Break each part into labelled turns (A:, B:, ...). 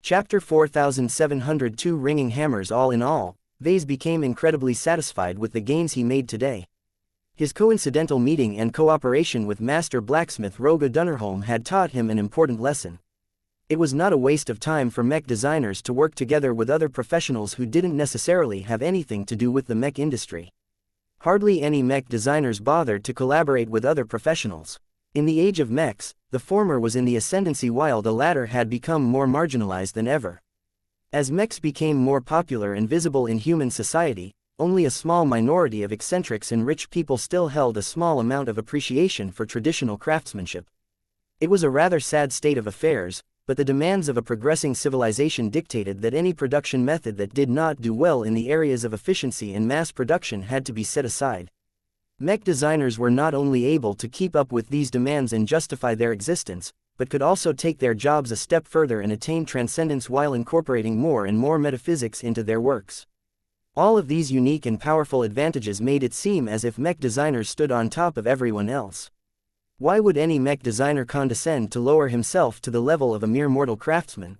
A: Chapter 4702 Ringing Hammers. All in all, Vase became incredibly satisfied with the gains he made today. His coincidental meeting and cooperation with Master Blacksmith Roga Dunnerholm had taught him an important lesson. It was not a waste of time for mech designers to work together with other professionals who didn't necessarily have anything to do with the mech industry. Hardly any mech designers bothered to collaborate with other professionals. In the age of mechs, the former was in the ascendancy while the latter had become more marginalized than ever. As mechs became more popular and visible in human society, only a small minority of eccentrics and rich people still held a small amount of appreciation for traditional craftsmanship. It was a rather sad state of affairs, but the demands of a progressing civilization dictated that any production method that did not do well in the areas of efficiency and mass production had to be set aside. Mech designers were not only able to keep up with these demands and justify their existence, but could also take their jobs a step further and attain transcendence while incorporating more and more metaphysics into their works. All of these unique and powerful advantages made it seem as if mech designers stood on top of everyone else. Why would any mech designer condescend to lower himself to the level of a mere mortal craftsman?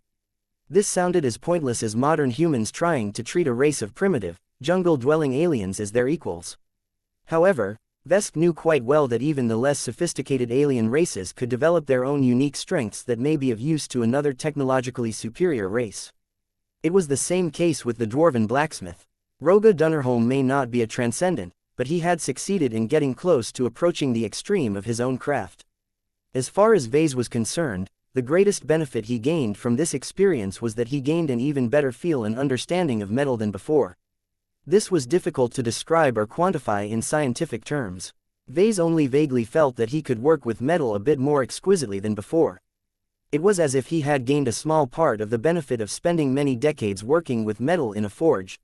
A: This sounded as pointless as modern humans trying to treat a race of primitive, jungle-dwelling aliens as their equals. However, Vesk knew quite well that even the less sophisticated alien races could develop their own unique strengths that may be of use to another technologically superior race. It was the same case with the dwarven blacksmith. Roga Dunnerholm may not be a transcendent, but he had succeeded in getting close to approaching the extreme of his own craft. As far as Vase was concerned, the greatest benefit he gained from this experience was that he gained an even better feel and understanding of metal than before. This was difficult to describe or quantify in scientific terms. Vase only vaguely felt that he could work with metal a bit more exquisitely than before. It was as if he had gained a small part of the benefit of spending many decades working with metal in a forge.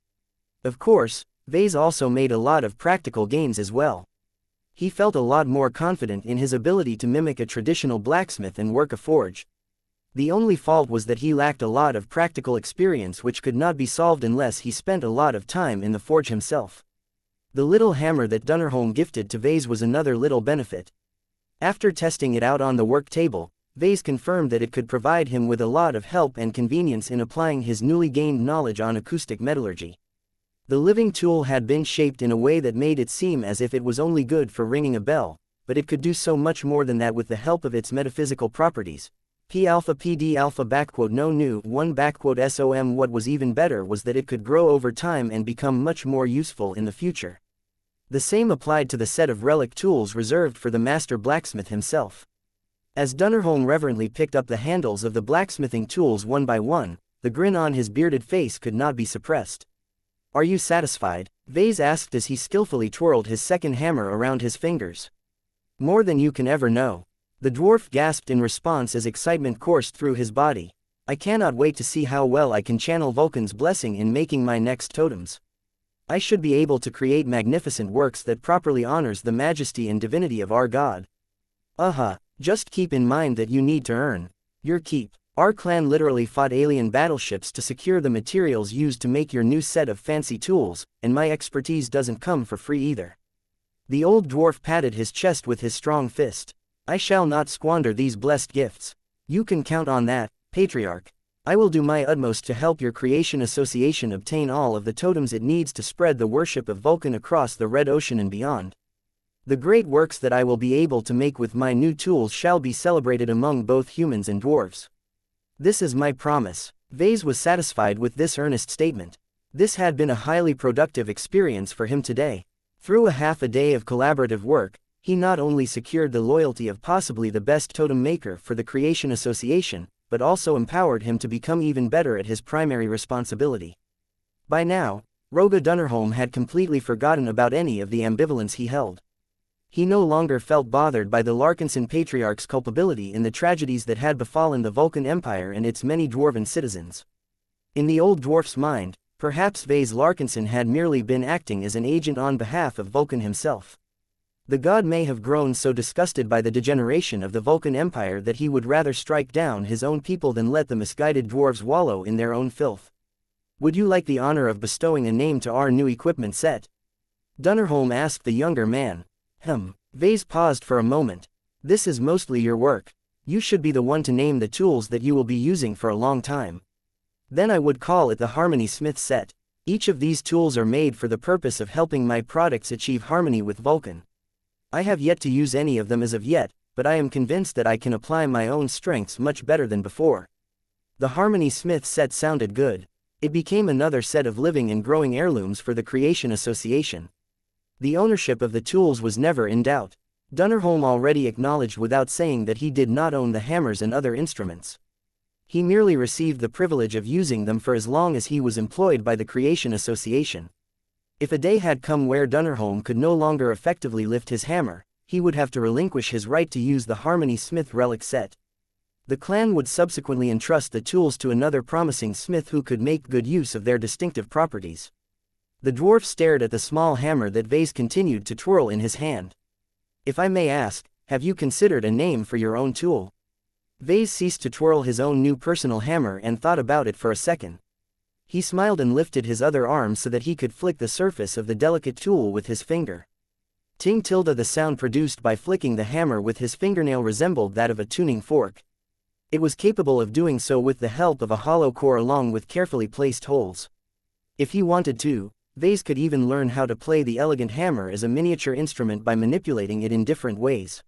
A: Of course, Vase also made a lot of practical gains as well. He felt a lot more confident in his ability to mimic a traditional blacksmith and work a forge. The only fault was that he lacked a lot of practical experience which could not be solved unless he spent a lot of time in the forge himself. The little hammer that Dunnerholm gifted to Vase was another little benefit. After testing it out on the work table, Vase confirmed that it could provide him with a lot of help and convenience in applying his newly gained knowledge on acoustic metallurgy. The living tool had been shaped in a way that made it seem as if it was only good for ringing a bell, but it could do so much more than that with the help of its metaphysical properties. P alpha PD alpha no new 1 som. What was even better was that it could grow over time and become much more useful in the future. The same applied to the set of relic tools reserved for the master blacksmith himself. As Dunnerholm reverently picked up the handles of the blacksmithing tools one by one, the grin on his bearded face could not be suppressed. "Are you satisfied?" Vase asked as he skillfully twirled his second hammer around his fingers. "More than you can ever know." The dwarf gasped in response as excitement coursed through his body. "I cannot wait to see how well I can channel Vulcan's blessing in making my next totems. I should be able to create magnificent works that properly honors the majesty and divinity of our god." Just keep in mind that you need to earn your keep. Our clan literally fought alien battleships to secure the materials used to make your new set of fancy tools, and my expertise doesn't come for free either. The old dwarf patted his chest with his strong fist. "I shall not squander these blessed gifts. You can count on that, Patriarch. I will do my utmost to help your Creation Association obtain all of the totems it needs to spread the worship of Vulcan across the Red Ocean and beyond. The great works that I will be able to make with my new tools shall be celebrated among both humans and dwarves. This is my promise." Vase was satisfied with this earnest statement. This had been a highly productive experience for him today. Through a half a day of collaborative work, he not only secured the loyalty of possibly the best totem maker for the Creation Association, but also empowered him to become even better at his primary responsibility. By now, Roga Dunnerholm had completely forgotten about any of the ambivalence he held. He no longer felt bothered by the Larkinson Patriarch's culpability in the tragedies that had befallen the Vulcan Empire and its many dwarven citizens. In the old dwarf's mind, perhaps Vase Larkinson had merely been acting as an agent on behalf of Vulcan himself. The god may have grown so disgusted by the degeneration of the Vulcan Empire that he would rather strike down his own people than let the misguided dwarves wallow in their own filth. "Would you like the honor of bestowing a name to our new equipment set?" Dunnerholm asked the younger man. Vase paused for a moment. "This is mostly your work. You should be the one to name the tools that you will be using for a long time." Then I would call it the Harmony Smith set. Each of these tools are made for the purpose of helping my products achieve harmony with Vulcan. I have yet to use any of them as of yet, but I am convinced that I can apply my own strengths much better than before. The Harmony Smith set sounded good. It became another set of living and growing heirlooms for the Creation Association. The ownership of the tools was never in doubt. Dunnerholm already acknowledged without saying that he did not own the hammers and other instruments. He merely received the privilege of using them for as long as he was employed by the Creation Association. If a day had come where Dunnerholm could no longer effectively lift his hammer, he would have to relinquish his right to use the Harmony Smith relic set. The clan would subsequently entrust the tools to another promising smith who could make good use of their distinctive properties. The dwarf stared at the small hammer that Vase continued to twirl in his hand. If I may ask, have you considered a name for your own tool? Vase ceased to twirl his own new personal hammer and thought about it for a second. He smiled and lifted his other arm so that he could flick the surface of the delicate tool with his finger. Ting tilde, the sound produced by flicking the hammer with his fingernail resembled that of a tuning fork. It was capable of doing so with the help of a hollow core along with carefully placed holes. If he wanted to, Vase could even learn how to play the elegant hammer as a miniature instrument by manipulating it in different ways.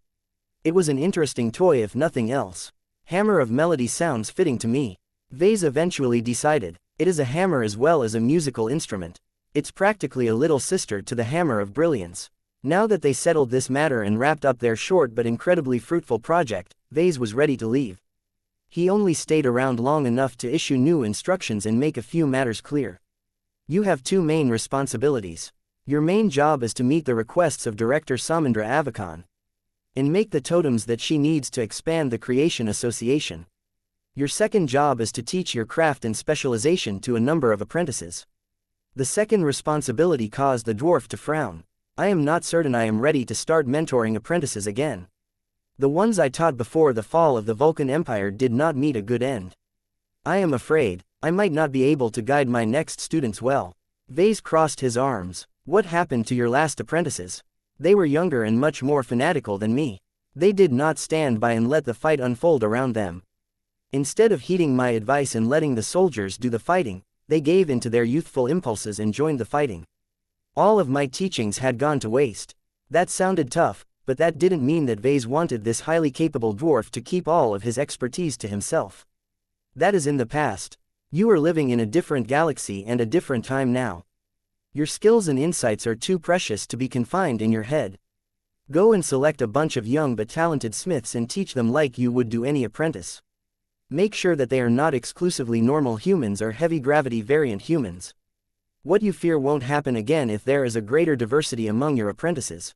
A: It was an interesting toy if nothing else. Hammer of Melody sounds fitting to me. Vase eventually decided. It is a hammer as well as a musical instrument. It's practically a little sister to the Hammer of Brilliance. Now that they settled this matter and wrapped up their short but incredibly fruitful project, Vase was ready to leave. He only stayed around long enough to issue new instructions and make a few matters clear. You have two main responsibilities. Your main job is to meet the requests of Director Samindra Avakan and make the totems that she needs to expand the Creation Association. Your second job is to teach your craft and specialization to a number of apprentices. The second responsibility caused the dwarf to frown. I am not certain I am ready to start mentoring apprentices again. The ones I taught before the fall of the Vulcan Empire did not meet a good end. I am afraid I might not be able to guide my next students well. Vase crossed his arms. What happened to your last apprentices? They were younger and much more fanatical than me. They did not stand by and let the fight unfold around them. Instead of heeding my advice and letting the soldiers do the fighting, they gave in to their youthful impulses and joined the fighting. All of my teachings had gone to waste. That sounded tough, but that didn't mean that Vase wanted this highly capable dwarf to keep all of his expertise to himself. That is in the past. You are living in a different galaxy and a different time now. Your skills and insights are too precious to be confined in your head. Go and select a bunch of young but talented smiths and teach them like you would do any apprentice. Make sure that they are not exclusively normal humans or heavy gravity variant humans. What you fear won't happen again if there is a greater diversity among your apprentices.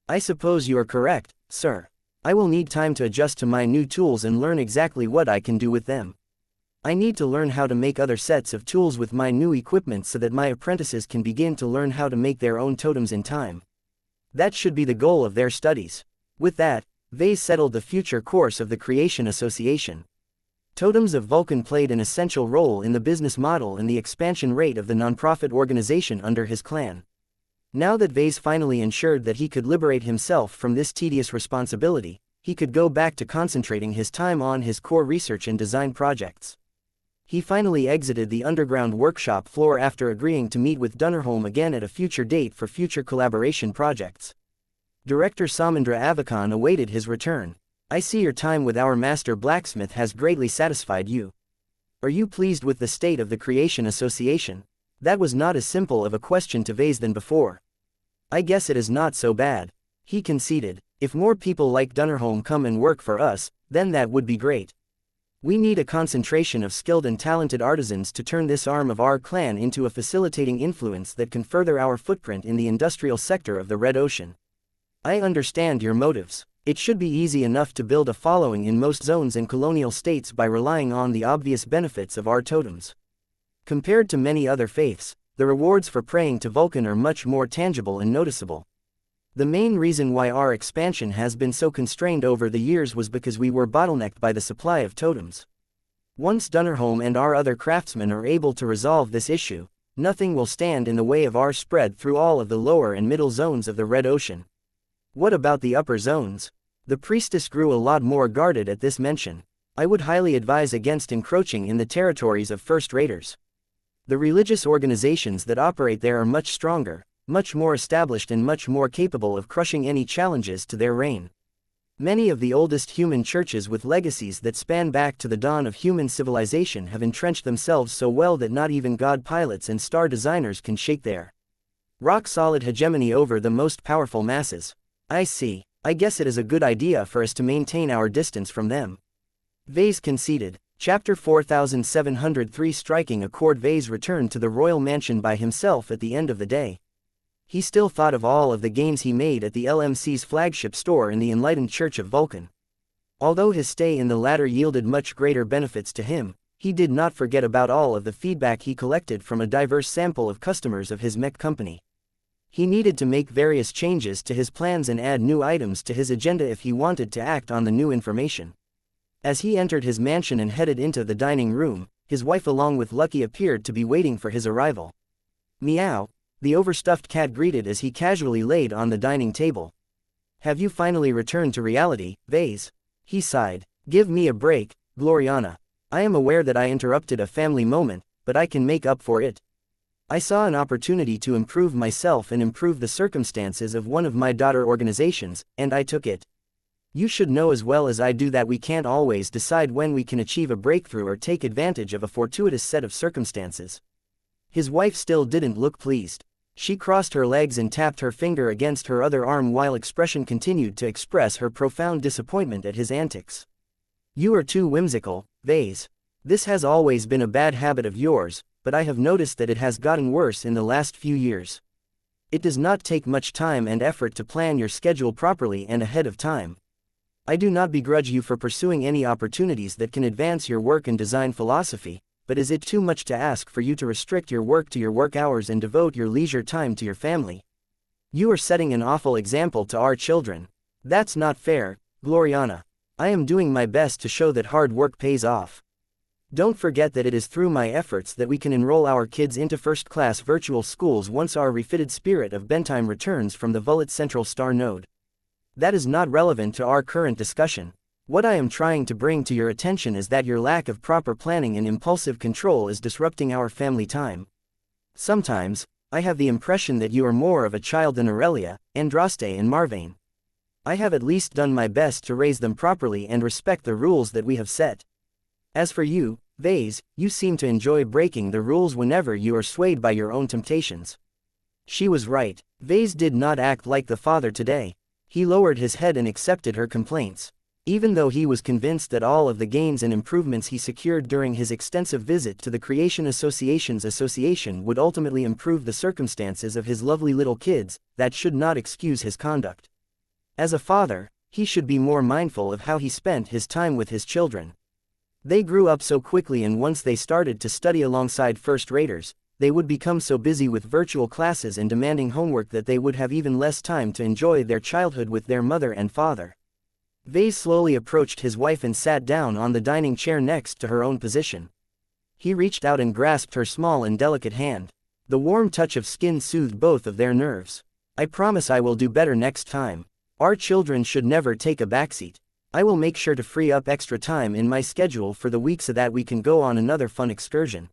A: I suppose you are correct, sir. I will need time to adjust to my new tools and learn exactly what I can do with them. I need to learn how to make other sets of tools with my new equipment so that my apprentices can begin to learn how to make their own totems in time. That should be the goal of their studies. With that, Vase settled the future course of the Creation Association. Totems of Vulcan played an essential role in the business model and the expansion rate of the nonprofit organization under his clan. Now that Vase finally ensured that he could liberate himself from this tedious responsibility, he could go back to concentrating his time on his core research and design projects. He finally exited the underground workshop floor after agreeing to meet with Dunnerholm again at a future date for future collaboration projects. Director Samindra Avakan awaited his return. I see your time with our master blacksmith has greatly satisfied you. Are you pleased with the state of the Creation Association? That was not as simple of a question to Vase than before. I guess it is not so bad. He conceded. If more people like Dunnerholm come and work for us, then that would be great. We need a concentration of skilled and talented artisans to turn this arm of our clan into a facilitating influence that can further our footprint in the industrial sector of the Red Ocean. I understand your motives. It should be easy enough to build a following in most zones and colonial states by relying on the obvious benefits of our totems. Compared to many other faiths, the rewards for praying to Vulcan are much more tangible and noticeable. The main reason why our expansion has been so constrained over the years was because we were bottlenecked by the supply of totems. Once Dunnerholm and our other craftsmen are able to resolve this issue, nothing will stand in the way of our spread through all of the lower and middle zones of the Red Ocean. What about the upper zones? The priestess grew a lot more guarded at this mention. I would highly advise against encroaching in the territories of first-raters. The religious organizations that operate there are much stronger, much more established and much more capable of crushing any challenges to their reign. Many of the oldest human churches with legacies that span back to the dawn of human civilization have entrenched themselves so well that not even god pilots and star designers can shake their rock-solid hegemony over the most powerful masses. I see. I guess it is a good idea for us to maintain our distance from them. Vase conceded. Chapter 4703. Striking a chord. Vase returned to the royal mansion by himself at the end of the day. He still thought of all of the gains he made at the LMC's flagship store in the Enlightened Church of Vulcan. Although his stay in the latter yielded much greater benefits to him, he did not forget about all of the feedback he collected from a diverse sample of customers of his Mech company. He needed to make various changes to his plans and add new items to his agenda if he wanted to act on the new information. As he entered his mansion and headed into the dining room, his wife along with Lucky appeared to be waiting for his arrival. Meow, the overstuffed cat greeted as he casually laid on the dining table. Have you finally returned to reality, Vase? He sighed. Give me a break, Gloriana. I am aware that I interrupted a family moment, but I can make up for it. I saw an opportunity to improve myself and improve the circumstances of one of my daughter organizations, and I took it. You should know as well as I do that we can't always decide when we can achieve a breakthrough or take advantage of a fortuitous set of circumstances. His wife still didn't look pleased. She crossed her legs and tapped her finger against her other arm while expression continued to express her profound disappointment at his antics. You are too whimsical, Vase. This has always been a bad habit of yours, but I have noticed that it has gotten worse in the last few years. It does not take much time and effort to plan your schedule properly and ahead of time. I do not begrudge you for pursuing any opportunities that can advance your work and design philosophy, but is it too much to ask for you to restrict your work to your work hours and devote your leisure time to your family? You are setting an awful example to our children. That's not fair, Gloriana. I am doing my best to show that hard work pays off. Don't forget that it is through my efforts that we can enroll our kids into first-class virtual schools once our refitted Spirit of Bentime returns from the Vullet Central Star Node. That is not relevant to our current discussion. What I am trying to bring to your attention is that your lack of proper planning and impulsive control is disrupting our family time. Sometimes, I have the impression that you are more of a child than Aurelia, Andraste and Marvane. I have at least done my best to raise them properly and respect the rules that we have set. As for you, Vase, you seem to enjoy breaking the rules whenever you are swayed by your own temptations. She was right. Vase did not act like the father today. He lowered his head and accepted her complaints. Even though he was convinced that all of the gains and improvements he secured during his extensive visit to the Creation Association's association would ultimately improve the circumstances of his lovely little kids, that should not excuse his conduct. As a father, he should be more mindful of how he spent his time with his children. They grew up so quickly, and once they started to study alongside first-raters, they would become so busy with virtual classes and demanding homework that they would have even less time to enjoy their childhood with their mother and father. Vase slowly approached his wife and sat down on the dining chair next to her own position. He reached out and grasped her small and delicate hand. The warm touch of skin soothed both of their nerves. I promise I will do better next time. Our children should never take a backseat. I will make sure to free up extra time in my schedule for the week so that we can go on another fun excursion.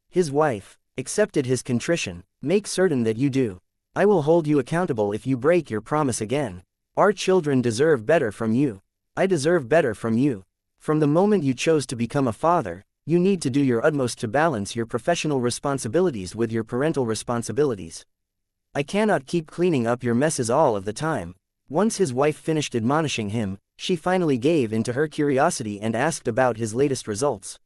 A: His wife accepted his contrition. Make certain that you do. I will hold you accountable if you break your promise again. Our children deserve better from you. I deserve better from you. From the moment you chose to become a father, you need to do your utmost to balance your professional responsibilities with your parental responsibilities. I cannot keep cleaning up your messes all of the time. Once his wife finished admonishing him, she finally gave in to her curiosity and asked about his latest results.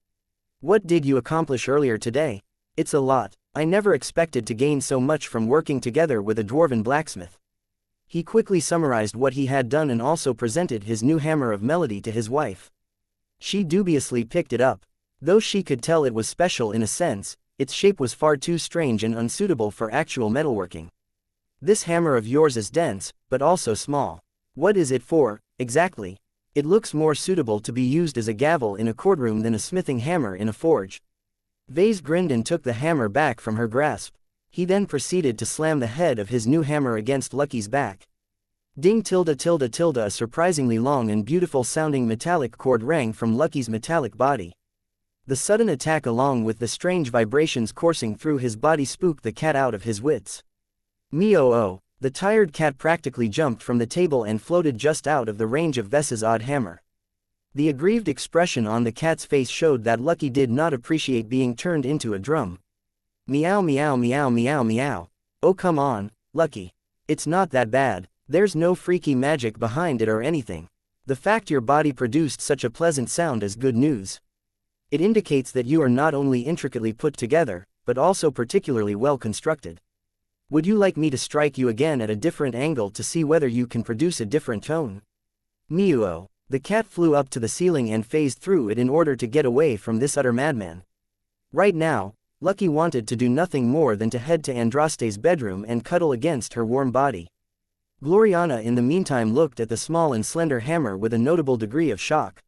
A: What did you accomplish earlier today? It's a lot. I never expected to gain so much from working together with a dwarven blacksmith. He quickly summarized what he had done and also presented his new hammer of melody to his wife. She dubiously picked it up. Though she could tell it was special in a sense, its shape was far too strange and unsuitable for actual metalworking. This hammer of yours is dense, but also small. What is it for, exactly? It looks more suitable to be used as a gavel in a courtroom than a smithing hammer in a forge. Vase grinned and took the hammer back from her grasp. He then proceeded to slam the head of his new hammer against Lucky's back. Ding tilde tilde tilde. A surprisingly long and beautiful sounding metallic chord rang from Lucky's metallic body. The sudden attack along with the strange vibrations coursing through his body spooked the cat out of his wits. Me-oh-oh, the tired cat practically jumped from the table and floated just out of the range of Vess's odd hammer. The aggrieved expression on the cat's face showed that Lucky did not appreciate being turned into a drum. Meow meow meow meow meow. Oh come on, Lucky. It's not that bad, there's no freaky magic behind it or anything. The fact your body produced such a pleasant sound is good news. It indicates that you are not only intricately put together, but also particularly well constructed. Would you like me to strike you again at a different angle to see whether you can produce a different tone? Meow. The cat flew up to the ceiling and phased through it in order to get away from this utter madman. Right now, Lucky wanted to do nothing more than to head to Andraste's bedroom and cuddle against her warm body. Gloriana in the meantime looked at the small and slender hammer with a notable degree of shock.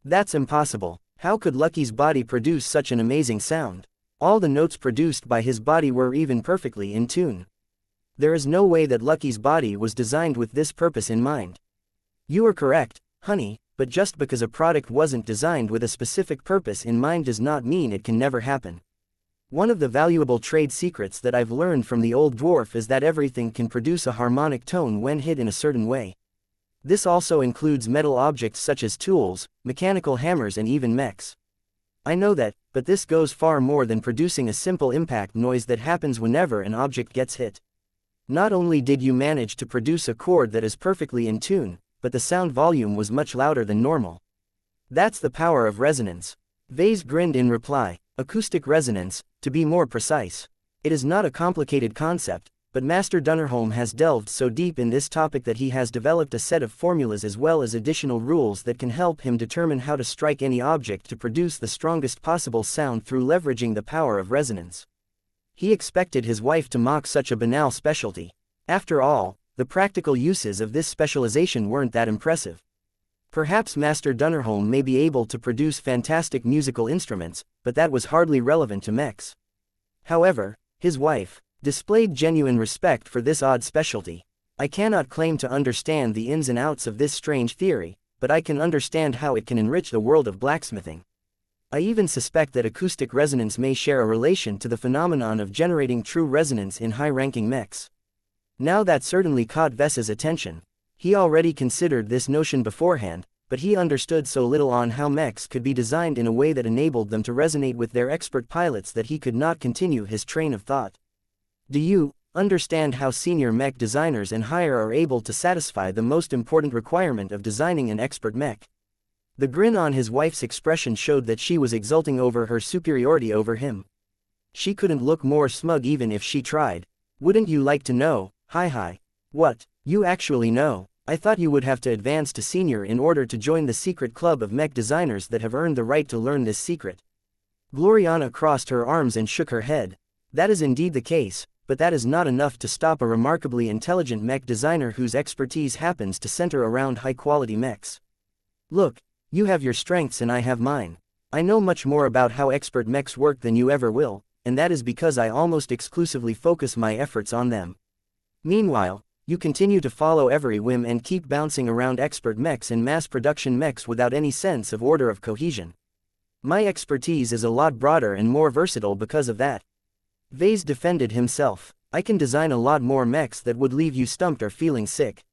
A: That's impossible. How could Lucky's body produce such an amazing sound? All the notes produced by his body were even perfectly in tune. There is no way that Lucky's body was designed with this purpose in mind. You are correct, honey, but just because a product wasn't designed with a specific purpose in mind does not mean it can never happen. One of the valuable trade secrets that I've learned from the old dwarf is that everything can produce a harmonic tone when hit in a certain way. This also includes metal objects such as tools, mechanical hammers and even mechs. I know that, but this goes far more than producing a simple impact noise that happens whenever an object gets hit. Not only did you manage to produce a chord that is perfectly in tune, but the sound volume was much louder than normal. That's the power of resonance. Vase grinned in reply. Acoustic resonance, to be more precise. It is not a complicated concept, but Master Dunnerholm has delved so deep in this topic that he has developed a set of formulas as well as additional rules that can help him determine how to strike any object to produce the strongest possible sound through leveraging the power of resonance. He expected his wife to mock such a banal specialty. After all, the practical uses of this specialization weren't that impressive. Perhaps Master Dunnerholm may be able to produce fantastic musical instruments, but that was hardly relevant to mechs. However, his wife displayed genuine respect for this odd specialty. I cannot claim to understand the ins and outs of this strange theory, but I can understand how it can enrich the world of blacksmithing. I even suspect that acoustic resonance may share a relation to the phenomenon of generating true resonance in high-ranking mechs. Now that certainly caught Vess's attention. He already considered this notion beforehand, but he understood so little on how mechs could be designed in a way that enabled them to resonate with their expert pilots that he could not continue his train of thought. Do you understand how senior mech designers and higher are able to satisfy the most important requirement of designing an expert mech? The grin on his wife's expression showed that she was exulting over her superiority over him. She couldn't look more smug even if she tried. Wouldn't you like to know? Hi. What? You actually know? I thought you would have to advance to senior in order to join the secret club of mech designers that have earned the right to learn this secret. Gloriana crossed her arms and shook her head. That is indeed the case, but that is not enough to stop a remarkably intelligent mech designer whose expertise happens to center around high-quality mechs. Look, you have your strengths and I have mine. I know much more about how expert mechs work than you ever will, and that is because I almost exclusively focus my efforts on them. Meanwhile, you continue to follow every whim and keep bouncing around expert mechs and mass-production mechs without any sense of order of cohesion. My expertise is a lot broader and more versatile because of that. Vase defended himself. I can design a lot more mechs that would leave you stumped or feeling sick.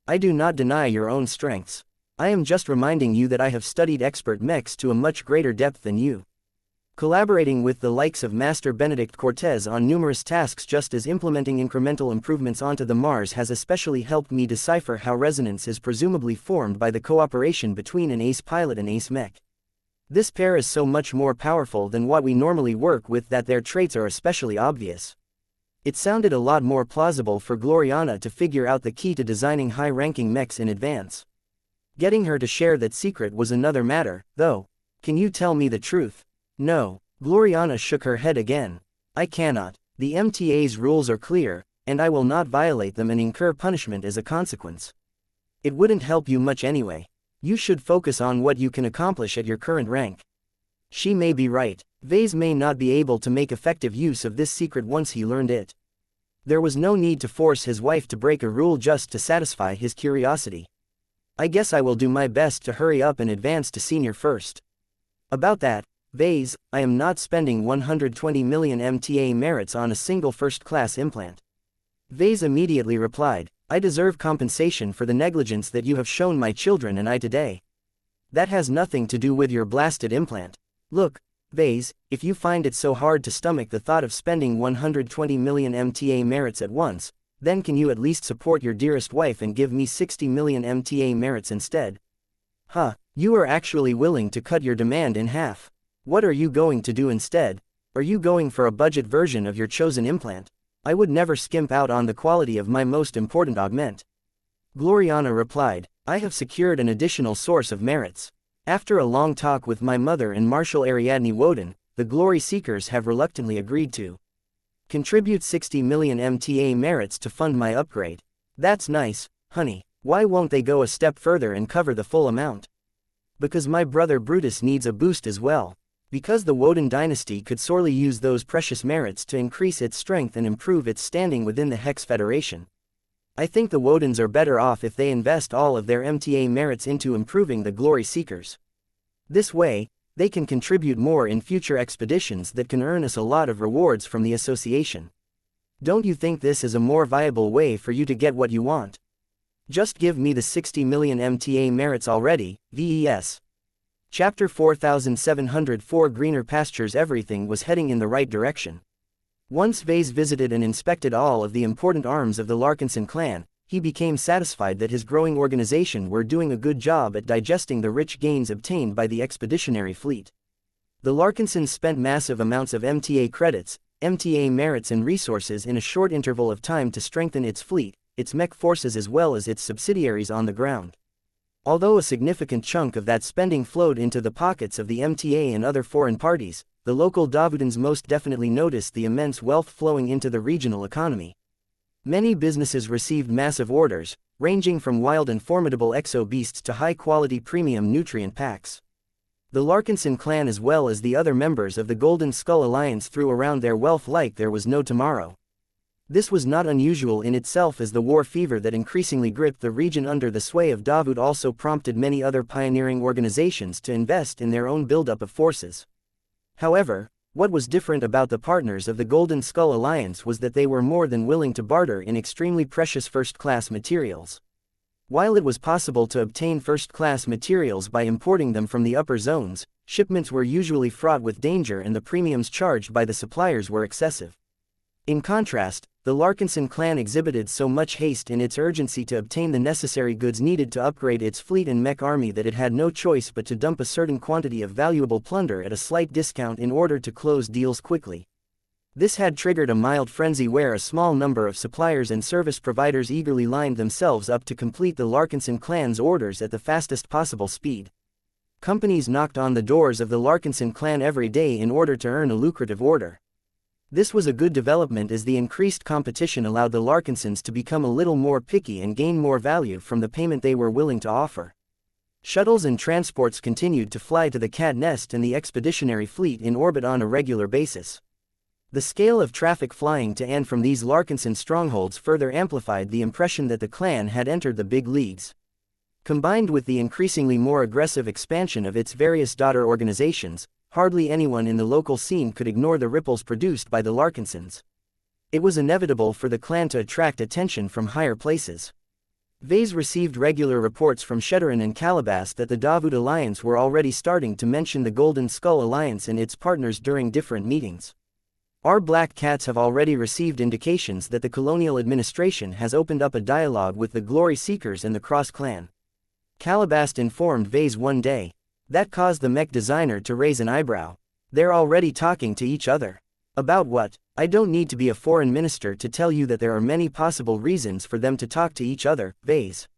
A: I do not deny your own strengths. I am just reminding you that I have studied expert mechs to a much greater depth than you. Collaborating with the likes of Master Benedict Cortez on numerous tasks just as implementing incremental improvements onto the Mars has especially helped me decipher how resonance is presumably formed by the cooperation between an ace pilot and ace mech. This pair is so much more powerful than what we normally work with that their traits are especially obvious. It sounded a lot more plausible for Gloriana to figure out the key to designing high-ranking mechs in advance. Getting her to share that secret was another matter, though. Can you tell me the truth? No. Gloriana shook her head again. I cannot. The MTA's rules are clear, and I will not violate them and incur punishment as a consequence. It wouldn't help you much anyway. You should focus on what you can accomplish at your current rank. She may be right. Vase may not be able to make effective use of this secret once he learned it. There was no need to force his wife to break a rule just to satisfy his curiosity. I guess I will do my best to hurry up and advance to senior first. About that, Vase, I am not spending 120 million MTA merits on a single first-class implant. Vase immediately replied, I deserve compensation for the negligence that you have shown my children and I today. That has nothing to do with your blasted implant. Look, Vase, if you find it so hard to stomach the thought of spending 120 million MTA merits at once, then can you at least support your dearest wife and give me 60 million MTA merits instead? Huh, you are actually willing to cut your demand in half. What are you going to do instead? Are you going for a budget version of your chosen implant? I would never skimp out on the quality of my most important augment. Gloriana replied, I have secured an additional source of merits. After a long talk with my mother and Marshal Ariadne Woden, the Glory Seekers have reluctantly agreed to contribute 60 million MTA merits to fund my upgrade. That's nice, honey. Why won't they go a step further and cover the full amount? Because my brother Brutus needs a boost as well. Because the Woden dynasty could sorely use those precious merits to increase its strength and improve its standing within the Hex Federation. I think the Wodens are better off if they invest all of their MTA merits into improving the Glory Seekers. This way, they can contribute more in future expeditions that can earn us a lot of rewards from the association. Don't you think this is a more viable way for you to get what you want? Just give me the 60 million MTA merits already, VES. Chapter 4704 Greener Pastures. Everything was heading in the right direction. Once Vase visited and inspected all of the important arms of the Larkinson clan, he became satisfied that his growing organization were doing a good job at digesting the rich gains obtained by the expeditionary fleet. The Larkinsons spent massive amounts of MTA credits, MTA merits and resources in a short interval of time to strengthen its fleet, its mech forces as well as its subsidiaries on the ground. Although a significant chunk of that spending flowed into the pockets of the MTA and other foreign parties, the local Davudans most definitely noticed the immense wealth flowing into the regional economy. Many businesses received massive orders, ranging from wild and formidable exo-beasts to high-quality premium nutrient packs. The Larkinson clan as well as the other members of the Golden Skull Alliance threw around their wealth like there was no tomorrow. This was not unusual in itself, as the war fever that increasingly gripped the region under the sway of Davud also prompted many other pioneering organizations to invest in their own buildup of forces. However, what was different about the partners of the Golden Skull Alliance was that they were more than willing to barter in extremely precious first-class materials. While it was possible to obtain first-class materials by importing them from the upper zones, shipments were usually fraught with danger and the premiums charged by the suppliers were excessive. In contrast, the Larkinson clan exhibited so much haste in its urgency to obtain the necessary goods needed to upgrade its fleet and mech army that it had no choice but to dump a certain quantity of valuable plunder at a slight discount in order to close deals quickly. This had triggered a mild frenzy where a small number of suppliers and service providers eagerly lined themselves up to complete the Larkinson clan's orders at the fastest possible speed. Companies knocked on the doors of the Larkinson clan every day in order to earn a lucrative order. This was a good development, as the increased competition allowed the Larkinsons to become a little more picky and gain more value from the payment they were willing to offer. Shuttles and transports continued to fly to the Cat Nest and the expeditionary fleet in orbit on a regular basis. The scale of traffic flying to and from these Larkinson strongholds further amplified the impression that the clan had entered the big leagues. Combined with the increasingly more aggressive expansion of its various daughter organizations, hardly anyone in the local scene could ignore the ripples produced by the Larkinsons. It was inevitable for the clan to attract attention from higher places. Vase received regular reports from Sheddarin and Calabas that the Davud Alliance were already starting to mention the Golden Skull Alliance and its partners during different meetings. Our Black Cats have already received indications that the colonial administration has opened up a dialogue with the Glory Seekers and the Cross clan. Calabas informed Vase one day. That caused the mech designer to raise an eyebrow. They're already talking to each other. About what? I don't need to be a foreign minister to tell you that there are many possible reasons for them to talk to each other, Vase.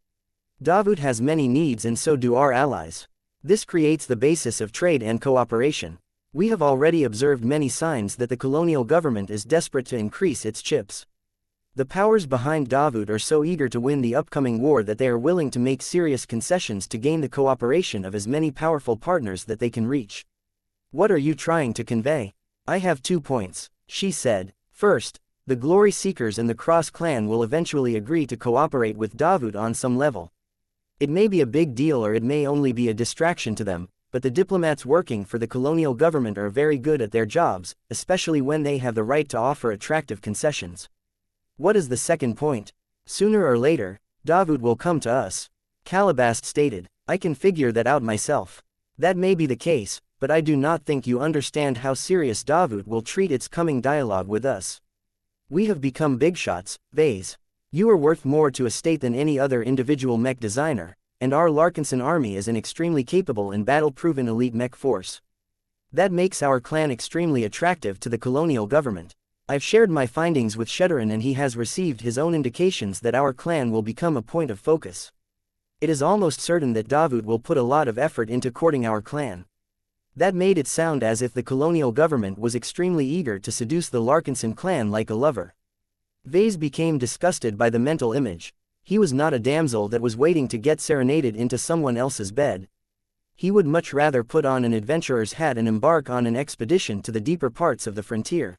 A: Davud has many needs and so do our allies. This creates the basis of trade and cooperation. We have already observed many signs that the colonial government is desperate to increase its chips. The powers behind Davud are so eager to win the upcoming war that they are willing to make serious concessions to gain the cooperation of as many powerful partners that they can reach. What are you trying to convey? I have 2 points, she said. First, The Glory Seekers and the Cross Clan will eventually agree to cooperate with Davut on some level. It may be a big deal or it may only be a distraction to them, but the diplomats working for the colonial government are very good at their jobs, especially when they have the right to offer attractive concessions. What is the second point? Sooner or later, Davut will come to us. Calabast stated. I can figure that out myself. That may be the case, but I do not think you understand how serious Davut will treat its coming dialogue with us. We have become big shots, Vase. You are worth more to a state than any other individual mech designer, and our Larkinson army is an extremely capable and battle-proven elite mech force. That makes our clan extremely attractive to the colonial government. I've shared my findings with Sheddarin and he has received his own indications that our clan will become a point of focus. It is almost certain that Davut will put a lot of effort into courting our clan. That made it sound as if the colonial government was extremely eager to seduce the Larkinson clan like a lover. Vase became disgusted by the mental image. He was not a damsel that was waiting to get serenaded into someone else's bed. He would much rather put on an adventurer's hat and embark on an expedition to the deeper parts of the frontier.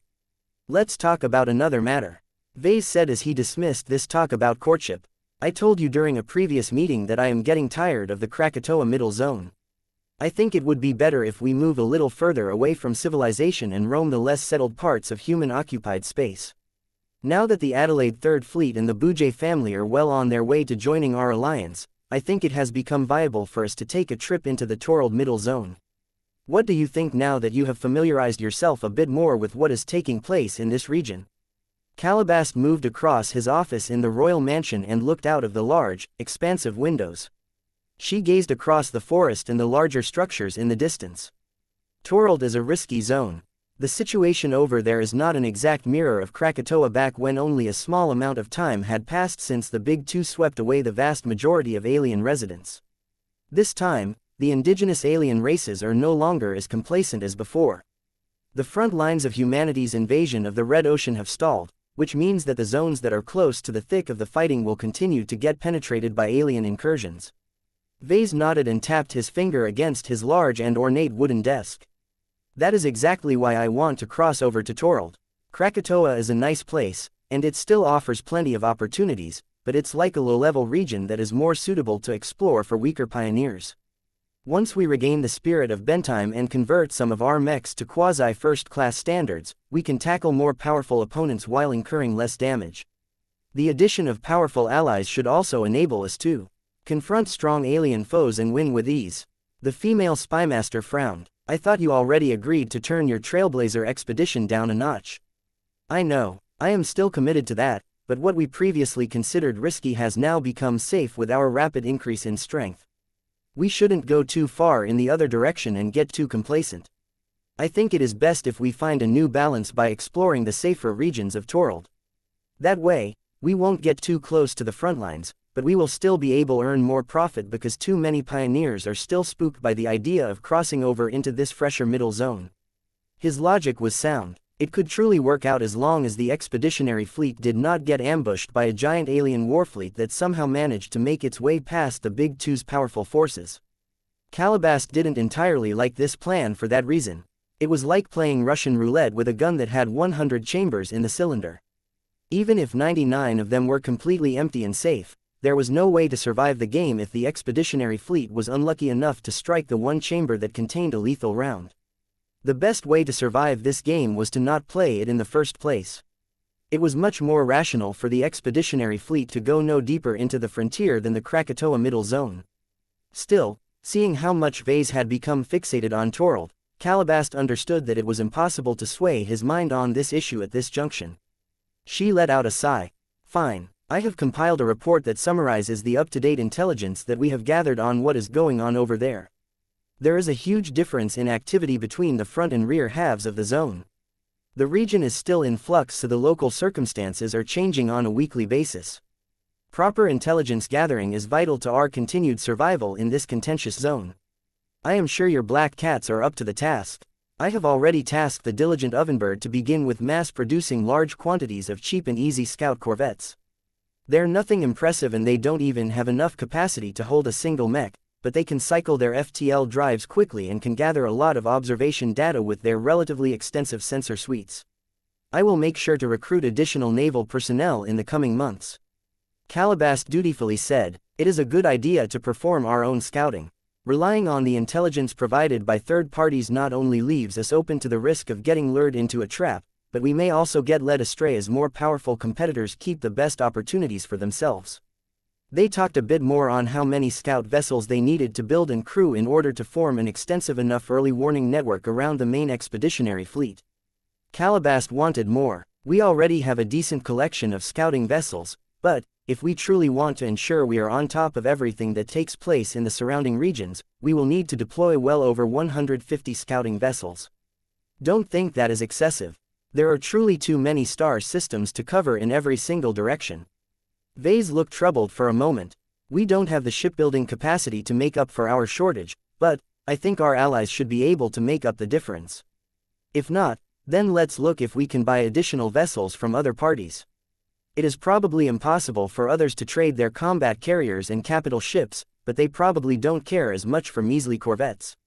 A: Let's talk about another matter. Vase said as he dismissed this talk about courtship. I told you during a previous meeting that I am getting tired of the Krakatoa Middle Zone. I think it would be better if we move a little further away from civilization and roam the less settled parts of human-occupied space. Now that the Adelaide Third Fleet and the Bujay family are well on their way to joining our alliance, I think it has become viable for us to take a trip into the Torald Middle Zone. What do you think now that you have familiarized yourself a bit more with what is taking place in this region? Calabast moved across his office in the royal mansion and looked out of the large, expansive windows. She gazed across the forest and the larger structures in the distance. Torald is a risky zone. The situation over there is not an exact mirror of Krakatoa back when only a small amount of time had passed since the Big Two swept away the vast majority of alien residents. This time, the indigenous alien races are no longer as complacent as before. The front lines of humanity's invasion of the Red Ocean have stalled, which means that the zones that are close to the thick of the fighting will continue to get penetrated by alien incursions. Vase nodded and tapped his finger against his large and ornate wooden desk. That is exactly why I want to cross over to Torald. Krakatoa is a nice place, and it still offers plenty of opportunities, but it's like a low-level region that is more suitable to explore for weaker pioneers. Once we regain the spirit of Bentime and convert some of our mechs to quasi-first-class standards, we can tackle more powerful opponents while incurring less damage. The addition of powerful allies should also enable us to confront strong alien foes and win with ease. The female spymaster frowned. I thought you already agreed to turn your Trailblazer expedition down a notch. I know, I am still committed to that, but what we previously considered risky has now become safe with our rapid increase in strength. We shouldn't go too far in the other direction and get too complacent. I think it is best if we find a new balance by exploring the safer regions of Torald. That way, we won't get too close to the front lines, but we will still be able to earn more profit because too many pioneers are still spooked by the idea of crossing over into this fresher middle zone. His logic was sound. It could truly work out as long as the expeditionary fleet did not get ambushed by a giant alien warfleet that somehow managed to make its way past the Big Two's powerful forces. Calabast didn't entirely like this plan for that reason. It was like playing Russian roulette with a gun that had 100 chambers in the cylinder. Even if 99 of them were completely empty and safe, there was no way to survive the game if the expeditionary fleet was unlucky enough to strike the one chamber that contained a lethal round. The best way to survive this game was to not play it in the first place. It was much more rational for the expeditionary fleet to go no deeper into the frontier than the Krakatoa Middle Zone. Still, seeing how much Vase had become fixated on Torald, Calabast understood that it was impossible to sway his mind on this issue at this junction. She let out a sigh. Fine. I have compiled a report that summarizes the up-to-date intelligence that we have gathered on what is going on over there. There is a huge difference in activity between the front and rear halves of the zone. The region is still in flux, so the local circumstances are changing on a weekly basis. Proper intelligence gathering is vital to our continued survival in this contentious zone. I am sure your black cats are up to the task. I have already tasked the diligent Ovenbird to begin with mass-producing large quantities of cheap and easy scout corvettes. They're nothing impressive and they don't even have enough capacity to hold a single mech, but they can cycle their FTL drives quickly and can gather a lot of observation data with their relatively extensive sensor suites. I will make sure to recruit additional naval personnel in the coming months. Calabast dutifully said, "It is a good idea to perform our own scouting. Relying on the intelligence provided by third parties not only leaves us open to the risk of getting lured into a trap, but we may also get led astray as more powerful competitors keep the best opportunities for themselves." They talked a bit more on how many scout vessels they needed to build and crew in order to form an extensive enough early warning network around the main expeditionary fleet. Calabast wanted more. "We already have a decent collection of scouting vessels, but, if we truly want to ensure we are on top of everything that takes place in the surrounding regions, we will need to deploy well over 150 scouting vessels. Don't think that is excessive. There are truly too many star systems to cover in every single direction." Vase looked troubled for a moment. "We don't have the shipbuilding capacity to make up for our shortage, but I think our allies should be able to make up the difference. If not, then let's look if we can buy additional vessels from other parties. It is probably impossible for others to trade their combat carriers and capital ships, but they probably don't care as much for measly corvettes.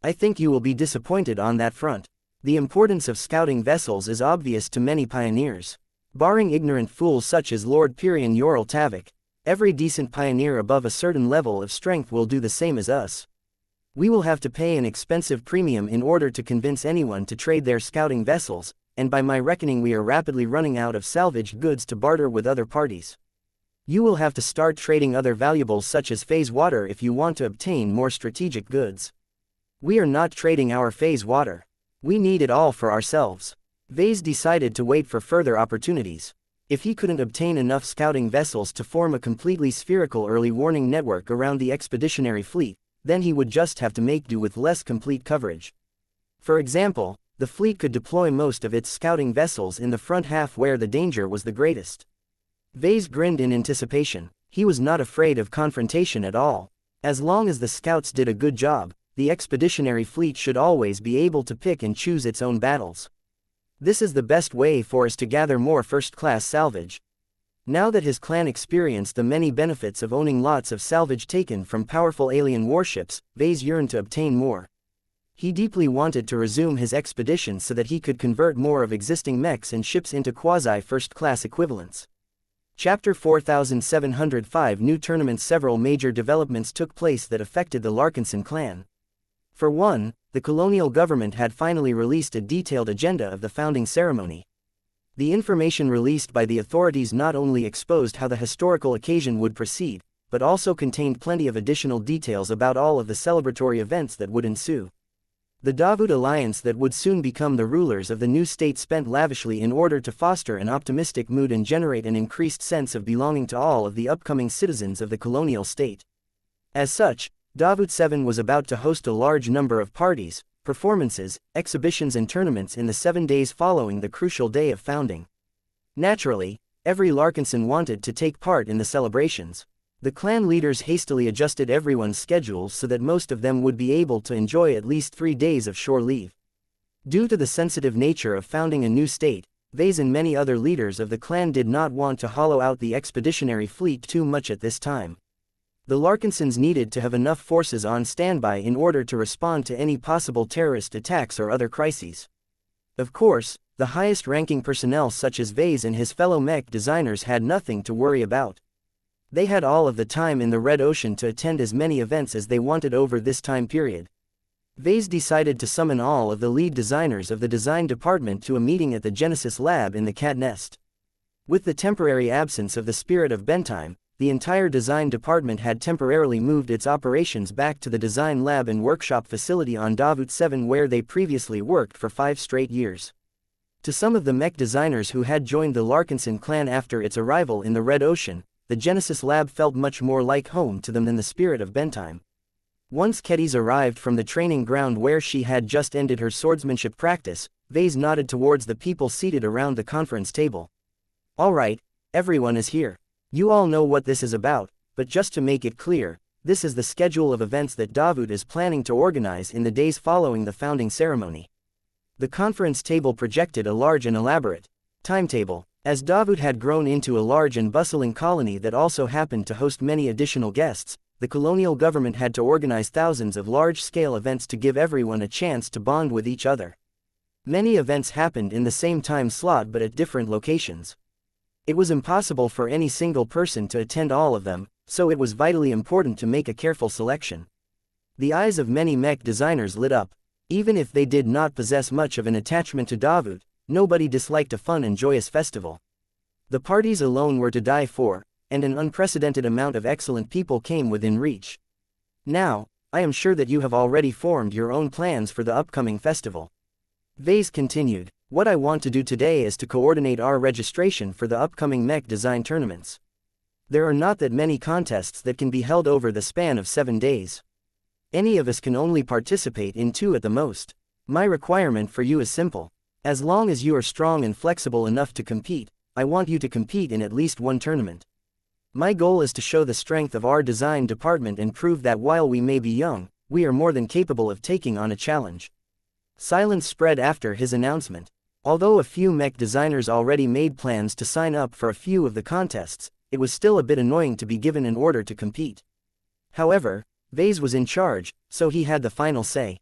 A: I think you will be disappointed on that front. The importance of scouting vessels is obvious to many pioneers. Barring ignorant fools such as Lord Pyrian Yoral Tavik, every decent pioneer above a certain level of strength will do the same as us. We will have to pay an expensive premium in order to convince anyone to trade their scouting vessels, and by my reckoning we are rapidly running out of salvaged goods to barter with other parties. You will have to start trading other valuables such as phase water if you want to obtain more strategic goods. We are not trading our phase water. We need it all for ourselves." Vase decided to wait for further opportunities. If he couldn't obtain enough scouting vessels to form a completely spherical early warning network around the expeditionary fleet, then he would just have to make do with less complete coverage. For example, the fleet could deploy most of its scouting vessels in the front half where the danger was the greatest. Vase grinned in anticipation. He was not afraid of confrontation at all. As long as the scouts did a good job, the expeditionary fleet should always be able to pick and choose its own battles. This is the best way for us to gather more first-class salvage. Now that his clan experienced the many benefits of owning lots of salvage taken from powerful alien warships, Vase yearned to obtain more. He deeply wanted to resume his expedition so that he could convert more of existing mechs and ships into quasi-first-class equivalents. Chapter 4705 New Tournaments. Several major developments took place that affected the Larkinson clan. For one, the colonial government had finally released a detailed agenda of the founding ceremony. The information released by the authorities not only exposed how the historical occasion would proceed, but also contained plenty of additional details about all of the celebratory events that would ensue. The Davut alliance that would soon become the rulers of the new state spent lavishly in order to foster an optimistic mood and generate an increased sense of belonging to all of the upcoming citizens of the colonial state. As such, Davut 7 was about to host a large number of parties, performances, exhibitions and tournaments in the 7 days following the crucial day of founding. Naturally, every Larkinson wanted to take part in the celebrations. The clan leaders hastily adjusted everyone's schedules so that most of them would be able to enjoy at least 3 days of shore leave. Due to the sensitive nature of founding a new state, Vase and many other leaders of the clan did not want to hollow out the expeditionary fleet too much at this time. The Larkinsons needed to have enough forces on standby in order to respond to any possible terrorist attacks or other crises. Of course, the highest-ranking personnel such as Vase and his fellow mech designers had nothing to worry about. They had all of the time in the Red Ocean to attend as many events as they wanted over this time period. Vase decided to summon all of the lead designers of the design department to a meeting at the Genesis Lab in the Cat Nest. With the temporary absence of the Spirit of Bentime, the entire design department had temporarily moved its operations back to the design lab and workshop facility on Davut 7 where they previously worked for 5 straight years. To some of the mech designers who had joined the Larkinson clan after its arrival in the Red Ocean, the Genesis Lab felt much more like home to them than the Spirit of Bentime. Once Kedis arrived from the training ground where she had just ended her swordsmanship practice, Vase nodded towards the people seated around the conference table. "All right, everyone is here. You all know what this is about, but just to make it clear, this is the schedule of events that Davut is planning to organize in the days following the founding ceremony." The conference table projected a large and elaborate timetable. As Davut had grown into a large and bustling colony that also happened to host many additional guests, the colonial government had to organize thousands of large-scale events to give everyone a chance to bond with each other. Many events happened in the same time slot but at different locations. It was impossible for any single person to attend all of them, so it was vitally important to make a careful selection. The eyes of many mech designers lit up. Even if they did not possess much of an attachment to Davut, nobody disliked a fun and joyous festival. The parties alone were to die for, and an unprecedented amount of excellent people came within reach. Now, I am sure that you have already formed your own plans for the upcoming festival. Vase continued, what I want to do today is to coordinate our registration for the upcoming mech design tournaments. There are not that many contests that can be held over the span of 7 days. Any of us can only participate in 2 at the most. My requirement for you is simple. As long as you are strong and flexible enough to compete, I want you to compete in at least 1 tournament. My goal is to show the strength of our design department and prove that while we may be young, we are more than capable of taking on a challenge. Silence spread after his announcement. Although a few mech designers already made plans to sign up for a few of the contests, it was still a bit annoying to be given an order to compete. However, Vase was in charge, so he had the final say.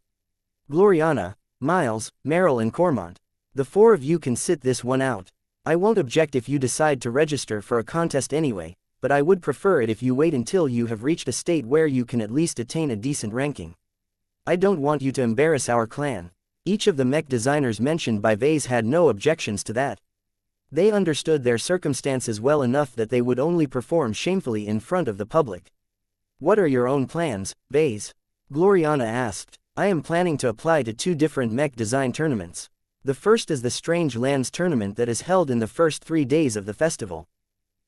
A: Gloriana, Miles, Meryl and Cormont. The 4 of you can sit this one out. I won't object if you decide to register for a contest anyway, but I would prefer it if you wait until you have reached a state where you can at least attain a decent ranking. I don't want you to embarrass our clan. Each of the mech designers mentioned by Vase had no objections to that. They understood their circumstances well enough that they would only perform shamefully in front of the public. What are your own plans, Vase? Gloriana asked. I am planning to apply to 2 different mech design tournaments. The first is the Strange Lands tournament that is held in the first 3 days of the festival.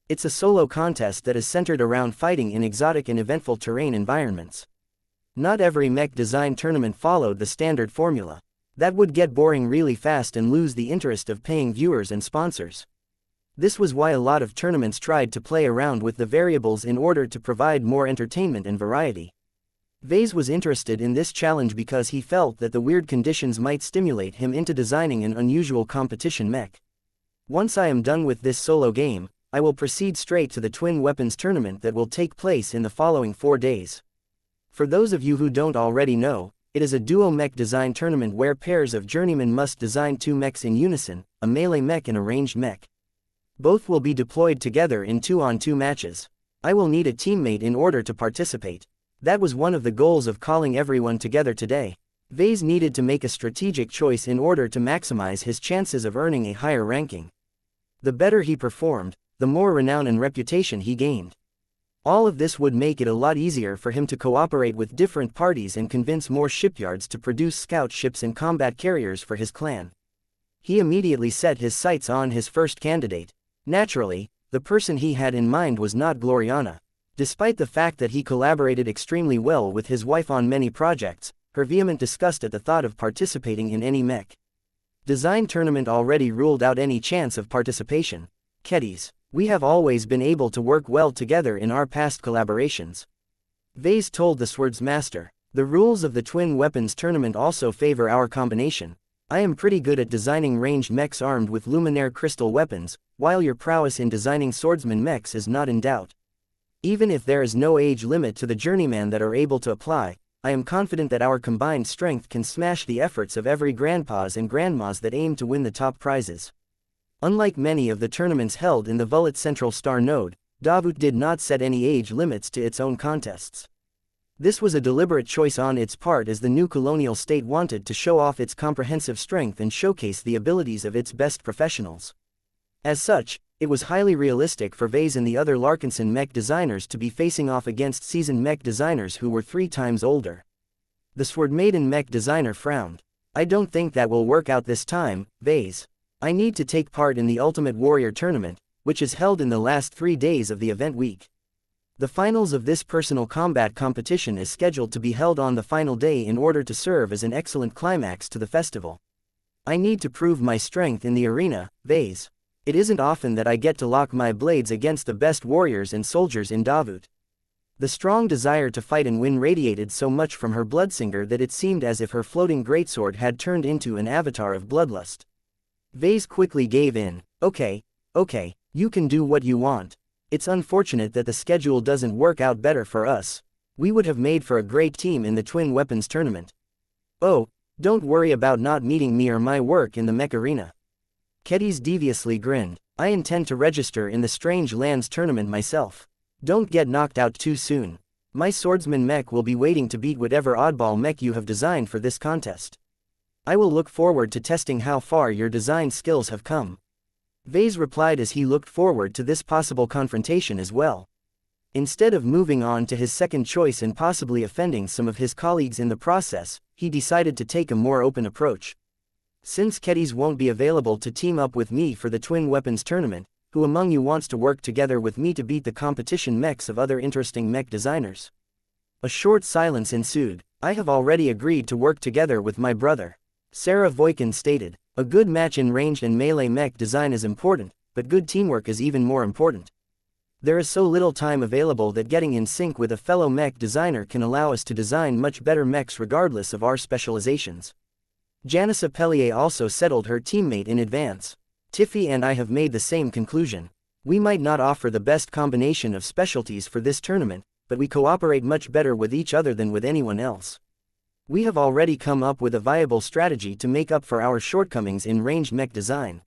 A: It's a solo contest that is centered around fighting in exotic and eventful terrain environments. Not every mech design tournament followed the standard formula. That would get boring really fast and lose the interest of paying viewers and sponsors. This was why a lot of tournaments tried to play around with the variables in order to provide more entertainment and variety. Vase was interested in this challenge because he felt that the weird conditions might stimulate him into designing an unusual competition mech. Once I am done with this solo game, I will proceed straight to the Twin Weapons tournament that will take place in the following 4 days. For those of you who don't already know, it is a duo mech design tournament where pairs of journeymen must design 2 mechs in unison, a melee mech and a ranged mech. Both will be deployed together in 2-on-2 matches. I will need a teammate in order to participate. That was one of the goals of calling everyone together today. Vase needed to make a strategic choice in order to maximize his chances of earning a higher ranking. The better he performed, the more renown and reputation he gained. All of this would make it a lot easier for him to cooperate with different parties and convince more shipyards to produce scout ships and combat carriers for his clan. He immediately set his sights on his first candidate. Naturally, the person he had in mind was not Gloriana. Despite the fact that he collaborated extremely well with his wife on many projects, her vehement disgust at the thought of participating in any mech design tournament already ruled out any chance of participation. Keddies. We have always been able to work well together in our past collaborations. Vase told the Sword's Master. The rules of the Twin Weapons tournament also favor our combination. I am pretty good at designing ranged mechs armed with luminaire crystal weapons, while your prowess in designing swordsman mechs is not in doubt. Even if there is no age limit to the journeymen that are able to apply, I am confident that our combined strength can smash the efforts of every grandpas and grandmas that aim to win the top prizes. Unlike many of the tournaments held in the Vullet Central Star Node, Davut did not set any age limits to its own contests. This was a deliberate choice on its part as the new colonial state wanted to show off its comprehensive strength and showcase the abilities of its best professionals. As such, it was highly realistic for Vase and the other Larkinson mech designers to be facing off against seasoned mech designers who were 3 times older. The Sword Maiden mech designer frowned. I don't think that will work out this time, Vase. I need to take part in the Ultimate Warrior tournament, which is held in the last 3 days of the event week. The finals of this personal combat competition is scheduled to be held on the final day in order to serve as an excellent climax to the festival. I need to prove my strength in the arena, Vase. It isn't often that I get to lock my blades against the best warriors and soldiers in Davut. The strong desire to fight and win radiated so much from her bloodsinger that it seemed as if her floating greatsword had turned into an avatar of bloodlust. Vase quickly gave in. Okay, you can do what you want. It's unfortunate that the schedule doesn't work out better for us. We would have made for a great team in the Twin Weapons tournament. Oh, Don't worry about not meeting me or my work in the mech arena. Kedis deviously grinned. I intend to register in the Strange Lands tournament myself. Don't get knocked out too soon. My swordsman mech will be waiting to beat whatever oddball mech you have designed for this contest. I will look forward to testing how far your design skills have come. Vase replied as he looked forward to this possible confrontation as well. Instead of moving on to his second choice and possibly offending some of his colleagues in the process, he decided to take a more open approach. Since Kedis won't be available to team up with me for the Twin Weapons tournament, who among you wants to work together with me to beat the competition mechs of other interesting mech designers? A short silence ensued. I have already agreed to work together with my brother, Sarah Voikin stated. A good match in ranged and melee mech design is important, but good teamwork is even more important. There is so little time available that getting in sync with a fellow mech designer can allow us to design much better mechs regardless of our specializations. Janice Pellier also settled her teammate in advance. Tiffy and I have made the same conclusion. We might not offer the best combination of specialties for this tournament, but we cooperate much better with each other than with anyone else. We have already come up with a viable strategy to make up for our shortcomings in ranged mech design.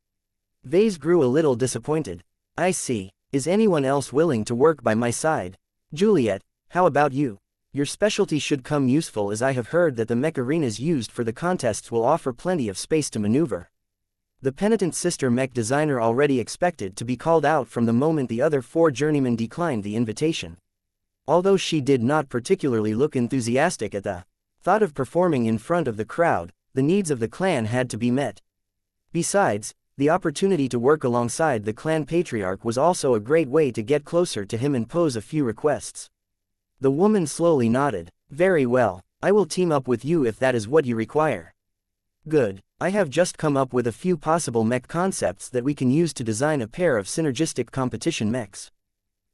A: Vase grew a little disappointed. I see. Is anyone else willing to work by my side? Juliet, how about you? Your specialty should come useful, as I have heard that the mech arenas used for the contests will offer plenty of space to maneuver. The penitent sister mech designer already expected to be called out from the moment the other 4 journeymen declined the invitation. Although she did not particularly look enthusiastic at the thought of performing in front of the crowd, the needs of the clan had to be met. Besides, the opportunity to work alongside the clan patriarch was also a great way to get closer to him and pose a few requests. The woman slowly nodded. Very well, I will team up with you if that is what you require. Good, I have just come up with a few possible mech concepts that we can use to design a pair of synergistic competition mechs.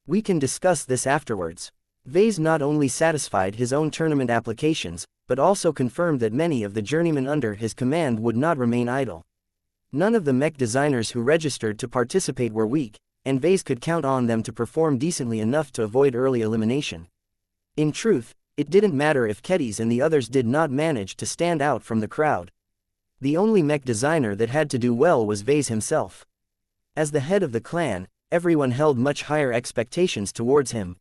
A: We can discuss this afterwards. Vase not only satisfied his own tournament applications, but also confirmed that many of the journeymen under his command would not remain idle. None of the mech designers who registered to participate were weak, and Vase could count on them to perform decently enough to avoid early elimination. In truth, it didn't matter if Kedis and the others did not manage to stand out from the crowd. The only mech designer that had to do well was Vase himself. As the head of the clan, everyone held much higher expectations towards him.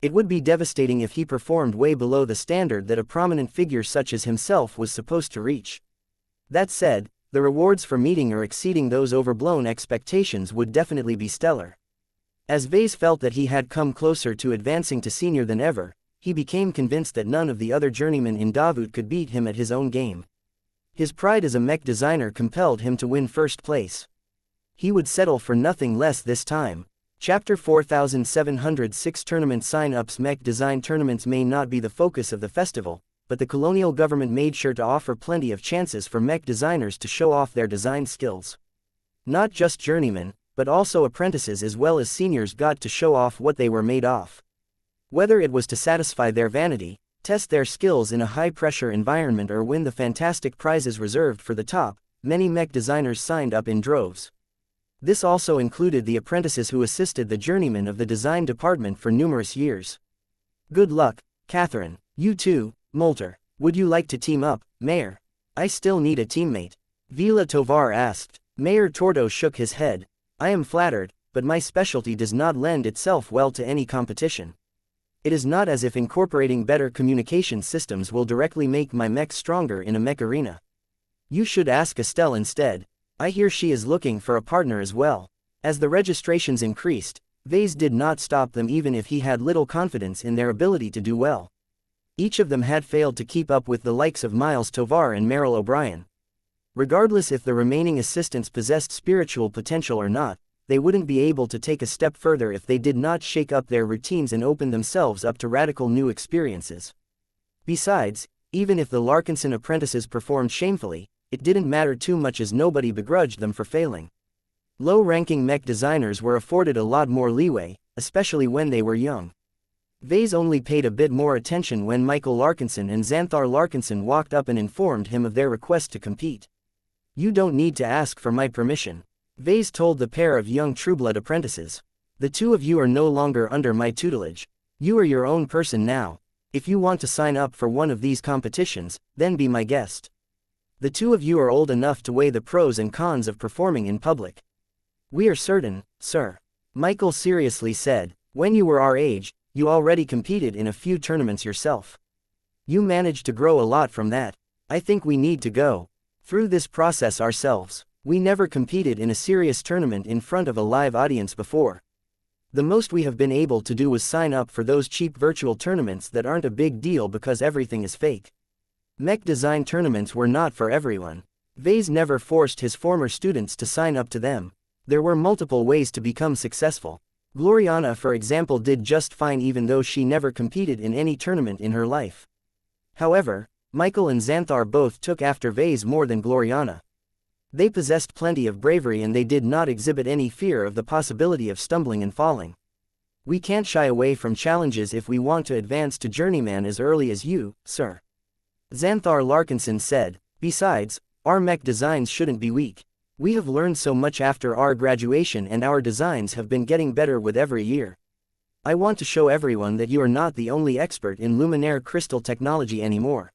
A: It would be devastating if he performed way below the standard that a prominent figure such as himself was supposed to reach. That said, the rewards for meeting or exceeding those overblown expectations would definitely be stellar. As Vase felt that he had come closer to advancing to senior than ever, he became convinced that none of the other journeymen in Davut could beat him at his own game. His pride as a mech designer compelled him to win first place. He would settle for nothing less this time. Chapter 4706 Tournament Sign-ups. Mech design tournaments may not be the focus of the festival, but the colonial government made sure to offer plenty of chances for mech designers to show off their design skills. Not just journeymen, but also apprentices as well as seniors got to show off what they were made of. Whether it was to satisfy their vanity, test their skills in a high-pressure environment, or win the fantastic prizes reserved for the top, many mech designers signed up in droves. This also included the apprentices who assisted the journeymen of the design department for numerous years. Good luck, Catherine. You too, Molter. Would you like to team up, Mayor? I still need a teammate. Vila Tovar asked. Mayor Tordo shook his head. I am flattered, but my specialty does not lend itself well to any competition. It is not as if incorporating better communication systems will directly make my mech stronger in a mech arena. You should ask Estelle instead. I hear she is looking for a partner as well. As the registrations increased, Vase did not stop them even if he had little confidence in their ability to do well. Each of them had failed to keep up with the likes of Miles Tovar and Meryl O'Brien. Regardless if the remaining assistants possessed spiritual potential or not, they wouldn't be able to take a step further if they did not shake up their routines and open themselves up to radical new experiences. Besides, even if the Larkinson apprentices performed shamefully, it didn't matter too much as nobody begrudged them for failing. Low-ranking mech designers were afforded a lot more leeway, especially when they were young. Vase only paid a bit more attention when Michael Larkinson and Xanthar Larkinson walked up and informed him of their request to compete. You don't need to ask for my permission, Vase told the pair of young Trueblood apprentices. The two of you are no longer under my tutelage. You are your own person now. If you want to sign up for one of these competitions, then be my guest. The two of you are old enough to weigh the pros and cons of performing in public. We are certain, sir. Michael seriously said, when you were our age, you already competed in a few tournaments yourself. You managed to grow a lot from that. I think we need to go through this process ourselves. We never competed in a serious tournament in front of a live audience before. The most we have been able to do was sign up for those cheap virtual tournaments that aren't a big deal because everything is fake. Mech design tournaments were not for everyone. Vase never forced his former students to sign up to them. There were multiple ways to become successful. Gloriana, for example, did just fine even though she never competed in any tournament in her life. However, Michael and Xanthar both took after Vase more than Gloriana. They possessed plenty of bravery and they did not exhibit any fear of the possibility of stumbling and falling. We can't shy away from challenges if we want to advance to journeyman as early as you, sir. Xanthar Larkinson said, besides, our mech designs shouldn't be weak. We have learned so much after our graduation and our designs have been getting better with every year. I want to show everyone that you are not the only expert in luminaire crystal technology anymore.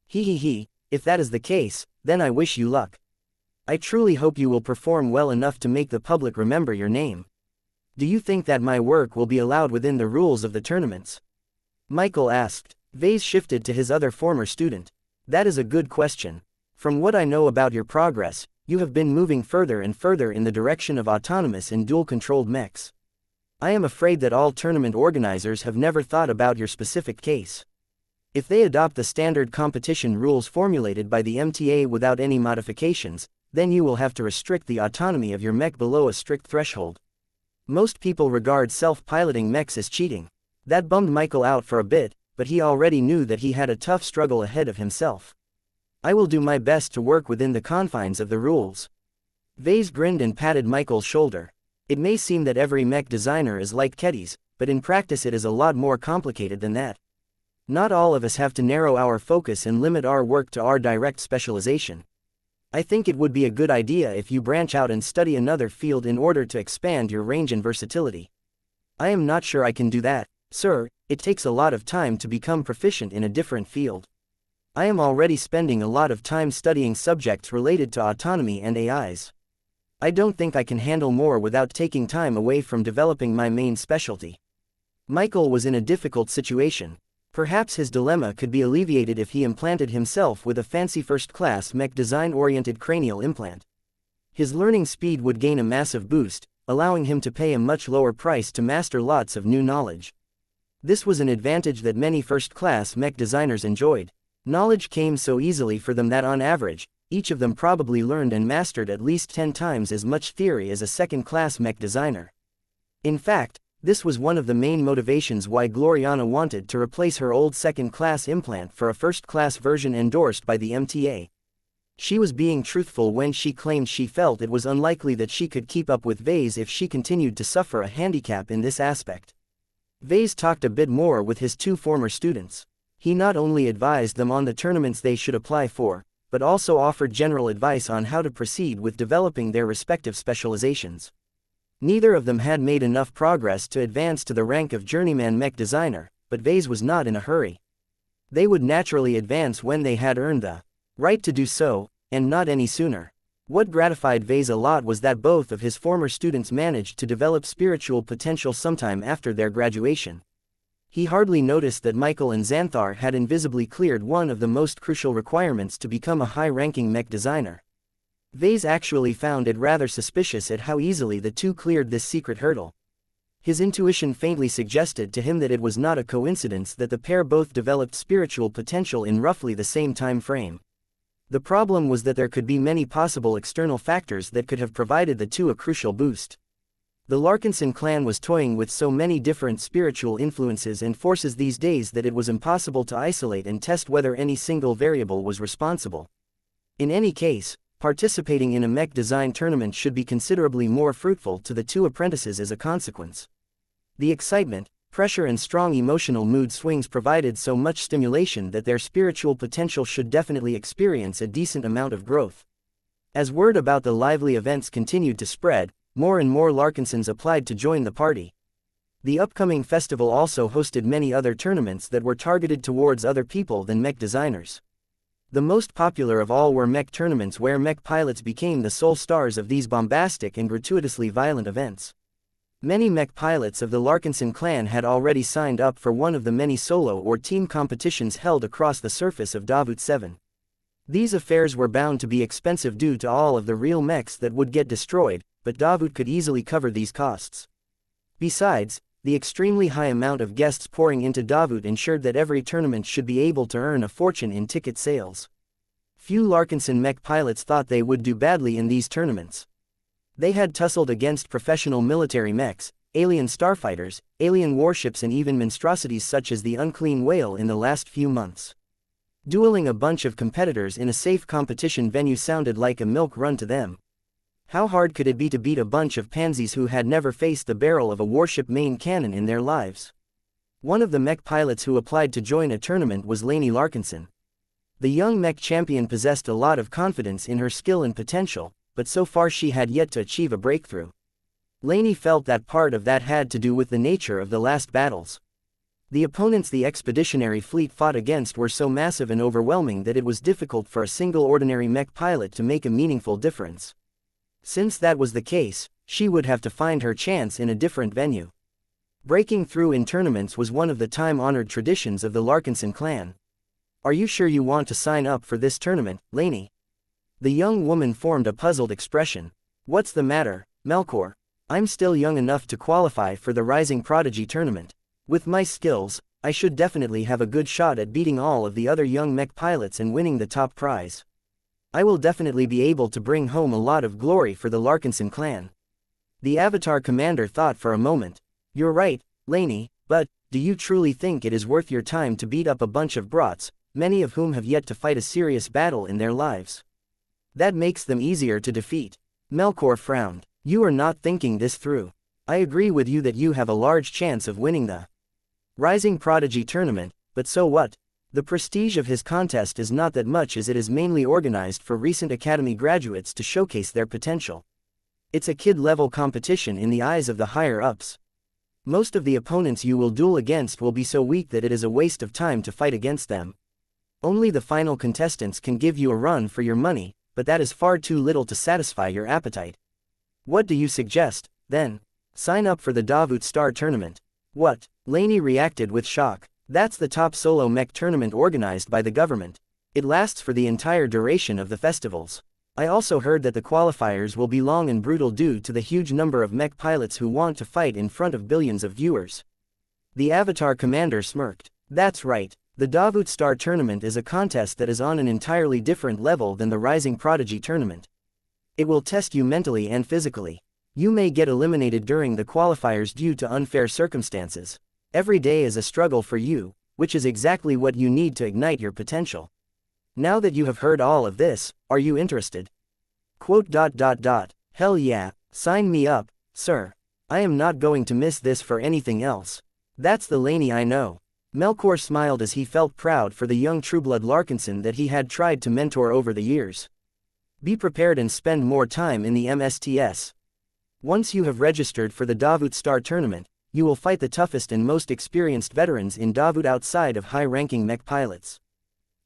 A: If that is the case, then I wish you luck. I truly hope you will perform well enough to make the public remember your name. Do you think that my work will be allowed within the rules of the tournaments? Michael asked. Vase shifted to his other former student. That is a good question. From what I know about your progress, you have been moving further and further in the direction of autonomous and dual-controlled mechs. I am afraid that all tournament organizers have never thought about your specific case. If they adopt the standard competition rules formulated by the MTA without any modifications, then you will have to restrict the autonomy of your mech below a strict threshold. Most people regard self-piloting mechs as cheating. That bummed Michael out for a bit, but he already knew that he had a tough struggle ahead of himself. I will do my best to work within the confines of the rules. Vase grinned and patted Michael's shoulder. It may seem that every mech designer is like Keddies, but in practice it is a lot more complicated than that. Not all of us have to narrow our focus and limit our work to our direct specialization. I think it would be a good idea if you branch out and study another field in order to expand your range and versatility. I am not sure I can do that, sir. It takes a lot of time to become proficient in a different field. I am already spending a lot of time studying subjects related to autonomy and AIs. I don't think I can handle more without taking time away from developing my main specialty. Michael was in a difficult situation. Perhaps his dilemma could be alleviated if he implanted himself with a fancy first-class mech design-oriented cranial implant. His learning speed would gain a massive boost, allowing him to pay a much lower price to master lots of new knowledge. This was an advantage that many first-class mech designers enjoyed. Knowledge came so easily for them that on average, each of them probably learned and mastered at least 10 times as much theory as a second-class mech designer. In fact, this was one of the main motivations why Gloriana wanted to replace her old second-class implant for a first-class version endorsed by the MTA. She was being truthful when she claimed she felt it was unlikely that she could keep up with Vase if she continued to suffer a handicap in this aspect. Vase talked a bit more with his two former students. He not only advised them on the tournaments they should apply for, but also offered general advice on how to proceed with developing their respective specializations. Neither of them had made enough progress to advance to the rank of journeyman mech designer, but Vase was not in a hurry. They would naturally advance when they had earned the right to do so, and not any sooner. What gratified Vase a lot was that both of his former students managed to develop spiritual potential sometime after their graduation. He hardly noticed that Michael and Xanthar had invisibly cleared one of the most crucial requirements to become a high-ranking mech designer. Vase actually found it rather suspicious at how easily the two cleared this secret hurdle. His intuition faintly suggested to him that it was not a coincidence that the pair both developed spiritual potential in roughly the same time frame. The problem was that there could be many possible external factors that could have provided the two a crucial boost. The Larkinson clan was toying with so many different spiritual influences and forces these days that it was impossible to isolate and test whether any single variable was responsible. In any case, participating in a mech design tournament should be considerably more fruitful to the two apprentices as a consequence. The excitement, pressure and strong emotional mood swings provided so much stimulation that their spiritual potential should definitely experience a decent amount of growth. As word about the lively events continued to spread, more and more Larkinsons applied to join the party. The upcoming festival also hosted many other tournaments that were targeted towards other people than mech designers. The most popular of all were mech tournaments where mech pilots became the sole stars of these bombastic and gratuitously violent events. Many mech pilots of the Larkinson clan had already signed up for one of the many solo or team competitions held across the surface of Davut 7. These affairs were bound to be expensive due to all of the real mechs that would get destroyed, but Davut could easily cover these costs. Besides, the extremely high amount of guests pouring into Davut ensured that every tournament should be able to earn a fortune in ticket sales. Few Larkinson mech pilots thought they would do badly in these tournaments. They had tussled against professional military mechs, alien starfighters, alien warships and even monstrosities such as the Unclean Whale in the last few months. Dueling a bunch of competitors in a safe competition venue sounded like a milk run to them. How hard could it be to beat a bunch of pansies who had never faced the barrel of a warship main cannon in their lives? One of the mech pilots who applied to join a tournament was Lainey Larkinson. The young mech champion possessed a lot of confidence in her skill and potential, but so far she had yet to achieve a breakthrough. Lainey felt that part of that had to do with the nature of the last battles. The opponents the expeditionary fleet fought against were so massive and overwhelming that it was difficult for a single ordinary mech pilot to make a meaningful difference. Since that was the case, she would have to find her chance in a different venue. Breaking through in tournaments was one of the time-honored traditions of the Larkinson clan. "Are you sure you want to sign up for this tournament, Lainey?" The young woman formed a puzzled expression. "What's the matter, Melkor? I'm still young enough to qualify for the Rising Prodigy tournament. With my skills, I should definitely have a good shot at beating all of the other young mech pilots and winning the top prize. I will definitely be able to bring home a lot of glory for the Larkinson clan." The Avatar commander thought for a moment. "You're right, Lainey, but do you truly think it is worth your time to beat up a bunch of brats, many of whom have yet to fight a serious battle in their lives? That makes them easier to defeat." Melkor frowned. "You are not thinking this through. I agree with you that you have a large chance of winning the Rising Prodigy tournament, but so what? The prestige of his contest is not that much as it is mainly organized for recent academy graduates to showcase their potential. It's a kid-level competition in the eyes of the higher-ups. Most of the opponents you will duel against will be so weak that it is a waste of time to fight against them. Only the final contestants can give you a run for your money, but that is far too little to satisfy your appetite. What do you suggest, then? Sign up for the Davut Star Tournament." "What?" Lainey reacted with shock. "That's the top solo mech tournament organized by the government. It lasts for the entire duration of the festivals. I also heard that the qualifiers will be long and brutal due to the huge number of mech pilots who want to fight in front of billions of viewers." The Avatar commander smirked. "That's right. The Davut Star Tournament is a contest that is on an entirely different level than the Rising Prodigy Tournament. It will test you mentally and physically. You may get eliminated during the qualifiers due to unfair circumstances. Every day is a struggle for you, which is exactly what you need to ignite your potential. Now that you have heard all of this, are you interested?" "Hell yeah, sign me up, sir. I am not going to miss this for anything else. That's the Lainey I know." Melkor smiled as he felt proud for the young Trueblood Larkinson that he had tried to mentor over the years. "Be prepared and spend more time in the MSTS. Once you have registered for the Davut Star Tournament, you will fight the toughest and most experienced veterans in Davut outside of high-ranking mech pilots.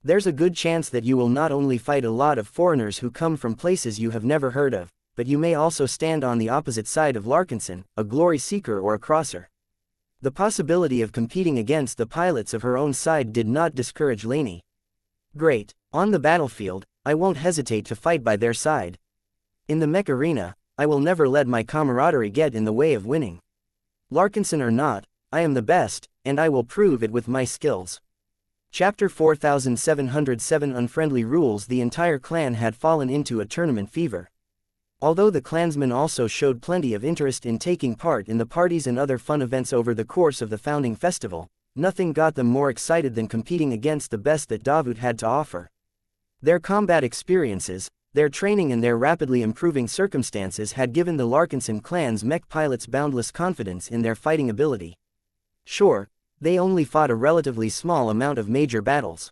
A: There's a good chance that you will not only fight a lot of foreigners who come from places you have never heard of, but you may also stand on the opposite side of Larkinson, a glory seeker or a crosser." The possibility of competing against the pilots of her own side did not discourage Lainey. "Great. On the battlefield, I won't hesitate to fight by their side. In the mech arena, I will never let my camaraderie get in the way of winning. Larkinson or not, I am the best, and I will prove it with my skills." Chapter 4707 Unfriendly Rules. The entire clan had fallen into a tournament fever. Although the clansmen also showed plenty of interest in taking part in the parties and other fun events over the course of the founding festival, nothing got them more excited than competing against the best that Davut had to offer. Their combat experiences, their training and their rapidly improving circumstances had given the Larkinson clan's mech pilots boundless confidence in their fighting ability. Sure, they only fought a relatively small amount of major battles.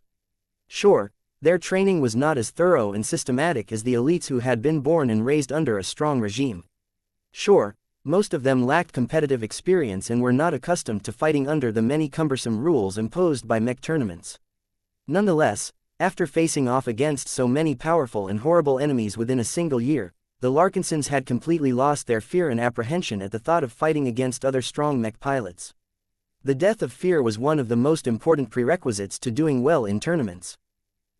A: Sure, their training was not as thorough and systematic as the elites who had been born and raised under a strong regime. Sure, most of them lacked competitive experience and were not accustomed to fighting under the many cumbersome rules imposed by mech tournaments. Nonetheless, After facing off against so many powerful and horrible enemies within a single year, the Larkinsons had completely lost their fear and apprehension at the thought of fighting against other strong mech pilots. The death of fear was one of the most important prerequisites to doing well in tournaments.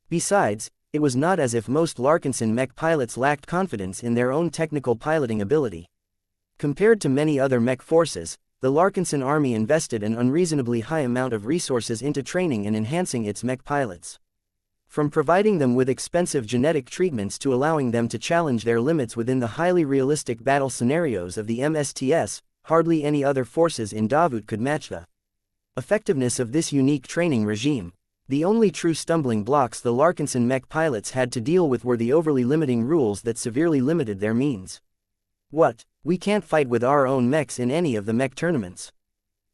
A: Besides, it was not as if most Larkinson mech pilots lacked confidence in their own technical piloting ability. Compared to many other mech forces, the Larkinson army invested an unreasonably high amount of resources into training and enhancing its mech pilots. From providing them with expensive genetic treatments to allowing them to challenge their limits within the highly realistic battle scenarios of the MSTS, hardly any other forces in Davut could match the effectiveness of this unique training regime. The only true stumbling blocks the Larkinson mech pilots had to deal with were the overly limiting rules that severely limited their means. What? We can't fight with our own mechs in any of the mech tournaments.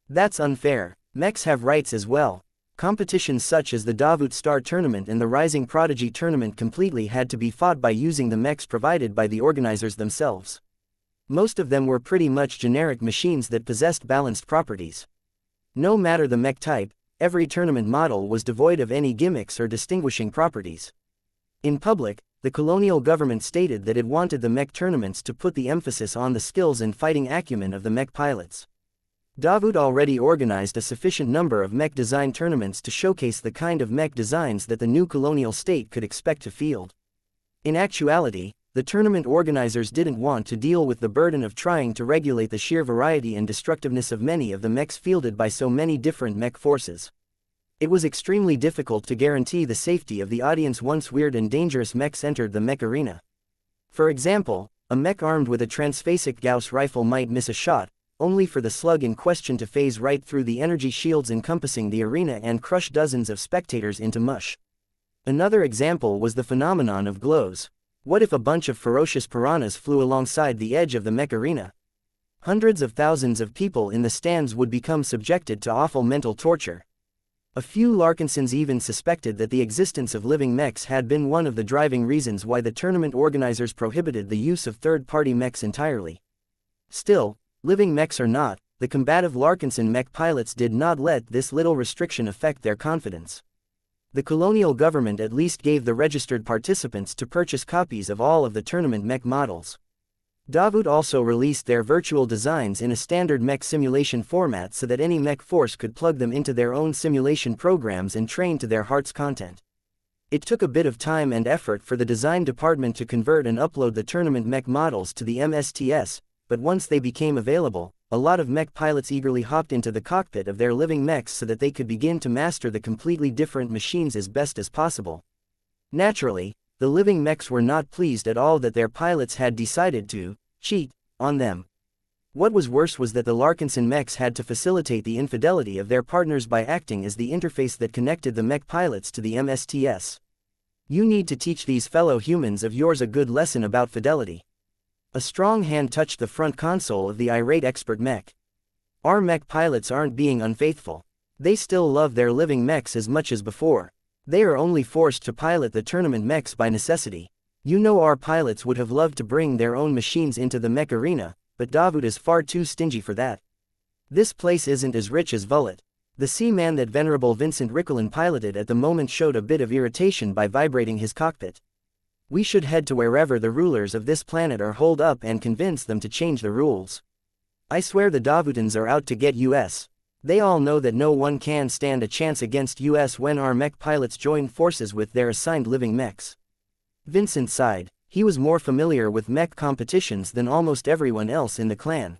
A: That's unfair. Mechs have rights as well. Competitions such as the Davut Star Tournament and the Rising Prodigy Tournament completely had to be fought by using the mechs provided by the organizers themselves. Most of them were pretty much generic machines that possessed balanced properties. No matter the mech type, every tournament model was devoid of any gimmicks or distinguishing properties. In public, the colonial government stated that it wanted the mech tournaments to put the emphasis on the skills and fighting acumen of the mech pilots. Davut already organized a sufficient number of mech design tournaments to showcase the kind of mech designs that the new colonial state could expect to field. In actuality, the tournament organizers didn't want to deal with the burden of trying to regulate the sheer variety and destructiveness of many of the mechs fielded by so many different mech forces. It was extremely difficult to guarantee the safety of the audience once weird and dangerous mechs entered the mech arena. For example, a mech armed with a transphasic Gauss rifle might miss a shot, only for the slug in question to phase right through the energy shields encompassing the arena and crush dozens of spectators into mush. Another example was the phenomenon of glows. What if a bunch of ferocious piranhas flew alongside the edge of the mech arena? Hundreds of thousands of people in the stands would become subjected to awful mental torture. A few Larkinsons even suspected that the existence of living mechs had been one of the driving reasons why the tournament organizers prohibited the use of third-party mechs entirely. Still, living mechs or not, the combative Larkinson mech pilots did not let this little restriction affect their confidence. The colonial government at least gave the registered participants to purchase copies of all of the tournament mech models. Davut also released their virtual designs in a standard mech simulation format so that any mech force could plug them into their own simulation programs and train to their heart's content. It took a bit of time and effort for the design department to convert and upload the tournament mech models to the MSTS, but once they became available, a lot of mech pilots eagerly hopped into the cockpit of their living mechs so that they could begin to master the completely different machines as best as possible. Naturally, the living mechs were not pleased at all that their pilots had decided to cheat on them. What was worse was that the Larkinson mechs had to facilitate the infidelity of their partners by acting as the interface that connected the mech pilots to the MSTS. You need to teach these fellow humans of yours a good lesson about fidelity. A strong hand touched the front console of the irate expert mech. Our mech pilots aren't being unfaithful. They still love their living mechs as much as before. They are only forced to pilot the tournament mechs by necessity. You know, our pilots would have loved to bring their own machines into the mech arena, but Davut is far too stingy for that. This place isn't as rich as Vullet. The Seaman that Venerable Vincent Rickelin piloted at the moment showed a bit of irritation by vibrating his cockpit. We should head to wherever the rulers of this planet are holed up and convince them to change the rules. I swear the Davutans are out to get us. They all know that no one can stand a chance against us when our mech pilots join forces with their assigned living mechs. Vincent sighed. He was more familiar with mech competitions than almost everyone else in the clan.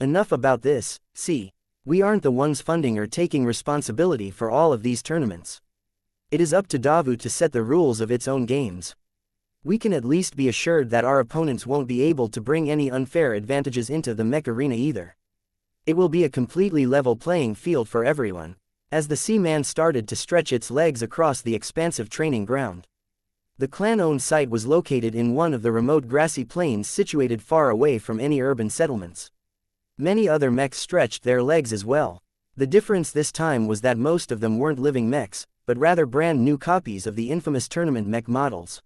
A: Enough about this. See, we aren't the ones funding or taking responsibility for all of these tournaments. It is up to Davut to set the rules of its own games. We can at least be assured that our opponents won't be able to bring any unfair advantages into the mech arena either. It will be a completely level playing field for everyone. As the Seaman started to stretch its legs across the expansive training ground. The clan-owned site was located in one of the remote grassy plains situated far away from any urban settlements. Many other mechs stretched their legs as well. The difference this time was that most of them weren't living mechs, but rather brand new copies of the infamous tournament mech models.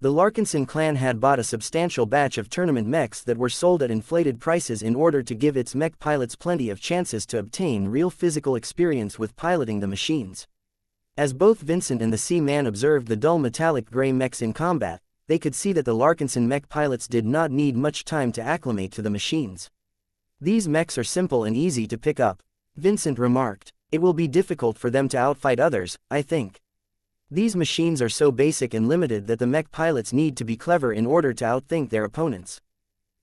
A: The Larkinson clan had bought a substantial batch of tournament mechs that were sold at inflated prices in order to give its mech pilots plenty of chances to obtain real physical experience with piloting the machines. As both Vincent and the Sea-Man observed the dull metallic gray mechs in combat, they could see that the Larkinson mech pilots did not need much time to acclimate to the machines. "These mechs are simple and easy to pick up," Vincent remarked. "It will be difficult for them to outfight others, I think. These machines are so basic and limited that the mech pilots need to be clever in order to outthink their opponents.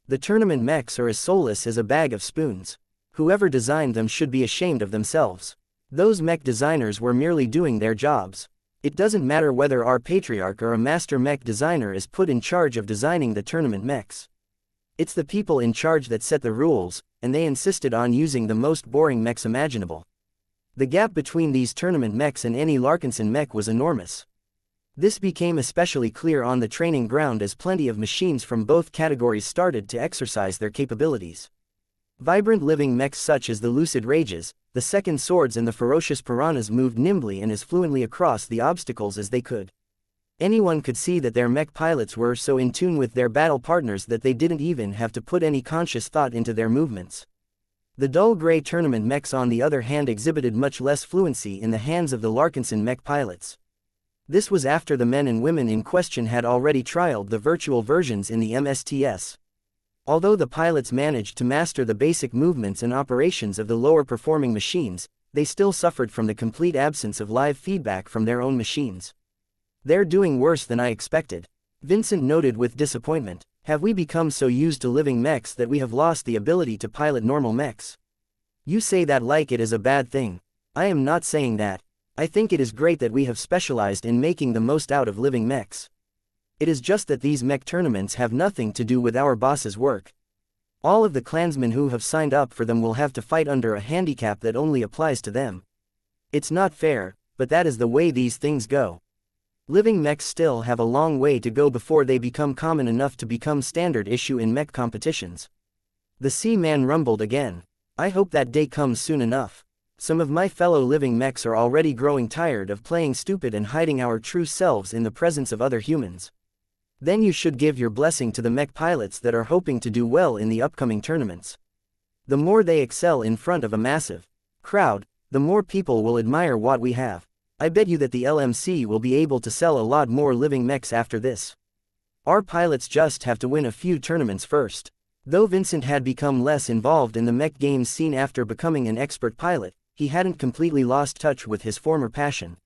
A: The tournament mechs are as soulless as a bag of spoons. Whoever designed them should be ashamed of themselves. Those mech designers were merely doing their jobs. It doesn't matter whether our patriarch or a master mech designer is put in charge of designing the tournament mechs. It's the people in charge that set the rules, and they insisted on using the most boring mechs imaginable. The gap between these tournament mechs and any Larkinson mech was enormous. This became especially clear on the training ground as plenty of machines from both categories started to exercise their capabilities. Vibrant living mechs such as the Lucid Rages, the Second Swords and the Ferocious Piranhas moved nimbly and as fluently across the obstacles as they could. Anyone could see that their mech pilots were so in tune with their battle partners that they didn't even have to put any conscious thought into their movements. The dull gray tournament mechs on the other hand exhibited much less fluency in the hands of the Larkinson mech pilots. This was after the men and women in question had already trialed the virtual versions in the MSTS. Although the pilots managed to master the basic movements and operations of the lower-performing machines, they still suffered from the complete absence of live feedback from their own machines. "They're doing worse than I expected," Vincent noted with disappointment. "Have we become so used to living mechs that we have lost the ability to pilot normal mechs?" "You say that like it is a bad thing. I am not saying that. I think it is great that we have specialized in making the most out of living mechs. It is just that these mech tournaments have nothing to do with our boss's work. All of the clansmen who have signed up for them will have to fight under a handicap that only applies to them. It's not fair, but that is the way these things go. Living mechs still have a long way to go before they become common enough to become standard issue in mech competitions." The Sea-Man rumbled again. "I hope that day comes soon enough. Some of my fellow living mechs are already growing tired of playing stupid and hiding our true selves in the presence of other humans. Then you should give your blessing to the mech pilots that are hoping to do well in the upcoming tournaments. The more they excel in front of a massive crowd, the more people will admire what we have. I bet you that the LMC will be able to sell a lot more living mechs after this. Our pilots just have to win a few tournaments first." Though Vincent had become less involved in the mech games scene after becoming an expert pilot, he hadn't completely lost touch with his former passion.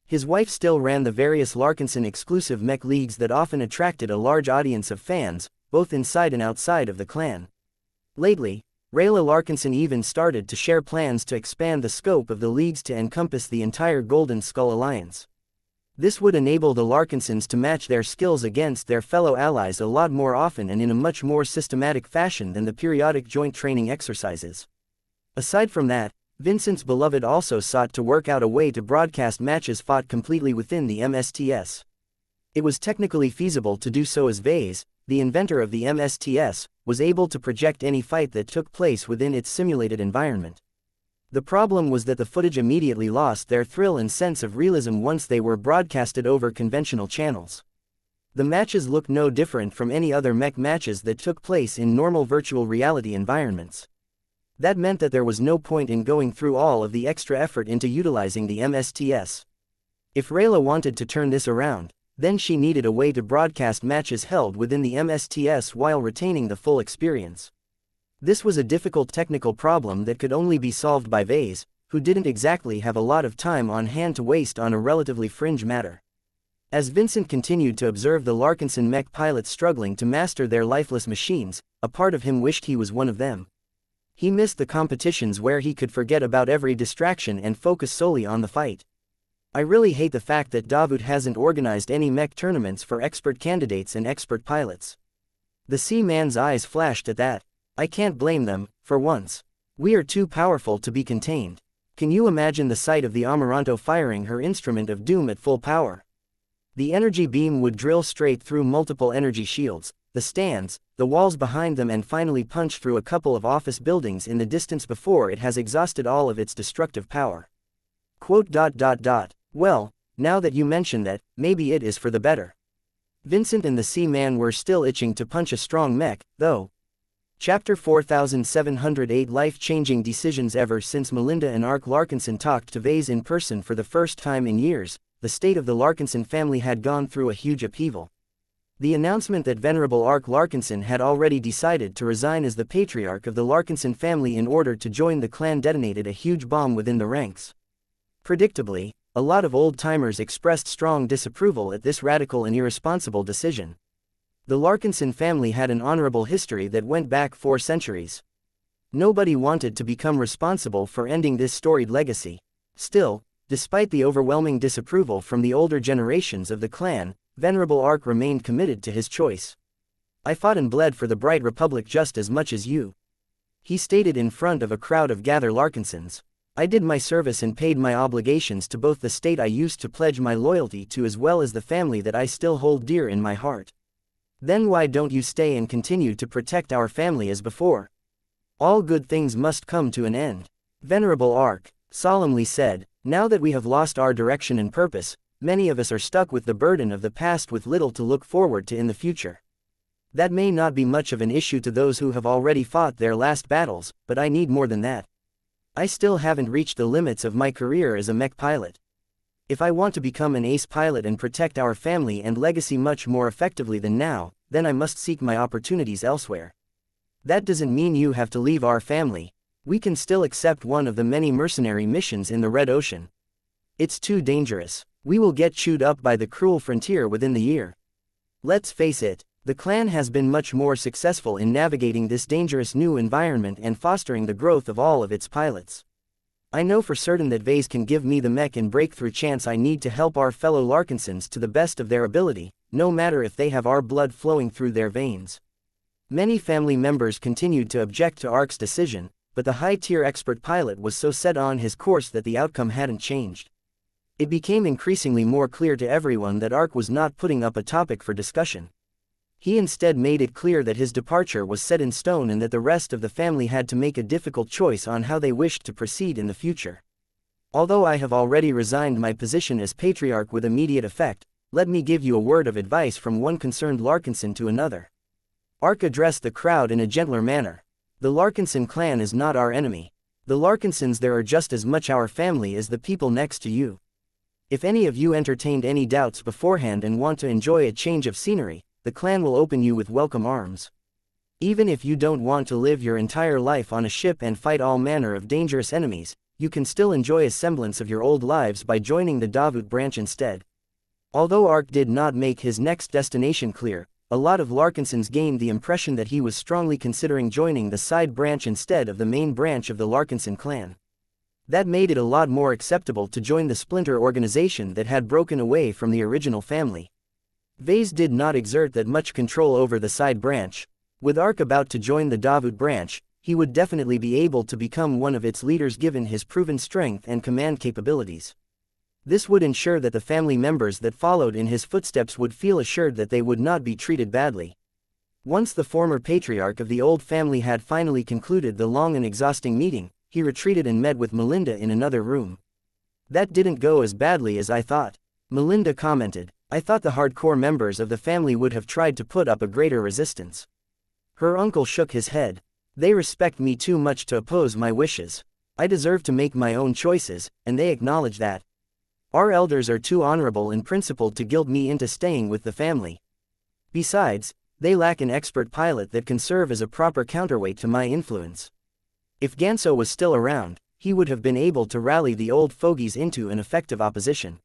A: His wife still ran the various Larkinson exclusive mech leagues that often attracted a large audience of fans, both inside and outside of the clan. Lately, Rayla Larkinson even started to share plans to expand the scope of the leagues to encompass the entire Golden Skull Alliance. This would enable the Larkinsons to match their skills against their fellow allies a lot more often and in a much more systematic fashion than the periodic joint training exercises. Aside from that, Vincent's beloved also sought to work out a way to broadcast matches fought completely within the MSTS. It was technically feasible to do so as Vase, the inventor of the MSTS, was able to project any fight that took place within its simulated environment. The problem was that the footage immediately lost their thrill and sense of realism once they were broadcasted over conventional channels. The matches looked no different from any other mech matches that took place in normal virtual reality environments. That meant that there was no point in going through all of the extra effort into utilizing the MSTS. If Rayla wanted to turn this around, then she needed a way to broadcast matches held within the MSTS while retaining the full experience. This was a difficult technical problem that could only be solved by Vase, who didn't exactly have a lot of time on hand to waste on a relatively fringe matter. As Vincent continued to observe the Larkinson mech pilots struggling to master their lifeless machines, a part of him wished he was one of them. He missed the competitions where he could forget about every distraction and focus solely on the fight. "I really hate the fact that Davut hasn't organized any mech tournaments for expert candidates and expert pilots." The Sea-Man's eyes flashed at that. "I can't blame them, for once. We are too powerful to be contained. Can you imagine the sight of the Amaranto firing her instrument of doom at full power? The energy beam would drill straight through multiple energy shields, the stands, the walls behind them and finally punch through a couple of office buildings in the distance before it has exhausted all of its destructive power. Well, now that you mention that, maybe it is for the better." Vincent and the Sea-Man were still itching to punch a strong mech, though. Chapter 4708 Life-Changing Decisions. Ever since Melinda and Ark Larkinson talked to Vase in person for the first time in years, the state of the Larkinson family had gone through a huge upheaval. The announcement that Venerable Ark Larkinson had already decided to resign as the patriarch of the Larkinson family in order to join the clan detonated a huge bomb within the ranks. Predictably, a lot of old-timers expressed strong disapproval at this radical and irresponsible decision. The Larkinson family had an honorable history that went back 4 centuries. Nobody wanted to become responsible for ending this storied legacy. Still, despite the overwhelming disapproval from the older generations of the clan, Venerable Ark remained committed to his choice. "I fought and bled for the Bright Republic just as much as you," he stated in front of a crowd of gathered Larkinsons. "I did my service and paid my obligations to both the state I used to pledge my loyalty to as well as the family that I still hold dear in my heart. Then why don't you stay and continue to protect our family as before? All good things must come to an end." Venerable Ark solemnly said, "Now that we have lost our direction and purpose, many of us are stuck with the burden of the past with little to look forward to in the future. That may not be much of an issue to those who have already fought their last battles, but I need more than that. I still haven't reached the limits of my career as a mech pilot. If I want to become an ace pilot and protect our family and legacy much more effectively than now, then I must seek my opportunities elsewhere. That doesn't mean you have to leave our family. We can still accept one of the many mercenary missions in the Red Ocean. It's too dangerous. We will get chewed up by the cruel frontier within the year." Let's face it, the clan has been much more successful in navigating this dangerous new environment and fostering the growth of all of its pilots. I know for certain that Vase can give me the mech and breakthrough chance I need to help our fellow Larkinsons to the best of their ability, no matter if they have our blood flowing through their veins. Many family members continued to object to Ark's decision, but the high-tier expert pilot was so set on his course that the outcome hadn't changed. It became increasingly more clear to everyone that Ark was not putting up a topic for discussion. He instead made it clear that his departure was set in stone and that the rest of the family had to make a difficult choice on how they wished to proceed in the future. "Although I have already resigned my position as patriarch with immediate effect, let me give you a word of advice from one concerned Larkinson to another." Ark addressed the crowd in a gentler manner. "The Larkinson clan is not our enemy. The Larkinsons there are just as much our family as the people next to you. If any of you entertained any doubts beforehand and want to enjoy a change of scenery, the clan will open you with welcome arms. Even if you don't want to live your entire life on a ship and fight all manner of dangerous enemies, you can still enjoy a semblance of your old lives by joining the Davut branch instead." Although Ark did not make his next destination clear, a lot of Larkinsons gained the impression that he was strongly considering joining the side branch instead of the main branch of the Larkinson clan. That made it a lot more acceptable to join the splinter organization that had broken away from the original family. Vase did not exert that much control over the side branch. With Ark about to join the Davut branch, he would definitely be able to become one of its leaders given his proven strength and command capabilities. This would ensure that the family members that followed in his footsteps would feel assured that they would not be treated badly. Once the former patriarch of the old family had finally concluded the long and exhausting meeting, he retreated and met with Melinda in another room. "That didn't go as badly as I thought," Melinda commented. "I thought the hardcore members of the family would have tried to put up a greater resistance." Her uncle shook his head. "They respect me too much to oppose my wishes. I deserve to make my own choices, and they acknowledge that. Our elders are too honorable and principled to guilt me into staying with the family. Besides, they lack an expert pilot that can serve as a proper counterweight to my influence. If Ganso was still around, he would have been able to rally the old fogies into an effective opposition.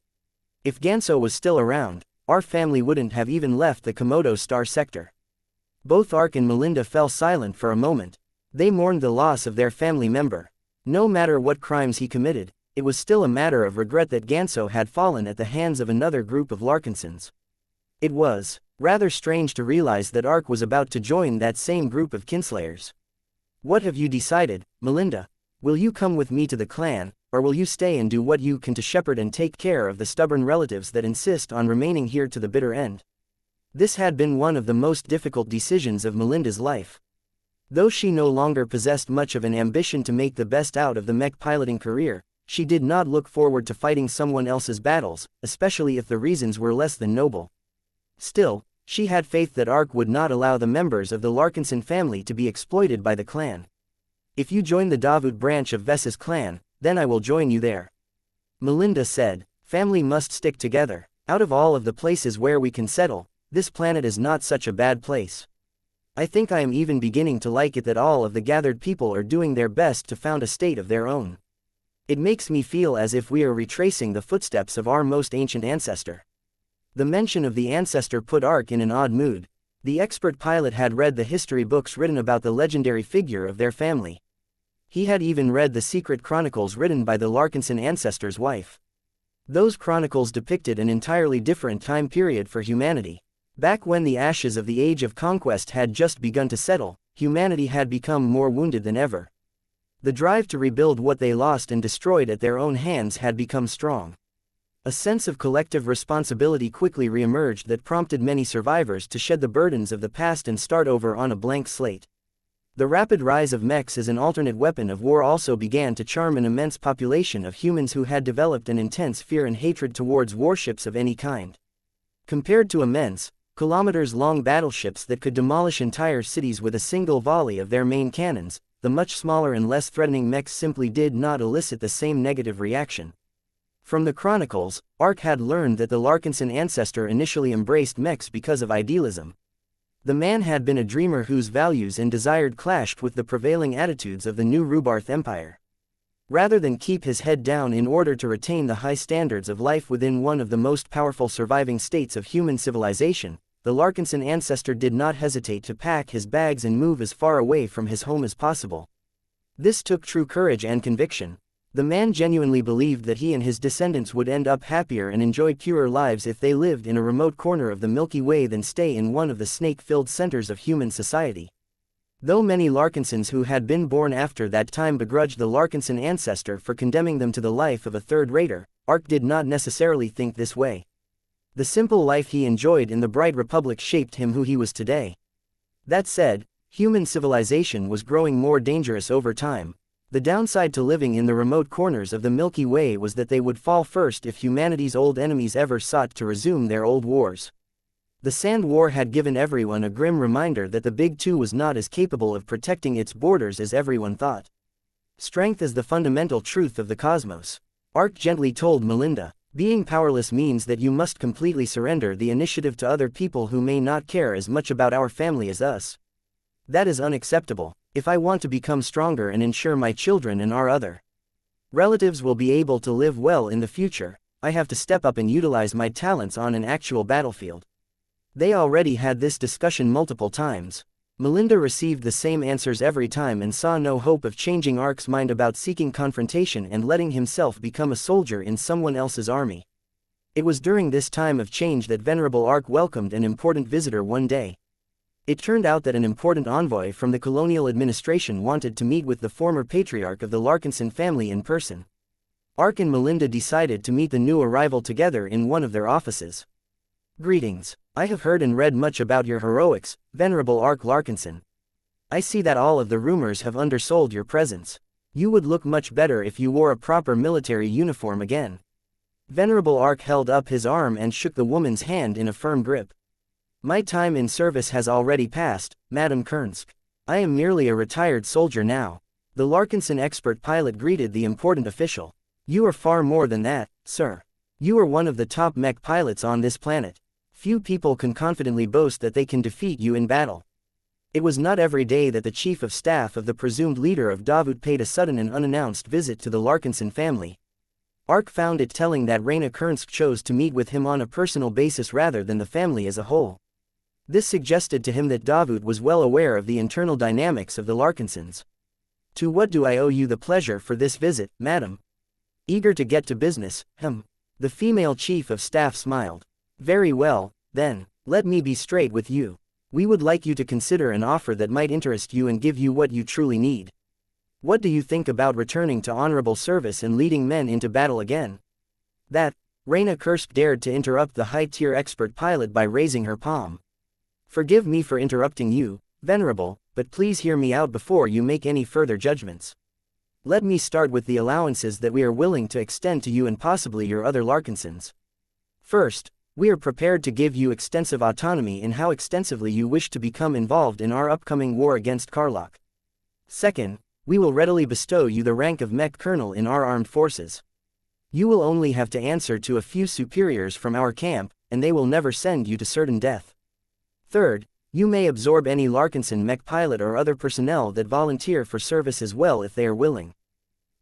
A: If Ganso was still around, our family wouldn't have even left the Komodo Star sector." Both Ark and Melinda fell silent for a moment. They mourned the loss of their family member. No matter what crimes he committed, it was still a matter of regret that Ganso had fallen at the hands of another group of Larkinsons. It was rather strange to realize that Ark was about to join that same group of kinslayers. "What have you decided, Melinda? Will you come with me to the clan, or will you stay and do what you can to shepherd and take care of the stubborn relatives that insist on remaining here to the bitter end?" This had been one of the most difficult decisions of Melinda's life. Though she no longer possessed much of an ambition to make the best out of the mech piloting career, she did not look forward to fighting someone else's battles, especially if the reasons were less than noble. Still, She had faith that Ark would not allow the members of the Larkinson family to be exploited by the clan. If you join the Davut branch of Vess's clan, then I will join you there. Melinda said, family must stick together. Out of all of the places where we can settle, this planet is not such a bad place. I think I am even beginning to like it that all of the gathered people are doing their best to found a state of their own. It makes me feel as if we are retracing the footsteps of our most ancient ancestor. The mention of the ancestor put Ark in an odd mood. The expert pilot had read the history books written about the legendary figure of their family. He had even read the secret chronicles written by the Larkinson ancestor's wife. Those chronicles depicted an entirely different time period for humanity. Back when the ashes of the Age of Conquest had just begun to settle, humanity had become more wounded than ever. The drive to rebuild what they lost and destroyed at their own hands had become strong. A sense of collective responsibility quickly re-emerged that prompted many survivors to shed the burdens of the past and start over on a blank slate. The rapid rise of mechs as an alternate weapon of war also began to charm an immense population of humans who had developed an intense fear and hatred towards warships of any kind. Compared to immense, kilometers-long battleships that could demolish entire cities with a single volley of their main cannons, the much smaller and less threatening mechs simply did not elicit the same negative reaction. From the chronicles, Ark had learned that the Larkinson ancestor initially embraced mechs because of idealism. The man had been a dreamer whose values and desires clashed with the prevailing attitudes of the new Rubarth Empire. Rather than keep his head down in order to retain the high standards of life within one of the most powerful surviving states of human civilization, the Larkinson ancestor did not hesitate to pack his bags and move as far away from his home as possible. This took true courage and conviction. The man genuinely believed that he and his descendants would end up happier and enjoy purer lives if they lived in a remote corner of the Milky Way than stay in one of the snake-filled centers of human society. Though many Larkinsons who had been born after that time begrudged the Larkinson ancestor for condemning them to the life of a third-rater, Ark did not necessarily think this way. The simple life he enjoyed in the Bright Republic shaped him who he was today. That said, human civilization was growing more dangerous over time. The downside to living in the remote corners of the Milky Way was that they would fall first if humanity's old enemies ever sought to resume their old wars. The Sand War had given everyone a grim reminder that the Big Two was not as capable of protecting its borders as everyone thought. Strength is the fundamental truth of the cosmos. Ark gently told Melinda, being powerless means that you must completely surrender the initiative to other people who may not care as much about our family as us. That is unacceptable. If I want to become stronger and ensure my children and our other relatives will be able to live well in the future, I have to step up and utilize my talents on an actual battlefield. They already had this discussion multiple times. Melinda received the same answers every time and saw no hope of changing Ark's mind about seeking confrontation and letting himself become a soldier in someone else's army. It was during this time of change that Venerable Ark welcomed an important visitor one day. It turned out that an important envoy from the colonial administration wanted to meet with the former patriarch of the Larkinson family in person. Ark and Melinda decided to meet the new arrival together in one of their offices. Greetings. I have heard and read much about your heroics, Venerable Ark Larkinson. I see that all of the rumors have undersold your presence. You would look much better if you wore a proper military uniform again. Venerable Ark held up his arm and shook the woman's hand in a firm grip. My time in service has already passed, Madam Kernsk. I am merely a retired soldier now. The Larkinson expert pilot greeted the important official. You are far more than that, sir. You are one of the top mech pilots on this planet. Few people can confidently boast that they can defeat you in battle. It was not every day that the chief of staff of the presumed leader of Davut paid a sudden and unannounced visit to the Larkinson family. Ark found it telling that Raina Kernsk chose to meet with him on a personal basis rather than the family as a whole. This suggested to him that Davut was well aware of the internal dynamics of the Larkinsons. To what do I owe you the pleasure for this visit, madam? Eager to get to business, The female chief of staff smiled. Very well, then, let me be straight with you. We would like you to consider an offer that might interest you and give you what you truly need. What do you think about returning to honorable service and leading men into battle again? That, Raina Kernsk dared to interrupt the high-tier expert pilot by raising her palm. Forgive me for interrupting you, Venerable, but please hear me out before you make any further judgments. Let me start with the allowances that we are willing to extend to you and possibly your other Larkinsons. First, We are prepared to give you extensive autonomy in how extensively you wish to become involved in our upcoming war against Karlach. Second, we will readily bestow you the rank of Mech Colonel in our armed forces. You will only have to answer to a few superiors from our camp, and they will never send you to certain death. Third, you may absorb any Larkinson Mech pilot or other personnel that volunteer for service as well if they are willing.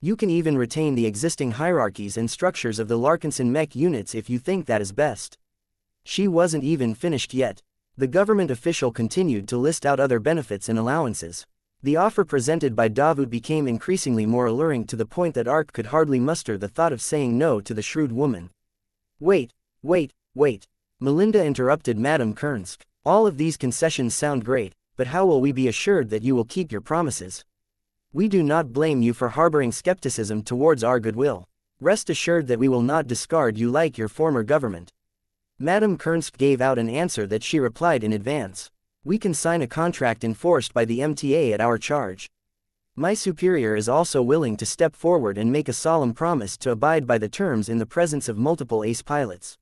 A: You can even retain the existing hierarchies and structures of the Larkinson Mech units if you think that is best. She wasn't even finished yet. The government official continued to list out other benefits and allowances. The offer presented by Davut became increasingly more alluring to the point that Ark could hardly muster the thought of saying no to the shrewd woman. Wait. Melinda interrupted Madame Kernsk. All of these concessions sound great, but how will we be assured that you will keep your promises? We do not blame you for harboring skepticism towards our goodwill. Rest assured that we will not discard you like your former government. Madame Kernsk gave out an answer that she replied in advance. We can sign a contract enforced by the MTA at our charge. My superior is also willing to step forward and make a solemn promise to abide by the terms in the presence of multiple ace pilots.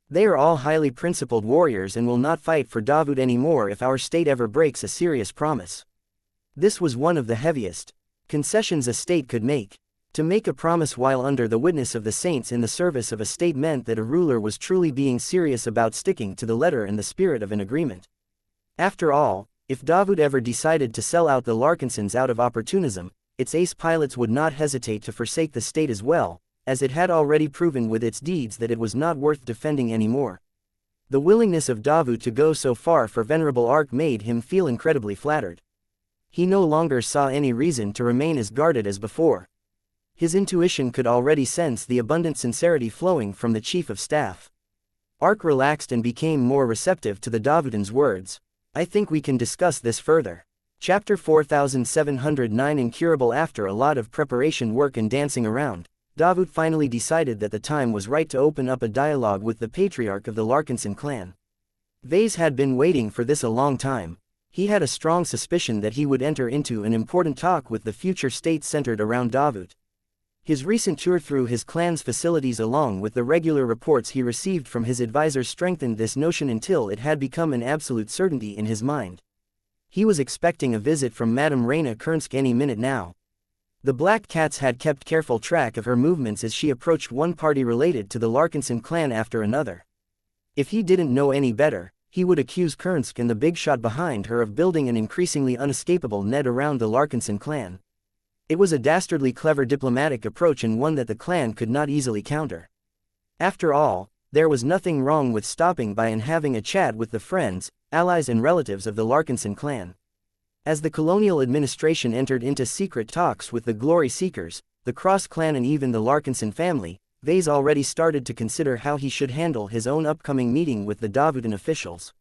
A: They are all highly principled warriors and will not fight for Davut anymore if our state ever breaks a serious promise. This was one of the heaviest concessions a state could make. To make a promise while under the witness of the saints in the service of a state meant that a ruler was truly being serious about sticking to the letter and the spirit of an agreement. After all, if Davut ever decided to sell out the Larkinsons out of opportunism, its ace pilots would not hesitate to forsake the state as well, as it had already proven with its deeds that it was not worth defending anymore. The willingness of Davut to go so far for Venerable Ark made him feel incredibly flattered. He no longer saw any reason to remain as guarded as before. His intuition could already sense the abundant sincerity flowing from the chief of staff. Ark relaxed and became more receptive to the Davutan's words. I think we can discuss this further. Chapter 4709. Incurable. After a lot of preparation work and dancing around, Davut finally decided that the time was right to open up a dialogue with the patriarch of the Larkinson clan. Vase had been waiting for this a long time. He had a strong suspicion that he would enter into an important talk with the future state centered around Davut. His recent tour through his clan's facilities along with the regular reports he received from his advisors strengthened this notion until it had become an absolute certainty in his mind. He was expecting a visit from Madame Reina Kernsk any minute now. The Black Cats had kept careful track of her movements as she approached one party related to the Larkinson clan after another. If he didn't know any better, he would accuse Kernsk and the big shot behind her of building an increasingly unescapable net around the Larkinson clan. It was a dastardly clever diplomatic approach and one that the clan could not easily counter. After all, there was nothing wrong with stopping by and having a chat with the friends, allies and relatives of the Larkinson clan. As the colonial administration entered into secret talks with the Glory Seekers, the Cross clan and even the Larkinson family, Vase already started to consider how he should handle his own upcoming meeting with the Davutan officials.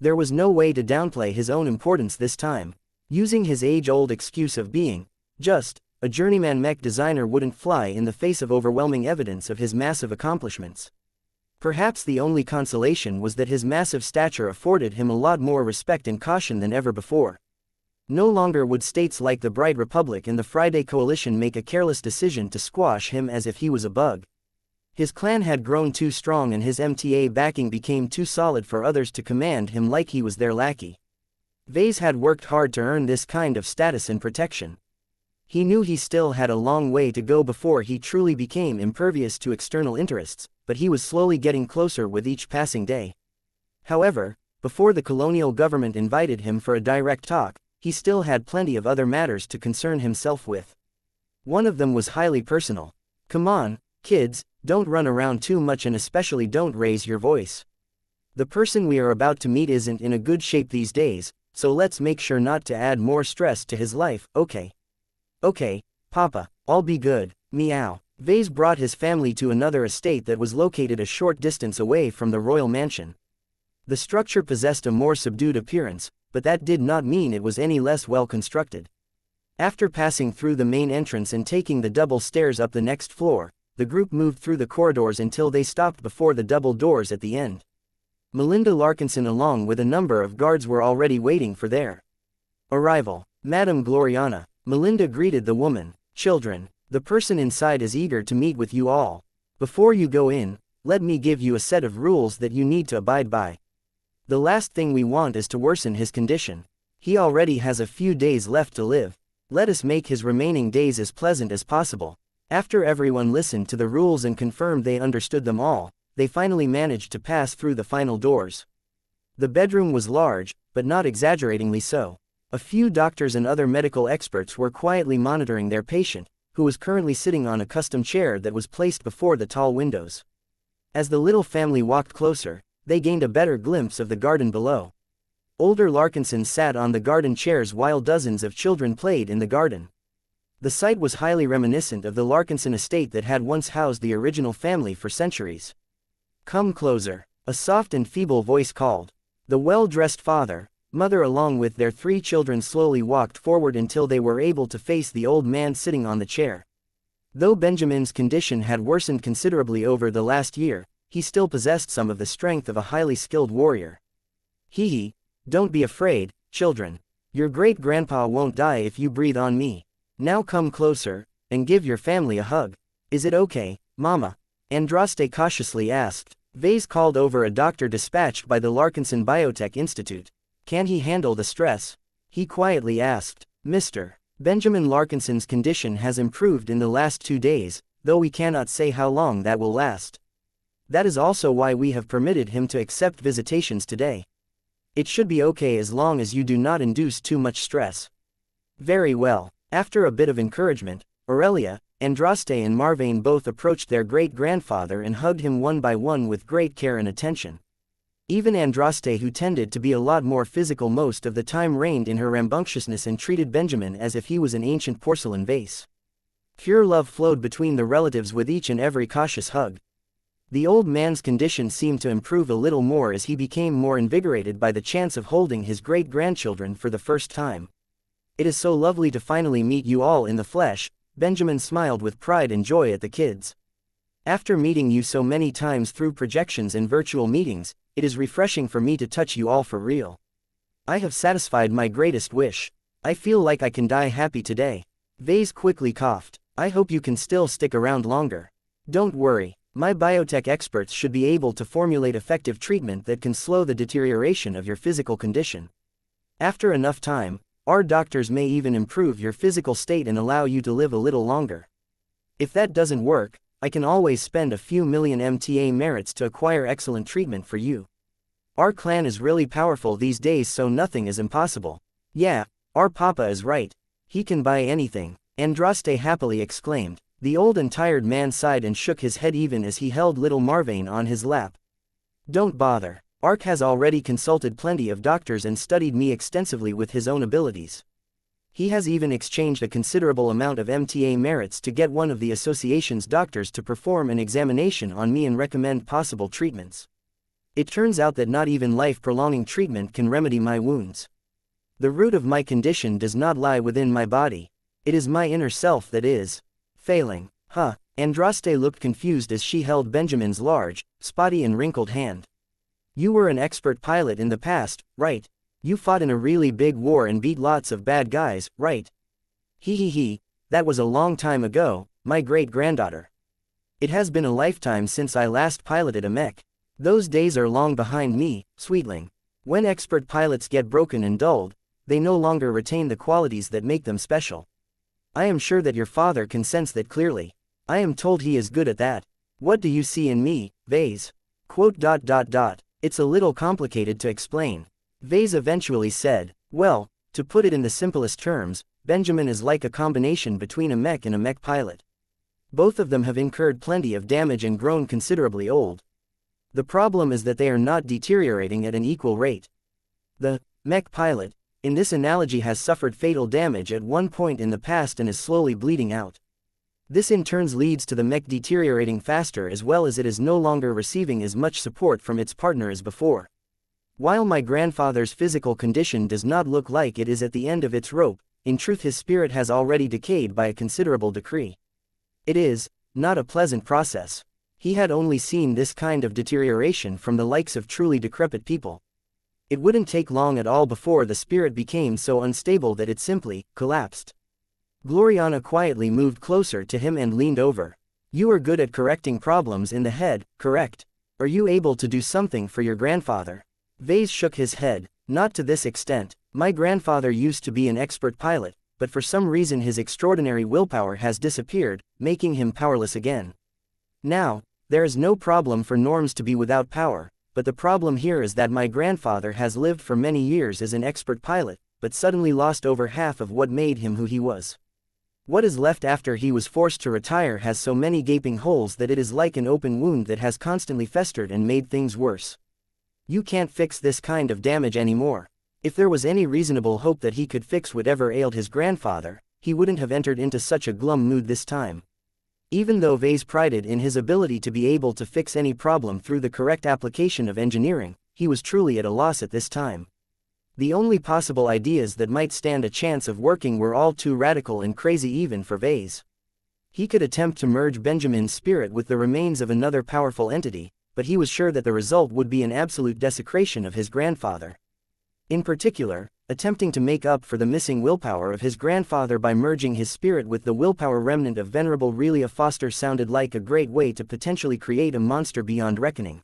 A: There was no way to downplay his own importance this time. Using his age-old excuse of being just a journeyman mech designer wouldn't fly in the face of overwhelming evidence of his massive accomplishments. Perhaps the only consolation was that his massive stature afforded him a lot more respect and caution than ever before. No longer would states like the Bright Republic and the Friday Coalition make a careless decision to squash him as if he was a bug. His clan had grown too strong and his MTA backing became too solid for others to command him like he was their lackey. Vase had worked hard to earn this kind of status and protection. He knew he still had a long way to go before he truly became impervious to external interests, but he was slowly getting closer with each passing day. However, before the colonial government invited him for a direct talk, he still had plenty of other matters to concern himself with. One of them was highly personal. Come on, kids, don't run around too much and especially don't raise your voice. The person we are about to meet isn't in a good shape these days, so let's make sure not to add more stress to his life, okay? Okay, Papa, I'll be good, meow. Vase brought his family to another estate that was located a short distance away from the royal mansion. The structure possessed a more subdued appearance, but that did not mean it was any less well constructed. After passing through the main entrance and taking the double stairs up the next floor, the group moved through the corridors until they stopped before the double doors at the end. Melinda Larkinson along with a number of guards were already waiting for their arrival. Madame Gloriana, Melinda greeted the woman. Children, the person inside is eager to meet with you all. Before you go in, let me give you a set of rules that you need to abide by. The last thing we want is to worsen his condition. He already has a few days left to live. Let us make his remaining days as pleasant as possible." After everyone listened to the rules and confirmed they understood them all, they finally managed to pass through the final doors. The bedroom was large, but not exaggeratingly so. A few doctors and other medical experts were quietly monitoring their patient, who was currently sitting on a custom chair that was placed before the tall windows. As the little family walked closer, they gained a better glimpse of the garden below. Older Larkinsons sat on the garden chairs while dozens of children played in the garden. The sight was highly reminiscent of the Larkinson estate that had once housed the original family for centuries. "Come closer," a soft and feeble voice called. The well-dressed father, mother along with their 3 children slowly walked forward until they were able to face the old man sitting on the chair. Though Benjamin's condition had worsened considerably over the last year, he still possessed some of the strength of a highly skilled warrior. "Hee, don't be afraid, children. Your great-grandpa won't die if you breathe on me. Now come closer, and give your family a hug. Is it okay, Mama?" Andraste cautiously asked. Vase called over a doctor dispatched by the Larkinson Biotech Institute. "Can he handle the stress?" he quietly asked. "Mr. Benjamin Larkinson's condition has improved in the last 2 days, though we cannot say how long that will last. That is also why we have permitted him to accept visitations today. It should be okay as long as you do not induce too much stress." "Very well." After a bit of encouragement, Aurelia, Andraste and Marvane both approached their great-grandfather and hugged him one by one with great care and attention. Even Andraste, who tended to be a lot more physical most of the time, reined in her rambunctiousness and treated Benjamin as if he was an ancient porcelain vase. Pure love flowed between the relatives with each and every cautious hug. The old man's condition seemed to improve a little more as he became more invigorated by the chance of holding his great-grandchildren for the first time. "It is so lovely to finally meet you all in the flesh," Benjamin smiled with pride and joy at the kids. "After meeting you so many times through projections and virtual meetings, it is refreshing for me to touch you all for real. I have satisfied my greatest wish. I feel like I can die happy today." Vase quickly coughed. "I hope you can still stick around longer. Don't worry, my biotech experts should be able to formulate effective treatment that can slow the deterioration of your physical condition. After enough time, our doctors may even improve your physical state and allow you to live a little longer. If that doesn't work, I can always spend a few million MTA merits to acquire excellent treatment for you. Our clan is really powerful these days, so nothing is impossible." "Yeah, our papa is right. He can buy anything," Andraste happily exclaimed. The old and tired man sighed and shook his head even as he held little Marvane on his lap. "Don't bother. Ark has already consulted plenty of doctors and studied me extensively with his own abilities. He has even exchanged a considerable amount of MTA merits to get one of the association's doctors to perform an examination on me and recommend possible treatments. It turns out that not even life-prolonging treatment can remedy my wounds. The root of my condition does not lie within my body. It is my inner self that is failing." "Huh?" Andraste looked confused as she held Benjamin's large, spotty and wrinkled hand. "You were an expert pilot in the past, right? You fought in a really big war and beat lots of bad guys, right?" He, that was a long time ago, my great-granddaughter. It has been a lifetime since I last piloted a mech. Those days are long behind me, sweetling. When expert pilots get broken and dulled, they no longer retain the qualities that make them special. I am sure that your father can sense that clearly. I am told he is good at that. What do you see in me, Vase? It's a little complicated to explain. Vase eventually said, "Well, to put it in the simplest terms, Benjamin is like a combination between a mech and a mech pilot. Both of them have incurred plenty of damage and grown considerably old. The problem is that they are not deteriorating at an equal rate. The mech pilot, in this analogy, has suffered fatal damage at one point in the past and is slowly bleeding out. This in turn leads to the mech deteriorating faster, as well as it is no longer receiving as much support from its partner as before. While my grandfather's physical condition does not look like it is at the end of its rope, in truth his spirit has already decayed by a considerable degree. It is not a pleasant process. He had only seen this kind of deterioration from the likes of truly decrepit people. It wouldn't take long at all before the spirit became so unstable that it simply collapsed." Gloriana quietly moved closer to him and leaned over. You are good at correcting problems in the head, correct? Are you able to do something for your grandfather? Vase shook his head. Not to this extent. My grandfather used to be an expert pilot, but for some reason his extraordinary willpower has disappeared, making him powerless again. Now, there is no problem for norms to be without power, but the problem here is that my grandfather has lived for many years as an expert pilot, but suddenly lost over half of what made him who he was. What is left after he was forced to retire has so many gaping holes that it is like an open wound that has constantly festered and made things worse. You can't fix this kind of damage anymore. If there was any reasonable hope that he could fix whatever ailed his grandfather, he wouldn't have entered into such a glum mood this time. Even though Vase prided in his ability to be able to fix any problem through the correct application of engineering, he was truly at a loss at this time. The only possible ideas that might stand a chance of working were all too radical and crazy even for Vase. He could attempt to merge Benjamin's spirit with the remains of another powerful entity, but he was sure that the result would be an absolute desecration of his grandfather. In particular, attempting to make up for the missing willpower of his grandfather by merging his spirit with the willpower remnant of Venerable Relia Foster sounded like a great way to potentially create a monster beyond reckoning.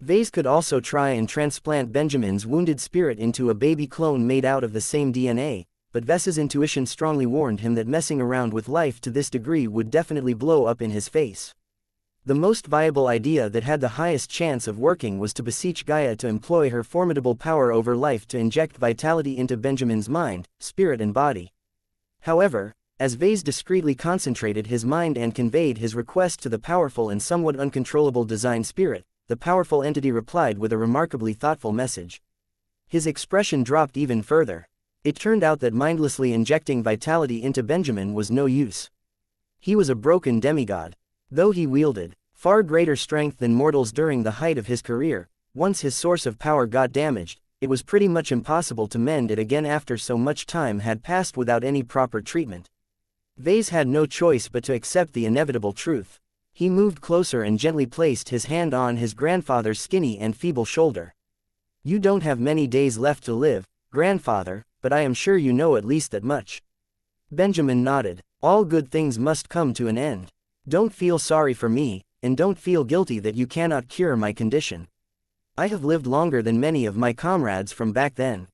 A: Vase could also try and transplant Benjamin's wounded spirit into a baby clone made out of the same DNA, but Ves's intuition strongly warned him that messing around with life to this degree would definitely blow up in his face. The most viable idea that had the highest chance of working was to beseech Gaia to employ her formidable power over life to inject vitality into Benjamin's mind, spirit and body. However, as Vase discreetly concentrated his mind and conveyed his request to the powerful and somewhat uncontrollable design spirit, the powerful entity replied with a remarkably thoughtful message. His expression dropped even further. It turned out that mindlessly injecting vitality into Benjamin was no use. He was a broken demigod. Though he wielded far greater strength than mortals during the height of his career, once his source of power got damaged, it was pretty much impossible to mend it again after so much time had passed without any proper treatment. Vase had no choice but to accept the inevitable truth. He moved closer and gently placed his hand on his grandfather's skinny and feeble shoulder. You don't have many days left to live, grandfather, but I am sure you know at least that much. Benjamin nodded. All good things must come to an end. Don't feel sorry for me, and don't feel guilty that you cannot cure my condition. I have lived longer than many of my comrades from back then.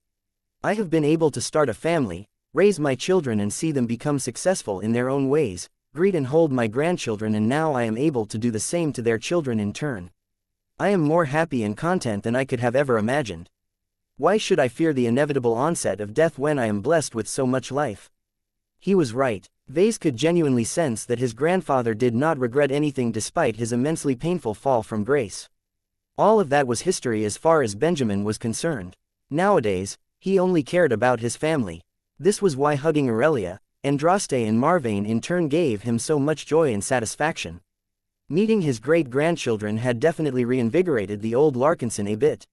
A: I have been able to start a family, raise my children and see them become successful in their own ways, greet and hold my grandchildren, and now I am able to do the same to their children in turn. I am more happy and content than I could have ever imagined. Why should I fear the inevitable onset of death when I am blessed with so much life? He was right. Vase could genuinely sense that his grandfather did not regret anything despite his immensely painful fall from grace. All of that was history as far as Benjamin was concerned. Nowadays, he only cared about his family. This was why hugging Aurelia, Andraste and Marvane in turn gave him so much joy and satisfaction. Meeting his great-grandchildren had definitely reinvigorated the old Larkinson a bit.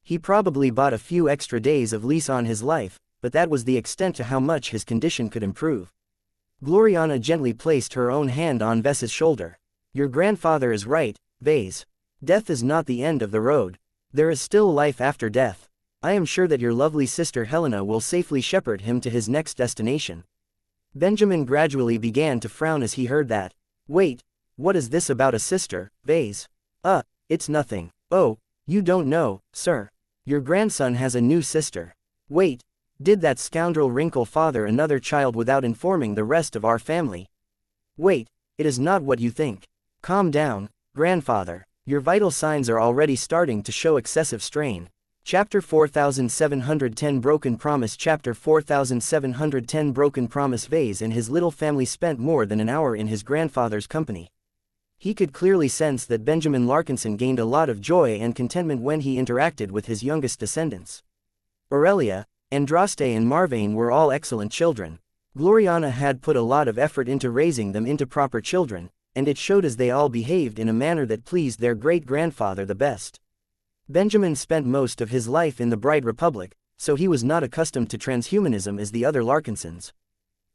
A: He probably bought a few extra days of lease on his life, but that was the extent to how much his condition could improve. Gloriana gently placed her own hand on Ves's shoulder. Your grandfather is right, Vase. Death is not the end of the road. There is still life after death. I am sure that your lovely sister Helena will safely shepherd him to his next destination. Benjamin gradually began to frown as he heard that. Wait, what is this about a sister, Vase? It's nothing. Oh, you don't know, sir. Your grandson has a new sister. Wait, did that scoundrel Wrinkle father another child without informing the rest of our family? Wait, it is not what you think. Calm down, grandfather. Your vital signs are already starting to show excessive strain. Chapter 4710 Broken Promise. Chapter 4710 Broken Promise. Vase and his little family spent more than an hour in his grandfather's company. He could clearly sense that Benjamin Larkinson gained a lot of joy and contentment when he interacted with his youngest descendants. Aurelia, Andraste and Marvane were all excellent children. Gloriana had put a lot of effort into raising them into proper children, and it showed as they all behaved in a manner that pleased their great-grandfather the best. Benjamin spent most of his life in the Bright Republic, so he was not accustomed to transhumanism as the other Larkinsons.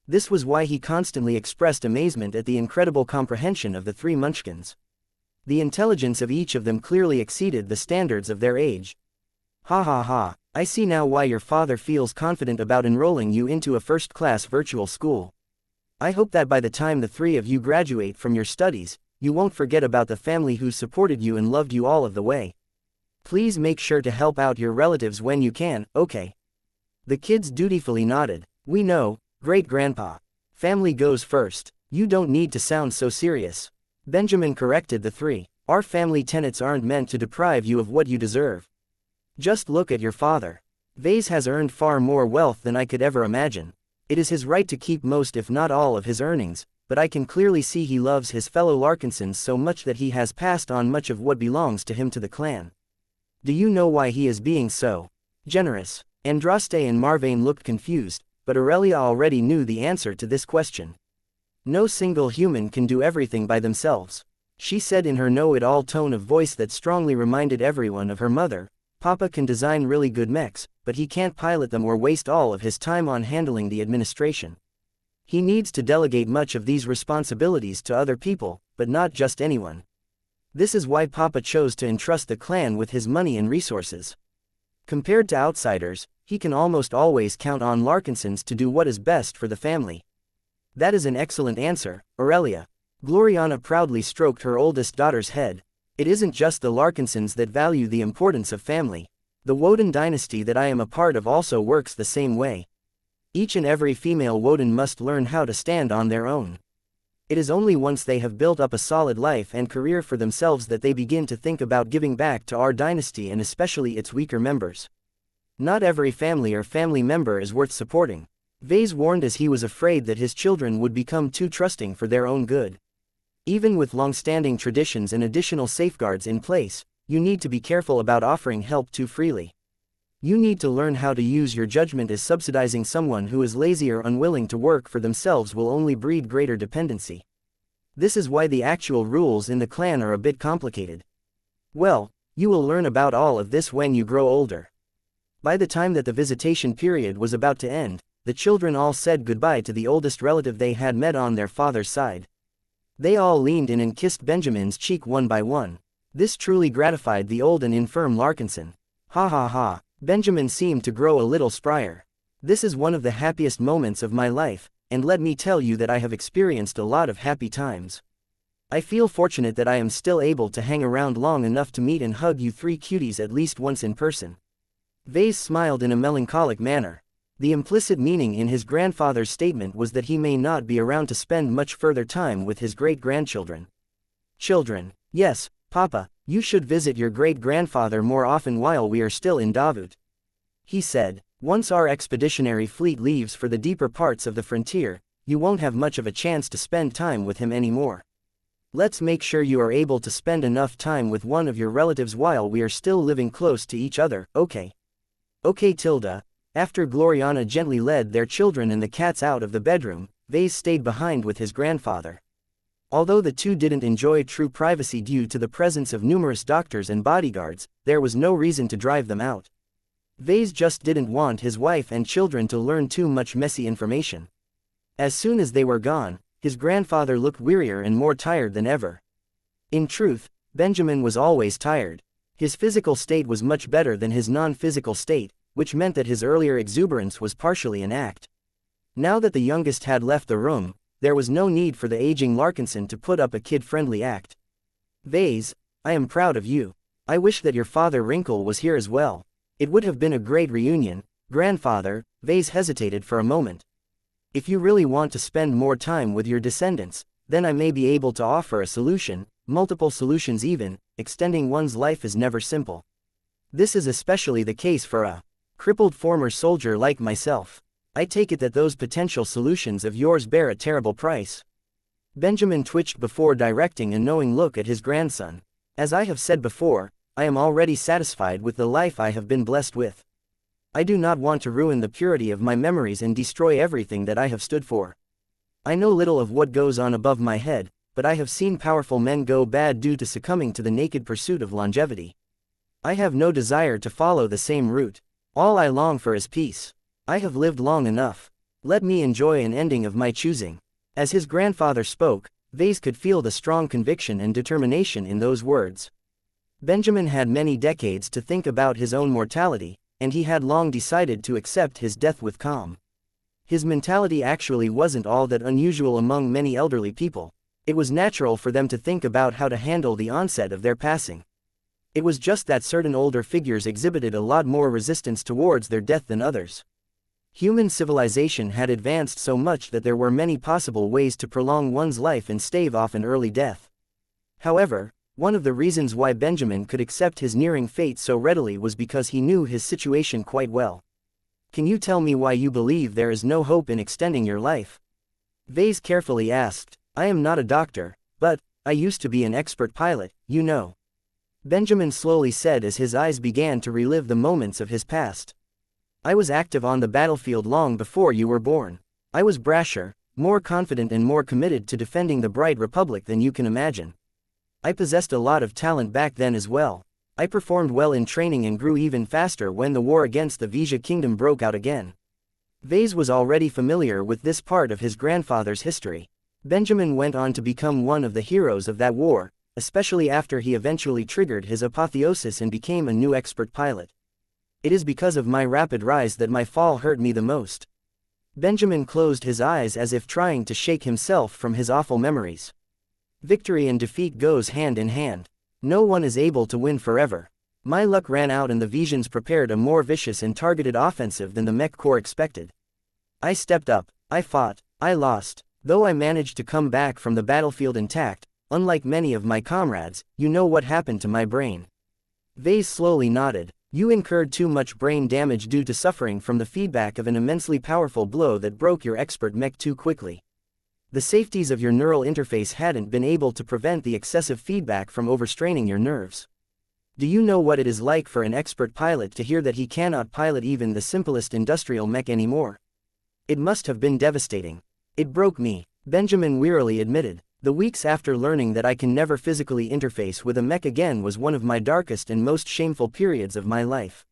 A: This was why he constantly expressed amazement at the incredible comprehension of the three Munchkins. The intelligence of each of them clearly exceeded the standards of their age. Ha ha ha, I see now why your father feels confident about enrolling you into a first-class virtual school. I hope that by the time the three of you graduate from your studies, you won't forget about the family who supported you and loved you all of the way. Please make sure to help out your relatives when you can, okay? The kids dutifully nodded. We know, great-grandpa. Family goes first. You don't need to sound so serious. Benjamin corrected the three. Our family tenets aren't meant to deprive you of what you deserve. Just look at your father. Vase has earned far more wealth than I could ever imagine. It is his right to keep most if not all of his earnings, but I can clearly see he loves his fellow Larkinsons so much that he has passed on much of what belongs to him to the clan. Do you know why he is being so generous? Andraste and Marvane looked confused, but Aurelia already knew the answer to this question. No single human can do everything by themselves, she said in her know-it-all tone of voice that strongly reminded everyone of her mother. Papa can design really good mechs, but he can't pilot them or waste all of his time on handling the administration. He needs to delegate much of these responsibilities to other people, but not just anyone. This is why Papa chose to entrust the clan with his money and resources. Compared to outsiders, he can almost always count on Larkinsons to do what is best for the family. That is an excellent answer, Aurelia. Gloriana proudly stroked her oldest daughter's head. It isn't just the Larkinsons that value the importance of family. The Woden dynasty that I am a part of also works the same way. Each and every female Woden must learn how to stand on their own. It is only once they have built up a solid life and career for themselves that they begin to think about giving back to our dynasty and especially its weaker members. Not every family or family member is worth supporting. Vase warned as he was afraid that his children would become too trusting for their own good. Even with long-standing traditions and additional safeguards in place, you need to be careful about offering help too freely. You need to learn how to use your judgment, as subsidizing someone who is lazy or unwilling to work for themselves will only breed greater dependency. This is why the actual rules in the clan are a bit complicated. Well, you will learn about all of this when you grow older. By the time that the visitation period was about to end, the children all said goodbye to the oldest relative they had met on their father's side. They all leaned in and kissed Benjamin's cheek one by one. This truly gratified the old and infirm Larkinson. Ha ha ha, Benjamin seemed to grow a little sprier. This is one of the happiest moments of my life, and let me tell you that I have experienced a lot of happy times. I feel fortunate that I am still able to hang around long enough to meet and hug you three cuties at least once in person. Vase smiled in a melancholic manner. The implicit meaning in his grandfather's statement was that he may not be around to spend much further time with his great-grandchildren. Children, yes, Papa, you should visit your great-grandfather more often while we are still in Davut. He said, once our expeditionary fleet leaves for the deeper parts of the frontier, you won't have much of a chance to spend time with him anymore. Let's make sure you are able to spend enough time with one of your relatives while we are still living close to each other, okay? Okay, Tilda. After Gloriana gently led their children and the cats out of the bedroom, Vase stayed behind with his grandfather. Although the two didn't enjoy true privacy due to the presence of numerous doctors and bodyguards, there was no reason to drive them out. Vase just didn't want his wife and children to learn too much messy information. As soon as they were gone, his grandfather looked wearier and more tired than ever. In truth, Benjamin was always tired. His physical state was much better than his non-physical state, which meant that his earlier exuberance was partially an act. Now that the youngest had left the room, there was no need for the aging Larkinson to put up a kid-friendly act. Vase, I am proud of you. I wish that your father Wrinkle was here as well. It would have been a great reunion. Grandfather, Vase hesitated for a moment. If you really want to spend more time with your descendants, then I may be able to offer a solution, multiple solutions even. Extending one's life is never simple. This is especially the case for a crippled former soldier like myself. I take it that those potential solutions of yours bear a terrible price. Benjamin twitched before directing a knowing look at his grandson. As I have said before, I am already satisfied with the life I have been blessed with. I do not want to ruin the purity of my memories and destroy everything that I have stood for. I know little of what goes on above my head, but I have seen powerful men go bad due to succumbing to the naked pursuit of longevity. I have no desire to follow the same route. All I long for is peace. I have lived long enough. Let me enjoy an ending of my choosing. As his grandfather spoke, Vase could feel the strong conviction and determination in those words. Benjamin had many decades to think about his own mortality, and he had long decided to accept his death with calm. His mentality actually wasn't all that unusual among many elderly people. It was natural for them to think about how to handle the onset of their passing. It was just that certain older figures exhibited a lot more resistance towards their death than others. Human civilization had advanced so much that there were many possible ways to prolong one's life and stave off an early death. However, one of the reasons why Benjamin could accept his nearing fate so readily was because he knew his situation quite well. "Can you tell me why you believe there is no hope in extending your life?" Vase carefully asked. "I am not a doctor, but I used to be an expert pilot, you know," Benjamin slowly said as his eyes began to relive the moments of his past. "I was active on the battlefield long before you were born. I was brasher, more confident and more committed to defending the bright republic than you can imagine. I possessed a lot of talent back then as well. I performed well in training and grew even faster when the war against the Wuxia kingdom broke out again." Vase was already familiar with this part of his grandfather's history. Benjamin went on to become one of the heroes of that war, especially after he eventually triggered his apotheosis and became a new expert pilot. "It is because of my rapid rise that my fall hurt me the most." Benjamin closed his eyes as if trying to shake himself from his awful memories. Victory and defeat goes hand in hand. No one is able to win forever. My luck ran out and the Visions prepared a more vicious and targeted offensive than the Mech Corps expected. I stepped up, I fought, I lost. Though I managed to come back from the battlefield intact, unlike many of my comrades, you know what happened to my brain." Vase slowly nodded. "You incurred too much brain damage due to suffering from the feedback of an immensely powerful blow that broke your expert mech too quickly. The safeties of your neural interface hadn't been able to prevent the excessive feedback from overstraining your nerves. Do you know what it is like for an expert pilot to hear that he cannot pilot even the simplest industrial mech anymore? It must have been devastating. It broke me," Benjamin wearily admitted. "The weeks after learning that I can never physically interface with a mech again was one of my darkest and most shameful periods of my life.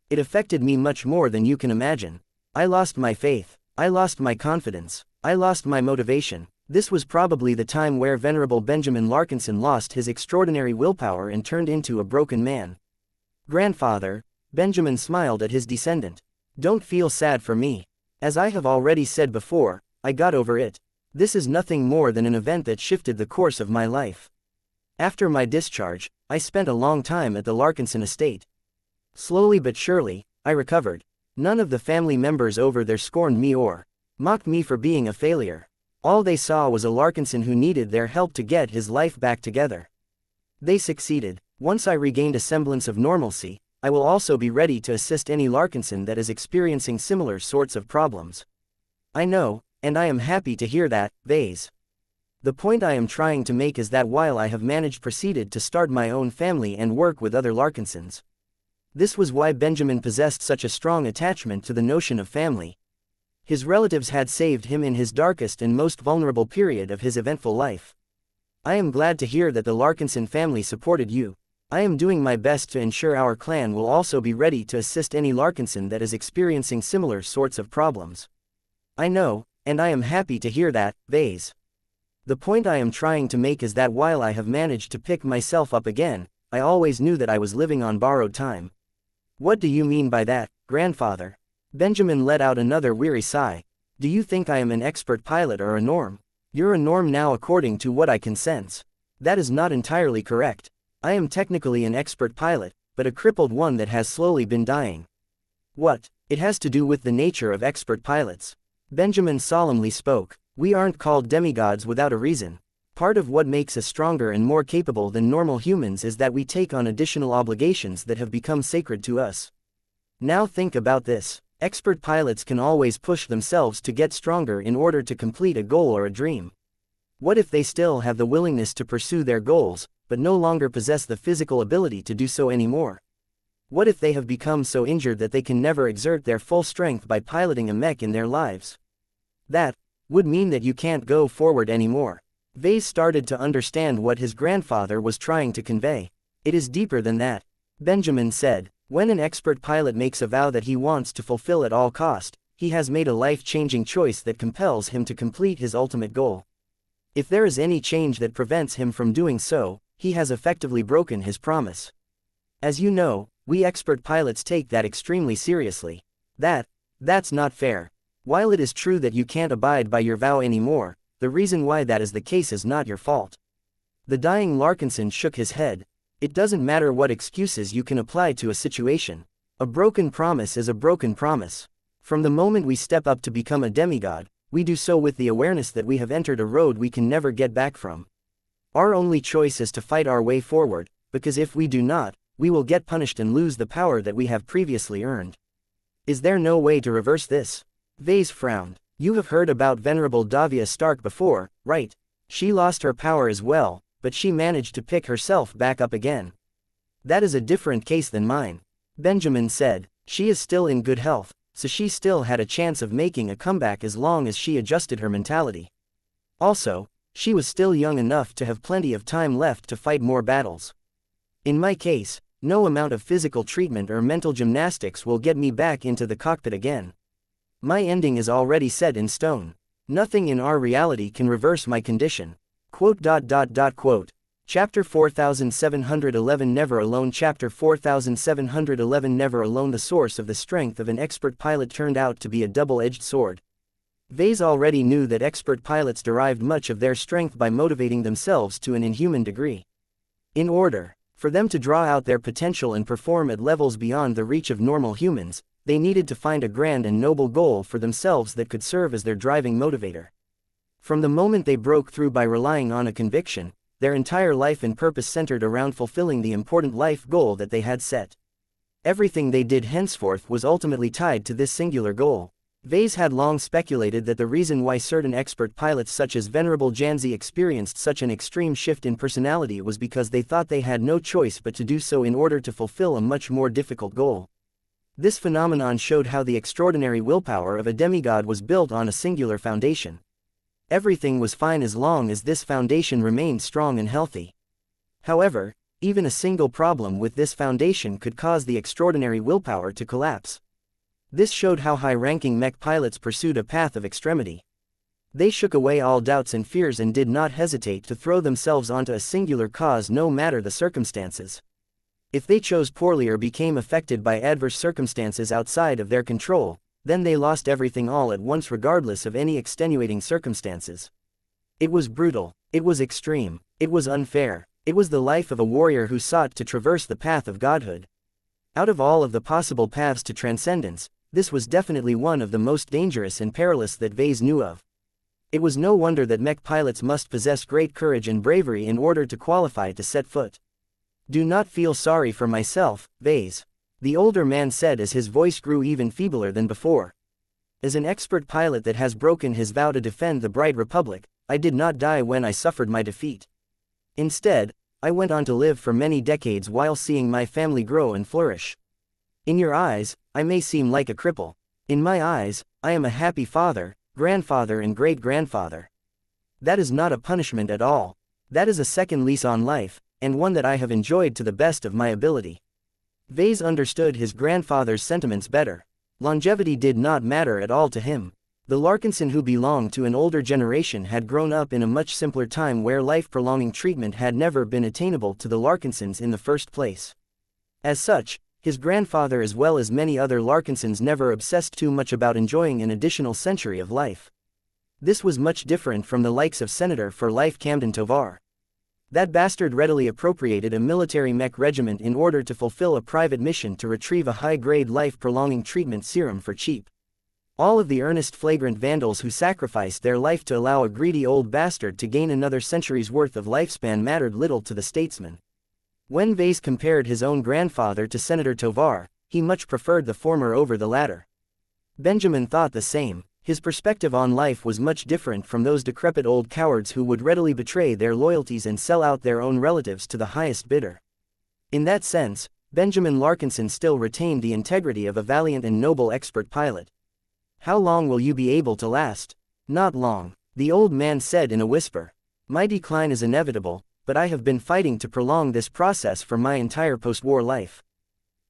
A: It affected me much more than you can imagine. I lost my faith. I lost my confidence. I lost my motivation." This was probably the time where Venerable Benjamin Larkinson lost his extraordinary willpower and turned into a broken man. "Grandfather," Benjamin smiled at his descendant, "don't feel sad for me. As I have already said before, I got over it. This is nothing more than an event that shifted the course of my life. After my discharge, I spent a long time at the Larkinson estate. Slowly but surely, I recovered. None of the family members over there scorned me or mocked me for being a failure. All they saw was a Larkinson who needed their help to get his life back together. They succeeded. Once I regained a semblance of normalcy, I will also be ready to assist any Larkinson that is experiencing similar sorts of problems." "I know, and I am happy to hear that, Vase. The point I am trying to make is that while I have proceeded to start my own family and work with other Larkinsons." This was why Benjamin possessed such a strong attachment to the notion of family. His relatives had saved him in his darkest and most vulnerable period of his eventful life. "I am glad to hear that the Larkinson family supported you. I am doing my best to ensure our clan will also be ready to assist any Larkinson that is experiencing similar sorts of problems." "I know, and I am happy to hear that, Vase. The point I am trying to make is that while I have managed to pick myself up again, I always knew that I was living on borrowed time." "What do you mean by that, grandfather?" Benjamin let out another weary sigh. "Do you think I am an expert pilot or a norm? You're a norm now according to what I can sense. That is not entirely correct. I am technically an expert pilot, but a crippled one that has slowly been dying." "What? It has to do with the nature of expert pilots." Benjamin solemnly spoke. "We aren't called demigods without a reason. Part of what makes us stronger and more capable than normal humans is that we take on additional obligations that have become sacred to us. Now think about this. Expert pilots can always push themselves to get stronger in order to complete a goal or a dream. What if they still have the willingness to pursue their goals, but no longer possess the physical ability to do so anymore? What if they have become so injured that they can never exert their full strength by piloting a mech in their lives? That would mean that you can't go forward anymore." Vase started to understand what his grandfather was trying to convey. "It is deeper than that," Benjamin said. "When an expert pilot makes a vow that he wants to fulfill at all cost, he has made a life-changing choice that compels him to complete his ultimate goal. If there is any change that prevents him from doing so, he has effectively broken his promise. As you know, we expert pilots take that extremely seriously. That's not fair." While it is true that you can't abide by your vow anymore, the reason why that is the case is not your fault. The dying Larkinson shook his head. It doesn't matter what excuses you can apply to a situation. A broken promise is a broken promise. From the moment we step up to become a demigod, we do so with the awareness that we have entered a road we can never get back from. Our only choice is to fight our way forward, because if we do not, we will get punished and lose the power that we have previously earned. Is there no way to reverse this? Vase frowned. You have heard about Venerable Davia Stark before, right? She lost her power as well, but she managed to pick herself back up again. That is a different case than mine. Benjamin said, she is still in good health, so she still had a chance of making a comeback as long as she adjusted her mentality. Also, she was still young enough to have plenty of time left to fight more battles. In my case, no amount of physical treatment or mental gymnastics will get me back into the cockpit again. My ending is already set in stone. Nothing in our reality can reverse my condition. Quote. Chapter 4711 Never Alone. Chapter 4711 Never Alone. The source of the strength of an expert pilot turned out to be a double-edged sword. Vase already knew that expert pilots derived much of their strength by motivating themselves to an inhuman degree. In order for them to draw out their potential and perform at levels beyond the reach of normal humans, they needed to find a grand and noble goal for themselves that could serve as their driving motivator. From the moment they broke through by relying on a conviction, their entire life and purpose centered around fulfilling the important life goal that they had set. Everything they did henceforth was ultimately tied to this singular goal. Vase had long speculated that the reason why certain expert pilots such as Venerable Janzi experienced such an extreme shift in personality was because they thought they had no choice but to do so in order to fulfill a much more difficult goal. This phenomenon showed how the extraordinary willpower of a demigod was built on a singular foundation. Everything was fine as long as this foundation remained strong and healthy. However, even a single problem with this foundation could cause the extraordinary willpower to collapse. This showed how high-ranking mech pilots pursued a path of extremity. They shook away all doubts and fears and did not hesitate to throw themselves onto a singular cause no matter the circumstances. If they chose poorly or became affected by adverse circumstances outside of their control, then they lost everything all at once regardless of any extenuating circumstances. It was brutal, it was extreme, it was unfair, it was the life of a warrior who sought to traverse the path of godhood. Out of all of the possible paths to transcendence, this was definitely one of the most dangerous and perilous that Vase knew of. It was no wonder that mech pilots must possess great courage and bravery in order to qualify to set foot. Do not feel sorry for myself, Vase, the older man said as his voice grew even feebler than before. As an expert pilot that has broken his vow to defend the Bright Republic, I did not die when I suffered my defeat. Instead, I went on to live for many decades while seeing my family grow and flourish. In your eyes, I may seem like a cripple. In my eyes, I am a happy father, grandfather and great-grandfather. That is not a punishment at all. That is a second lease on life, and one that I have enjoyed to the best of my ability. Vase understood his grandfather's sentiments better. Longevity did not matter at all to him. The Larkinson who belonged to an older generation had grown up in a much simpler time where life-prolonging treatment had never been attainable to the Larkinsons in the first place. As such, his grandfather as well as many other Larkinsons never obsessed too much about enjoying an additional century of life. This was much different from the likes of Senator for Life Camden Tovar. That bastard readily appropriated a military mech regiment in order to fulfill a private mission to retrieve a high-grade life-prolonging treatment serum for cheap. All of the earnest flagrant vandals who sacrificed their life to allow a greedy old bastard to gain another century's worth of lifespan mattered little to the statesman. When Vase compared his own grandfather to Senator Tovar, he much preferred the former over the latter. Benjamin thought the same. His perspective on life was much different from those decrepit old cowards who would readily betray their loyalties and sell out their own relatives to the highest bidder. In that sense, Benjamin Larkinson still retained the integrity of a valiant and noble expert pilot. How long will you be able to last? Not long, the old man said in a whisper. My decline is inevitable, but I have been fighting to prolong this process for my entire post-war life.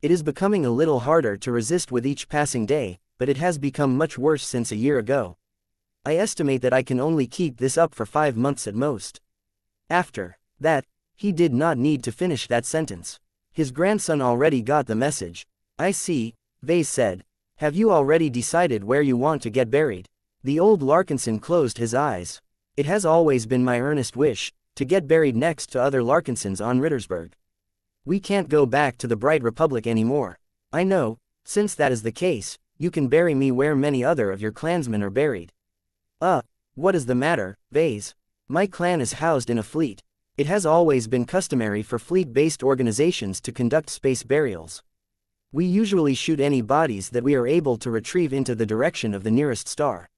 A: It is becoming a little harder to resist with each passing day, but it has become much worse since a year ago. I estimate that I can only keep this up for 5 months at most. After that, he did not need to finish that sentence. His grandson already got the message. I see, Vase said. Have you already decided where you want to get buried? The old Larkinson closed his eyes. It has always been my earnest wish, to get buried next to other Larkinsons on Rittersburg. We can't go back to the Bright Republic anymore. I know, since that is the case, you can bury me where many other of your clansmen are buried. What is the matter, Vase? My clan is housed in a fleet. It has always been customary for fleet-based organizations to conduct space burials. We usually shoot any bodies that we are able to retrieve into the direction of the nearest star.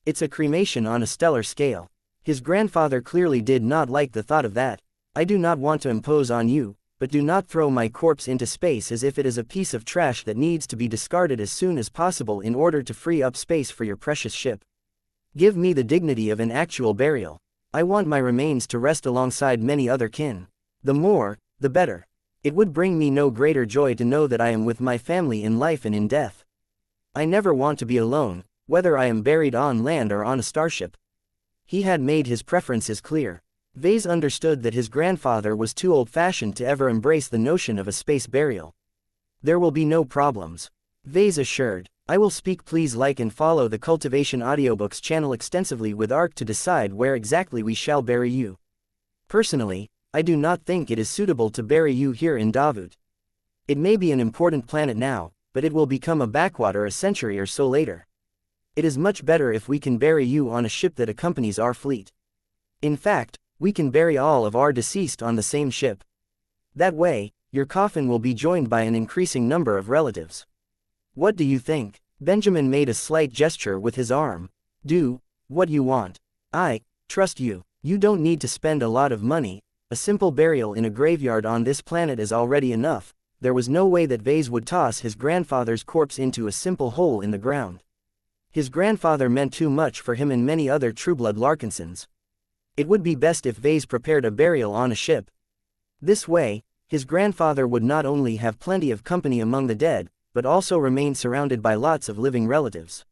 A: It's a cremation on a stellar scale. His grandfather clearly did not like the thought of that. I do not want to impose on you, but do not throw my corpse into space as if it is a piece of trash that needs to be discarded as soon as possible in order to free up space for your precious ship. Give me the dignity of an actual burial. I want my remains to rest alongside many other kin. The more, the better. It would bring me no greater joy to know that I am with my family in life and in death. I never want to be alone, whether I am buried on land or on a starship. He had made his preferences clear. Vase understood that his grandfather was too old-fashioned to ever embrace the notion of a space burial. There will be no problems, Vase assured. I will speak. Please like and follow the Cultivation Audiobooks channel extensively with ARC to decide where exactly we shall bury you. Personally, I do not think it is suitable to bury you here in Davut. It may be an important planet now, but it will become a backwater a century or so later. It is much better if we can bury you on a ship that accompanies our fleet. In fact, we can bury all of our deceased on the same ship. That way, your coffin will be joined by an increasing number of relatives. What do you think? Benjamin made a slight gesture with his arm. Do what you want. I trust you. You don't need to spend a lot of money. A simple burial in a graveyard on this planet is already enough. There was no way that Vase would toss his grandfather's corpse into a simple hole in the ground. His grandfather meant too much for him and many other Trueblood Larkinsons. It would be best if Vase prepared a burial on a ship. This way, his grandfather would not only have plenty of company among the dead, but also remain surrounded by lots of living relatives.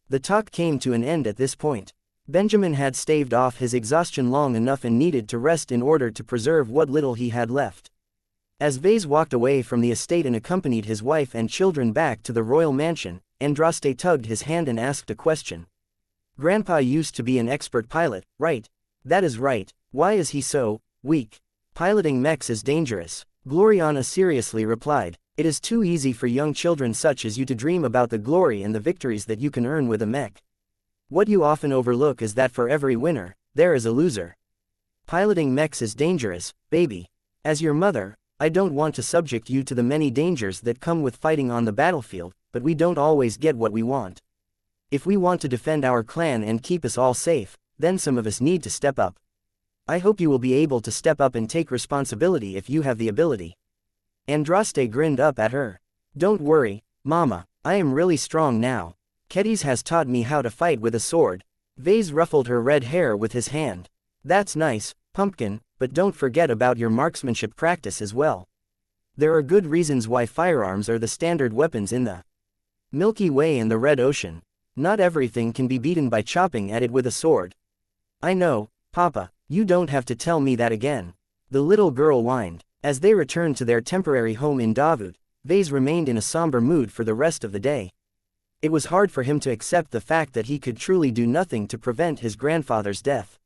A: The talk came to an end at this point. Benjamin had staved off his exhaustion long enough and needed to rest in order to preserve what little he had left. As Vase walked away from the estate and accompanied his wife and children back to the royal mansion, Andraste tugged his hand and asked a question. Grandpa used to be an expert pilot, right? That is right. Why is he so weak? Piloting mechs is dangerous, Gloriana seriously replied. It is too easy for young children such as you to dream about the glory and the victories that you can earn with a mech. What you often overlook is that for every winner, there is a loser. Piloting mechs is dangerous, baby. As your mother, I don't want to subject you to the many dangers that come with fighting on the battlefield, but we don't always get what we want. If we want to defend our clan and keep us all safe, then some of us need to step up. I hope you will be able to step up and take responsibility if you have the ability. Andraste grinned up at her. Don't worry, Mama, I am really strong now. Kedis has taught me how to fight with a sword. Vase ruffled her red hair with his hand. That's nice, Pumpkin, but don't forget about your marksmanship practice as well. There are good reasons why firearms are the standard weapons in the Milky Way and the Red Ocean. Not everything can be beaten by chopping at it with a sword. I know, Papa, you don't have to tell me that again. The little girl whined. As they returned to their temporary home in Davut, Vase remained in a somber mood for the rest of the day. It was hard for him to accept the fact that he could truly do nothing to prevent his grandfather's death.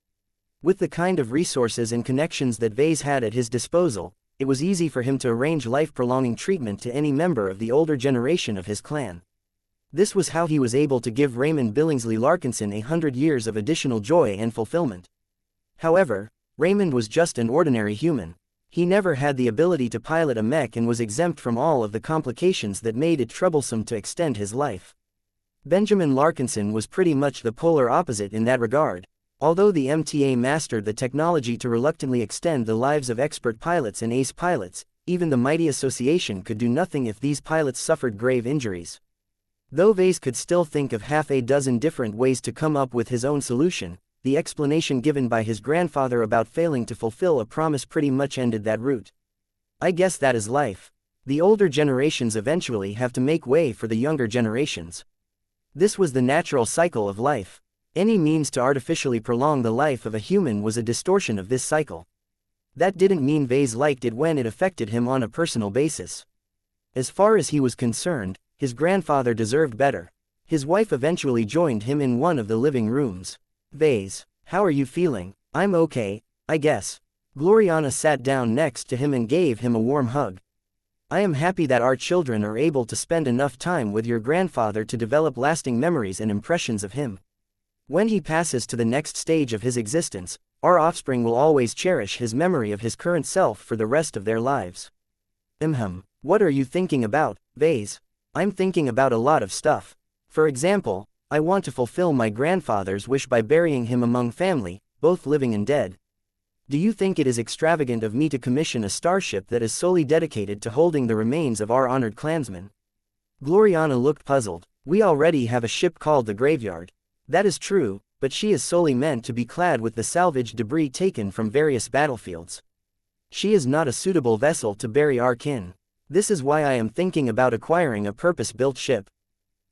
A: With the kind of resources and connections that Vase had at his disposal, it was easy for him to arrange life-prolonging treatment to any member of the older generation of his clan. This was how he was able to give Raymond Billingsley Larkinson 100 years of additional joy and fulfillment. However, Raymond was just an ordinary human. He never had the ability to pilot a mech and was exempt from all of the complications that made it troublesome to extend his life. Benjamin Larkinson was pretty much the polar opposite in that regard. Although the MTA mastered the technology to reluctantly extend the lives of expert pilots and ace pilots, even the mighty association could do nothing if these pilots suffered grave injuries. Though Vase could still think of half a dozen different ways to come up with his own solution, the explanation given by his grandfather about failing to fulfill a promise pretty much ended that route. I guess that is life. The older generations eventually have to make way for the younger generations. This was the natural cycle of life. Any means to artificially prolong the life of a human was a distortion of this cycle. That didn't mean Vase liked it when it affected him on a personal basis. As far as he was concerned, His grandfather deserved better. His wife eventually joined him in one of the living rooms. Vase, how are you feeling? I'm okay, I guess. Gloriana sat down next to him and gave him a warm hug. I am happy that our children are able to spend enough time with your grandfather to develop lasting memories and impressions of him. When he passes to the next stage of his existence, our offspring will always cherish his memory of his current self for the rest of their lives. What are you thinking about, Vase? I'm thinking about a lot of stuff. For example, I want to fulfill my grandfather's wish by burying him among family, both living and dead. Do you think it is extravagant of me to commission a starship that is solely dedicated to holding the remains of our honored clansmen? Gloriana looked puzzled. We already have a ship called the Graveyard. That is true, but she is solely meant to be clad with the salvaged debris taken from various battlefields. She is not a suitable vessel to bury our kin. This is why I am thinking about acquiring a purpose-built ship.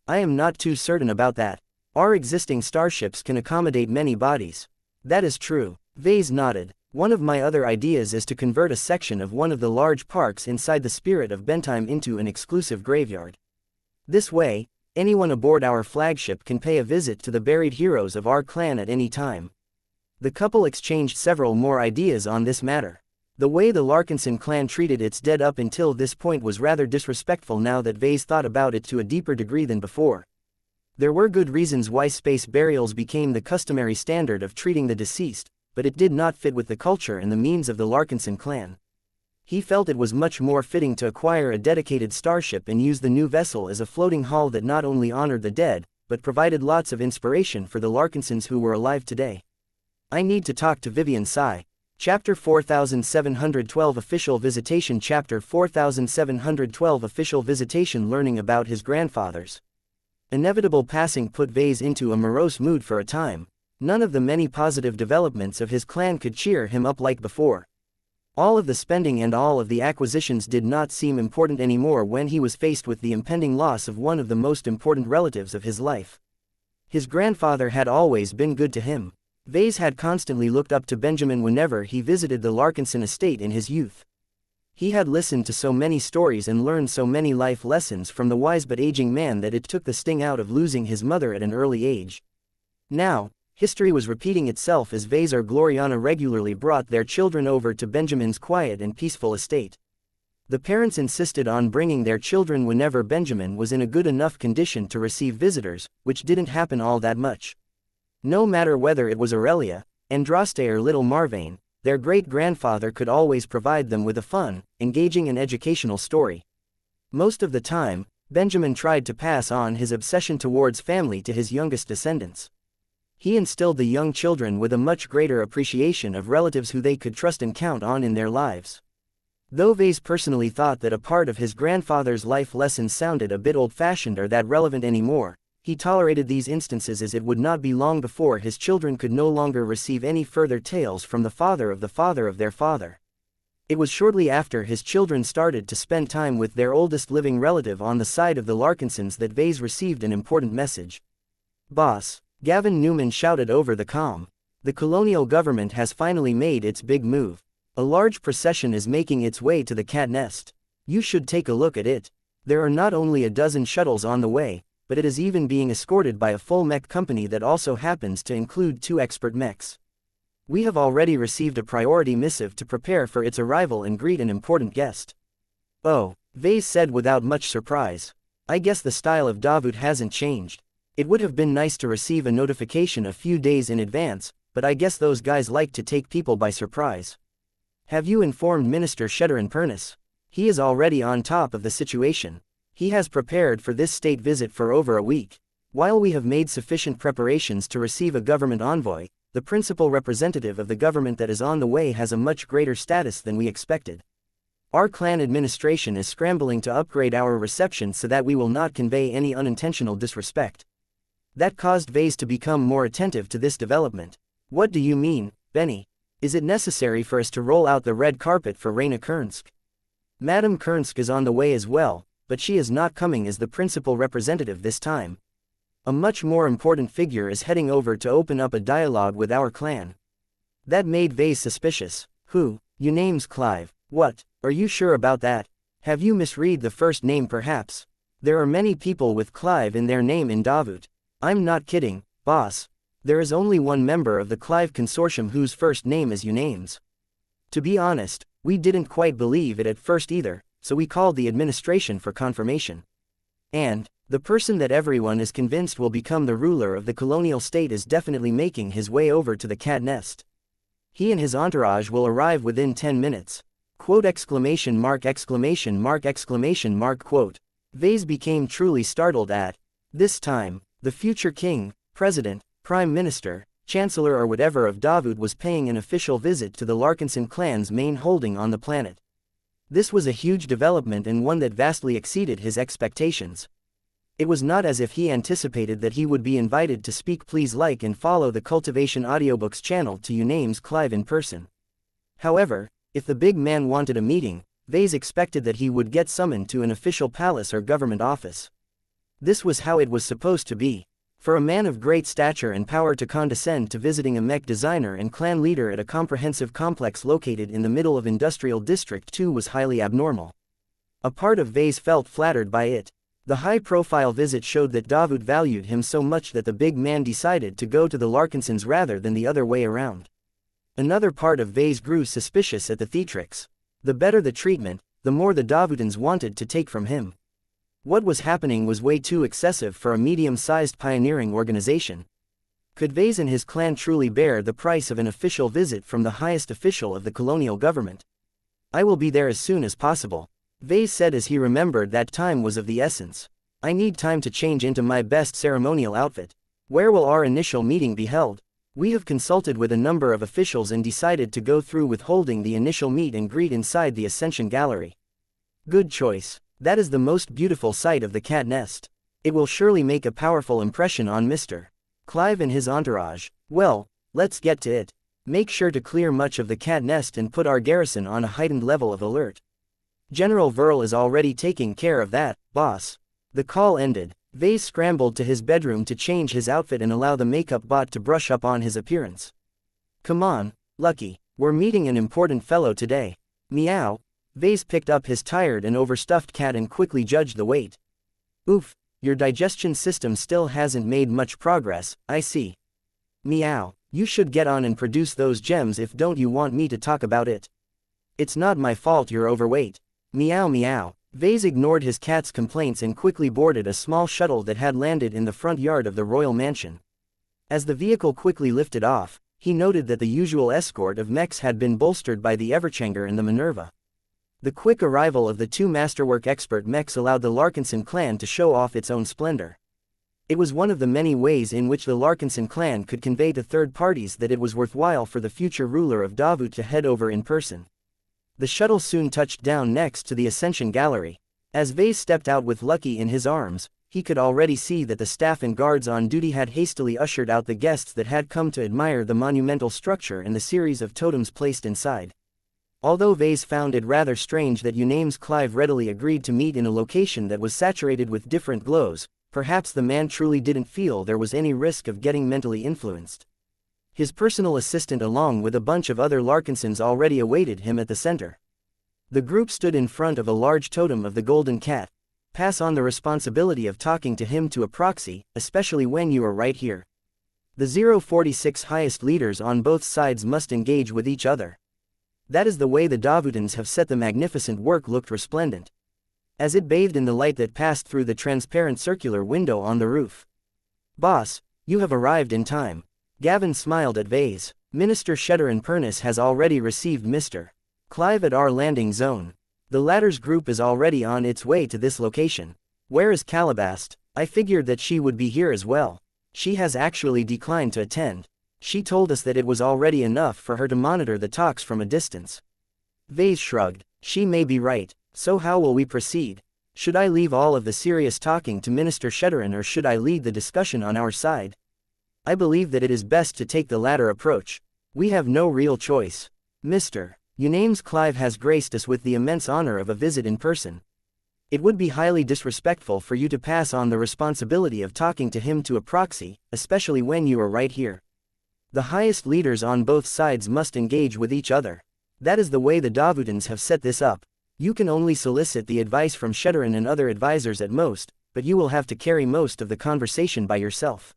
A: I am not too certain about that. Our existing starships can accommodate many bodies. That is true. Vase nodded. One of my other ideas is to convert a section of one of the large parks inside the Spirit of Bentheim into an exclusive graveyard. This way, anyone aboard our flagship can pay a visit to the buried heroes of our clan at any time. The couple exchanged several more ideas on this matter. The way the Larkinson clan treated its dead up until this point was rather disrespectful now that Vase thought about it to a deeper degree than before. There were good reasons why space burials became the customary standard of treating the deceased, but it did not fit with the culture and the means of the Larkinson clan. He felt it was much more fitting to acquire a dedicated starship and use the new vessel as a floating hall that not only honored the dead, but provided lots of inspiration for the Larkinsons who were alive today. I need to talk to Vivian Tsai. Chapter 4712 Official Visitation Chapter 4712 Official Visitation Learning about his grandfathers. Inevitable passing put Vase into a morose mood for a time. None of the many positive developments of his clan could cheer him up like before. All of the spending and all of the acquisitions did not seem important anymore when he was faced with the impending loss of one of the most important relatives of his life. His grandfather had always been good to him. Vase had constantly looked up to Benjamin whenever he visited the Larkinson estate in his youth. He had listened to so many stories and learned so many life lessons from the wise but aging man that it took the sting out of losing his mother at an early age. Now, history was repeating itself as Vase or Gloriana regularly brought their children over to Benjamin's quiet and peaceful estate. The parents insisted on bringing their children whenever Benjamin was in a good enough condition to receive visitors, which didn't happen all that much. No matter whether it was Aurelia, Andraste or little Marvane, their great-grandfather could always provide them with a fun, engaging and educational story. Most of the time, Benjamin tried to pass on his obsession towards family to his youngest descendants. He instilled the young children with a much greater appreciation of relatives who they could trust and count on in their lives. Though Vase personally thought that a part of his grandfather's life lessons sounded a bit old-fashioned or that relevant anymore, he tolerated these instances as it would not be long before his children could no longer receive any further tales from the father of their father. It was shortly after his children started to spend time with their oldest living relative on the side of the Larkinsons that Vase received an important message. "Boss," Gavin Newman shouted over the comm. "The colonial government has finally made its big move. A large procession is making its way to the cat nest. You should take a look at it. There are not only a dozen shuttles on the way, but it is even being escorted by a full mech company that also happens to include 2 expert mechs. We have already received a priority missive to prepare for its arrival and greet an important guest." "Oh," Vase said without much surprise. "I guess the style of Davut hasn't changed. It would have been nice to receive a notification a few days in advance, but I guess those guys like to take people by surprise. Have you informed Minister Sheddarin Pernis? He is already on top of the situation. He has prepared for this state visit for over a week. While we have made sufficient preparations to receive a government envoy, the principal representative of the government that is on the way has a much greater status than we expected. Our clan administration is scrambling to upgrade our reception so that we will not convey any unintentional disrespect." That caused Vase to become more attentive to this development. "What do you mean, Benny? Is it necessary for us to roll out the red carpet for Reina Kernsk?" "Madame Kernsk is on the way as well, but she is not coming as the principal representative this time. A much more important figure is heading over to open up a dialogue with our clan." That made Vase suspicious. "Who? You name's Clive. What? Are you sure about that? Have you misread the first name perhaps?" There are many people with Clive in their name in Davut. I'm not kidding, boss. There is only one member of the Clive consortium whose first name is Unames. To be honest, we didn't quite believe it at first either, so we called the administration for confirmation. And the person that everyone is convinced will become the ruler of the colonial state is definitely making his way over to the cat nest. He and his entourage will arrive within 10 minutes. Quote exclamation mark exclamation mark exclamation mark quote. Vase became truly startled at this time. The future king, president, prime minister, chancellor or whatever of Davut was paying an official visit to the Larkinson clan's main holding on the planet. This was a huge development and one that vastly exceeded his expectations. It was not as if he anticipated that he would be invited to speak. Please like and follow the Cultivation Audiobooks channel to Unames Clive in person. However, if the big man wanted a meeting, Vase expected that he would get summoned to an official palace or government office. This was how it was supposed to be. For a man of great stature and power to condescend to visiting a Mech designer and clan leader at a comprehensive complex located in the middle of Industrial District 2 was highly abnormal. A part of Vase felt flattered by it. The high-profile visit showed that Davut valued him so much that the big man decided to go to the Larkinsons rather than the other way around. Another part of Vase grew suspicious at the theatrics. The better the treatment, the more the Davutans wanted to take from him. What was happening was way too excessive for a medium-sized pioneering organization. Could Vase and his clan truly bear the price of an official visit from the highest official of the colonial government? I will be there as soon as possible, Vase said as he remembered that time was of the essence. I need time to change into my best ceremonial outfit. Where will our initial meeting be held? We have consulted with a number of officials and decided to go through with holding the initial meet and greet inside the Ascension Gallery. Good choice. That is the most beautiful sight of the cat nest. It will surely make a powerful impression on Mr. Clive and his entourage. Well, let's get to it. Make sure to clear much of the cat nest and put our garrison on a heightened level of alert. General Verl is already taking care of that, boss. The call ended. Vase scrambled to his bedroom to change his outfit and allow the makeup bot to brush up on his appearance. Come on, Lucky, we're meeting an important fellow today. Meow. Vase picked up his tired and overstuffed cat and quickly judged the weight. Oof, your digestion system still hasn't made much progress, I see. Meow, you should get on and produce those gems if don't you want me to talk about it. It's not my fault you're overweight. Meow meow. Vase ignored his cat's complaints and quickly boarded a small shuttle that had landed in the front yard of the royal mansion. As the vehicle quickly lifted off, he noted that the usual escort of mechs had been bolstered by the Everchanger and the Minerva. The quick arrival of the two masterwork expert mechs allowed the Larkinson clan to show off its own splendor. It was one of the many ways in which the Larkinson clan could convey to third parties that it was worthwhile for the future ruler of Davut to head over in person. The shuttle soon touched down next to the Ascension Gallery. As Vase stepped out with Lucky in his arms, he could already see that the staff and guards on duty had hastily ushered out the guests that had come to admire the monumental structure and the series of totems placed inside. Although Vase found it rather strange that Unames Clive readily agreed to meet in a location that was saturated with different glows, perhaps the man truly didn't feel there was any risk of getting mentally influenced. His personal assistant along with a bunch of other Larkinsons already awaited him at the center. The group stood in front of a large totem of the Golden Cat. Pass on the responsibility of talking to him to a proxy, especially when you are right here. The 046 highest leaders on both sides must engage with each other. That is the way the Davutans have set the magnificent work looked resplendent, as it bathed in the light that passed through the transparent circular window on the roof. Boss, you have arrived in time. Gavin smiled at Vase. Minister Sheddarin Pernis has already received Mr. Clive at our landing zone. The latter's group is already on its way to this location. Where is Calabast? I figured that she would be here as well. She has actually declined to attend. She told us that it was already enough for her to monitor the talks from a distance. Vase shrugged. She may be right. So how will we proceed? Should I leave all of the serious talking to Minister Sheddarin or should I lead the discussion on our side? I believe that it is best to take the latter approach. We have no real choice. Mr. Unames Clive has graced us with the immense honor of a visit in person. It would be highly disrespectful for you to pass on the responsibility of talking to him to a proxy, especially when you are right here. The highest leaders on both sides must engage with each other. That is the way the Davutans have set this up. You can only solicit the advice from Sheddarin and other advisors at most, but you will have to carry most of the conversation by yourself.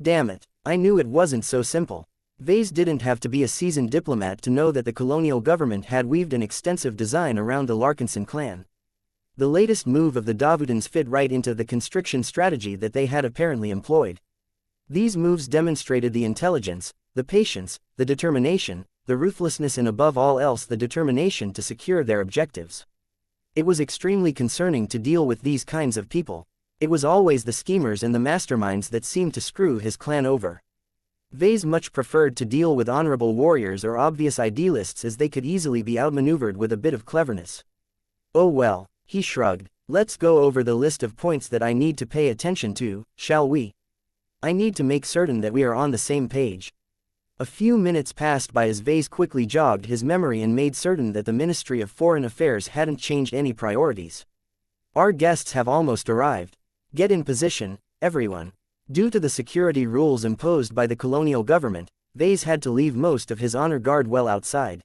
A: Damn it, I knew it wasn't so simple. Vase didn't have to be a seasoned diplomat to know that the colonial government had weaved an extensive design around the Larkinson clan. The latest move of the Davudans fit right into the constriction strategy that they had apparently employed. These moves demonstrated the intelligence, the patience, the determination, the ruthlessness and above all else the determination to secure their objectives. It was extremely concerning to deal with these kinds of people. It was always the schemers and the masterminds that seemed to screw his clan over. Vase much preferred to deal with honorable warriors or obvious idealists as they could easily be outmaneuvered with a bit of cleverness. Oh well, he shrugged, let's go over the list of points that I need to pay attention to, shall we? I need to make certain that we are on the same page. A few minutes passed by as Vase quickly jogged his memory and made certain that the Ministry of Foreign Affairs hadn't changed any priorities. Our guests have almost arrived. Get in position, everyone. Due to the security rules imposed by the colonial government, Vase had to leave most of his honor guard well outside.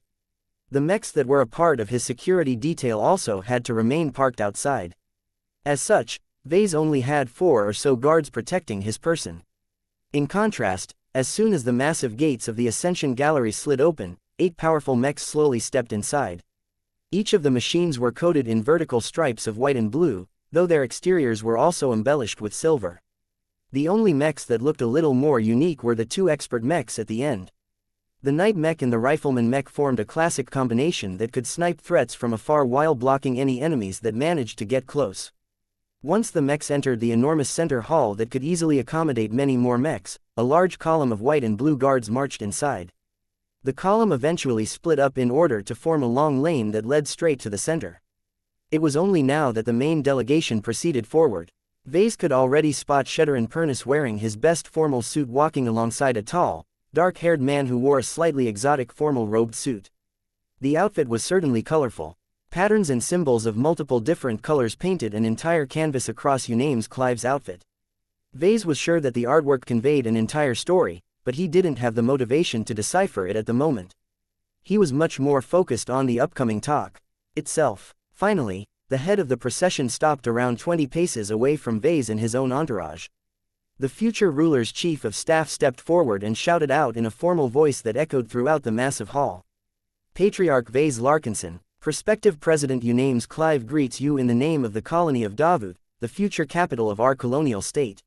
A: The mechs that were a part of his security detail also had to remain parked outside. As such, Vase only had 4 or so guards protecting his person. In contrast, as soon as the massive gates of the Ascension Gallery slid open, 8 powerful mechs slowly stepped inside. Each of the machines were coated in vertical stripes of white and blue, though their exteriors were also embellished with silver. The only mechs that looked a little more unique were the 2 expert mechs at the end. The Knight Mech and the Rifleman Mech formed a classic combination that could snipe threats from afar while blocking any enemies that managed to get close. Once the mechs entered the enormous center hall that could easily accommodate many more mechs, a large column of white and blue guards marched inside. The column eventually split up in order to form a long lane that led straight to the center. It was only now that the main delegation proceeded forward. Vase could already spot Sheddarin Pernus wearing his best formal suit walking alongside a tall, dark-haired man who wore a slightly exotic formal robed suit. The outfit was certainly colorful. Patterns and symbols of multiple different colors painted an entire canvas across Unames Clive's outfit. Vase was sure that the artwork conveyed an entire story, but he didn't have the motivation to decipher it at the moment. He was much more focused on the upcoming talk itself. Finally, the head of the procession stopped around 20 paces away from Vase and his own entourage. The future ruler's chief of staff stepped forward and shouted out in a formal voice that echoed throughout the massive hall. Patriarch Vase Larkinson, prospective President Unames Clive greets you in the name of the colony of Davud, the future capital of our colonial state.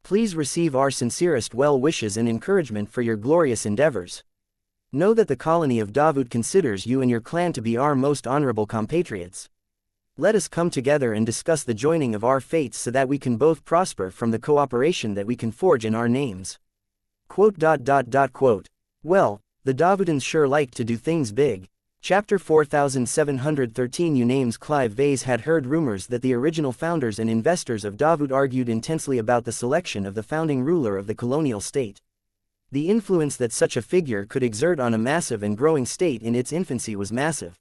A: Please receive our sincerest well wishes and encouragement for your glorious endeavors. Know that the colony of Davud considers you and your clan to be our most honorable compatriots. Let us come together and discuss the joining of our fates so that we can both prosper from the cooperation that we can forge in our names. Well, the Davudans sure like to do things big. Chapter 4713 Unames Clive Vase had heard rumors that the original founders and investors of Davud argued intensely about the selection of the founding ruler of the colonial state. The influence that such a figure could exert on a massive and growing state in its infancy was massive.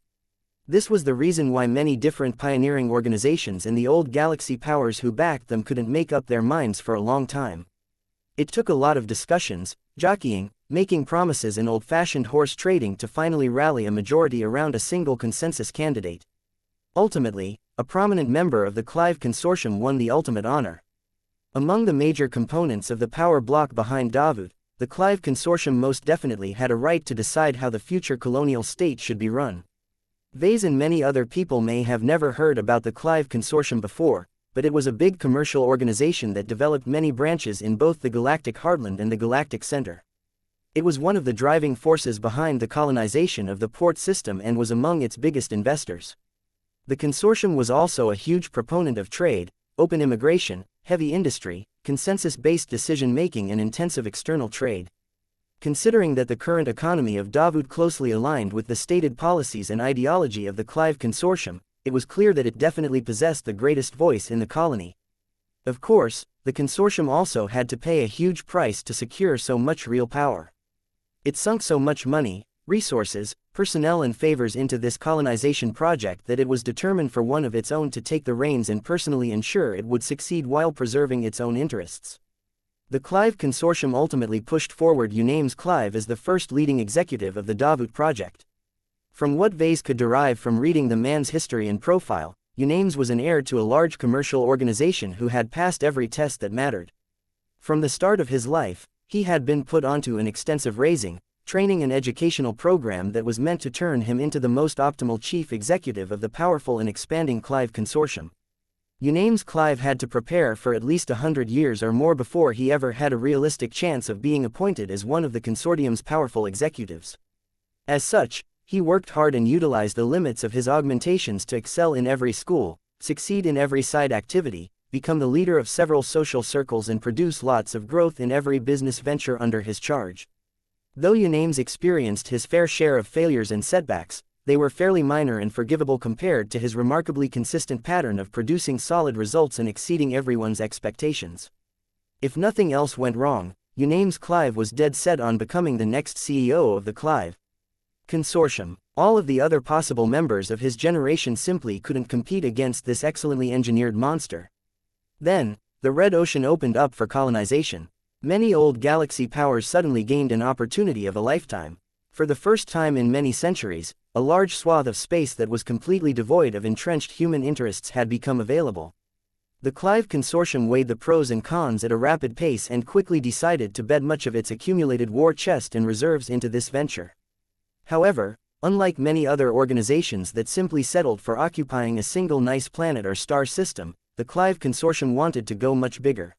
A: This was the reason why many different pioneering organizations and the old galaxy powers who backed them couldn't make up their minds for a long time. It took a lot of discussions, jockeying, making promises and old-fashioned horse trading to finally rally a majority around a single consensus candidate. Ultimately, a prominent member of the Clive Consortium won the ultimate honor. Among the major components of the power block behind Davud, the Clive Consortium most definitely had a right to decide how the future colonial state should be run. Vase and many other people may have never heard about the Clive Consortium before, but it was a big commercial organization that developed many branches in both the Galactic Heartland and the Galactic Center. It was one of the driving forces behind the colonization of the port system and was among its biggest investors. The consortium was also a huge proponent of trade, open immigration, heavy industry, consensus-based decision-making and intensive external trade. Considering that the current economy of Davud closely aligned with the stated policies and ideology of the Clive Consortium, it was clear that it definitely possessed the greatest voice in the colony. Of course, the consortium also had to pay a huge price to secure so much real power. It sunk so much money, resources, personnel and favors into this colonization project that it was determined for one of its own to take the reins and personally ensure it would succeed while preserving its own interests. The Clive Consortium ultimately pushed forward Unames Clive as the first leading executive of the Davud project. From what Vase could derive from reading the man's history and profile, Yunames was an heir to a large commercial organization who had passed every test that mattered. From the start of his life, he had been put onto an extensive raising, training and educational program that was meant to turn him into the most optimal chief executive of the powerful and expanding Clive Consortium. Yunames Clive had to prepare for at least 100 years or more before he ever had a realistic chance of being appointed as one of the consortium's powerful executives. As such, he worked hard and utilized the limits of his augmentations to excel in every school, succeed in every side activity, become the leader of several social circles and produce lots of growth in every business venture under his charge. Though Yunames experienced his fair share of failures and setbacks, they were fairly minor and forgivable compared to his remarkably consistent pattern of producing solid results and exceeding everyone's expectations. If nothing else went wrong, Yunames Clive was dead set on becoming the next CEO of the Clive Consortium. All of the other possible members of his generation simply couldn't compete against this excellently engineered monster. Then, the Red Ocean opened up for colonization. Many old galaxy powers suddenly gained an opportunity of a lifetime. For the first time in many centuries, a large swath of space that was completely devoid of entrenched human interests had become available. The Clive Consortium weighed the pros and cons at a rapid pace and quickly decided to bet much of its accumulated war chest and reserves into this venture. However, unlike many other organizations that simply settled for occupying a single nice planet or star system, the Clive Consortium wanted to go much bigger.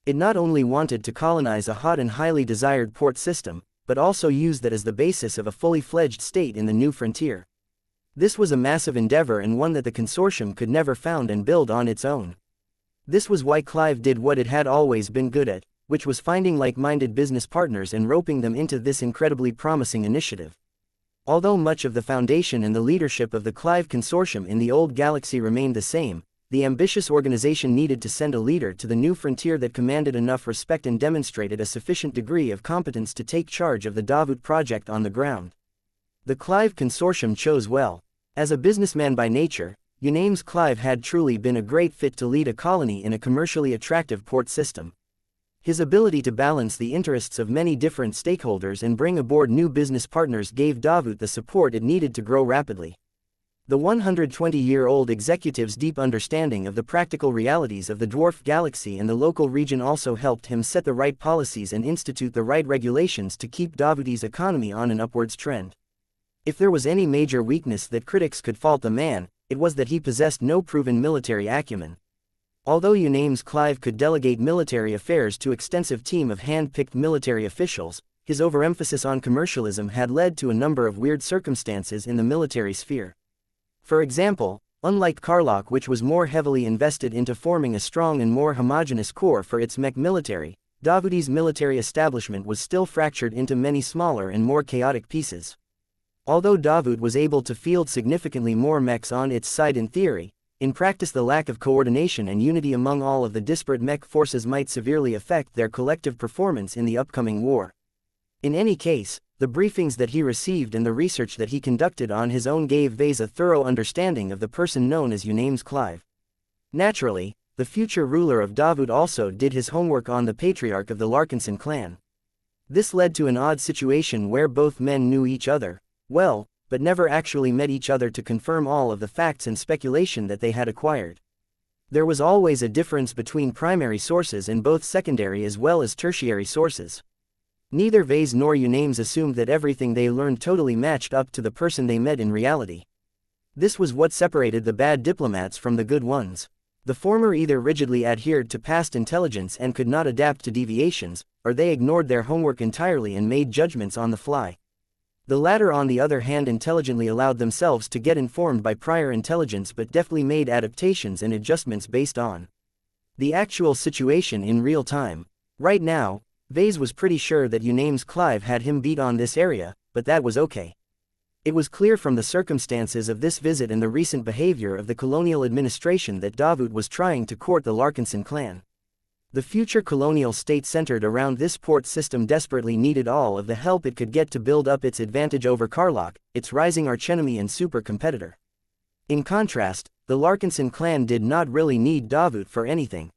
A: It not only wanted to colonize a hot and highly desired port system, but also use that as the basis of a fully fledged state in the new frontier. This was a massive endeavor and one that the consortium could never found and build on its own. This was why Clive did what it had always been good at, which was finding like-minded business partners and roping them into this incredibly promising initiative. Although much of the foundation and the leadership of the Clive Consortium in the old galaxy remained the same, the ambitious organization needed to send a leader to the new frontier that commanded enough respect and demonstrated a sufficient degree of competence to take charge of the Davut project on the ground. The Clive Consortium chose well. As a businessman by nature, Yunames Clive had truly been a great fit to lead a colony in a commercially attractive port system. His ability to balance the interests of many different stakeholders and bring aboard new business partners gave Davut the support it needed to grow rapidly. The 120-year-old executive's deep understanding of the practical realities of the dwarf galaxy and the local region also helped him set the right policies and institute the right regulations to keep Davuti's economy on an upwards trend. If there was any major weakness that critics could fault the man, it was that he possessed no proven military acumen. Although Yunames Clive could delegate military affairs to an extensive team of hand-picked military officials, his overemphasis on commercialism had led to a number of weird circumstances in the military sphere. For example, unlike Karlok, which was more heavily invested into forming a strong and more homogeneous core for its mech military, Davuti's military establishment was still fractured into many smaller and more chaotic pieces. Although Davut was able to field significantly more mechs on its side in theory, in practice the lack of coordination and unity among all of the disparate mech forces might severely affect their collective performance in the upcoming war. In any case, the briefings that he received and the research that he conducted on his own gave Vase a thorough understanding of the person known as Yunames Clive. Naturally, the future ruler of Davut also did his homework on the patriarch of the Larkinson clan. This led to an odd situation where both men knew each other well, but never actually met each other to confirm all of the facts and speculation that they had acquired. There was always a difference between primary sources and both secondary as well as tertiary sources. Neither Vase nor Yunames assumed that everything they learned totally matched up to the person they met in reality. This was what separated the bad diplomats from the good ones. The former either rigidly adhered to past intelligence and could not adapt to deviations, or they ignored their homework entirely and made judgments on the fly. The latter, on the other hand, intelligently allowed themselves to get informed by prior intelligence but deftly made adaptations and adjustments based on the actual situation in real time. Right now, Vase was pretty sure that Yunames Clive had him beat on this area, but that was okay. It was clear from the circumstances of this visit and the recent behavior of the colonial administration that Davut was trying to court the Larkinson clan. The future colonial state centered around this port system desperately needed all of the help it could get to build up its advantage over Karlok, its rising archenemy and super competitor. In contrast, the Larkinson clan did not really need Davut for anything.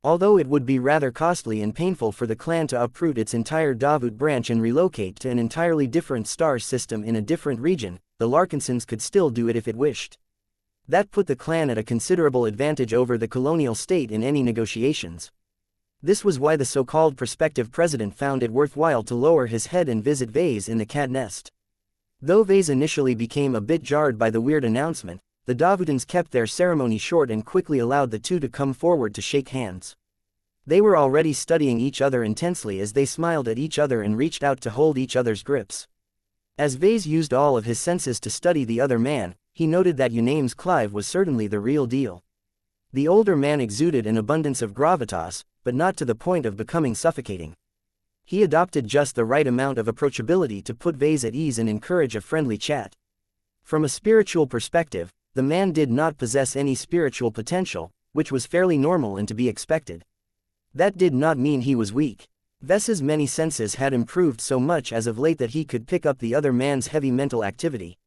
A: Although it would be rather costly and painful for the clan to uproot its entire Davut branch and relocate to an entirely different star system in a different region, the Larkinsons could still do it if it wished. That put the clan at a considerable advantage over the colonial state in any negotiations. This was why the so-called prospective president found it worthwhile to lower his head and visit Vase in the cat nest. Though Vase initially became a bit jarred by the weird announcement, the Davutans kept their ceremony short and quickly allowed the two to come forward to shake hands. They were already studying each other intensely as they smiled at each other and reached out to hold each other's grips. As Vase used all of his senses to study the other man, he noted that Uname's Clive was certainly the real deal. The older man exuded an abundance of gravitas, but not to the point of becoming suffocating. He adopted just the right amount of approachability to put Vase at ease and encourage a friendly chat. From a spiritual perspective, the man did not possess any spiritual potential, which was fairly normal and to be expected. That did not mean he was weak. Ves's many senses had improved so much as of late that he could pick up the other man's heavy mental activity.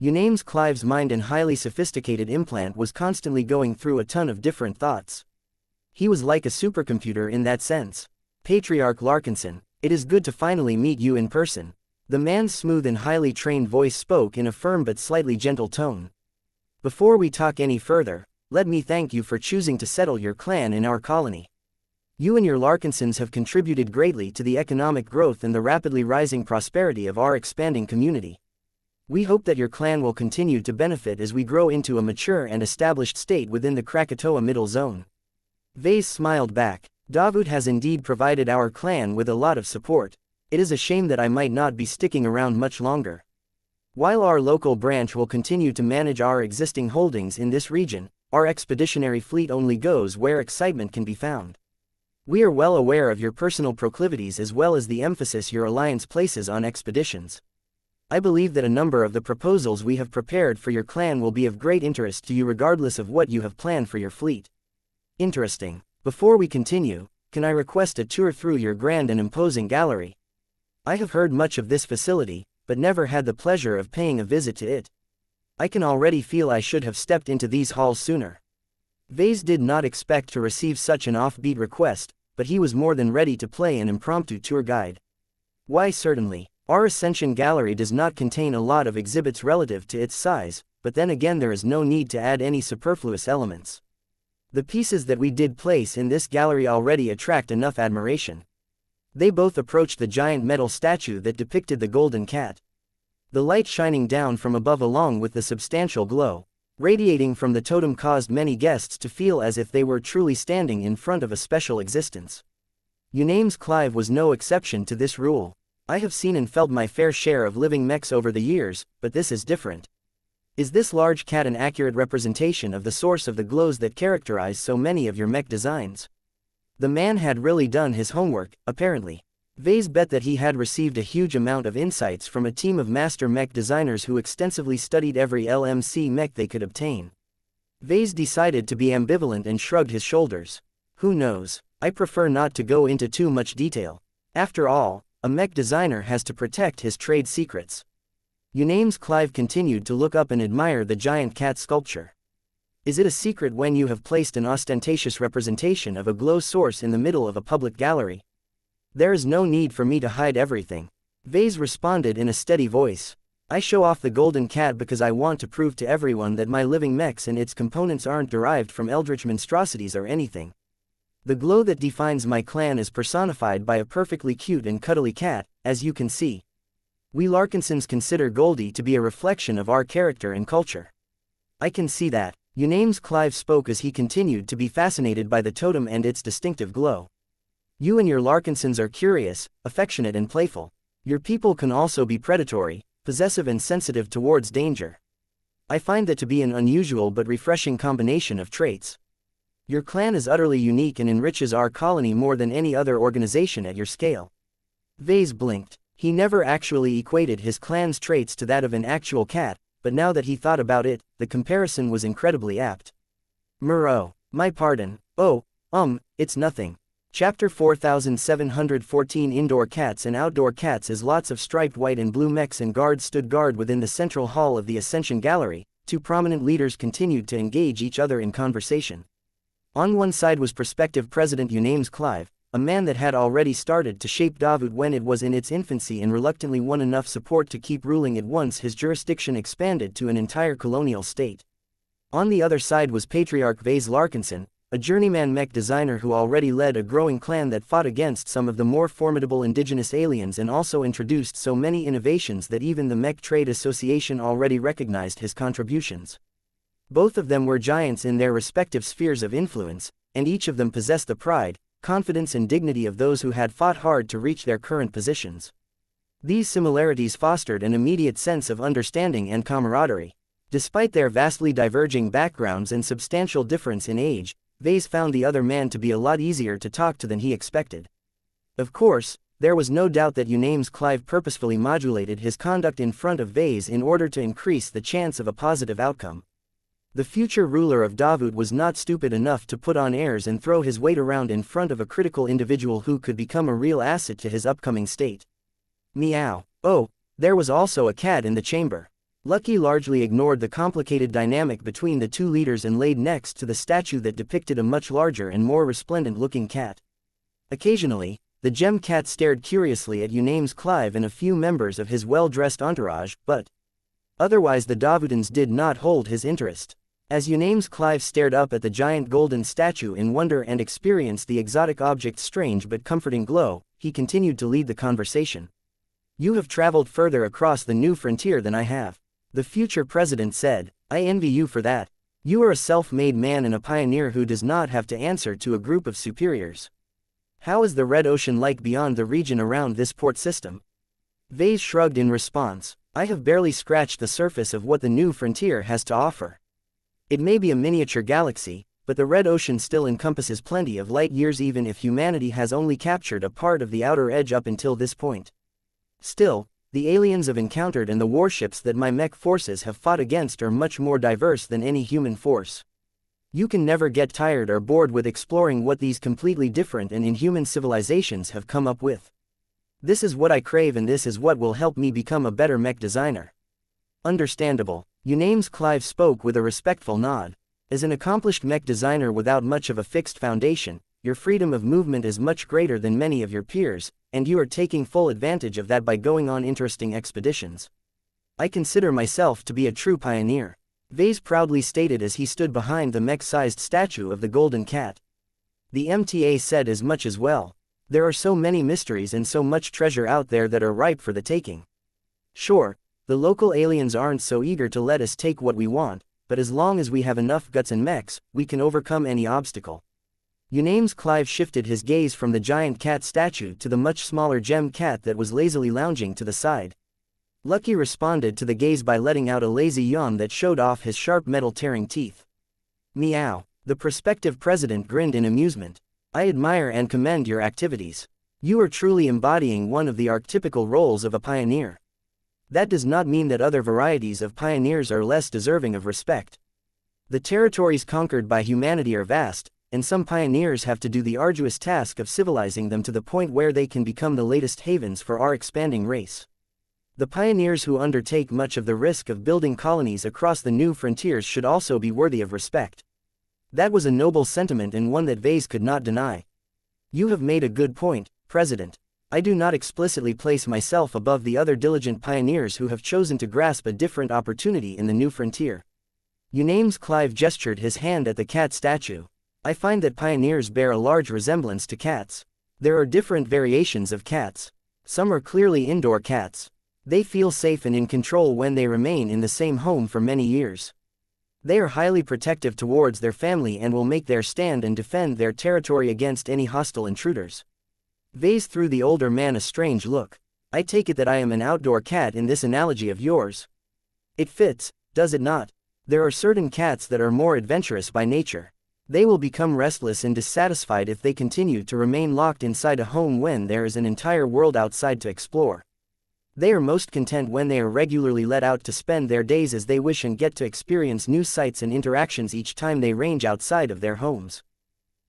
A: Uname's Clive's mind and highly sophisticated implant was constantly going through a ton of different thoughts. He was like a supercomputer in that sense. Patriarch Larkinson, it is good to finally meet you in person. The man's smooth and highly trained voice spoke in a firm but slightly gentle tone. Before we talk any further, let me thank you for choosing to settle your clan in our colony. You and your Larkinsons have contributed greatly to the economic growth and the rapidly rising prosperity of our expanding community. We hope that your clan will continue to benefit as we grow into a mature and established state within the Krakatoa Middle Zone. Vase smiled back. Davut has indeed provided our clan with a lot of support. It is a shame that I might not be sticking around much longer. While our local branch will continue to manage our existing holdings in this region, our expeditionary fleet only goes where excitement can be found. We are well aware of your personal proclivities as well as the emphasis your alliance places on expeditions. I believe that a number of the proposals we have prepared for your clan will be of great interest to you regardless of what you have planned for your fleet. Interesting. Before we continue, can I request a tour through your grand and imposing gallery? I have heard much of this facility, but never had the pleasure of paying a visit to it. I can already feel I should have stepped into these halls sooner. Vase did not expect to receive such an offbeat request, but he was more than ready to play an impromptu tour guide. Why, certainly. Our Ascension Gallery does not contain a lot of exhibits relative to its size, but then again there is no need to add any superfluous elements. The pieces that we did place in this gallery already attract enough admiration. They both approached the giant metal statue that depicted the golden cat. The light shining down from above along with the substantial glow, radiating from the totem caused many guests to feel as if they were truly standing in front of a special existence. Uname's Clive was no exception to this rule. I have seen and felt my fair share of living mechs over the years, but this is different. Is this large cat an accurate representation of the source of the glows that characterize so many of your mech designs? The man had really done his homework, apparently. Vase bet that he had received a huge amount of insights from a team of master mech designers who extensively studied every LMC mech they could obtain. Vase decided to be ambivalent and shrugged his shoulders. Who knows? I prefer not to go into too much detail. After all, a mech designer has to protect his trade secrets. Uname's Clive continued to look up and admire the giant cat sculpture. Is it a secret when you have placed an ostentatious representation of a glow source in the middle of a public gallery? There is no need for me to hide everything. Vase responded in a steady voice. I show off the golden cat because I want to prove to everyone that my living mechs and its components aren't derived from eldritch monstrosities or anything. The glow that defines my clan is personified by a perfectly cute and cuddly cat, as you can see. We Larkinsons consider Goldie to be a reflection of our character and culture. I can see that. Uname's Clive spoke as he continued to be fascinated by the totem and its distinctive glow. You and your Larkinsons are curious, affectionate and playful. Your people can also be predatory, possessive and sensitive towards danger. I find that to be an unusual but refreshing combination of traits. Your clan is utterly unique and enriches our colony more than any other organization at your scale. Vase blinked. He never actually equated his clan's traits to that of an actual cat, but now that he thought about it, the comparison was incredibly apt. Murrow. My pardon. Oh, it's nothing. Chapter 4714 Indoor Cats and Outdoor Cats. As lots of striped white and blue mechs and guards stood guard within the central hall of the Ascension Gallery, two prominent leaders continued to engage each other in conversation. On one side was prospective President Uname's Clive, a man that had already started to shape Davut when it was in its infancy and reluctantly won enough support to keep ruling it once his jurisdiction expanded to an entire colonial state. On the other side was Patriarch Vase Larkinson, a journeyman mech designer who already led a growing clan that fought against some of the more formidable indigenous aliens and also introduced so many innovations that even the Mech Trade Association already recognized his contributions. Both of them were giants in their respective spheres of influence, and each of them possessed the pride, confidence and dignity of those who had fought hard to reach their current positions. These similarities fostered an immediate sense of understanding and camaraderie. Despite their vastly diverging backgrounds and substantial difference in age, Vase found the other man to be a lot easier to talk to than he expected. Of course, there was no doubt that Unam's Clive purposefully modulated his conduct in front of Vase in order to increase the chance of a positive outcome. The future ruler of Davut was not stupid enough to put on airs and throw his weight around in front of a critical individual who could become a real asset to his upcoming state. Meow. Oh, there was also a cat in the chamber. Lucky largely ignored the complicated dynamic between the two leaders and laid next to the statue that depicted a much larger and more resplendent-looking cat. Occasionally, the gem cat stared curiously at Unam's Clive and a few members of his well-dressed entourage, but otherwise the Davutans did not hold his interest. As Unam's Clive stared up at the giant golden statue in wonder and experienced the exotic object's strange but comforting glow, he continued to lead the conversation. "You have traveled further across the new frontier than I have," the future president said. "I envy you for that. You are a self-made man and a pioneer who does not have to answer to a group of superiors. How is the Red Ocean like beyond the region around this port system?" Vase shrugged in response. "I have barely scratched the surface of what the new frontier has to offer. It may be a miniature galaxy, but the Red Ocean still encompasses plenty of light years even if humanity has only captured a part of the outer edge up until this point. Still, the aliens I've encountered and the warships that my mech forces have fought against are much more diverse than any human force. You can never get tired or bored with exploring what these completely different and inhuman civilizations have come up with. This is what I crave and this is what will help me become a better mech designer." "Understandable." Unam's Clive spoke with a respectful nod. "As an accomplished mech designer without much of a fixed foundation, your freedom of movement is much greater than many of your peers, and you are taking full advantage of that by going on interesting expeditions. I consider myself to be a true pioneer," Vase proudly stated as he stood behind the mech-sized statue of the golden cat. The MTA said as much as well. "There are so many mysteries and so much treasure out there that are ripe for the taking. Sure, the local aliens aren't so eager to let us take what we want, but as long as we have enough guts and mechs, we can overcome any obstacle." Unam's Clive shifted his gaze from the giant cat statue to the much smaller gem cat that was lazily lounging to the side. Lucky responded to the gaze by letting out a lazy yawn that showed off his sharp metal-tearing teeth. "Meow." The prospective president grinned in amusement. "I admire and commend your activities. You are truly embodying one of the archetypical roles of a pioneer. That does not mean that other varieties of pioneers are less deserving of respect. The territories conquered by humanity are vast, and some pioneers have to do the arduous task of civilizing them to the point where they can become the latest havens for our expanding race. The pioneers who undertake much of the risk of building colonies across the new frontiers should also be worthy of respect." That was a noble sentiment and one that Vase could not deny. "You have made a good point, President. I do not explicitly place myself above the other diligent pioneers who have chosen to grasp a different opportunity in the new frontier." Unam's Clive gestured his hand at the cat statue. "I find that pioneers bear a large resemblance to cats. There are different variations of cats. Some are clearly indoor cats. They feel safe and in control when they remain in the same home for many years. They are highly protective towards their family and will make their stand and defend their territory against any hostile intruders." Vase threw the older man a strange look. "I take it that I am an outdoor cat in this analogy of yours. It fits, does it not? There are certain cats that are more adventurous by nature. They will become restless and dissatisfied if they continue to remain locked inside a home when there is an entire world outside to explore. They are most content when they are regularly let out to spend their days as they wish and get to experience new sights and interactions each time they range outside of their homes."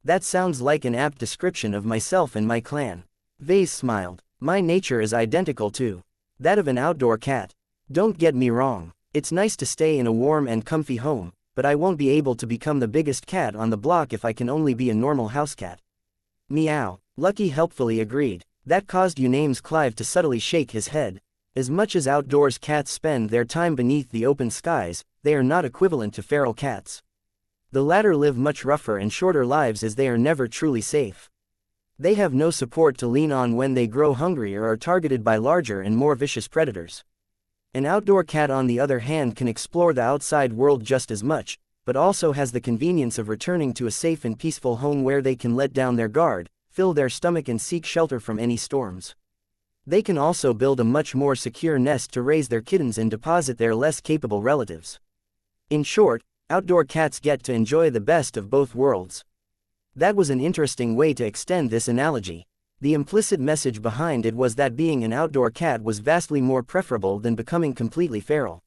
A: "That sounds like an apt description of myself and my clan." Vase smiled. "My nature is identical to that of an outdoor cat. Don't get me wrong, it's nice to stay in a warm and comfy home, but I won't be able to become the biggest cat on the block if I can only be a normal house cat." "Meow." Lucky helpfully agreed. That caused Unaime's Clive to subtly shake his head. As much as outdoors cats spend their time beneath the open skies, they are not equivalent to feral cats. The latter live much rougher and shorter lives as they are never truly safe. They have no support to lean on when they grow hungry or are targeted by larger and more vicious predators. An outdoor cat on the other hand can explore the outside world just as much, but also has the convenience of returning to a safe and peaceful home where they can let down their guard, fill their stomach and seek shelter from any storms. They can also build a much more secure nest to raise their kittens and deposit their less capable relatives. In short, outdoor cats get to enjoy the best of both worlds. That was an interesting way to extend this analogy. The implicit message behind it was that being an outdoor cat was vastly more preferable than becoming completely feral.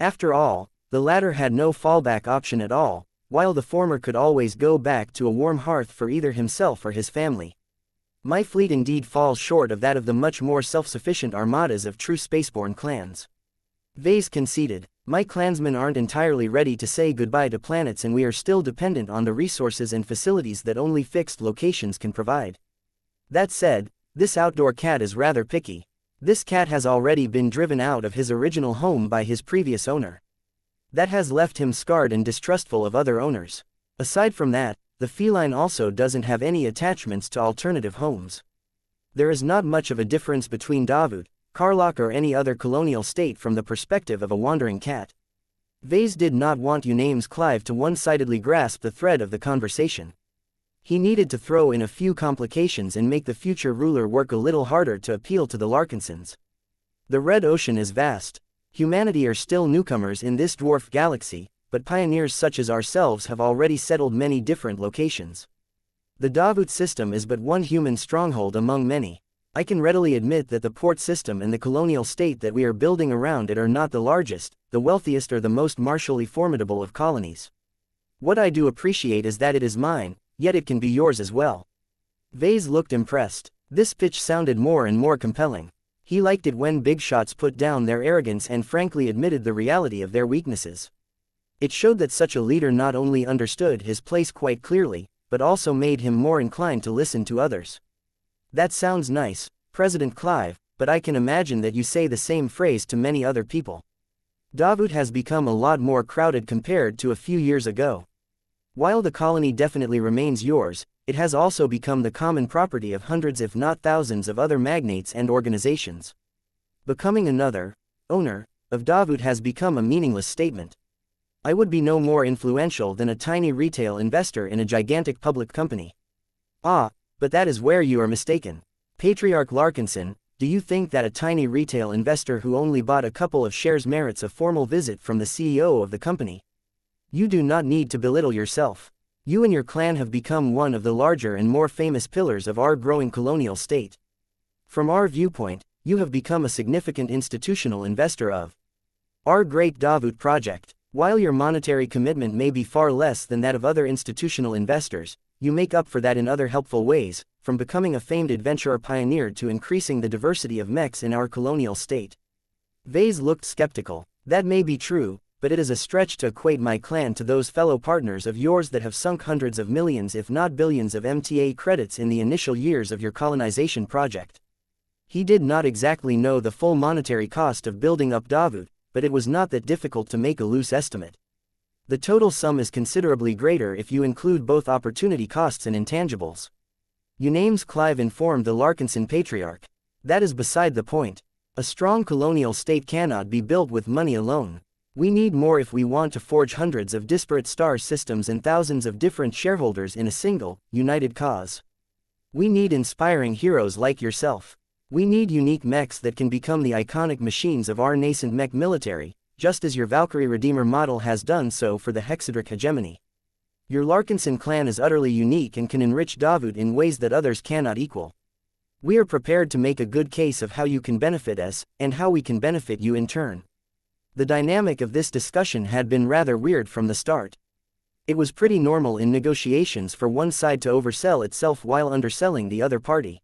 A: After all, the latter had no fallback option at all, while the former could always go back to a warm hearth for either himself or his family. My fleet indeed falls short of that of the much more self-sufficient armadas of true spaceborne clans. Vase conceded. My clansmen aren't entirely ready to say goodbye to planets, and we are still dependent on the resources and facilities that only fixed locations can provide. That said, this outdoor cat is rather picky. This cat has already been driven out of his original home by his previous owner. That has left him scarred and distrustful of other owners. Aside from that, the feline also doesn't have any attachments to alternative homes. There is not much of a difference between Davut, Karlach or any other colonial state from the perspective of a wandering cat. Vase did not want Unaime's Clive to one-sidedly grasp the thread of the conversation. He needed to throw in a few complications and make the future ruler work a little harder to appeal to the Larkinsons. The Red Ocean is vast. Humanity are still newcomers in this dwarf galaxy, but pioneers such as ourselves have already settled many different locations. The Davut system is but one human stronghold among many. I can readily admit that the port system and the colonial state that we are building around it are not the largest, the wealthiest or the most martially formidable of colonies. What I do appreciate is that it is mine, yet it can be yours as well. Vase looked impressed. This pitch sounded more and more compelling. He liked it when big shots put down their arrogance and frankly admitted the reality of their weaknesses. It showed that such a leader not only understood his place quite clearly, but also made him more inclined to listen to others. That sounds nice, President Clive, but I can imagine that you say the same phrase to many other people. Davut has become a lot more crowded compared to a few years ago. While the colony definitely remains yours, it has also become the common property of hundreds if not thousands of other magnates and organizations. Becoming another owner of Davut has become a meaningless statement. I would be no more influential than a tiny retail investor in a gigantic public company. Ah, but that is where you are mistaken. Patriarch Larkinson, do you think that a tiny retail investor who only bought a couple of shares merits a formal visit from the CEO of the company? You do not need to belittle yourself. You and your clan have become one of the larger and more famous pillars of our growing colonial state. From our viewpoint, you have become a significant institutional investor of our great Davut project. While your monetary commitment may be far less than that of other institutional investors, you make up for that in other helpful ways, from becoming a famed adventurer pioneer to increasing the diversity of mechs in our colonial state. Vase looked skeptical. That may be true, but it is a stretch to equate my clan to those fellow partners of yours that have sunk hundreds of millions if not billions of MTA credits in the initial years of your colonization project. He did not exactly know the full monetary cost of building up Davut, but it was not that difficult to make a loose estimate. The total sum is considerably greater if you include both opportunity costs and intangibles. Unaime's Clive informed the Larkinson Patriarch. That is beside the point. A strong colonial state cannot be built with money alone. We need more if we want to forge hundreds of disparate star systems and thousands of different shareholders in a single, united cause. We need inspiring heroes like yourself. We need unique mechs that can become the iconic machines of our nascent mech military, just as your Valkyrie Redeemer model has done so for the Hexadric hegemony. Your Larkinson clan is utterly unique and can enrich Davut in ways that others cannot equal. We are prepared to make a good case of how you can benefit us, and how we can benefit you in turn. The dynamic of this discussion had been rather weird from the start. It was pretty normal in negotiations for one side to oversell itself while underselling the other party.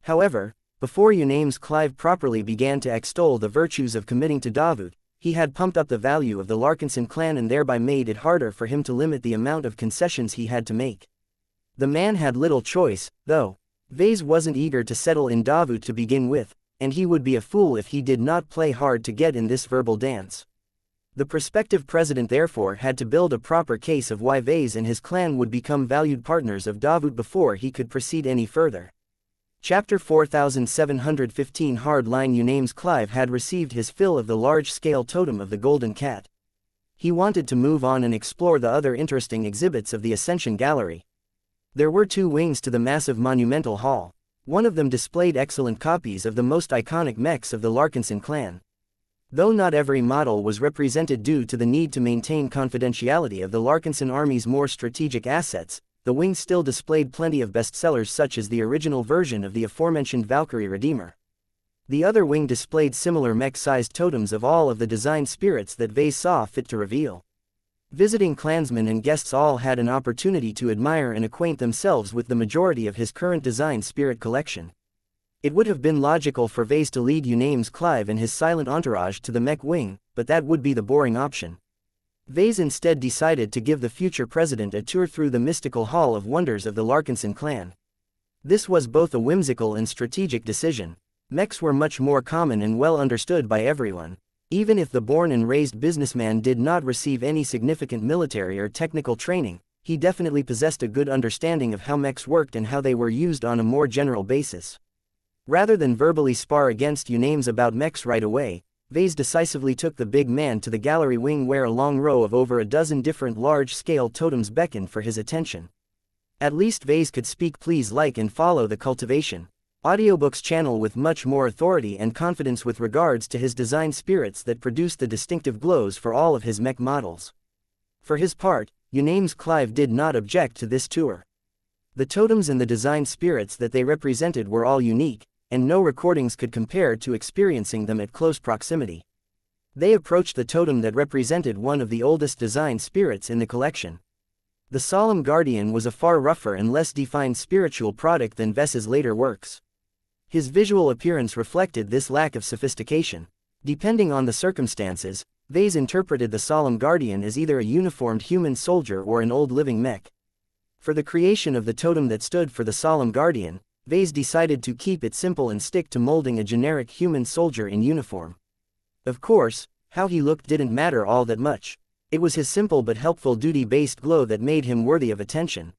A: However, before Unaime's Clive properly began to extol the virtues of committing to Davut, he had pumped up the value of the Larkinson clan and thereby made it harder for him to limit the amount of concessions he had to make. The man had little choice, though. Vase wasn't eager to settle in Davut to begin with, and he would be a fool if he did not play hard to get in this verbal dance. The prospective president therefore had to build a proper case of why Vase and his clan would become valued partners of Davut before he could proceed any further. Chapter 4715 Hard-line Unames Clive had received his fill of the large-scale totem of the Golden Cat. He wanted to move on and explore the other interesting exhibits of the Ascension Gallery. There were 2 wings to the massive monumental hall. One of them displayed excellent copies of the most iconic mechs of the Larkinson clan. Though not every model was represented due to the need to maintain confidentiality of the Larkinson army's more strategic assets, the wing still displayed plenty of bestsellers such as the original version of the aforementioned Valkyrie Redeemer. The other wing displayed similar mech-sized totems of all of the design spirits that Vase saw fit to reveal. Visiting clansmen and guests all had an opportunity to admire and acquaint themselves with the majority of his current design spirit collection. It would have been logical for Vase to lead Unames Clive and his silent entourage to the mech wing, but that would be the boring option. Vase instead decided to give the future president a tour through the mystical Hall of Wonders of the Larkinson clan. This was both a whimsical and strategic decision. Mechs were much more common and well understood by everyone. Even if the born and raised businessman did not receive any significant military or technical training, he definitely possessed a good understanding of how mechs worked and how they were used on a more general basis. Rather than verbally spar against Unames about mechs right away, Vase decisively took the big man to the gallery wing where a long row of over a dozen different large-scale totems beckoned for his attention. At least Vase could speak please like and follow the Cultivation, Audiobooks channel with much more authority and confidence with regards to his design spirits that produced the distinctive glows for all of his mech models. For his part, Unames Clive did not object to this tour. The totems and the design spirits that they represented were all unique, and no recordings could compare to experiencing them at close proximity. They approached the totem that represented one of the oldest design spirits in the collection. The Solemn Guardian was a far rougher and less defined spiritual product than Vase's later works. His visual appearance reflected this lack of sophistication. Depending on the circumstances, Vase interpreted the Solemn Guardian as either a uniformed human soldier or an old living mech. For the creation of the totem that stood for the Solemn Guardian, Vase decided to keep it simple and stick to molding a generic human soldier in uniform. Of course, how he looked didn't matter all that much. It was his simple but helpful duty-based glow that made him worthy of attention.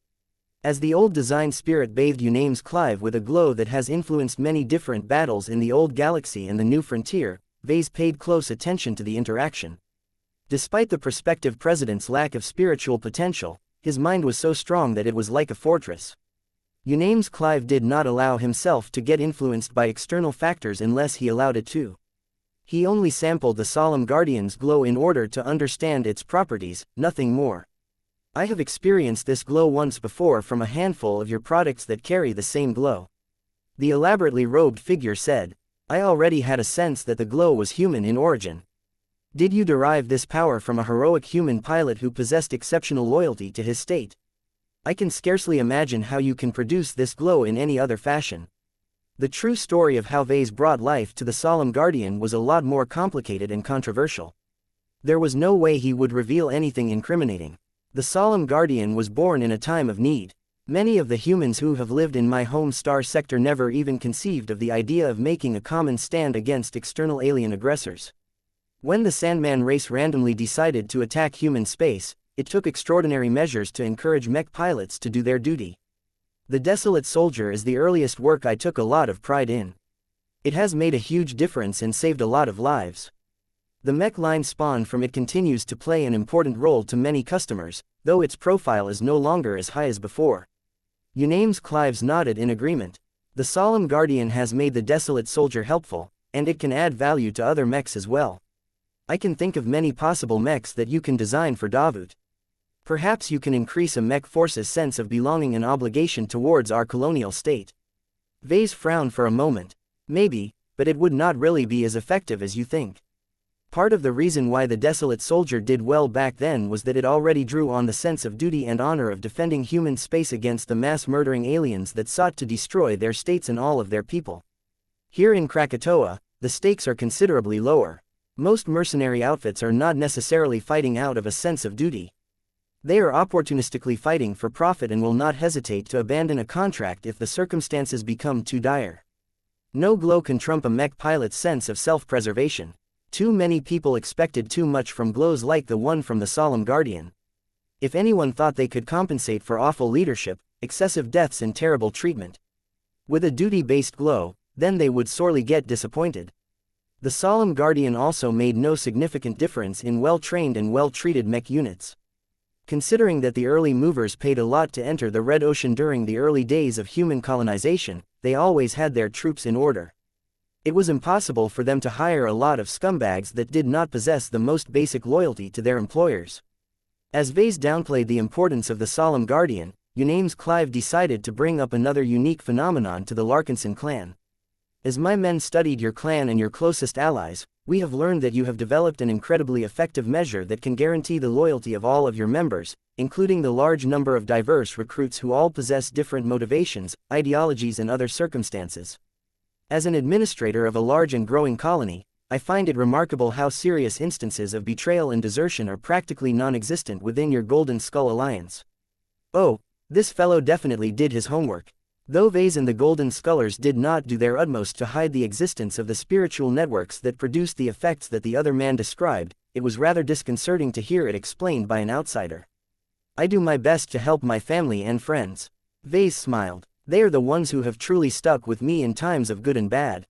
A: As the old design spirit bathed Unames Clive with a glow that has influenced many different battles in the old galaxy and the new frontier, Vase paid close attention to the interaction. Despite the prospective president's lack of spiritual potential, his mind was so strong that it was like a fortress. Unames Clive did not allow himself to get influenced by external factors unless he allowed it to. He only sampled the Solemn Guardian's glow in order to understand its properties, nothing more. I have experienced this glow once before from a handful of your products that carry the same glow. The elaborately robed figure said. I already had a sense that the glow was human in origin. Did you derive this power from a heroic human pilot who possessed exceptional loyalty to his state? I can scarcely imagine how you can produce this glow in any other fashion. The true story of how Vase brought life to the Solemn Guardian was a lot more complicated and controversial. There was no way he would reveal anything incriminating. The Solemn Guardian was born in a time of need. Many of the humans who have lived in my home star sector never even conceived of the idea of making a common stand against external alien aggressors. When the Sandman race randomly decided to attack human space, it took extraordinary measures to encourage mech pilots to do their duty. The Desolate Soldier is the earliest work I took a lot of pride in. It has made a huge difference and saved a lot of lives. The mech line spawned from it continues to play an important role to many customers, though its profile is no longer as high as before. Unames Clive nodded in agreement. The Solemn Guardian has made the Desolate Soldier helpful, and it can add value to other mechs as well. I can think of many possible mechs that you can design for Davut. Perhaps you can increase a mech force's sense of belonging and obligation towards our colonial state. Vase frowned for a moment. Maybe, but it would not really be as effective as you think. Part of the reason why the Desolate Soldier did well back then was that it already drew on the sense of duty and honor of defending human space against the mass-murdering aliens that sought to destroy their states and all of their people. Here in Krakatoa, the stakes are considerably lower. Most mercenary outfits are not necessarily fighting out of a sense of duty. They are opportunistically fighting for profit and will not hesitate to abandon a contract if the circumstances become too dire. No glow can trump a mech pilot's sense of self-preservation. Too many people expected too much from glows like the one from the Solemn Guardian. If anyone thought they could compensate for awful leadership, excessive deaths and terrible treatment with a duty-based glow, then they would sorely get disappointed. The Solemn Guardian also made no significant difference in well-trained and well-treated mech units. Considering that the early movers paid a lot to enter the Red Ocean during the early days of human colonization, they always had their troops in order. It was impossible for them to hire a lot of scumbags that did not possess the most basic loyalty to their employers. As Vase downplayed the importance of the Solemn Guardian, Uname's Clive decided to bring up another unique phenomenon to the Larkinson clan. As my men studied your clan and your closest allies, we have learned that you have developed an incredibly effective measure that can guarantee the loyalty of all of your members, including the large number of diverse recruits who all possess different motivations, ideologies and other circumstances. As an administrator of a large and growing colony, I find it remarkable how serious instances of betrayal and desertion are practically non-existent within your Golden Skull Alliance. Oh, this fellow definitely did his homework. Though Vase and the Golden Scullers did not do their utmost to hide the existence of the spiritual networks that produced the effects that the other man described, it was rather disconcerting to hear it explained by an outsider. I do my best to help my family and friends. Vase smiled. They are the ones who have truly stuck with me in times of good and bad.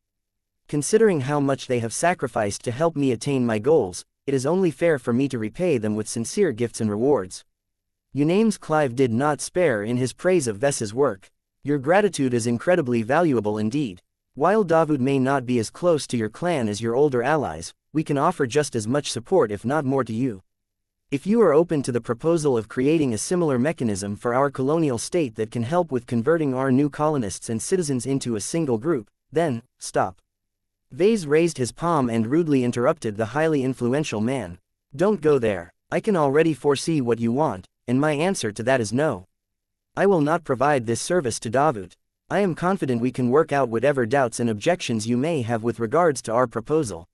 A: Considering how much they have sacrificed to help me attain my goals, it is only fair for me to repay them with sincere gifts and rewards. Uname's Clive did not spare in his praise of Ves's work. Your gratitude is incredibly valuable indeed. While Davud may not be as close to your clan as your older allies, we can offer just as much support if not more to you. If you are open to the proposal of creating a similar mechanism for our colonial state that can help with converting our new colonists and citizens into a single group, then, stop. Vase raised his palm and rudely interrupted the highly influential man. Don't go there. I can already foresee what you want, and my answer to that is no. I will not provide this service to Davud. I am confident we can work out whatever doubts and objections you may have with regards to our proposal.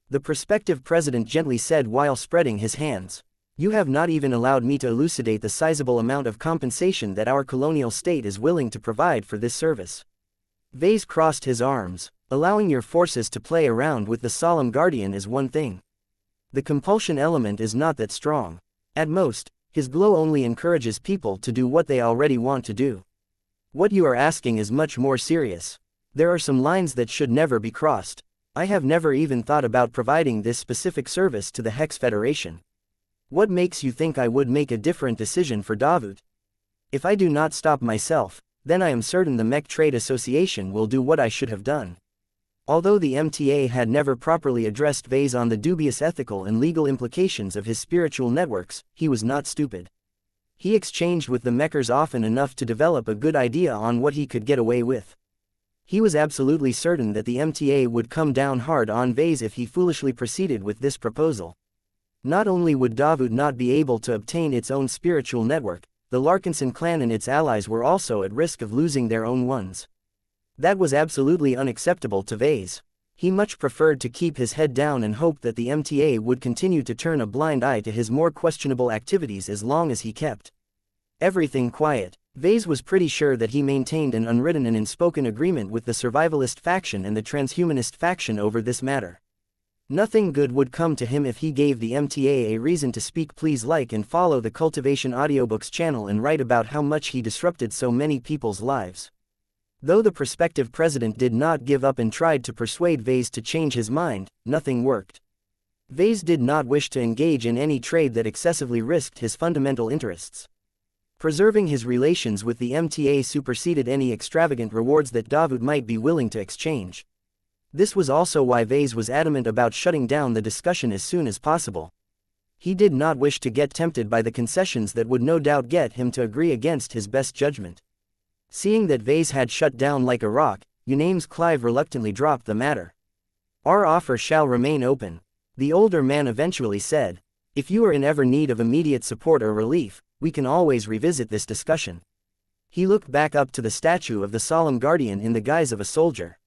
A: The prospective president gently said while spreading his hands. You have not even allowed me to elucidate the sizable amount of compensation that our colonial state is willing to provide for this service. Vase crossed his arms. Allowing your forces to play around with the Solemn Guardian is one thing. The compulsion element is not that strong. At most, his glow only encourages people to do what they already want to do. What you are asking is much more serious. There are some lines that should never be crossed. I have never even thought about providing this specific service to the Hex Federation. What makes you think I would make a different decision for Davud? If I do not stop myself, then I am certain the Mech Trade Association will do what I should have done. Although the MTA had never properly addressed Vase on the dubious ethical and legal implications of his spiritual networks, he was not stupid. He exchanged with the Mechers often enough to develop a good idea on what he could get away with. He was absolutely certain that the MTA would come down hard on Vase if he foolishly proceeded with this proposal. Not only would Davud not be able to obtain its own spiritual network, the Larkinson clan and its allies were also at risk of losing their own ones. That was absolutely unacceptable to Vase. He much preferred to keep his head down and hope that the MTA would continue to turn a blind eye to his more questionable activities as long as he kept everything quiet. Vase was pretty sure that he maintained an unwritten and unspoken agreement with the survivalist faction and the transhumanist faction over this matter. Nothing good would come to him if he gave the MTA a reason to speak. Please like and follow the Cultivation Audiobooks channel and write about how much he disrupted so many people's lives. Though the prospective president did not give up and tried to persuade Vase to change his mind, nothing worked. Vase did not wish to engage in any trade that excessively risked his fundamental interests. Preserving his relations with the MTA superseded any extravagant rewards that Davud might be willing to exchange. This was also why Vase was adamant about shutting down the discussion as soon as possible. He did not wish to get tempted by the concessions that would no doubt get him to agree against his best judgment. Seeing that Vase had shut down like a rock, Uname's Clive reluctantly dropped the matter. Our offer shall remain open, the older man eventually said. If you are in ever need of immediate support or relief, we can always revisit this discussion. He looked back up to the statue of the Solemn Guardian in the guise of a soldier.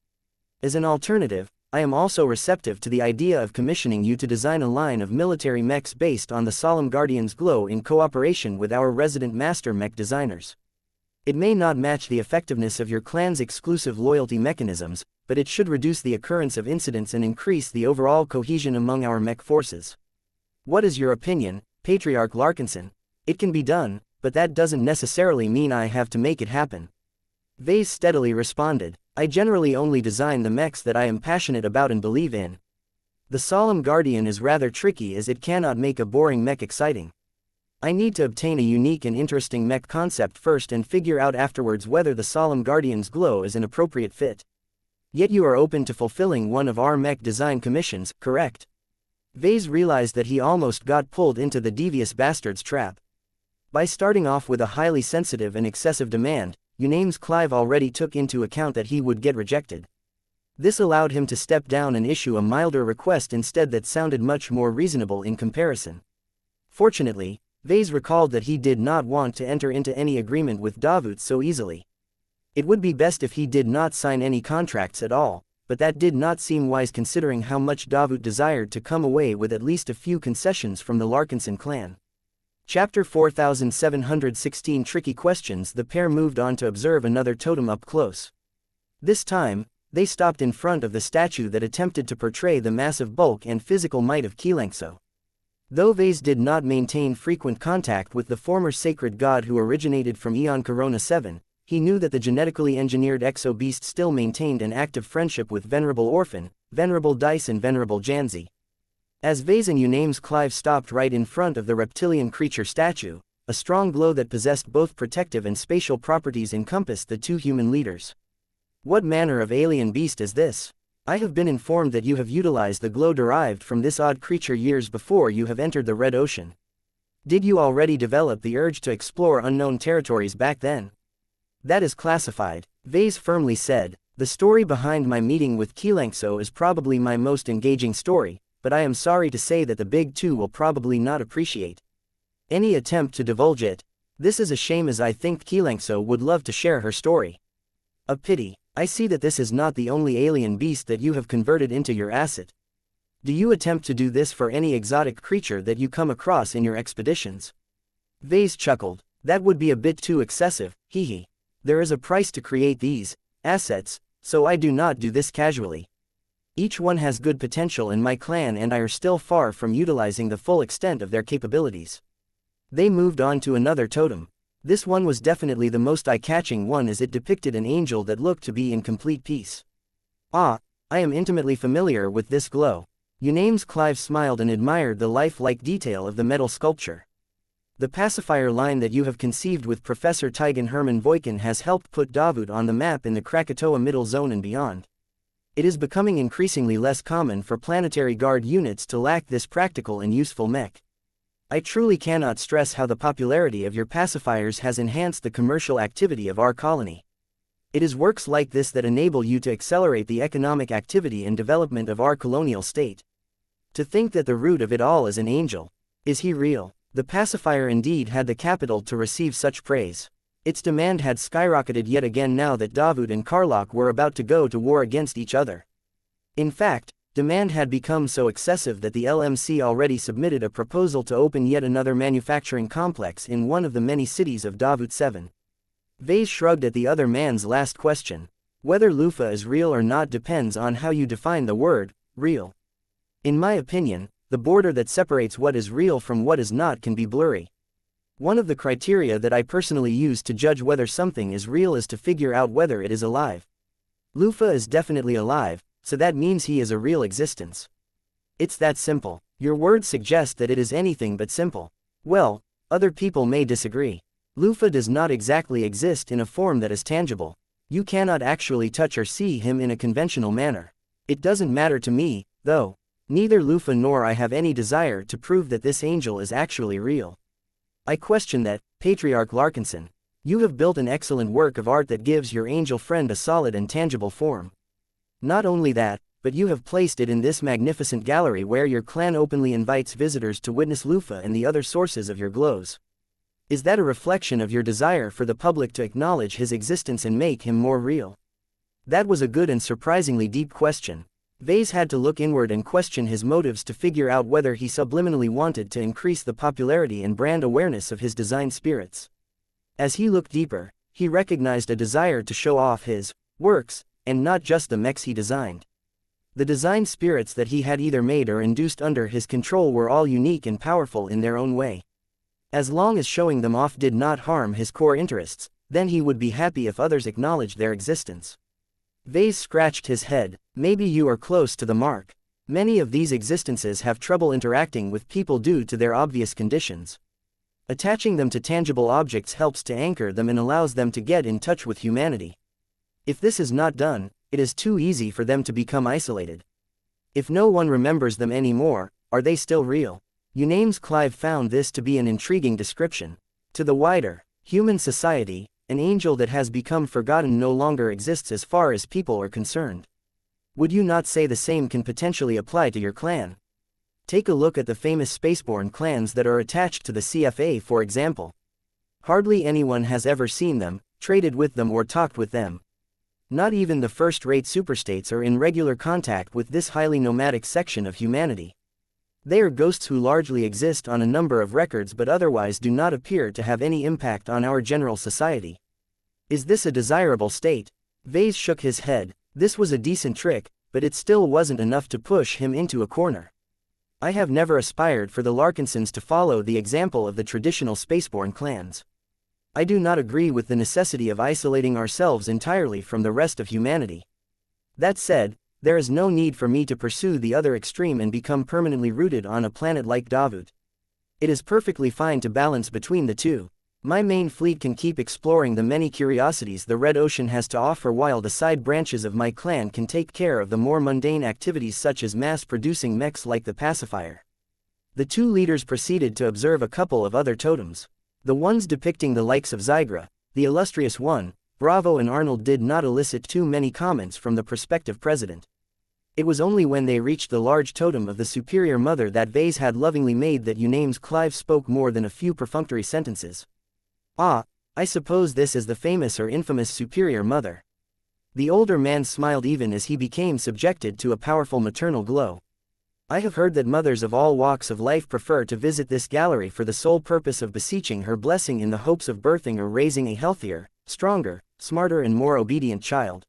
A: As an alternative, I am also receptive to the idea of commissioning you to design a line of military mechs based on the Solemn Guardian's glow in cooperation with our resident master mech designers. It may not match the effectiveness of your clan's exclusive loyalty mechanisms, but it should reduce the occurrence of incidents and increase the overall cohesion among our mech forces. What is your opinion, Patriarch Larkinson? It can be done, but that doesn't necessarily mean I have to make it happen. Vase steadily responded. I generally only design the mechs that I am passionate about and believe in. The Solemn Guardian is rather tricky as it cannot make a boring mech exciting. I need to obtain a unique and interesting mech concept first and figure out afterwards whether the Solemn Guardian's glow is an appropriate fit. Yet you are open to fulfilling one of our mech design commissions, correct? Vase realized that he almost got pulled into the devious bastard's trap. By starting off with a highly sensitive and excessive demand, Uname's Clive already took into account that he would get rejected. This allowed him to step down and issue a milder request instead that sounded much more reasonable in comparison. Fortunately, Vase recalled that he did not want to enter into any agreement with Davut so easily. It would be best if he did not sign any contracts at all, but that did not seem wise considering how much Davut desired to come away with at least a few concessions from the Larkinson clan. Chapter 4716 Tricky Questions. The pair moved on to observe another totem up close. This time, they stopped in front of the statue that attempted to portray the massive bulk and physical might of xianxia. Though Vase did not maintain frequent contact with the former sacred god who originated from Eon Corona 7, he knew that the genetically engineered exo-beast still maintained an active friendship with Venerable Orphan, Venerable Dice and Venerable Janzi. As Vase and Uname's Clive stopped right in front of the reptilian creature statue, a strong glow that possessed both protective and spatial properties encompassed the two human leaders. What manner of alien beast is this? I have been informed that you have utilized the glow derived from this odd creature years before you have entered the Red Ocean. Did you already develop the urge to explore unknown territories back then? That is classified, Vase firmly said. The story behind my meeting with xianxia is probably my most engaging story, but I am sorry to say that the Big Two will probably not appreciate any attempt to divulge it. This is a shame as I think xianxia would love to share her story. A pity. I see that this is not the only alien beast that you have converted into your asset. Do you attempt to do this for any exotic creature that you come across in your expeditions? Vase chuckled. That would be a bit too excessive, hee. There is a price to create these assets, so I do not do this casually. Each one has good potential and my clan and I are still far from utilizing the full extent of their capabilities. They moved on to another totem. This one was definitely the most eye-catching one as it depicted an angel that looked to be in complete peace. Ah, I am intimately familiar with this glow. Uname's Clive smiled and admired the lifelike detail of the metal sculpture. The pacifier line that you have conceived with Professor Tigan Hermann Voikin has helped put Davut on the map in the Krakatoa Middle Zone and beyond. It is becoming increasingly less common for planetary guard units to lack this practical and useful mech. I truly cannot stress how the popularity of your pacifiers has enhanced the commercial activity of our colony. It is works like this that enable you to accelerate the economic activity and development of our colonial state. To think that the root of it all is an angel. Is he real? The pacifier indeed had the capital to receive such praise. Its demand had skyrocketed yet again now that Davut and Karlok were about to go to war against each other. In fact, demand had become so excessive that the LMC already submitted a proposal to open yet another manufacturing complex in one of the many cities of Davut 7. Vase shrugged at the other man's last question. Whether Lufa is real or not depends on how you define the word, real. In my opinion, the border that separates what is real from what is not can be blurry. One of the criteria that I personally use to judge whether something is real is to figure out whether it is alive. Lufa is definitely alive, so that means he is a real existence. It's that simple. Your words suggest that it is anything but simple. Well, other people may disagree. Lufa does not exactly exist in a form that is tangible. You cannot actually touch or see him in a conventional manner. It doesn't matter to me, though. Neither Lufa nor I have any desire to prove that this angel is actually real. I question that, Patriarch Larkinson. You have built an excellent work of art that gives your angel friend a solid and tangible form. Not only that, but you have placed it in this magnificent gallery where your clan openly invites visitors to witness Lufa and the other sources of your glows. Is that a reflection of your desire for the public to acknowledge his existence and make him more real? That was a good and surprisingly deep question. Vase had to look inward and question his motives to figure out whether he subliminally wanted to increase the popularity and brand awareness of his design spirits. As he looked deeper, he recognized a desire to show off his works, and not just the mechs he designed. The design spirits that he had either made or induced under his control were all unique and powerful in their own way. As long as showing them off did not harm his core interests, then he would be happy if others acknowledged their existence. Vase scratched his head. Maybe you are close to the mark. Many of these existences have trouble interacting with people due to their obvious conditions. Attaching them to tangible objects helps to anchor them and allows them to get in touch with humanity. If this is not done, it is too easy for them to become isolated. If no one remembers them anymore, are they still real? Unames Clive found this to be an intriguing description. To the wider human society, an angel that has become forgotten no longer exists as far as people are concerned. Would you not say the same can potentially apply to your clan? Take a look at the famous spaceborne clans that are attached to the CFA, for example. Hardly anyone has ever seen them, traded with them or talked with them. Not even the first-rate superstates are in regular contact with this highly nomadic section of humanity. They are ghosts who largely exist on a number of records but otherwise do not appear to have any impact on our general society. Is this a desirable state? Vase shook his head. This was a decent trick, but it still wasn't enough to push him into a corner. I have never aspired for the Larkinsons to follow the example of the traditional spaceborne clans. I do not agree with the necessity of isolating ourselves entirely from the rest of humanity. That said, there is no need for me to pursue the other extreme and become permanently rooted on a planet like Davut. It is perfectly fine to balance between the two. My main fleet can keep exploring the many curiosities the Red Ocean has to offer while the side branches of my clan can take care of the more mundane activities such as mass-producing mechs like the pacifier. The two leaders proceeded to observe a couple of other totems. The ones depicting the likes of Zygra, the illustrious one, Bravo and Arnold did not elicit too many comments from the prospective president. It was only when they reached the large totem of the Superior Mother that Vase had lovingly made that Unames Clive spoke more than a few perfunctory sentences. Ah, I suppose this is the famous or infamous Superior Mother. The older man smiled even as he became subjected to a powerful maternal glow. I have heard that mothers of all walks of life prefer to visit this gallery for the sole purpose of beseeching her blessing in the hopes of birthing or raising a healthier, stronger, smarter and more obedient child.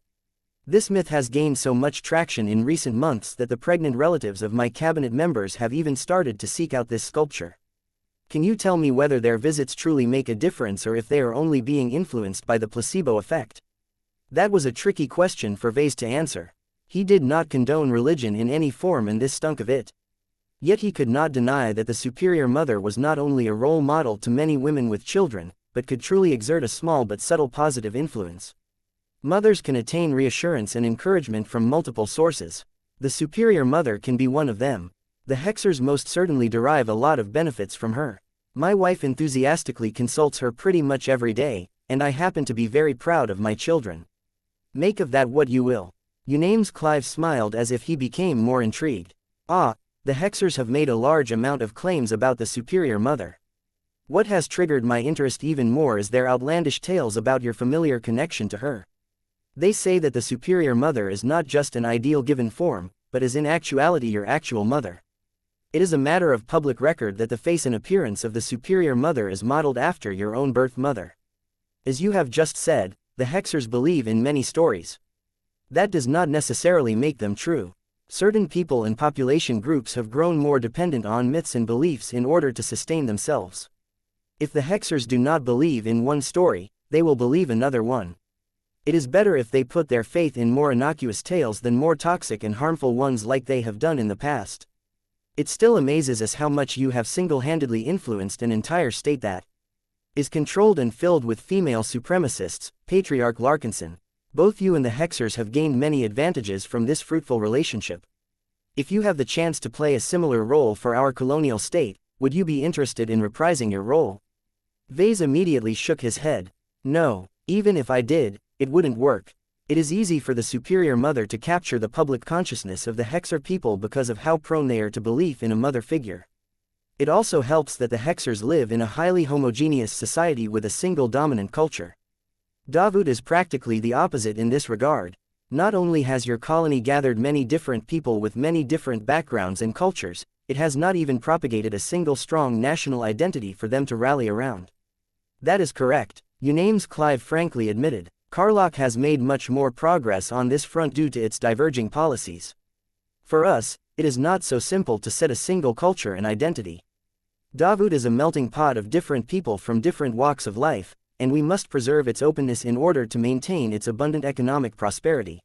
A: This myth has gained so much traction in recent months that the pregnant relatives of my cabinet members have even started to seek out this sculpture. Can you tell me whether their visits truly make a difference or if they are only being influenced by the placebo effect? That was a tricky question for Vase to answer. He did not condone religion in any form and this stunk of it. Yet he could not deny that the Superior Mother was not only a role model to many women with children, but could truly exert a small but subtle positive influence. Mothers can attain reassurance and encouragement from multiple sources. The Superior Mother can be one of them. The Hexers most certainly derive a lot of benefits from her. My wife enthusiastically consults her pretty much every day, and I happen to be very proud of my children. Make of that what you will. Unames Clive smiled as if he became more intrigued. Ah, the Hexers have made a large amount of claims about the Superior Mother. What has triggered my interest even more is their outlandish tales about your familiar connection to her. They say that the Superior Mother is not just an ideal given form, but is in actuality your actual mother. It is a matter of public record that the face and appearance of the Superior Mother is modeled after your own birth mother. As you have just said, the Hexers believe in many stories. That does not necessarily make them true. Certain people and population groups have grown more dependent on myths and beliefs in order to sustain themselves. If the Hexers do not believe in one story, they will believe another one. It is better if they put their faith in more innocuous tales than more toxic and harmful ones like they have done in the past. It still amazes us how much you have single-handedly influenced an entire state that is controlled and filled with female supremacists, Patriarch Larkinson. Both you and the Hexers have gained many advantages from this fruitful relationship. If you have the chance to play a similar role for our colonial state, would you be interested in reprising your role? Vase immediately shook his head. No, even if I did, it wouldn't work. It is easy for the Superior Mother to capture the public consciousness of the Hexer people because of how prone they are to belief in a mother figure. It also helps that the Hexers live in a highly homogeneous society with a single dominant culture. Davut is practically the opposite in this regard. Not only has your colony gathered many different people with many different backgrounds and cultures, it has not even propagated a single strong national identity for them to rally around. That is correct, Uname's Clive frankly admitted. Karlach has made much more progress on this front due to its diverging policies. For us, it is not so simple to set a single culture and identity. Davut is a melting pot of different people from different walks of life, and we must preserve its openness in order to maintain its abundant economic prosperity.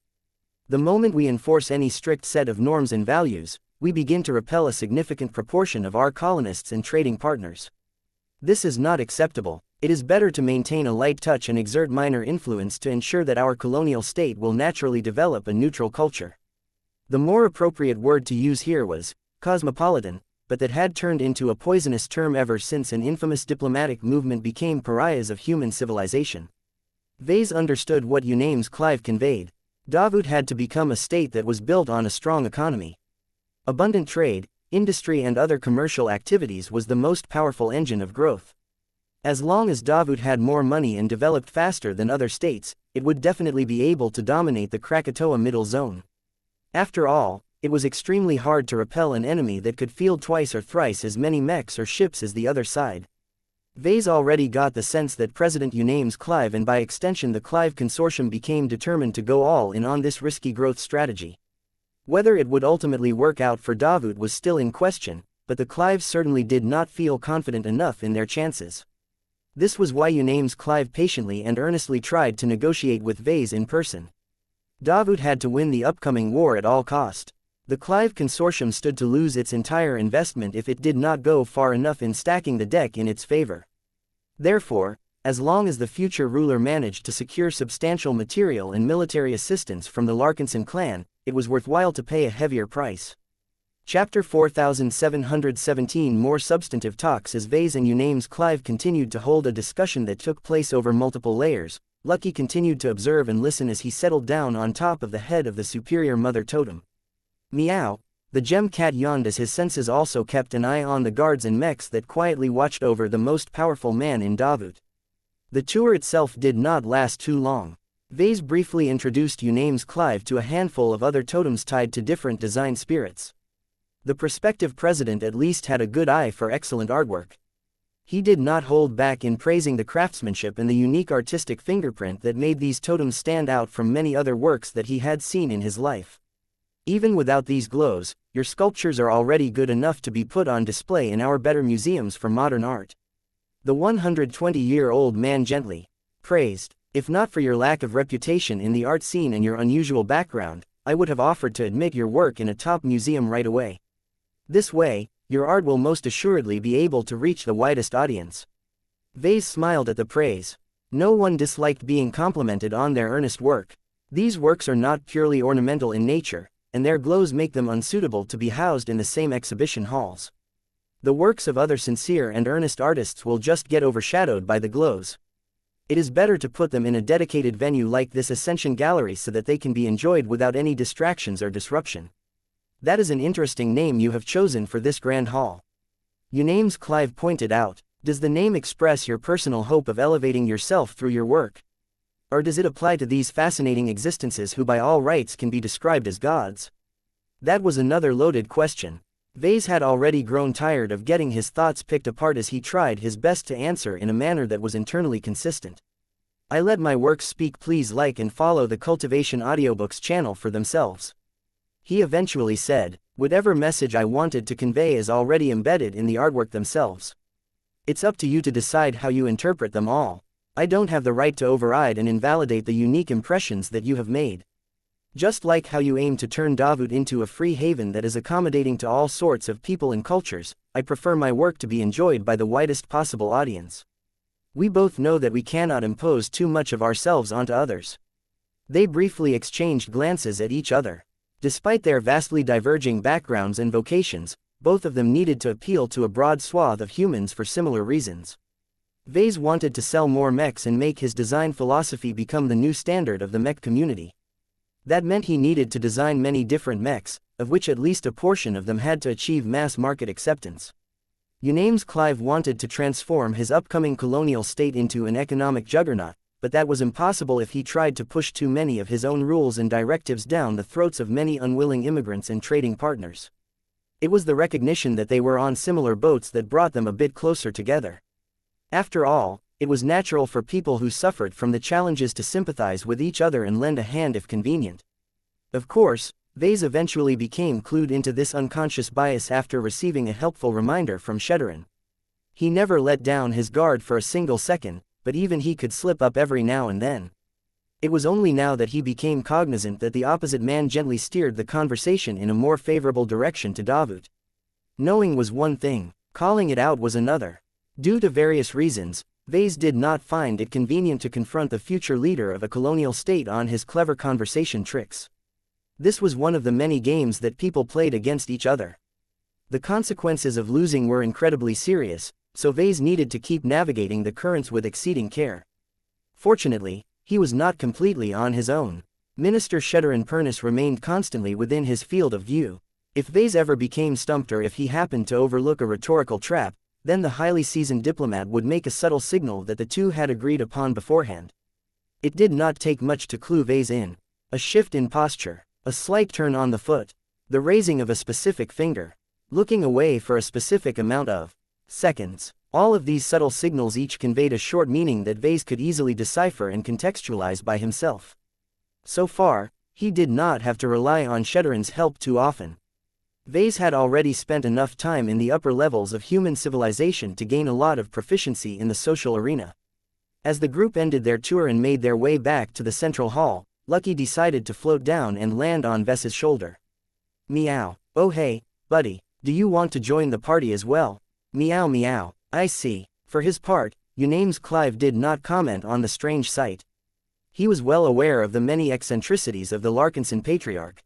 A: The moment we enforce any strict set of norms and values, we begin to repel a significant proportion of our colonists and trading partners. This is not acceptable. It is better to maintain a light touch and exert minor influence to ensure that our colonial state will naturally develop a neutral culture. The more appropriate word to use here was cosmopolitan, but that had turned into a poisonous term ever since an infamous diplomatic movement became pariahs of human civilization. Vase understood what Uname's Clive conveyed. Davut had to become a state that was built on a strong economy. Abundant trade, industry and other commercial activities was the most powerful engine of growth. As long as Davut had more money and developed faster than other states, it would definitely be able to dominate the Krakatoa Middle Zone. After all, it was extremely hard to repel an enemy that could field twice or thrice as many mechs or ships as the other side. Vase already got the sense that President Uname's Clive and by extension the Clive Consortium became determined to go all in on this risky growth strategy. Whether it would ultimately work out for Davut was still in question, but the Clives certainly did not feel confident enough in their chances. This was why Uname's Clive patiently and earnestly tried to negotiate with Vase in person. Davut had to win the upcoming war at all cost. The Clive Consortium stood to lose its entire investment if it did not go far enough in stacking the deck in its favor. Therefore, as long as the future ruler managed to secure substantial material and military assistance from the Larkinson clan, it was worthwhile to pay a heavier price. Chapter 4717 More substantive talks. As Vase and Uname's Clive continued to hold a discussion that took place over multiple layers, Lucky continued to observe and listen as he settled down on top of the head of the superior mother totem. Meow, the gem cat yawned as his senses also kept an eye on the guards and mechs that quietly watched over the most powerful man in Davut. The tour itself did not last too long. Vase briefly introduced Uname's Clive to a handful of other totems tied to different design spirits. The prospective president at least had a good eye for excellent artwork. He did not hold back in praising the craftsmanship and the unique artistic fingerprint that made these totems stand out from many other works that he had seen in his life. Even without these glows, your sculptures are already good enough to be put on display in our better museums for modern art. The 120-year-old man gently praised. If not for your lack of reputation in the art scene and your unusual background, I would have offered to admit your work in a top museum right away. This way, your art will most assuredly be able to reach the widest audience. Vase smiled at the praise. No one disliked being complimented on their earnest work. These works are not purely ornamental in nature, and their glows make them unsuitable to be housed in the same exhibition halls. The works of other sincere and earnest artists will just get overshadowed by the glows. It is better to put them in a dedicated venue like this Ascension Gallery so that they can be enjoyed without any distractions or disruption. That is an interesting name you have chosen for this grand hall. Uname's Clive pointed out. Does the name express your personal hope of elevating yourself through your work? Or does it apply to these fascinating existences who by all rights can be described as gods? That was another loaded question. Vase had already grown tired of getting his thoughts picked apart as he tried his best to answer in a manner that was internally consistent. I let my works speak. Please like and follow the Cultivation Audiobooks channel for themselves. He eventually said, whatever message I wanted to convey is already embedded in the artwork themselves. It's up to you to decide how you interpret them all. I don't have the right to override and invalidate the unique impressions that you have made. Just like how you aim to turn Davut into a free haven that is accommodating to all sorts of people and cultures, I prefer my work to be enjoyed by the widest possible audience. We both know that we cannot impose too much of ourselves onto others. They briefly exchanged glances at each other. Despite their vastly diverging backgrounds and vocations, both of them needed to appeal to a broad swath of humans for similar reasons. Vase wanted to sell more mechs and make his design philosophy become the new standard of the mech community. That meant he needed to design many different mechs, of which at least a portion of them had to achieve mass market acceptance. Uname's Clive wanted to transform his upcoming colonial state into an economic juggernaut, but that was impossible if he tried to push too many of his own rules and directives down the throats of many unwilling immigrants and trading partners. It was the recognition that they were on similar boats that brought them a bit closer together. After all, it was natural for people who suffered from the challenges to sympathize with each other and lend a hand if convenient. Of course, Vase eventually became clued into this unconscious bias after receiving a helpful reminder from Shedderin. He never let down his guard for a single second, but even he could slip up every now and then. It was only now that he became cognizant that the opposite man gently steered the conversation in a more favorable direction to Davut. Knowing was one thing, calling it out was another. Due to various reasons, Vase did not find it convenient to confront the future leader of a colonial state on his clever conversation tricks. This was one of the many games that people played against each other. The consequences of losing were incredibly serious, so Vase needed to keep navigating the currents with exceeding care. Fortunately, he was not completely on his own. Minister Shedderin Pernus remained constantly within his field of view. If Vase ever became stumped or if he happened to overlook a rhetorical trap, then the highly seasoned diplomat would make a subtle signal that the two had agreed upon beforehand. It did not take much to clue Vase in. A shift in posture, a slight turn on the foot, the raising of a specific finger, looking away for a specific amount of seconds. All of these subtle signals each conveyed a short meaning that Vase could easily decipher and contextualize by himself. So far, he did not have to rely on Shedderin's help too often. Vase had already spent enough time in the upper levels of human civilization to gain a lot of proficiency in the social arena. As the group ended their tour and made their way back to the central hall, Lucky decided to float down and land on Ves's shoulder. Meow. Oh hey, buddy, do you want to join the party as well? Meow meow, I see. For his part, Uname's Clive did not comment on the strange sight. He was well aware of the many eccentricities of the Larkinson Patriarch.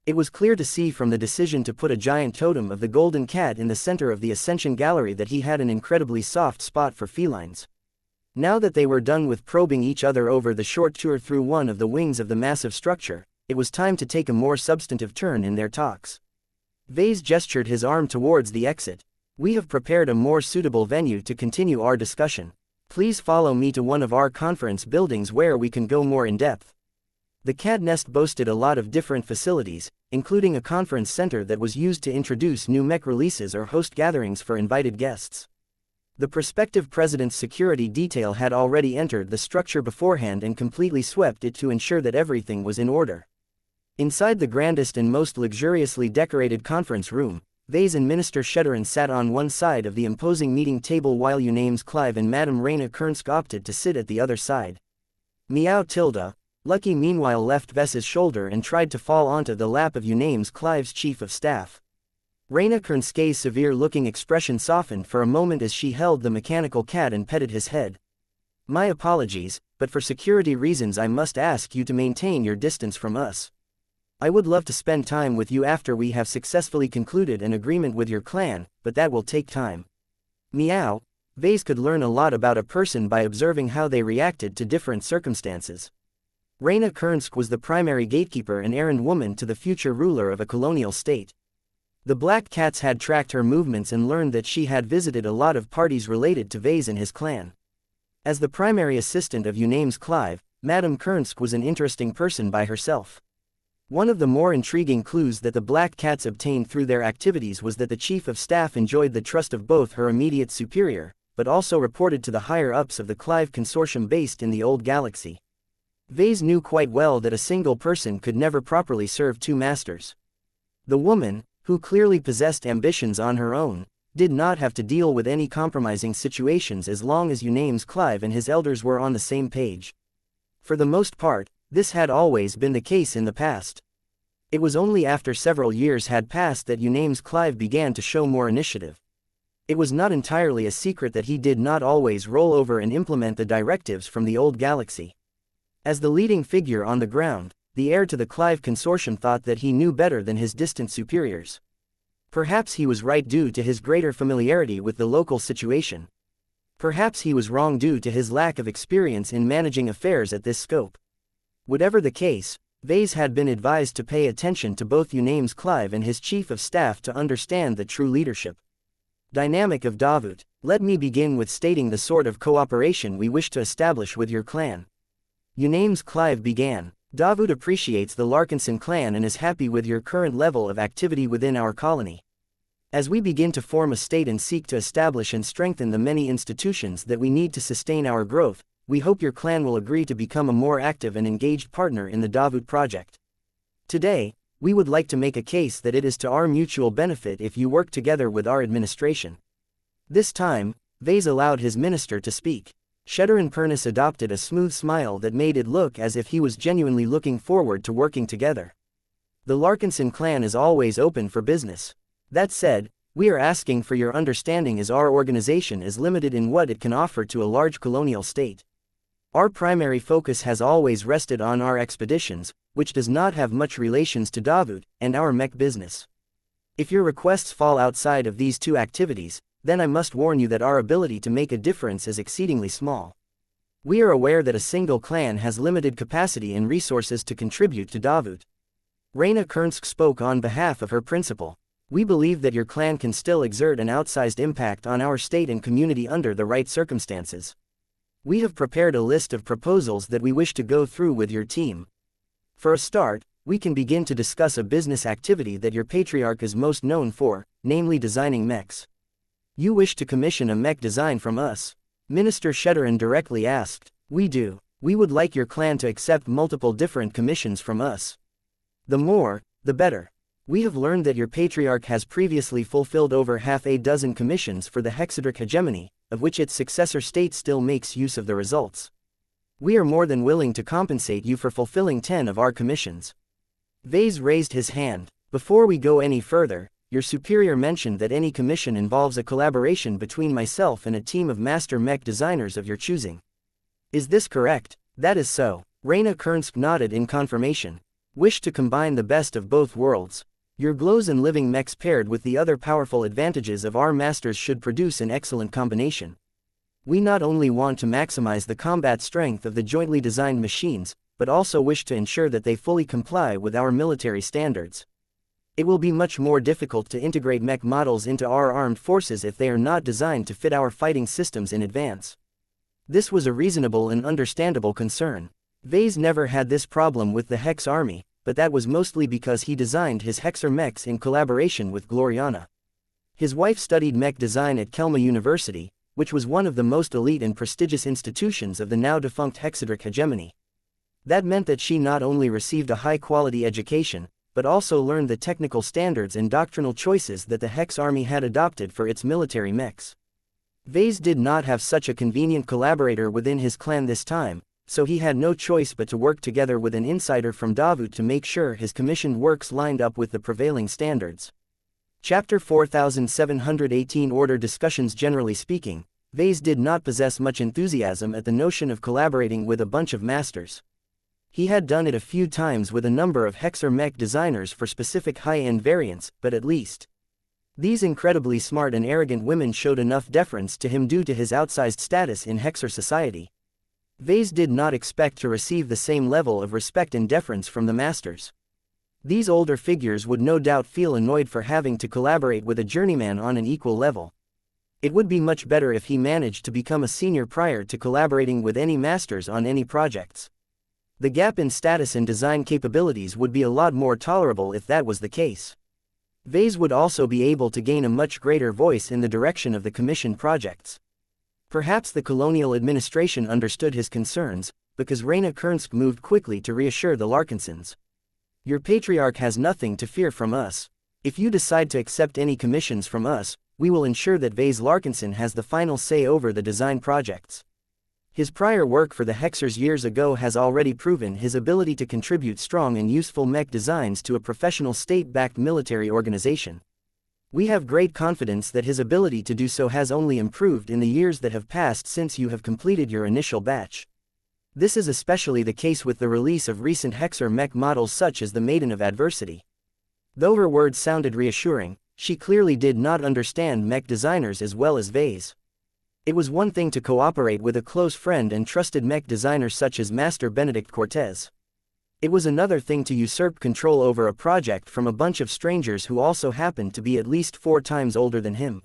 A: It was clear to see from the decision to put a giant totem of the golden cat in the center of the Ascension Gallery that he had an incredibly soft spot for felines. Now that they were done with probing each other over the short tour through one of the wings of the massive structure, it was time to take a more substantive turn in their talks. Vase gestured his arm towards the exit. We have prepared a more suitable venue to continue our discussion. Please follow me to one of our conference buildings where we can go more in depth. The CAD Nest boasted a lot of different facilities, including a conference center that was used to introduce new Mech releases or host gatherings for invited guests. The prospective president's security detail had already entered the structure beforehand and completely swept it to ensure that everything was in order. Inside the grandest and most luxuriously decorated conference room, Vase and Minister Shedderin sat on one side of the imposing meeting table while Uname's Clive and Madame Raina Kernsk opted to sit at the other side. Meow tilde. Lucky meanwhile left Ves's shoulder and tried to fall onto the lap of Uname's Clive's chief of staff. Raina Kernskay's severe-looking expression softened for a moment as she held the mechanical cat and petted his head. My apologies, but for security reasons I must ask you to maintain your distance from us. I would love to spend time with you after we have successfully concluded an agreement with your clan, but that will take time. Meow. Vase could learn a lot about a person by observing how they reacted to different circumstances. Raina Kernsk was the primary gatekeeper and errand woman to the future ruler of a colonial state. The Black Cats had tracked her movements and learned that she had visited a lot of parties related to Vase and his clan. As the primary assistant of Uname's Clive, Madame Kernsk was an interesting person by herself. One of the more intriguing clues that the Black Cats obtained through their activities was that the chief of staff enjoyed the trust of both her immediate superior, but also reported to the higher-ups of the Clive Consortium based in the Old Galaxy. Vase knew quite well that a single person could never properly serve two masters. The woman, who clearly possessed ambitions on her own, did not have to deal with any compromising situations as long as Uname's Clive and his elders were on the same page. For the most part, this had always been the case in the past. It was only after several years had passed that Uname's Clive began to show more initiative. It was not entirely a secret that he did not always roll over and implement the directives from the Old Galaxy. As the leading figure on the ground, the heir to the Clive Consortium thought that he knew better than his distant superiors. Perhaps he was right due to his greater familiarity with the local situation. Perhaps he was wrong due to his lack of experience in managing affairs at this scope. Whatever the case, Vase had been advised to pay attention to both Uname's Clive and his chief of staff to understand the true leadership dynamic of Davut. Let me begin with stating the sort of cooperation we wish to establish with your clan. Uname's Clive began. Davut appreciates the Larkinson clan and is happy with your current level of activity within our colony. As we begin to form a state and seek to establish and strengthen the many institutions that we need to sustain our growth, we hope your clan will agree to become a more active and engaged partner in the Davut project. Today, we would like to make a case that it is to our mutual benefit if you work together with our administration. This time, Vase allowed his minister to speak. Sheddarin Pernus adopted a smooth smile that made it look as if he was genuinely looking forward to working together. The Larkinson clan is always open for business. That said, we are asking for your understanding as our organization is limited in what it can offer to a large colonial state. Our primary focus has always rested on our expeditions, which does not have much relations to Davut, and our Mech business. If your requests fall outside of these two activities, then I must warn you that our ability to make a difference is exceedingly small. We are aware that a single clan has limited capacity and resources to contribute to Davut. Reyna Kernsk spoke on behalf of her principal. We believe that your clan can still exert an outsized impact on our state and community under the right circumstances. We have prepared a list of proposals that we wish to go through with your team. For a start, we can begin to discuss a business activity that your patriarch is most known for, namely designing mechs. You wish to commission a mech design from us? Minister Sheddarin directly asked. We do. We would like your clan to accept multiple different commissions from us. The more, the better. We have learned that your patriarch has previously fulfilled over half a dozen commissions for the Hexadric hegemony, of which its successor state still makes use of the results. We are more than willing to compensate you for fulfilling 10 of our commissions. Vase raised his hand. Before we go any further, your superior mentioned that any commission involves a collaboration between myself and a team of master mech designers of your choosing. Is this correct? That is so. Reyna Kernsk nodded in confirmation. Wish to combine the best of both worlds. Your glows and living mechs paired with the other powerful advantages of our masters should produce an excellent combination. We not only want to maximize the combat strength of the jointly designed machines, but also wish to ensure that they fully comply with our military standards. It will be much more difficult to integrate mech models into our armed forces if they are not designed to fit our fighting systems in advance. This was a reasonable and understandable concern. Vase never had this problem with the Hex army, but that was mostly because he designed his Hexer mechs in collaboration with Gloriana. His wife studied mech design at Kelma University, which was one of the most elite and prestigious institutions of the now-defunct Hexadric hegemony. That meant that she not only received a high-quality education, but also learned the technical standards and doctrinal choices that the Hex army had adopted for its military mechs. Vase did not have such a convenient collaborator within his clan this time, so he had no choice but to work together with an insider from Davut to make sure his commissioned works lined up with the prevailing standards. Chapter 4718 Order Discussions. Generally speaking, Vase did not possess much enthusiasm at the notion of collaborating with a bunch of masters. He had done it a few times with a number of Hexer mech designers for specific high-end variants, but at least these incredibly smart and arrogant women showed enough deference to him due to his outsized status in Hexer society. Vase did not expect to receive the same level of respect and deference from the masters. These older figures would no doubt feel annoyed for having to collaborate with a journeyman on an equal level. It would be much better if he managed to become a senior prior to collaborating with any masters on any projects. The gap in status and design capabilities would be a lot more tolerable if that was the case. Vase would also be able to gain a much greater voice in the direction of the commissioned projects. Perhaps the colonial administration understood his concerns, because Reyna Kernsk moved quickly to reassure the Larkinsons. Your patriarch has nothing to fear from us. If you decide to accept any commissions from us, we will ensure that Vase Larkinson has the final say over the design projects. His prior work for the Hexers years ago has already proven his ability to contribute strong and useful mech designs to a professional state-backed military organization. We have great confidence that his ability to do so has only improved in the years that have passed since you have completed your initial batch. This is especially the case with the release of recent Hexer mech models such as the Maiden of Adversity. Though her words sounded reassuring, she clearly did not understand mech designers as well as Vase. It was one thing to cooperate with a close friend and trusted mech designer such as Master Benedict Cortez. It was another thing to usurp control over a project from a bunch of strangers who also happened to be at least 4 times older than him.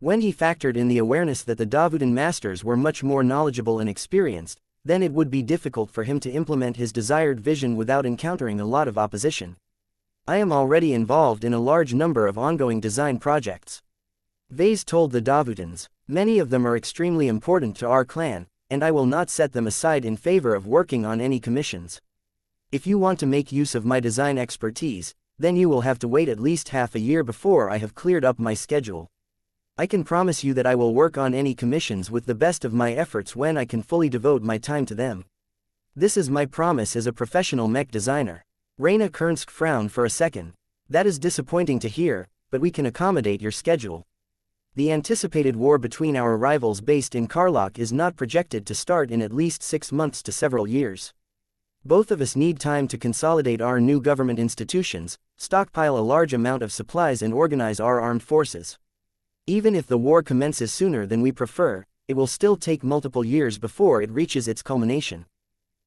A: When he factored in the awareness that the Davudan masters were much more knowledgeable and experienced, then it would be difficult for him to implement his desired vision without encountering a lot of opposition. I am already involved in a large number of ongoing design projects. Vase told the Davudans. Many of them are extremely important to our clan, and I will not set them aside in favor of working on any commissions. If you want to make use of my design expertise, then you will have to wait at least half a year before I have cleared up my schedule. I can promise you that I will work on any commissions with the best of my efforts when I can fully devote my time to them. This is my promise as a professional mech designer. Reina Kernsk frowned for a second. That is disappointing to hear, but we can accommodate your schedule. The anticipated war between our rivals based in Karlach is not projected to start in at least 6 months to several years. Both of us need time to consolidate our new government institutions, stockpile a large amount of supplies and organize our armed forces. Even if the war commences sooner than we prefer, it will still take multiple years before it reaches its culmination.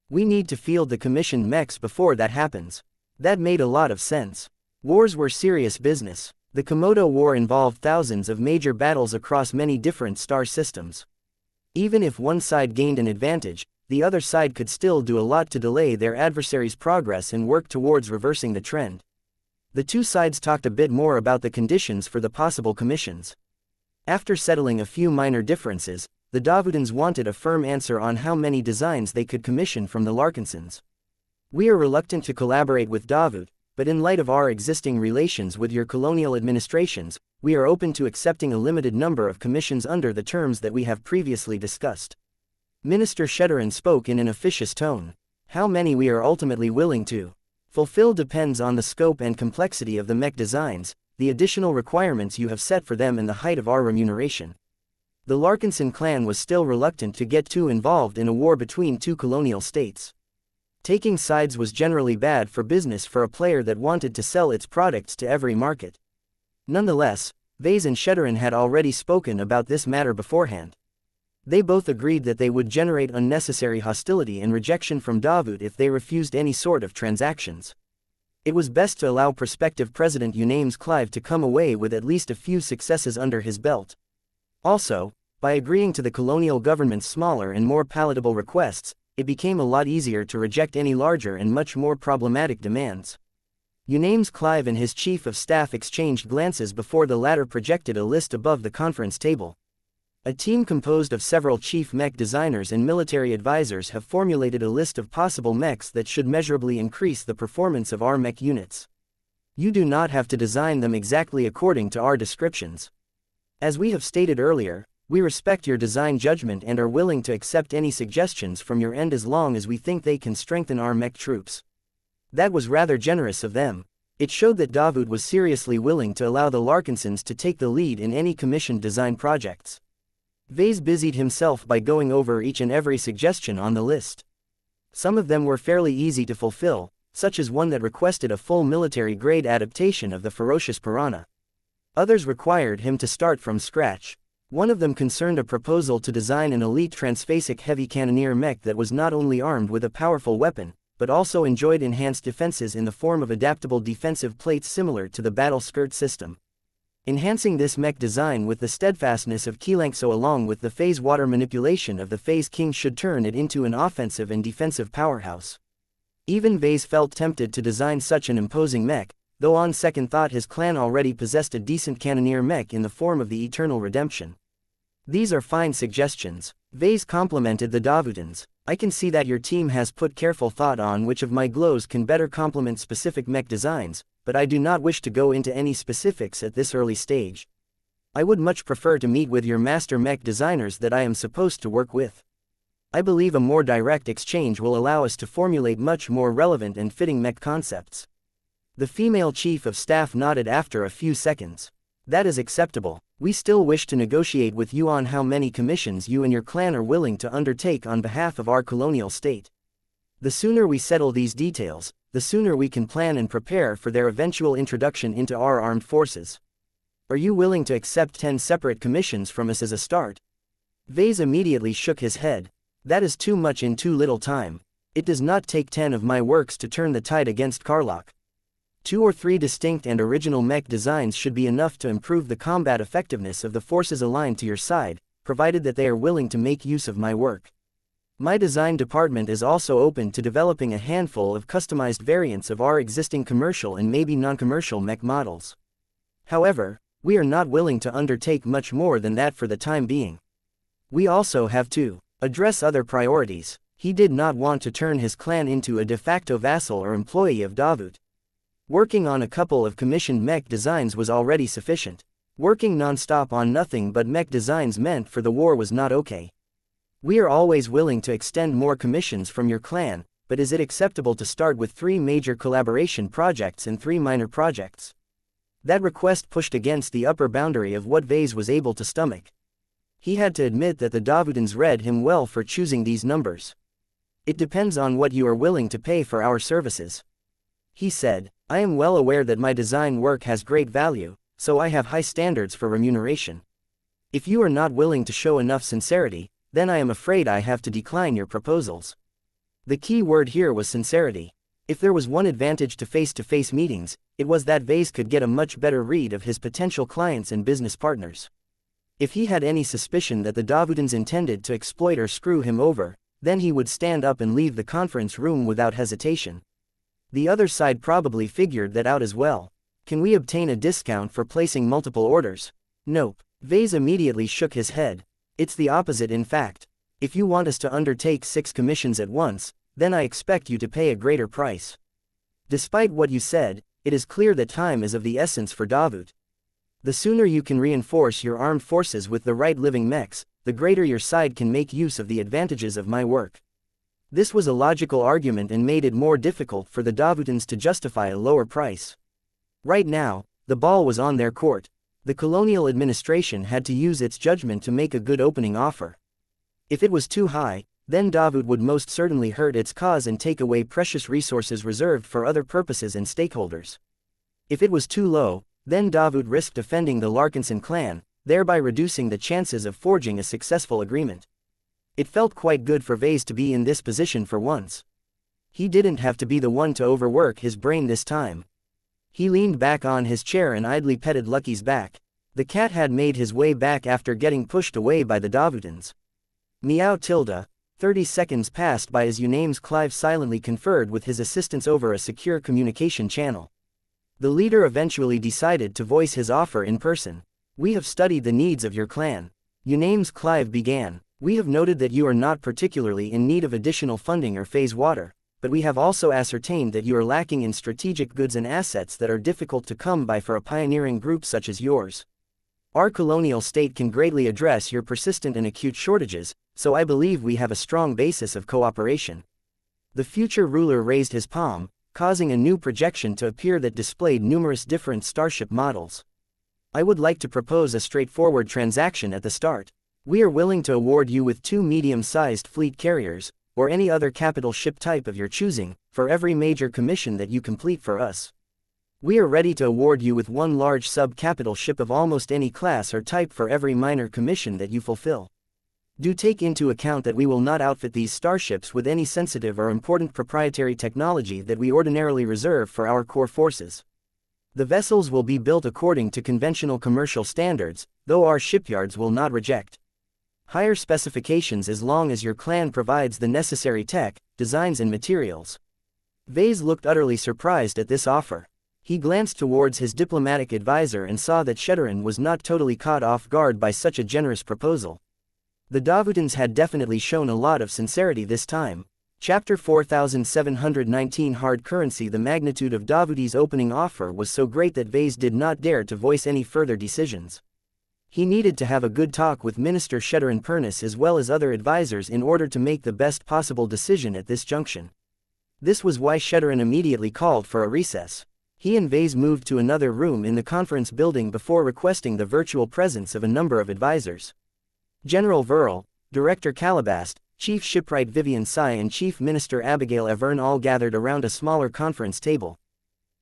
A: We need to field the commissioned mechs before that happens. That made a lot of sense. Wars were serious business. The Komodo War involved thousands of major battles across many different star systems. Even if one side gained an advantage, the other side could still do a lot to delay their adversary's progress and work towards reversing the trend. The two sides talked a bit more about the conditions for the possible commissions. After settling a few minor differences, the Davudans wanted a firm answer on how many designs they could commission from the Larkinsons. We are reluctant to collaborate with Davud, but in light of our existing relations with your colonial administrations, we are open to accepting a limited number of commissions under the terms that we have previously discussed. Minister Sheddarin spoke in an officious tone. How many we are ultimately willing to fulfill depends on the scope and complexity of the mech designs, the additional requirements you have set for them and the height of our remuneration. The Larkinson clan was still reluctant to get too involved in a war between two colonial states. Taking sides was generally bad for business for a player that wanted to sell its products to every market. Nonetheless, Vase and Sheddarin had already spoken about this matter beforehand. They both agreed that they would generate unnecessary hostility and rejection from Davud if they refused any sort of transactions. It was best to allow prospective President Unames Clive to come away with at least a few successes under his belt. Also, by agreeing to the colonial government's smaller and more palatable requests, it became a lot easier to reject any larger and much more problematic demands. Unames Clive and his chief of staff exchanged glances before the latter projected a list above the conference table. A team composed of several chief mech designers and military advisors have formulated a list of possible mechs that should measurably increase the performance of our mech units. You do not have to design them exactly according to our descriptions. As we have stated earlier, we respect your design judgment and are willing to accept any suggestions from your end as long as we think they can strengthen our mech troops. That was rather generous of them. It showed that Davud was seriously willing to allow the Larkinsons to take the lead in any commissioned design projects. Vase busied himself by going over each and every suggestion on the list. Some of them were fairly easy to fulfill, such as one that requested a full military-grade adaptation of the ferocious piranha. Others required him to start from scratch. One of them concerned a proposal to design an elite transphasic heavy cannoneer mech that was not only armed with a powerful weapon, but also enjoyed enhanced defenses in the form of adaptable defensive plates similar to the battle skirt system. Enhancing this mech design with the steadfastness of xianxia along with the phase water manipulation of the phase king should turn it into an offensive and defensive powerhouse. Even Vase felt tempted to design such an imposing mech, though on second thought his clan already possessed a decent cannoneer mech in the form of the Eternal Redemption. These are fine suggestions. Vase complimented the Davudans. I can see that your team has put careful thought on which of my glows can better complement specific mech designs, but I do not wish to go into any specifics at this early stage. I would much prefer to meet with your master mech designers that I am supposed to work with. I believe a more direct exchange will allow us to formulate much more relevant and fitting mech concepts. The female chief of staff nodded after a few seconds. That is acceptable. We still wish to negotiate with you on how many commissions you and your clan are willing to undertake on behalf of our colonial state. The sooner we settle these details, the sooner we can plan and prepare for their eventual introduction into our armed forces. Are you willing to accept 10 separate commissions from us as a start? Vase immediately shook his head. That is too much in too little time. It does not take 10 of my works to turn the tide against Karlach. 2 or 3 distinct and original mech designs should be enough to improve the combat effectiveness of the forces aligned to your side, provided that they are willing to make use of my work. My design department is also open to developing a handful of customized variants of our existing commercial and maybe non-commercial mech models. However, we are not willing to undertake much more than that for the time being. We also have to address other priorities. He did not want to turn his clan into a de facto vassal or employee of Davut. Working on a couple of commissioned mech designs was already sufficient. Working non-stop on nothing but mech designs meant for the war was not okay. We are always willing to extend more commissions from your clan, but is it acceptable to start with 3 major collaboration projects and 3 minor projects? That request pushed against the upper boundary of what Vase was able to stomach. He had to admit that the Davutans read him well for choosing these numbers. It depends on what you are willing to pay for our services. He said, I am well aware that my design work has great value, so I have high standards for remuneration. If you are not willing to show enough sincerity, then I am afraid I have to decline your proposals. The key word here was sincerity. If there was one advantage to face-to-face meetings, it was that Vase could get a much better read of his potential clients and business partners. If he had any suspicion that the Davutans intended to exploit or screw him over, then he would stand up and leave the conference room without hesitation. The other side probably figured that out as well. Can we obtain a discount for placing multiple orders? Nope. Vase immediately shook his head. It's the opposite in fact. If you want us to undertake 6 commissions at once, then I expect you to pay a greater price. Despite what you said, it is clear that time is of the essence for Davut. The sooner you can reinforce your armed forces with the right living mechs, the greater your side can make use of the advantages of my work. This was a logical argument and made it more difficult for the Davutans to justify a lower price. Right now, the ball was on their court. The colonial administration had to use its judgment to make a good opening offer. If it was too high, then Davut would most certainly hurt its cause and take away precious resources reserved for other purposes and stakeholders. If it was too low, then Davut risked offending the Larkinson clan, thereby reducing the chances of forging a successful agreement. It felt quite good for Vase to be in this position for once. He didn't have to be the one to overwork his brain this time. He leaned back on his chair and idly petted Lucky's back. The cat had made his way back after getting pushed away by the Davutans. Meow tilde. 30 seconds passed by as Uname's Clive silently conferred with his assistants over a secure communication channel. The leader eventually decided to voice his offer in person. We have studied the needs of your clan. Uname's Clive began. We have noted that you are not particularly in need of additional funding or phase water, but we have also ascertained that you are lacking in strategic goods and assets that are difficult to come by for a pioneering group such as yours. Our colonial state can greatly address your persistent and acute shortages, so I believe we have a strong basis of cooperation. The future ruler raised his palm, causing a new projection to appear that displayed numerous different starship models. I would like to propose a straightforward transaction at the start. We are willing to award you with 2 medium-sized fleet carriers, or any other capital ship type of your choosing, for every major commission that you complete for us. We are ready to award you with 1 large sub-capital ship of almost any class or type for every minor commission that you fulfill. Do take into account that we will not outfit these starships with any sensitive or important proprietary technology that we ordinarily reserve for our core forces. The vessels will be built according to conventional commercial standards, though our shipyards will not reject higher specifications as long as your clan provides the necessary tech, designs and materials. Vase looked utterly surprised at this offer. He glanced towards his diplomatic advisor and saw that Sheddarin was not totally caught off guard by such a generous proposal. The Davutans had definitely shown a lot of sincerity this time. Chapter 4719 Hard Currency. The magnitude of Davuti's opening offer was so great that Vase did not dare to voice any further decisions. He needed to have a good talk with Minister Sheddarin Pernis as well as other advisors in order to make the best possible decision at this junction. This was why Sheddarin immediately called for a recess. He and Vase moved to another room in the conference building before requesting the virtual presence of a number of advisors. General Verl, Director Calabast, Chief Shipwright Vivian Sai and Chief Minister Abigail Avern all gathered around a smaller conference table.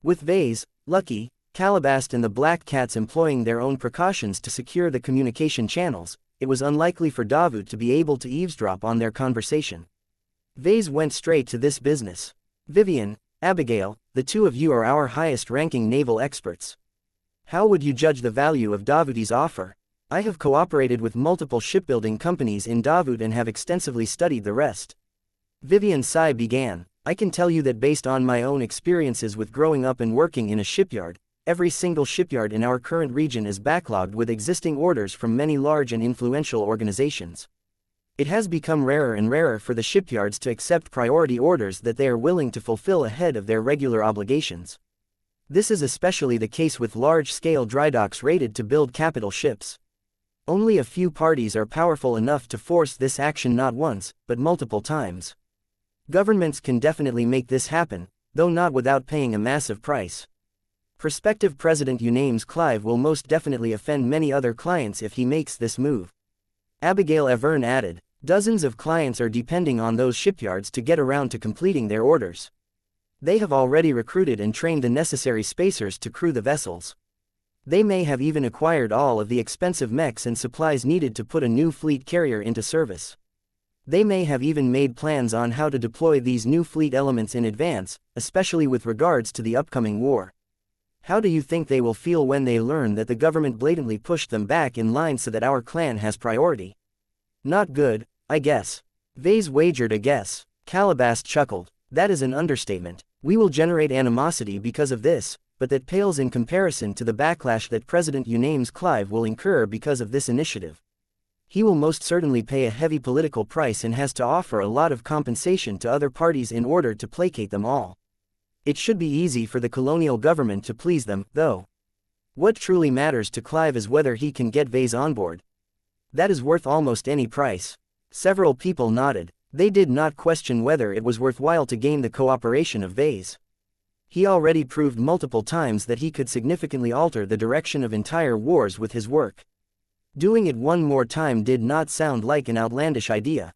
A: With Vase, Lucky, Calabast and the Black Cats employing their own precautions to secure the communication channels, it was unlikely for Davut to be able to eavesdrop on their conversation. Vase went straight to this business. Vivian, Abigail, the two of you are our highest-ranking naval experts. How would you judge the value of Davuti's offer? I have cooperated with multiple shipbuilding companies in Davut and have extensively studied the rest. Vivian Sai began. I can tell you that based on my own experiences with growing up and working in a shipyard, every single shipyard in our current region is backlogged with existing orders from many large and influential organizations. It has become rarer and rarer for the shipyards to accept priority orders that they are willing to fulfill ahead of their regular obligations. This is especially the case with large-scale drydocks rated to build capital ships. Only a few parties are powerful enough to force this action not once, but multiple times. Governments can definitely make this happen, though not without paying a massive price. Prospective President Unames Clive will most definitely offend many other clients if he makes this move. Abigail Avern added, dozens of clients are depending on those shipyards to get around to completing their orders. They have already recruited and trained the necessary spacers to crew the vessels. They may have even acquired all of the expensive mechs and supplies needed to put a new fleet carrier into service. They may have even made plans on how to deploy these new fleet elements in advance, especially with regards to the upcoming war. How do you think they will feel when they learn that the government blatantly pushed them back in line so that our clan has priority? Not good, I guess. Vase wagered a guess. Calabas chuckled. That is an understatement. We will generate animosity because of this, but that pales in comparison to the backlash that President Unames Clive will incur because of this initiative. He will most certainly pay a heavy political price and has to offer a lot of compensation to other parties in order to placate them all. It should be easy for the colonial government to please them, though. What truly matters to Clive is whether he can get Vase on board. That is worth almost any price. Several people nodded. They did not question whether it was worthwhile to gain the cooperation of Vase. He already proved multiple times that he could significantly alter the direction of entire wars with his work. Doing it one more time did not sound like an outlandish idea.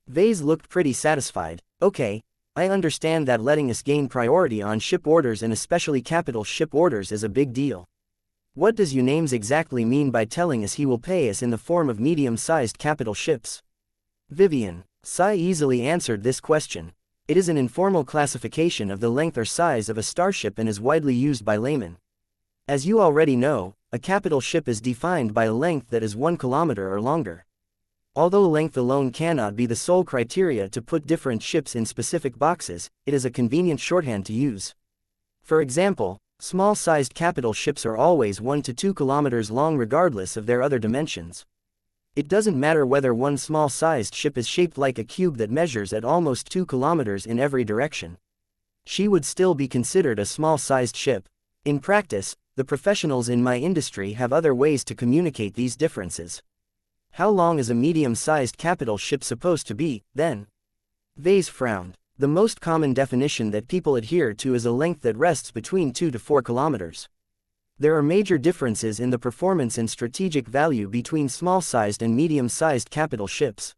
A: Vase looked pretty satisfied. Okay, I understand that letting us gain priority on ship orders and especially capital ship orders is a big deal. What does Unames exactly mean by telling us he will pay us in the form of medium-sized capital ships? Vivian Sai easily answered this question. It is an informal classification of the length or size of a starship and is widely used by laymen. As you already know, a capital ship is defined by a length that is 1 kilometer or longer. Although length alone cannot be the sole criteria to put different ships in specific boxes, it is a convenient shorthand to use. For example, small-sized capital ships are always 1 to 2 kilometers long regardless of their other dimensions. It doesn't matter whether one small-sized ship is shaped like a cube that measures at almost 2 kilometers in every direction. She would still be considered a small-sized ship. In practice, the professionals in my industry have other ways to communicate these differences. How long is a medium-sized capital ship supposed to be, then? Vase frowned. The most common definition that people adhere to is a length that rests between 2 to 4 kilometers. There are major differences in the performance and strategic value between small-sized and medium-sized capital ships.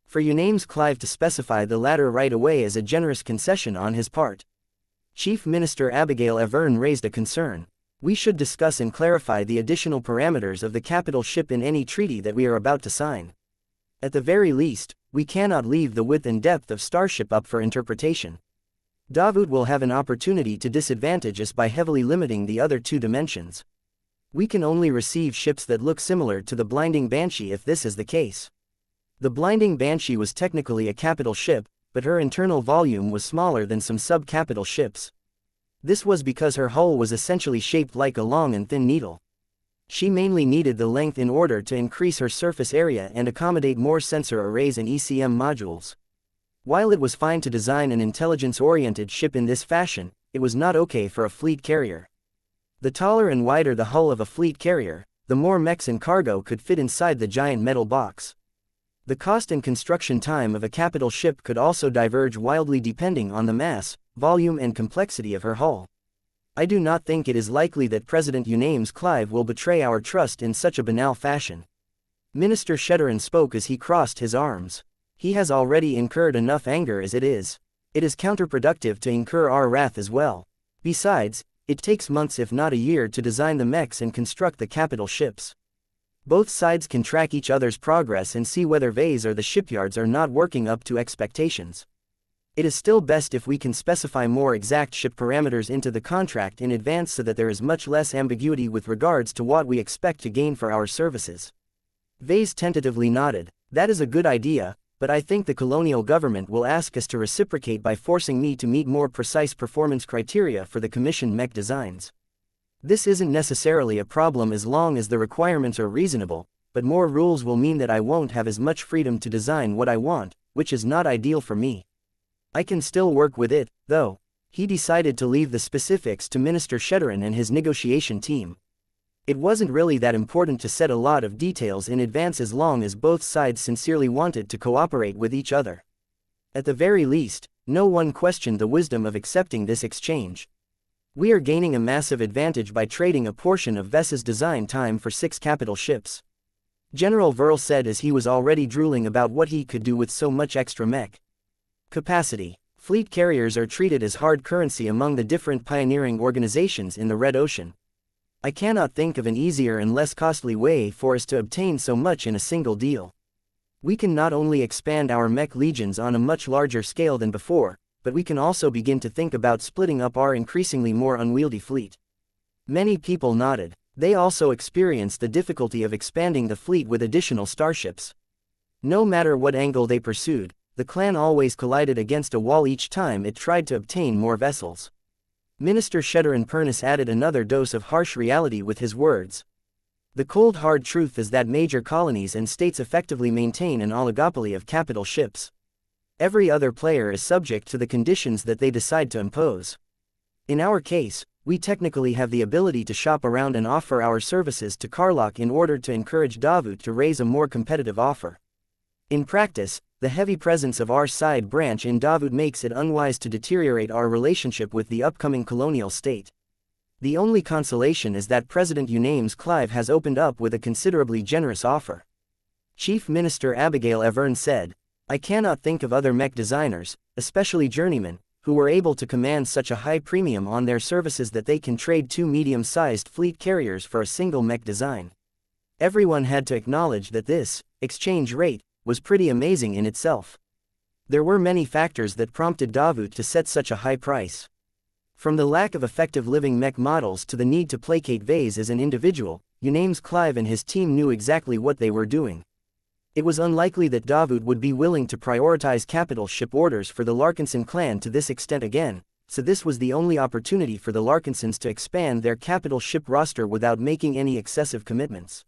A: For Unames Clive to specify the latter right away is a generous concession on his part. Chief Minister Abigail Avern raised a concern. We should discuss and clarify the additional parameters of the capital ship in any treaty that we are about to sign. At the very least, we cannot leave the width and depth of starship up for interpretation. Davut will have an opportunity to disadvantage us by heavily limiting the other two dimensions. We can only receive ships that look similar to the Blinding Banshee if this is the case. The Blinding Banshee was technically a capital ship, but her internal volume was smaller than some sub-capital ships. This was because her hull was essentially shaped like a long and thin needle. She mainly needed the length in order to increase her surface area and accommodate more sensor arrays and ECM modules. While it was fine to design an intelligence-oriented ship in this fashion, it was not okay for a fleet carrier. The taller and wider the hull of a fleet carrier, the more mechs and cargo could fit inside the giant metal box. The cost and construction time of a capital ship could also diverge wildly depending on the mass, volume and complexity of her hull. I do not think it is likely that President Unames Clive will betray our trust in such a banal fashion. Minister Shedderan spoke as he crossed his arms. He has already incurred enough anger as it is. It is counterproductive to incur our wrath as well. Besides, it takes months if not a year to design the mechs and construct the capital ships. Both sides can track each other's progress and see whether Vase or the shipyards are not working up to expectations. It is still best if we can specify more exact ship parameters into the contract in advance so that there is much less ambiguity with regards to what we expect to gain for our services. Vase tentatively nodded. That is a good idea, but I think the colonial government will ask us to reciprocate by forcing me to meet more precise performance criteria for the commissioned mech designs. This isn't necessarily a problem as long as the requirements are reasonable, but more rules will mean that I won't have as much freedom to design what I want, which is not ideal for me. I can still work with it, though. He decided to leave the specifics to Minister Shedderin and his negotiation team. It wasn't really that important to set a lot of details in advance as long as both sides sincerely wanted to cooperate with each other. At the very least, no one questioned the wisdom of accepting this exchange. We are gaining a massive advantage by trading a portion of Vess's design time for 6 capital ships. General Verl said as he was already drooling about what he could do with so much extra mech capacity. Fleet carriers are treated as hard currency among the different pioneering organizations in the Red Ocean. I cannot think of an easier and less costly way for us to obtain so much in a single deal. We can not only expand our mech legions on a much larger scale than before, but we can also begin to think about splitting up our increasingly more unwieldy fleet. Many people nodded. They also experienced the difficulty of expanding the fleet with additional starships. No matter what angle they pursued, the clan always collided against a wall each time it tried to obtain more vessels. Minister Shedderin Pernus added another dose of harsh reality with his words. The cold hard truth is that major colonies and states effectively maintain an oligopoly of capital ships. Every other player is subject to the conditions that they decide to impose. In our case, we technically have the ability to shop around and offer our services to Karlach in order to encourage Davut to raise a more competitive offer. In practice, the heavy presence of our side branch in Davut makes it unwise to deteriorate our relationship with the upcoming colonial state. The only consolation is that President Unames Clive has opened up with a considerably generous offer. Chief Minister Abigail Evern said, I cannot think of other mech designers, especially journeymen, who were able to command such a high premium on their services that they can trade 2 medium-sized fleet carriers for a single mech design. Everyone had to acknowledge that this exchange rate was pretty amazing in itself. There were many factors that prompted Davut to set such a high price. From the lack of effective living mech models to the need to placate Vase as an individual, Unames Clive and his team knew exactly what they were doing. It was unlikely that Davut would be willing to prioritize capital ship orders for the Larkinson clan to this extent again, so this was the only opportunity for the Larkinsons to expand their capital ship roster without making any excessive commitments.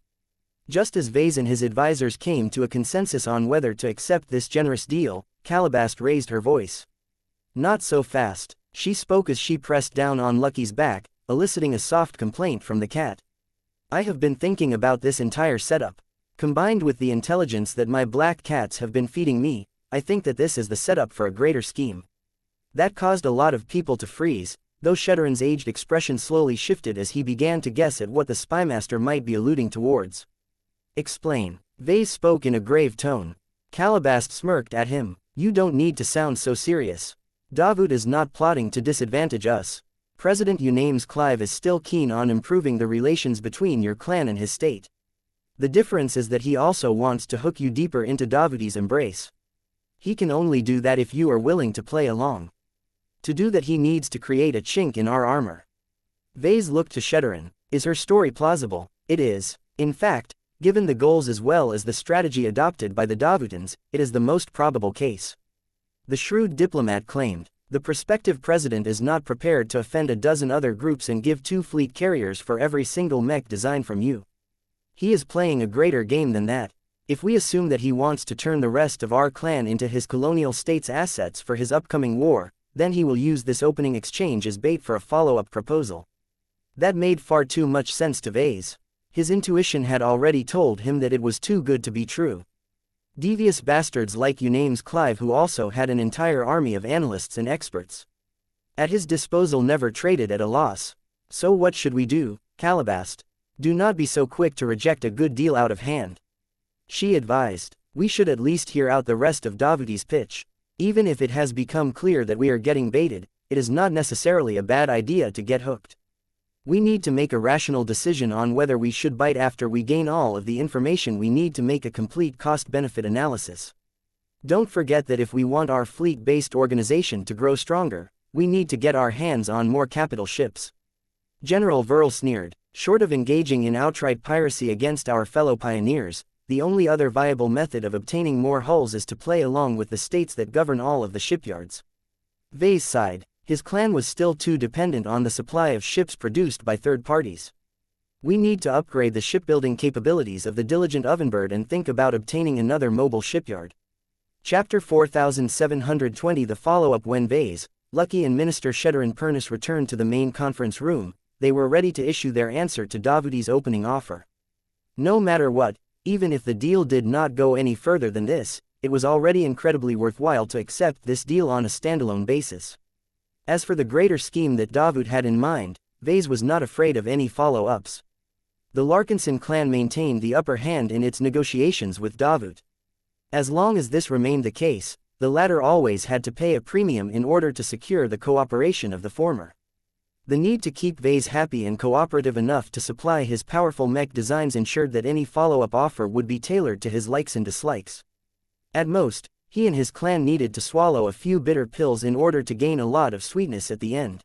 A: Just as Vase and his advisors came to a consensus on whether to accept this generous deal, Calabast raised her voice. Not so fast, she spoke as she pressed down on Lucky's back, eliciting a soft complaint from the cat. I have been thinking about this entire setup. Combined with the intelligence that my black cats have been feeding me, I think that this is the setup for a greater scheme. That caused a lot of people to freeze, though Shedderin's aged expression slowly shifted as he began to guess at what the spymaster might be alluding towards. Explain. Vase spoke in a grave tone. Calabast smirked at him. You don't need to sound so serious. Davut is not plotting to disadvantage us. President Unames Clive is still keen on improving the relations between your clan and his state. The difference is that he also wants to hook you deeper into Davuti's embrace. He can only do that if you are willing to play along. To do that he needs to create a chink in our armor. Vase looked to Shedderin. Is her story plausible? It is. In fact, given the goals as well as the strategy adopted by the Davutans, it is the most probable case. The shrewd diplomat claimed, the prospective president is not prepared to offend a dozen other groups and give 2 fleet carriers for every single mech design from you. He is playing a greater game than that. If we assume that he wants to turn the rest of our clan into his colonial state's assets for his upcoming war, then he will use this opening exchange as bait for a follow-up proposal. That made far too much sense to Vase. His intuition had already told him that it was too good to be true. Devious bastards like Unames Clive, who also had an entire army of analysts and experts at his disposal, never traded at a loss. So what should we do, Calabast? Do not be so quick to reject a good deal out of hand. She advised. We should at least hear out the rest of Davuti's pitch. Even if it has become clear that we are getting baited, it is not necessarily a bad idea to get hooked. We need to make a rational decision on whether we should bite after we gain all of the information we need to make a complete cost-benefit analysis. Don't forget that if we want our fleet-based organization to grow stronger, we need to get our hands on more capital ships. General Verl sneered. Short of engaging in outright piracy against our fellow pioneers, the only other viable method of obtaining more hulls is to play along with the states that govern all of the shipyards. Vase sighed. His clan was still too dependent on the supply of ships produced by third parties. We need to upgrade the shipbuilding capabilities of the diligent Ovenbird and think about obtaining another mobile shipyard. Chapter 4720. The follow-up. When Vase, Lucky and Minister Sheddarin Pernus returned to the main conference room, they were ready to issue their answer to Davuti's opening offer. No matter what, even if the deal did not go any further than this, it was already incredibly worthwhile to accept this deal on a standalone basis. As for the greater scheme that Davut had in mind, Vase was not afraid of any follow-ups. The Larkinson clan maintained the upper hand in its negotiations with Davut. As long as this remained the case, the latter always had to pay a premium in order to secure the cooperation of the former. The need to keep Vase happy and cooperative enough to supply his powerful mech designs ensured that any follow-up offer would be tailored to his likes and dislikes. At most, he and his clan needed to swallow a few bitter pills in order to gain a lot of sweetness at the end.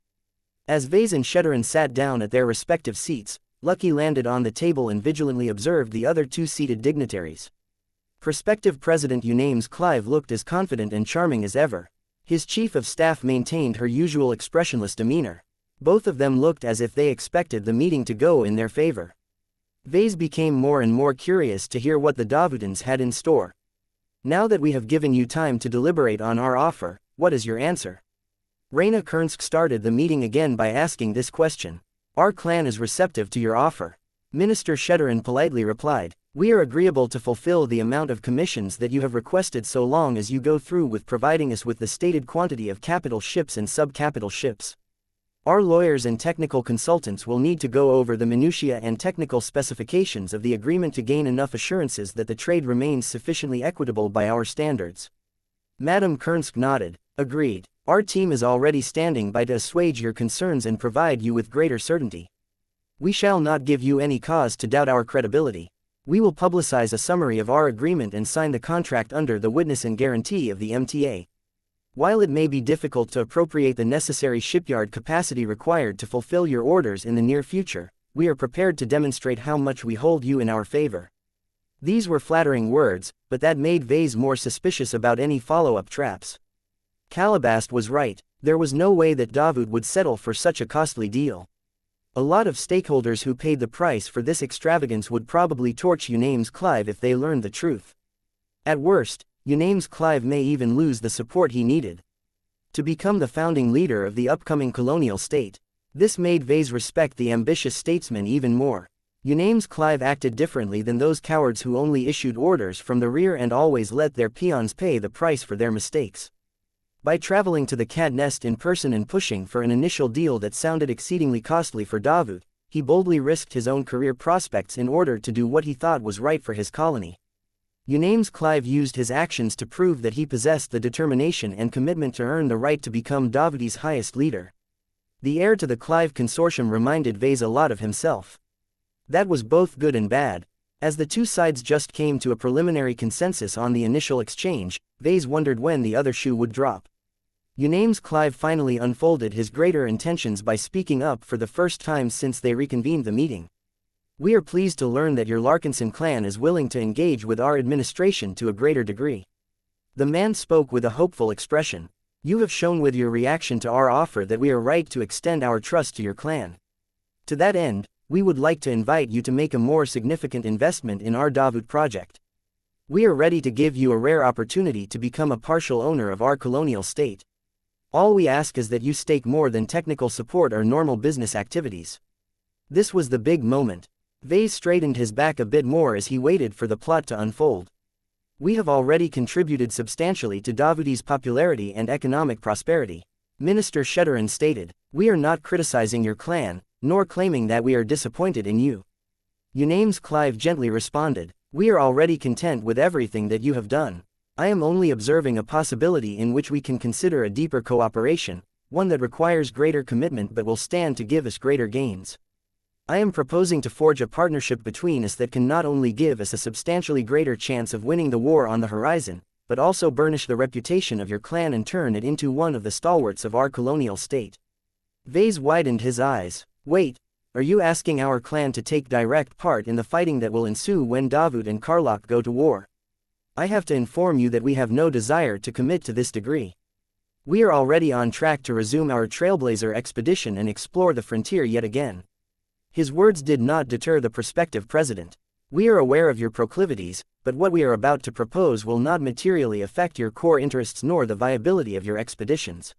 A: As Vase and Sheddarin sat down at their respective seats, Lucky landed on the table and vigilantly observed the other two seated dignitaries. Prospective President Unames Clive looked as confident and charming as ever. His chief of staff maintained her usual expressionless demeanor. Both of them looked as if they expected the meeting to go in their favor. Vase became more and more curious to hear what the Davutans had in store. Now that we have given you time to deliberate on our offer, what is your answer? Reyna Kernsk started the meeting again by asking this question. Our clan is receptive to your offer. Minister Sheddarin politely replied. We are agreeable to fulfill the amount of commissions that you have requested so long as you go through with providing us with the stated quantity of capital ships and sub-capital ships. Our lawyers and technical consultants will need to go over the minutiae and technical specifications of the agreement to gain enough assurances that the trade remains sufficiently equitable by our standards. Madam Kernsk nodded. Agreed. Our team is already standing by to assuage your concerns and provide you with greater certainty. We shall not give you any cause to doubt our credibility. We will publicize a summary of our agreement and sign the contract under the witness and guarantee of the MTA. While it may be difficult to appropriate the necessary shipyard capacity required to fulfill your orders in the near future, we are prepared to demonstrate how much we hold you in our favor. These were flattering words, but that made Vase more suspicious about any follow-up traps. Calabast was right, there was no way that Davut would settle for such a costly deal. A lot of stakeholders who paid the price for this extravagance would probably torch Unames Clive if they learned the truth. At worst, Unames Clive may even lose the support he needed to become the founding leader of the upcoming colonial state. This made Vase respect the ambitious statesman even more. Unames Clive acted differently than those cowards who only issued orders from the rear and always let their peons pay the price for their mistakes. By traveling to the Cat Nest in person and pushing for an initial deal that sounded exceedingly costly for Davut, he boldly risked his own career prospects in order to do what he thought was right for his colony. Unames Clive used his actions to prove that he possessed the determination and commitment to earn the right to become Davuti's highest leader. The heir to the Clive consortium reminded Vase a lot of himself. That was both good and bad. As the two sides just came to a preliminary consensus on the initial exchange, Vase wondered when the other shoe would drop. Unames Clive finally unfolded his greater intentions by speaking up for the first time since they reconvened the meeting. We are pleased to learn that your Larkinson clan is willing to engage with our administration to a greater degree. The man spoke with a hopeful expression. You have shown with your reaction to our offer that we are right to extend our trust to your clan. To that end, we would like to invite you to make a more significant investment in our Davut project. We are ready to give you a rare opportunity to become a partial owner of our colonial state. All we ask is that you stake more than technical support or normal business activities. This was the big moment. Vase straightened his back a bit more as he waited for the plot to unfold. We have already contributed substantially to Davuti's popularity and economic prosperity. Minister Sheddarin stated. We are not criticizing your clan, nor claiming that we are disappointed in you. Unames Clive gently responded. We are already content with everything that you have done. I am only observing a possibility in which we can consider a deeper cooperation, one that requires greater commitment but will stand to give us greater gains. I am proposing to forge a partnership between us that can not only give us a substantially greater chance of winning the war on the horizon, but also burnish the reputation of your clan and turn it into one of the stalwarts of our colonial state. Vase widened his eyes. Wait, are you asking our clan to take direct part in the fighting that will ensue when Davut and Karlach go to war? I have to inform you that we have no desire to commit to this degree. We are already on track to resume our Trailblazer expedition and explore the frontier yet again. His words did not deter the prospective president. We are aware of your proclivities, but what we are about to propose will not materially affect your core interests nor the viability of your expeditions.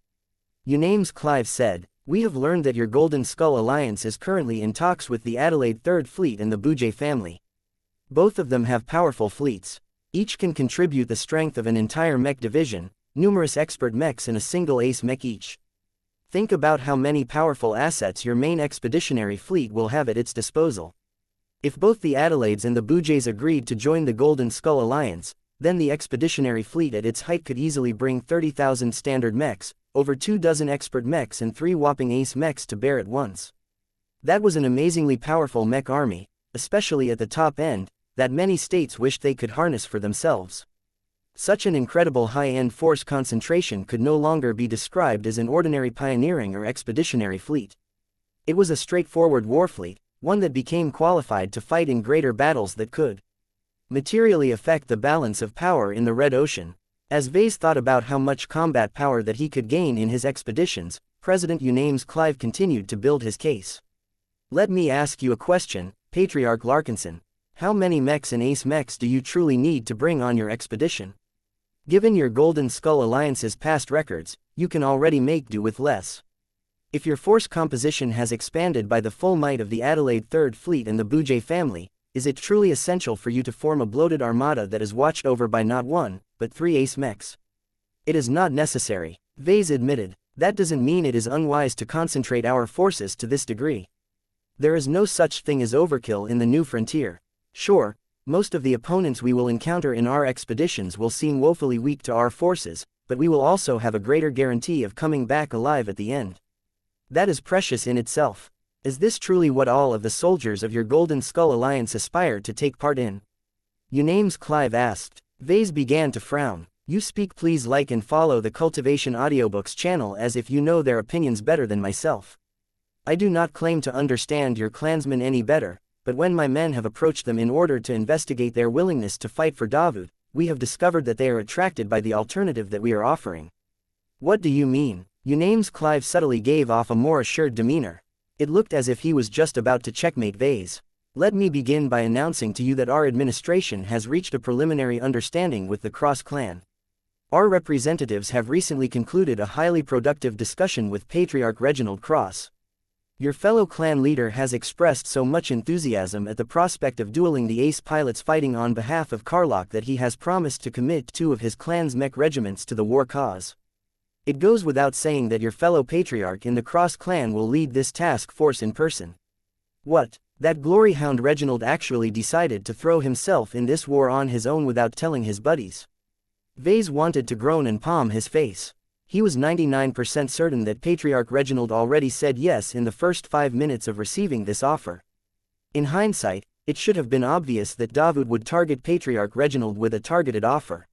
A: Unames Clive said, we have learned that your Golden Skull Alliance is currently in talks with the Adelaide Third Fleet and the Bujay family. Both of them have powerful fleets. Each can contribute the strength of an entire mech division, numerous expert mechs and a single ace mech each. Think about how many powerful assets your main expeditionary fleet will have at its disposal. If both the Adelaides and the Bujays agreed to join the Golden Skull Alliance, then the expeditionary fleet at its height could easily bring 30,000 standard mechs, over 24 expert mechs and 3 whopping ace mechs to bear at once. That was an amazingly powerful mech army, especially at the top end, that many states wished they could harness for themselves. Such an incredible high-end force concentration could no longer be described as an ordinary pioneering or expeditionary fleet. It was a straightforward war fleet, one that became qualified to fight in greater battles that could materially affect the balance of power in the Red Ocean. As Vase thought about how much combat power that he could gain in his expeditions, President Unames Clive continued to build his case. Let me ask you a question, Patriarch Larkinson. How many mechs and ace mechs do you truly need to bring on your expedition? Given your Golden Skull Alliance's past records, you can already make do with less. If your force composition has expanded by the full might of the Adelaide Third Fleet and the Bujay family, is it truly essential for you to form a bloated armada that is watched over by not 1, but 3 ace mechs? It is not necessary, Vase admitted. That doesn't mean it is unwise to concentrate our forces to this degree. There is no such thing as overkill in the new frontier. Sure, most of the opponents we will encounter in our expeditions will seem woefully weak to our forces, but we will also have a greater guarantee of coming back alive at the end. That is precious in itself. Is this truly what all of the soldiers of your Golden Skull Alliance aspire to take part in? Unames Clive asked. Vase began to frown. You speak, please like and follow the Cultivation Audiobooks channel as if you know their opinions better than myself. I do not claim to understand your clansmen any better, but when my men have approached them in order to investigate their willingness to fight for Davut, we have discovered that they are attracted by the alternative that we are offering. What do you mean? Unames Clive subtly gave off a more assured demeanor. It looked as if he was just about to checkmate Vase. Let me begin by announcing to you that our administration has reached a preliminary understanding with the Cross clan. Our representatives have recently concluded a highly productive discussion with Patriarch Reginald Cross. Your fellow clan leader has expressed so much enthusiasm at the prospect of dueling the ace pilots fighting on behalf of Karlach that he has promised to commit 2 of his clan's mech regiments to the war cause. It goes without saying that your fellow patriarch in the Cross clan will lead this task force in person. What? That glory hound Reginald actually decided to throw himself in this war on his own without telling his buddies. Vase wanted to groan and palm his face. He was 99% certain that Patriarch Reginald already said yes in the first 5 minutes of receiving this offer. In hindsight, it should have been obvious that Davut would target Patriarch Reginald with a targeted offer.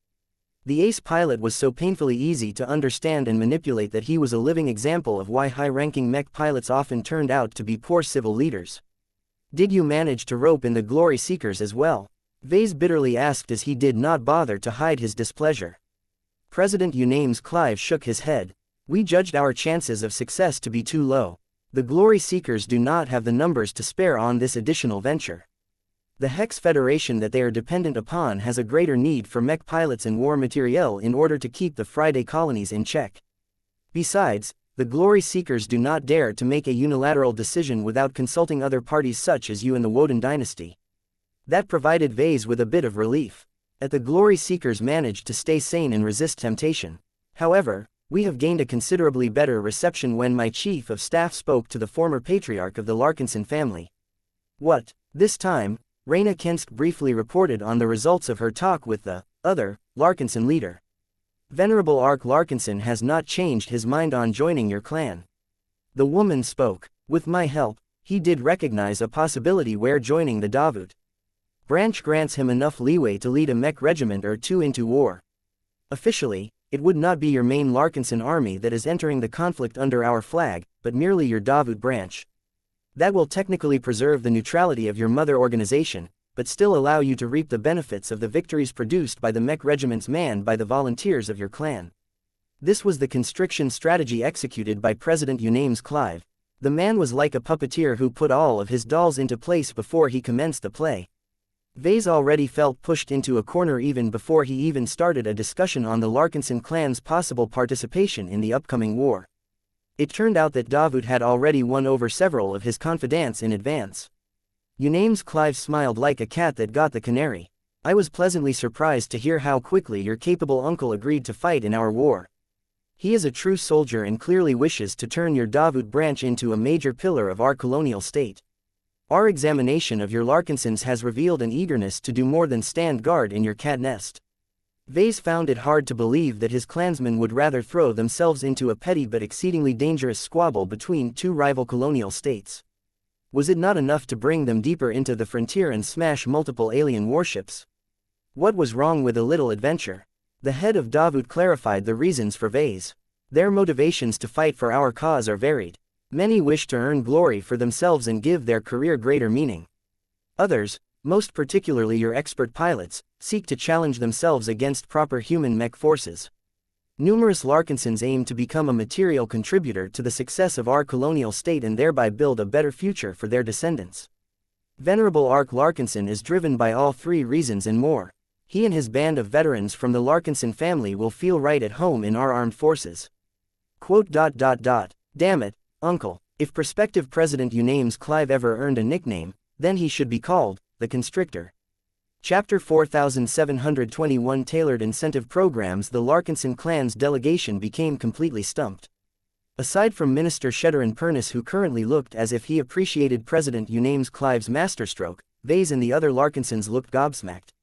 A: The ace pilot was so painfully easy to understand and manipulate that he was a living example of why high-ranking mech pilots often turned out to be poor civil leaders. Did you manage to rope in the glory seekers as well? Vase bitterly asked as he did not bother to hide his displeasure. President Unames Clive shook his head. We judged our chances of success to be too low. The glory seekers do not have the numbers to spare on this additional venture. The Hex Federation that they are dependent upon has a greater need for mech pilots and war materiel in order to keep the Friday colonies in check. Besides, the glory seekers do not dare to make a unilateral decision without consulting other parties such as you and the Woden dynasty. That provided Vase with a bit of relief. The glory seekers managed to stay sane and resist temptation. However, we have gained a considerably better reception when my chief of staff spoke to the former patriarch of the Larkinson family. What? This time, Raina Kensk briefly reported on the results of her talk with the other Larkinson leader. Venerable Ark Larkinson has not changed his mind on joining your clan. The woman spoke. With my help, he did recognize a possibility where joining the Davut branch grants him enough leeway to lead a mech regiment or 2 into war. Officially, it would not be your main Larkinson army that is entering the conflict under our flag, but merely your Davut branch. That will technically preserve the neutrality of your mother organization, but still allow you to reap the benefits of the victories produced by the Mech regiments manned by the volunteers of your clan. This was the constriction strategy executed by President Unames Clive. The man was like a puppeteer who put all of his dolls into place before he commenced the play. Vase already felt pushed into a corner even before he even started a discussion on the Larkinson clan's possible participation in the upcoming war. It turned out that Davut had already won over several of his confidants in advance. Unames Clive smiled like a cat that got the canary. I was pleasantly surprised to hear how quickly your capable uncle agreed to fight in our war. He is a true soldier and clearly wishes to turn your Davut branch into a major pillar of our colonial state. Our examination of your Larkinsons has revealed an eagerness to do more than stand guard in your cat nest. Vase found it hard to believe that his clansmen would rather throw themselves into a petty but exceedingly dangerous squabble between two rival colonial states. Was it not enough to bring them deeper into the frontier and smash multiple alien warships? What was wrong with a little adventure? The head of Davut clarified the reasons for Vase. Their motivations to fight for our cause are varied. Many wish to earn glory for themselves and give their career greater meaning. Others, most particularly your expert pilots, seek to challenge themselves against proper human mech forces. Numerous Larkinsons aim to become a material contributor to the success of our colonial state and thereby build a better future for their descendants. Venerable Ark Larkinson is driven by all three reasons and more. He and his band of veterans from the Larkinson family will feel right at home in our armed forces. Damn it, Uncle, if prospective President Unames Clive ever earned a nickname, then he should be called the Constrictor. Chapter 4721 Tailored Incentive Programs. The Larkinson clan's delegation became completely stumped. Aside from Minister Sheddarin Pernis, who currently looked as if he appreciated President Unames Clive's masterstroke, Vase and the other Larkinsons looked gobsmacked.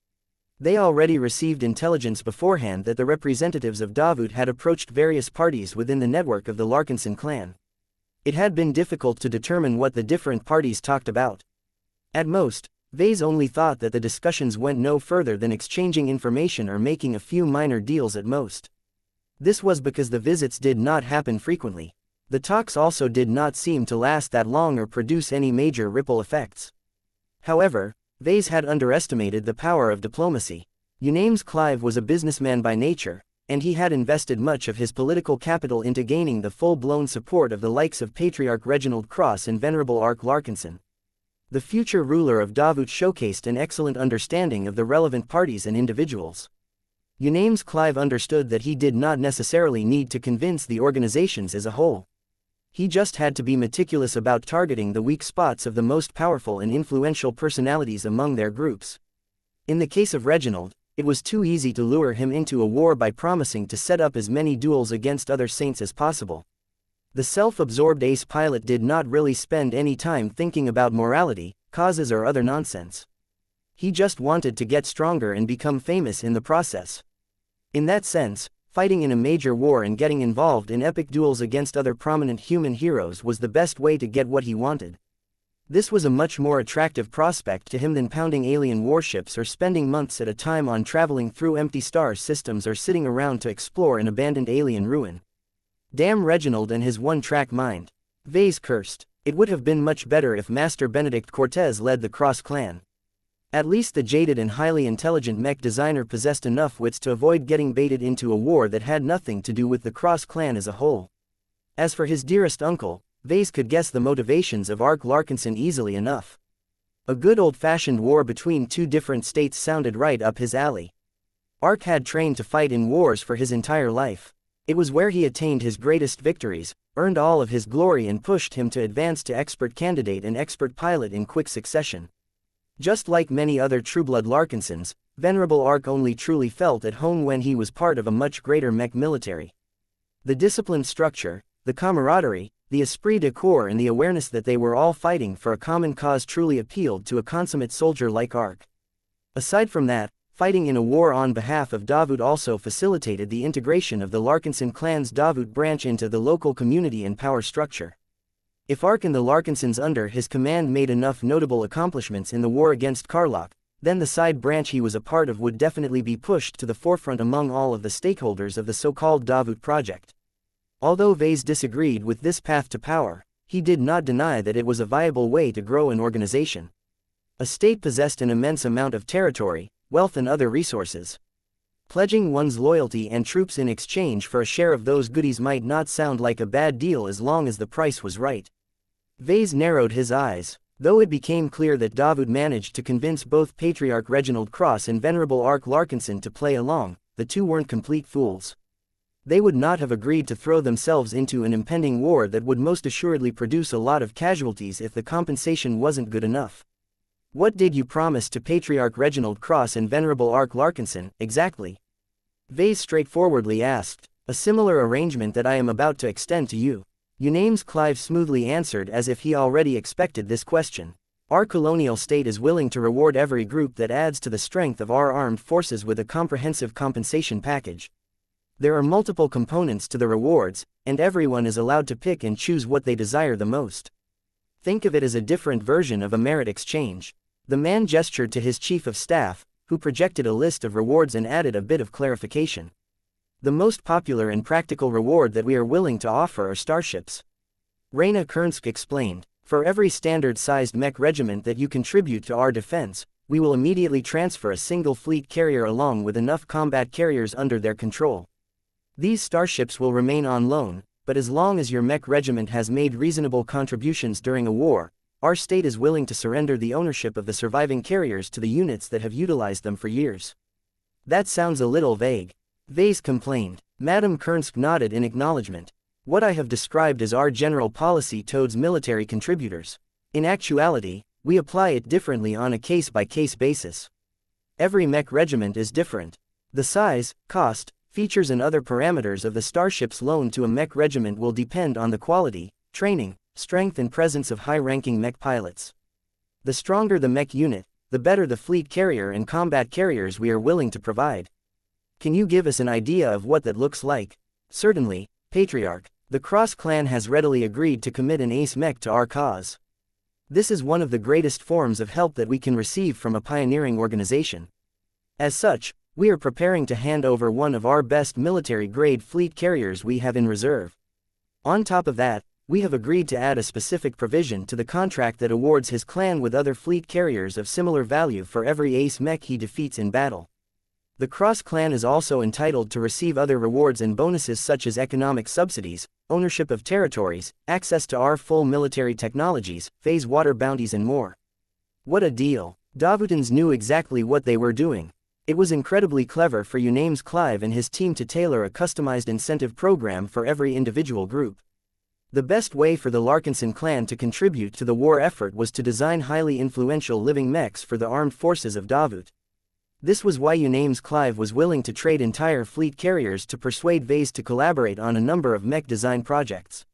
A: They already received intelligence beforehand that the representatives of Davut had approached various parties within the network of the Larkinson clan. It had been difficult to determine what the different parties talked about. At most, Vase only thought that the discussions went no further than exchanging information or making a few minor deals at most. This was because the visits did not happen frequently. The talks also did not seem to last that long or produce any major ripple effects. However, Vase had underestimated the power of diplomacy. Unames Clive was a businessman by nature, and he had invested much of his political capital into gaining the full-blown support of the likes of Patriarch Reginald Cross and Venerable Ark Larkinson. The future ruler of Davut showcased an excellent understanding of the relevant parties and individuals. Unames Clive understood that he did not necessarily need to convince the organizations as a whole. He just had to be meticulous about targeting the weak spots of the most powerful and influential personalities among their groups. In the case of Reginald, it was too easy to lure him into a war by promising to set up as many duels against other saints as possible. The self-absorbed ace pilot did not really spend any time thinking about morality, causes or other nonsense. He just wanted to get stronger and become famous in the process. In that sense, fighting in a major war and getting involved in epic duels against other prominent human heroes was the best way to get what he wanted. This was a much more attractive prospect to him than pounding alien warships or spending months at a time on traveling through empty star systems or sitting around to explore an abandoned alien ruin. Damn Reginald and his one-track mind. Vase cursed. It would have been much better if Master Benedict Cortez led the Cross clan. At least the jaded and highly intelligent mech designer possessed enough wits to avoid getting baited into a war that had nothing to do with the Cross clan as a whole. As for his dearest uncle, Vase could guess the motivations of Ark Larkinson easily enough. A good old-fashioned war between two different states sounded right up his alley. Ark had trained to fight in wars for his entire life. It was where he attained his greatest victories, earned all of his glory and pushed him to advance to expert candidate and expert pilot in quick succession. Just like many other trueblood Larkinsons, Venerable Ark only truly felt at home when he was part of a much greater mech military. The disciplined structure, the camaraderie, the esprit de corps and the awareness that they were all fighting for a common cause truly appealed to a consummate soldier like Ark. Aside from that, fighting in a war on behalf of Davut also facilitated the integration of the Larkinson clan's Davut branch into the local community and power structure. If Ark and the Larkinsons under his command made enough notable accomplishments in the war against Karlach, then the side branch he was a part of would definitely be pushed to the forefront among all of the stakeholders of the so-called Davut project. Although Vase disagreed with this path to power, he did not deny that it was a viable way to grow an organization. A state possessed an immense amount of territory, wealth and other resources. Pledging one's loyalty and troops in exchange for a share of those goodies might not sound like a bad deal as long as the price was right. Vase narrowed his eyes. Though it became clear that Davut managed to convince both Patriarch Reginald Cross and Venerable Ark Larkinson to play along, the two weren't complete fools. They would not have agreed to throw themselves into an impending war that would most assuredly produce a lot of casualties if the compensation wasn't good enough. What did you promise to Patriarch Reginald Cross and Venerable Ark Larkinson, exactly? Vase straightforwardly asked. A similar arrangement that I am about to extend to you. Unames Clive smoothly answered as if he already expected this question. Our colonial state is willing to reward every group that adds to the strength of our armed forces with a comprehensive compensation package. There are multiple components to the rewards, and everyone is allowed to pick and choose what they desire the most. Think of it as a different version of a merit exchange. The man gestured to his chief of staff, who projected a list of rewards and added a bit of clarification. The most popular and practical reward that we are willing to offer are starships. Raina Kernsk explained. For every standard-sized mech regiment that you contribute to our defense, we will immediately transfer a single fleet carrier along with enough combat carriers under their control. These starships will remain on loan, but as long as your mech regiment has made reasonable contributions during a war, our state is willing to surrender the ownership of the surviving carriers to the units that have utilized them for years. That sounds a little vague. Vase complained. Madame Kernsk nodded in acknowledgement. What I have described is our general policy towards military contributors. In actuality, we apply it differently on a case-by-case basis. Every mech regiment is different. The size, cost, features and other parameters of the starships loaned to a mech regiment will depend on the quality, training, strength and presence of high-ranking mech pilots. The stronger the mech unit, the better the fleet carrier and combat carriers we are willing to provide. Can you give us an idea of what that looks like? Certainly, Patriarch. The Cross clan has readily agreed to commit an ace mech to our cause. This is one of the greatest forms of help that we can receive from a pioneering organization. As such, we are preparing to hand over one of our best military-grade fleet carriers we have in reserve. On top of that, we have agreed to add a specific provision to the contract that awards his clan with other fleet carriers of similar value for every ace mech he defeats in battle. The Cross clan is also entitled to receive other rewards and bonuses such as economic subsidies, ownership of territories, access to our full military technologies, phase water bounties and more. What a deal! Davutans knew exactly what they were doing. It was incredibly clever for Unames Clive and his team to tailor a customized incentive program for every individual group. The best way for the Larkinson clan to contribute to the war effort was to design highly influential living mechs for the armed forces of Davut. This was why Unames Clive was willing to trade entire fleet carriers to persuade Vase to collaborate on a number of mech design projects.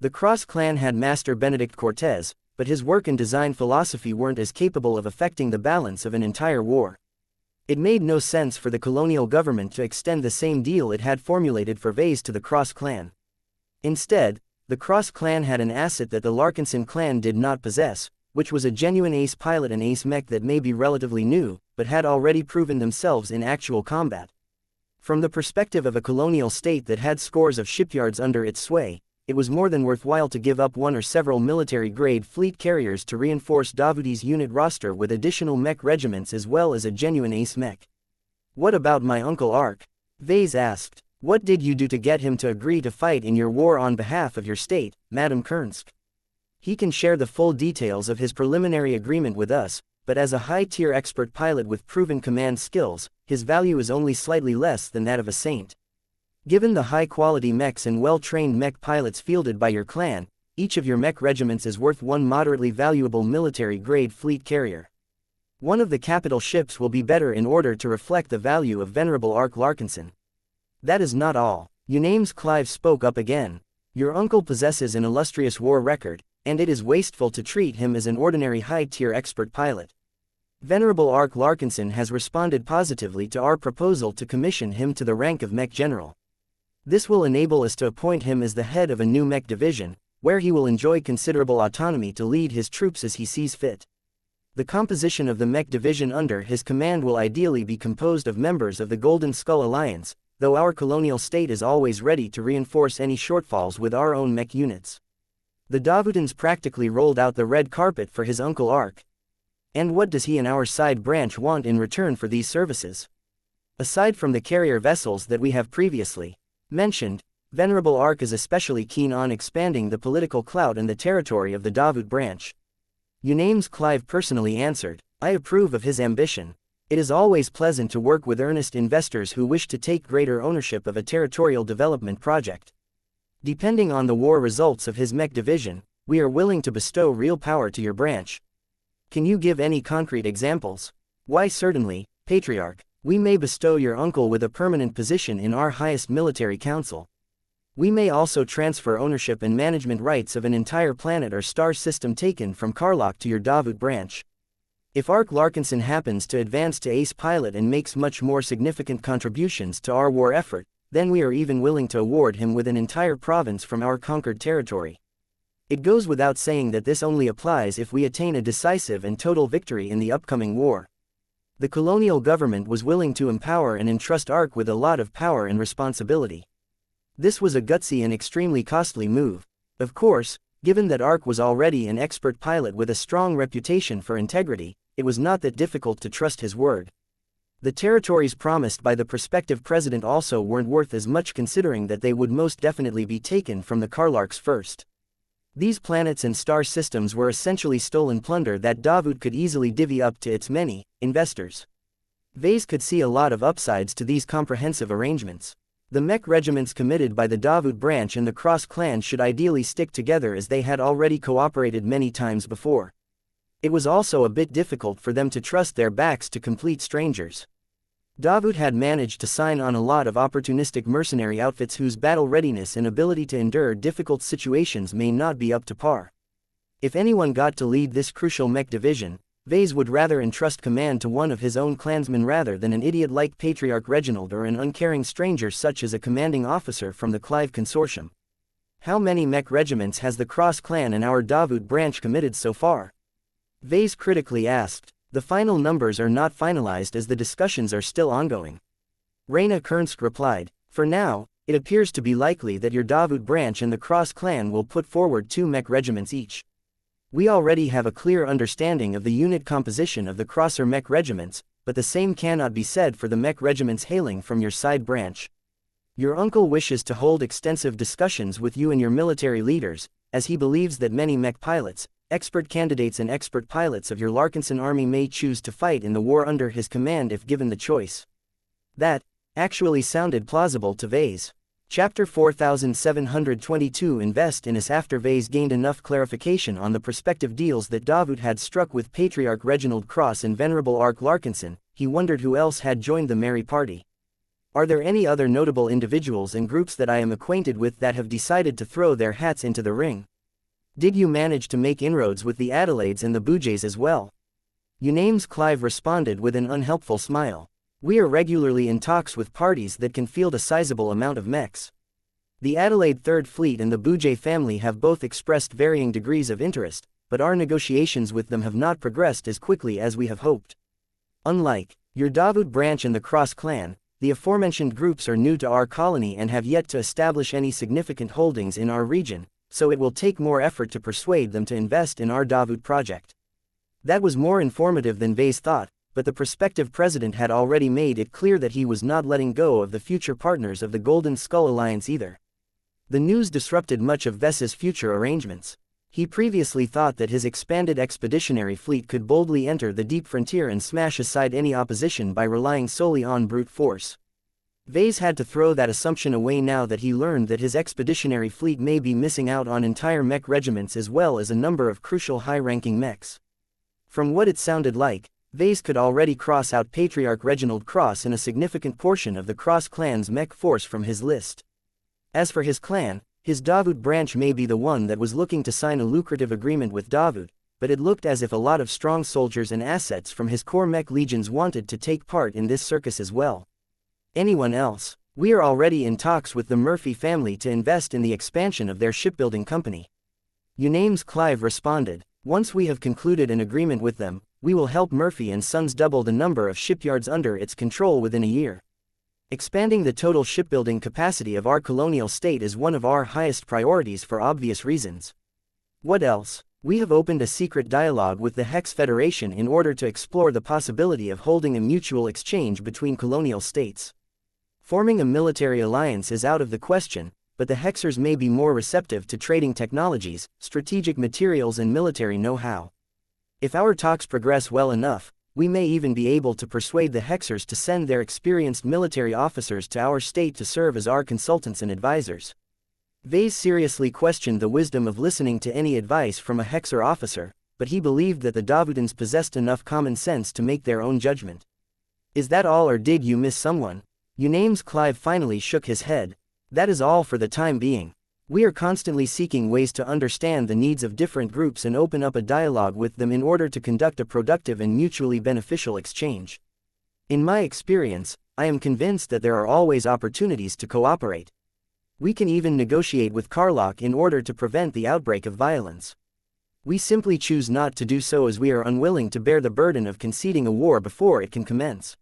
A: The Cross clan had Master Benedict Cortez, but his work and design philosophy weren't as capable of affecting the balance of an entire war. It made no sense for the colonial government to extend the same deal it had formulated for Vase to the Cross clan. Instead, the Cross clan had an asset that the Larkinson clan did not possess, which was a genuine ace pilot and ace mech that may be relatively new, but had already proven themselves in actual combat. From the perspective of a colonial state that had scores of shipyards under its sway, it was more than worthwhile to give up one or several military-grade fleet carriers to reinforce Davuti's unit roster with additional mech regiments as well as a genuine ace mech. What about my Uncle Ark? Vase asked. What did you do to get him to agree to fight in your war on behalf of your state, Madame Kernsk? He can share the full details of his preliminary agreement with us, but as a high-tier expert pilot with proven command skills, his value is only slightly less than that of a saint. Given the high-quality mechs and well-trained mech pilots fielded by your clan, each of your mech regiments is worth one moderately valuable military-grade fleet carrier. One of the capital ships will be better in order to reflect the value of Venerable Ark Larkinson. That is not all. Unames Clive spoke up again. Your uncle possesses an illustrious war record, and it is wasteful to treat him as an ordinary high-tier expert pilot. Venerable Ark Larkinson has responded positively to our proposal to commission him to the rank of Mech General. This will enable us to appoint him as the head of a new mech division, where he will enjoy considerable autonomy to lead his troops as he sees fit. The composition of the Mech division under his command will ideally be composed of members of the Golden Skull Alliance, though our colonial state is always ready to reinforce any shortfalls with our own Mech units. The Davutans practically rolled out the red carpet for his uncle Ark. And what does he and our side branch want in return for these services? Aside from the carrier vessels that we have previously mentioned, Venerable Ark is especially keen on expanding the political clout and the territory of the Davut branch. Unames Clive personally answered, I approve of his ambition. It is always pleasant to work with earnest investors who wish to take greater ownership of a territorial development project. Depending on the war results of his Mech division, we are willing to bestow real power to your branch. Can you give any concrete examples? Why certainly, Patriarch, we may bestow your uncle with a permanent position in our highest military council. We may also transfer ownership and management rights of an entire planet or star system taken from Karlach to your Davut branch. If Ark Larkinson happens to advance to ace pilot and makes much more significant contributions to our war effort, then we are even willing to award him with an entire province from our conquered territory. It goes without saying that this only applies if we attain a decisive and total victory in the upcoming war. The colonial government was willing to empower and entrust Ark with a lot of power and responsibility. This was a gutsy and extremely costly move. Of course, given that Ark was already an expert pilot with a strong reputation for integrity, it was not that difficult to trust his word. The territories promised by the prospective president also weren't worth as much considering that they would most definitely be taken from the Karlarks first. These planets and star systems were essentially stolen plunder that Davut could easily divvy up to its many investors. Vase could see a lot of upsides to these comprehensive arrangements. The Mech regiments committed by the Davut branch and the Cross clan should ideally stick together as they had already cooperated many times before. It was also a bit difficult for them to trust their backs to complete strangers. Davut had managed to sign on a lot of opportunistic mercenary outfits whose battle readiness and ability to endure difficult situations may not be up to par. If anyone got to lead this crucial Mech division, Vase would rather entrust command to one of his own clansmen rather than an idiot like Patriarch Reginald or an uncaring stranger such as a commanding officer from the Clive Consortium. How many Mech regiments has the Cross clan and our Davut branch committed so far? Vase critically asked. The final numbers are not finalized as the discussions are still ongoing. Reyna Kernsk replied, for now, it appears to be likely that your Davut branch and the Cross clan will put forward 2 Mech regiments each. We already have a clear understanding of the unit composition of the Crosser Mech regiments, but the same cannot be said for the Mech regiments hailing from your side branch. Your uncle wishes to hold extensive discussions with you and your military leaders, as he believes that many Mech pilots, expert candidates and expert pilots of your Larkinson army may choose to fight in the war under his command if given the choice. That actually sounded plausible to Vase. Chapter 4722 Invest in us. After Vase gained enough clarification on the prospective deals that Davut had struck with Patriarch Reginald Cross and Venerable Ark Larkinson, he wondered who else had joined the merry party. Are there any other notable individuals and groups that I am acquainted with that have decided to throw their hats into the ring? Did you manage to make inroads with the Adelaides and the Bujays as well? Unames Clive responded with an unhelpful smile. We are regularly in talks with parties that can field a sizable amount of mechs. The Adelaide Third Fleet and the Bujay family have both expressed varying degrees of interest, but our negotiations with them have not progressed as quickly as we have hoped. Unlike your Davut branch and the Cross clan, the aforementioned groups are new to our colony and have yet to establish any significant holdings in our region, so it will take more effort to persuade them to invest in our Davut project. That was more informative than Vase thought, but the prospective president had already made it clear that he was not letting go of the future partners of the Golden Skull Alliance either. The news disrupted much of Vese's future arrangements. He previously thought that his expanded expeditionary fleet could boldly enter the deep frontier and smash aside any opposition by relying solely on brute force. Vase had to throw that assumption away now that he learned that his expeditionary fleet may be missing out on entire Mech regiments as well as a number of crucial high-ranking mechs. From what it sounded like, Vase could already cross out Patriarch Reginald Cross and a significant portion of the Cross clan's Mech force from his list. As for his clan, his Davut branch may be the one that was looking to sign a lucrative agreement with Davut, but it looked as if a lot of strong soldiers and assets from his core Mech legions wanted to take part in this circus as well. Anyone else? We are already in talks with the Murphy family to invest in the expansion of their shipbuilding company. Unames Clive responded. Once we have concluded an agreement with them, we will help Murphy and Sons double the number of shipyards under its control within a year. Expanding the total shipbuilding capacity of our colonial state is one of our highest priorities for obvious reasons. What else? We have opened a secret dialogue with the Hex Federation in order to explore the possibility of holding a mutual exchange between colonial states. Forming a military alliance is out of the question, but the Hexers may be more receptive to trading technologies, strategic materials and military know-how. If our talks progress well enough, we may even be able to persuade the Hexers to send their experienced military officers to our state to serve as our consultants and advisors. Vase seriously questioned the wisdom of listening to any advice from a Hexer officer, but he believed that the Davutans possessed enough common sense to make their own judgment. Is that all, or did you miss someone? Unames Clive finally shook his head. That is all for the time being. We are constantly seeking ways to understand the needs of different groups and open up a dialogue with them in order to conduct a productive and mutually beneficial exchange. In my experience, I am convinced that there are always opportunities to cooperate. We can even negotiate with Karlach in order to prevent the outbreak of violence. We simply choose not to do so as we are unwilling to bear the burden of conceding a war before it can commence.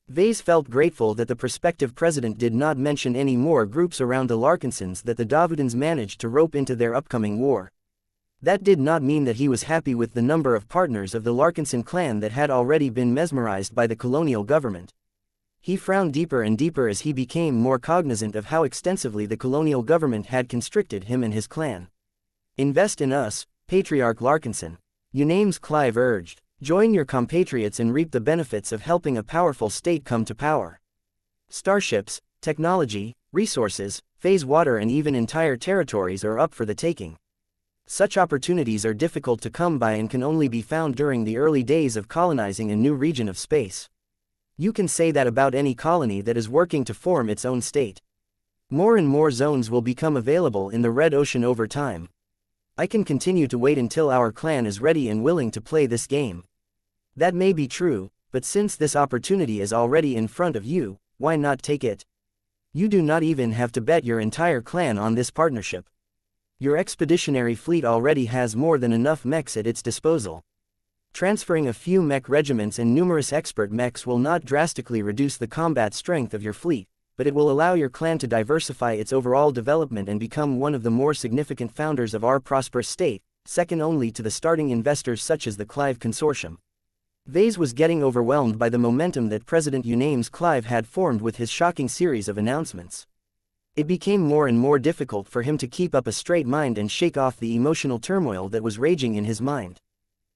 A: Vase felt grateful that the prospective president did not mention any more groups around the Larkinsons that the Davutans managed to rope into their upcoming war. That did not mean that he was happy with the number of partners of the Larkinson clan that had already been mesmerized by the colonial government. He frowned deeper and deeper as he became more cognizant of how extensively the colonial government had constricted him and his clan. Invest in us, Patriarch Larkinson, Unames Clive urged. Join your compatriots and reap the benefits of helping a powerful state come to power. Starships, technology, resources, phase water and even entire territories are up for the taking. Such opportunities are difficult to come by and can only be found during the early days of colonizing a new region of space. You can say that about any colony that is working to form its own state. More and more zones will become available in the Red Ocean over time. I can continue to wait until our clan is ready and willing to play this game. That may be true, but since this opportunity is already in front of you, why not take it? You do not even have to bet your entire clan on this partnership. Your expeditionary fleet already has more than enough mechs at its disposal. Transferring a few mech regiments and numerous expert mechs will not drastically reduce the combat strength of your fleet, but it will allow your clan to diversify its overall development and become one of the more significant founders of our prosperous state, second only to the starting investors such as the Clive Consortium. Vase was getting overwhelmed by the momentum that President Unames Clive had formed with his shocking series of announcements. It became more and more difficult for him to keep up a straight mind and shake off the emotional turmoil that was raging in his mind.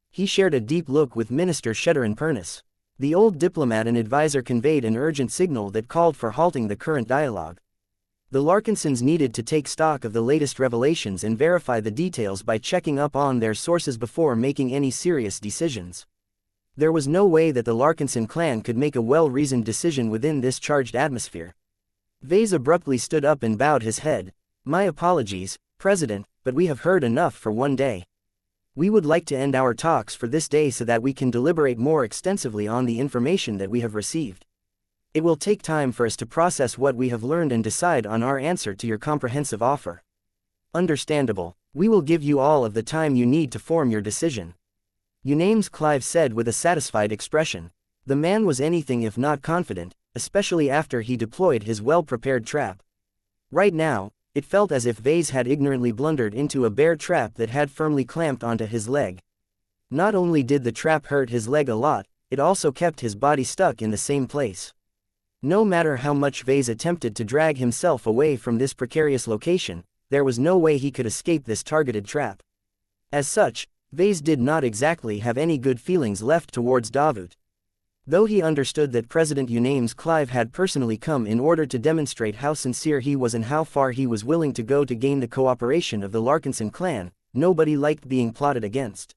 A: He shared a deep look with Minister Sheddarin Pernis. The old diplomat and advisor conveyed an urgent signal that called for halting the current dialogue. The Larkinsons needed to take stock of the latest revelations and verify the details by checking up on their sources before making any serious decisions. There was no way that the Larkinson clan could make a well-reasoned decision within this charged atmosphere. Vase abruptly stood up and bowed his head. My apologies, President, but we have heard enough for one day. We would like to end our talks for this day so that we can deliberate more extensively on the information that we have received. It will take time for us to process what we have learned and decide on our answer to your comprehensive offer. Understandable. We will give you all of the time you need to form your decision. Unames Clive said with a satisfied expression. The man was anything if not confident, especially after he deployed his well-prepared trap. Right now, it felt as if Vase had ignorantly blundered into a bear trap that had firmly clamped onto his leg. Not only did the trap hurt his leg a lot, it also kept his body stuck in the same place. No matter how much Vase attempted to drag himself away from this precarious location, there was no way he could escape this targeted trap. As such, Vase did not exactly have any good feelings left towards Davut. Though he understood that President Unames Clive had personally come in order to demonstrate how sincere he was and how far he was willing to go to gain the cooperation of the Larkinson clan, nobody liked being plotted against.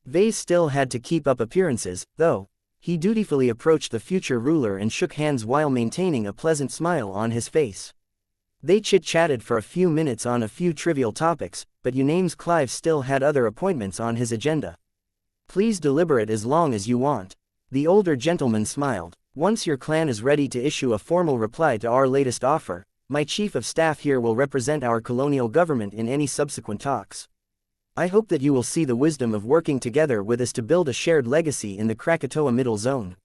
A: Vase still had to keep up appearances, though. He dutifully approached the future ruler and shook hands while maintaining a pleasant smile on his face. They chit-chatted for a few minutes on a few trivial topics, but Unames Clive still had other appointments on his agenda. Please deliberate as long as you want. The older gentleman smiled. Once your clan is ready to issue a formal reply to our latest offer, my chief of staff here will represent our colonial government in any subsequent talks. I hope that you will see the wisdom of working together with us to build a shared legacy in the Krakatoa Middle Zone.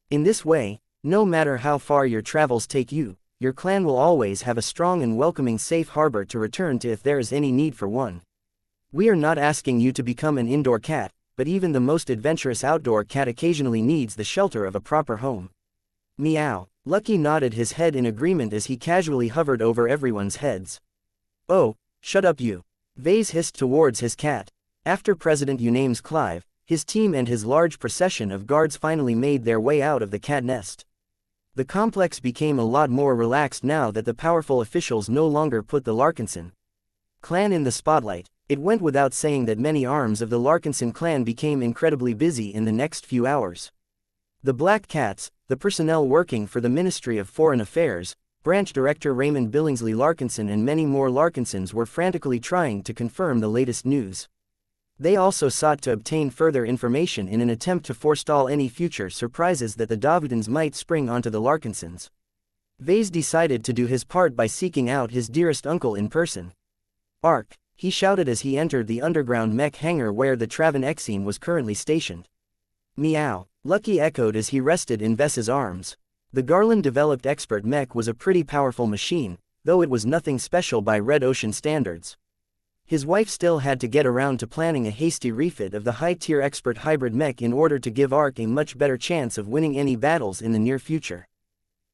A: In this way, no matter how far your travels take you, your clan will always have a strong and welcoming safe harbor to return to if there is any need for one. We are not asking you to become an indoor cat, but even the most adventurous outdoor cat occasionally needs the shelter of a proper home. Meow. Lucky nodded his head in agreement as he casually hovered over everyone's heads. Oh, shut up you. Vase hissed towards his cat. After President Uname's Clive, his team and his large procession of guards finally made their way out of the cat nest. The complex became a lot more relaxed now that the powerful officials no longer put the Larkinson clan in the spotlight. It went without saying that many arms of the Larkinson clan became incredibly busy in the next few hours. The Black Cats, the personnel working for the Ministry of Foreign Affairs, Branch Director Raymond Billingsley Larkinson and many more Larkinsons were frantically trying to confirm the latest news. They also sought to obtain further information in an attempt to forestall any future surprises that the Davutans might spring onto the Larkinsons. Vase decided to do his part by seeking out his dearest uncle in person. Ark, he shouted as he entered the underground mech hangar where the Travan Exene was currently stationed. Meow, Lucky echoed as he rested in Vess's arms. The Garland-developed expert mech was a pretty powerful machine, though it was nothing special by Red Ocean standards. His wife still had to get around to planning a hasty refit of the high-tier expert hybrid mech in order to give Ark a much better chance of winning any battles in the near future.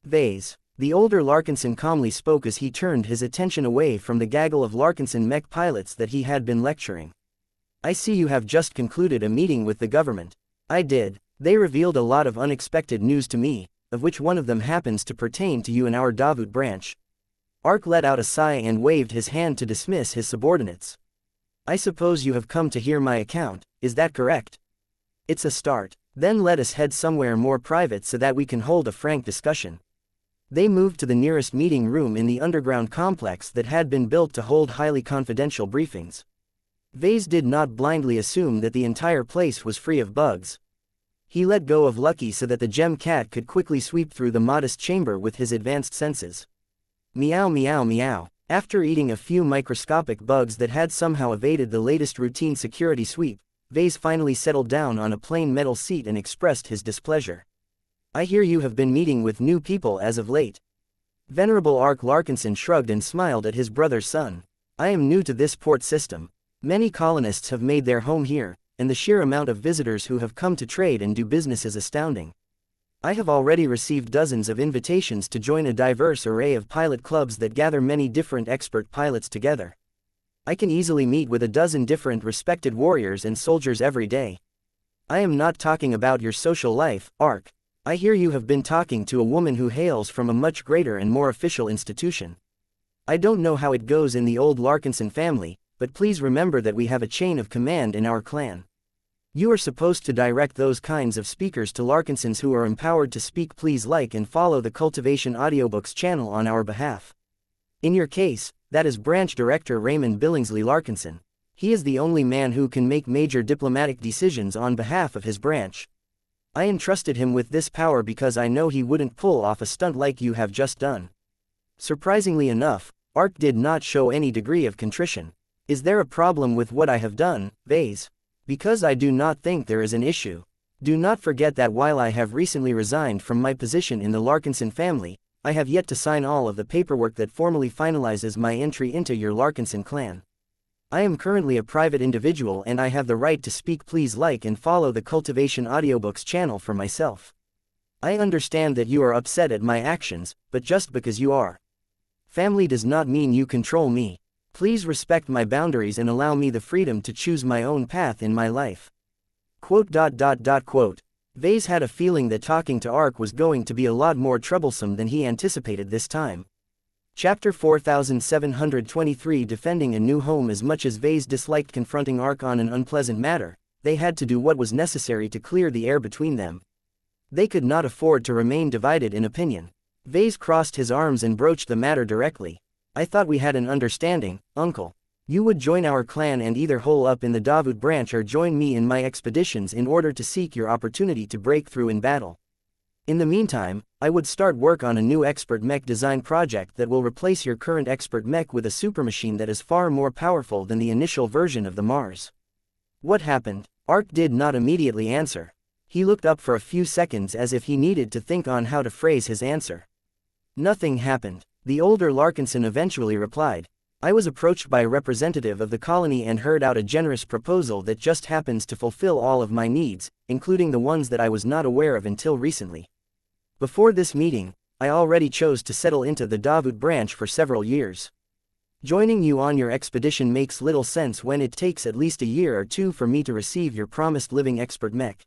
A: Vase. The older Larkinson calmly spoke as he turned his attention away from the gaggle of Larkinson mech pilots that he had been lecturing. I see you have just concluded a meeting with the government. I did. They revealed a lot of unexpected news to me, of which one of them happens to pertain to you and our Davut branch. Ark let out a sigh and waved his hand to dismiss his subordinates. I suppose you have come to hear my account, is that correct? It's a start. Then let us head somewhere more private so that we can hold a frank discussion. They moved to the nearest meeting room in the underground complex that had been built to hold highly confidential briefings. Vase did not blindly assume that the entire place was free of bugs. He let go of Lucky so that the gem cat could quickly sweep through the modest chamber with his advanced senses. Meow meow meow. After eating a few microscopic bugs that had somehow evaded the latest routine security sweep, Vase finally settled down on a plain metal seat and expressed his displeasure. I hear you have been meeting with new people as of late. Venerable Ark Larkinson shrugged and smiled at his brother's son. I am new to this port system. Many colonists have made their home here, and the sheer amount of visitors who have come to trade and do business is astounding. I have already received dozens of invitations to join a diverse array of pilot clubs that gather many different expert pilots together. I can easily meet with a dozen different respected warriors and soldiers every day. I am not talking about your social life, Ark. I hear you have been talking to a woman who hails from a much greater and more official institution. I don't know how it goes in the old Larkinson family, but please remember that we have a chain of command in our clan. You are supposed to direct those kinds of speakers to Larkinsons who are empowered to speak. Please like and follow the Cultivation Audiobooks channel on our behalf. In your case, that is Branch Director Raymond Billingsley Larkinson. He is the only man who can make major diplomatic decisions on behalf of his branch. I entrusted him with this power because I know he wouldn't pull off a stunt like you have just done. Surprisingly enough, Ark did not show any degree of contrition. Is there a problem with what I have done, Vase? Because I do not think there is an issue. Do not forget that while I have recently resigned from my position in the Larkinson family, I have yet to sign all of the paperwork that formally finalizes my entry into your Larkinson clan. I am currently a private individual and I have the right to speak. Please like and follow the Cultivation Audiobooks channel for myself. I understand that you are upset at my actions, but just because you are family does not mean you control me. Please respect my boundaries and allow me the freedom to choose my own path in my life. Quote. Vase had a feeling that talking to Ark was going to be a lot more troublesome than he anticipated this time. Chapter 4723. Defending a new home. As much as Vase disliked confronting Ark on an unpleasant matter, they had to do what was necessary to clear the air between them. They could not afford to remain divided in opinion. Vase crossed his arms and broached the matter directly. I thought we had an understanding, Uncle. You would join our clan and either hole up in the Davut branch or join me in my expeditions in order to seek your opportunity to break through in battle. In the meantime, I would start work on a new expert mech design project that will replace your current expert mech with a supermachine that is far more powerful than the initial version of the Mars. What happened? Ark did not immediately answer. He looked up for a few seconds as if he needed to think on how to phrase his answer. Nothing happened. The older Larkinson eventually replied, I was approached by a representative of the colony and heard out a generous proposal that just happens to fulfill all of my needs, including the ones that I was not aware of until recently. Before this meeting, I already chose to settle into the Davut branch for several years. Joining you on your expedition makes little sense when it takes at least a year or two for me to receive your promised living expert mech.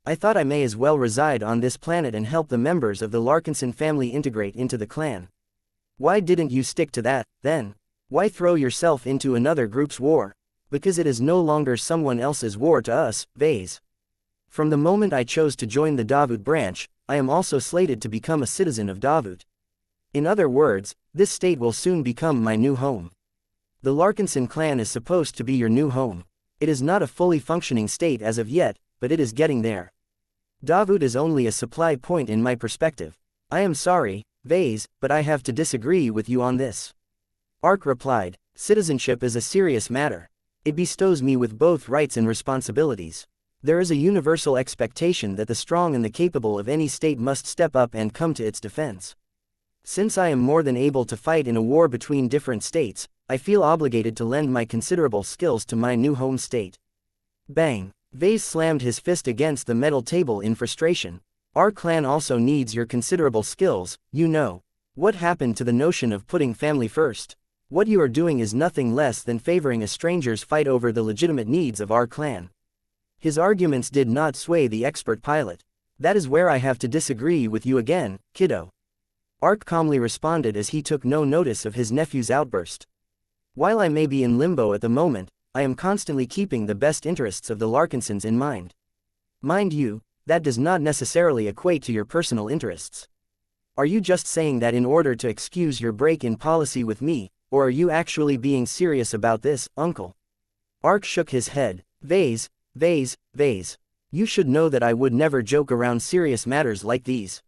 A: I thought I may as well reside on this planet and help the members of the Larkinson family integrate into the clan. Why didn't you stick to that, then? Why throw yourself into another group's war? Because it is no longer someone else's war to us, Vase. From the moment I chose to join the Davut branch, I am also slated to become a citizen of Davut. In other words, this state will soon become my new home. The Larkinson clan is supposed to be your new home. It is not a fully functioning state as of yet, but it is getting there. Davut is only a supply point in my perspective. I am sorry, Vase, but I have to disagree with you on this. Ark replied, citizenship is a serious matter. It bestows me with both rights and responsibilities. There is a universal expectation that the strong and the capable of any state must step up and come to its defense. Since I am more than able to fight in a war between different states, I feel obligated to lend my considerable skills to my new home state. Bang! Vase slammed his fist against the metal table in frustration. Our clan also needs your considerable skills, you know. What happened to the notion of putting family first? What you are doing is nothing less than favoring a stranger's fight over the legitimate needs of our clan. His arguments did not sway the expert pilot. That is where I have to disagree with you again, kiddo. Ark calmly responded as he took no notice of his nephew's outburst. While I may be in limbo at the moment, I am constantly keeping the best interests of the Larkinsons in mind. Mind you, that does not necessarily equate to your personal interests. Are you just saying that in order to excuse your break in policy with me, or are you actually being serious about this, uncle? Ark shook his head. Vase, you should know that I would never joke around serious matters like these.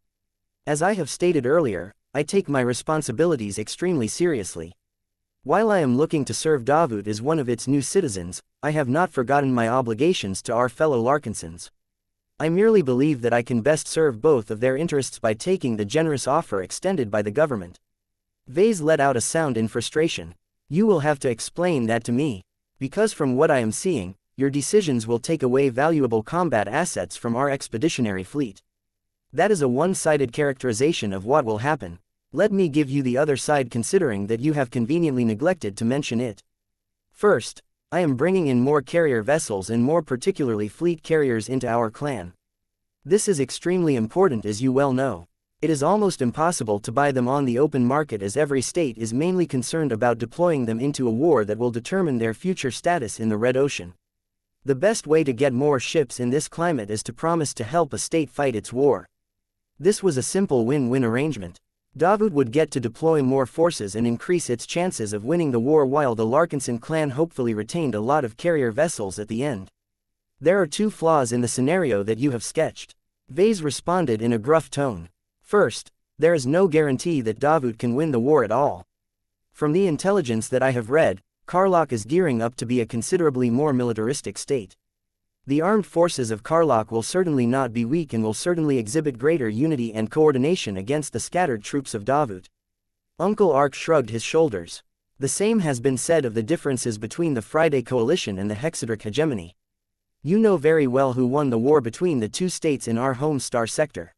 A: As I have stated earlier, I take my responsibilities extremely seriously. While I am looking to serve Davut as one of its new citizens, I have not forgotten my obligations to our fellow Larkinsons. I merely believe that I can best serve both of their interests by taking the generous offer extended by the government. Vase let out a sound in frustration. You will have to explain that to me. Because from what I am seeing, your decisions will take away valuable combat assets from our expeditionary fleet. That is a one-sided characterization of what will happen. Let me give you the other side considering that you have conveniently neglected to mention it. First, I am bringing in more carrier vessels and more particularly fleet carriers into our clan. This is extremely important as you well know. It is almost impossible to buy them on the open market as every state is mainly concerned about deploying them into a war that will determine their future status in the Red Ocean. The best way to get more ships in this climate is to promise to help a state fight its war. This was a simple win-win arrangement. Davut would get to deploy more forces and increase its chances of winning the war while the Larkinson clan hopefully retained a lot of carrier vessels at the end. There are two flaws in the scenario that you have sketched. Vase responded in a gruff tone. First, there is no guarantee that Davut can win the war at all. From the intelligence that I have read, Karlach is gearing up to be a considerably more militaristic state. The armed forces of Karlach will certainly not be weak and will certainly exhibit greater unity and coordination against the scattered troops of Davut. Uncle Ark shrugged his shoulders. The same has been said of the differences between the Friday Coalition and the Hexadric Hegemony. You know very well who won the war between the two states in our home star sector.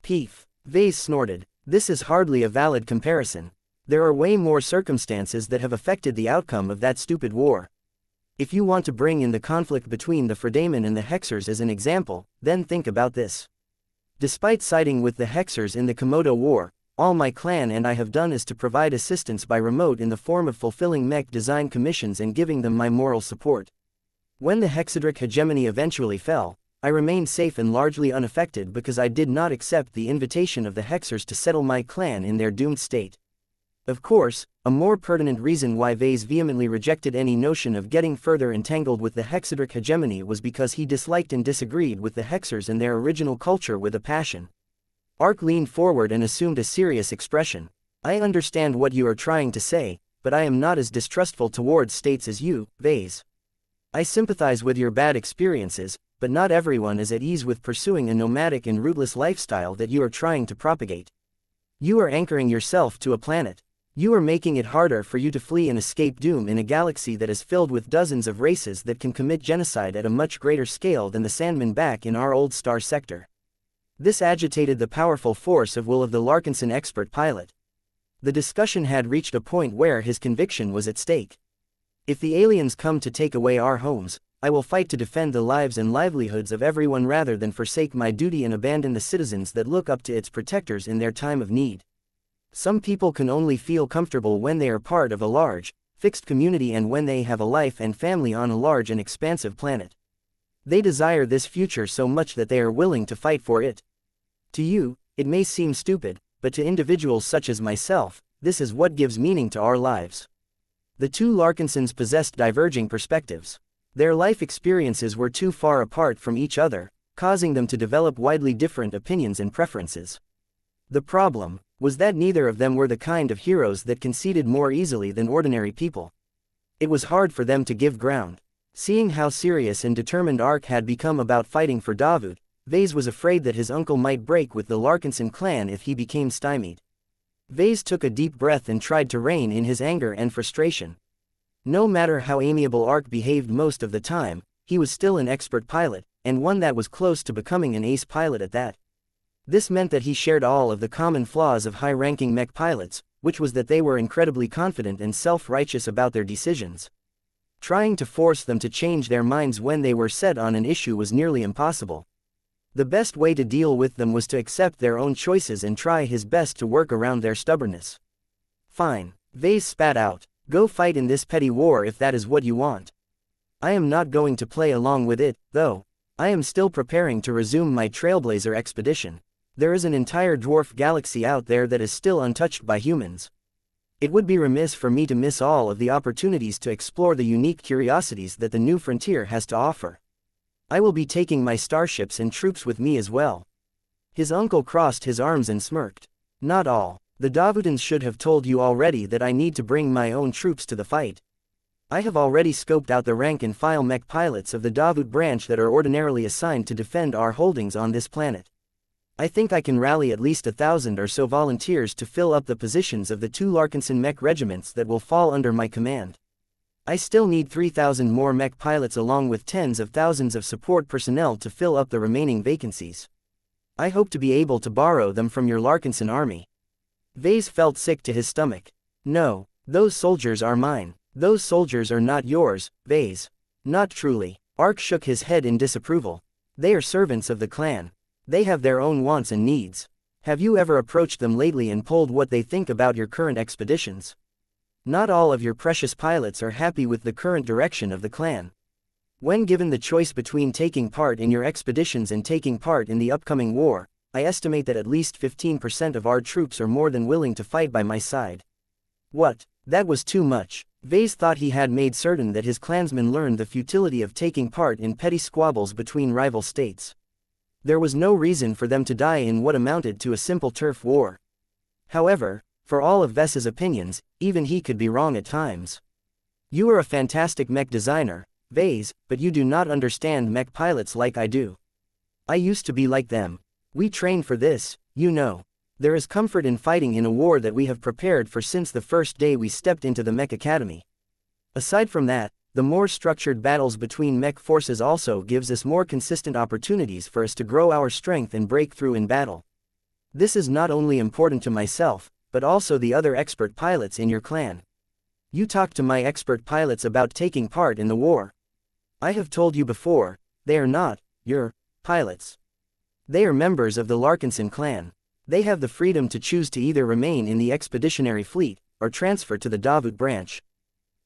A: Peef. Vase snorted. This is hardly a valid comparison. There are way more circumstances that have affected the outcome of that stupid war. If you want to bring in the conflict between the Fredaman and the Hexers as an example, then think about this. Despite siding with the Hexers in the Komodo War, all my clan and I have done is to provide assistance by remote in the form of fulfilling mech design commissions and giving them my moral support. When the Hexadric hegemony eventually fell, I remained safe and largely unaffected because I did not accept the invitation of the Hexers to settle my clan in their doomed state. Of course, a more pertinent reason why Vase vehemently rejected any notion of getting further entangled with the Hexadric hegemony was because he disliked and disagreed with the Hexers and their original culture with a passion. Ark leaned forward and assumed a serious expression. I understand what you are trying to say, but I am not as distrustful towards states as you, Vase. I sympathize with your bad experiences, but not everyone is at ease with pursuing a nomadic and rootless lifestyle that you are trying to propagate. You are anchoring yourself to a planet. You are making it harder for you to flee and escape doom in a galaxy that is filled with dozens of races that can commit genocide at a much greater scale than the Sandmen back in our old star sector. This agitated the powerful force of will of the Larkinson expert pilot. The discussion had reached a point where his conviction was at stake. If the aliens come to take away our homes, I will fight to defend the lives and livelihoods of everyone rather than forsake my duty and abandon the citizens that look up to its protectors in their time of need. Some people can only feel comfortable when they are part of a large, fixed community and when they have a life and family on a large and expansive planet. They desire this future so much that they are willing to fight for it. To you, it may seem stupid, but to individuals such as myself, this is what gives meaning to our lives. The two Larkinsons possessed diverging perspectives. Their life experiences were too far apart from each other, causing them to develop widely different opinions and preferences. The problem was that neither of them were the kind of heroes that conceded more easily than ordinary people. It was hard for them to give ground. Seeing how serious and determined Ark had become about fighting for Davut, Vase was afraid that his uncle might break with the Larkinson clan if he became stymied. Vase took a deep breath and tried to rein in his anger and frustration. No matter how amiable Ark behaved most of the time, he was still an expert pilot, and one that was close to becoming an ace pilot at that. This meant that he shared all of the common flaws of high-ranking mech pilots, which was that they were incredibly confident and self-righteous about their decisions. Trying to force them to change their minds when they were set on an issue was nearly impossible. The best way to deal with them was to accept their own choices and try his best to work around their stubbornness. Fine, Vase spat out. Go fight in this petty war if that is what you want. I am not going to play along with it, though. I am still preparing to resume my Trailblazer expedition. There is an entire dwarf galaxy out there that is still untouched by humans. It would be remiss for me to miss all of the opportunities to explore the unique curiosities that the new frontier has to offer. I will be taking my starships and troops with me as well. His uncle crossed his arms and smirked. Not all. The Davutans should have told you already that I need to bring my own troops to the fight. I have already scoped out the rank-and-file mech pilots of the Davut branch that are ordinarily assigned to defend our holdings on this planet. I think I can rally at least 1,000 or so volunteers to fill up the positions of the two Larkinson mech regiments that will fall under my command. I still need 3,000 more mech pilots along with tens of thousands of support personnel to fill up the remaining vacancies. I hope to be able to borrow them from your Larkinson army. Vase felt sick to his stomach. No, those soldiers are mine. Those soldiers are not yours, Vase. Not truly. Ark shook his head in disapproval. They are servants of the clan. They have their own wants and needs. Have you ever approached them lately and polled what they think about your current expeditions? Not all of your precious pilots are happy with the current direction of the clan. When given the choice between taking part in your expeditions and taking part in the upcoming war, I estimate that at least 15% of our troops are more than willing to fight by my side. What? That was too much. Vase thought he had made certain that his clansmen learned the futility of taking part in petty squabbles between rival states. There was no reason for them to die in what amounted to a simple turf war. However, for all of Ves's opinions, even he could be wrong at times. You are a fantastic mech designer, Vase, but you do not understand mech pilots like I do. I used to be like them. We trained for this, you know. There is comfort in fighting in a war that we have prepared for since the first day we stepped into the Mech Academy. Aside from that, the more structured battles between mech forces also gives us more consistent opportunities for us to grow our strength and break through in battle. This is not only important to myself, but also the other expert pilots in your clan. You talked to my expert pilots about taking part in the war. I have told you before, they are not your pilots. They are members of the Larkinson clan. They have the freedom to choose to either remain in the expeditionary fleet, or transfer to the Davut branch.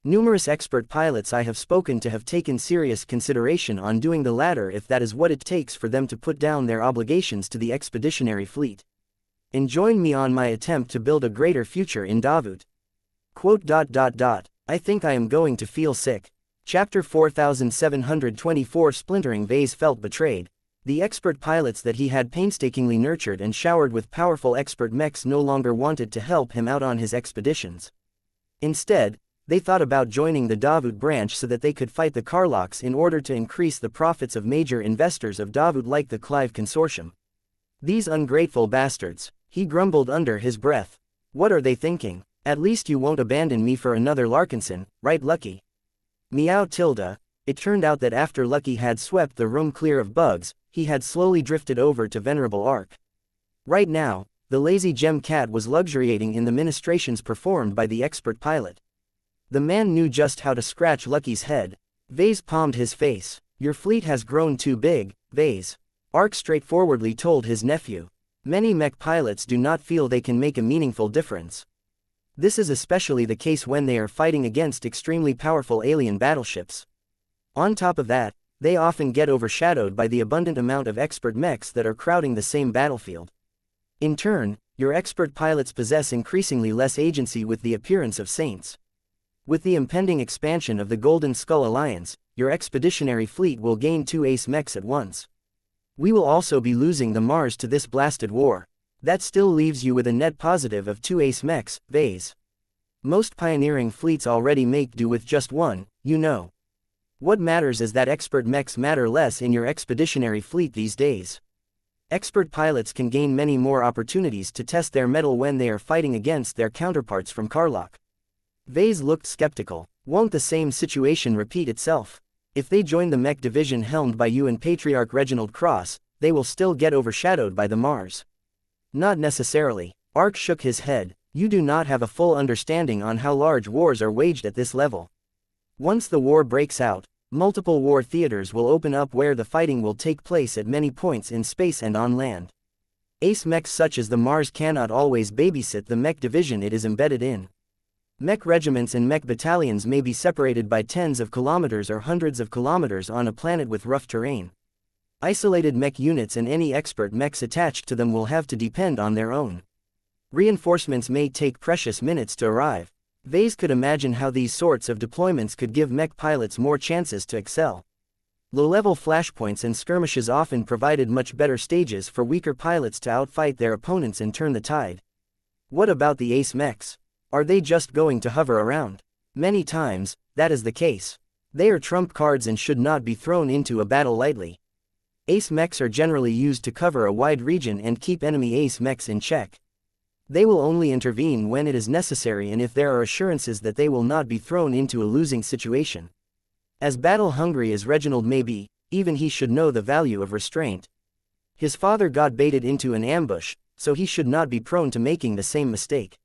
A: Numerous expert pilots I have spoken to have taken serious consideration on doing the latter if that is what it takes for them to put down their obligations to the expeditionary fleet. And join me on my attempt to build a greater future in Davut. I think I am going to feel sick. Chapter 4724 Splintering Vase felt betrayed. The expert pilots that he had painstakingly nurtured and showered with powerful expert mechs no longer wanted to help him out on his expeditions. Instead, they thought about joining the Davut branch so that they could fight the Karloks in order to increase the profits of major investors of Davut like the Clive Consortium. These ungrateful bastards, he grumbled under his breath. What are they thinking? At least you won't abandon me for another Larkinson, right Lucky? Meow tilde. It turned out that after Lucky had swept the room clear of bugs, he had slowly drifted over to Venerable Ark. Right now, the lazy gem cat was luxuriating in the ministrations performed by the expert pilot. The man knew just how to scratch Lucky's head. Vase palmed his face. Your fleet has grown too big, Vase. Ark straightforwardly told his nephew. Many mech pilots do not feel they can make a meaningful difference. This is especially the case when they are fighting against extremely powerful alien battleships. On top of that, they often get overshadowed by the abundant amount of expert mechs that are crowding the same battlefield. In turn, your expert pilots possess increasingly less agency with the appearance of saints. With the impending expansion of the Golden Skull Alliance, your expeditionary fleet will gain 2 ace mechs at once. We will also be losing the Mars to this blasted war. That still leaves you with a net positive of 2 ace mechs, Vase. Most pioneering fleets already make do with just one, you know. What matters is that expert mechs matter less in your expeditionary fleet these days. Expert pilots can gain many more opportunities to test their mettle when they are fighting against their counterparts from Karlok. Vase looked skeptical. Won't the same situation repeat itself? If they join the mech division helmed by you and Patriarch Reginald Cross, they will still get overshadowed by the Mars. Not necessarily. Ark shook his head. You do not have a full understanding on how large wars are waged at this level. Once the war breaks out, multiple war theaters will open up where the fighting will take place at many points in space and on land. Ace mechs such as the Mars cannot always babysit the mech division it is embedded in. Mech regiments and mech battalions may be separated by tens of kilometers or hundreds of kilometers on a planet with rough terrain. Isolated mech units and any expert mechs attached to them will have to depend on their own. Reinforcements may take precious minutes to arrive. Vase could imagine how these sorts of deployments could give mech pilots more chances to excel. Low-level flashpoints and skirmishes often provided much better stages for weaker pilots to outfight their opponents and turn the tide. What about the ace mechs? Are they just going to hover around? Many times, that is the case. They are trump cards and should not be thrown into a battle lightly. Ace mechs are generally used to cover a wide region and keep enemy ace mechs in check. They will only intervene when it is necessary and if there are assurances that they will not be thrown into a losing situation. As battle-hungry as Reginald may be, even he should know the value of restraint. His father got baited into an ambush, so he should not be prone to making the same mistake.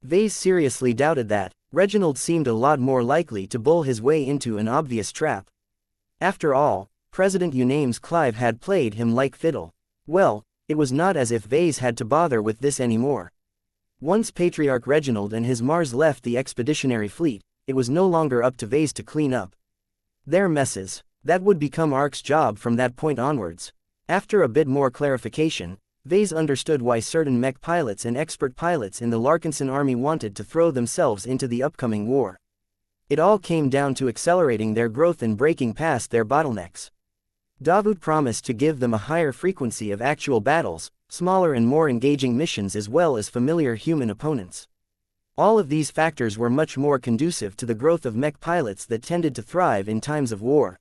A: Vase seriously doubted that. Reginald seemed a lot more likely to bull his way into an obvious trap. After all, President Uname's Clive had played him like fiddle. Well, it was not as if Vase had to bother with this anymore. Once Patriarch Reginald and his Mars left the expeditionary fleet, it was no longer up to Vase to clean up their messes. That would become Ark's job from that point onwards. After a bit more clarification, Vase understood why certain mech pilots and expert pilots in the Larkinson army wanted to throw themselves into the upcoming war. It all came down to accelerating their growth and breaking past their bottlenecks. Davut promised to give them a higher frequency of actual battles, smaller and more engaging missions as well as familiar human opponents. All of these factors were much more conducive to the growth of mech pilots that tended to thrive in times of war.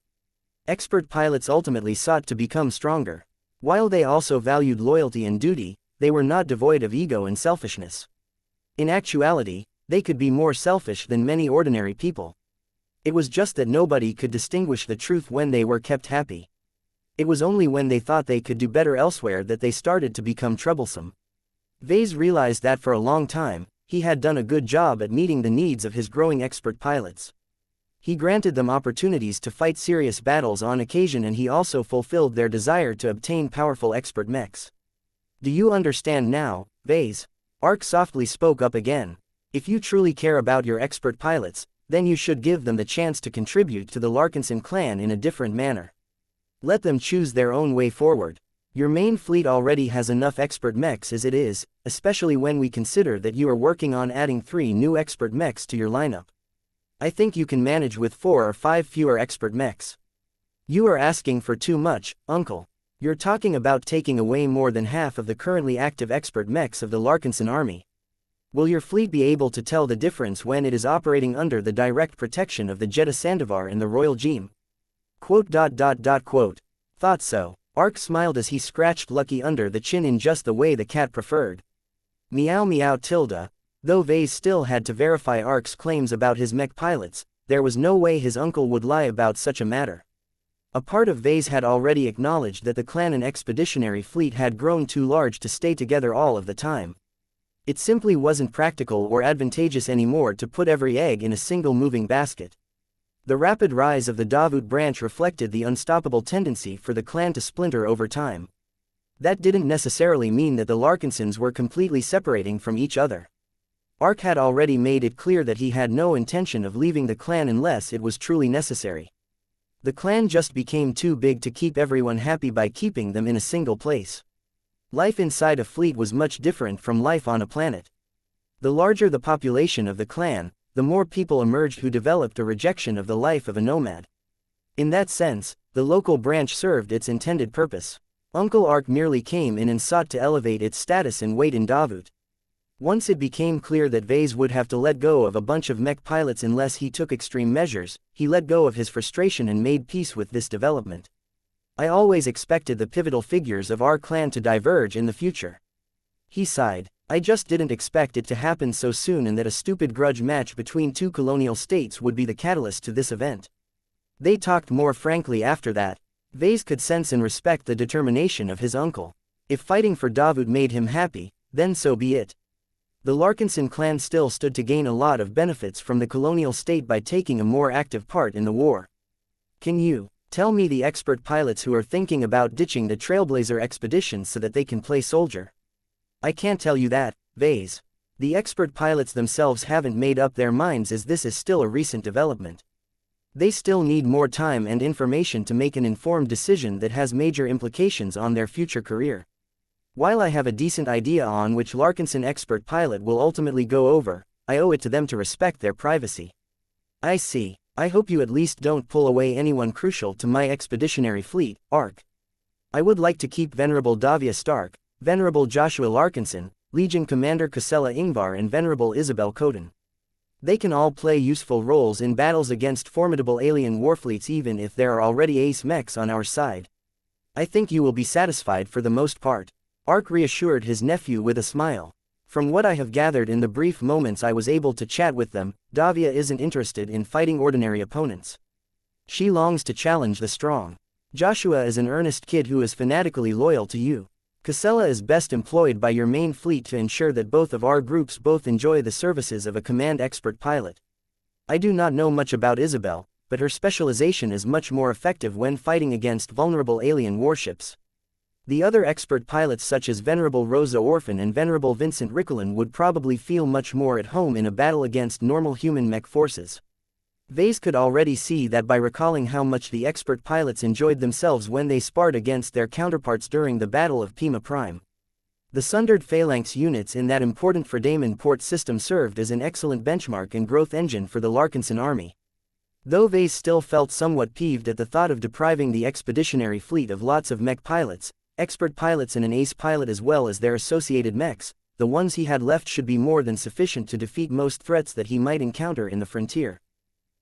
A: Expert pilots ultimately sought to become stronger. While they also valued loyalty and duty, they were not devoid of ego and selfishness. In actuality, they could be more selfish than many ordinary people. It was just that nobody could distinguish the truth when they were kept happy. It was only when they thought they could do better elsewhere that they started to become troublesome. Vase realized that for a long time, he had done a good job at meeting the needs of his growing expert pilots. He granted them opportunities to fight serious battles on occasion and he also fulfilled their desire to obtain powerful expert mechs. Do you understand now, Vase? Ark softly spoke up again. If you truly care about your expert pilots, then you should give them the chance to contribute to the Larkinson clan in a different manner. Let them choose their own way forward. Your main fleet already has enough expert mechs as it is, especially when we consider that you are working on adding 3 new expert mechs to your lineup. I think you can manage with 4 or 5 fewer expert mechs. You are asking for too much, Uncle. You're talking about taking away more than half of the currently active expert mechs of the Larkinson army. Will your fleet be able to tell the difference when it is operating under the direct protection of the Jeddah Sandovar and the Royal Jeem? Quote. Thought so. Ark smiled as he scratched Lucky under the chin in just the way the cat preferred. Meow meow tilde. Though Vase still had to verify Ark's claims about his mech pilots, there was no way his uncle would lie about such a matter. A part of Vase had already acknowledged that the clan and expeditionary fleet had grown too large to stay together all of the time. It simply wasn't practical or advantageous anymore to put every egg in a single moving basket. The rapid rise of the Davut branch reflected the unstoppable tendency for the clan to splinter over time. That didn't necessarily mean that the Larkinsons were completely separating from each other. Ark had already made it clear that he had no intention of leaving the clan unless it was truly necessary. The clan just became too big to keep everyone happy by keeping them in a single place. Life inside a fleet was much different from life on a planet. The larger the population of the clan, the more people emerged who developed a rejection of the life of a nomad. In that sense, the local branch served its intended purpose. Uncle Ark merely came in and sought to elevate its status and weight in Davut. Once it became clear that Vase would have to let go of a bunch of mech pilots unless he took extreme measures, he let go of his frustration and made peace with this development. I always expected the pivotal figures of our clan to diverge in the future. He sighed. I just didn't expect it to happen so soon and that a stupid grudge match between two colonial states would be the catalyst to this event. They talked more frankly after that. Vase could sense and respect the determination of his uncle. If fighting for Davut made him happy, then so be it. The Larkinson clan still stood to gain a lot of benefits from the colonial state by taking a more active part in the war. Can you tell me the expert pilots who are thinking about ditching the Trailblazer expedition so that they can play soldier? I can't tell you that, Vase. The expert pilots themselves haven't made up their minds as this is still a recent development. They still need more time and information to make an informed decision that has major implications on their future career. While I have a decent idea on which Larkinson expert pilot will ultimately go over, I owe it to them to respect their privacy. I see. I hope you at least don't pull away anyone crucial to my expeditionary fleet, Ark. I would like to keep Venerable Davia Stark, Venerable Joshua Larkinson, Legion Commander Casella Ingvar and Venerable Isabel Coden. They can all play useful roles in battles against formidable alien warfleets even if there are already ace mechs on our side. I think you will be satisfied for the most part. Ark reassured his nephew with a smile. From what I have gathered in the brief moments I was able to chat with them, Davia isn't interested in fighting ordinary opponents. She longs to challenge the strong. Joshua is an earnest kid who is fanatically loyal to you. Casella is best employed by your main fleet to ensure that both of our groups both enjoy the services of a command expert pilot. I do not know much about Isabel, but her specialization is much more effective when fighting against vulnerable alien warships. The other expert pilots such as Venerable Rosa Orphan and Venerable Vincent Rickelin would probably feel much more at home in a battle against normal human mech forces. Vase could already see that by recalling how much the expert pilots enjoyed themselves when they sparred against their counterparts during the Battle of Pima Prime. The sundered phalanx units in that important Fredaman port system served as an excellent benchmark and growth engine for the Larkinson army. Though Vase still felt somewhat peeved at the thought of depriving the expeditionary fleet of lots of mech pilots, expert pilots and an ace pilot as well as their associated mechs, the ones he had left should be more than sufficient to defeat most threats that he might encounter in the frontier.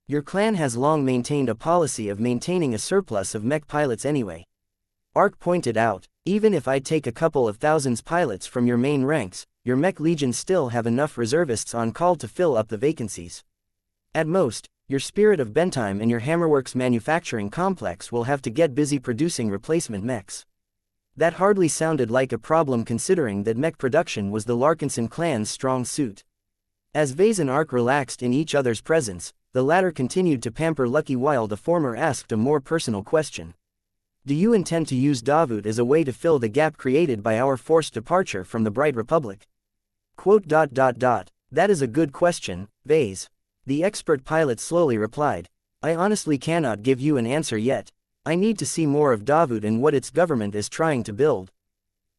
A: Your clan has long maintained a policy of maintaining a surplus of mech pilots anyway. Ark pointed out, even if I take a couple of thousands pilots from your main ranks, your mech legions still have enough reservists on call to fill up the vacancies. At most, your Spirit of Bentime and your Hammerworks manufacturing complex will have to get busy producing replacement mechs. That hardly sounded like a problem considering that mech production was the Larkinson clan's strong suit. As Vase and Ark relaxed in each other's presence, the latter continued to pamper Lucky while the former asked a more personal question. Do you intend to use Davut as a way to fill the gap created by our forced departure from the Bright Republic? That is a good question, Vase. The expert pilot slowly replied. I honestly cannot give you an answer yet. I need to see more of Davut and what its government is trying to build.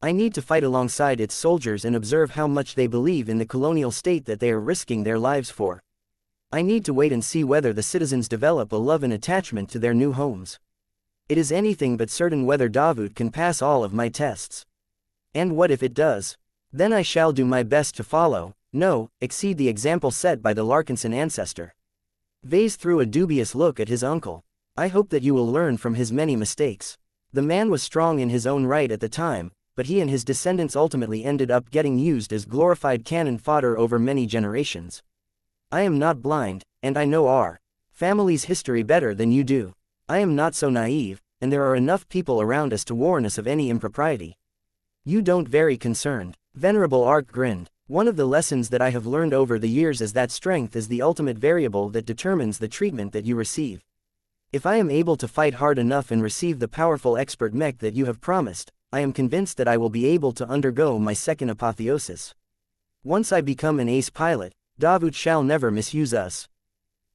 A: I need to fight alongside its soldiers and observe how much they believe in the colonial state that they are risking their lives for. I need to wait and see whether the citizens develop a love and attachment to their new homes. It is anything but certain whether Davut can pass all of my tests. And what if it does? Then I shall do my best to follow, no, exceed the example set by the Larkinson ancestor. Vase threw a dubious look at his uncle. I hope that you will learn from his many mistakes. The man was strong in his own right at the time, but he and his descendants ultimately ended up getting used as glorified cannon fodder over many generations. I am not blind, and I know our family's history better than you do. I am not so naive, and there are enough people around us to warn us of any impropriety. You don't very concerned. Venerable Ark grinned. One of the lessons that I have learned over the years is that strength is the ultimate variable that determines the treatment that you receive. If I am able to fight hard enough and receive the powerful expert mech that you have promised, I am convinced that I will be able to undergo my second apotheosis. Once I become an ace pilot, Davut shall never misuse us.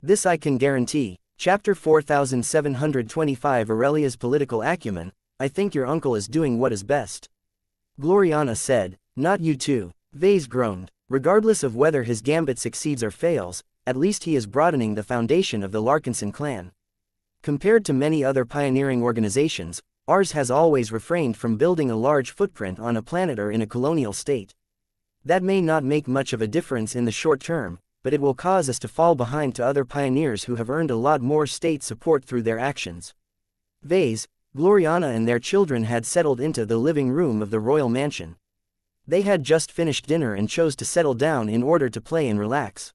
A: This I can guarantee. Chapter 4725 Aurelia's Political Acumen. I think your uncle is doing what is best. Gloriana said, not you too. Vase groaned. Regardless of whether his gambit succeeds or fails, at least he is broadening the foundation of the Larkinson clan. Compared to many other pioneering organizations, ours has always refrained from building a large footprint on a planet or in a colonial state. That may not make much of a difference in the short term, but it will cause us to fall behind to other pioneers who have earned a lot more state support through their actions. Vase, Gloriana and their children had settled into the living room of the royal mansion. They had just finished dinner and chose to settle down in order to play and relax.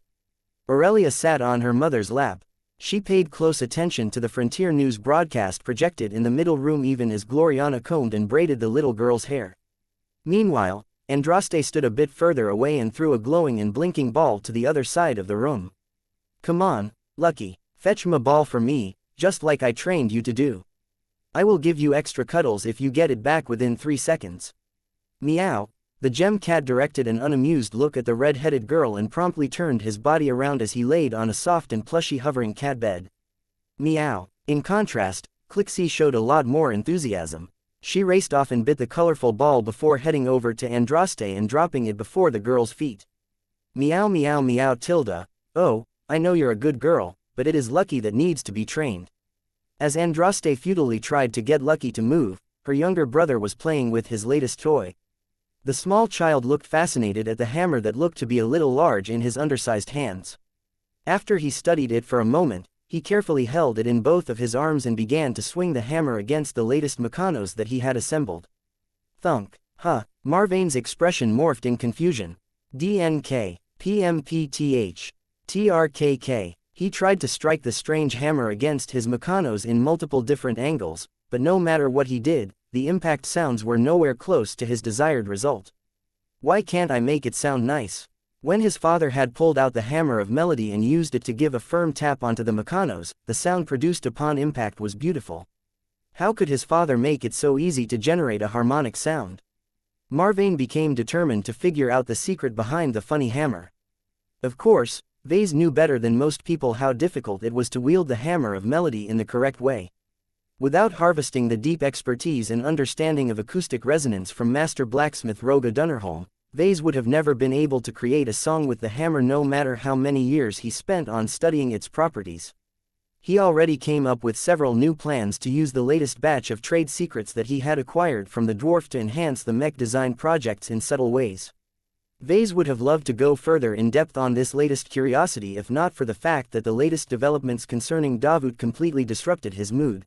A: Aurelia sat on her mother's lap. She paid close attention to the Frontier News broadcast projected in the middle room even as Gloriana combed and braided the little girl's hair. Meanwhile, Andraste stood a bit further away and threw a glowing and blinking ball to the other side of the room. Come on, Lucky, fetch my ball for me, just like I trained you to do. I will give you extra cuddles if you get it back within 3 seconds. Meow. The gem cat directed an unamused look at the red-headed girl and promptly turned his body around as he laid on a soft and plushy hovering cat bed. Meow. In contrast, Clixie showed a lot more enthusiasm. She raced off and bit the colorful ball before heading over to Andraste and dropping it before the girl's feet. Meow meow meow Tilda. Oh, I know you're a good girl, but it is Lucky that needs to be trained. As Andraste futilely tried to get Lucky to move, her younger brother was playing with his latest toy. The small child looked fascinated at the hammer that looked to be a little large in his undersized hands. After he studied it for a moment, he carefully held it in both of his arms and began to swing the hammer against the latest mechanos that he had assembled. Thunk. Huh. Marvain's expression morphed in confusion. DNK. PMPTH. TRKK. He tried to strike the strange hammer against his mechanos in multiple different angles, but no matter what he did, the impact sounds were nowhere close to his desired result. Why can't I make it sound nice? When his father had pulled out the hammer of melody and used it to give a firm tap onto the mechanos, the sound produced upon impact was beautiful. How could his father make it so easy to generate a harmonic sound? Marvain became determined to figure out the secret behind the funny hammer. Of course, Vase knew better than most people how difficult it was to wield the hammer of melody in the correct way. Without harvesting the deep expertise and understanding of acoustic resonance from master blacksmith Roga Dunnerholm, Vase would have never been able to create a song with the hammer no matter how many years he spent on studying its properties. He already came up with several new plans to use the latest batch of trade secrets that he had acquired from the dwarf to enhance the mech design projects in subtle ways. Vase would have loved to go further in depth on this latest curiosity if not for the fact that the latest developments concerning Davut completely disrupted his mood.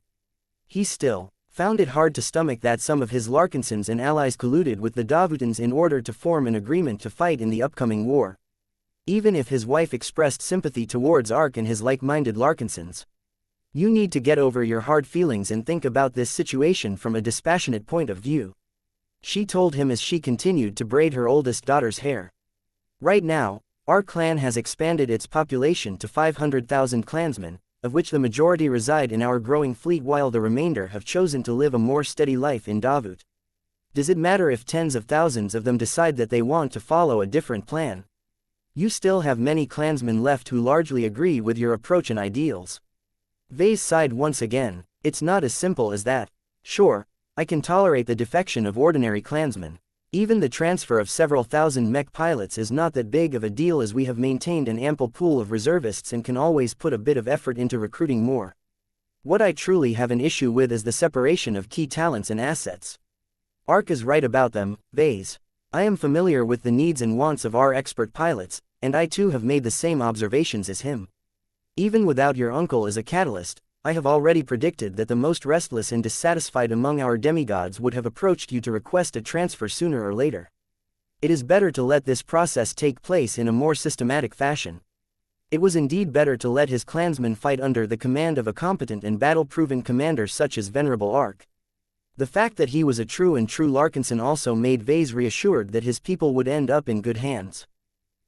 A: He still found it hard to stomach that some of his Larkinsons and allies colluded with the Davutans in order to form an agreement to fight in the upcoming war. Even if his wife expressed sympathy towards Ark and his like-minded Larkinsons. You need to get over your hard feelings and think about this situation from a dispassionate point of view. She told him as she continued to braid her oldest daughter's hair. Right now, our clan has expanded its population to 500,000 clansmen, of which the majority reside in our growing fleet while the remainder have chosen to live a more steady life in Davut. Does it matter if tens of thousands of them decide that they want to follow a different plan? You still have many clansmen left who largely agree with your approach and ideals. Vase sighed once again. It's not as simple as that. Sure, I can tolerate the defection of ordinary clansmen. Even the transfer of several thousand mech pilots is not that big of a deal as we have maintained an ample pool of reservists and can always put a bit of effort into recruiting more. What I truly have an issue with is the separation of key talents and assets. Ark is right about them, Vase. I am familiar with the needs and wants of our expert pilots, and I too have made the same observations as him. Even without your uncle as a catalyst, I have already predicted that the most restless and dissatisfied among our demigods would have approached you to request a transfer sooner or later. It is better to let this process take place in a more systematic fashion. It was indeed better to let his clansmen fight under the command of a competent and battle-proven commander such as Venerable Ark. The fact that he was a true Larkinson also made Vase reassured that his people would end up in good hands.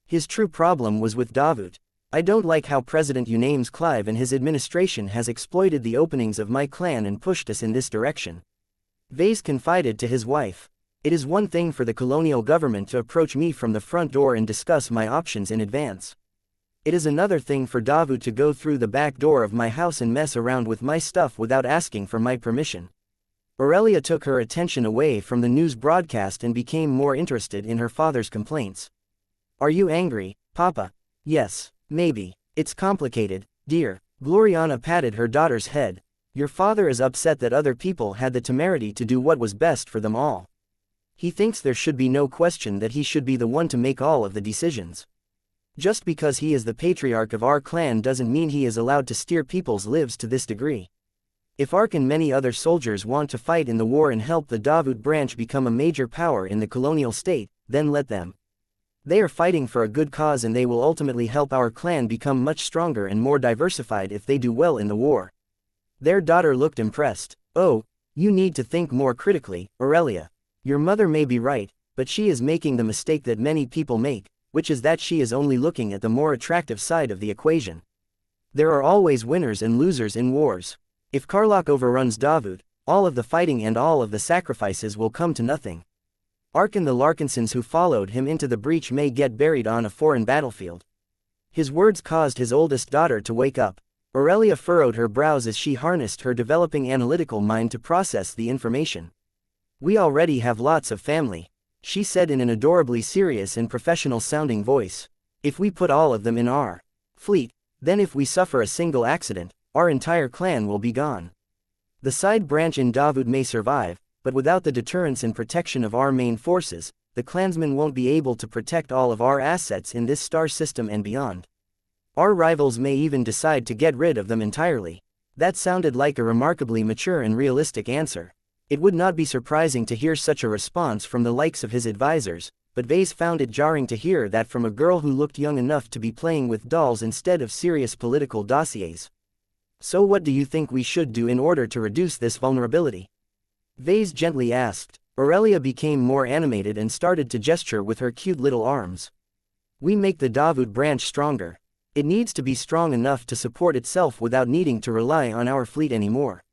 A: His true problem was with Davut. I don't like how President Unames Clive and his administration has exploited the openings of my clan and pushed us in this direction. Vase confided to his wife. It is one thing for the colonial government to approach me from the front door and discuss my options in advance. It is another thing for Davut to go through the back door of my house and mess around with my stuff without asking for my permission. Aurelia took her attention away from the news broadcast and became more interested in her father's complaints. Are you angry, Papa? Yes, maybe. It's complicated, dear. Gloriana patted her daughter's head. Your father is upset that other people had the temerity to do what was best for them all. He thinks there should be no question that he should be the one to make all of the decisions. Just because he is the patriarch of our clan doesn't mean he is allowed to steer people's lives to this degree. If Ark and many other soldiers want to fight in the war and help the Davut branch become a major power in the colonial state, then let them. They are fighting for a good cause and they will ultimately help our clan become much stronger and more diversified if they do well in the war. Their daughter looked impressed. Oh, you need to think more critically, Aurelia. Your mother may be right, but she is making the mistake that many people make, which is that she is only looking at the more attractive side of the equation. There are always winners and losers in wars. If Karlach overruns Davut, all of the fighting and all of the sacrifices will come to nothing. Ark and the Larkinsons who followed him into the breach may get buried on a foreign battlefield. His words caused his oldest daughter to wake up. Aurelia furrowed her brows as she harnessed her developing analytical mind to process the information. We already have lots of family, she said in an adorably serious and professional-sounding voice. If we put all of them in our fleet, then if we suffer a single accident, our entire clan will be gone. The side branch in Davut may survive, but without the deterrence and protection of our main forces, the clansmen won't be able to protect all of our assets in this star system and beyond. Our rivals may even decide to get rid of them entirely. That sounded like a remarkably mature and realistic answer. It would not be surprising to hear such a response from the likes of his advisors, but Vase found it jarring to hear that from a girl who looked young enough to be playing with dolls instead of serious political dossiers. So what do you think we should do in order to reduce this vulnerability? Vase gently asked. Aurelia became more animated and started to gesture with her cute little arms. We make the Davut branch stronger. It needs to be strong enough to support itself without needing to rely on our fleet anymore.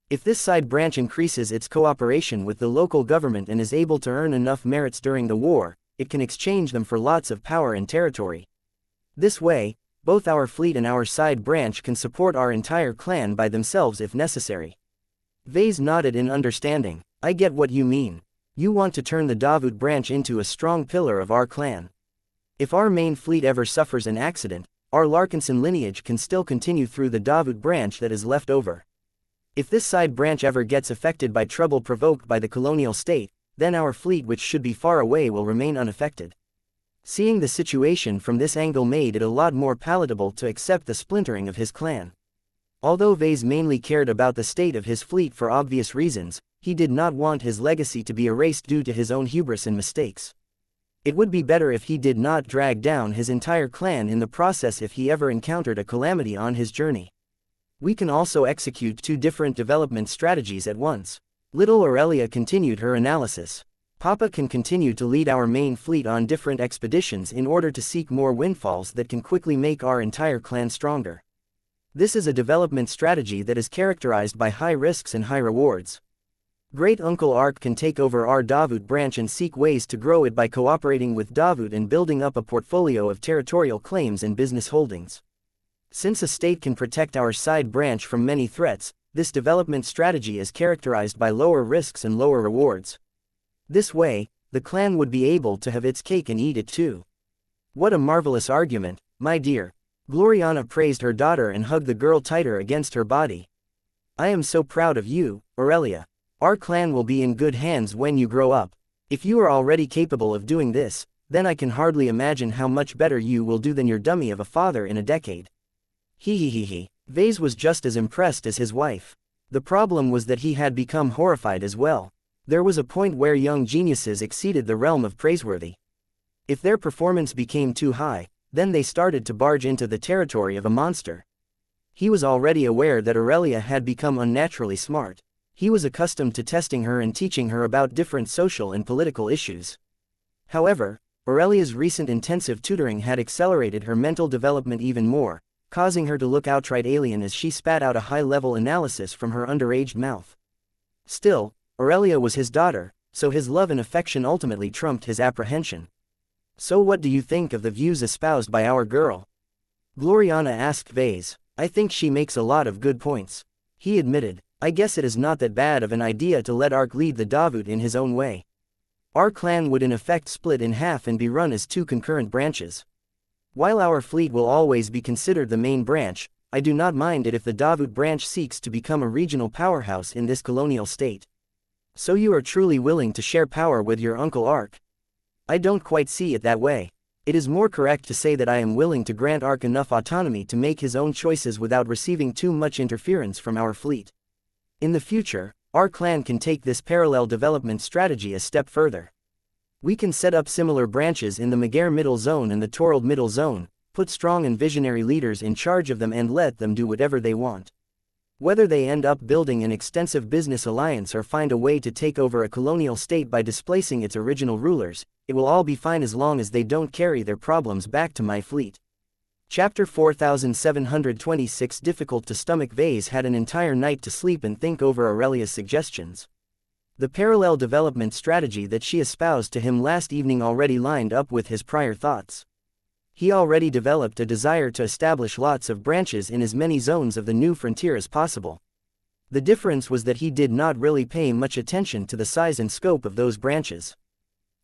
A: If this side branch increases its cooperation with the local government and is able to earn enough merits during the war, it can exchange them for lots of power and territory. This way, both our fleet and our side branch can support our entire clan by themselves if necessary. Vase nodded in understanding. I get what you mean. You want to turn the Davut branch into a strong pillar of our clan. If our main fleet ever suffers an accident, our Larkinson lineage can still continue through the Davut branch that is left over. If this side branch ever gets affected by trouble provoked by the colonial state, then our fleet, which should be far away, will remain unaffected. Seeing the situation from this angle made it a lot more palatable to accept the splintering of his clan. Although Vase mainly cared about the state of his fleet for obvious reasons, he did not want his legacy to be erased due to his own hubris and mistakes. It would be better if he did not drag down his entire clan in the process if he ever encountered a calamity on his journey. We can also execute 2 different development strategies at once. Little Aurelia continued her analysis. Papa can continue to lead our main fleet on different expeditions in order to seek more windfalls that can quickly make our entire clan stronger. This is a development strategy that is characterized by high risks and high rewards. Great Uncle Ark can take over our Davut branch and seek ways to grow it by cooperating with Davut and building up a portfolio of territorial claims and business holdings. Since a state can protect our side branch from many threats, this development strategy is characterized by lower risks and lower rewards. This way, the clan would be able to have its cake and eat it too. What a marvelous argument, my dear. Gloriana praised her daughter and hugged the girl tighter against her body. I am so proud of you, Aurelia. Our clan will be in good hands when you grow up. If you are already capable of doing this, then I can hardly imagine how much better you will do than your dummy of a father in a decade. He. Vase was just as impressed as his wife. The problem was that he had become horrified as well. There was a point where young geniuses exceeded the realm of praiseworthy. If their performance became too high, then they started to barge into the territory of a monster. He was already aware that Aurelia had become unnaturally smart. He was accustomed to testing her and teaching her about different social and political issues. However, Aurelia's recent intensive tutoring had accelerated her mental development even more, causing her to look outright alien as she spat out a high-level analysis from her underaged mouth. Still, Aurelia was his daughter, so his love and affection ultimately trumped his apprehension. So what do you think of the views espoused by our girl? Gloriana asked Vase. I think she makes a lot of good points. He admitted, I guess it is not that bad of an idea to let Ark lead the Davut in his own way. Our clan would in effect split in half and be run as two concurrent branches. While our fleet will always be considered the main branch, I do not mind it if the Davut branch seeks to become a regional powerhouse in this colonial state. So you are truly willing to share power with your uncle Ark? I don't quite see it that way. It is more correct to say that I am willing to grant Ark enough autonomy to make his own choices without receiving too much interference from our fleet. In the future, our clan can take this parallel development strategy a step further. We can set up similar branches in the Magyar Middle Zone and the Torald Middle Zone, put strong and visionary leaders in charge of them and let them do whatever they want. Whether they end up building an extensive business alliance or find a way to take over a colonial state by displacing its original rulers, it will all be fine as long as they don't carry their problems back to my fleet. Chapter 4726. Difficult to stomach. Vase had an entire night to sleep and think over Aurelia's suggestions. The parallel development strategy that she espoused to him last evening already lined up with his prior thoughts. He already developed a desire to establish lots of branches in as many zones of the new frontier as possible. The difference was that he did not really pay much attention to the size and scope of those branches.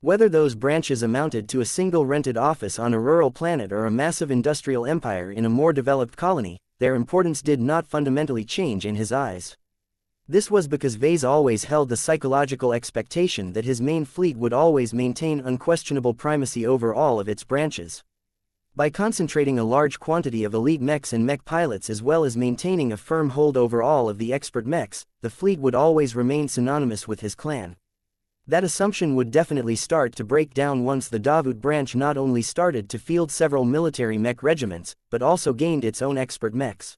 A: Whether those branches amounted to a single rented office on a rural planet or a massive industrial empire in a more developed colony, their importance did not fundamentally change in his eyes. This was because Vase always held the psychological expectation that his main fleet would always maintain unquestionable primacy over all of its branches. By concentrating a large quantity of elite mechs and mech pilots as well as maintaining a firm hold over all of the expert mechs, the fleet would always remain synonymous with his clan. That assumption would definitely start to break down once the Davut branch not only started to field several military mech regiments, but also gained its own expert mechs.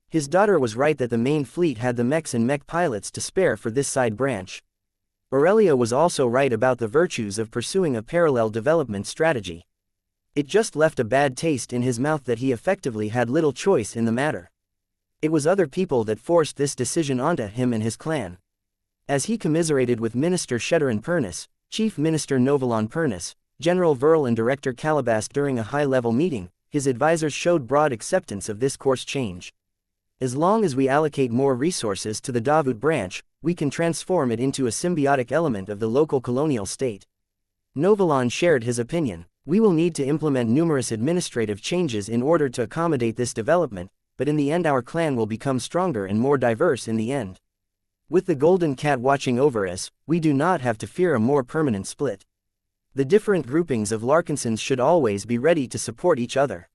A: His daughter was right that the main fleet had the mechs and mech pilots to spare for this side branch. Aurelia was also right about the virtues of pursuing a parallel development strategy. It just left a bad taste in his mouth that he effectively had little choice in the matter. It was other people that forced this decision onto him and his clan. As he commiserated with Minister Sheddarin Pernus, Chief Minister Novalon Pernus, General Verl and Director Calabast during a high-level meeting, his advisors showed broad acceptance of this course change. As long as we allocate more resources to the Davut branch, we can transform it into a symbiotic element of the local colonial state. Novalon shared his opinion. We will need to implement numerous administrative changes in order to accommodate this development, but in the end our clan will become stronger and more diverse in the end. With the Golden Cat watching over us, we do not have to fear a more permanent split. The different groupings of Larkinsons should always be ready to support each other.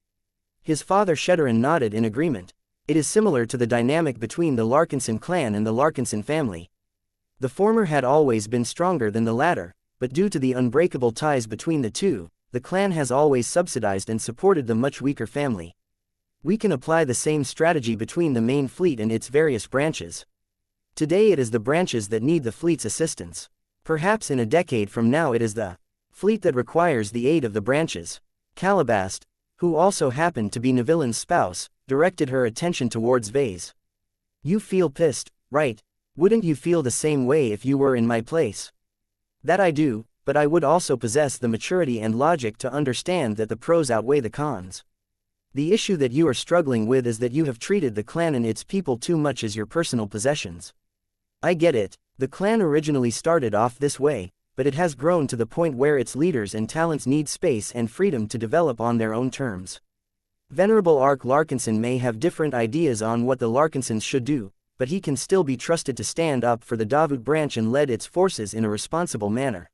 A: His father Sheddarin nodded in agreement. It is similar to the dynamic between the Larkinson clan and the Larkinson family. The former had always been stronger than the latter, but due to the unbreakable ties between the two, the clan has always subsidized and supported the much weaker family. We can apply the same strategy between the main fleet and its various branches. Today it is the branches that need the fleet's assistance. Perhaps in a decade from now it is the fleet that requires the aid of the branches. Calabast, who also happened to be Navilan's spouse, directed her attention towards Vase. You feel pissed, right? Wouldn't you feel the same way if you were in my place? That I do, but I would also possess the maturity and logic to understand that the pros outweigh the cons. The issue that you are struggling with is that you have treated the clan and its people too much as your personal possessions. I get it, the clan originally started off this way, but it has grown to the point where its leaders and talents need space and freedom to develop on their own terms. Venerable Ark Larkinson may have different ideas on what the Larkinsons should do, but he can still be trusted to stand up for the Davut branch and lead its forces in a responsible manner.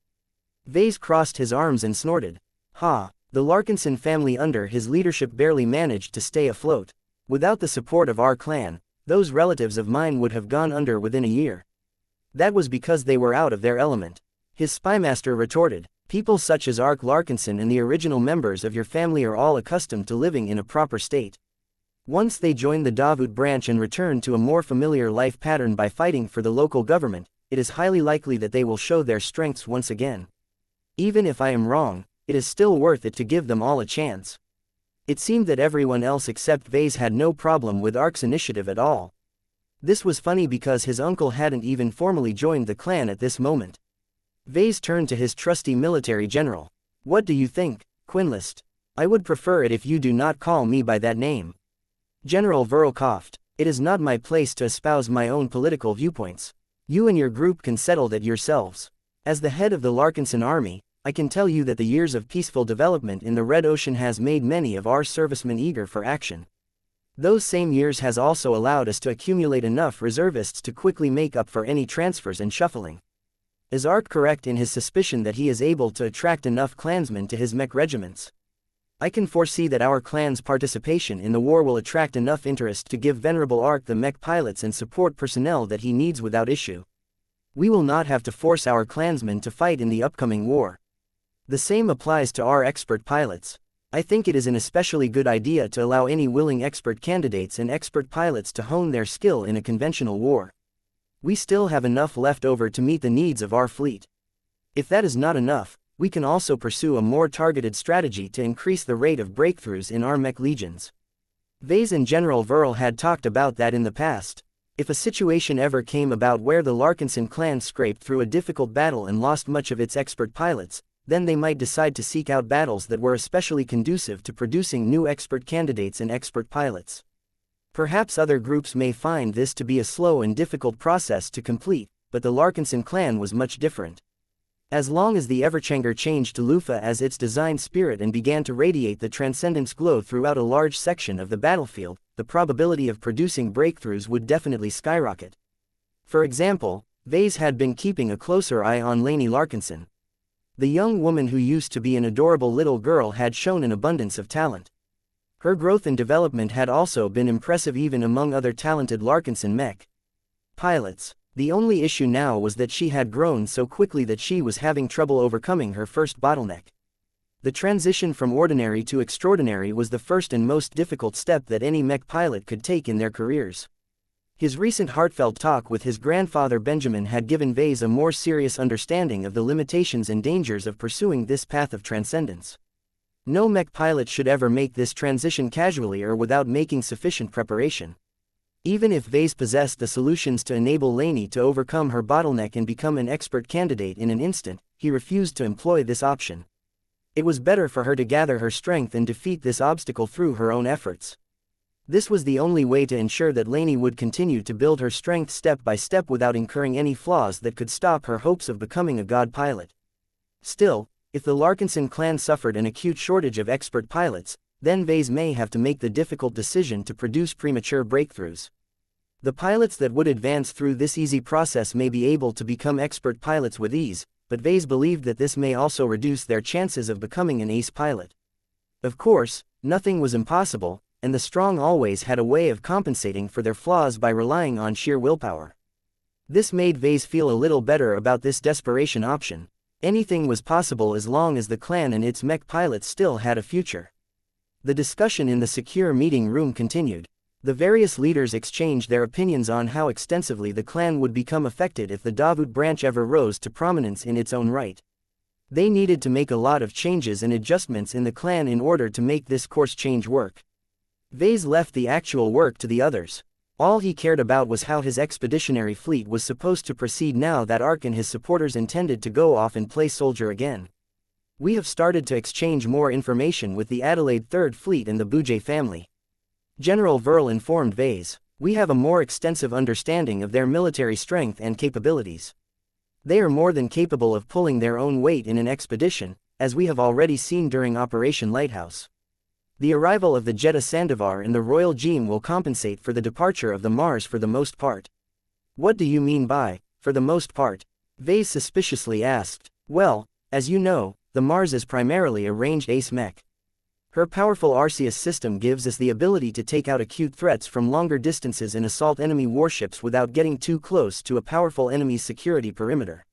A: Vase crossed his arms and snorted. Ha! The Larkinson family under his leadership barely managed to stay afloat. Without the support of our clan, those relatives of mine would have gone under within a year. That was because they were out of their element. His spymaster retorted. People such as Ark Larkinson and the original members of your family are all accustomed to living in a proper state. Once they join the Davut branch and return to a more familiar life pattern by fighting for the local government, it is highly likely that they will show their strengths once again. Even if I am wrong, it is still worth it to give them all a chance. It seemed that everyone else except Vase had no problem with Ark's initiative at all. This was funny because his uncle hadn't even formally joined the clan at this moment. Vase turned to his trusty military general. What do you think, Quinlist? I would prefer it if you do not call me by that name. General Verl coughed. It is not my place to espouse my own political viewpoints. You and your group can settle that yourselves. As the head of the Larkinson army, I can tell you that the years of peaceful development in the Red Ocean has made many of our servicemen eager for action. Those same years has also allowed us to accumulate enough reservists to quickly make up for any transfers and shuffling. Is Ark correct in his suspicion that he is able to attract enough clansmen to his Mech regiments? I can foresee that our clan's participation in the war will attract enough interest to give Venerable Ark the Mech pilots and support personnel that he needs without issue. We will not have to force our clansmen to fight in the upcoming war. The same applies to our expert pilots. I think it is an especially good idea to allow any willing expert candidates and expert pilots to hone their skill in a conventional war. We still have enough left over to meet the needs of our fleet. If that is not enough, we can also pursue a more targeted strategy to increase the rate of breakthroughs in our Mech legions. Vase and General Verl had talked about that in the past. If a situation ever came about where the Larkinson clan scraped through a difficult battle and lost much of its expert pilots, then they might decide to seek out battles that were especially conducive to producing new expert candidates and expert pilots. Perhaps other groups may find this to be a slow and difficult process to complete, but the Larkinson clan was much different. As long as the Everchanger changed to Lufa as its design spirit and began to radiate the transcendence glow throughout a large section of the battlefield, the probability of producing breakthroughs would definitely skyrocket. For example, Vase had been keeping a closer eye on Lainey Larkinson. The young woman who used to be an adorable little girl had shown an abundance of talent. Her growth and development had also been impressive even among other talented Larkinson Mech pilots. The only issue now was that she had grown so quickly that she was having trouble overcoming her first bottleneck. The transition from ordinary to extraordinary was the first and most difficult step that any Mech pilot could take in their careers. His recent heartfelt talk with his grandfather Benjamin had given Vase a more serious understanding of the limitations and dangers of pursuing this path of transcendence. No Mech pilot should ever make this transition casually or without making sufficient preparation. Even if Vase possessed the solutions to enable Lainey to overcome her bottleneck and become an expert candidate in an instant, he refused to employ this option. It was better for her to gather her strength and defeat this obstacle through her own efforts. This was the only way to ensure that Lainey would continue to build her strength step by step without incurring any flaws that could stop her hopes of becoming a god pilot. Still, if the Larkinson clan suffered an acute shortage of expert pilots, then Vase may have to make the difficult decision to produce premature breakthroughs. The pilots that would advance through this easy process may be able to become expert pilots with ease, but Vase believed that this may also reduce their chances of becoming an ace pilot. Of course, nothing was impossible, and the strong always had a way of compensating for their flaws by relying on sheer willpower. This made Vase feel a little better about this desperation option. Anything was possible as long as the clan and its Mech pilots still had a future. The discussion in the secure meeting room continued. The various leaders exchanged their opinions on how extensively the clan would become affected if the Davut branch ever rose to prominence in its own right. They needed to make a lot of changes and adjustments in the clan in order to make this course change work. Vase left the actual work to the others. All he cared about was how his expeditionary fleet was supposed to proceed now that Ark and his supporters intended to go off and play soldier again. We have started to exchange more information with the Adelaide Third Fleet and the Bujay family. General Verl informed Vase. We have a more extensive understanding of their military strength and capabilities. They are more than capable of pulling their own weight in an expedition, as we have already seen during Operation Lighthouse. The arrival of the Jeddah Sandovar in the Royal Gym will compensate for the departure of the Mars for the most part. What do you mean by, for the most part? Vase suspiciously asked. Well, as you know, the Mars is primarily a ranged ace mech. Her powerful Arceus system gives us the ability to take out acute threats from longer distances and assault enemy warships without getting too close to a powerful enemy's security perimeter.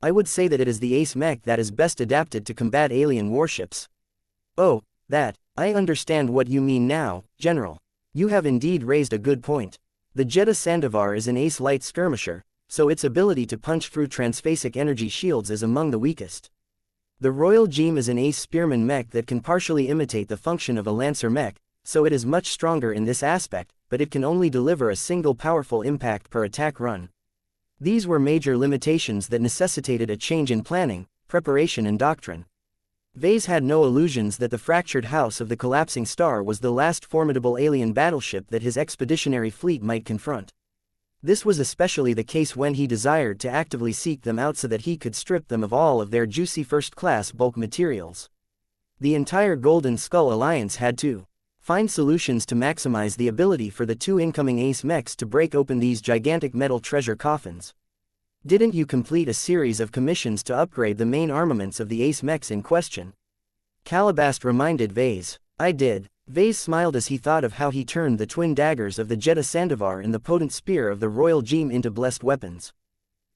A: I would say that it is the ace mech that is best adapted to combat alien warships. Oh, that, I understand what you mean now, General. You have indeed raised a good point. The Jeddah Sandovar is an ace light skirmisher, so its ability to punch through transphasic energy shields is among the weakest. The Royal Gym is an ace spearman mech that can partially imitate the function of a lancer mech, so it is much stronger in this aspect, but it can only deliver a single powerful impact per attack run. These were major limitations that necessitated a change in planning, preparation and doctrine. Vase had no illusions that the fractured house of the collapsing star was the last formidable alien battleship that his expeditionary fleet might confront. This was especially the case when he desired to actively seek them out so that he could strip them of all of their juicy first-class bulk materials. The entire Golden Skull Alliance had to find solutions to maximize the ability for the two incoming ace mechs to break open these gigantic metal treasure coffins. Didn't you complete a series of commissions to upgrade the main armaments of the ace mechs in question? Calabast reminded Vase. I did. Vase smiled as he thought of how he turned the twin daggers of the Jeddah Sandovar and the potent spear of the Royal Gym into blessed weapons.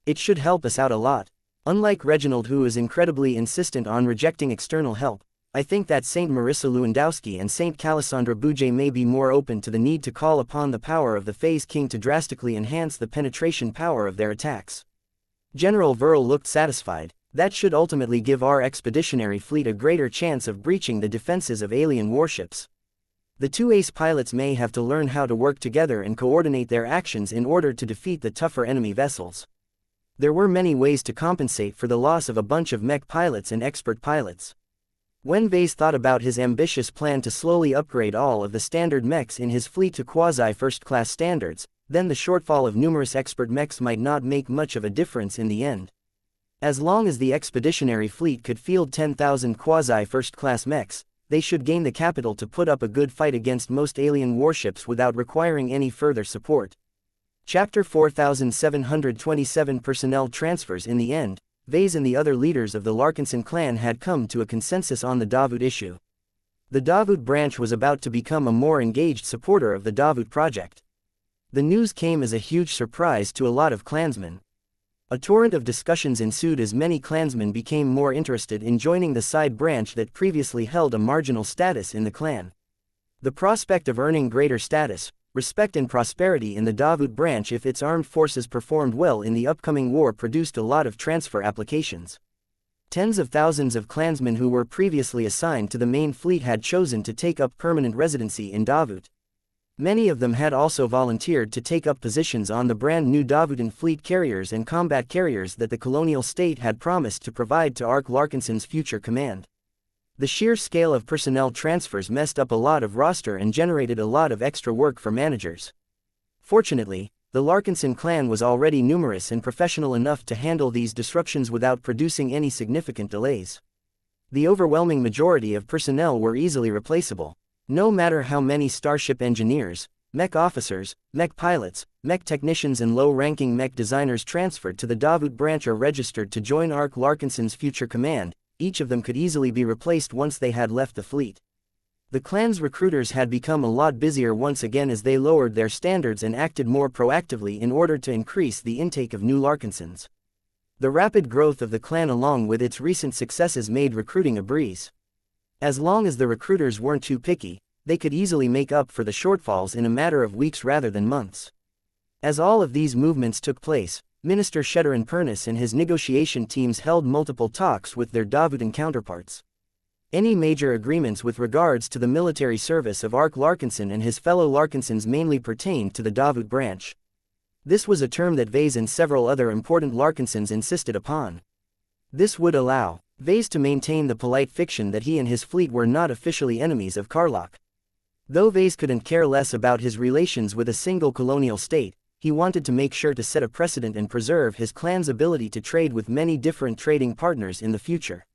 A: It should help us out a lot. Unlike Reginald, who is incredibly insistent on rejecting external help, I think that Saint Marissa Lewandowski and Saint Calisandra Bouget may be more open to the need to call upon the power of the Phase King to drastically enhance the penetration power of their attacks. General Verl looked satisfied. That should ultimately give our expeditionary fleet a greater chance of breaching the defenses of alien warships. The two ace pilots may have to learn how to work together and coordinate their actions in order to defeat the tougher enemy vessels. There were many ways to compensate for the loss of a bunch of mech pilots and expert pilots. When Vase thought about his ambitious plan to slowly upgrade all of the standard mechs in his fleet to quasi-first-class standards, then the shortfall of numerous expert mechs might not make much of a difference in the end. As long as the expeditionary fleet could field 10,000 quasi-first-class mechs, they should gain the capital to put up a good fight against most alien warships without requiring any further support. Chapter 4727 Personnel Transfers. In the end, Vase and the other leaders of the Larkinson clan had come to a consensus on the Davut issue. The Davut branch was about to become a more engaged supporter of the Davut project. The news came as a huge surprise to a lot of clansmen. A torrent of discussions ensued as many clansmen became more interested in joining the side branch that previously held a marginal status in the clan. The prospect of earning greater status, respect and prosperity in the Davut branch if its armed forces performed well in the upcoming war produced a lot of transfer applications. Tens of thousands of clansmen who were previously assigned to the main fleet had chosen to take up permanent residency in Davut. Many of them had also volunteered to take up positions on the brand new Davutan fleet carriers and combat carriers that the colonial state had promised to provide to Ark Larkinson's future command. The sheer scale of personnel transfers messed up a lot of roster and generated a lot of extra work for managers. Fortunately, the Larkinson clan was already numerous and professional enough to handle these disruptions without producing any significant delays. The overwhelming majority of personnel were easily replaceable. No matter how many starship engineers, mech officers, mech pilots, mech technicians and low-ranking mech designers transferred to the Davut branch or registered to join Ark Larkinson's future command, each of them could easily be replaced once they had left the fleet. The clan's recruiters had become a lot busier once again as they lowered their standards and acted more proactively in order to increase the intake of new Larkinsons. The rapid growth of the clan along with its recent successes made recruiting a breeze. As long as the recruiters weren't too picky, they could easily make up for the shortfalls in a matter of weeks rather than months. As all of these movements took place, Minister Sheddarin Pernis and his negotiation teams held multiple talks with their Davutan counterparts. Any major agreements with regards to the military service of Ark Larkinson and his fellow Larkinsons mainly pertained to the Davut branch. This was a term that Vase and several other important Larkinsons insisted upon. This would allow Vase to maintain the polite fiction that he and his fleet were not officially enemies of Karlach. Though Vase couldn't care less about his relations with a single colonial state, he wanted to make sure to set a precedent and preserve his clan's ability to trade with many different trading partners in the future.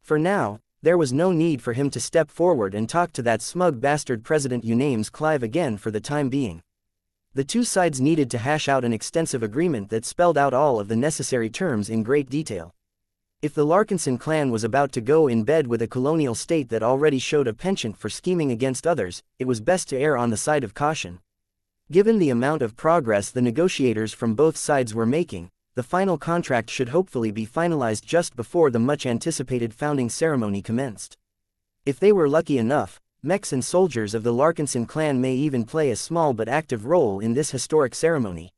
A: For now, There was no need for him to step forward and talk to that smug bastard President Unames Clive again for the time being. The two sides needed to hash out an extensive agreement that spelled out all of the necessary terms in great detail. If the Larkinson clan was about to go in bed with a colonial state that already showed a penchant for scheming against others, it was best to err on the side of caution. Given the amount of progress the negotiators from both sides were making, the final contract should hopefully be finalized just before the much-anticipated founding ceremony commenced. If they were lucky enough, mechs and soldiers of the Larkinson clan may even play a small but active role in this historic ceremony.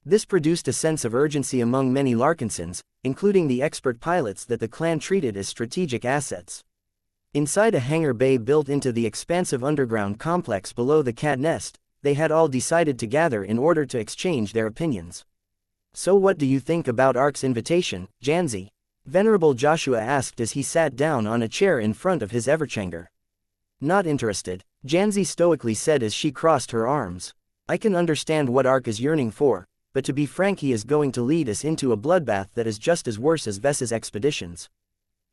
A: This produced a sense of urgency among many Larkinsons, including the expert pilots that the clan treated as strategic assets. Inside a hangar bay built into the expansive underground complex below the cat nest, they had all decided to gather in order to exchange their opinions. "So what do you think about Ark's invitation, Janzi?" Venerable Joshua asked as he sat down on a chair in front of his Everchanger. "Not interested," Janzi stoically said as she crossed her arms. "I can understand what Ark is yearning for, but to be frank, he is going to lead us into a bloodbath that is just as worse as Vess's expeditions.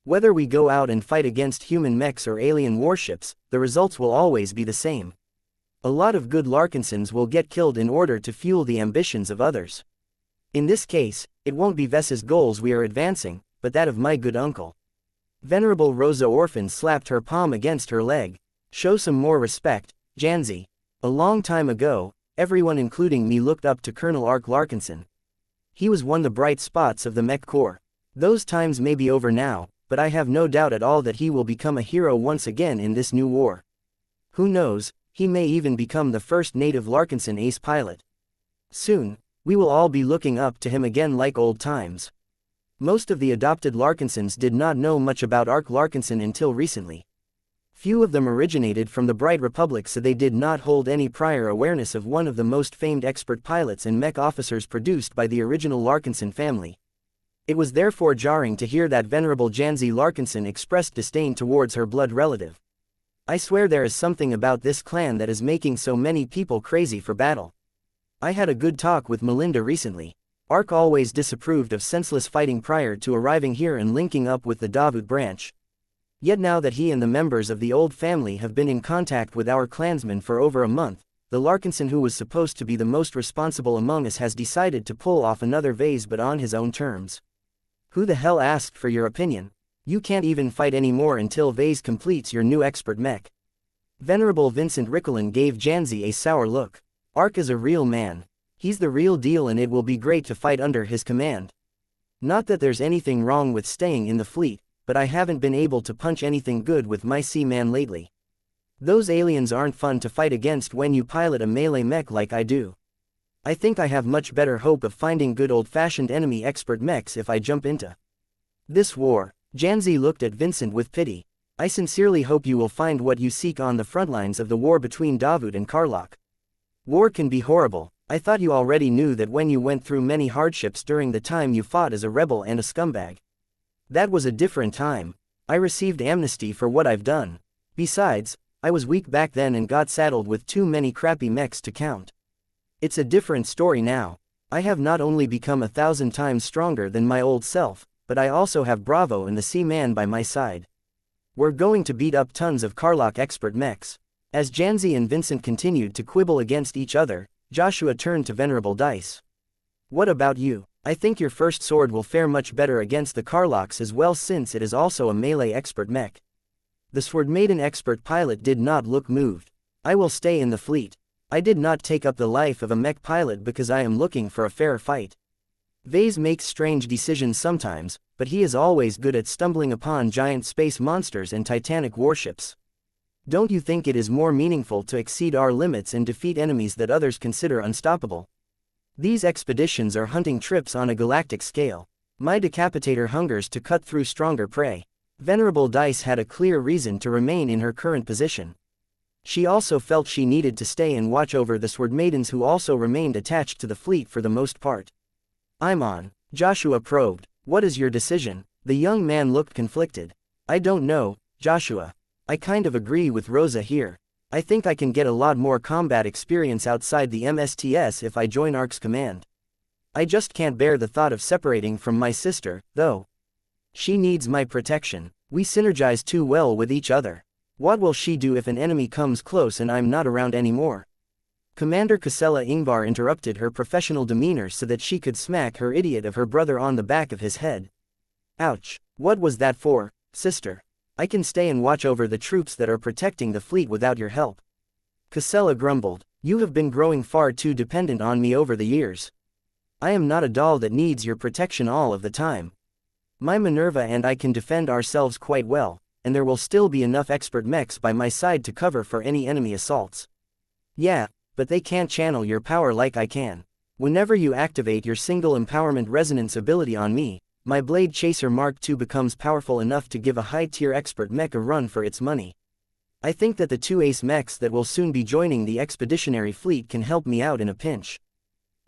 A: Whether we go out and fight against human mechs or alien warships, the results will always be the same. A lot of good Larkinsons will get killed in order to fuel the ambitions of others. In this case, it won't be Vess's goals we are advancing, but that of my good uncle." Venerable Rosa Orphan slapped her palm against her leg. "Show some more respect, Janzi. A long time ago, everyone including me looked up to Colonel Ark Larkinson. He was one of the bright spots of the Mech Corps. Those times may be over now, but I have no doubt at all that he will become a hero once again in this new war. Who knows, he may even become the first native Larkinson ace pilot. Soon, we will all be looking up to him again like old times." Most of the adopted Larkinsons did not know much about Ark Larkinson until recently. Few of them originated from the Bright Republic, so they did not hold any prior awareness of one of the most famed expert pilots and mech officers produced by the original Larkinson family. It was therefore jarring to hear that Venerable Janzi Larkinson expressed disdain towards her blood relative. "I swear there is something about this clan that is making so many people crazy for battle. I had a good talk with Melinda recently. Ark always disapproved of senseless fighting prior to arriving here and linking up with the Davut branch. Yet now that he and the members of the old family have been in contact with our clansmen for over a month, the Larkinson who was supposed to be the most responsible among us has decided to pull off another vase, but on his own terms. Who the hell asked for your opinion? You can't even fight anymore until Vase completes your new expert mech." Venerable Vincent Rickelin gave Janzi a sour look. "Ark is a real man. He's the real deal, and it will be great to fight under his command. Not that there's anything wrong with staying in the fleet, but I haven't been able to punch anything good with my Seaman lately. Those aliens aren't fun to fight against when you pilot a melee mech like I do. I think I have much better hope of finding good old-fashioned enemy expert mechs if I jump into this war." Janzi looked at Vincent with pity. "I sincerely hope you will find what you seek on the front lines of the war between Davut and Karlach. War can be horrible. I thought you already knew that when you went through many hardships during the time you fought as a rebel and a scumbag. That was a different time. I received amnesty for what I've done. Besides, I was weak back then and got saddled with too many crappy mechs to count. It's a different story now. I have not only become 1,000 times stronger than my old self, but I also have Bravo and the Seaman by my side. We're going to beat up tons of Karlach expert mechs." As Janzi and Vincent continued to quibble against each other, Joshua turned to Venerable Dice. "What about you? I think your first sword will fare much better against the Karlachs as well, since it is also a melee expert mech." The Sword Maiden expert pilot did not look moved. "I will stay in the fleet. I did not take up the life of a mech pilot because I am looking for a fair fight. Vase makes strange decisions sometimes, but he is always good at stumbling upon giant space monsters and titanic warships. Don't you think it is more meaningful to exceed our limits and defeat enemies that others consider unstoppable? These expeditions are hunting trips on a galactic scale. My decapitator hungers to cut through stronger prey." Venerable Dice had a clear reason to remain in her current position. She also felt she needed to stay and watch over the Sword Maidens, who also remained attached to the fleet for the most part. "I'm on," Joshua probed. "What is your decision?" The young man looked conflicted. "I don't know, Joshua. I kind of agree with Rosa here. I think I can get a lot more combat experience outside the MSTS if I join Ark's command. I just can't bear the thought of separating from my sister, though. She needs my protection." We synergize too well with each other. What will she do if an enemy comes close and I'm not around anymore? Commander Ksela Ingvar interrupted her professional demeanor so that she could smack her idiot of her brother on the back of his head. Ouch. What was that for, sister? I can stay and watch over the troops that are protecting the fleet without your help. Ksela grumbled. You have been growing far too dependent on me over the years. I am not a doll that needs your protection all of the time. My Minerva and I can defend ourselves quite well, and there will still be enough expert mechs by my side to cover for any enemy assaults. Yeah, but they can't channel your power like I can. Whenever you activate your single empowerment resonance ability on me, my Blade Chaser Mark II becomes powerful enough to give a high-tier expert mech a run for its money. I think that the 2 ace mechs that will soon be joining the expeditionary fleet can help me out in a pinch.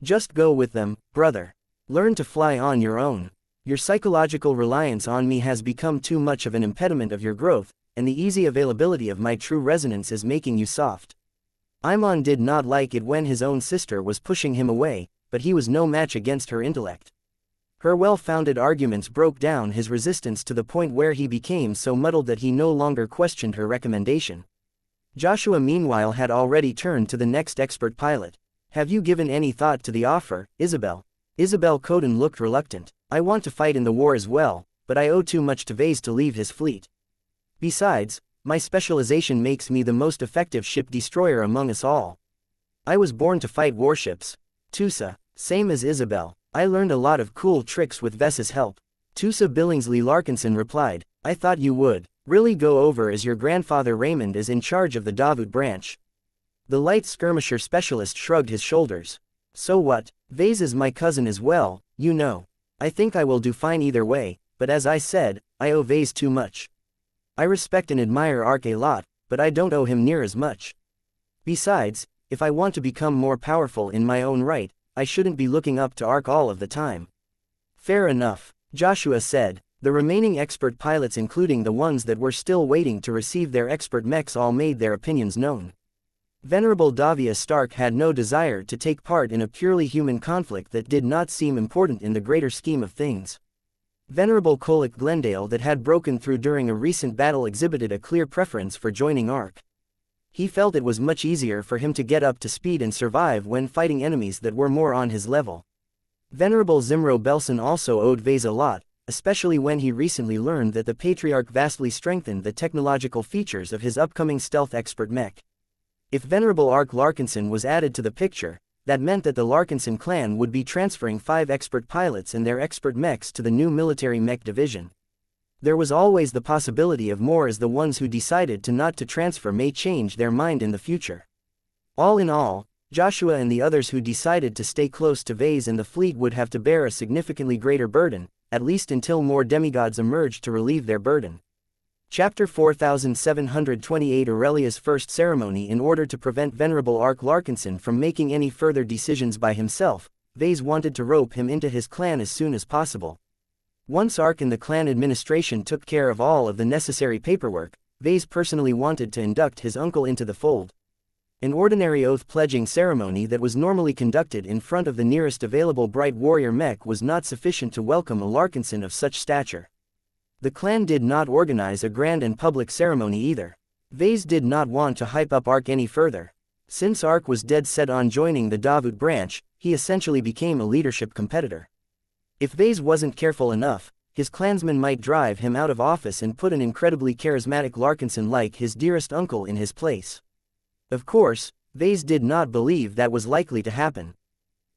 A: Just go with them, brother. Learn to fly on your own. Your psychological reliance on me has become too much of an impediment of your growth, and the easy availability of my true resonance is making you soft. Aimon did not like it when his own sister was pushing him away, but he was no match against her intellect. Her well-founded arguments broke down his resistance to the point where he became so muddled that he no longer questioned her recommendation. Joshua meanwhile had already turned to the next expert pilot. Have you given any thought to the offer, Isabel? Isabel Coden looked reluctant. I want to fight in the war as well, but I owe too much to Vase to leave his fleet. Besides, my specialization makes me the most effective ship destroyer among us all. I was born to fight warships. Tusa, same as Isabel. I learned a lot of cool tricks with Vess's help. Tusa Billingsley Larkinson replied, I thought you would really go over as your grandfather Raymond is in charge of the Davut branch. The light skirmisher specialist shrugged his shoulders. So what? Vase is my cousin as well, you know. I think I will do fine either way, but as I said, I owe Vase too much. I respect and admire Ark a lot, but I don't owe him near as much. Besides, if I want to become more powerful in my own right, I shouldn't be looking up to Ark all of the time. Fair enough, Joshua said. The remaining expert pilots, including the ones that were still waiting to receive their expert mechs, all made their opinions known. Venerable Davia Stark had no desire to take part in a purely human conflict that did not seem important in the greater scheme of things. Venerable Kolic Glendale, that had broken through during a recent battle, exhibited a clear preference for joining Ark. He felt it was much easier for him to get up to speed and survive when fighting enemies that were more on his level. Venerable Zimro Belson also owed Vase a lot, especially when he recently learned that the Patriarch vastly strengthened the technological features of his upcoming stealth expert mech. If Venerable Ark Larkinson was added to the picture, that meant that the Larkinson clan would be transferring 5 expert pilots and their expert mechs to the new military mech division. There was always the possibility of more, as the ones who decided not to transfer may change their mind in the future. All in all, Joshua and the others who decided to stay close to Vase and the fleet would have to bear a significantly greater burden, at least until more demigods emerged to relieve their burden. Chapter 4728 Aurelia's First Ceremony. In order to prevent Venerable Ark Larkinson from making any further decisions by himself, Vase wanted to rope him into his clan as soon as possible. Once Ark and the clan administration took care of all of the necessary paperwork, Vase personally wanted to induct his uncle into the fold. An ordinary oath-pledging ceremony that was normally conducted in front of the nearest available bright warrior mech was not sufficient to welcome a Larkinson of such stature. The clan did not organize a grand and public ceremony either. Vase did not want to hype up Ark any further. Since Ark was dead set on joining the Davut branch, he essentially became a leadership competitor. If Vase wasn't careful enough, his clansmen might drive him out of office and put an incredibly charismatic Larkinson like his dearest uncle in his place. Of course, Vase did not believe that was likely to happen.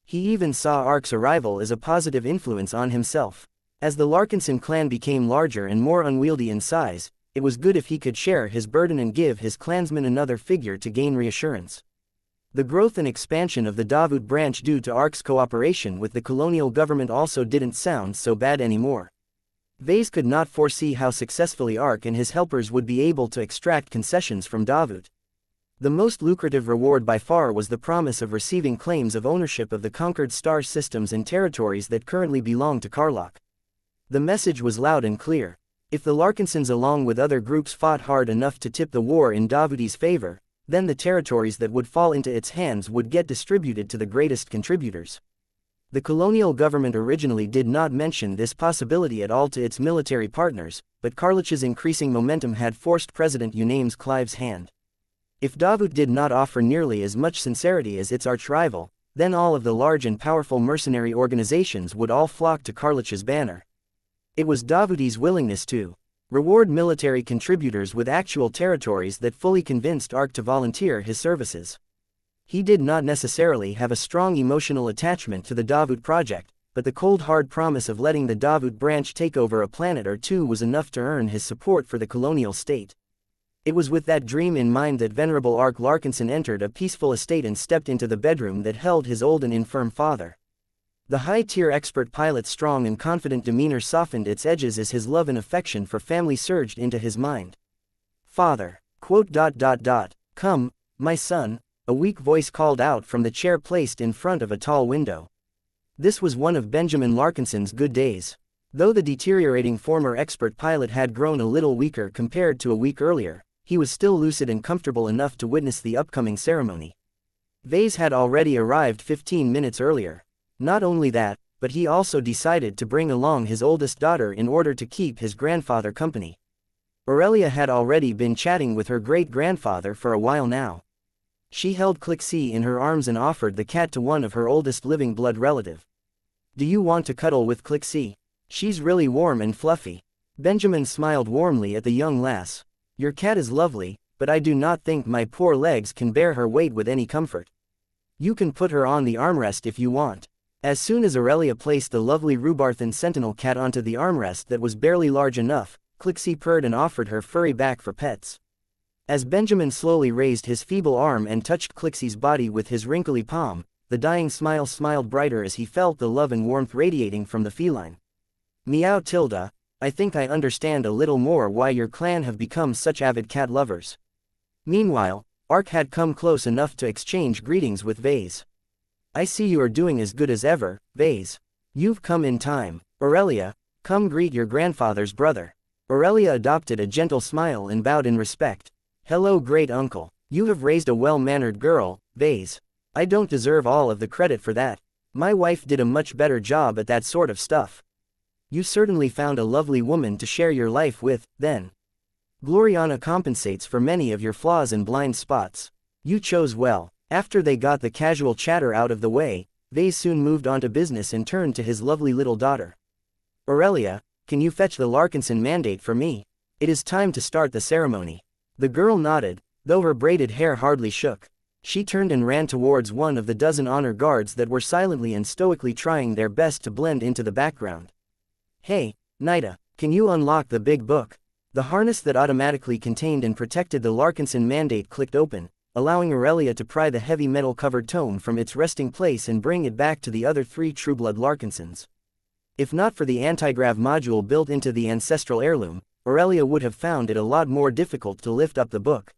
A: He even saw Ark's arrival as a positive influence on himself. As the Larkinson clan became larger and more unwieldy in size, it was good if he could share his burden and give his clansmen another figure to gain reassurance. The growth and expansion of the Davut branch due to Ark's cooperation with the colonial government also didn't sound so bad anymore. Vase could not foresee how successfully Ark and his helpers would be able to extract concessions from Davut. The most lucrative reward by far was the promise of receiving claims of ownership of the conquered star systems and territories that currently belong to Karlach. The message was loud and clear. If the Larkinsons along with other groups fought hard enough to tip the war in Davuti's favor, then the territories that would fall into its hands would get distributed to the greatest contributors. The colonial government originally did not mention this possibility at all to its military partners, but Karlich's increasing momentum had forced President Unam's Clive's hand. If Davut did not offer nearly as much sincerity as its arch-rival, then all of the large and powerful mercenary organizations would all flock to Karlich's banner. It was Davuti's willingness to reward military contributors with actual territories that fully convinced Ark to volunteer his services. He did not necessarily have a strong emotional attachment to the Davut project, but the cold hard promise of letting the Davut branch take over a planet or two was enough to earn his support for the colonial state. It was with that dream in mind that Venerable Ark Larkinson entered a peaceful estate and stepped into the bedroom that held his old and infirm father. The high-tier expert pilot's strong and confident demeanor softened its edges as his love and affection for family surged into his mind. "Father, come, my son," a weak voice called out from the chair placed in front of a tall window. This was one of Benjamin Larkinson's good days. Though the deteriorating former expert pilot had grown a little weaker compared to a week earlier, he was still lucid and comfortable enough to witness the upcoming ceremony. Vase had already arrived 15 minutes earlier. Not only that, but he also decided to bring along his oldest daughter in order to keep his grandfather company. Aurelia had already been chatting with her great-grandfather for a while now. She held Clixie in her arms and offered the cat to one of her oldest living blood relative. "Do you want to cuddle with Clixie? She's really warm and fluffy." Benjamin smiled warmly at the young lass. "Your cat is lovely, but I do not think my poor legs can bear her weight with any comfort. You can put her on the armrest if you want." As soon as Aurelia placed the lovely Rubarthan sentinel cat onto the armrest that was barely large enough, Clixie purred and offered her furry back for pets. As Benjamin slowly raised his feeble arm and touched Clixie's body with his wrinkly palm, the dying smile smiled brighter as he felt the love and warmth radiating from the feline. "Meow Tilda, I think I understand a little more why your clan have become such avid cat lovers." Meanwhile, Ark had come close enough to exchange greetings with Vase. "I see you are doing as good as ever, Vase. You've come in time. Aurelia, come greet your grandfather's brother." Aurelia adopted a gentle smile and bowed in respect. "Hello great uncle. You have raised a well-mannered girl, Vase. I don't deserve all of the credit for that. My wife did a much better job at that sort of stuff." "You certainly found a lovely woman to share your life with, then. Gloriana compensates for many of your flaws and blind spots. You chose well." After they got the casual chatter out of the way, Vase soon moved on to business and turned to his lovely little daughter. "Aurelia, can you fetch the Larkinson mandate for me? It is time to start the ceremony." The girl nodded, though her braided hair hardly shook. She turned and ran towards one of the dozen honor guards that were silently and stoically trying their best to blend into the background. "Hey, Nida, can you unlock the big book?" The harness that automatically contained and protected the Larkinson mandate clicked open, allowing Aurelia to pry the heavy metal-covered tome from its resting place and bring it back to the other three Trueblood Larkinsons. If not for the anti-grav module built into the ancestral heirloom, Aurelia would have found it a lot more difficult to lift up the book.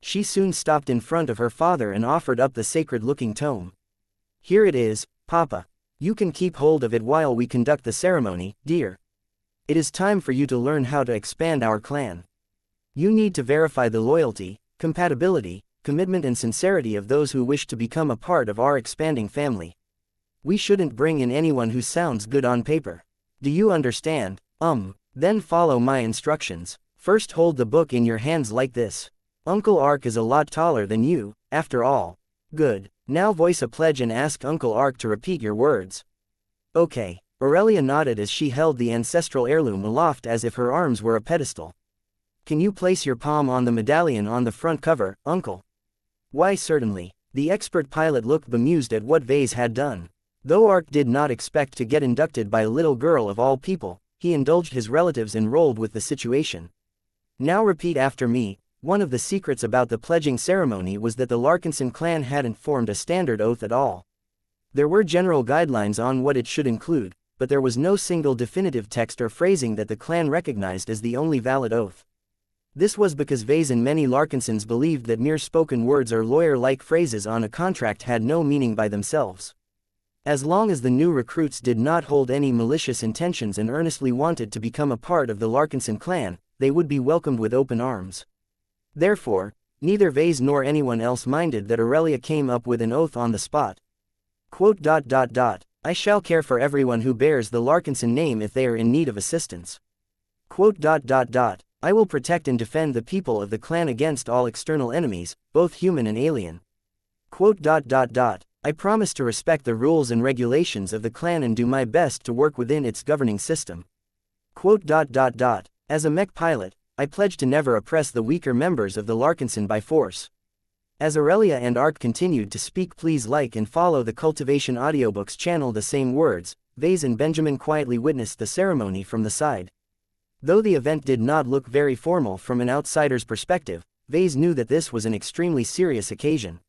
A: She soon stopped in front of her father and offered up the sacred-looking tome. "Here it is, Papa. You can keep hold of it while we conduct the ceremony, dear. It is time for you to learn how to expand our clan. You need to verify the loyalty, compatibility, commitment and sincerity of those who wish to become a part of our expanding family. We shouldn't bring in anyone who sounds good on paper. Do you understand? Then follow my instructions. First hold the book in your hands like this. Uncle Ark is a lot taller than you, after all. Good. Now voice a pledge and ask Uncle Ark to repeat your words." "Okay." Aurelia nodded as she held the ancestral heirloom aloft as if her arms were a pedestal. "Can you place your palm on the medallion on the front cover, Uncle?" "Why certainly." The expert pilot looked bemused at what Vase had done. Though Ark did not expect to get inducted by a little girl of all people, he indulged his relatives and rolled with the situation. "Now repeat after me." One of the secrets about the pledging ceremony was that the Larkinson clan hadn't formed a standard oath at all. There were general guidelines on what it should include, but there was no single definitive text or phrasing that the clan recognized as the only valid oath. This was because Vase and many Larkinsons believed that mere spoken words or lawyer-like phrases on a contract had no meaning by themselves. As long as the new recruits did not hold any malicious intentions and earnestly wanted to become a part of the Larkinson clan, they would be welcomed with open arms. Therefore, neither Vase nor anyone else minded that Aurelia came up with an oath on the spot. I shall care for everyone who bears the Larkinson name if they are in need of assistance. I will protect and defend the people of the clan against all external enemies, both human and alien. I promise to respect the rules and regulations of the clan and do my best to work within its governing system. As a mech pilot, I pledge to never oppress the weaker members of the Larkinson by force. As Aurelia and Ark continued to speak, please like and follow the Cultivation Audiobooks channel. The same words, Vase and Benjamin quietly witnessed the ceremony from the side. Though the event did not look very formal from an outsider's perspective, Vase knew that this was an extremely serious occasion.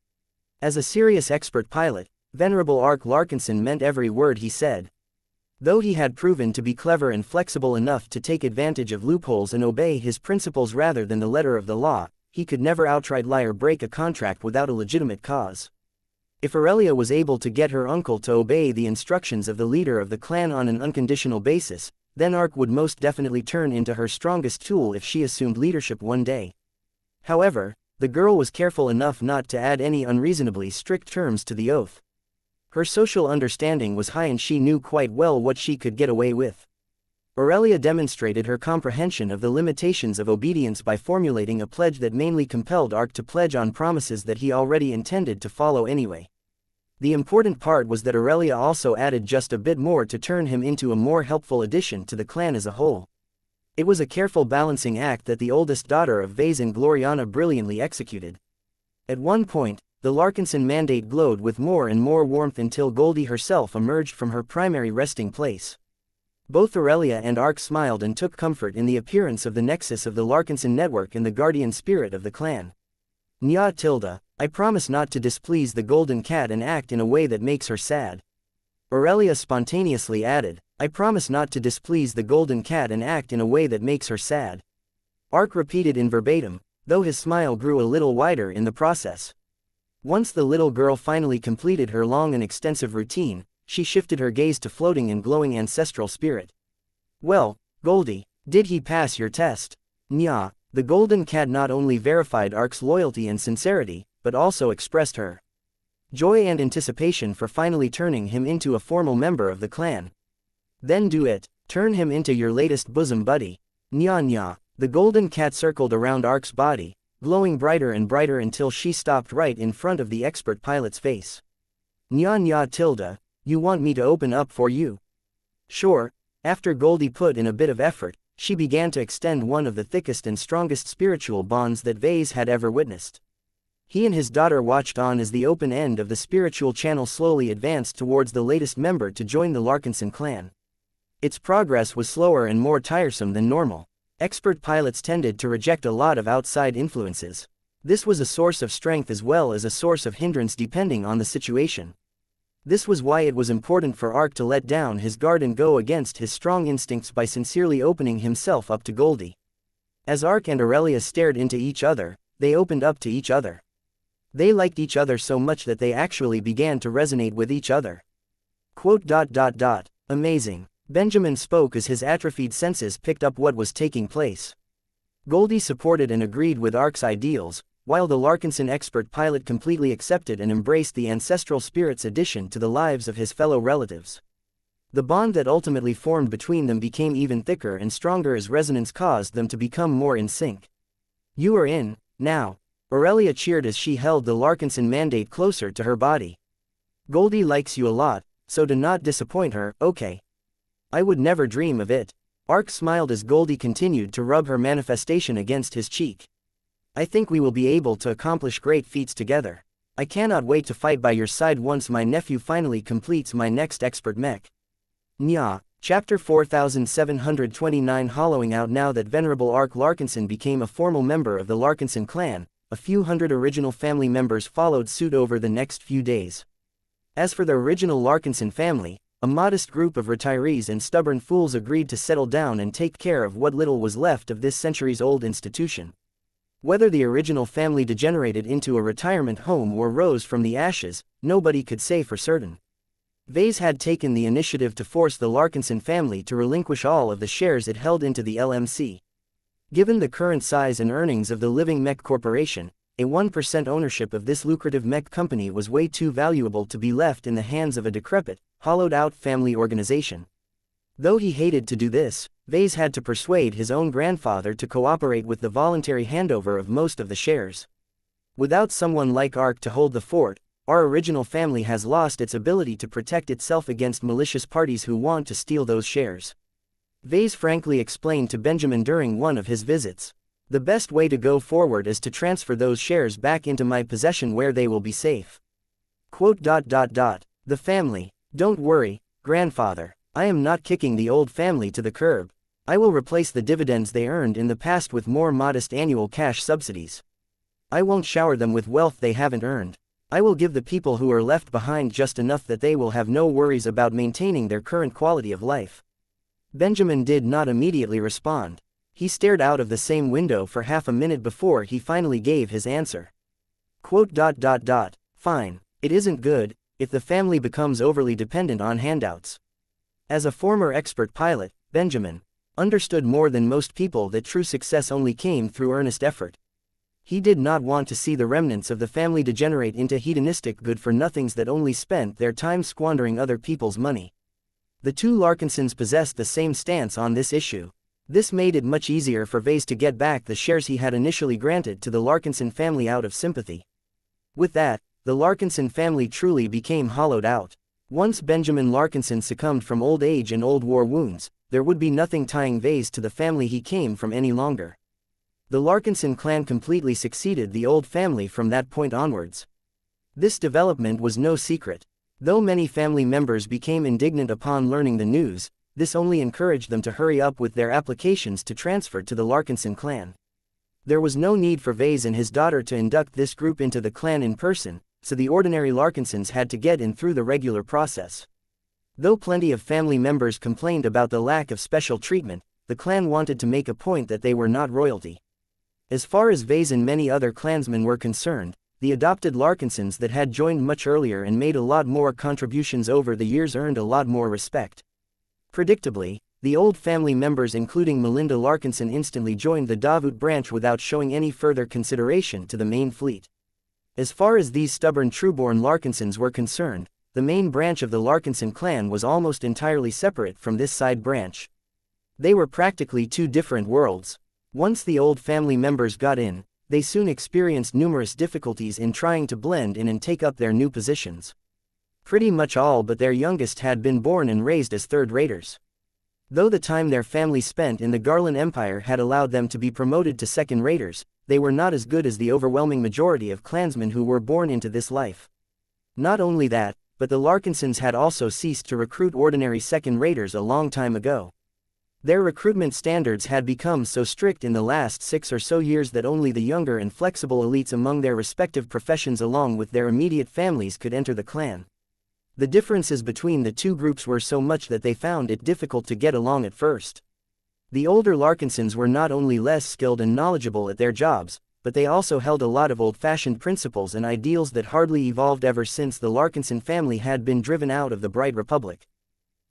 A: As a serious expert pilot, Venerable Ark Larkinson meant every word he said. Though he had proven to be clever and flexible enough to take advantage of loopholes and obey his principles rather than the letter of the law, he could never outright lie or break a contract without a legitimate cause. If Aurelia was able to get her uncle to obey the instructions of the leader of the clan on an unconditional basis, then Ark would most definitely turn into her strongest tool if she assumed leadership one day. However, the girl was careful enough not to add any unreasonably strict terms to the oath. Her social understanding was high and she knew quite well what she could get away with. Aurelia demonstrated her comprehension of the limitations of obedience by formulating a pledge that mainly compelled Ark to pledge on promises that he already intended to follow anyway. The important part was that Aurelia also added just a bit more to turn him into a more helpful addition to the clan as a whole. It was a careful balancing act that the oldest daughter of Vase and Gloriana brilliantly executed. At one point, the Larkinson mandate glowed with more and more warmth until Goldie herself emerged from her primary resting place. Both Aurelia and Ark smiled and took comfort in the appearance of the nexus of the Larkinson network and the guardian spirit of the clan. I promise not to displease the Golden Cat and act in a way that makes her sad. Aurelia spontaneously added, I promise not to displease the Golden Cat and act in a way that makes her sad. Ark repeated in verbatim, though his smile grew a little wider in the process. Once the little girl finally completed her long and extensive routine, she shifted her gaze to floating and glowing ancestral spirit. Well, Goldie, did he pass your test? Nya. The Golden Cat not only verified Ark's loyalty and sincerity, but also expressed her joy and anticipation for finally turning him into a formal member of the clan. Then do it, turn him into your latest bosom buddy. Nya. The Golden Cat circled around Ark's body, glowing brighter and brighter until she stopped right in front of the expert pilot's face. Nya. You want me to open up for you? Sure. After Goldie put in a bit of effort, she began to extend one of the thickest and strongest spiritual bonds that Vase had ever witnessed. He and his daughter watched on as the open end of the spiritual channel slowly advanced towards the latest member to join the Larkinson clan. Its progress was slower and more tiresome than normal. Expert pilots tended to reject a lot of outside influences. This was a source of strength as well as a source of hindrance depending on the situation. This was why it was important for Ark to let down his guard and go against his strong instincts by sincerely opening himself up to Goldie. As Ark and Aurelia stared into each other, they opened up to each other. They liked each other so much that they actually began to resonate with each other. Amazing. Benjamin spoke as his atrophied senses picked up what was taking place. Goldie supported and agreed with Ark's ideals, while the Larkinson expert pilot completely accepted and embraced the ancestral spirit's addition to the lives of his fellow relatives. The bond that ultimately formed between them became even thicker and stronger as resonance caused them to become more in sync. You are in, now. Aurelia cheered as she held the Larkinson mandate closer to her body. Goldie likes you a lot, so do not disappoint her, okay? I would never dream of it. Ark smiled as Goldie continued to rub her manifestation against his cheek. I think we will be able to accomplish great feats together. I cannot wait to fight by your side once my nephew finally completes my next expert mech. Nya. Chapter 4729. Hollowing out. Now that Venerable Ark Larkinson became a formal member of the Larkinson clan, a few hundred original family members followed suit over the next few days. As for the original Larkinson family, a modest group of retirees and stubborn fools agreed to settle down and take care of what little was left of this centuries-old institution. Whether the original family degenerated into a retirement home or rose from the ashes, nobody could say for certain. Vase had taken the initiative to force the Larkinson family to relinquish all of the shares it held into the LMC. Given the current size and earnings of the Living Mech Corporation, a 1% ownership of this lucrative mech company was way too valuable to be left in the hands of a decrepit, hollowed-out family organization. Though he hated to do this, Vase had to persuade his own grandfather to cooperate with the voluntary handover of most of the shares. Without someone like Ark to hold the fort, our original family has lost its ability to protect itself against malicious parties who want to steal those shares. Vase frankly explained to Benjamin during one of his visits. The best way to go forward is to transfer those shares back into my possession where they will be safe. The family. Don't worry, grandfather. I am not kicking the old family to the curb. I will replace the dividends they earned in the past with more modest annual cash subsidies. I won't shower them with wealth they haven't earned. I will give the people who are left behind just enough that they will have no worries about maintaining their current quality of life. Benjamin did not immediately respond. He stared out of the same window for half a minute before he finally gave his answer. Fine. It isn't good, if the family becomes overly dependent on handouts. As a former expert pilot, Benjamin understood more than most people that true success only came through earnest effort. He did not want to see the remnants of the family degenerate into hedonistic good-for-nothings that only spent their time squandering other people's money. The two Larkinsons possessed the same stance on this issue. This made it much easier for Vase to get back the shares he had initially granted to the Larkinson family out of sympathy. With that, the Larkinson family truly became hollowed out. Once Benjamin Larkinson succumbed from old age and old war wounds, there would be nothing tying Vase to the family he came from any longer. The Larkinson clan completely succeeded the old family from that point onwards. This development was no secret. Though many family members became indignant upon learning the news, this only encouraged them to hurry up with their applications to transfer to the Larkinson clan. There was no need for Vase and his daughter to induct this group into the clan in person, so the ordinary Larkinsons had to get in through the regular process. Though plenty of family members complained about the lack of special treatment, the clan wanted to make a point that they were not royalty. As far as Vase and many other clansmen were concerned, the adopted Larkinsons that had joined much earlier and made a lot more contributions over the years earned a lot more respect. Predictably, the old family members including Melinda Larkinson instantly joined the Davut branch without showing any further consideration to the main fleet. As far as these stubborn trueborn Larkinsons were concerned, the main branch of the Larkinson clan was almost entirely separate from this side branch. They were practically two different worlds. Once the old family members got in, they soon experienced numerous difficulties in trying to blend in and take up their new positions. Pretty much all but their youngest had been born and raised as third-raters. Though the time their family spent in the Garland Empire had allowed them to be promoted to second-raters, they were not as good as the overwhelming majority of clansmen who were born into this life. Not only that, but the Larkinsons had also ceased to recruit ordinary second-raters a long time ago. Their recruitment standards had become so strict in the last 6 or so years that only the younger and flexible elites among their respective professions along with their immediate families could enter the clan. The differences between the two groups were so much that they found it difficult to get along at first. The older Larkinsons were not only less skilled and knowledgeable at their jobs, but they also held a lot of old-fashioned principles and ideals that hardly evolved ever since the Larkinson family had been driven out of the Bright Republic.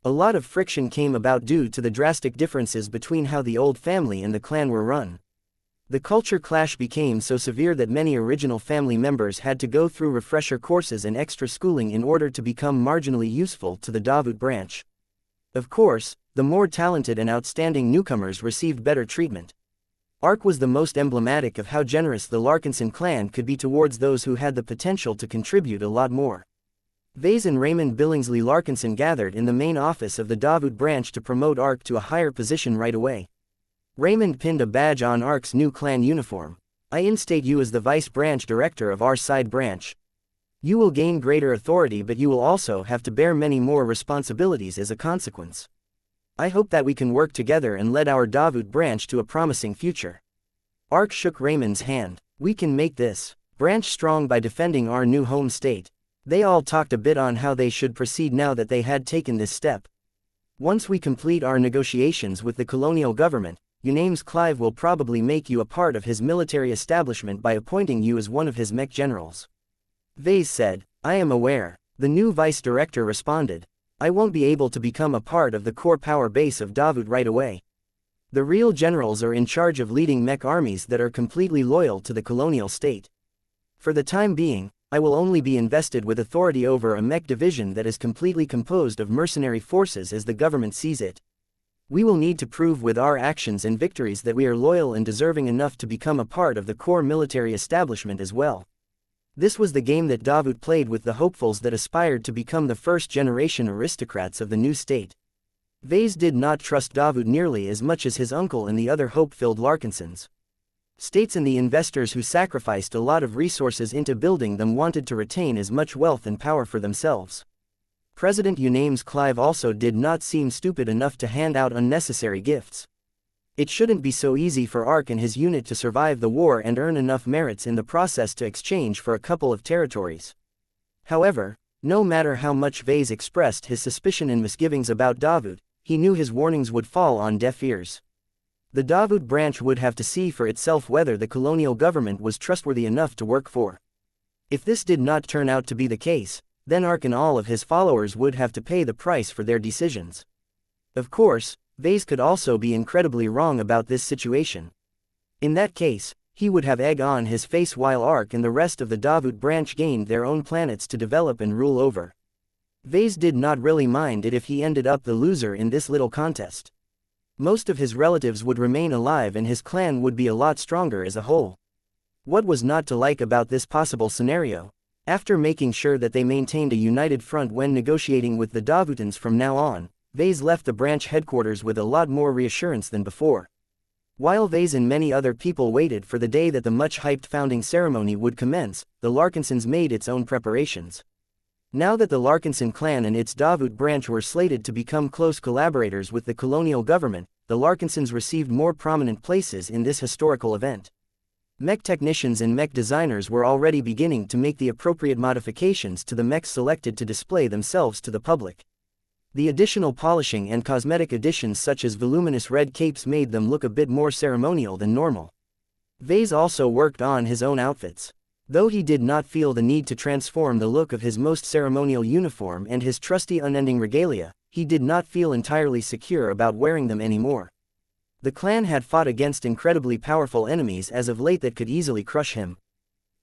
A: A lot of friction came about due to the drastic differences between how the old family and the clan were run. The culture clash became so severe that many original family members had to go through refresher courses and extra schooling in order to become marginally useful to the Davut branch. Of course, the more talented and outstanding newcomers received better treatment. Ark was the most emblematic of how generous the Larkinson clan could be towards those who had the potential to contribute a lot more. Vase and Raymond Billingsley Larkinson gathered in the main office of the Davut branch to promote Ark to a higher position right away. Raymond pinned a badge on Ark's new clan uniform. "I instate you as the vice branch director of our side branch. You will gain greater authority, but you will also have to bear many more responsibilities as a consequence. I hope that we can work together and lead our Davut branch to a promising future." Ark shook Raymond's hand. "We can make this branch strong by defending our new home state." They all talked a bit on how they should proceed now that they had taken this step. "Once we complete our negotiations with the colonial government, your name's Clive will probably make you a part of his military establishment by appointing you as one of his Mech generals." Vase said, "I am aware." The new vice director responded, "I won't be able to become a part of the core power base of Davut right away. The real generals are in charge of leading Mech armies that are completely loyal to the colonial state. For the time being, I will only be invested with authority over a mech division that is completely composed of mercenary forces as the government sees it. We will need to prove with our actions and victories that we are loyal and deserving enough to become a part of the core military establishment as well. This was the game that Davut played with the hopefuls that aspired to become the first-generation aristocrats of the new state. Vase did not trust Davut nearly as much as his uncle and the other hope-filled Larkinsons. States and the investors who sacrificed a lot of resources into building them wanted to retain as much wealth and power for themselves. President Unames Clive also did not seem stupid enough to hand out unnecessary gifts. It shouldn't be so easy for Ark and his unit to survive the war and earn enough merits in the process to exchange for a couple of territories. However, no matter how much Vase expressed his suspicion and misgivings about Davut, he knew his warnings would fall on deaf ears. The Davut branch would have to see for itself whether the colonial government was trustworthy enough to work for. If this did not turn out to be the case, then Ark and all of his followers would have to pay the price for their decisions. Of course, Vase could also be incredibly wrong about this situation. In that case, he would have egg on his face while Ark and the rest of the Davut branch gained their own planets to develop and rule over. Vase did not really mind it if he ended up the loser in this little contest. Most of his relatives would remain alive and his clan would be a lot stronger as a whole. What was not to like about this possible scenario? After making sure that they maintained a united front when negotiating with the Davutans from now on, Vase left the branch headquarters with a lot more reassurance than before. While Vase and many other people waited for the day that the much-hyped founding ceremony would commence, the Larkinsons made its own preparations. Now that the Larkinson clan and its Davut branch were slated to become close collaborators with the colonial government, the Larkinsons received more prominent places in this historical event. Mech technicians and mech designers were already beginning to make the appropriate modifications to the mechs selected to display themselves to the public. The additional polishing and cosmetic additions such as voluminous red capes made them look a bit more ceremonial than normal. Vase also worked on his own outfits. Though he did not feel the need to transform the look of his most ceremonial uniform and his trusty unending regalia, he did not feel entirely secure about wearing them anymore. The clan had fought against incredibly powerful enemies as of late that could easily crush him.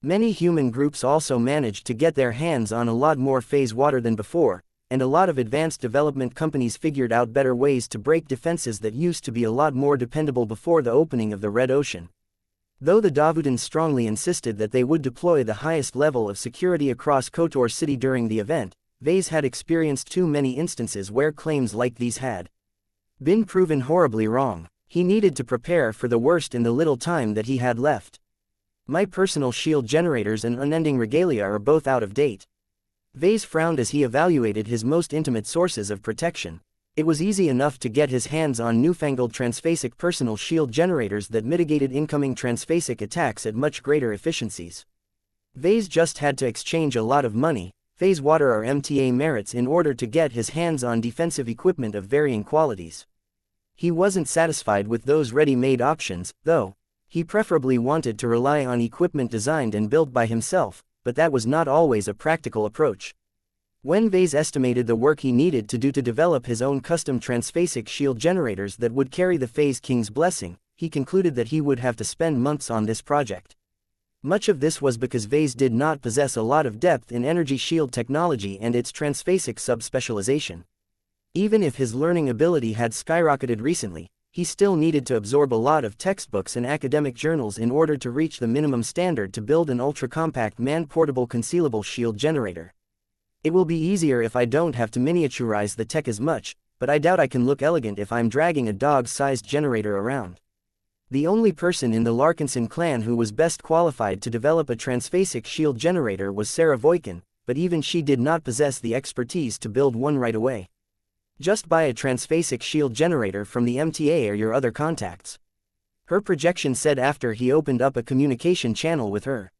A: Many human groups also managed to get their hands on a lot more phase water than before, and a lot of advanced development companies figured out better ways to break defenses that used to be a lot more dependable before the opening of the Red Ocean. Though the Davutans strongly insisted that they would deploy the highest level of security across Kotor City during the event, Vase had experienced too many instances where claims like these had been proven horribly wrong. He needed to prepare for the worst in the little time that he had left. My personal shield generators and unending regalia are both out of date. Vase frowned as he evaluated his most intimate sources of protection. It was easy enough to get his hands on newfangled transphasic personal shield generators that mitigated incoming transphasic attacks at much greater efficiencies. Vase just had to exchange a lot of money, phase water or MTA merits in order to get his hands on defensive equipment of varying qualities. He wasn't satisfied with those ready-made options, though. He preferably wanted to rely on equipment designed and built by himself, but that was not always a practical approach. When Vase estimated the work he needed to do to develop his own custom transphasic shield generators that would carry the Phase King's blessing, he concluded that he would have to spend months on this project. Much of this was because Vase did not possess a lot of depth in energy shield technology and its transphasic subspecialization. Even if his learning ability had skyrocketed recently, he still needed to absorb a lot of textbooks and academic journals in order to reach the minimum standard to build an ultra-compact man-portable concealable shield generator. It will be easier if I don't have to miniaturize the tech as much, but I doubt I can look elegant if I'm dragging a dog-sized generator around. The only person in the Larkinson clan who was best qualified to develop a transphasic shield generator was Sarah Voikin, but even she did not possess the expertise to build one right away. Just buy a transphasic shield generator from the MTA or your other contacts. Her projection said after he opened up a communication channel with her.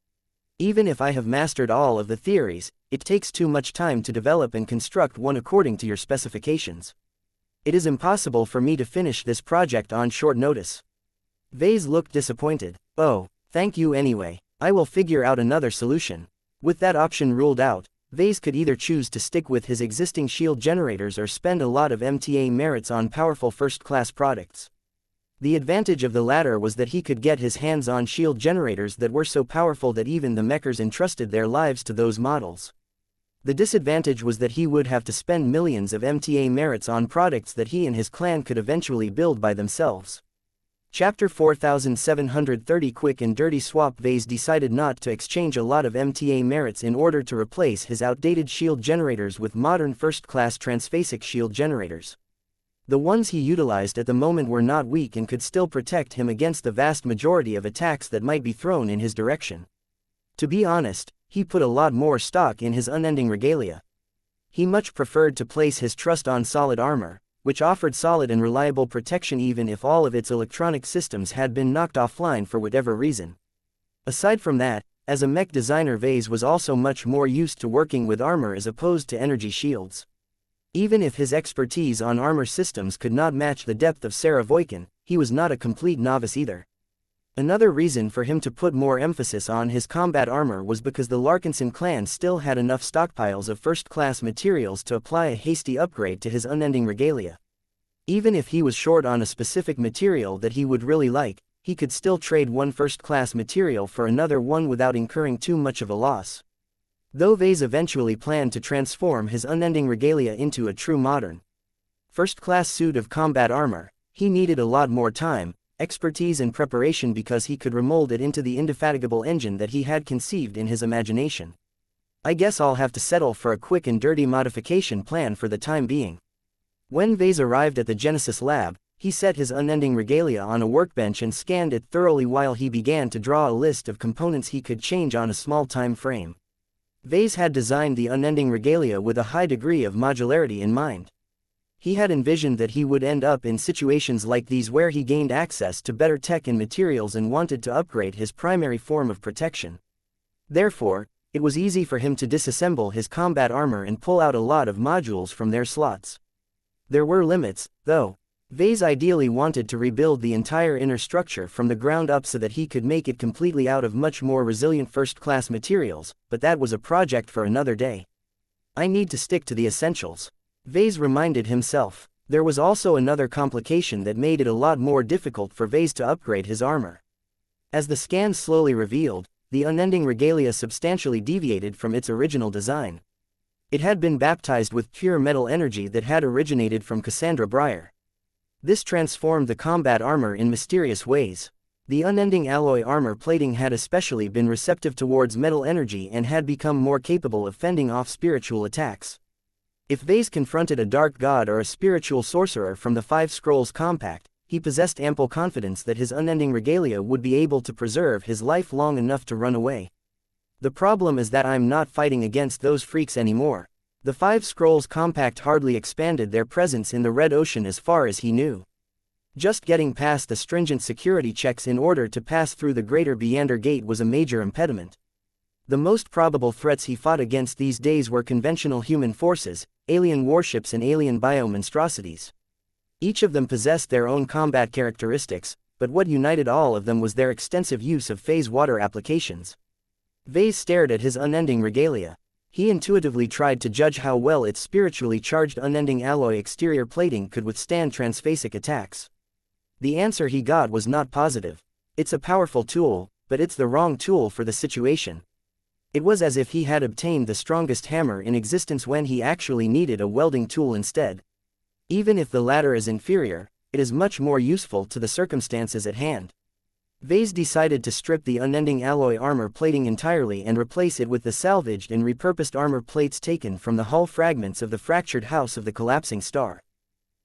A: Even if I have mastered all of the theories, it takes too much time to develop and construct one according to your specifications. It is impossible for me to finish this project on short notice. Vase looked disappointed. Oh, thank you anyway. I will figure out another solution. With that option ruled out, Vase could either choose to stick with his existing shield generators or spend a lot of MTA merits on powerful first-class products. The advantage of the latter was that he could get his hands on shield generators that were so powerful that even the mechers entrusted their lives to those models. The disadvantage was that he would have to spend millions of MTA merits on products that he and his clan could eventually build by themselves. Chapter 4730 Quick and Dirty Swap. Vase decided not to exchange a lot of MTA merits in order to replace his outdated shield generators with modern first-class transphasic shield generators. The ones he utilized at the moment were not weak and could still protect him against the vast majority of attacks that might be thrown in his direction. To be honest, he put a lot more stock in his unending regalia. He much preferred to place his trust on solid armor, which offered solid and reliable protection even if all of its electronic systems had been knocked offline for whatever reason. Aside from that, as a mech designer, Vase was also much more used to working with armor as opposed to energy shields. Even if his expertise on armor systems could not match the depth of Sarah Voikin, he was not a complete novice either. Another reason for him to put more emphasis on his combat armor was because the Larkinson clan still had enough stockpiles of first-class materials to apply a hasty upgrade to his unending regalia. Even if he was short on a specific material that he would really like, he could still trade one first-class material for another one without incurring too much of a loss. Though Vase eventually planned to transform his unending regalia into a true modern first-class suit of combat armor, he needed a lot more time, expertise and preparation because he could remold it into the indefatigable engine that he had conceived in his imagination. I guess I'll have to settle for a quick and dirty modification plan for the time being. When Vase arrived at the Genesis lab, he set his unending regalia on a workbench and scanned it thoroughly while he began to draw a list of components he could change on a small time frame. Vase had designed the unending regalia with a high degree of modularity in mind. He had envisioned that he would end up in situations like these where he gained access to better tech and materials and wanted to upgrade his primary form of protection. Therefore, it was easy for him to disassemble his combat armor and pull out a lot of modules from their slots. There were limits, though. Vase ideally wanted to rebuild the entire inner structure from the ground up so that he could make it completely out of much more resilient first-class materials, but that was a project for another day. I need to stick to the essentials, Vase reminded himself. There was also another complication that made it a lot more difficult for Vase to upgrade his armor. As the scans slowly revealed, the unending regalia substantially deviated from its original design. It had been baptized with pure metal energy that had originated from Cassandra Breyer. This transformed the combat armor in mysterious ways. The unending alloy armor plating had especially been receptive towards metal energy and had become more capable of fending off spiritual attacks. If Vase confronted a dark god or a spiritual sorcerer from the Five Scrolls Compact, he possessed ample confidence that his unending regalia would be able to preserve his life long enough to run away. The problem is that I'm not fighting against those freaks anymore. The Five Scrolls Compact hardly expanded their presence in the Red Ocean as far as he knew. Just getting past the stringent security checks in order to pass through the Greater Beander Gate was a major impediment. The most probable threats he fought against these days were conventional human forces, alien warships and alien biomonstrosities. Each of them possessed their own combat characteristics, but what united all of them was their extensive use of phase water applications. Vase stared at his unending regalia. He intuitively tried to judge how well its spiritually charged unending alloy exterior plating could withstand transphasic attacks. The answer he got was not positive. It's a powerful tool, but it's the wrong tool for the situation. It was as if he had obtained the strongest hammer in existence when he actually needed a welding tool instead. Even if the latter is inferior, it is much more useful to the circumstances at hand. Vase decided to strip the unending alloy armor plating entirely and replace it with the salvaged and repurposed armor plates taken from the hull fragments of the fractured house of the collapsing star.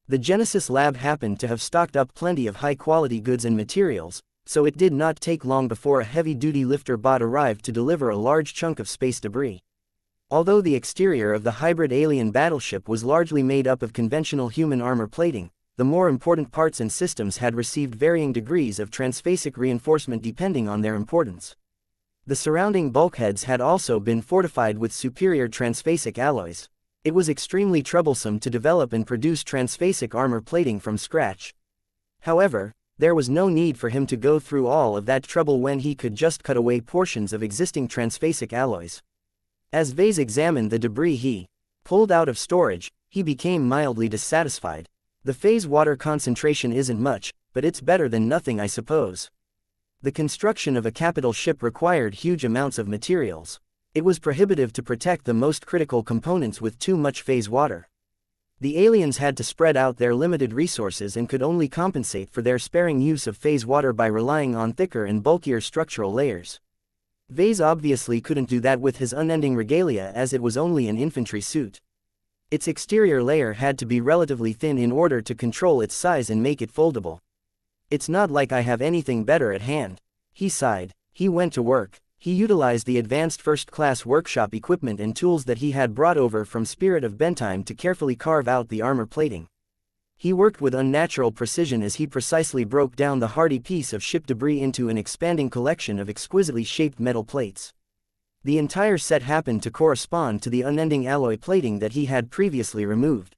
A: The Genesis lab happened to have stocked up plenty of high-quality goods and materials, so it did not take long before a heavy-duty lifter bot arrived to deliver a large chunk of space debris. Although the exterior of the hybrid alien battleship was largely made up of conventional human armor plating, the more important parts and systems had received varying degrees of transphasic reinforcement depending on their importance. The surrounding bulkheads had also been fortified with superior transphasic alloys. It was extremely troublesome to develop and produce transphasic armor plating from scratch. However, there was no need for him to go through all of that trouble when he could just cut away portions of existing transphasic alloys. As Vase examined the debris he pulled out of storage, he became mildly dissatisfied. The phase water concentration isn't much, but it's better than nothing, I suppose. The construction of a capital ship required huge amounts of materials. It was prohibitive to protect the most critical components with too much phase water. The aliens had to spread out their limited resources and could only compensate for their sparing use of phase water by relying on thicker and bulkier structural layers. Vase obviously couldn't do that with his unending regalia, as it was only an infantry suit. Its exterior layer had to be relatively thin in order to control its size and make it foldable. It's not like I have anything better at hand. He sighed. He went to work. He utilized the advanced first-class workshop equipment and tools that he had brought over from Spirit of Bentime to carefully carve out the armor plating. He worked with unnatural precision as he precisely broke down the hardy piece of ship debris into an expanding collection of exquisitely shaped metal plates. The entire set happened to correspond to the unending alloy plating that he had previously removed.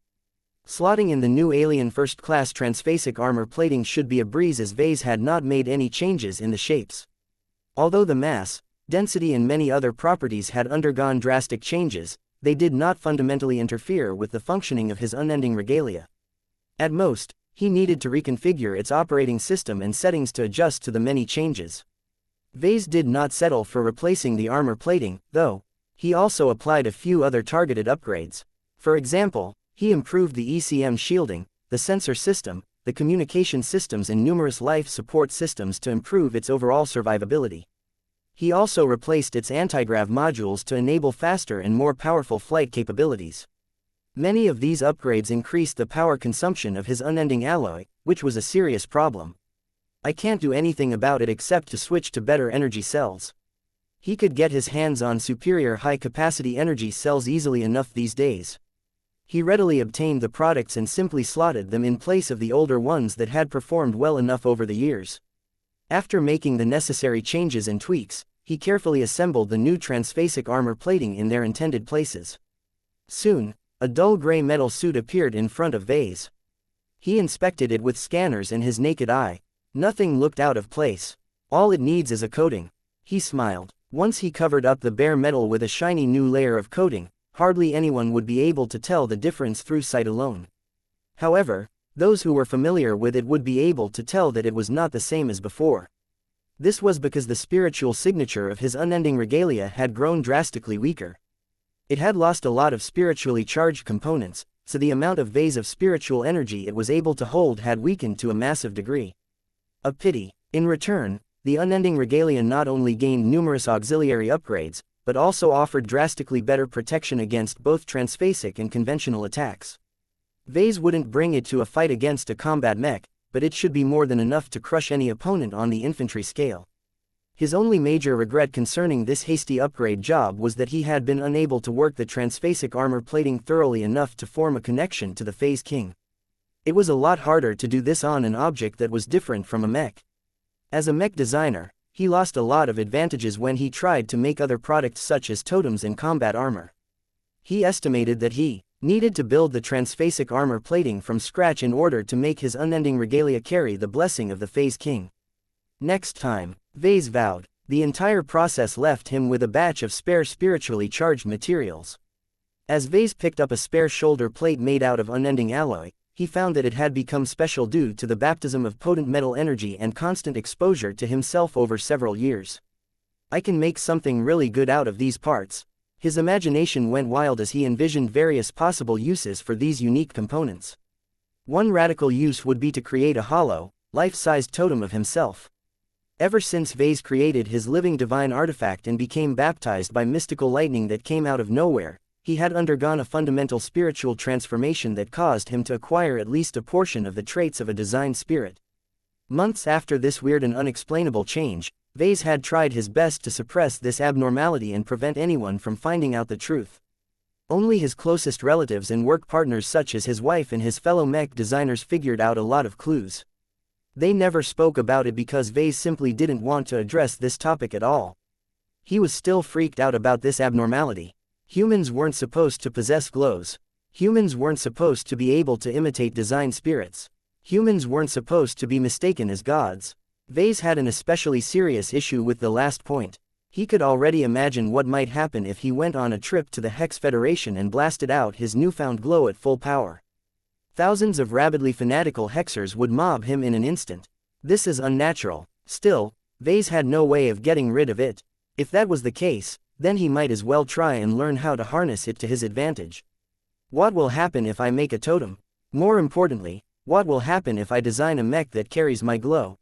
A: Slotting in the new alien first-class transphasic armor plating should be a breeze, as Vase had not made any changes in the shapes. Although the mass, density and many other properties had undergone drastic changes, they did not fundamentally interfere with the functioning of his unending regalia. At most, he needed to reconfigure its operating system and settings to adjust to the many changes. Vase did not settle for replacing the armor plating, though. He also applied a few other targeted upgrades. For example, he improved the ECM shielding, the sensor system, the communication systems and numerous life support systems to improve its overall survivability. He also replaced its anti-grav modules to enable faster and more powerful flight capabilities. Many of these upgrades increased the power consumption of his unending alloy, which was a serious problem. I can't do anything about it except to switch to better energy cells. He could get his hands on superior high-capacity energy cells easily enough these days. He readily obtained the products and simply slotted them in place of the older ones that had performed well enough over the years. After making the necessary changes and tweaks, he carefully assembled the new transphasic armor plating in their intended places. Soon, a dull gray metal suit appeared in front of Vase. He inspected it with scanners and his naked eye. Nothing looked out of place. All it needs is a coating. He smiled. Once he covered up the bare metal with a shiny new layer of coating, hardly anyone would be able to tell the difference through sight alone. However, those who were familiar with it would be able to tell that it was not the same as before. This was because the spiritual signature of his unending regalia had grown drastically weaker. It had lost a lot of spiritually charged components, so the amount of vase of spiritual energy it was able to hold had weakened to a massive degree. A pity. In return, the unending regalia not only gained numerous auxiliary upgrades, but also offered drastically better protection against both transphasic and conventional attacks. Vase wouldn't bring it to a fight against a combat mech, but it should be more than enough to crush any opponent on the infantry scale. His only major regret concerning this hasty upgrade job was that he had been unable to work the transphasic armor plating thoroughly enough to form a connection to the Phase King. It was a lot harder to do this on an object that was different from a mech. As a mech designer, he lost a lot of advantages when he tried to make other products such as totems and combat armor. He estimated that he needed to build the transphasic armor plating from scratch in order to make his unending regalia carry the blessing of the Phase King. Next time, Vase vowed, the entire process left him with a batch of spare spiritually charged materials. As Vase picked up a spare shoulder plate made out of unending alloy, he found that it had become special due to the baptism of potent metal energy and constant exposure to himself over several years. I can make something really good out of these parts. His imagination went wild as he envisioned various possible uses for these unique components. One radical use would be to create a hollow, life-sized totem of himself. Ever since Vase created his living divine artifact and became baptized by mystical lightning that came out of nowhere, he had undergone a fundamental spiritual transformation that caused him to acquire at least a portion of the traits of a design spirit. Months after this weird and unexplainable change, Vase had tried his best to suppress this abnormality and prevent anyone from finding out the truth. Only his closest relatives and work partners such as his wife and his fellow mech designers figured out a lot of clues. They never spoke about it because Vase simply didn't want to address this topic at all. He was still freaked out about this abnormality. Humans weren't supposed to possess glows. Humans weren't supposed to be able to imitate design spirits. Humans weren't supposed to be mistaken as gods. Vase had an especially serious issue with the last point. He could already imagine what might happen if he went on a trip to the Hex Federation and blasted out his newfound glow at full power. Thousands of rabidly fanatical hexers would mob him in an instant. This is unnatural. Still, Vase had no way of getting rid of it. If that was the case, then he might as well try and learn how to harness it to his advantage. What will happen if I make a totem? More importantly, what will happen if I design a mech that carries my glow?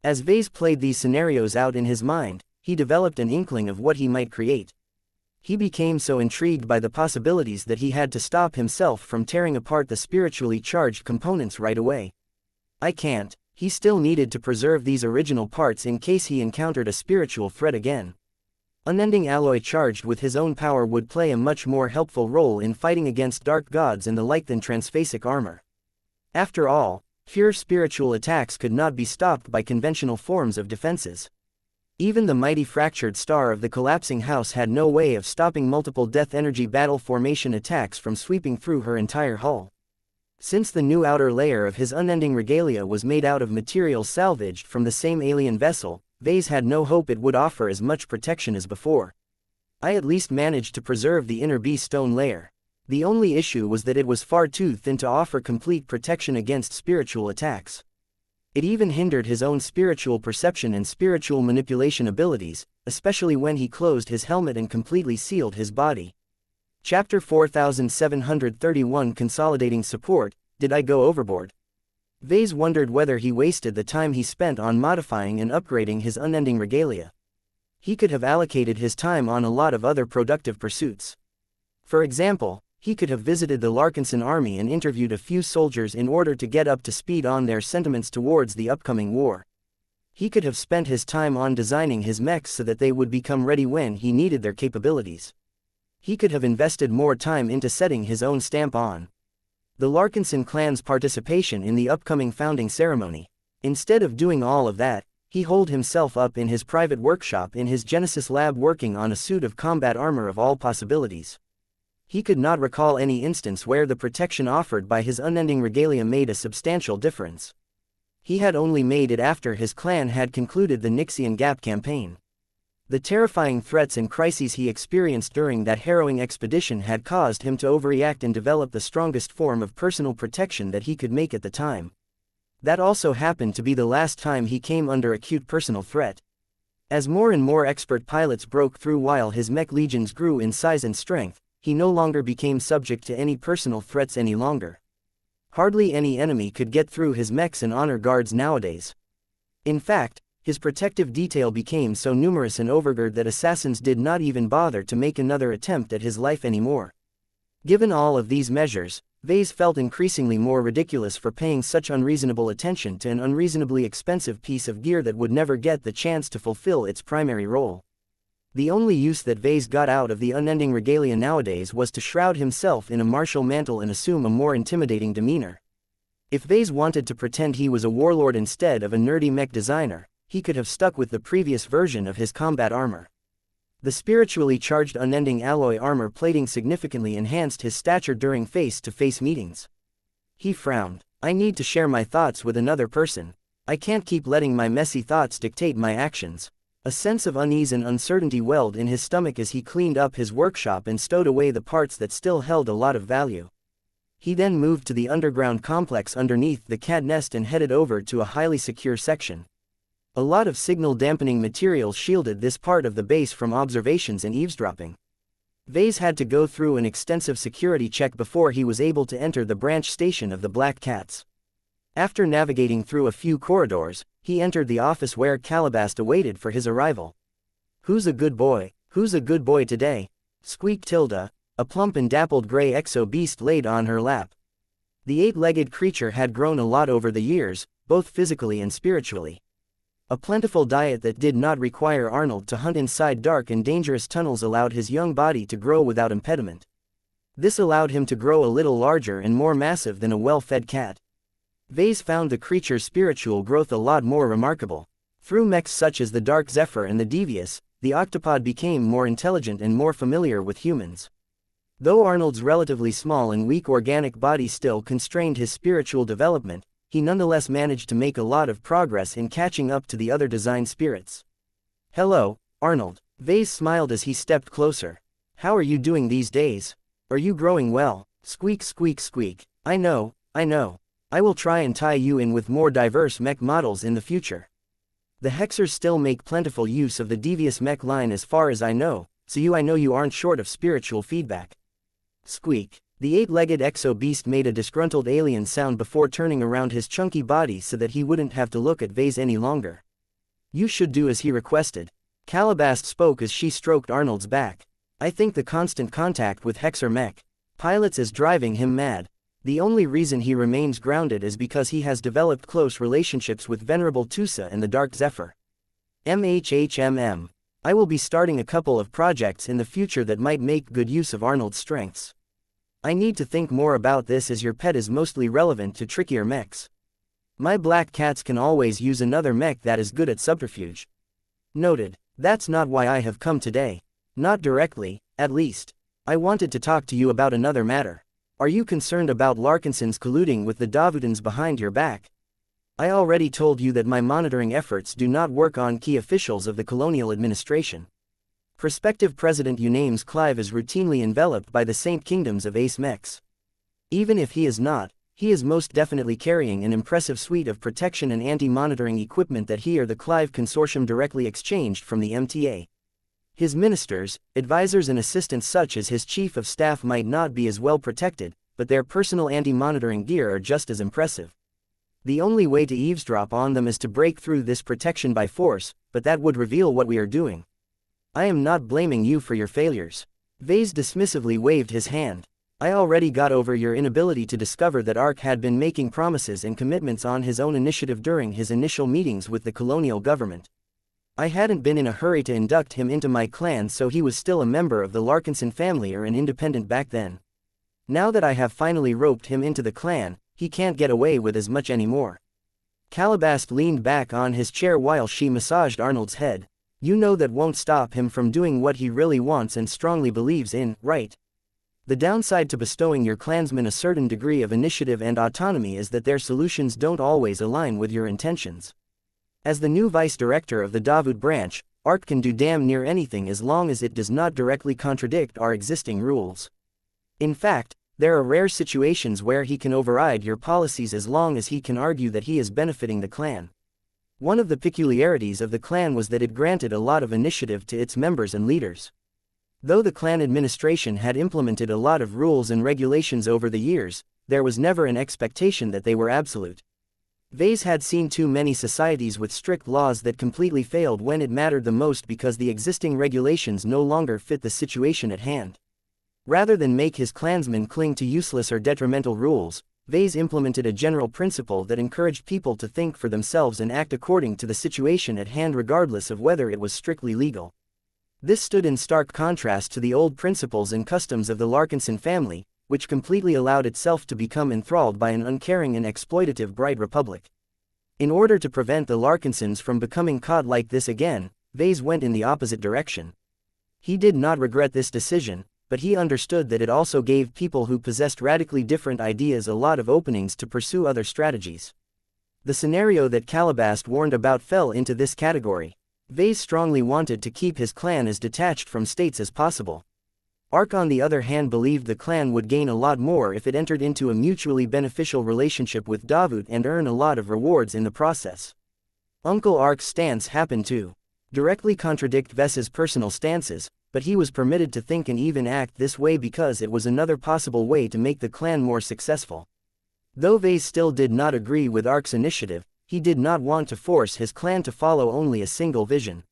A: As Vase played these scenarios out in his mind, he developed an inkling of what he might create. He became so intrigued by the possibilities that he had to stop himself from tearing apart the spiritually charged components right away. I can't. He still needed to preserve these original parts in case he encountered a spiritual threat again. Unending alloy charged with his own power would play a much more helpful role in fighting against dark gods and the like than transphasic armor. After all, pure spiritual attacks could not be stopped by conventional forms of defenses. Even the mighty fractured star of the collapsing house had no way of stopping multiple death energy battle formation attacks from sweeping through her entire hull. Since the new outer layer of his unending regalia was made out of material salvaged from the same alien vessel, Vase had no hope it would offer as much protection as before. I at least managed to preserve the inner B-stone layer. The only issue was that it was far too thin to offer complete protection against spiritual attacks. It even hindered his own spiritual perception and spiritual manipulation abilities, especially when he closed his helmet and completely sealed his body. Chapter 4731 Consolidating Support. Did I go overboard? Vase wondered whether he wasted the time he spent on modifying and upgrading his unending regalia. He could have allocated his time on a lot of other productive pursuits. For example, he could have visited the Larkinson army and interviewed a few soldiers in order to get up to speed on their sentiments towards the upcoming war. He could have spent his time on designing his mechs so that they would become ready when he needed their capabilities. He could have invested more time into setting his own stamp on the Larkinson clan's participation in the upcoming founding ceremony. Instead of doing all of that, he holed himself up in his private workshop in his Genesis lab working on a suit of combat armor of all possibilities. He could not recall any instance where the protection offered by his unending regalia made a substantial difference. He had only made it after his clan had concluded the Nixian Gap campaign. The terrifying threats and crises he experienced during that harrowing expedition had caused him to overreact and develop the strongest form of personal protection that he could make at the time. That also happened to be the last time he came under acute personal threat. As more and more expert pilots broke through while his mech legions grew in size and strength, he no longer became subject to any personal threats any longer. Hardly any enemy could get through his mechs and honor guards nowadays. In fact, his protective detail became so numerous and overgirded that assassins did not even bother to make another attempt at his life anymore. Given all of these measures, Vase felt increasingly more ridiculous for paying such unreasonable attention to an unreasonably expensive piece of gear that would never get the chance to fulfill its primary role. The only use that Vase got out of the unending regalia nowadays was to shroud himself in a martial mantle and assume a more intimidating demeanor. If Vase wanted to pretend he was a warlord instead of a nerdy mech designer, he could have stuck with the previous version of his combat armor. The spiritually charged unending alloy armor plating significantly enhanced his stature during face-to-face meetings. He frowned. I need to share my thoughts with another person. I can't keep letting my messy thoughts dictate my actions. A sense of unease and uncertainty welled in his stomach as he cleaned up his workshop and stowed away the parts that still held a lot of value. He then moved to the underground complex underneath the cat nest and headed over to a highly secure section. A lot of signal-dampening materials shielded this part of the base from observations and eavesdropping. Vase had to go through an extensive security check before he was able to enter the branch station of the Black Cats. After navigating through a few corridors, he entered the office where Calabast awaited for his arrival. "Who's a good boy? Who's a good boy today?" squeaked Tilda, a plump and dappled gray exo-beast laid on her lap. The eight-legged creature had grown a lot over the years, both physically and spiritually. A plentiful diet that did not require Arnold to hunt inside dark and dangerous tunnels allowed his young body to grow without impediment. This allowed him to grow a little larger and more massive than a well-fed cat. Vase found the creature's spiritual growth a lot more remarkable. Through mechs such as the Dark Zephyr and the Devious, the octopod became more intelligent and more familiar with humans. Though Arnold's relatively small and weak organic body still constrained his spiritual development, he nonetheless managed to make a lot of progress in catching up to the other design spirits. "Hello, Arnold." Vase smiled as he stepped closer. "How are you doing these days? Are you growing well?" Squeak squeak squeak. "I know, I know. I will try and tie you in with more diverse mech models in the future. The Hexers still make plentiful use of the devious mech line as far as I know, so I know you aren't short of spiritual feedback. Squeak. The 8-legged exo-beast made a disgruntled alien sound before turning around his chunky body so that he wouldn't have to look at Vase any longer. You should do as he requested. Calabast spoke as she stroked Arnold's back. I think the constant contact with Hexer mech pilots is driving him mad. The only reason he remains grounded is because he has developed close relationships with Venerable Tusa and the Dark Zephyr. I will be starting a couple of projects in the future that might make good use of Arnold's strengths. I need to think more about this as your pet is mostly relevant to trickier mechs. My black cats can always use another mech that is good at subterfuge. Noted. That's not why I have come today. Not directly, at least. I wanted to talk to you about another matter. Are you concerned about Larkinsons colluding with the Davutans behind your back? I already told you that my monitoring efforts do not work on key officials of the colonial administration. Prospective President Unames Clive is routinely enveloped by the Saint Kingdoms of Ace Mechs. Even if he is not, he is most definitely carrying an impressive suite of protection and anti-monitoring equipment that he or the Clive Consortium directly exchanged from the MTA. His ministers, advisors and assistants such as his chief of staff might not be as well protected, but their personal anti-monitoring gear are just as impressive. The only way to eavesdrop on them is to break through this protection by force, but that would reveal what we are doing. I am not blaming you for your failures. Vase dismissively waved his hand. I already got over your inability to discover that Ark had been making promises and commitments on his own initiative during his initial meetings with the colonial government. I hadn't been in a hurry to induct him into my clan, so he was still a member of the Larkinson family or an independent back then. Now that I have finally roped him into the clan, he can't get away with as much anymore. Calabast leaned back on his chair while she massaged Arnold's head. You know that won't stop him from doing what he really wants and strongly believes in, right? The downside to bestowing your clansmen a certain degree of initiative and autonomy is that their solutions don't always align with your intentions. As the new vice director of the Davut branch, Ark can do damn near anything as long as it does not directly contradict our existing rules. In fact, there are rare situations where he can override your policies as long as he can argue that he is benefiting the clan. One of the peculiarities of the clan was that it granted a lot of initiative to its members and leaders. Though the clan administration had implemented a lot of rules and regulations over the years, there was never an expectation that they were absolute. Vase had seen too many societies with strict laws that completely failed when it mattered the most because the existing regulations no longer fit the situation at hand. Rather than make his clansmen cling to useless or detrimental rules, Vase implemented a general principle that encouraged people to think for themselves and act according to the situation at hand regardless of whether it was strictly legal. This stood in stark contrast to the old principles and customs of the Larkinson family, which completely allowed itself to become enthralled by an uncaring and exploitative Bright Republic. In order to prevent the Larkinsons from becoming caught like this again, Vase went in the opposite direction. He did not regret this decision, but he understood that it also gave people who possessed radically different ideas a lot of openings to pursue other strategies. The scenario that Calabast warned about fell into this category. Vase strongly wanted to keep his clan as detached from states as possible. Ark on the other hand believed the clan would gain a lot more if it entered into a mutually beneficial relationship with Davut and earn a lot of rewards in the process. Uncle Ark's stance happened to directly contradict Ves's personal stances, but he was permitted to think and even act this way because it was another possible way to make the clan more successful. Though Vase still did not agree with Ark's initiative, he did not want to force his clan to follow only a single vision.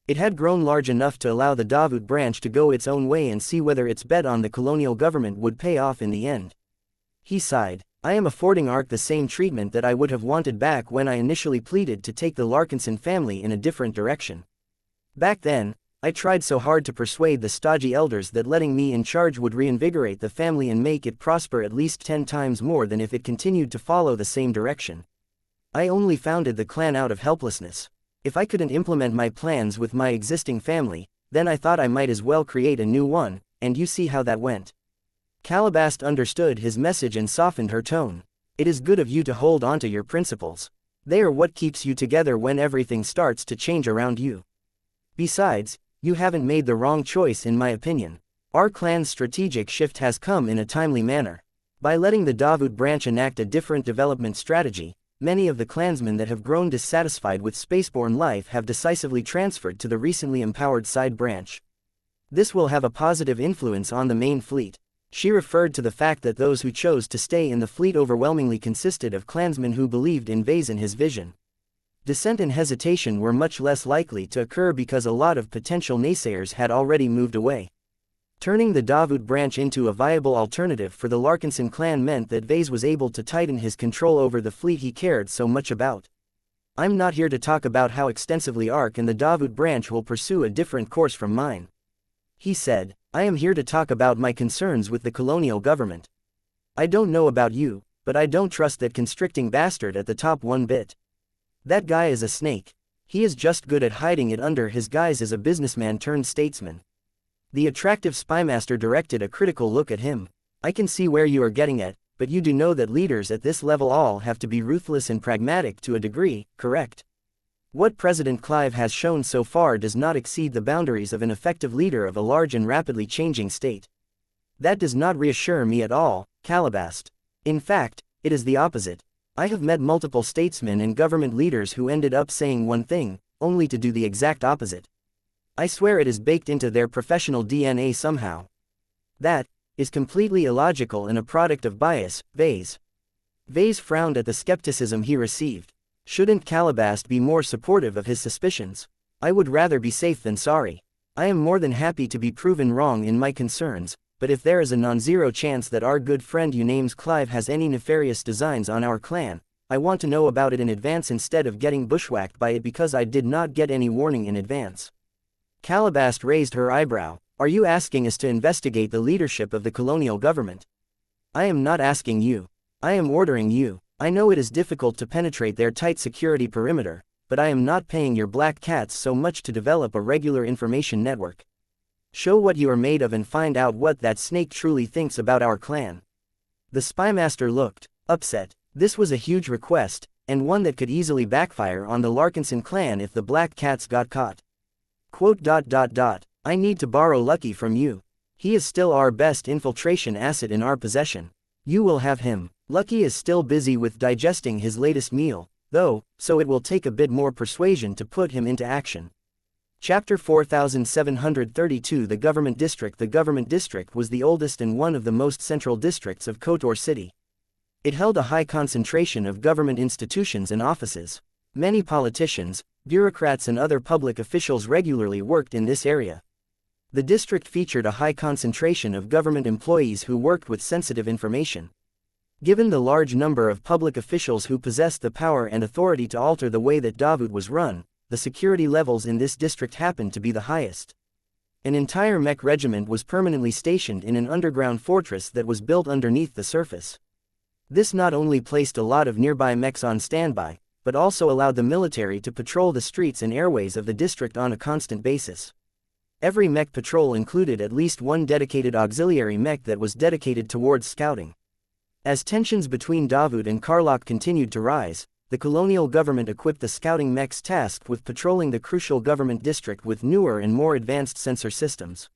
A: It had grown large enough to allow the Davut branch to go its own way and see whether its bet on the colonial government would pay off in the end. He sighed. I am affording Ark the same treatment that I would have wanted back when I initially pleaded to take the Larkinson family in a different direction. Back then, I tried so hard to persuade the stodgy elders that letting me in charge would reinvigorate the family and make it prosper at least 10 times more than if it continued to follow the same direction. I only founded the clan out of helplessness. If I couldn't implement my plans with my existing family, then I thought I might as well create a new one, and you see how that went. Calabast understood his message and softened her tone. It is good of you to hold onto your principles. They are what keeps you together when everything starts to change around you. Besides, you haven't made the wrong choice in my opinion. Our clan's strategic shift has come in a timely manner. By letting the Davut branch enact a different development strategy, many of the clansmen that have grown dissatisfied with spaceborne life have decisively transferred to the recently empowered side branch. This will have a positive influence on the main fleet. She referred to the fact that those who chose to stay in the fleet overwhelmingly consisted of clansmen who believed in Vase and his vision. Dissent and hesitation were much less likely to occur because a lot of potential naysayers had already moved away. Turning the Davut branch into a viable alternative for the Larkinson clan meant that Vase was able to tighten his control over the fleet he cared so much about. I'm not here to talk about how extensively Ark and the Davut branch will pursue a different course from mine. He said, I am here to talk about my concerns with the colonial government. I don't know about you, but I don't trust that constricting bastard at the top one bit. That guy is a snake. He is just good at hiding it under his guise as a businessman turned statesman. The attractive spymaster directed a critical look at him. I can see where you are getting at, but you do know that leaders at this level all have to be ruthless and pragmatic to a degree, correct? What President Clive has shown so far does not exceed the boundaries of an effective leader of a large and rapidly changing state. That does not reassure me at all, Calabast. In fact, it is the opposite. I have met multiple statesmen and government leaders who ended up saying one thing, only to do the exact opposite. I swear it is baked into their professional DNA somehow. That is completely illogical and a product of bias, Vase. Vase frowned at the skepticism he received. Shouldn't Calabast be more supportive of his suspicions? I would rather be safe than sorry. I am more than happy to be proven wrong in my concerns, but if there is a non-zero chance that our good friend you names Clive has any nefarious designs on our clan, I want to know about it in advance instead of getting bushwhacked by it because I did not get any warning in advance. Calabast raised her eyebrow. Are you asking us to investigate the leadership of the colonial government? I am not asking you. I am ordering you. I know it is difficult to penetrate their tight security perimeter, but I am not paying your black cats so much to develop a regular information network. Show what you are made of and find out what that snake truly thinks about our clan. The spymaster looked upset. This was a huge request, and one that could easily backfire on the Larkinson clan if the black cats got caught. Quote, I need to borrow Lucky from you. He is still our best infiltration asset in our possession. You will have him. Lucky is still busy with digesting his latest meal, though, so it will take a bit more persuasion to put him into action. Chapter 4732 The Government District. The Government District was the oldest and one of the most central districts of Kotor City. It held a high concentration of government institutions and offices. Many politicians, bureaucrats and other public officials regularly worked in this area. The district featured a high concentration of government employees who worked with sensitive information. Given the large number of public officials who possessed the power and authority to alter the way that Davut was run, the security levels in this district happened to be the highest. An entire Mech regiment was permanently stationed in an underground fortress that was built underneath the surface. This not only placed a lot of nearby mechs on standby, but also allowed the military to patrol the streets and airways of the district on a constant basis. Every mech patrol included at least one dedicated auxiliary mech that was dedicated towards scouting. As tensions between Davut and Karlok continued to rise, the colonial government equipped the scouting mechs tasked with patrolling the crucial government district with newer and more advanced sensor systems.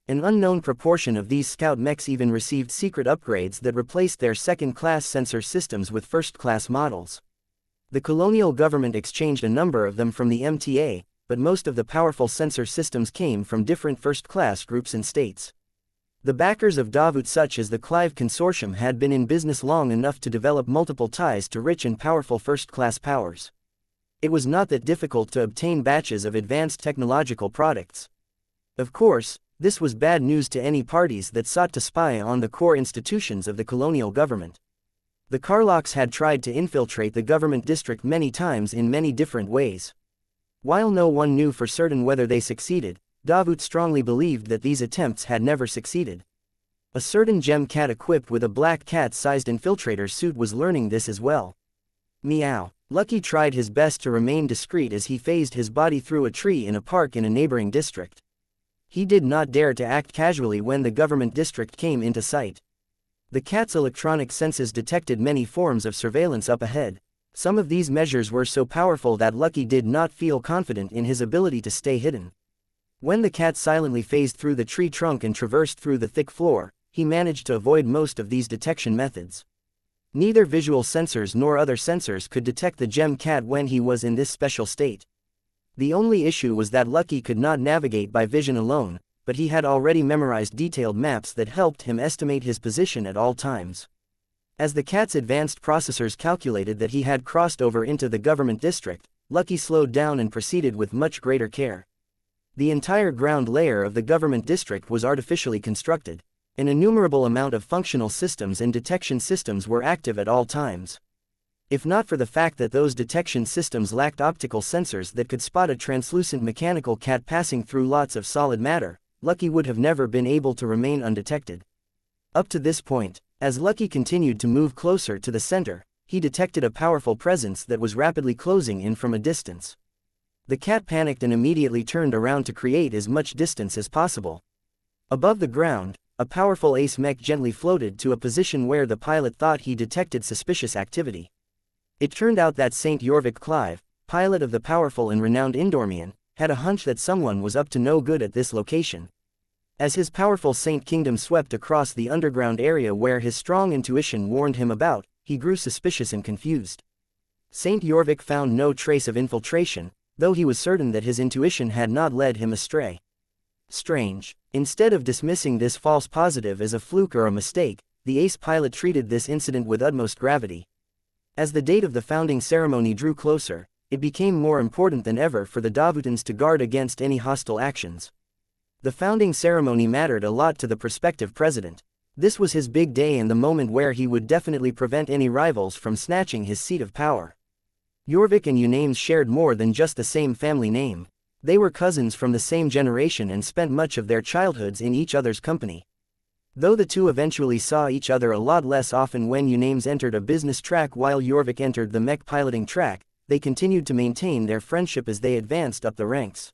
A: An unknown proportion of these scout mechs even received secret upgrades that replaced their second-class sensor systems with first-class models. The colonial government exchanged a number of them from the MTA, but most of the powerful sensor systems came from different first-class groups and states. The backers of Davut such as the Clive Consortium had been in business long enough to develop multiple ties to rich and powerful first-class powers. It was not that difficult to obtain batches of advanced technological products. Of course, this was bad news to any parties that sought to spy on the core institutions of the colonial government. The Karloks had tried to infiltrate the government district many times in many different ways. While no one knew for certain whether they succeeded, Davut strongly believed that these attempts had never succeeded. A certain gem cat equipped with a black cat-sized infiltrator suit was learning this as well. Meow. Lucky tried his best to remain discreet as he phased his body through a tree in a park in a neighboring district. He did not dare to act casually when the government district came into sight. The cat's electronic senses detected many forms of surveillance up ahead. Some of these measures were so powerful that Lucky did not feel confident in his ability to stay hidden. When the cat silently phased through the tree trunk and traversed through the thick floor, he managed to avoid most of these detection methods. Neither visual sensors nor other sensors could detect the gem cat when he was in this special state. The only issue was that Lucky could not navigate by vision alone, but he had already memorized detailed maps that helped him estimate his position at all times. As the cat's advanced processors calculated that he had crossed over into the government district, Lucky slowed down and proceeded with much greater care. The entire ground layer of the government district was artificially constructed. An innumerable amount of functional systems and detection systems were active at all times. If not for the fact that those detection systems lacked optical sensors that could spot a translucent mechanical cat passing through lots of solid matter, Lucky would have never been able to remain undetected. Up to this point, as Lucky continued to move closer to the center, he detected a powerful presence that was rapidly closing in from a distance. The cat panicked and immediately turned around to create as much distance as possible. Above the ground, a powerful ace mech gently floated to a position where the pilot thought he detected suspicious activity. It turned out that St. Jorvik Clive, pilot of the powerful and renowned Indormian, had a hunch that someone was up to no good at this location. As his powerful Saint Kingdom swept across the underground area where his strong intuition warned him about, he grew suspicious and confused. St. Jorvik found no trace of infiltration, though he was certain that his intuition had not led him astray. Strange. Instead of dismissing this false positive as a fluke or a mistake, the ace pilot treated this incident with utmost gravity. As the date of the founding ceremony drew closer, it became more important than ever for the Davutans to guard against any hostile actions. The founding ceremony mattered a lot to the prospective president. This was his big day and the moment where he would definitely prevent any rivals from snatching his seat of power. Jorvik and Unames shared more than just the same family name. They were cousins from the same generation and spent much of their childhoods in each other's company. Though the two eventually saw each other a lot less often when Unames entered a business track while Jorvik entered the mech piloting track, they continued to maintain their friendship as they advanced up the ranks.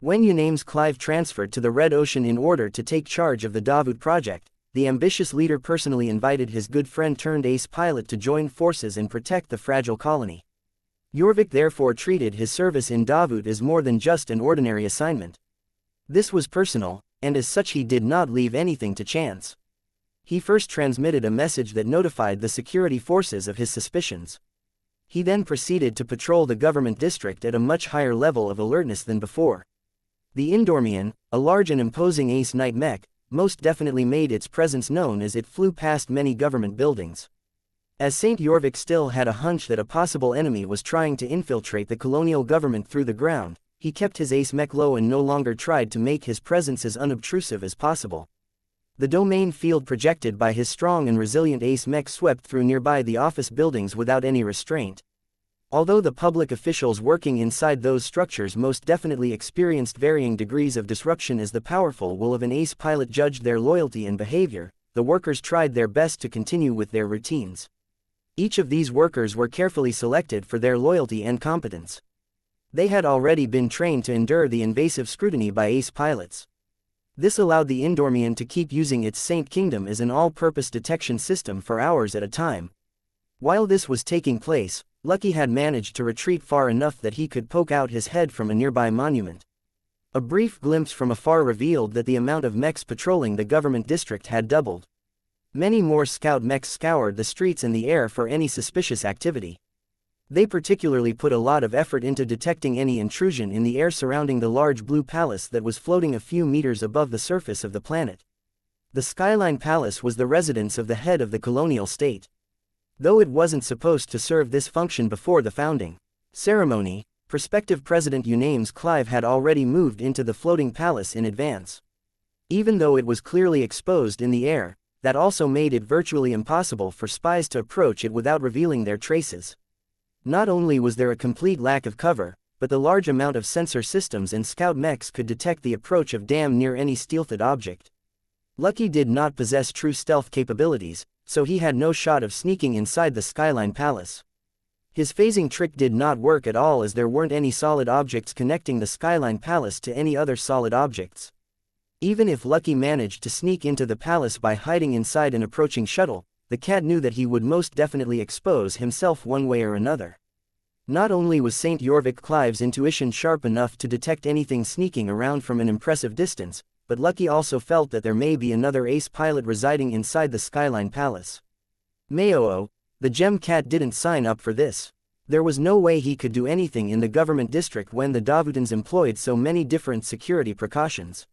A: When Unames Clive transferred to the Red Ocean in order to take charge of the Davut project, the ambitious leader personally invited his good friend turned ace pilot to join forces and protect the fragile colony. Jorvik therefore treated his service in Davut as more than just an ordinary assignment. This was personal, and as such he did not leave anything to chance. He first transmitted a message that notified the security forces of his suspicions. He then proceeded to patrol the government district at a much higher level of alertness than before. The Indormian, a large and imposing ace night mech, most definitely made its presence known as it flew past many government buildings. As St. Jorvik still had a hunch that a possible enemy was trying to infiltrate the colonial government through the ground, he kept his ace mech low and no longer tried to make his presence as unobtrusive as possible. The domain field projected by his strong and resilient ace mech swept through nearby the office buildings without any restraint. Although the public officials working inside those structures most definitely experienced varying degrees of disruption as the powerful will of an ace pilot judged their loyalty and behavior, the workers tried their best to continue with their routines. Each of these workers were carefully selected for their loyalty and competence. They had already been trained to endure the invasive scrutiny by ace pilots. This allowed the Indormian to keep using its Saint Kingdom as an all-purpose detection system for hours at a time. While this was taking place, Lucky had managed to retreat far enough that he could poke out his head from a nearby monument. A brief glimpse from afar revealed that the amount of mechs patrolling the government district had doubled. Many more scout mechs scoured the streets and the air for any suspicious activity. They particularly put a lot of effort into detecting any intrusion in the air surrounding the large blue palace that was floating a few meters above the surface of the planet. The Skyline Palace was the residence of the head of the colonial state. Though it wasn't supposed to serve this function before the founding ceremony, prospective President Unames Clive had already moved into the floating palace in advance. Even though it was clearly exposed in the air, that also made it virtually impossible for spies to approach it without revealing their traces. Not only was there a complete lack of cover, but the large amount of sensor systems and scout mechs could detect the approach of damn near any stealthed object. Lucky did not possess true stealth capabilities, so he had no shot of sneaking inside the Skyline Palace. His phasing trick did not work at all as there weren't any solid objects connecting the Skyline Palace to any other solid objects. Even if Lucky managed to sneak into the palace by hiding inside an approaching shuttle, the cat knew that he would most definitely expose himself one way or another. Not only was St. Jorvik Clive's intuition sharp enough to detect anything sneaking around from an impressive distance, but Lucky also felt that there may be another ace pilot residing inside the Skyline Palace. Mayoo, the gem cat didn't sign up for this. There was no way he could do anything in the government district when the Davutans employed so many different security precautions.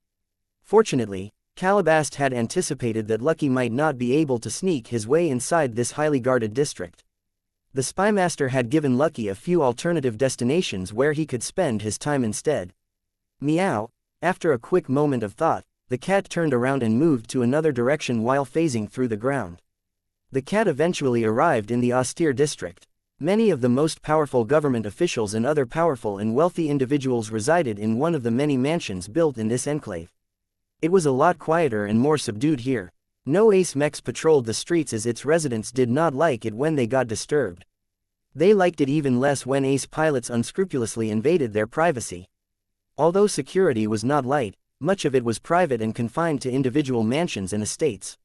A: Fortunately, Calabast had anticipated that Lucky might not be able to sneak his way inside this highly guarded district. The spymaster had given Lucky a few alternative destinations where he could spend his time instead. Meow. After a quick moment of thought, the cat turned around and moved to another direction while phasing through the ground. The cat eventually arrived in the austere district. Many of the most powerful government officials and other powerful and wealthy individuals resided in one of the many mansions built in this enclave. It was a lot quieter and more subdued here. No ace mechs patrolled the streets as its residents did not like it when they got disturbed. They liked it even less when ace pilots unscrupulously invaded their privacy. Although security was not light, much of it was private and confined to individual mansions and estates.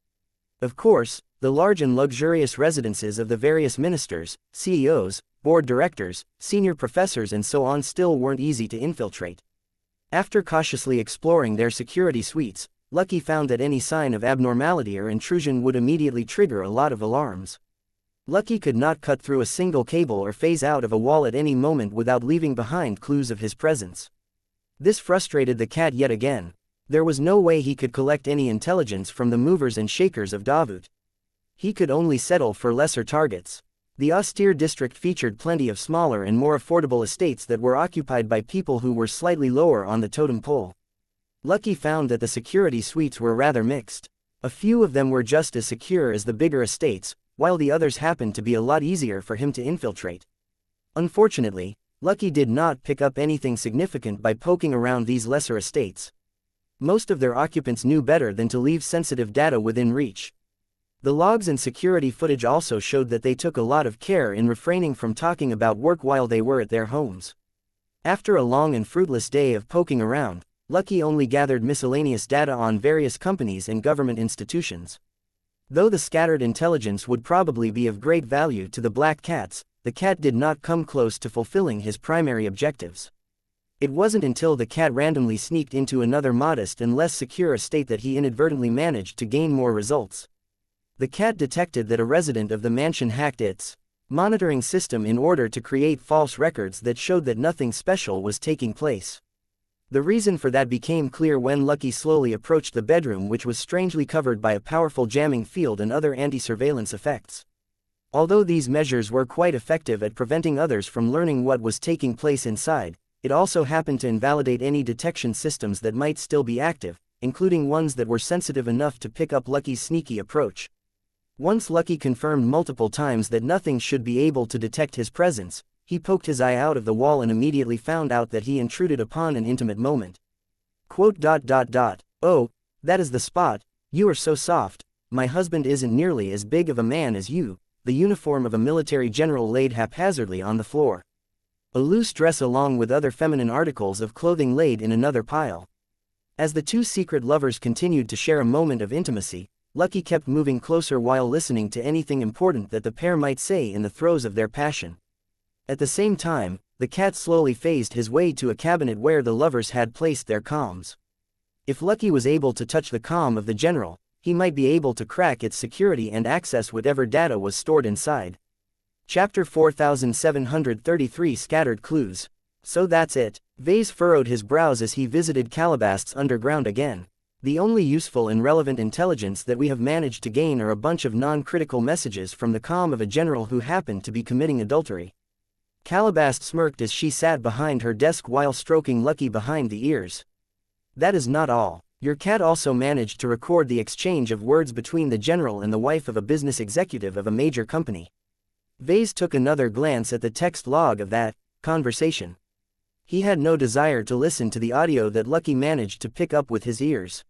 A: Of course, the large and luxurious residences of the various ministers, CEOs, board directors, senior professors and so on still weren't easy to infiltrate. After cautiously exploring their security suites, Lucky found that any sign of abnormality or intrusion would immediately trigger a lot of alarms. Lucky could not cut through a single cable or phase out of a wall at any moment without leaving behind clues of his presence. This frustrated the cat yet again. There was no way he could collect any intelligence from the movers and shakers of Davut. He could only settle for lesser targets. The austere district featured plenty of smaller and more affordable estates that were occupied by people who were slightly lower on the totem pole. Lucky found that the security suites were rather mixed. A few of them were just as secure as the bigger estates, while the others happened to be a lot easier for him to infiltrate. Unfortunately, Lucky did not pick up anything significant by poking around these lesser estates. Most of their occupants knew better than to leave sensitive data within reach. The logs and security footage also showed that they took a lot of care in refraining from talking about work while they were at their homes. After a long and fruitless day of poking around, Lucky only gathered miscellaneous data on various companies and government institutions. Though the scattered intelligence would probably be of great value to the black cats, the cat did not come close to fulfilling his primary objectives. It wasn't until the cat randomly sneaked into another modest and less secure estate that he inadvertently managed to gain more results. The cat detected that a resident of the mansion hacked its monitoring system in order to create false records that showed that nothing special was taking place. The reason for that became clear when Lucky slowly approached the bedroom, which was strangely covered by a powerful jamming field and other anti-surveillance effects. Although these measures were quite effective at preventing others from learning what was taking place inside, it also happened to invalidate any detection systems that might still be active, including ones that were sensitive enough to pick up Lucky's sneaky approach. Once Lucky confirmed multiple times that nothing should be able to detect his presence, he poked his eye out of the wall and immediately found out that he intruded upon an intimate moment. "Oh, that is the spot, you are so soft, my husband isn't nearly as big of a man as you." The uniform of a military general laid haphazardly on the floor. A loose dress along with other feminine articles of clothing laid in another pile. As the two secret lovers continued to share a moment of intimacy, Lucky kept moving closer while listening to anything important that the pair might say in the throes of their passion. At the same time, the cat slowly phased his way to a cabinet where the lovers had placed their comms. If Lucky was able to touch the comm of the general, he might be able to crack its security and access whatever data was stored inside. Chapter 4733 Scattered Clues. So that's it. Vase furrowed his brows as he visited Calabast's underground again. The only useful and relevant intelligence that we have managed to gain are a bunch of non-critical messages from the comm of a general who happened to be committing adultery. Calabast smirked as she sat behind her desk while stroking Lucky behind the ears. That is not all. Your cat also managed to record the exchange of words between the general and the wife of a business executive of a major company. Vase took another glance at the text log of that conversation. He had no desire to listen to the audio that Lucky managed to pick up with his ears.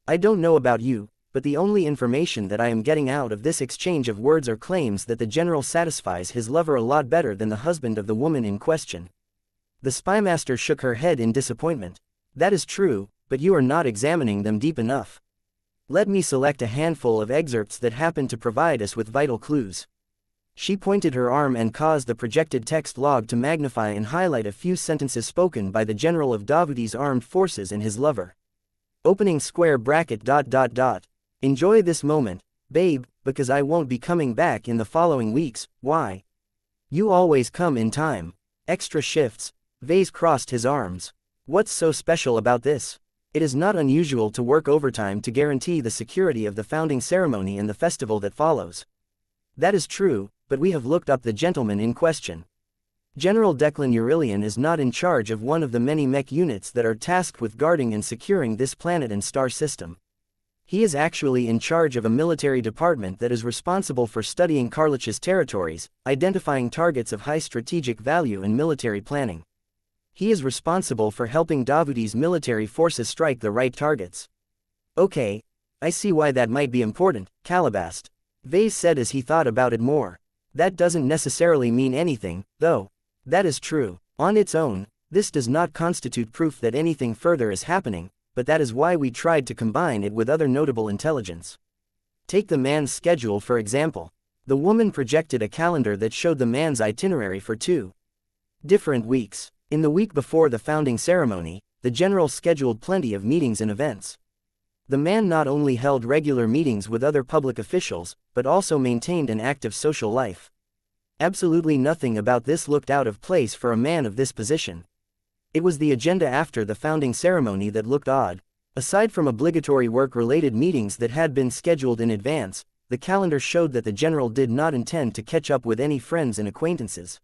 A: I don't know about you, but the only information that I am getting out of this exchange of words are claims that the general satisfies his lover a lot better than the husband of the woman in question. The spymaster shook her head in disappointment. That is true, but you are not examining them deep enough. Let me select a handful of excerpts that happen to provide us with vital clues. She pointed her arm and caused the projected text log to magnify and highlight a few sentences spoken by the general of Davuti's armed forces and his lover. Opening square bracket ... Enjoy this moment, babe, because I won't be coming back in the following weeks. Why? You always come in time. Extra shifts. Vase crossed his arms. What's so special about this? It is not unusual to work overtime to guarantee the security of the founding ceremony and the festival that follows. That is true, but we have looked up the gentleman in question. General Declan Urilian is not in charge of one of the many mech units that are tasked with guarding and securing this planet and star system. He is actually in charge of a military department that is responsible for studying Karlich's territories, identifying targets of high strategic value and military planning. He is responsible for helping Davuti's military forces strike the right targets. Okay, I see why that might be important, Calabast. Vase said as he thought about it more. That doesn't necessarily mean anything, though. That is true. On its own, this does not constitute proof that anything further is happening, but that is why we tried to combine it with other notable intelligence. Take the man's schedule for example. The woman projected a calendar that showed the man's itinerary for 2 different weeks. In the week before the founding ceremony, the general scheduled plenty of meetings and events. The man not only held regular meetings with other public officials, but also maintained an active social life. Absolutely nothing about this looked out of place for a man of this position. It was the agenda after the founding ceremony that looked odd. Aside from obligatory work-related meetings that had been scheduled in advance, the calendar showed that the general did not intend to catch up with any friends and acquaintances.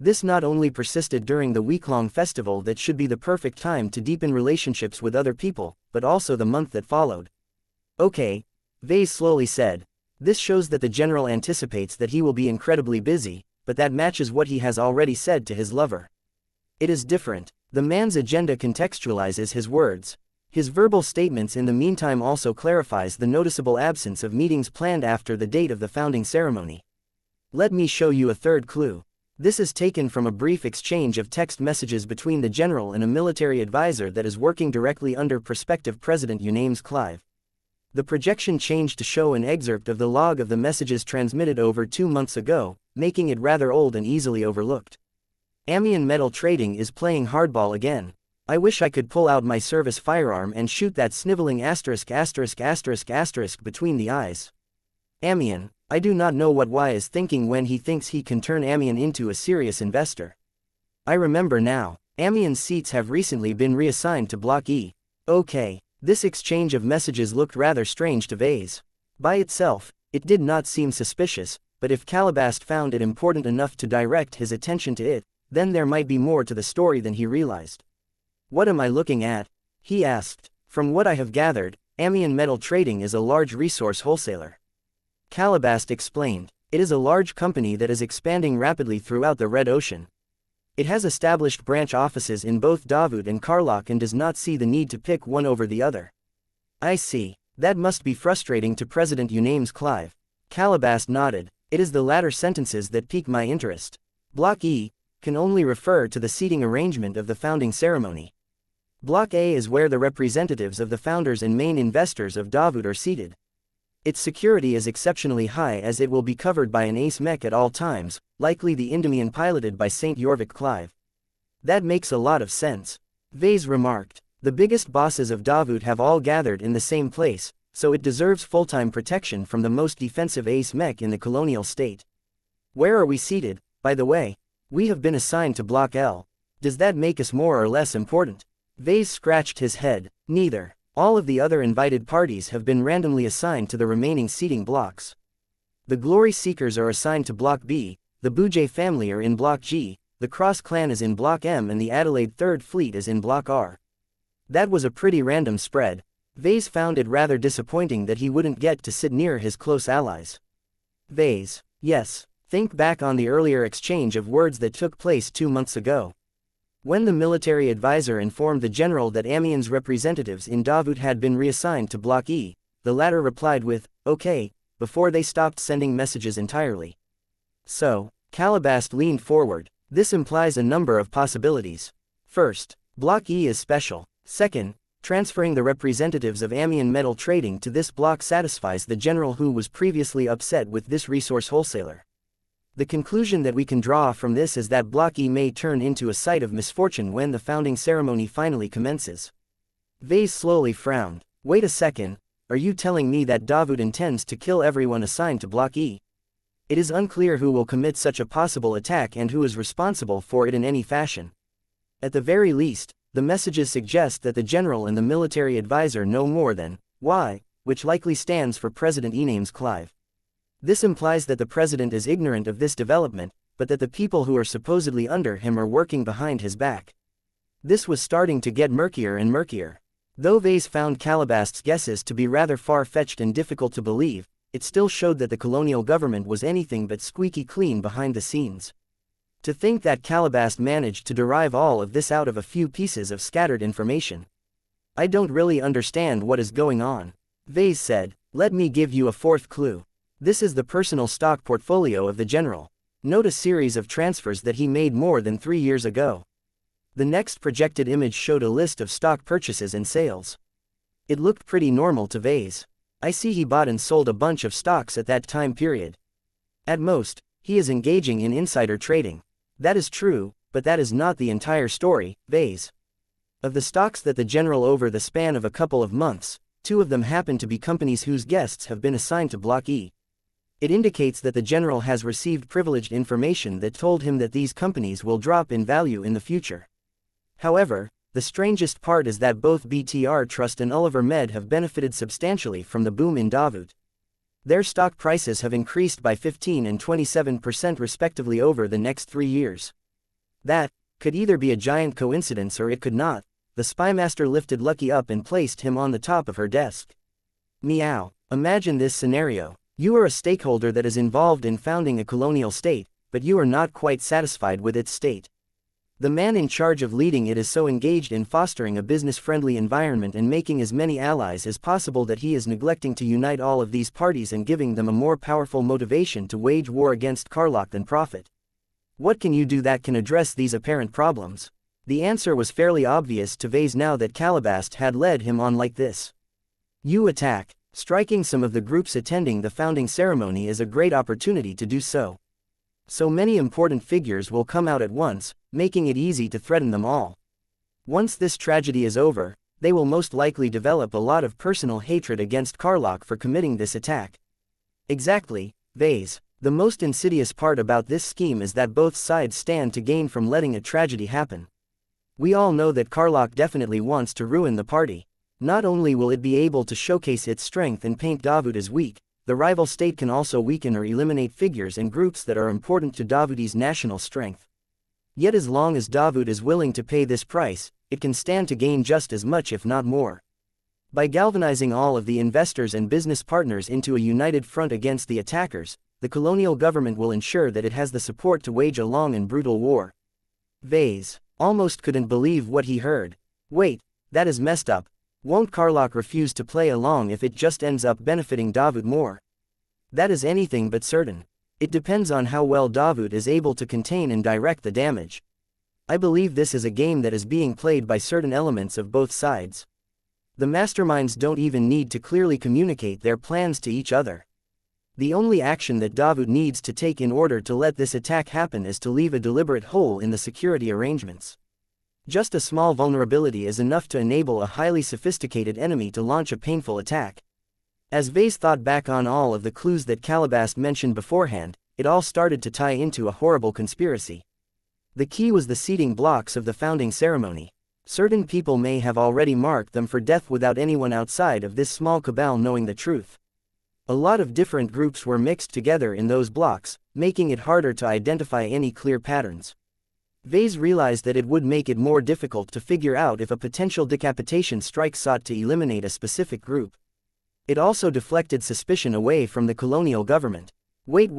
A: This not only persisted during the week-long festival that should be the perfect time to deepen relationships with other people, but also the month that followed. Okay, Vase slowly said. This shows that the general anticipates that he will be incredibly busy, but that matches what he has already said to his lover. It is different. The man's agenda contextualizes his words. His verbal statements in the meantime also clarifies the noticeable absence of meetings planned after the date of the founding ceremony. Let me show you a third clue. This is taken from a brief exchange of text messages between the general and a military advisor that is working directly under prospective President Unames Clive. The projection changed to show an excerpt of the log of the messages transmitted over 2 months ago, making it rather old and easily overlooked. Amian metal trading is playing hardball again. I wish I could pull out my service firearm and shoot that sniveling ***** between the eyes. Amian. I do not know what Y is thinking when he thinks he can turn Amian into a serious investor. I remember now. Amian's seats have recently been reassigned to Block E. Okay, this exchange of messages looked rather strange to Vase. By itself, it did not seem suspicious, but if Calabast found it important enough to direct his attention to it, then there might be more to the story than he realized. What am I looking at? He asked. From what I have gathered, Amian Metal Trading is a large resource wholesaler. Calabast explained. It is a large company that is expanding rapidly throughout the Red Ocean. It has established branch offices in both Davut and Karlach and does not see the need to pick one over the other. I see. That must be frustrating to President Unames Clive. Calabast nodded. It is the latter sentences that pique my interest. Block E can only refer to the seating arrangement of the founding ceremony. Block A is where the representatives of the founders and main investors of Davut are seated. Its security is exceptionally high as it will be covered by an ace mech at all times, likely the Endymion piloted by St. Yorvik Clive. That makes a lot of sense. Vase remarked. The biggest bosses of Davut have all gathered in the same place, so it deserves full-time protection from the most defensive ace mech in the colonial state. Where are we seated, by the way? We have been assigned to Block L. Does that make us more or less important? Vase scratched his head. Neither. All of the other invited parties have been randomly assigned to the remaining seating blocks. The Glory Seekers are assigned to Block B, the Bujay family are in Block G, the Cross Clan is in Block M and the Adelaide Third Fleet is in Block R. That was a pretty random spread. Vase found it rather disappointing that he wouldn't get to sit near his close allies. Vase. Yes. Think back on the earlier exchange of words that took place 2 months ago. When the military advisor informed the general that Amian's representatives in Davut had been reassigned to Block E, the latter replied with, okay, before they stopped sending messages entirely. So, Calabast leaned forward. This implies a number of possibilities. First, Block E is special. Second, transferring the representatives of Amian Metal Trading to this block satisfies the general who was previously upset with this resource wholesaler. The conclusion that we can draw from this is that Block E may turn into a site of misfortune when the founding ceremony finally commences. Vase slowly frowned. Wait a second, are you telling me that Davut intends to kill everyone assigned to Block E? It is unclear who will commit such a possible attack and who is responsible for it in any fashion. At the very least, the messages suggest that the general and the military advisor know more than Y, which likely stands for President Enames Clive. This implies that the president is ignorant of this development, but that the people who are supposedly under him are working behind his back. This was starting to get murkier and murkier. Though Vase found Calabast's guesses to be rather far-fetched and difficult to believe, it still showed that the colonial government was anything but squeaky clean behind the scenes. To think that Calabast managed to derive all of this out of a few pieces of scattered information. I don't really understand what is going on. Vase said, let me give you a fourth clue. This is the personal stock portfolio of the general. Note a series of transfers that he made more than 3 years ago. The next projected image showed a list of stock purchases and sales. It looked pretty normal to Vase. I see he bought and sold a bunch of stocks at that time period. At most, he is engaging in insider trading. That is true, but that is not the entire story, Vase. Of the stocks that the general over the span of a couple of months, 2 of them happen to be companies whose guests have been assigned to Block E. It indicates that the general has received privileged information that told him that these companies will drop in value in the future. However, the strangest part is that both BTR Trust and Oliver Med have benefited substantially from the boom in Davut. Their stock prices have increased by 15% and 27% respectively over the next 3 years. That could either be a giant coincidence or it could not. The spymaster lifted Lucky up and placed him on the top of her desk. Meow. Imagine this scenario. You are a stakeholder that is involved in founding a colonial state, but you are not quite satisfied with its state. The man in charge of leading it is so engaged in fostering a business-friendly environment and making as many allies as possible that he is neglecting to unite all of these parties and giving them a more powerful motivation to wage war against Karlach than profit. What can you do that can address these apparent problems? The answer was fairly obvious to Vase now that Calabast had led him on like this. You attack. Striking some of the groups attending the founding ceremony is a great opportunity to do so. So many important figures will come out at once, making it easy to threaten them all. Once this tragedy is over, they will most likely develop a lot of personal hatred against Karlach for committing this attack. Exactly, Vase. The most insidious part about this scheme is that both sides stand to gain from letting a tragedy happen. We all know that Karlach definitely wants to ruin the party. Not only will it be able to showcase its strength and paint Davut as weak, the rival state can also weaken or eliminate figures and groups that are important to Davuti's national strength. Yet as long as Davut is willing to pay this price, it can stand to gain just as much if not more. By galvanizing all of the investors and business partners into a united front against the attackers, the colonial government will ensure that it has the support to wage a long and brutal war. Vase almost couldn't believe what he heard. Wait, that is messed up. Won't Karlach refuse to play along if it just ends up benefiting Davut more? That is anything but certain. It depends on how well Davut is able to contain and direct the damage. I believe this is a game that is being played by certain elements of both sides. The masterminds don't even need to clearly communicate their plans to each other. The only action that Davut needs to take in order to let this attack happen is to leave a deliberate hole in the security arrangements. Just a small vulnerability is enough to enable a highly sophisticated enemy to launch a painful attack. As Vase thought back on all of the clues that Calabast mentioned beforehand, it all started to tie into a horrible conspiracy. The key was the seating blocks of the founding ceremony. Certain people may have already marked them for death without anyone outside of this small cabal knowing the truth. A lot of different groups were mixed together in those blocks, making it harder to identify any clear patterns. Vase realized that it would make it more difficult to figure out if a potential decapitation strike sought to eliminate a specific group. It also deflected suspicion away from the colonial government. Wait,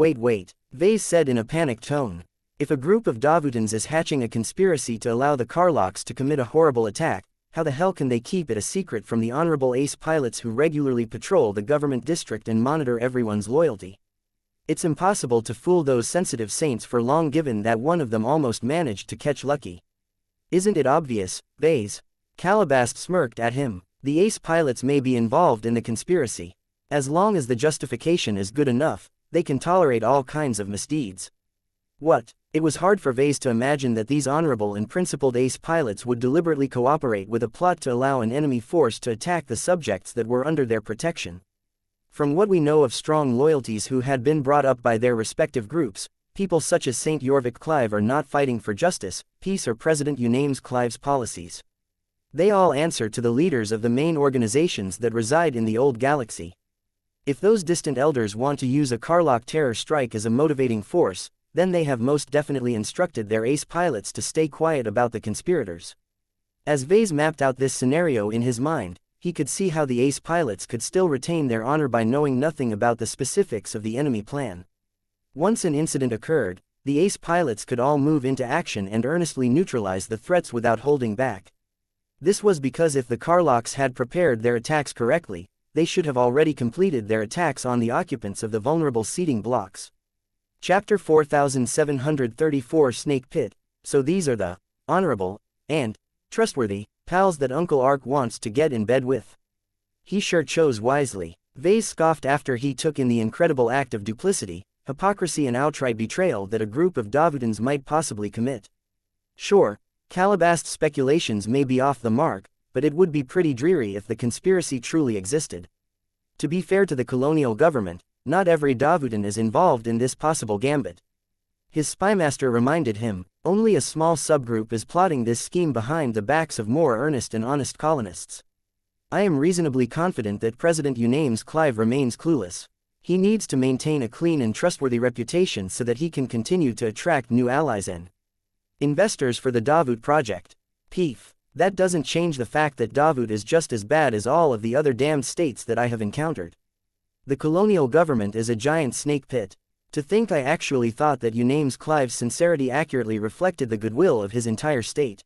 A: Vase said in a panicked tone. If a group of Davutans is hatching a conspiracy to allow the Karlachs to commit a horrible attack, how the hell can they keep it a secret from the honorable ace pilots who regularly patrol the government district and monitor everyone's loyalty? It's impossible to fool those sensitive saints for long given that one of them almost managed to catch Lucky. Isn't it obvious, Vase? Calabast smirked at him. The ace pilots may be involved in the conspiracy. As long as the justification is good enough, they can tolerate all kinds of misdeeds. What? It was hard for Vase to imagine that these honorable and principled ace pilots would deliberately cooperate with a plot to allow an enemy force to attack the subjects that were under their protection. From what we know of strong loyalties who had been brought up by their respective groups, people such as Saint Jorvik Clive are not fighting for justice, peace or President Unames Clive's policies. They all answer to the leaders of the main organizations that reside in the old galaxy. If those distant elders want to use a Karlach terror strike as a motivating force, then they have most definitely instructed their ace pilots to stay quiet about the conspirators. As Vase mapped out this scenario in his mind, he could see how the ace pilots could still retain their honor by knowing nothing about the specifics of the enemy plan. Once an incident occurred, the ace pilots could all move into action and earnestly neutralize the threats without holding back. This was because if the Karlachs had prepared their attacks correctly, they should have already completed their attacks on the occupants of the vulnerable seating blocks. Chapter 4734 Snake Pit. So these are the honorable and trustworthy pals that Uncle Ark wants to get in bed with. He sure chose wisely. Vase scoffed after he took in the incredible act of duplicity, hypocrisy and outright betrayal that a group of Davudans might possibly commit. Sure, Calabast's speculations may be off the mark, but it would be pretty dreary if the conspiracy truly existed. To be fair to the colonial government, not every Davudan is involved in this possible gambit. His spymaster reminded him, only a small subgroup is plotting this scheme behind the backs of more earnest and honest colonists. I am reasonably confident that President Unames Clive remains clueless. He needs to maintain a clean and trustworthy reputation so that he can continue to attract new allies and investors for the Davut project. Peef. That doesn't change the fact that Davut is just as bad as all of the other damned states that I have encountered. The colonial government is a giant snake pit. To think I actually thought that Unames Clive's sincerity accurately reflected the goodwill of his entire state.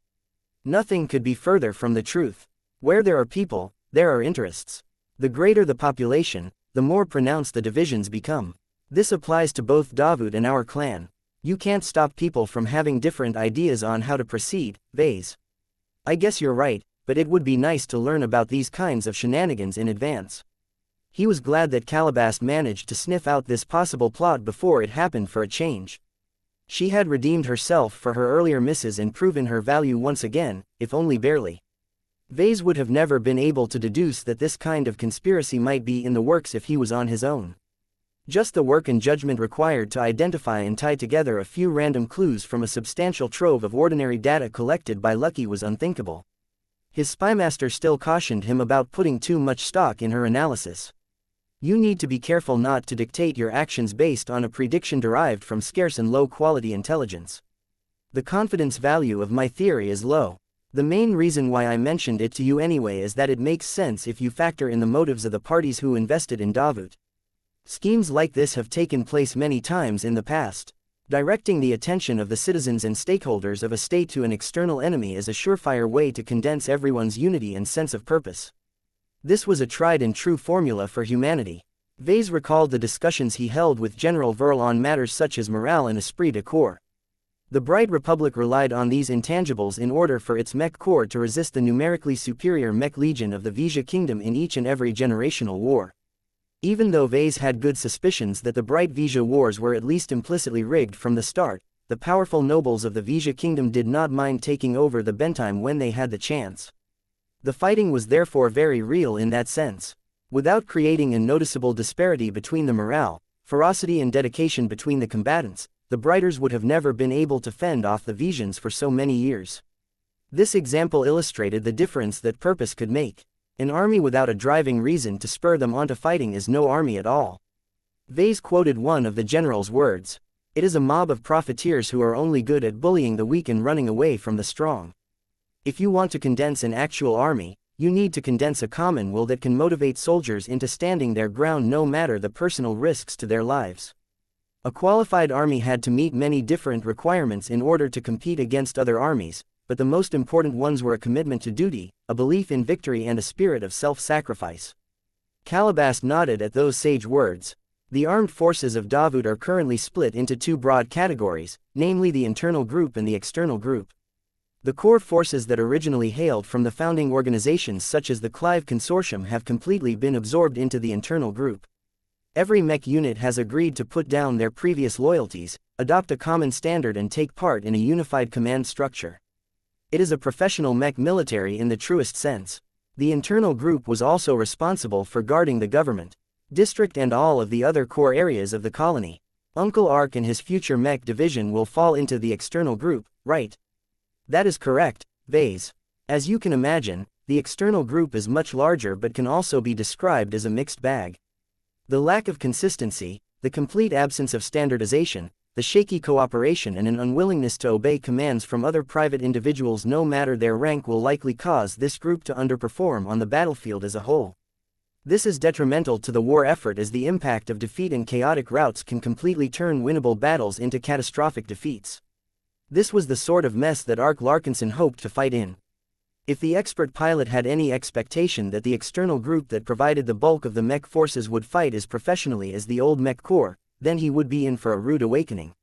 A: Nothing could be further from the truth. Where there are people, there are interests. The greater the population, the more pronounced the divisions become. This applies to both Davut and our clan. You can't stop people from having different ideas on how to proceed, Vase. I guess you're right, but it would be nice to learn about these kinds of shenanigans in advance. He was glad that Calabast managed to sniff out this possible plot before it happened for a change. She had redeemed herself for her earlier misses and proven her value once again, if only barely. Vase would have never been able to deduce that this kind of conspiracy might be in the works if he was on his own. Just the work and judgment required to identify and tie together a few random clues from a substantial trove of ordinary data collected by Lucky was unthinkable. His spymaster still cautioned him about putting too much stock in her analysis. You need to be careful not to dictate your actions based on a prediction derived from scarce and low-quality intelligence. The confidence value of my theory is low. The main reason why I mentioned it to you anyway is that it makes sense if you factor in the motives of the parties who invested in Davut. Schemes like this have taken place many times in the past. Directing the attention of the citizens and stakeholders of a state to an external enemy is a surefire way to condense everyone's unity and sense of purpose. This was a tried and true formula for humanity. Vase recalled the discussions he held with General Verl on matters such as morale and esprit de corps. The Bright Republic relied on these intangibles in order for its Mech Corps to resist the numerically superior Mech Legion of the Vija Kingdom in each and every generational war. Even though Vase had good suspicions that the Bright Vija Wars were at least implicitly rigged from the start, the powerful nobles of the Vija Kingdom did not mind taking over the Bentime when they had the chance. The fighting was therefore very real in that sense. Without creating a noticeable disparity between the morale, ferocity and dedication between the combatants, the Brighters would have never been able to fend off the Vijans for so many years. This example illustrated the difference that purpose could make. An army without a driving reason to spur them on to fighting is no army at all. Vase quoted one of the general's words. It is a mob of profiteers who are only good at bullying the weak and running away from the strong. If you want to condense an actual army, you need to condense a common will that can motivate soldiers into standing their ground no matter the personal risks to their lives. A qualified army had to meet many different requirements in order to compete against other armies, but the most important ones were a commitment to duty, a belief in victory and a spirit of self-sacrifice. Calabast nodded at those sage words. The armed forces of Davut are currently split into two broad categories, namely the internal group and the external group. The core forces that originally hailed from the founding organizations such as the Clive Consortium have completely been absorbed into the internal group. Every mech unit has agreed to put down their previous loyalties, adopt a common standard and take part in a unified command structure. It is a professional mech military in the truest sense. The internal group was also responsible for guarding the government, district and all of the other core areas of the colony. Uncle Ark and his future mech division will fall into the external group, right? That is correct, Vase. As you can imagine, the external group is much larger but can also be described as a mixed bag. The lack of consistency, the complete absence of standardization, the shaky cooperation and an unwillingness to obey commands from other private individuals no matter their rank will likely cause this group to underperform on the battlefield as a whole. This is detrimental to the war effort as the impact of defeat and chaotic routes can completely turn winnable battles into catastrophic defeats. This was the sort of mess that Ark Larkinson hoped to fight in. If the expert pilot had any expectation that the external group that provided the bulk of the mech forces would fight as professionally as the old mech corps, then he would be in for a rude awakening.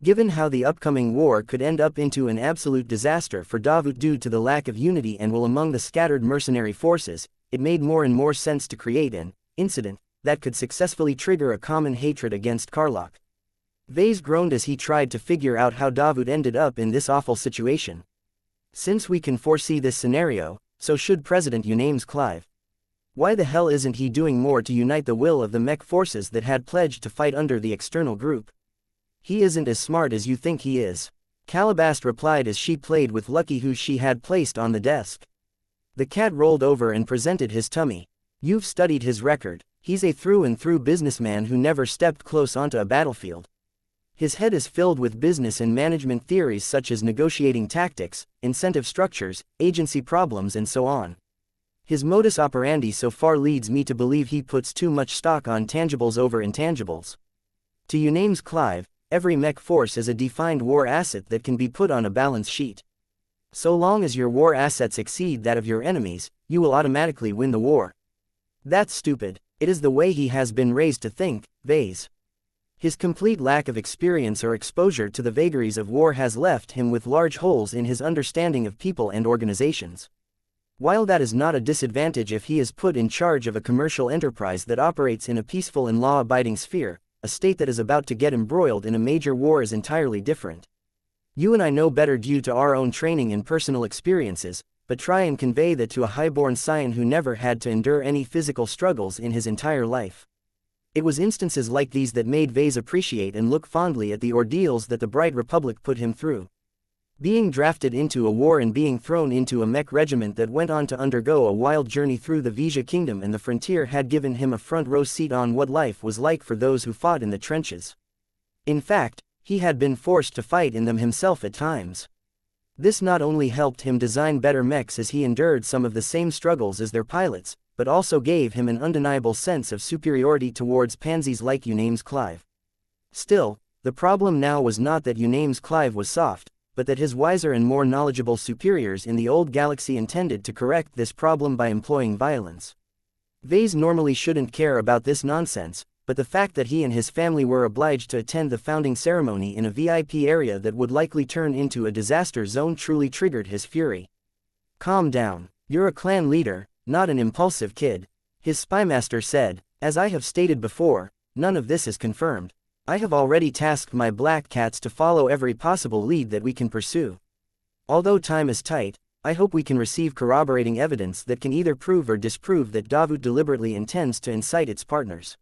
A: Given how the upcoming war could end up into an absolute disaster for Davut due to the lack of unity and will among the scattered mercenary forces, it made more and more sense to create an incident that could successfully trigger a common hatred against Karlach. Vase groaned as he tried to figure out how Davut ended up in this awful situation. Since we can foresee this scenario, so should President Unames Clive. Why the hell isn't he doing more to unite the will of the mech forces that had pledged to fight under the external group? He isn't as smart as you think he is. Calabast replied as she played with Lucky who she had placed on the desk. The cat rolled over and presented his tummy. You've studied his record. He's a through-and-through businessman who never stepped close onto a battlefield. His head is filled with business and management theories such as negotiating tactics, incentive structures, agency problems and so on. His modus operandi so far leads me to believe he puts too much stock on tangibles over intangibles. To Unames Clive, every mech force is a defined war asset that can be put on a balance sheet. So long as your war assets exceed that of your enemies, you will automatically win the war. That's stupid. It is the way he has been raised to think, Vase. His complete lack of experience or exposure to the vagaries of war has left him with large holes in his understanding of people and organizations. While that is not a disadvantage if he is put in charge of a commercial enterprise that operates in a peaceful and law-abiding sphere, a state that is about to get embroiled in a major war is entirely different. You and I know better due to our own training and personal experiences, but try and convey that to a highborn scion who never had to endure any physical struggles in his entire life. It was instances like these that made Vase appreciate and look fondly at the ordeals that the Bright Republic put him through. Being drafted into a war and being thrown into a mech regiment that went on to undergo a wild journey through the Vija Kingdom and the frontier had given him a front-row seat on what life was like for those who fought in the trenches. In fact, he had been forced to fight in them himself at times. This not only helped him design better mechs as he endured some of the same struggles as their pilots, but also gave him an undeniable sense of superiority towards pansies like Unames Clive. Still, the problem now was not that Unames Clive was soft, but that his wiser and more knowledgeable superiors in the old galaxy intended to correct this problem by employing violence. Vase normally shouldn't care about this nonsense, but the fact that he and his family were obliged to attend the founding ceremony in a VIP area that would likely turn into a disaster zone truly triggered his fury. Calm down. You're a clan leader, not an impulsive kid, his spymaster said. As I have stated before, none of this is confirmed. I have already tasked my black cats to follow every possible lead that we can pursue. Although time is tight, I hope we can receive corroborating evidence that can either prove or disprove that Davut deliberately intends to incite its partners.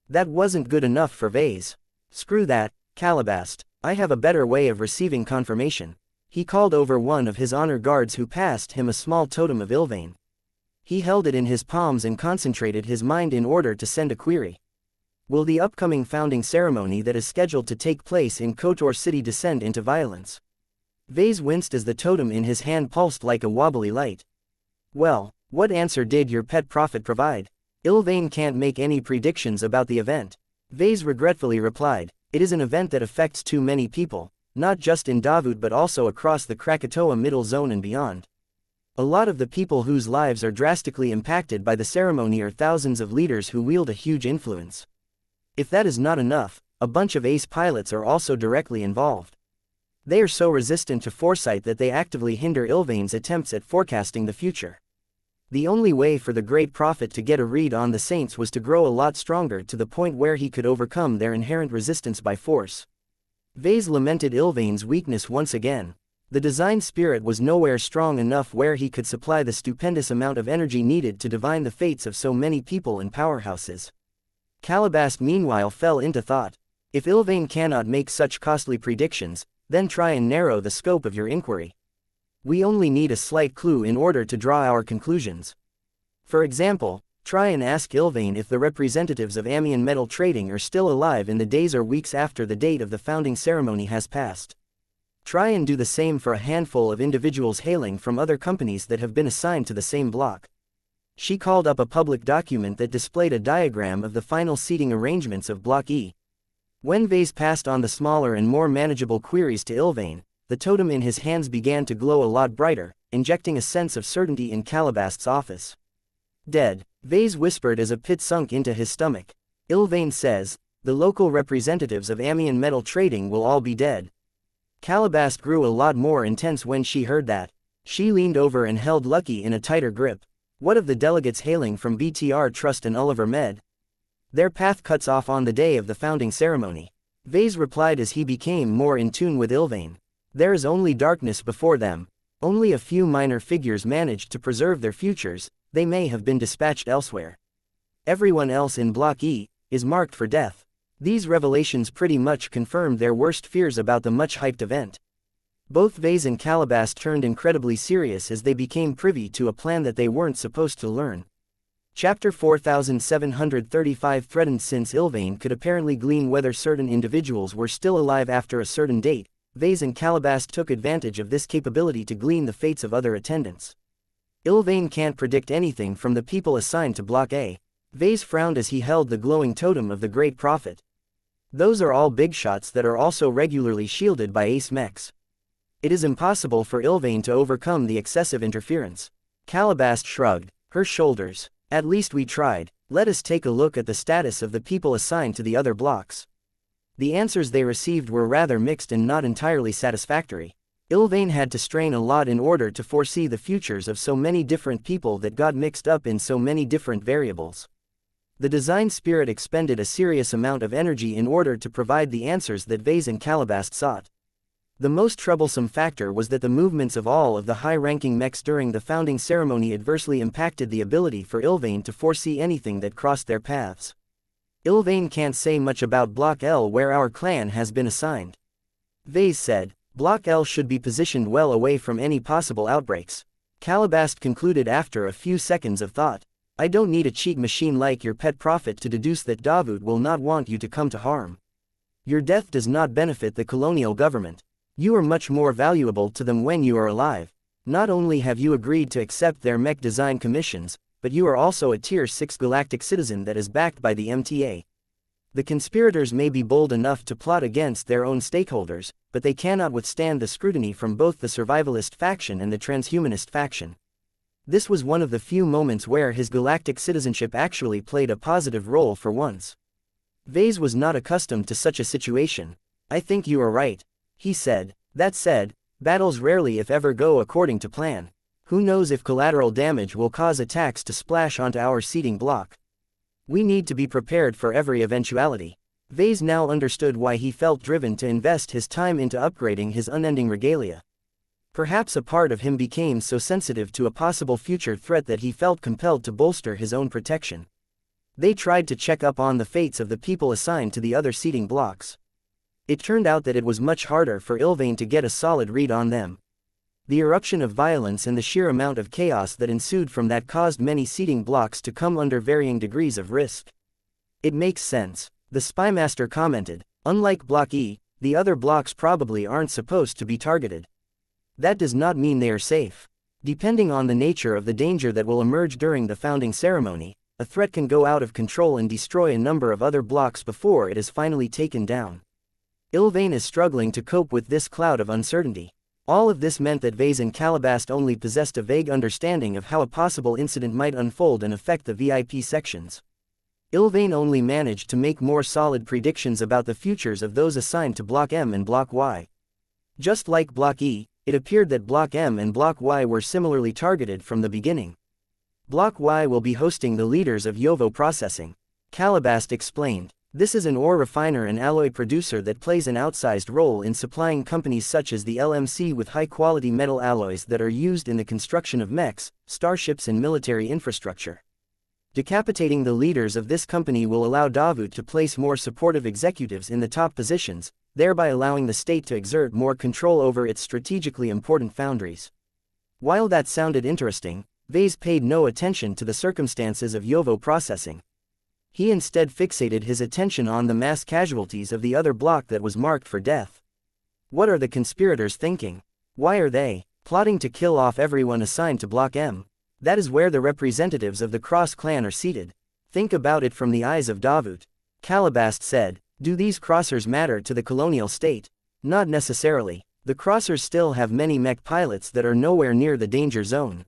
A: That wasn't good enough for Vase. Screw that, Calabast. I have a better way of receiving confirmation. He called over one of his honor guards who passed him a small totem of Ilvain. He held it in his palms and concentrated his mind in order to send a query. Will the upcoming founding ceremony that is scheduled to take place in Kotor City descend into violence? Vase winced as the totem in his hand pulsed like a wobbly light. Well, what answer did your pet prophet provide? Ilvain can't make any predictions about the event. Vase regretfully replied, it is an event that affects too many people, not just in Davut but also across the Krakatoa Middle Zone and beyond. A lot of the people whose lives are drastically impacted by the ceremony are thousands of leaders who wield a huge influence. If that is not enough, a bunch of ace pilots are also directly involved. They are so resistant to foresight that they actively hinder Ilvain's attempts at forecasting the future. The only way for the great prophet to get a read on the saints was to grow a lot stronger to the point where he could overcome their inherent resistance by force. Vase lamented Ilvain's weakness once again. The design spirit was nowhere strong enough where he could supply the stupendous amount of energy needed to divine the fates of so many people in powerhouses. Calabast meanwhile fell into thought. If Ilvain cannot make such costly predictions, then try and narrow the scope of your inquiry. We only need a slight clue in order to draw our conclusions. For example, try and ask Ilvain if the representatives of Amian metal trading are still alive in the days or weeks after the date of the founding ceremony has passed. Try and do the same for a handful of individuals hailing from other companies that have been assigned to the same block. She called up a public document that displayed a diagram of the final seating arrangements of Block E. When Vase passed on the smaller and more manageable queries to Ilvain, the totem in his hands began to glow a lot brighter, injecting a sense of certainty in Calabast's office. Dead, Vase whispered as a pit sunk into his stomach. Ilvain says, the local representatives of Amian metal trading will all be dead. Calabast grew a lot more intense when she heard that. She leaned over and held Lucky in a tighter grip. What of the delegates hailing from BTR Trust and Oliver Med? Their path cuts off on the day of the founding ceremony. Vase replied as he became more in tune with Ilvain. There is only darkness before them. Only a few minor figures managed to preserve their futures, they may have been dispatched elsewhere. Everyone else in Block E is marked for death. These revelations pretty much confirmed their worst fears about the much-hyped event. Both Vase and Calabast turned incredibly serious as they became privy to a plan that they weren't supposed to learn. Chapter 4735 threatened. Since Ilvain could apparently glean whether certain individuals were still alive after a certain date, Vase and Calabast took advantage of this capability to glean the fates of other attendants. Ilvain can't predict anything from the people assigned to Block A. Vase frowned as he held the glowing totem of the Great Prophet. Those are all big shots that are also regularly shielded by ace mechs. It is impossible for Ilvain to overcome the excessive interference. Calabast shrugged her shoulders. At least we tried. Let us take a look at the status of the people assigned to the other blocks. The answers they received were rather mixed and not entirely satisfactory. Ilvain had to strain a lot in order to foresee the futures of so many different people that got mixed up in so many different variables. The design spirit expended a serious amount of energy in order to provide the answers that Vase and Calabast sought. The most troublesome factor was that the movements of all of the high-ranking mechs during the founding ceremony adversely impacted the ability for Ilvain to foresee anything that crossed their paths. Ilvain can't say much about Block L where our clan has been assigned. Vase said, Block L should be positioned well away from any possible outbreaks. Calabast concluded after a few seconds of thought. I don't need a cheat machine like your pet prophet to deduce that Davut will not want you to come to harm. Your death does not benefit the colonial government. You are much more valuable to them when you are alive. Not only have you agreed to accept their mech design commissions, but you are also a Tier 6 galactic citizen that is backed by the MTA. The conspirators may be bold enough to plot against their own stakeholders, but they cannot withstand the scrutiny from both the survivalist faction and the transhumanist faction. This was one of the few moments where his galactic citizenship actually played a positive role for once. Vase was not accustomed to such a situation. I think you are right, he said. That said, battles rarely if ever go according to plan. Who knows if collateral damage will cause attacks to splash onto our seating block. We need to be prepared for every eventuality. Vase now understood why he felt driven to invest his time into upgrading his unending regalia. Perhaps a part of him became so sensitive to a possible future threat that he felt compelled to bolster his own protection. They tried to check up on the fates of the people assigned to the other seating blocks. It turned out that it was much harder for Ilvain to get a solid read on them. The eruption of violence and the sheer amount of chaos that ensued from that caused many seating blocks to come under varying degrees of risk. It makes sense, the spymaster commented. Unlike Block E, the other blocks probably aren't supposed to be targeted. That does not mean they are safe. Depending on the nature of the danger that will emerge during the founding ceremony, a threat can go out of control and destroy a number of other blocks before it is finally taken down. Ilvain is struggling to cope with this cloud of uncertainty. All of this meant that Vase and Calabast only possessed a vague understanding of how a possible incident might unfold and affect the VIP sections. Ilvain only managed to make more solid predictions about the futures of those assigned to Block M and Block Y. Just like Block E, it appeared that Block M and Block Y were similarly targeted from the beginning. Block Y will be hosting the leaders of Yovo processing. Calabast explained. This is an ore refiner and alloy producer that plays an outsized role in supplying companies such as the LMC with high-quality metal alloys that are used in the construction of mechs, starships and military infrastructure. Decapitating the leaders of this company will allow Davut to place more supportive executives in the top positions, thereby allowing the state to exert more control over its strategically important foundries. While that sounded interesting, Vase paid no attention to the circumstances of Yovo processing. He instead fixated his attention on the mass casualties of the other block that was marked for death. What are the conspirators thinking? Why are they plotting to kill off everyone assigned to Block M? That is where the representatives of the Cross clan are seated. Think about it from the eyes of Davut. Calabast said. Do these crossers matter to the colonial state? Not necessarily. The crossers still have many mech pilots that are nowhere near the danger zone.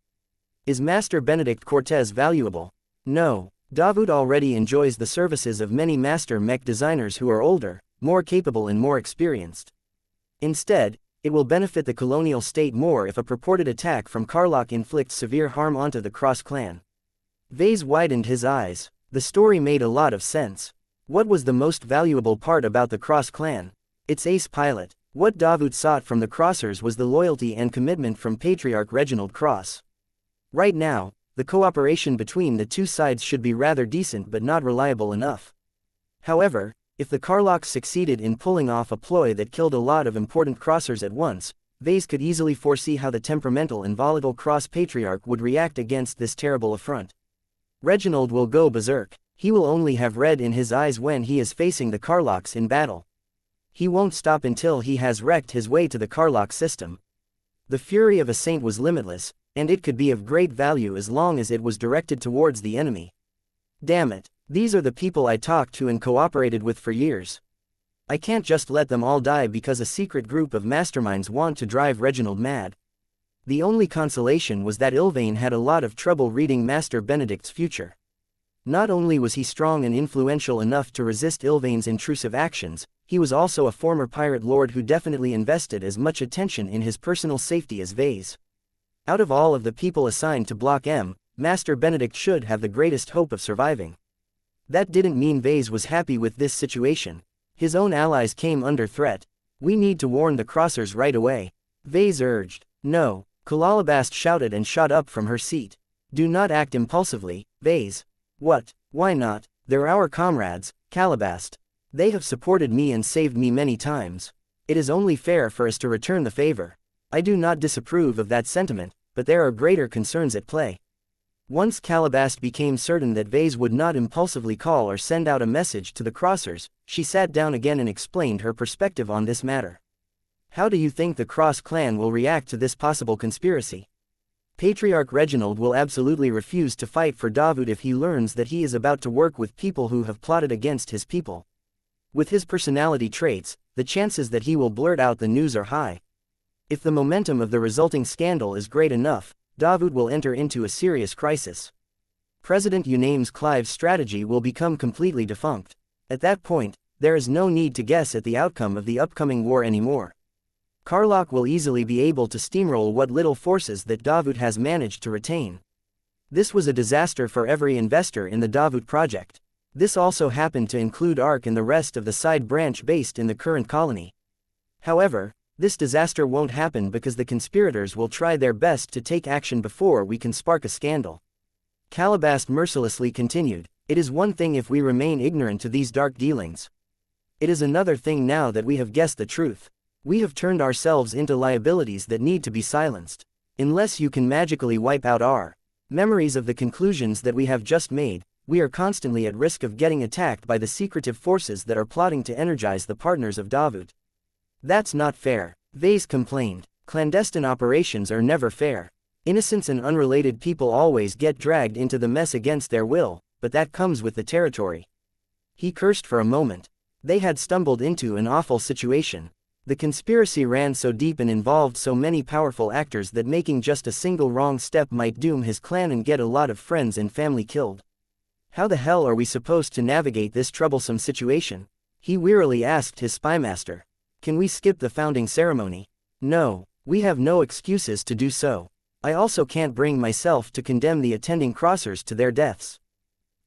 A: Is Master Benedict Cortez valuable? No. Davut already enjoys the services of many master mech designers who are older, more capable and more experienced. Instead, it will benefit the colonial state more if a purported attack from Karlach inflicts severe harm onto the Cross clan. Vase widened his eyes. The story made a lot of sense. What was the most valuable part about the Cross clan? Its ace pilot. What Davut sought from the Crossers was the loyalty and commitment from Patriarch Reginald Cross. Right now, the cooperation between the two sides should be rather decent but not reliable enough. However, if the Karlachs succeeded in pulling off a ploy that killed a lot of important Crossers at once, Vase could easily foresee how the temperamental and volatile Cross Patriarch would react against this terrible affront. Reginald will go berserk. He will only have red in his eyes when he is facing the Karlachs in battle. He won't stop until he has wrecked his way to the Karlach system. The fury of a saint was limitless, and it could be of great value as long as it was directed towards the enemy. Damn it, these are the people I talked to and cooperated with for years. I can't just let them all die because a secret group of masterminds want to drive Reginald mad. The only consolation was that Ilvain had a lot of trouble reading Master Benedict's future. Not only was he strong and influential enough to resist Ilvain's intrusive actions, he was also a former pirate lord who definitely invested as much attention in his personal safety as Vase. Out of all of the people assigned to Block M, Master Benedict should have the greatest hope of surviving. That didn't mean Vase was happy with this situation. His own allies came under threat. We need to warn the Crossers right away. Vase urged. No. Kalalabast shouted and shot up from her seat. Do not act impulsively, Vase. What? Why not? They're our comrades, Calabast. They have supported me and saved me many times. It is only fair for us to return the favor. I do not disapprove of that sentiment, but there are greater concerns at play. Once Calabast became certain that Vase would not impulsively call or send out a message to the Crossers, she sat down again and explained her perspective on this matter. How do you think the Cross clan will react to this possible conspiracy? Patriarch Reginald will absolutely refuse to fight for Davut if he learns that he is about to work with people who have plotted against his people. With his personality traits, the chances that he will blurt out the news are high. If the momentum of the resulting scandal is great enough, Davut will enter into a serious crisis. President Unames Clive's strategy will become completely defunct. At that point, there is no need to guess at the outcome of the upcoming war anymore. Karlach will easily be able to steamroll what little forces that Davut has managed to retain. This was a disaster for every investor in the Davut project. This also happened to include Ark and the rest of the side branch based in the current colony. However, this disaster won't happen because the conspirators will try their best to take action before we can spark a scandal. Calabast mercilessly continued. It is one thing if we remain ignorant to these dark dealings. It is another thing now that we have guessed the truth. We have turned ourselves into liabilities that need to be silenced. Unless you can magically wipe out our memories of the conclusions that we have just made, we are constantly at risk of getting attacked by the secretive forces that are plotting to energize the partners of Davut. That's not fair, Vase complained. Clandestine operations are never fair. Innocents and unrelated people always get dragged into the mess against their will, but that comes with the territory. He cursed for a moment. They had stumbled into an awful situation. The conspiracy ran so deep and involved so many powerful actors that making just a single wrong step might doom his clan and get a lot of friends and family killed. How the hell are we supposed to navigate this troublesome situation? He wearily asked his spymaster. Can we skip the founding ceremony? No, we have no excuses to do so. I also can't bring myself to condemn the attending crossers to their deaths.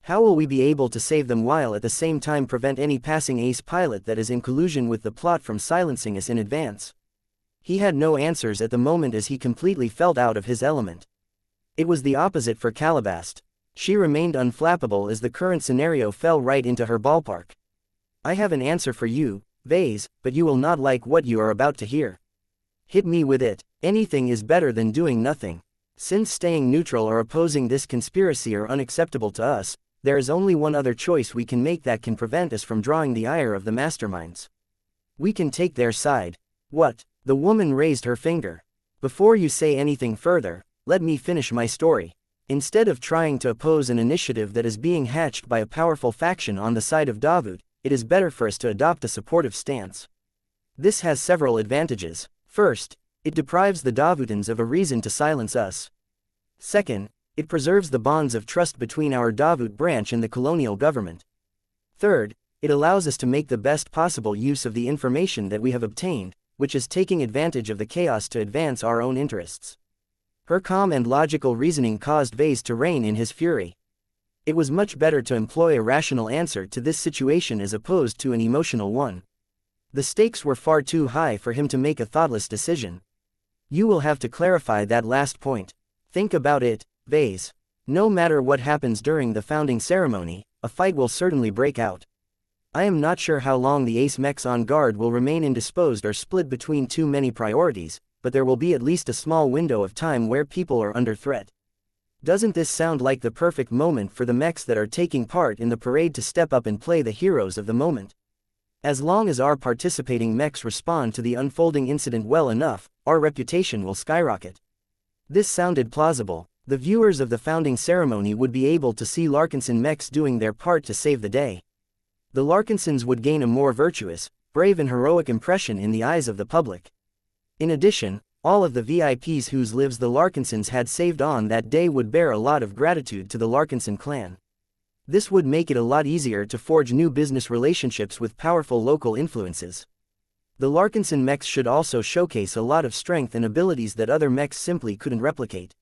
A: How will we be able to save them while at the same time prevent any passing ace pilot that is in collusion with the plot from silencing us in advance? He had no answers at the moment as he completely felt out of his element. It was the opposite for Calabast. She remained unflappable as the current scenario fell right into her ballpark. I have an answer for you, Vase, but you will not like what you are about to hear. Hit me with it. Anything is better than doing nothing. Since staying neutral or opposing this conspiracy are unacceptable to us, there is only one other choice we can make that can prevent us from drawing the ire of the masterminds. We can take their side. What? The woman raised her finger. Before you say anything further, let me finish my story. Instead of trying to oppose an initiative that is being hatched by a powerful faction on the side of Davut, it is better for us to adopt a supportive stance. This has several advantages. First, it deprives the Davutans of a reason to silence us. Second, it preserves the bonds of trust between our Davut branch and the colonial government. Third, it allows us to make the best possible use of the information that we have obtained, which is taking advantage of the chaos to advance our own interests. Her calm and logical reasoning caused Vase to rein in his fury. It was much better to employ a rational answer to this situation as opposed to an emotional one. The stakes were far too high for him to make a thoughtless decision. You will have to clarify that last point. Think about it, Vase. No matter what happens during the founding ceremony, a fight will certainly break out. I am not sure how long the ace mechs on guard will remain indisposed or split between too many priorities, but there will be at least a small window of time where people are under threat. Doesn't this sound like the perfect moment for the mechs that are taking part in the parade to step up and play the heroes of the moment? As long as our participating mechs respond to the unfolding incident well enough, our reputation will skyrocket. This sounded plausible. The viewers of the founding ceremony would be able to see Larkinson mechs doing their part to save the day. The Larkinsons would gain a more virtuous, brave and heroic impression in the eyes of the public. In addition, all of the VIPs whose lives the Larkinsons had saved on that day would bear a lot of gratitude to the Larkinson clan. This would make it a lot easier to forge new business relationships with powerful local influences. The Larkinson mechs should also showcase a lot of strength and abilities that other mechs simply couldn't replicate.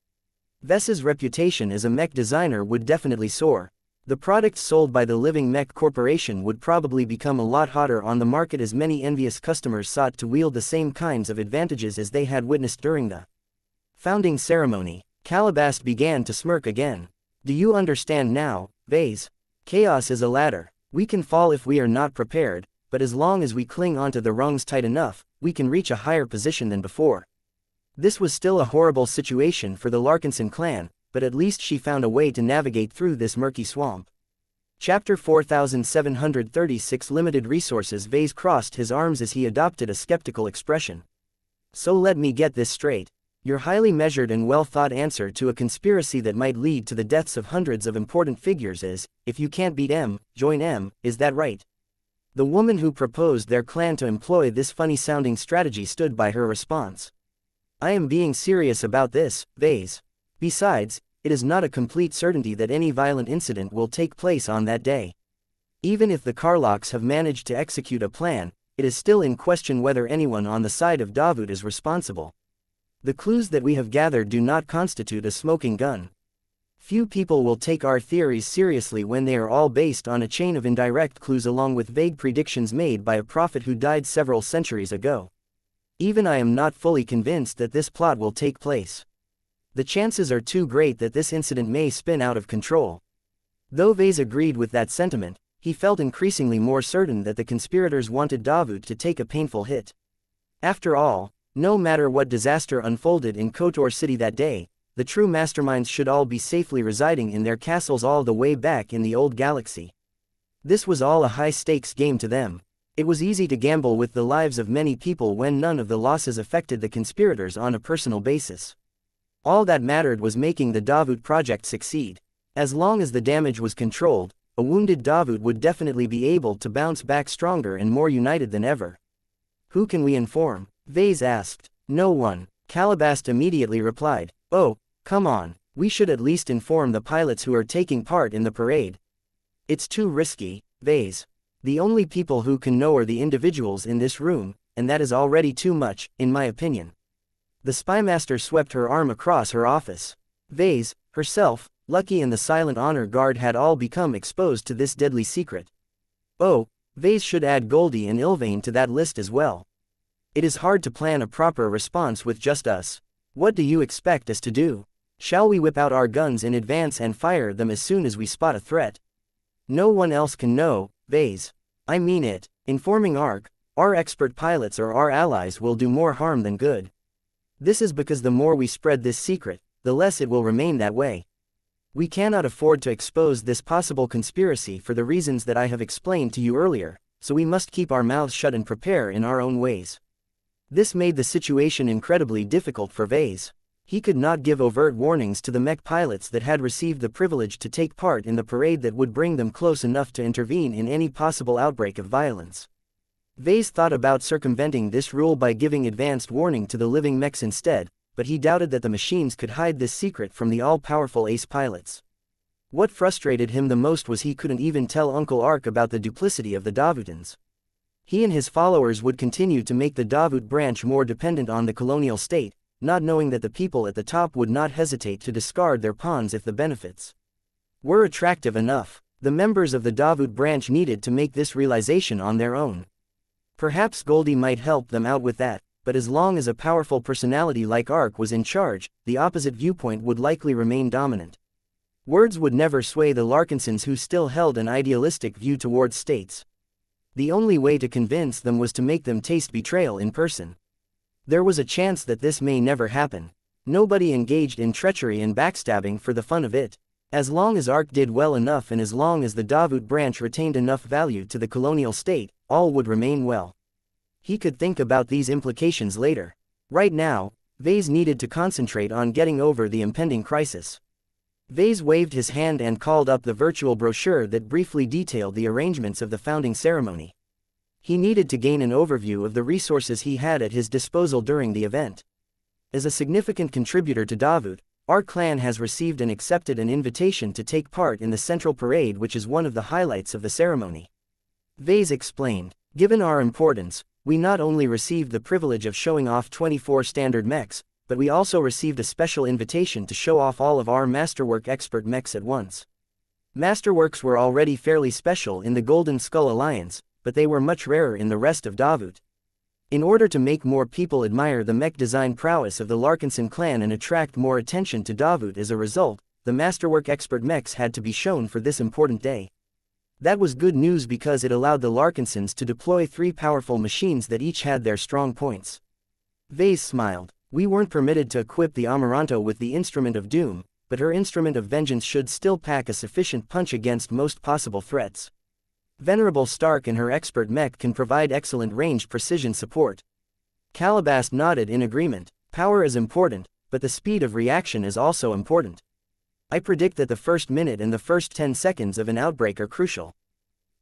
A: Ves's reputation as a mech designer would definitely soar. The products sold by the Living Mech Corporation would probably become a lot hotter on the market as many envious customers sought to wield the same kinds of advantages as they had witnessed during the founding ceremony. Calabast began to smirk again. Do you understand now, Vase? Chaos is a ladder. We can fall if we are not prepared, but as long as we cling onto the rungs tight enough, we can reach a higher position than before. This was still a horrible situation for the Larkinson clan, but at least she found a way to navigate through this murky swamp. Chapter 4736 Limited Resources. Vase crossed his arms as he adopted a skeptical expression. So let me get this straight. Your highly measured and well-thought answer to a conspiracy that might lead to the deaths of hundreds of important figures is, if you can't beat M, join M, is that right? The woman who proposed their clan to employ this funny-sounding strategy stood by her response. I am being serious about this, Vase. Besides, it is not a complete certainty that any violent incident will take place on that day. Even if the Karloks have managed to execute a plan, it is still in question whether anyone on the side of Davut is responsible. The clues that we have gathered do not constitute a smoking gun. Few people will take our theories seriously when they are all based on a chain of indirect clues along with vague predictions made by a prophet who died several centuries ago. Even I am not fully convinced that this plot will take place. The chances are too great that this incident may spin out of control. Though Vase agreed with that sentiment, he felt increasingly more certain that the conspirators wanted Davut to take a painful hit. After all, no matter what disaster unfolded in Kotor City that day, the true masterminds should all be safely residing in their castles all the way back in the old galaxy. This was all a high-stakes game to them. It was easy to gamble with the lives of many people when none of the losses affected the conspirators on a personal basis. All that mattered was making the Davut project succeed. As long as the damage was controlled, a wounded Davut would definitely be able to bounce back stronger and more united than ever. Who can we inform? Vase asked. No one. Calabast immediately replied. Oh, come on, we should at least inform the pilots who are taking part in the parade. It's too risky, Vase. The only people who can know are the individuals in this room, and that is already too much, in my opinion. The spymaster swept her arm across her office. Vase, herself, Lucky and the silent honor guard had all become exposed to this deadly secret. Oh, Vase should add Goldie and Ilvain to that list as well. It is hard to plan a proper response with just us. What do you expect us to do? Shall we whip out our guns in advance and fire them as soon as we spot a threat? No one else can know, Vase. I mean it. Informing Ark, our expert pilots or our allies will do more harm than good. This is because the more we spread this secret, the less it will remain that way. We cannot afford to expose this possible conspiracy for the reasons that I have explained to you earlier, so we must keep our mouths shut and prepare in our own ways. This made the situation incredibly difficult for Vase. He could not give overt warnings to the Mech pilots that had received the privilege to take part in the parade that would bring them close enough to intervene in any possible outbreak of violence. Vase thought about circumventing this rule by giving advanced warning to the living Mechs instead, but he doubted that the machines could hide this secret from the all-powerful ace pilots. What frustrated him the most was he couldn't even tell Uncle Ark about the duplicity of the Davutans. He and his followers would continue to make the Davut branch more dependent on the colonial state, not knowing that the people at the top would not hesitate to discard their pawns if the benefits were attractive enough. The members of the Davut branch needed to make this realization on their own. Perhaps Goldie might help them out with that, but as long as a powerful personality like Ark was in charge, the opposite viewpoint would likely remain dominant. Words would never sway the Larkinsons, who still held an idealistic view towards states. The only way to convince them was to make them taste betrayal in person. There was a chance that this may never happen. Nobody engaged in treachery and backstabbing for the fun of it. As long as Ark did well enough and as long as the Davut branch retained enough value to the colonial state, all would remain well. He could think about these implications later. Right now, Vase needed to concentrate on getting over the impending crisis. Vase waved his hand and called up the virtual brochure that briefly detailed the arrangements of the founding ceremony. He needed to gain an overview of the resources he had at his disposal during the event. As a significant contributor to Davut, our clan has received and accepted an invitation to take part in the central parade, which is one of the highlights of the ceremony. Vase explained, given our importance, we not only received the privilege of showing off 24 standard mechs, but we also received a special invitation to show off all of our Masterwork expert mechs at once. Masterworks were already fairly special in the Golden Skull Alliance, but they were much rarer in the rest of Davut. In order to make more people admire the mech design prowess of the Larkinson clan and attract more attention to Davut as a result, the Masterwork expert mechs had to be shown for this important day. That was good news because it allowed the Larkinsons to deploy 3 powerful machines that each had their strong points. Vase smiled. We weren't permitted to equip the Amaranto with the Instrument of Doom, but her Instrument of Vengeance should still pack a sufficient punch against most possible threats. Venerable Stark and her expert mech can provide excellent ranged precision support. Calabast nodded in agreement. Power is important, but the speed of reaction is also important. I predict that the first minute and the first 10 seconds of an outbreak are crucial.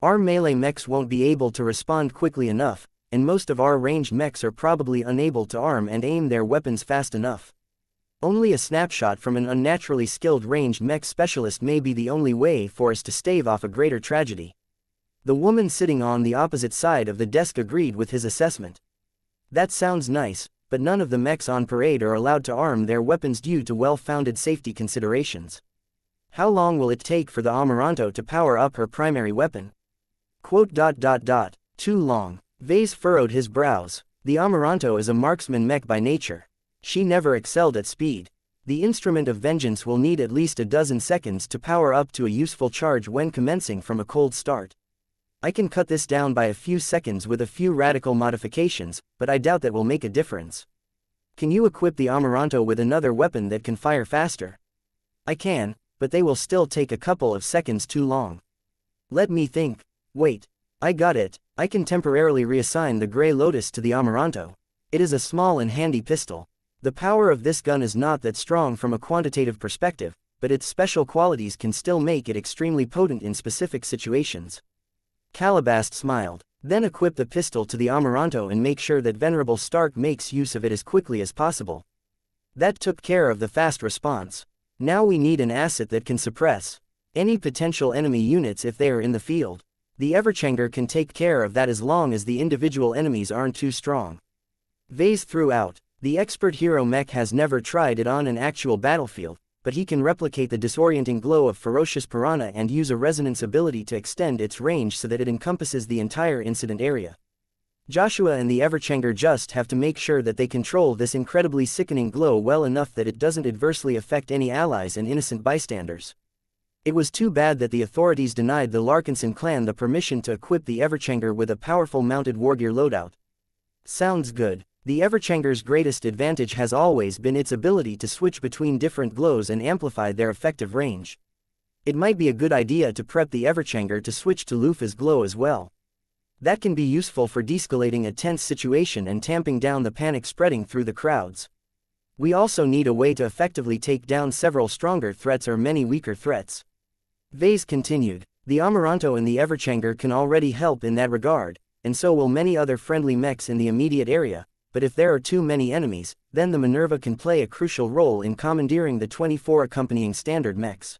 A: Our melee mechs won't be able to respond quickly enough, and most of our ranged mechs are probably unable to arm and aim their weapons fast enough. Only a snapshot from an unnaturally skilled ranged mech specialist may be the only way for us to stave off a greater tragedy. The woman sitting on the opposite side of the desk agreed with his assessment. That sounds nice, but none of the mechs on parade are allowed to arm their weapons due to well-founded safety considerations. How long will it take for the Amaranto to power up her primary weapon? Too long. Vase furrowed his brows. The Amaranto is a marksman mech by nature. She never excelled at speed. The Instrument of Vengeance will need at least a dozen seconds to power up to a useful charge when commencing from a cold start. I can cut this down by a few seconds with a few radical modifications, but I doubt that will make a difference. Can you equip the Amaranto with another weapon that can fire faster? I can, but they will still take a couple of seconds too long. Let me think. Wait. I got it. I can temporarily reassign the Grey Lotus to the Amaranto. It is a small and handy pistol. The power of this gun is not that strong from a quantitative perspective, but its special qualities can still make it extremely potent in specific situations. Calabast smiled. Then equip the pistol to the Amaranto and make sure that Venerable Stark makes use of it as quickly as possible. That took care of the fast response. Now we need an asset that can suppress any potential enemy units if they are in the field. The Everchanger can take care of that as long as the individual enemies aren't too strong. Vase threw out. The expert hero Mech has never tried it on an actual battlefield, but he can replicate the disorienting glow of ferocious piranha and use a resonance ability to extend its range so that it encompasses the entire incident area. Joshua and the Everchanger just have to make sure that they control this incredibly sickening glow well enough that it doesn't adversely affect any allies and innocent bystanders. It was too bad that the authorities denied the Larkinson clan the permission to equip the Everchanger with a powerful mounted wargear loadout. Sounds good. The Everchanger's greatest advantage has always been its ability to switch between different glows and amplify their effective range. It might be a good idea to prep the Everchanger to switch to Lufa's glow as well. That can be useful for de-escalating a tense situation and tamping down the panic spreading through the crowds. We also need a way to effectively take down several stronger threats or many weaker threats. Vase continued. The Amaranto and the Everchanger can already help in that regard, and so will many other friendly mechs in the immediate area, but if there are too many enemies, then the Minerva can play a crucial role in commandeering the 24 accompanying standard mechs.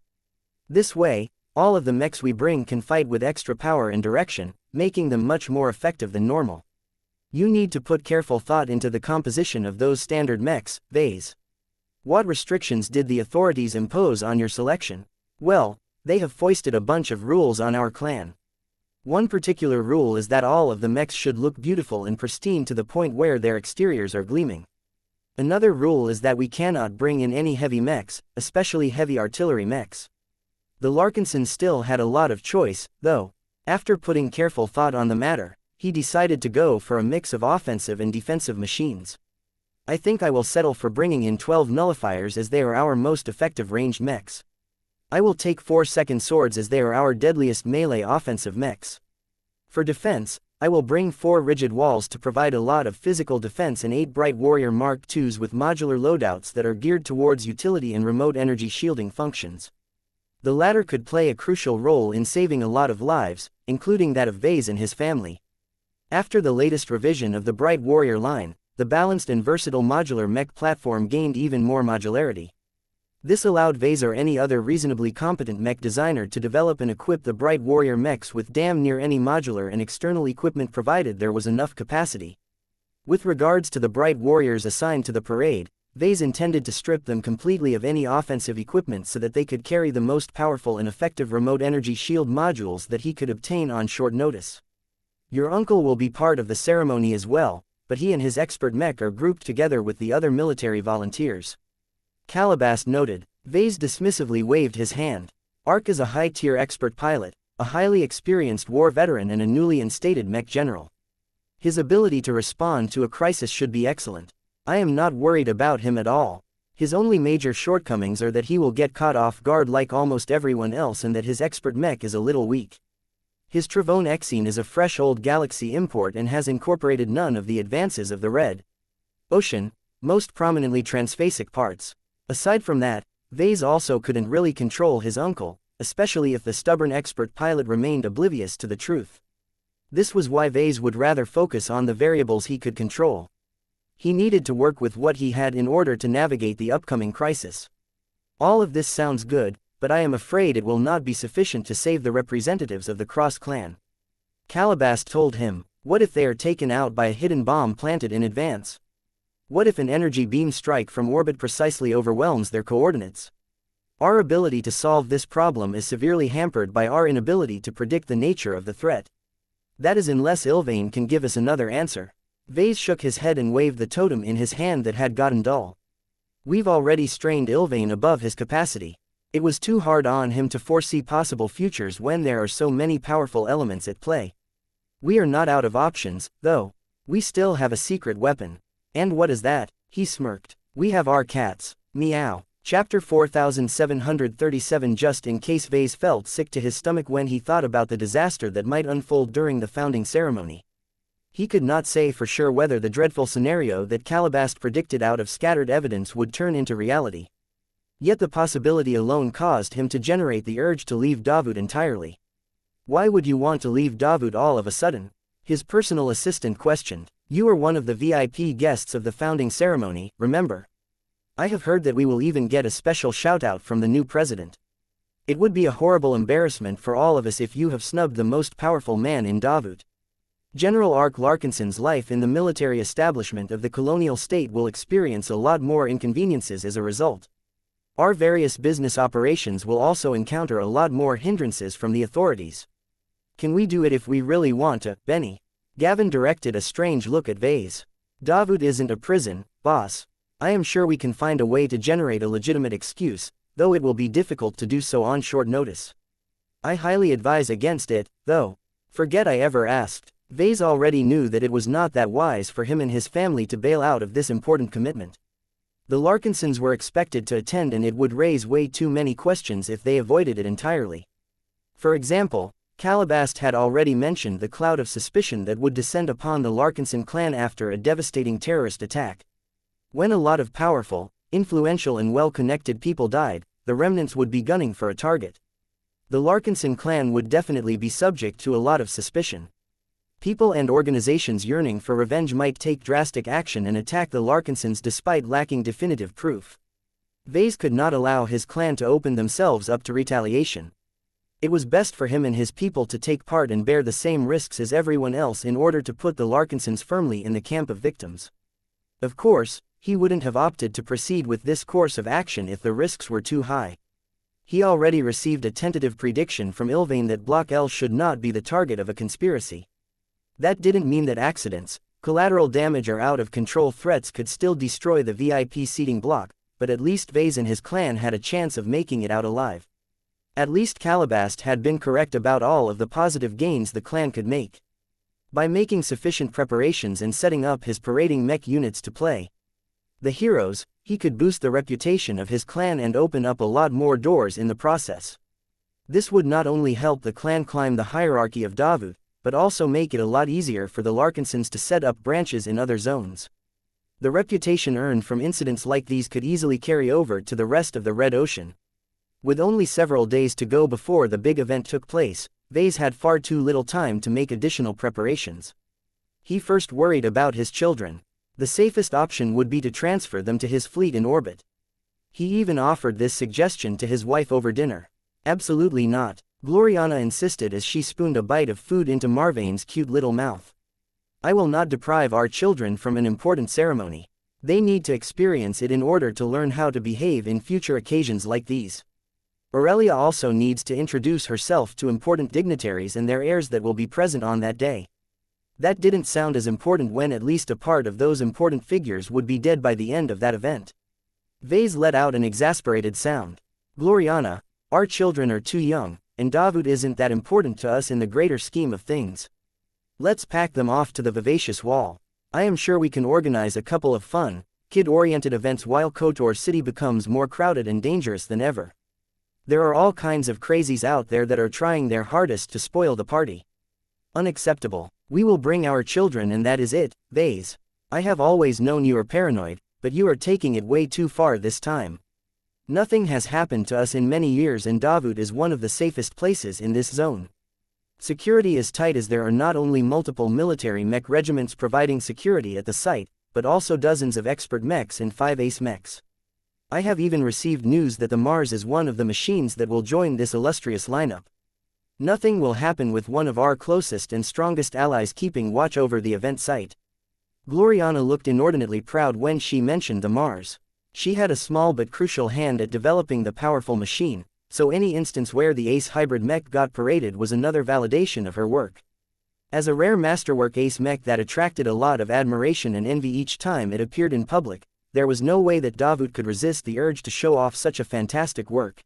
A: This way, all of the mechs we bring can fight with extra power and direction, making them much more effective than normal. You need to put careful thought into the composition of those standard mechs, Vase. What restrictions did the authorities impose on your selection? Well, they have foisted a bunch of rules on our clan. One particular rule is that all of the mechs should look beautiful and pristine to the point where their exteriors are gleaming. Another rule is that we cannot bring in any heavy mechs, especially heavy artillery mechs. The Larkinson still had a lot of choice, though. After putting careful thought on the matter, he decided to go for a mix of offensive and defensive machines. I think I will settle for bringing in 12 nullifiers as they are our most effective ranged mechs. I will take 4 second swords as they are our deadliest melee offensive mechs. For defense, I will bring 4 rigid walls to provide a lot of physical defense and 8 bright warrior Mark IIs with modular loadouts that are geared towards utility and remote energy shielding functions. The latter could play a crucial role in saving a lot of lives, including that of Vase and his family. After the latest revision of the Bright Warrior line, the balanced and versatile modular mech platform gained even more modularity. This allowed Vase or any other reasonably competent mech designer to develop and equip the Bright Warrior mechs with damn near any modular and external equipment provided there was enough capacity. With regards to the Bright Warriors assigned to the parade, Vase intended to strip them completely of any offensive equipment so that they could carry the most powerful and effective remote energy shield modules that he could obtain on short notice. Your uncle will be part of the ceremony as well, but he and his expert mech are grouped together with the other military volunteers. Calabast noted. Vase dismissively waved his hand. Ark is a high-tier expert pilot, a highly experienced war veteran and a newly instated mech general. His ability to respond to a crisis should be excellent. I am not worried about him at all. His only major shortcomings are that he will get caught off guard like almost everyone else and that his expert mech is a little weak. His Travone Exene is a fresh old Galaxy import and has incorporated none of the advances of the Red Ocean, most prominently transphasic parts. Aside from that, Vase also couldn't really control his uncle, especially if the stubborn expert pilot remained oblivious to the truth. This was why Vase would rather focus on the variables he could control. He needed to work with what he had in order to navigate the upcoming crisis. All of this sounds good, but I am afraid it will not be sufficient to save the representatives of the Cross clan. Calabast told him, what if they are taken out by a hidden bomb planted in advance? What if an energy beam strike from orbit precisely overwhelms their coordinates? Our ability to solve this problem is severely hampered by our inability to predict the nature of the threat. That is unless Ilvain can give us another answer. Vase shook his head and waved the totem in his hand that had gotten dull. We've already strained Ilvain above his capacity. It was too hard on him to foresee possible futures when there are so many powerful elements at play. We are not out of options, though. We still have a secret weapon. And what is that? He smirked. We have our cats. Meow. Chapter 4737. Just in case Vase felt sick to his stomach when he thought about the disaster that might unfold during the founding ceremony. He could not say for sure whether the dreadful scenario that Calabast predicted out of scattered evidence would turn into reality. Yet the possibility alone caused him to generate the urge to leave Davut entirely. Why would you want to leave Davut all of a sudden? His personal assistant questioned. You are one of the VIP guests of the founding ceremony, remember? I have heard that we will even get a special shout-out from the new president. It would be a horrible embarrassment for all of us if you have snubbed the most powerful man in Davut. General Ark Larkinson's life in the military establishment of the colonial state will experience a lot more inconveniences as a result. Our various business operations will also encounter a lot more hindrances from the authorities. Can we do it if we really want to, Benny? Gavin directed a strange look at Vase. Davut isn't a prison, boss. I am sure we can find a way to generate a legitimate excuse, though it will be difficult to do so on short notice. I highly advise against it, though. Forget I ever asked. Vase already knew that it was not that wise for him and his family to bail out of this important commitment. The Larkinsons were expected to attend and it would raise way too many questions if they avoided it entirely. For example, Calabast had already mentioned the cloud of suspicion that would descend upon the Larkinson clan after a devastating terrorist attack. When a lot of powerful, influential and well-connected people died, the remnants would be gunning for a target. The Larkinson clan would definitely be subject to a lot of suspicion. People and organizations yearning for revenge might take drastic action and attack the Larkinsons despite lacking definitive proof. Vase could not allow his clan to open themselves up to retaliation. It was best for him and his people to take part and bear the same risks as everyone else in order to put the Larkinsons firmly in the camp of victims. Of course, he wouldn't have opted to proceed with this course of action if the risks were too high. He already received a tentative prediction from Ilvain that Block L should not be the target of a conspiracy. That didn't mean that accidents, collateral damage or out-of-control threats could still destroy the VIP seating block, but at least Vase and his clan had a chance of making it out alive. At least Calabast had been correct about all of the positive gains the clan could make. By making sufficient preparations and setting up his parading mech units to play the heroes, he could boost the reputation of his clan and open up a lot more doors in the process. This would not only help the clan climb the hierarchy of Davut, but also make it a lot easier for the Larkinsons to set up branches in other zones. The reputation earned from incidents like these could easily carry over to the rest of the Red Ocean. With only several days to go before the big event took place, Vase had far too little time to make additional preparations. He first worried about his children. The safest option would be to transfer them to his fleet in orbit. He even offered this suggestion to his wife over dinner. Absolutely not, Gloriana insisted as she spooned a bite of food into Marvain's cute little mouth. I will not deprive our children from an important ceremony. They need to experience it in order to learn how to behave in future occasions like these. Aurelia also needs to introduce herself to important dignitaries and their heirs that will be present on that day. That didn't sound as important when at least a part of those important figures would be dead by the end of that event. Vase let out an exasperated sound. Gloriana, our children are too young, and Davut isn't that important to us in the greater scheme of things. Let's pack them off to the vivacious wall. I am sure we can organize a couple of fun, kid-oriented events while KOTOR City becomes more crowded and dangerous than ever. There are all kinds of crazies out there that are trying their hardest to spoil the party. Unacceptable. We will bring our children and that is it, Vase. I have always known you are paranoid, but you are taking it way too far this time. Nothing has happened to us in many years and Davut is one of the safest places in this zone. Security is tight as there are not only multiple military mech regiments providing security at the site, but also dozens of expert mechs and 5 ace mechs. I have even received news that the Mars is one of the machines that will join this illustrious lineup. Nothing will happen with one of our closest and strongest allies keeping watch over the event site. Gloriana looked inordinately proud when she mentioned the Mars. She had a small but crucial hand at developing the powerful machine, so any instance where the Ace hybrid mech got paraded was another validation of her work. As a rare masterwork Ace mech that attracted a lot of admiration and envy each time it appeared in public, there was no way that Davut could resist the urge to show off such a fantastic work.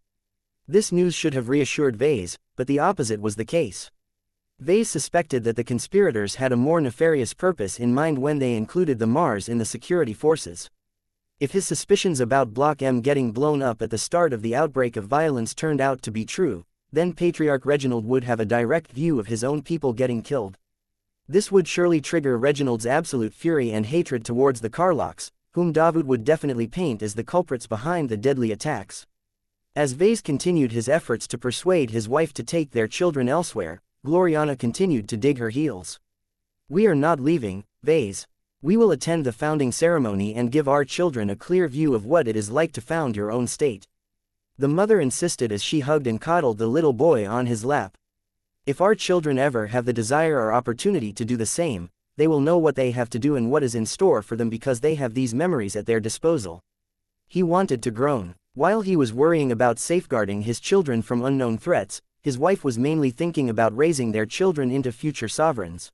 A: This news should have reassured Vase, but the opposite was the case. Vase suspected that the conspirators had a more nefarious purpose in mind when they included the Mars in the security forces. If his suspicions about Block M getting blown up at the start of the outbreak of violence turned out to be true, then Patriarch Reginald would have a direct view of his own people getting killed. This would surely trigger Reginald's absolute fury and hatred towards the Carlocks, whom Davut would definitely paint as the culprits behind the deadly attacks. As Vase continued his efforts to persuade his wife to take their children elsewhere, Gloriana continued to dig her heels. We are not leaving, Vase. We will attend the founding ceremony and give our children a clear view of what it is like to found your own state. The mother insisted as she hugged and coddled the little boy on his lap. If our children ever have the desire or opportunity to do the same, they will know what they have to do and what is in store for them because they have these memories at their disposal. He wanted to groan. While he was worrying about safeguarding his children from unknown threats, his wife was mainly thinking about raising their children into future sovereigns.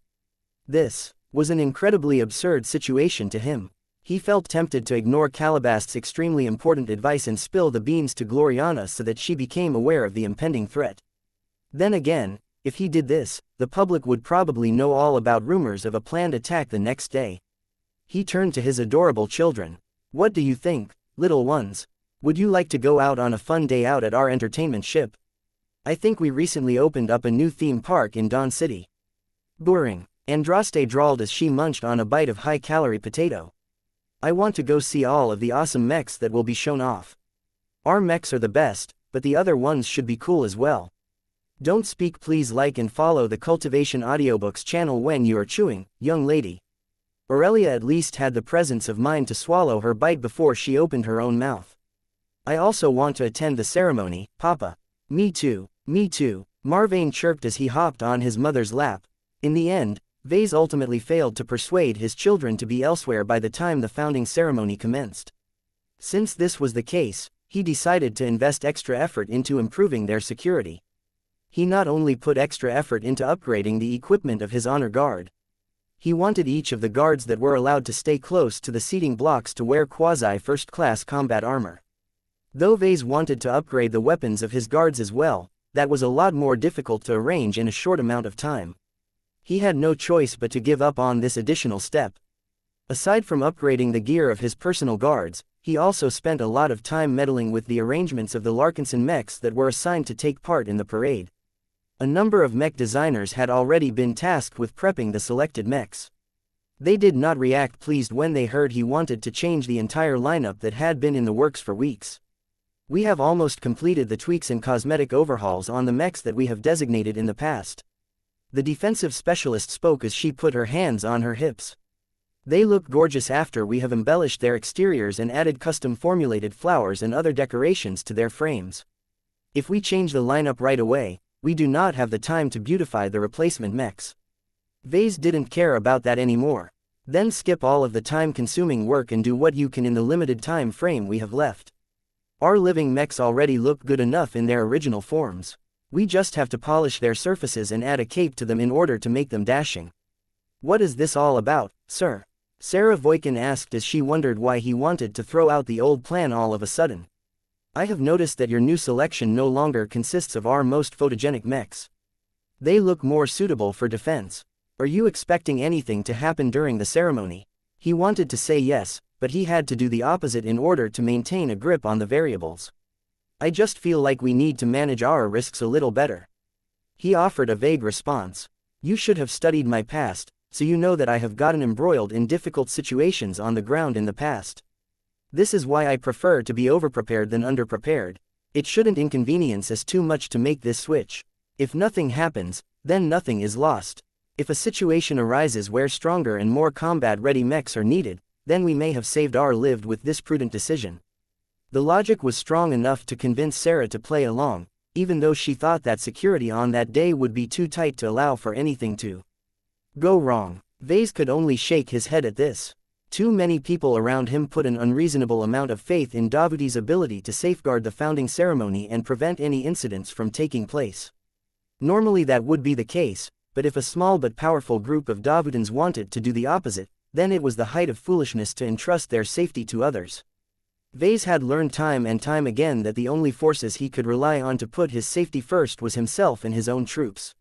A: This was an incredibly absurd situation to him. He felt tempted to ignore Calabast's extremely important advice and spill the beans to Gloriana so that she became aware of the impending threat. Then again, if he did this, the public would probably know all about rumors of a planned attack the next day. He turned to his adorable children. "What do you think, little ones? Would you like to go out on a fun day out at our entertainment ship? I think we recently opened up a new theme park in Dawn City." Boring, Andraste drawled as she munched on a bite of high-calorie potato. "I want to go see all of the awesome mechs that will be shown off. Our mechs are the best, but the other ones should be cool as well. Don't speak, please like and follow the Cultivation Audiobooks channel when you are chewing, young lady." Aurelia at least had the presence of mind to swallow her bite before she opened her own mouth. "I also want to attend the ceremony, Papa." Me too, Marvane chirped as he hopped on his mother's lap. In the end, Vase ultimately failed to persuade his children to be elsewhere by the time the founding ceremony commenced. Since this was the case, he decided to invest extra effort into improving their security. He not only put extra effort into upgrading the equipment of his honor guard. He wanted each of the guards that were allowed to stay close to the seating blocks to wear quasi-first-class combat armor. Though Vase wanted to upgrade the weapons of his guards as well, that was a lot more difficult to arrange in a short amount of time. He had no choice but to give up on this additional step. Aside from upgrading the gear of his personal guards, he also spent a lot of time meddling with the arrangements of the Larkinson mechs that were assigned to take part in the parade. A number of mech designers had already been tasked with prepping the selected mechs. They did not react pleased when they heard he wanted to change the entire lineup that had been in the works for weeks. "We have almost completed the tweaks and cosmetic overhauls on the mechs that we have designated in the past." The defensive specialist spoke as she put her hands on her hips. "They look gorgeous after we have embellished their exteriors and added custom formulated flowers and other decorations to their frames. If we change the lineup right away, we do not have the time to beautify the replacement mechs." Vase didn't care about that anymore. "Then skip all of the time-consuming work and do what you can in the limited time frame we have left. Our living mechs already look good enough in their original forms. We just have to polish their surfaces and add a cape to them in order to make them dashing." "What is this all about, sir?" Sarah Voikin asked as she wondered why he wanted to throw out the old plan all of a sudden. "I have noticed that your new selection no longer consists of our most photogenic mechs. They look more suitable for defense. Are you expecting anything to happen during the ceremony?" He wanted to say yes, but he had to do the opposite in order to maintain a grip on the variables. "I just feel like we need to manage our risks a little better." He offered a vague response. "You should have studied my past, so you know that I have gotten embroiled in difficult situations on the ground in the past. This is why I prefer to be overprepared than underprepared. It shouldn't inconvenience us too much to make this switch. If nothing happens, then nothing is lost. If a situation arises where stronger and more combat-ready mechs are needed, then we may have saved our lived with this prudent decision." The logic was strong enough to convince Sarah to play along, even though she thought that security on that day would be too tight to allow for anything to go wrong. Vase could only shake his head at this. Too many people around him put an unreasonable amount of faith in Davuti's ability to safeguard the founding ceremony and prevent any incidents from taking place. Normally that would be the case, but if a small but powerful group of Davutans wanted to do the opposite, then it was the height of foolishness to entrust their safety to others. Vase had learned time and time again that the only forces he could rely on to put his safety first was himself and his own troops.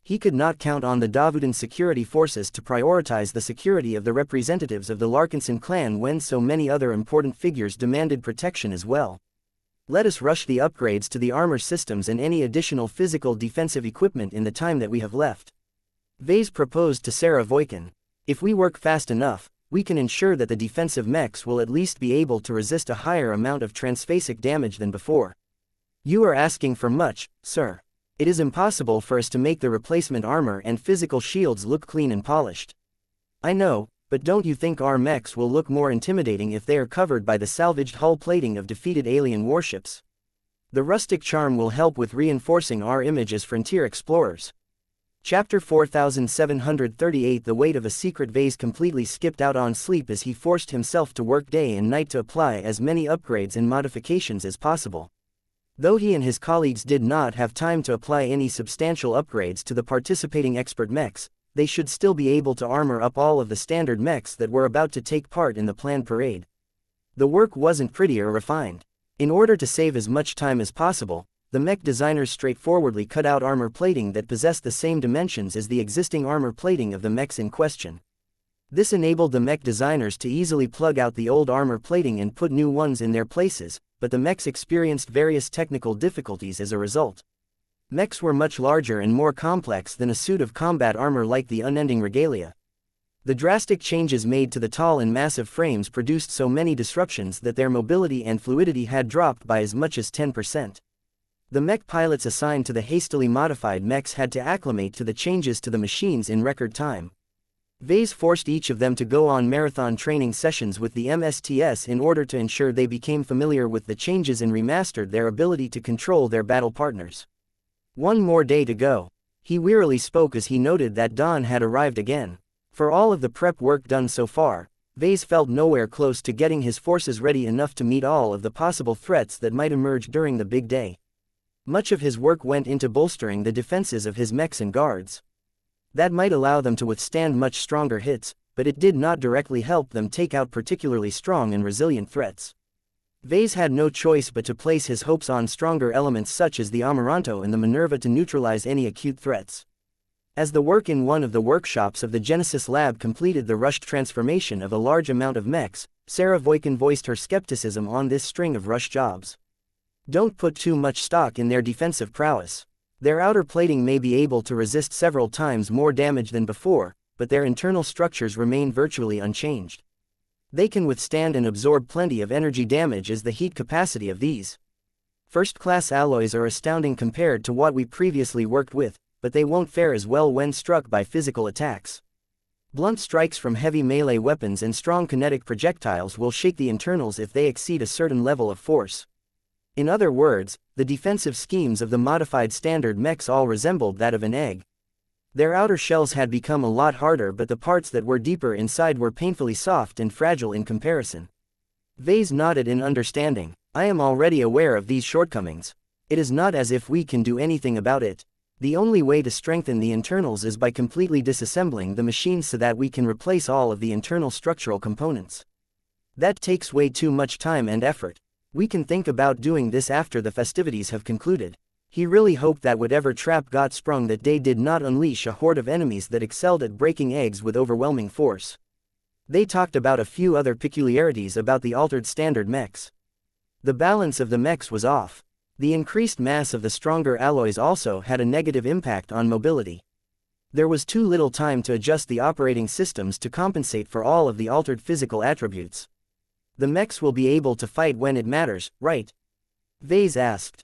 A: He could not count on the Davutan security forces to prioritize the security of the representatives of the Larkinson clan when so many other important figures demanded protection as well. "Let us rush the upgrades to the armor systems and any additional physical defensive equipment in the time that we have left," Vase proposed to Sarah Voikin. "If we work fast enough, we can ensure that the defensive mechs will at least be able to resist a higher amount of transphasic damage than before." "You are asking for much, sir. It is impossible for us to make the replacement armor and physical shields look clean and polished." "I know, but don't you think our mechs will look more intimidating if they are covered by the salvaged hull plating of defeated alien warships? The rustic charm will help with reinforcing our image as frontier explorers." Chapter 4738 The weight of a secret vase completely skipped out on sleep as he forced himself to work day and night to apply as many upgrades and modifications as possible. Though he and his colleagues did not have time to apply any substantial upgrades to the participating expert mechs, they should still be able to armor up all of the standard mechs that were about to take part in the planned parade. The work wasn't pretty or refined. In order to save as much time as possible, the mech designers straightforwardly cut out armor plating that possessed the same dimensions as the existing armor plating of the mechs in question. This enabled the mech designers to easily plug out the old armor plating and put new ones in their places, but the mechs experienced various technical difficulties as a result. Mechs were much larger and more complex than a suit of combat armor like the unending regalia. The drastic changes made to the tall and massive frames produced so many disruptions that their mobility and fluidity had dropped by as much as 10%. The mech pilots assigned to the hastily modified mechs had to acclimate to the changes to the machines in record time. Vase forced each of them to go on marathon training sessions with the MSTS in order to ensure they became familiar with the changes and remastered their ability to control their battle partners. One more day to go. He wearily spoke as he noted that dawn had arrived again. For all of the prep work done so far, Vase felt nowhere close to getting his forces ready enough to meet all of the possible threats that might emerge during the big day. Much of his work went into bolstering the defenses of his mechs and guards. That might allow them to withstand much stronger hits, but it did not directly help them take out particularly strong and resilient threats. Vase had no choice but to place his hopes on stronger elements such as the Amaranto and the Minerva to neutralize any acute threats. As the work in one of the workshops of the Genesis lab completed the rushed transformation of a large amount of mechs, Sarah Voikin voiced her skepticism on this string of rush jobs. Don't put too much stock in their defensive prowess. Their outer plating may be able to resist several times more damage than before, but their internal structures remain virtually unchanged. They can withstand and absorb plenty of energy damage as the heat capacity of these first-class alloys are astounding compared to what we previously worked with, but they won't fare as well when struck by physical attacks. Blunt strikes from heavy melee weapons and strong kinetic projectiles will shake the internals if they exceed a certain level of force. In other words, the defensive schemes of the modified standard mechs all resembled that of an egg. Their outer shells had become a lot harder, but the parts that were deeper inside were painfully soft and fragile in comparison. Vase nodded in understanding. I am already aware of these shortcomings. It is not as if we can do anything about it. The only way to strengthen the internals is by completely disassembling the machines so that we can replace all of the internal structural components. That takes way too much time and effort. We can think about doing this after the festivities have concluded. He really hoped that whatever trap got sprung that day did not unleash a horde of enemies that excelled at breaking eggs with overwhelming force. They talked about a few other peculiarities about the altered standard mechs. The balance of the mechs was off. The increased mass of the stronger alloys also had a negative impact on mobility. There was too little time to adjust the operating systems to compensate for all of the altered physical attributes. The mechs will be able to fight when it matters, right? Vase asked.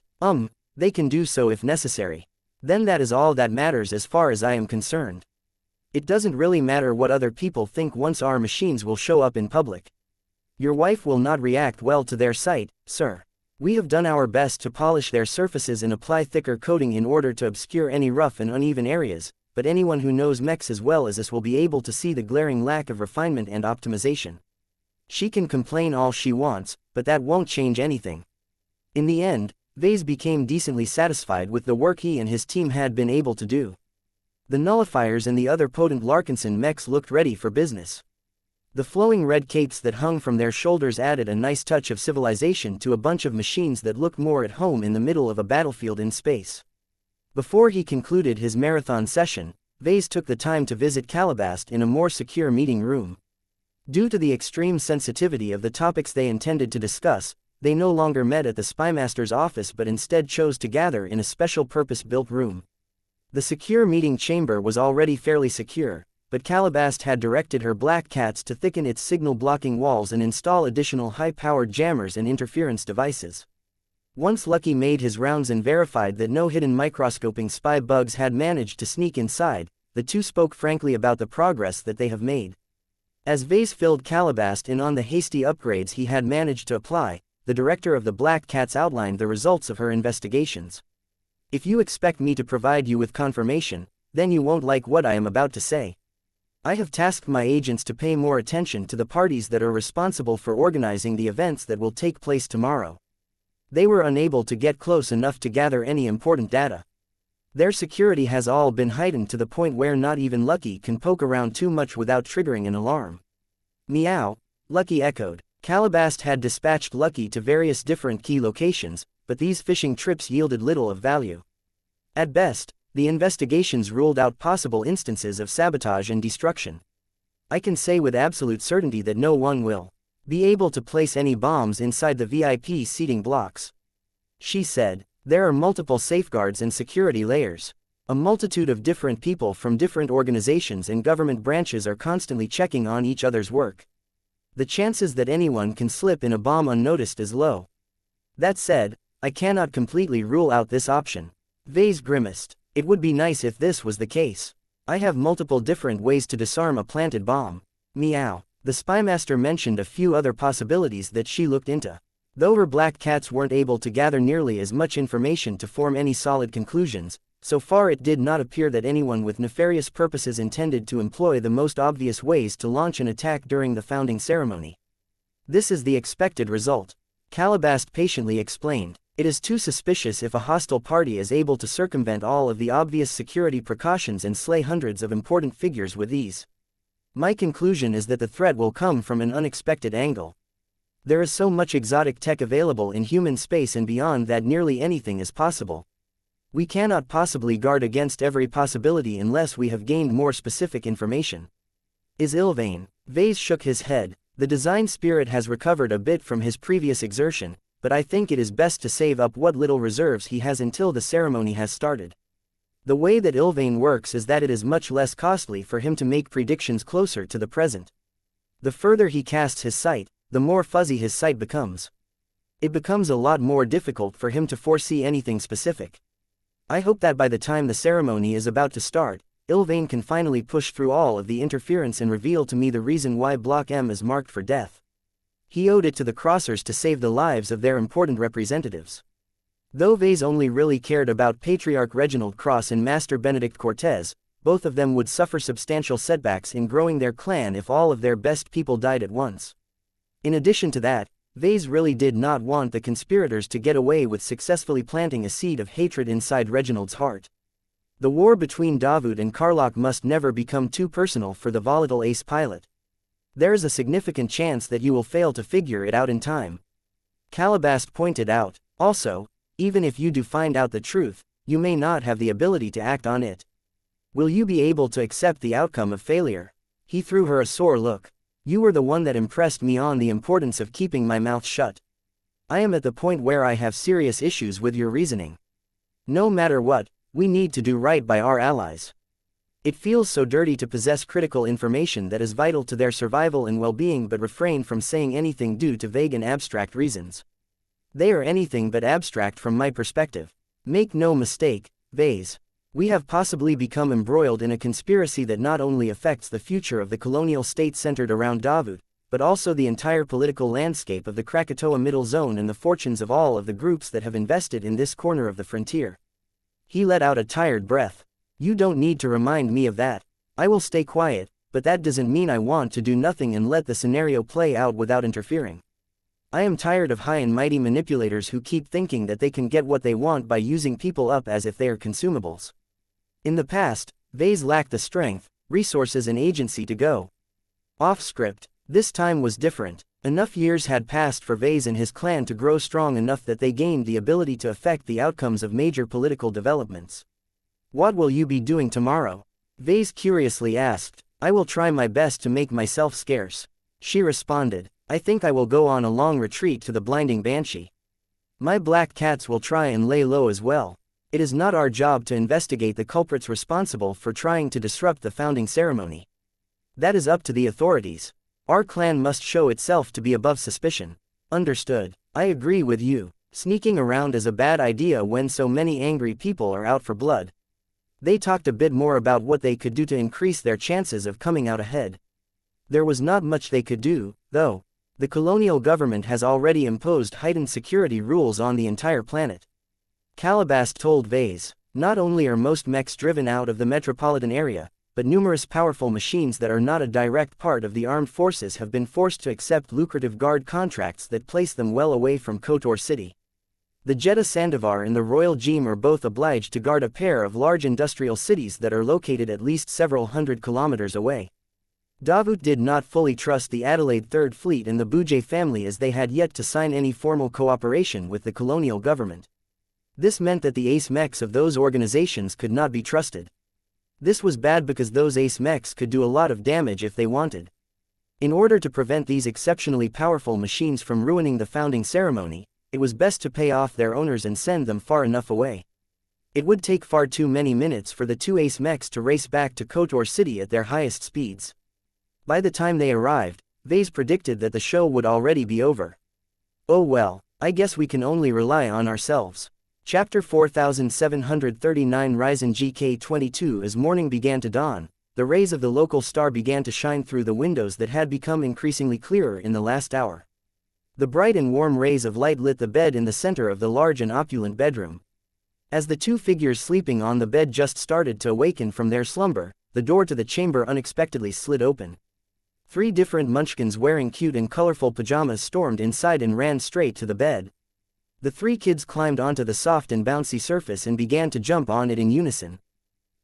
A: They can do so if necessary. Then that is all that matters as far as I am concerned. It doesn't really matter what other people think once our machines will show up in public. Your wife will not react well to their sight, sir. We have done our best to polish their surfaces and apply thicker coating in order to obscure any rough and uneven areas, but anyone who knows mechs as well as us will be able to see the glaring lack of refinement and optimization. She can complain all she wants, but that won't change anything. In the end, Vase became decently satisfied with the work he and his team had been able to do. The nullifiers and the other potent Larkinson mechs looked ready for business. The flowing red capes that hung from their shoulders added a nice touch of civilization to a bunch of machines that looked more at home in the middle of a battlefield in space. Before he concluded his marathon session, Vase took the time to visit Calabast in a more secure meeting room. Due to the extreme sensitivity of the topics they intended to discuss, they no longer met at the Spymaster's office but instead chose to gather in a special purpose-built room. The secure meeting chamber was already fairly secure, but Calabast had directed her black cats to thicken its signal-blocking walls and install additional high-powered jammers and interference devices. Once Lucky made his rounds and verified that no hidden microscoping spy bugs had managed to sneak inside, the two spoke frankly about the progress that they have made. As Vase filled Calabast in on the hasty upgrades he had managed to apply, the director of the Black Cats outlined the results of her investigations. If you expect me to provide you with confirmation, Then you won't like what I am about to say. I have tasked my agents to pay more attention to the parties that are responsible for organizing the events that will take place tomorrow. They were unable to get close enough to gather any important data. Their security has all been heightened to the point where not even Lucky can poke around too much without triggering an alarm. Meow, Lucky echoed. Calabast had dispatched Lucky to various different key locations, but these fishing trips yielded little of value. At best, the investigations ruled out possible instances of sabotage and destruction. I can say with absolute certainty that no one will be able to place any bombs inside the VIP seating blocks. She said, there are multiple safeguards and security layers. A multitude of different people from different organizations and government branches are constantly checking on each other's work. The chances that anyone can slip in a bomb unnoticed is low. That said, I cannot completely rule out this option. Vase grimaced. It would be nice if this was the case. I have multiple different ways to disarm a planted bomb. Meow. The spymaster mentioned a few other possibilities that she looked into. Though her black cats weren't able to gather nearly as much information to form any solid conclusions, so far it did not appear that anyone with nefarious purposes intended to employ the most obvious ways to launch an attack during the founding ceremony. This is the expected result. Calabast patiently explained. It is too suspicious if a hostile party is able to circumvent all of the obvious security precautions and slay hundreds of important figures with ease. My conclusion is that the threat will come from an unexpected angle. There is so much exotic tech available in human space and beyond that nearly anything is possible. We cannot possibly guard against every possibility unless we have gained more specific information. Is Ilvain? Vase shook his head. The design spirit has recovered a bit from his previous exertion, but I think it is best to save up what little reserves he has until the ceremony has started. The way that Ilvain works is that it is much less costly for him to make predictions closer to the present. The further he casts his sight, the more fuzzy his sight becomes. It becomes a lot more difficult for him to foresee anything specific. I hope that by the time the ceremony is about to start, Ilvain can finally push through all of the interference and reveal to me the reason why Block M is marked for death. He owed it to the Crossers to save the lives of their important representatives. Though Vase only really cared about Patriarch Reginald Cross and Master Benedict Cortez, both of them would suffer substantial setbacks in growing their clan if all of their best people died at once. In addition to that, Vase really did not want the conspirators to get away with successfully planting a seed of hatred inside Reginald's heart. The war between Davut and Karlach must never become too personal for the volatile ace pilot. There is a significant chance that you will fail to figure it out in time. Calabast pointed out. Also, even if you do find out the truth, you may not have the ability to act on it. Will you be able to accept the outcome of failure? He threw her a sore look. You were the one that impressed me on the importance of keeping my mouth shut. I am at the point where I have serious issues with your reasoning. No matter what, we need to do right by our allies. It feels so dirty to possess critical information that is vital to their survival and well-being but refrain from saying anything due to vague and abstract reasons. They are anything but abstract from my perspective. Make no mistake, Vase. We have possibly become embroiled in a conspiracy that not only affects the future of the colonial state centered around Davut, but also the entire political landscape of the Krakatoa Middle Zone and the fortunes of all of the groups that have invested in this corner of the frontier. He let out a tired breath. You don't need to remind me of that. I will stay quiet, but that doesn't mean I want to do nothing and let the scenario play out without interfering. I am tired of high and mighty manipulators who keep thinking that they can get what they want by using people up as if they are consumables. In the past, Vase lacked the strength, resources and agency to go off script. This time was different. Enough years had passed for Vase and his clan to grow strong enough that they gained the ability to affect the outcomes of major political developments. What will you be doing tomorrow? Vase curiously asked. I will try my best to make myself scarce. She responded. I think I will go on a long retreat to the blinding banshee. My black cats will try and lay low as well. It is not our job to investigate the culprits responsible for trying to disrupt the founding ceremony. That is up to the authorities. Our clan must show itself to be above suspicion. Understood. I agree with you. Sneaking around is a bad idea when so many angry people are out for blood. They talked a bit more about what they could do to increase their chances of coming out ahead. There was not much they could do, though. The colonial government has already imposed heightened security rules on the entire planet. Calabast told Vase. Not only are most mechs driven out of the metropolitan area, but numerous powerful machines that are not a direct part of the armed forces have been forced to accept lucrative guard contracts that place them well away from Kotor city. The Jeddah Sandavar and the Royal Jim are both obliged to guard a pair of large industrial cities that are located at least several hundred kilometers away. Davut did not fully trust the Adelaide Third Fleet and the Bouget family, as they had yet to sign any formal cooperation with the colonial government. This meant that the ace mechs of those organizations could not be trusted. This was bad because those ace mechs could do a lot of damage if they wanted. In order to prevent these exceptionally powerful machines from ruining the founding ceremony, it was best to pay off their owners and send them far enough away. It would take far too many minutes for the two ace mechs to race back to Kotor city at their highest speeds. By the time they arrived, Vase predicted that the show would already be over. Oh well, I guess we can only rely on ourselves. Chapter 4739 Ryzen GK22. As morning began to dawn, the rays of the local star began to shine through the windows that had become increasingly clearer in the last hour. The bright and warm rays of light lit the bed in the center of the large and opulent bedroom. As the two figures sleeping on the bed just started to awaken from their slumber, the door to the chamber unexpectedly slid open. 3 different munchkins wearing cute and colorful pajamas stormed inside and ran straight to the bed. The 3 kids climbed onto the soft and bouncy surface and began to jump on it in unison.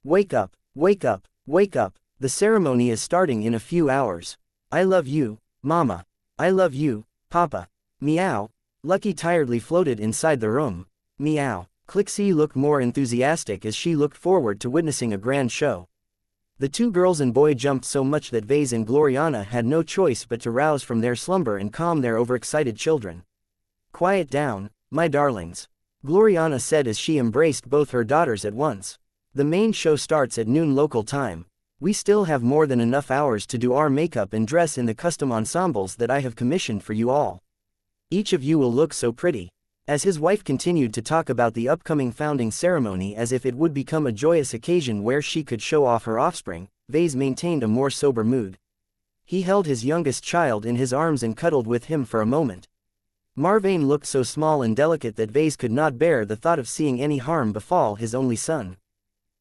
A: Wake up, wake up, wake up, the ceremony is starting in a few hours. I love you, Mama. I love you, Papa. Meow. Lucky tiredly floated inside the room. Meow. Clixie looked more enthusiastic as she looked forward to witnessing a grand show. The 2 girls and boy jumped so much that Vase and Gloriana had no choice but to rouse from their slumber and calm their overexcited children. Quiet down, my darlings, Gloriana said as she embraced both her daughters at once. The main show starts at noon local time. We still have more than enough hours to do our makeup and dress in the custom ensembles that I have commissioned for you all. Each of you will look so pretty. As his wife continued to talk about the upcoming founding ceremony as if it would become a joyous occasion where she could show off her offspring, Vase maintained a more sober mood. He held his youngest child in his arms and cuddled with him for a moment. Marvane looked so small and delicate that Vase could not bear the thought of seeing any harm befall his only son.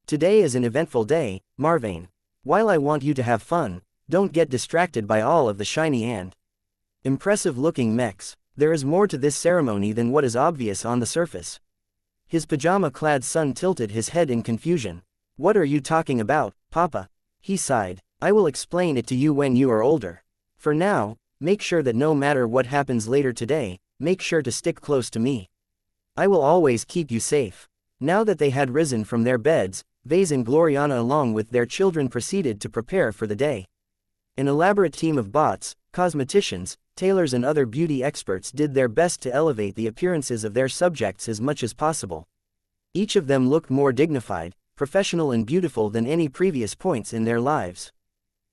A: Today is an eventful day, Marvane. While I want you to have fun, don't get distracted by all of the shiny and impressive-looking mechs. There is more to this ceremony than what is obvious on the surface. His pajama-clad son tilted his head in confusion. What are you talking about, Papa? He sighed. I will explain it to you when you are older. For now, make sure that no matter what happens later today, make sure to stick close to me. I will always keep you safe. Now that they had risen from their beds, Vase and Gloriana along with their children proceeded to prepare for the day. An elaborate team of bots, cosmeticians, tailors and other beauty experts did their best to elevate the appearances of their subjects as much as possible. Each of them looked more dignified, professional and beautiful than any previous points in their lives.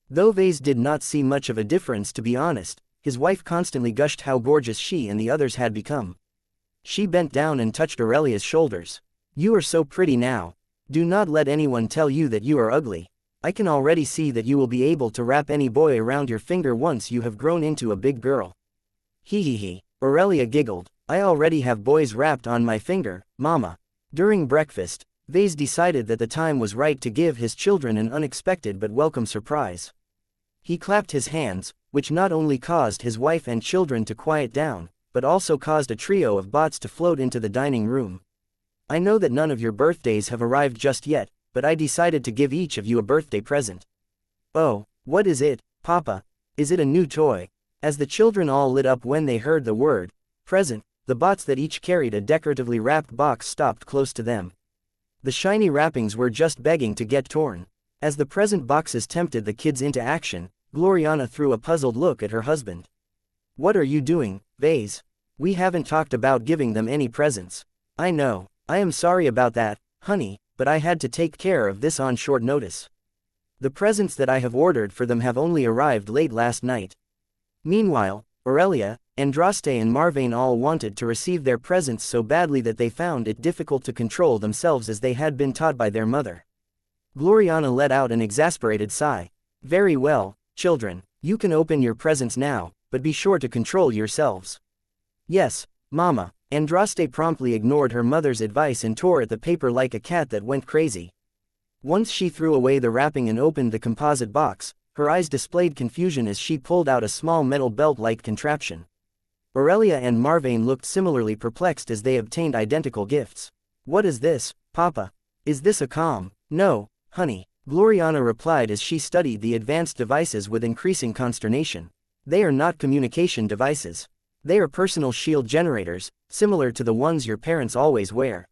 A: Though Vase did not see much of a difference, to be honest, his wife constantly gushed how gorgeous she and the others had become. She bent down and touched Aurelia's shoulders. You are so pretty now. Do not let anyone tell you that you are ugly. I can already see that you will be able to wrap any boy around your finger once you have grown into a big girl. Hee. Aurelia giggled. I already have boys wrapped on my finger, Mama. During breakfast, Vase decided that the time was right to give his children an unexpected but welcome surprise. He clapped his hands, which not only caused his wife and children to quiet down, but also caused a trio of bots to float into the dining room. I know that none of your birthdays have arrived just yet, but I decided to give each of you a birthday present. Oh, what is it, Papa? Is it a new toy? As the children all lit up when they heard the word present, the bots that each carried a decoratively wrapped box stopped close to them. The shiny wrappings were just begging to get torn. As the present boxes tempted the kids into action, Gloriana threw a puzzled look at her husband. What are you doing, Vase? We haven't talked about giving them any presents. I know. I am sorry about that, honey, but I had to take care of this on short notice. The presents that I have ordered for them have only arrived late last night. Meanwhile, Aurelia, Andraste and Marvane all wanted to receive their presents so badly that they found it difficult to control themselves as they had been taught by their mother. Gloriana let out an exasperated sigh. Very well, children, you can open your presents now, but be sure to control yourselves. Yes, Mama. Andraste promptly ignored her mother's advice and tore at the paper like a cat that went crazy. Once she threw away the wrapping and opened the composite box, her eyes displayed confusion as she pulled out a small metal belt-like contraption. Aurelia and Marvane looked similarly perplexed as they obtained identical gifts. "What is this, Papa? Is this a comm?" "No, honey," Gloriana replied as she studied the advanced devices with increasing consternation. "They are not communication devices. They are personal shield generators, similar to the ones your parents always wear."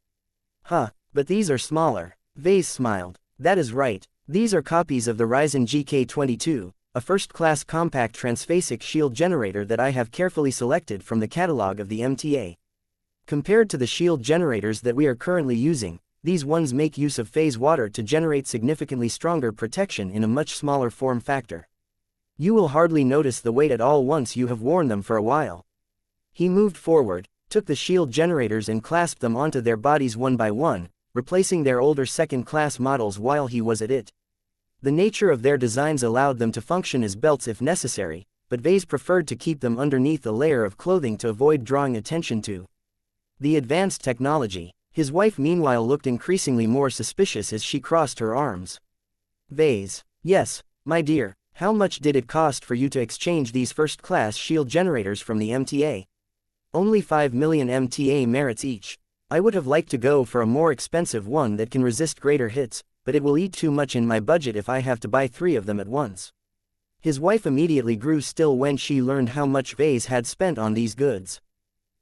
A: "Huh, but these are smaller." Vase smiled. "That is right. These are copies of the Ryzen GK22, a first-class compact transphasic shield generator that I have carefully selected from the catalog of the MTA. Compared to the shield generators that we are currently using, these ones make use of phase water to generate significantly stronger protection in a much smaller form factor. You will hardly notice the weight at all once you have worn them for a while." He moved forward, took the shield generators and clasped them onto their bodies one by one, replacing their older second-class models while he was at it. The nature of their designs allowed them to function as belts if necessary, but Vase preferred to keep them underneath a layer of clothing to avoid drawing attention to the advanced technology. His wife meanwhile looked increasingly more suspicious as she crossed her arms. "Vase. Yes, my dear, how much did it cost for you to exchange these first-class shield generators from the MTA?" "Only 5 million MTA merits each. I would have liked to go for a more expensive one that can resist greater hits, but it will eat too much in my budget if I have to buy 3 of them at once." His wife immediately grew still when she learned how much Vase had spent on these goods.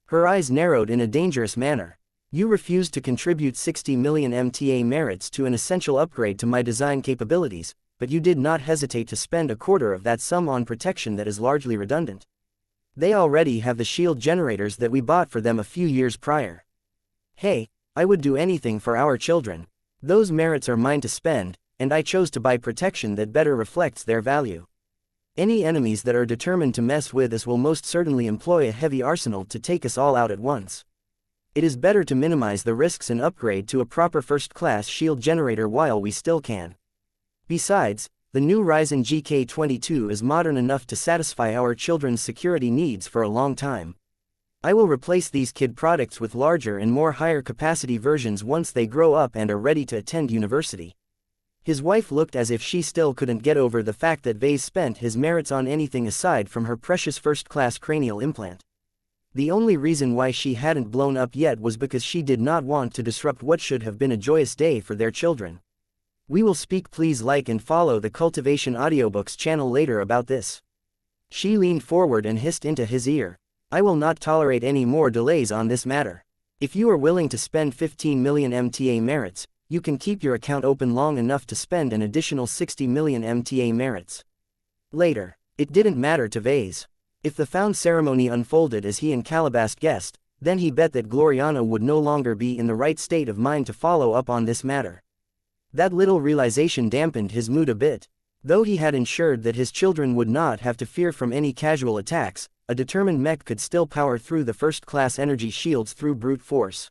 A: Her eyes narrowed in a dangerous manner. "You refused to contribute 60 million MTA merits to an essential upgrade to my design capabilities, but you did not hesitate to spend a quarter of that sum on protection that is largely redundant. They already have the shield generators that we bought for them a few years prior. Hey, I would do anything for our children. Those merits are mine to spend, and I chose to buy protection that better reflects their value. Any enemies that are determined to mess with us will most certainly employ a heavy arsenal to take us all out at once. It is better to minimize the risks and upgrade to a proper first-class shield generator while we still can. Besides, the new Ryzen GK22 is modern enough to satisfy our children's security needs for a long time. I will replace these kid products with larger and more higher capacity versions once they grow up and are ready to attend university." His wife looked as if she still couldn't get over the fact that Vase spent his merits on anything aside from her precious first-class cranial implant. The only reason why she hadn't blown up yet was because she did not want to disrupt what should have been a joyous day for their children. We will speak. Please like and follow the Cultivation Audiobooks channel later about this. She leaned forward and hissed into his ear. "I will not tolerate any more delays on this matter. If you are willing to spend 15 million MTA merits, you can keep your account open long enough to spend an additional 60 million MTA merits." Later, it didn't matter to Vase. If the found ceremony unfolded as he and Calabast guessed, then he bet that Gloriana would no longer be in the right state of mind to follow up on this matter. That little realization dampened his mood a bit. Though he had ensured that his children would not have to fear from any casual attacks, a determined Mech could still power through the first-class energy shields through brute force.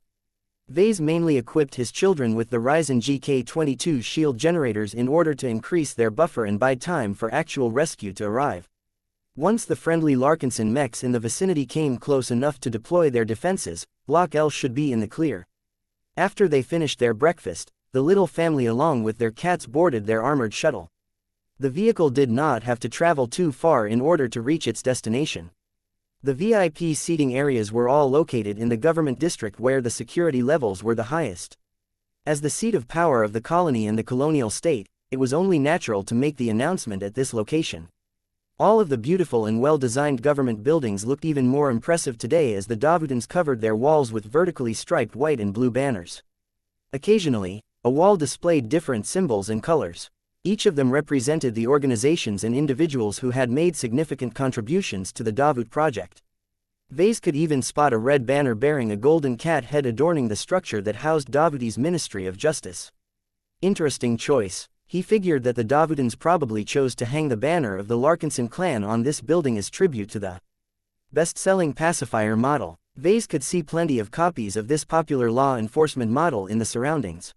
A: Vase mainly equipped his children with the Ryzen GK22 shield generators in order to increase their buffer and buy time for actual rescue to arrive. Once the friendly Larkinson mechs in the vicinity came close enough to deploy their defenses, Block L should be in the clear. After they finished their breakfast, the little family along with their cats boarded their armored shuttle. The vehicle did not have to travel too far in order to reach its destination. The VIP seating areas were all located in the government district where the security levels were the highest. As the seat of power of the colony and the colonial state, it was only natural to make the announcement at this location. All of the beautiful and well-designed government buildings looked even more impressive today as the Davutans covered their walls with vertically striped white and blue banners. Occasionally, a wall displayed different symbols and colors. Each of them represented the organizations and individuals who had made significant contributions to the Davut project. Vase could even spot a red banner bearing a golden cat head adorning the structure that housed Davuti's Ministry of Justice. Interesting choice. He figured that the Davutans probably chose to hang the banner of the Larkinson clan on this building as tribute to the best-selling pacifier model. Vase could see plenty of copies of this popular law enforcement model in the surroundings.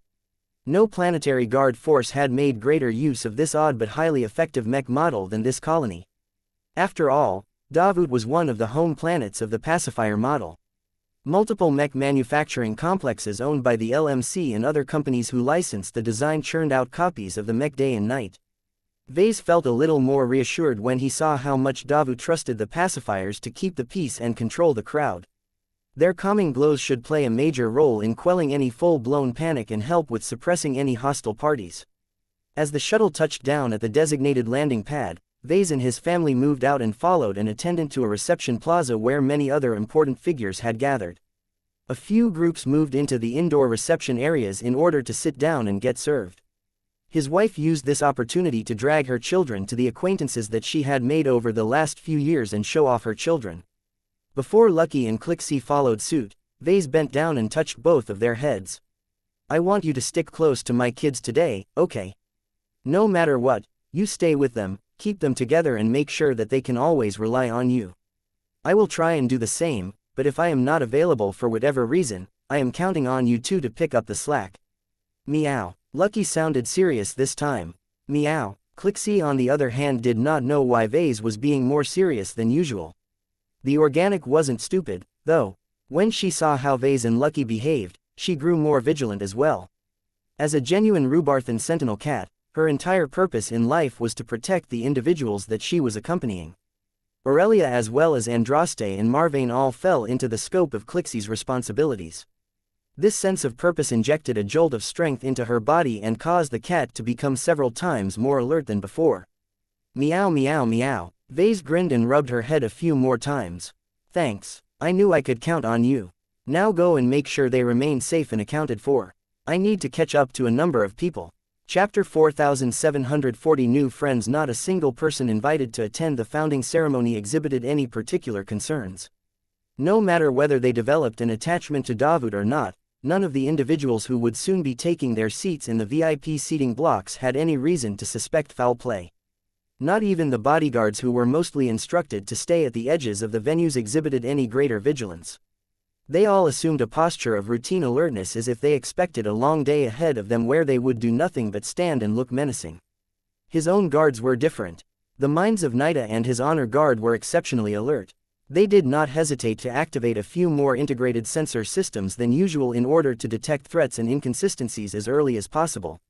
A: No planetary guard force had made greater use of this odd but highly effective mech model than this colony. After all, Davut was one of the home planets of the pacifier model. Multiple mech manufacturing complexes owned by the LMC and other companies who licensed the design churned out copies of the mech day and night. Vase felt a little more reassured when he saw how much Davut trusted the pacifiers to keep the peace and control the crowd. Their calming glows should play a major role in quelling any full-blown panic and help with suppressing any hostile parties. As the shuttle touched down at the designated landing pad, Vase and his family moved out and followed an attendant to a reception plaza where many other important figures had gathered. A few groups moved into the indoor reception areas in order to sit down and get served. His wife used this opportunity to drag her children to the acquaintances that she had made over the last few years and show off her children. Before Lucky and Clixie followed suit, Vase bent down and touched both of their heads. "I want you to stick close to my kids today, okay? No matter what, you stay with them, keep them together and make sure that they can always rely on you. I will try and do the same, but if I am not available for whatever reason, I am counting on you two to pick up the slack." Meow. Lucky sounded serious this time. Meow. Clixie on the other hand did not know why Vase was being more serious than usual. The organic wasn't stupid, though. When she saw how Vase and Lucky behaved, she grew more vigilant as well. As a genuine Rubarthan sentinel cat, her entire purpose in life was to protect the individuals that she was accompanying. Aurelia as well as Andraste and Marvane all fell into the scope of Clixie's responsibilities. This sense of purpose injected a jolt of strength into her body and caused the cat to become several times more alert than before. Meow meow meow. Vase grinned and rubbed her head a few more times. "Thanks. I knew I could count on you. Now go and make sure they remain safe and accounted for. I need to catch up to a number of people." Chapter 4740 New friends. Not a single person invited to attend the founding ceremony exhibited any particular concerns. No matter whether they developed an attachment to Davut or not, none of the individuals who would soon be taking their seats in the VIP seating blocks had any reason to suspect foul play. Not even the bodyguards who were mostly instructed to stay at the edges of the venues exhibited any greater vigilance. They all assumed a posture of routine alertness as if they expected a long day ahead of them where they would do nothing but stand and look menacing. His own guards were different. The minds of Nida and his honor guard were exceptionally alert. They did not hesitate to activate a few more integrated sensor systems than usual in order to detect threats and inconsistencies as early as possible.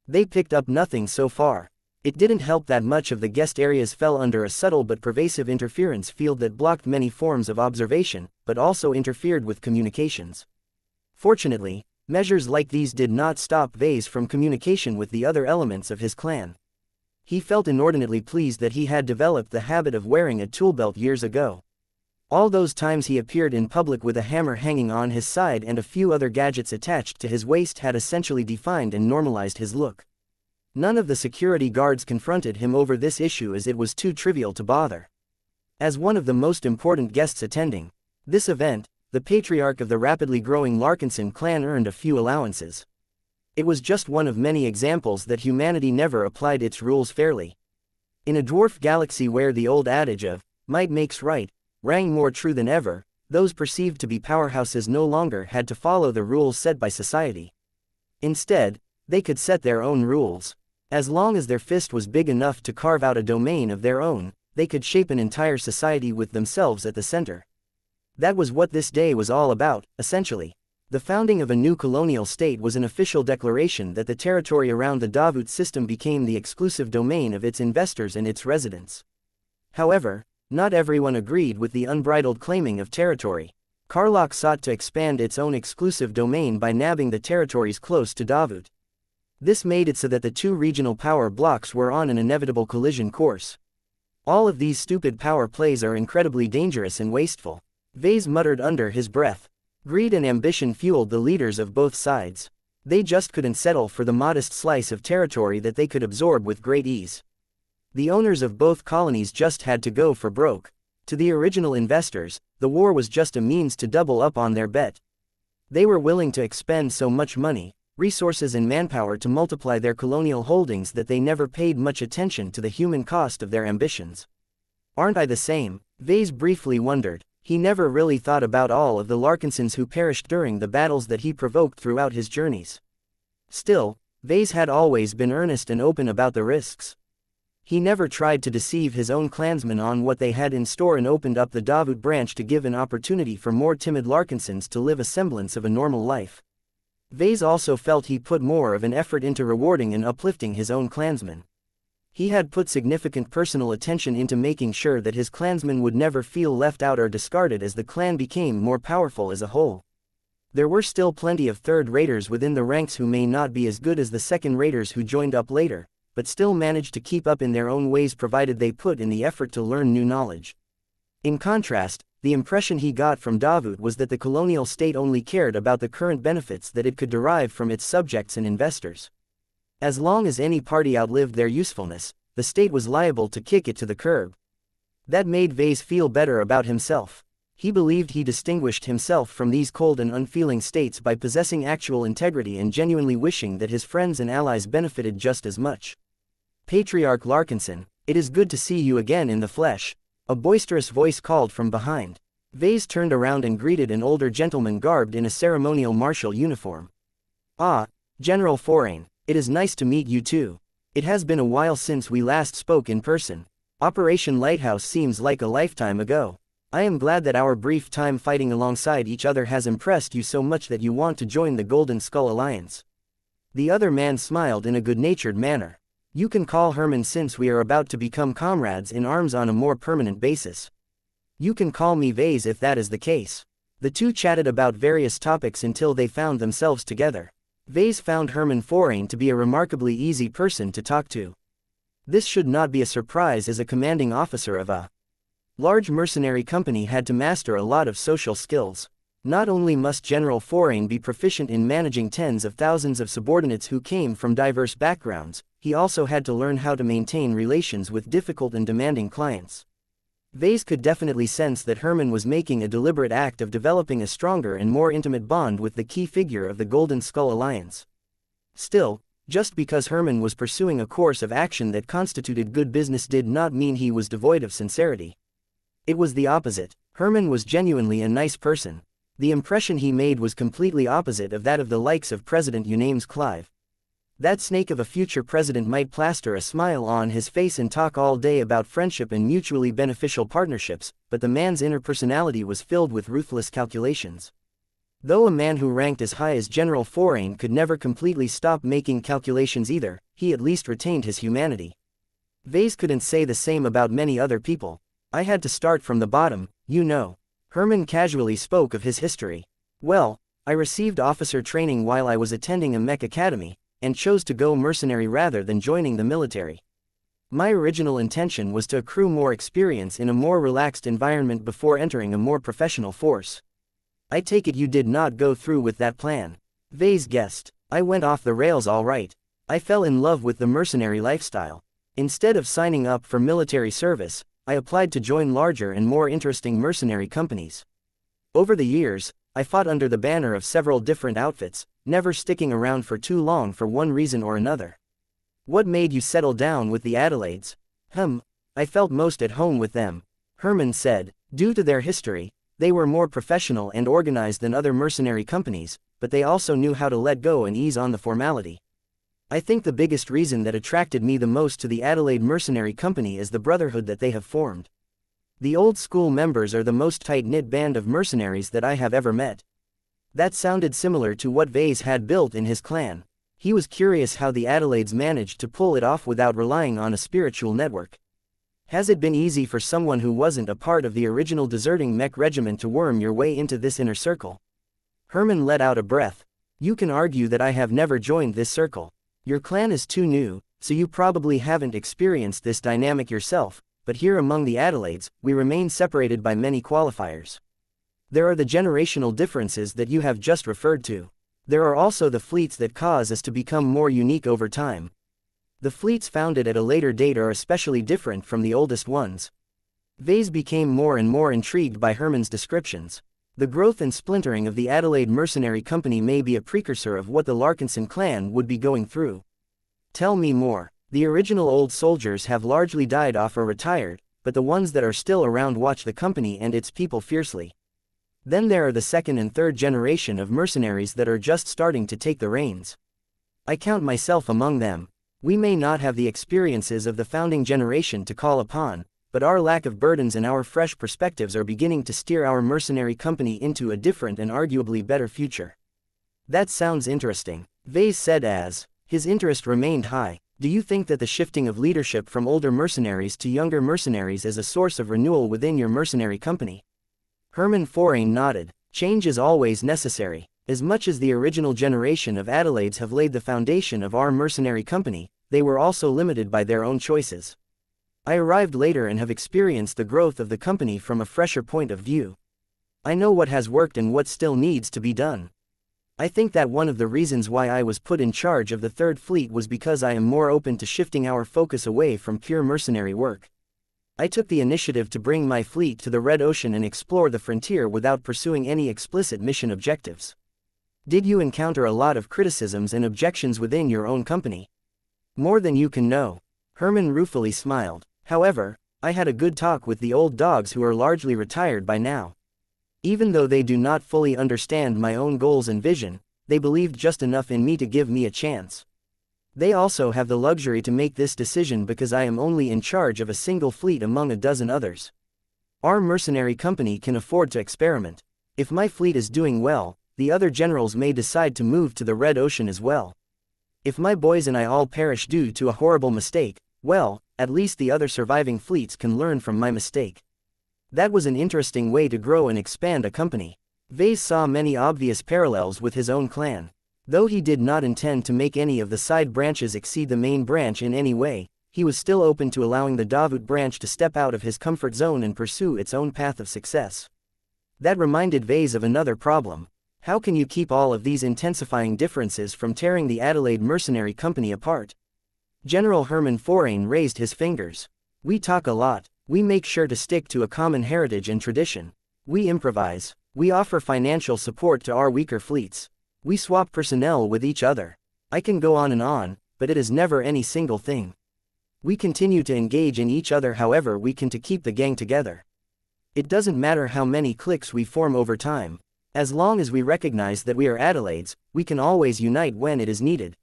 A: They picked up nothing so far. It didn't help that much of the guest areas fell under a subtle but pervasive interference field that blocked many forms of observation, but also interfered with communications. Fortunately, measures like these did not stop Vase from communication with the other elements of his clan. He felt inordinately pleased that he had developed the habit of wearing a tool belt years ago. All those times he appeared in public with a hammer hanging on his side and a few other gadgets attached to his waist had essentially defined and normalized his look. None of the security guards confronted him over this issue as it was too trivial to bother. As one of the most important guests attending this event, the patriarch of the rapidly growing Larkinson clan earned a few allowances. It was just one of many examples that humanity never applied its rules fairly. In a dwarf galaxy where the old adage of might makes right rang more true than ever, those perceived to be powerhouses no longer had to follow the rules set by society. Instead, they could set their own rules. As long as their fist was big enough to carve out a domain of their own, they could shape an entire society with themselves at the center. That was what this day was all about, essentially. The founding of a new colonial state was an official declaration that the territory around the Davut system became the exclusive domain of its investors and its residents. However, not everyone agreed with the unbridled claiming of territory. Karlok sought to expand its own exclusive domain by nabbing the territories close to Davut. This made it so that the two regional power blocks were on an inevitable collision course. All of these stupid power plays are incredibly dangerous and wasteful. Vase muttered under his breath. Greed and ambition fueled the leaders of both sides. They just couldn't settle for the modest slice of territory that they could absorb with great ease. The owners of both colonies just had to go for broke. To the original investors, the war was just a means to double up on their bet. They were willing to expend so much money, resources and manpower to multiply their colonial holdings that they never paid much attention to the human cost of their ambitions. Aren't I the same? Vase briefly wondered. He never really thought about all of the Larkinsons who perished during the battles that he provoked throughout his journeys. Still, Vase had always been earnest and open about the risks. He never tried to deceive his own clansmen on what they had in store and opened up the Davut branch to give an opportunity for more timid Larkinsons to live a semblance of a normal life. Vase also felt he put more of an effort into rewarding and uplifting his own clansmen. He had put significant personal attention into making sure that his clansmen would never feel left out or discarded as the clan became more powerful as a whole. There were still plenty of third-raters within the ranks who may not be as good as the second-raters who joined up later, but still managed to keep up in their own ways provided they put in the effort to learn new knowledge. In contrast, the impression he got from Davut was that the colonial state only cared about the current benefits that it could derive from its subjects and investors. As long as any party outlived their usefulness, the state was liable to kick it to the curb. That made Vase feel better about himself. He believed he distinguished himself from these cold and unfeeling states by possessing actual integrity and genuinely wishing that his friends and allies benefited just as much. Patriarch Larkinson, it is good to see you again in the flesh, a boisterous voice called from behind. Vase turned around and greeted an older gentleman garbed in a ceremonial martial uniform. Ah, General Forain, it is nice to meet you too. It has been a while since we last spoke in person. Operation Lighthouse seems like a lifetime ago. I am glad that our brief time fighting alongside each other has impressed you so much that you want to join the Golden Skull Alliance. The other man smiled in a good-natured manner. You can call Herman since we are about to become comrades in arms on a more permanent basis. You can call me Vase if that is the case. The two chatted about various topics until they found themselves together. Vase found Herman Forain to be a remarkably easy person to talk to. This should not be a surprise as a commanding officer of a large mercenary company had to master a lot of social skills. Not only must General Forain be proficient in managing tens of thousands of subordinates who came from diverse backgrounds, he also had to learn how to maintain relations with difficult and demanding clients. Vase could definitely sense that Herman was making a deliberate act of developing a stronger and more intimate bond with the key figure of the Golden Skull Alliance. Still, just because Herman was pursuing a course of action that constituted good business did not mean he was devoid of sincerity. It was the opposite. Herman was genuinely a nice person. The impression he made was completely opposite of that of the likes of President Unames Clive. That snake of a future president might plaster a smile on his face and talk all day about friendship and mutually beneficial partnerships, but the man's inner personality was filled with ruthless calculations. Though a man who ranked as high as General Forain could never completely stop making calculations either, he at least retained his humanity. Vase couldn't say the same about many other people. I had to start from the bottom, you know. Herman casually spoke of his history. Well, I received officer training while I was attending a Mech academy, and chose to go mercenary rather than joining the military. My original intention was to accrue more experience in a more relaxed environment before entering a more professional force. I take it you did not go through with that plan. Vase guessed. I went off the rails all right. I fell in love with the mercenary lifestyle. Instead of signing up for military service, I applied to join larger and more interesting mercenary companies. Over the years, I fought under the banner of several different outfits, never sticking around for too long for one reason or another. What made you settle down with the Adelaides? I felt most at home with them. Herman said, due to their history, they were more professional and organized than other mercenary companies, but they also knew how to let go and ease on the formality. I think the biggest reason that attracted me the most to the Adelaide Mercenary Company is the brotherhood that they have formed. The old school members are the most tight-knit band of mercenaries that I have ever met. That sounded similar to what Vase had built in his clan. He was curious how the Adelaides managed to pull it off without relying on a spiritual network. Has it been easy for someone who wasn't a part of the original deserting Mech regiment to worm your way into this inner circle? Herman let out a breath. You can argue that I have never joined this circle. Your clan is too new, so you probably haven't experienced this dynamic yourself, but here among the Adelaides, we remain separated by many qualifiers. There are the generational differences that you have just referred to. There are also the fleets that cause us to become more unique over time. The fleets founded at a later date are especially different from the oldest ones. Vase became more and more intrigued by Herman's descriptions. The growth and splintering of the Adelaide Mercenary Company may be a precursor of what the Larkinson clan would be going through. Tell me more. The original old soldiers have largely died off or retired, but the ones that are still around watch the company and its people fiercely. Then there are the second and third generation of mercenaries that are just starting to take the reins. I count myself among them. We may not have the experiences of the founding generation to call upon, but our lack of burdens and our fresh perspectives are beginning to steer our mercenary company into a different and arguably better future. That sounds interesting, Vase said as his interest remained high. Do you think that the shifting of leadership from older mercenaries to younger mercenaries is a source of renewal within your mercenary company? Herman Forain nodded. Change is always necessary. As much as the original generation of Adelaides have laid the foundation of our mercenary company, they were also limited by their own choices. I arrived later and have experienced the growth of the company from a fresher point of view. I know what has worked and what still needs to be done. I think that one of the reasons why I was put in charge of the Third Fleet was because I am more open to shifting our focus away from pure mercenary work. I took the initiative to bring my fleet to the Red Ocean and explore the frontier without pursuing any explicit mission objectives. Did you encounter a lot of criticisms and objections within your own company? More than you can know. Herman ruefully smiled. However, I had a good talk with the old dogs who are largely retired by now. Even though they do not fully understand my own goals and vision, they believed just enough in me to give me a chance. They also have the luxury to make this decision because I am only in charge of a single fleet among a dozen others. Our mercenary company can afford to experiment. If my fleet is doing well, the other generals may decide to move to the Red Ocean as well. If my boys and I all perish due to a horrible mistake, well, at least the other surviving fleets can learn from my mistake. That was an interesting way to grow and expand a company. Vase saw many obvious parallels with his own clan. Though he did not intend to make any of the side branches exceed the main branch in any way, he was still open to allowing the Davut branch to step out of his comfort zone and pursue its own path of success. That reminded Vase of another problem. How can you keep all of these intensifying differences from tearing the Adelaide Mercenary Company apart? General Herman Forain raised his fingers. We talk a lot. We make sure to stick to a common heritage and tradition. We improvise. We offer financial support to our weaker fleets. We swap personnel with each other. I can go on, but it is never any single thing. We continue to engage in each other however we can to keep the gang together. It doesn't matter how many cliques we form over time. As long as we recognize that we are Adelaides, we can always unite when it is needed.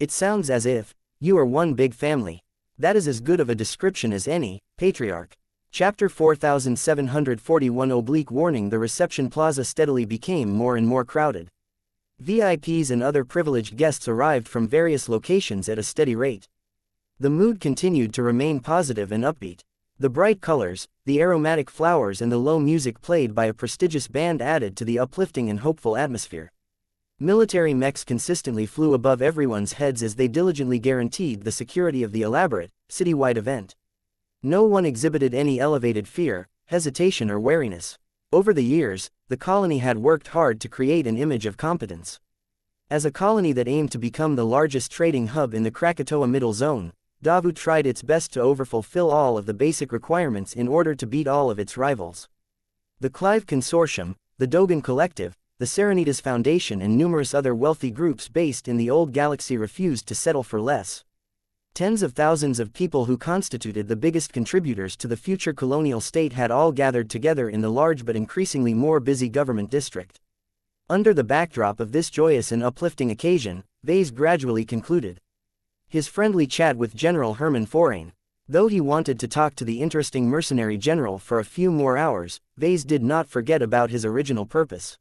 A: It sounds as if you are one big family. That is as good of a description as any, Patriarch. Chapter 4741 Warning. The reception plaza steadily became more and more crowded. VIPs and other privileged guests arrived from various locations at a steady rate. The mood continued to remain positive and upbeat. The bright colors, the aromatic flowers and the low music played by a prestigious band added to the uplifting and hopeful atmosphere. Military mechs consistently flew above everyone's heads as they diligently guaranteed the security of the elaborate, citywide event. No one exhibited any elevated fear, hesitation or wariness. Over the years, the colony had worked hard to create an image of competence. As a colony that aimed to become the largest trading hub in the Krakatoa Middle Zone, Davut tried its best to overfulfill all of the basic requirements in order to beat all of its rivals. The Clive Consortium, the Dogan Collective, the Serenitas Foundation and numerous other wealthy groups based in the old galaxy refused to settle for less. Tens of thousands of people who constituted the biggest contributors to the future colonial state had all gathered together in the large but increasingly more busy government district. Under the backdrop of this joyous and uplifting occasion, Vase gradually concluded his friendly chat with General Herman Forain. Though he wanted to talk to the interesting mercenary general for a few more hours, Vase did not forget about his original purpose.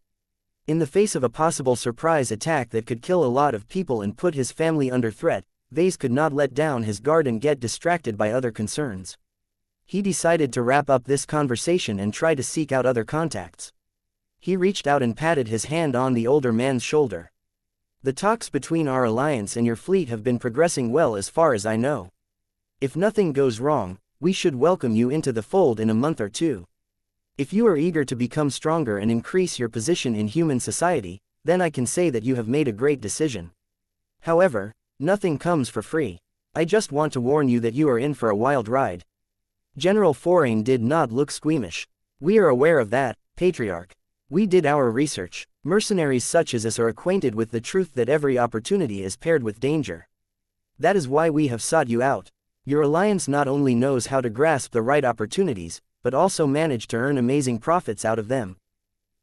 A: In the face of a possible surprise attack that could kill a lot of people and put his family under threat, Vase could not let down his guard and get distracted by other concerns. He decided to wrap up this conversation and try to seek out other contacts. He reached out and patted his hand on the older man's shoulder. The talks between our alliance and your fleet have been progressing well as far as I know. If nothing goes wrong, we should welcome you into the fold in a month or two. If you are eager to become stronger and increase your position in human society, then I can say that you have made a great decision. However, nothing comes for free. I just want to warn you that you are in for a wild ride. General Forain did not look squeamish. We are aware of that, Patriarch. We did our research. Mercenaries such as us are acquainted with the truth that every opportunity is paired with danger. That is why we have sought you out. Your alliance not only knows how to grasp the right opportunities, but also manage to earn amazing profits out of them.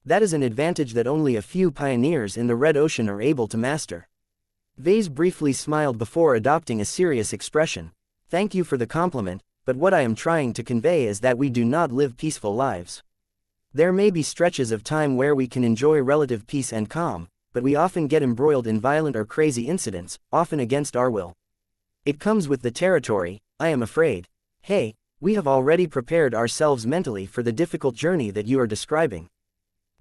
A: That is an advantage that only a few pioneers in the Red Ocean are able to master. Vase briefly smiled before adopting a serious expression. Thank you for the compliment, but what I am trying to convey is that we do not live peaceful lives. There may be stretches of time where we can enjoy relative peace and calm, but we often get embroiled in violent or crazy incidents, often against our will. It comes with the territory, I am afraid. Hey, we have already prepared ourselves mentally for the difficult journey that you are describing.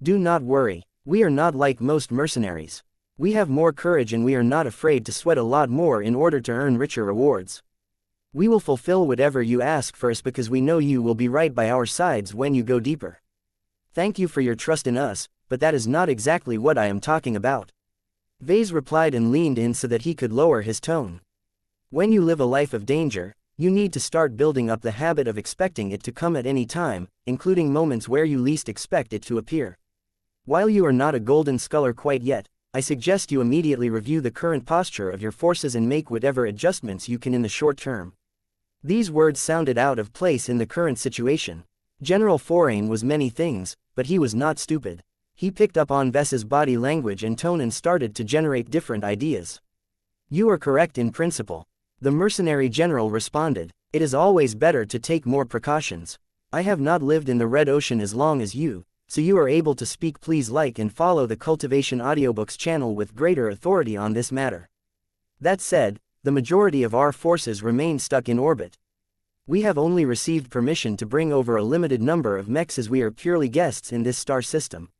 A: Do not worry, we are not like most mercenaries. We have more courage and we are not afraid to sweat a lot more in order to earn richer rewards. We will fulfill whatever you ask for us because we know you will be right by our sides when you go deeper. Thank you for your trust in us, but that is not exactly what I am talking about. Vase replied and leaned in so that he could lower his tone. When you live a life of danger, you need to start building up the habit of expecting it to come at any time, including moments where you least expect it to appear. While you are not a golden scholar quite yet, I suggest you immediately review the current posture of your forces and make whatever adjustments you can in the short term. These words sounded out of place in the current situation. General Forain was many things, but he was not stupid. He picked up on Ves's body language and tone and started to generate different ideas. You are correct in principle. The mercenary general responded. It is always better to take more precautions. I have not lived in the Red Ocean as long as you, so you are able to speak. Please like and follow the Cultivation Audiobooks channel with greater authority on this matter. That said, the majority of our forces remain stuck in orbit. We have only received permission to bring over a limited number of mechs as we are purely guests in this star system.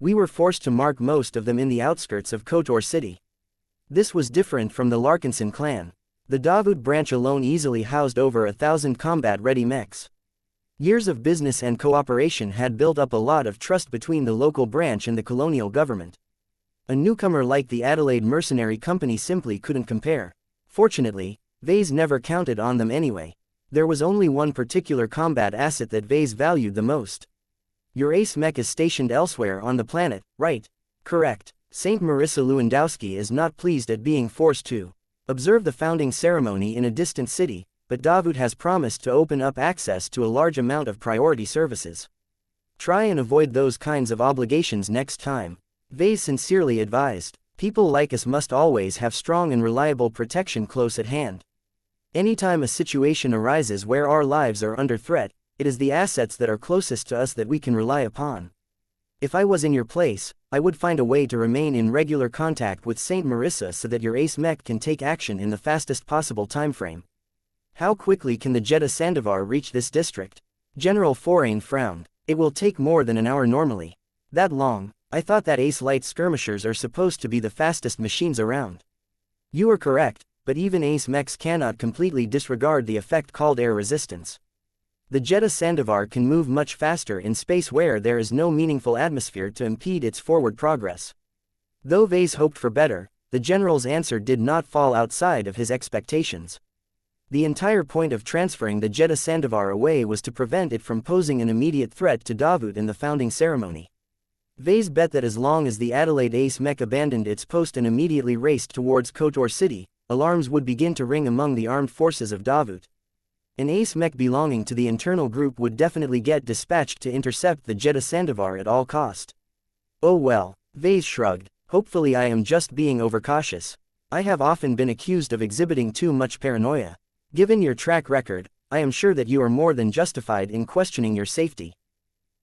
A: We were forced to mark most of them in the outskirts of Kotor City. This was different from the Larkinson clan. The Davut branch alone easily housed over 1,000 combat-ready mechs. Years of business and cooperation had built up a lot of trust between the local branch and the colonial government. A newcomer like the Adelaide Mercenary Company simply couldn't compare. Fortunately, Vase never counted on them anyway. There was only one particular combat asset that Vase valued the most. Your ace mech is stationed elsewhere on the planet, right? Correct. Saint Marissa Lewandowski is not pleased at being forced to observe the founding ceremony in a distant city, but Davut has promised to open up access to a large amount of priority services. Try and avoid those kinds of obligations next time. Vase sincerely advised. People like us must always have strong and reliable protection close at hand. Anytime a situation arises where our lives are under threat, it is the assets that are closest to us that we can rely upon. If I was in your place, I would find a way to remain in regular contact with Saint Marissa so that your ace mech can take action in the fastest possible timeframe. How quickly can the Jeddah Sandovar reach this district? General Forain frowned. It will take more than an hour normally. That long? I thought that ace light skirmishers are supposed to be the fastest machines around. You are correct, but even ace mechs cannot completely disregard the effect called air resistance. The Jeddah Sandovar can move much faster in space where there is no meaningful atmosphere to impede its forward progress. Though Vase hoped for better, the general's answer did not fall outside of his expectations. The entire point of transferring the Jeddah Sandovar away was to prevent it from posing an immediate threat to Davut in the founding ceremony. Vase bet that as long as the Adelaide ace mech abandoned its post and immediately raced towards Kotor City, alarms would begin to ring among the armed forces of Davut. An ace mech belonging to the internal group would definitely get dispatched to intercept the Jeddah Sandovar at all cost. Oh well, Vase shrugged. Hopefully I am just being overcautious. I have often been accused of exhibiting too much paranoia. Given your track record, I am sure that you are more than justified in questioning your safety.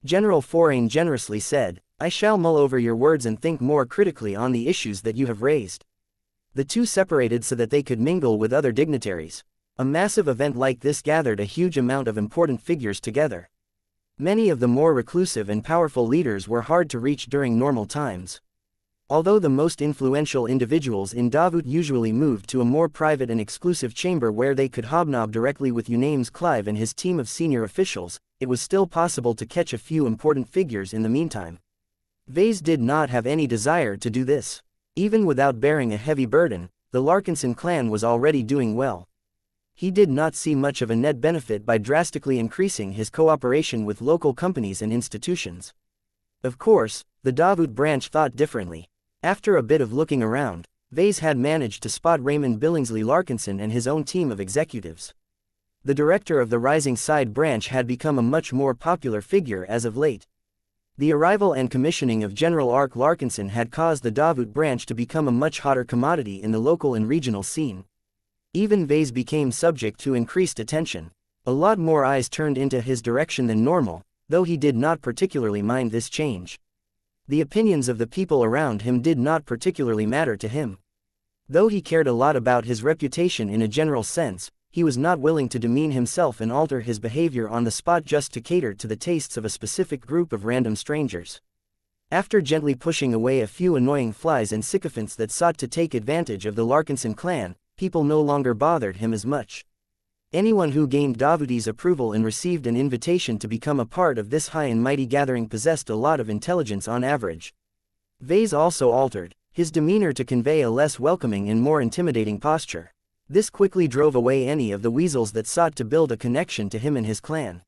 A: General Forain generously said, I shall mull over your words and think more critically on the issues that you have raised. The two separated so that they could mingle with other dignitaries. A massive event like this gathered a huge amount of important figures together. Many of the more reclusive and powerful leaders were hard to reach during normal times. Although the most influential individuals in Davut usually moved to a more private and exclusive chamber where they could hobnob directly with Unames Clive and his team of senior officials, it was still possible to catch a few important figures in the meantime. Vase did not have any desire to do this. Even without bearing a heavy burden, the Larkinson clan was already doing well. He did not see much of a net benefit by drastically increasing his cooperation with local companies and institutions. Of course, the Davut branch thought differently. After a bit of looking around, Vase had managed to spot Raymond Billingsley Larkinson and his own team of executives. The director of the Rising Side branch had become a much more popular figure as of late. The arrival and commissioning of General Ark Larkinson had caused the Davut branch to become a much hotter commodity in the local and regional scene. Even Vase became subject to increased attention. A lot more eyes turned into his direction than normal, though he did not particularly mind this change. The opinions of the people around him did not particularly matter to him. Though he cared a lot about his reputation in a general sense, he was not willing to demean himself and alter his behavior on the spot just to cater to the tastes of a specific group of random strangers. After gently pushing away a few annoying flies and sycophants that sought to take advantage of the Larkinson clan, people no longer bothered him as much. Anyone who gained Davuti's approval and received an invitation to become a part of this high and mighty gathering possessed a lot of intelligence on average. Vase also altered his demeanor to convey a less welcoming and more intimidating posture. This quickly drove away any of the weasels that sought to build a connection to him and his clan.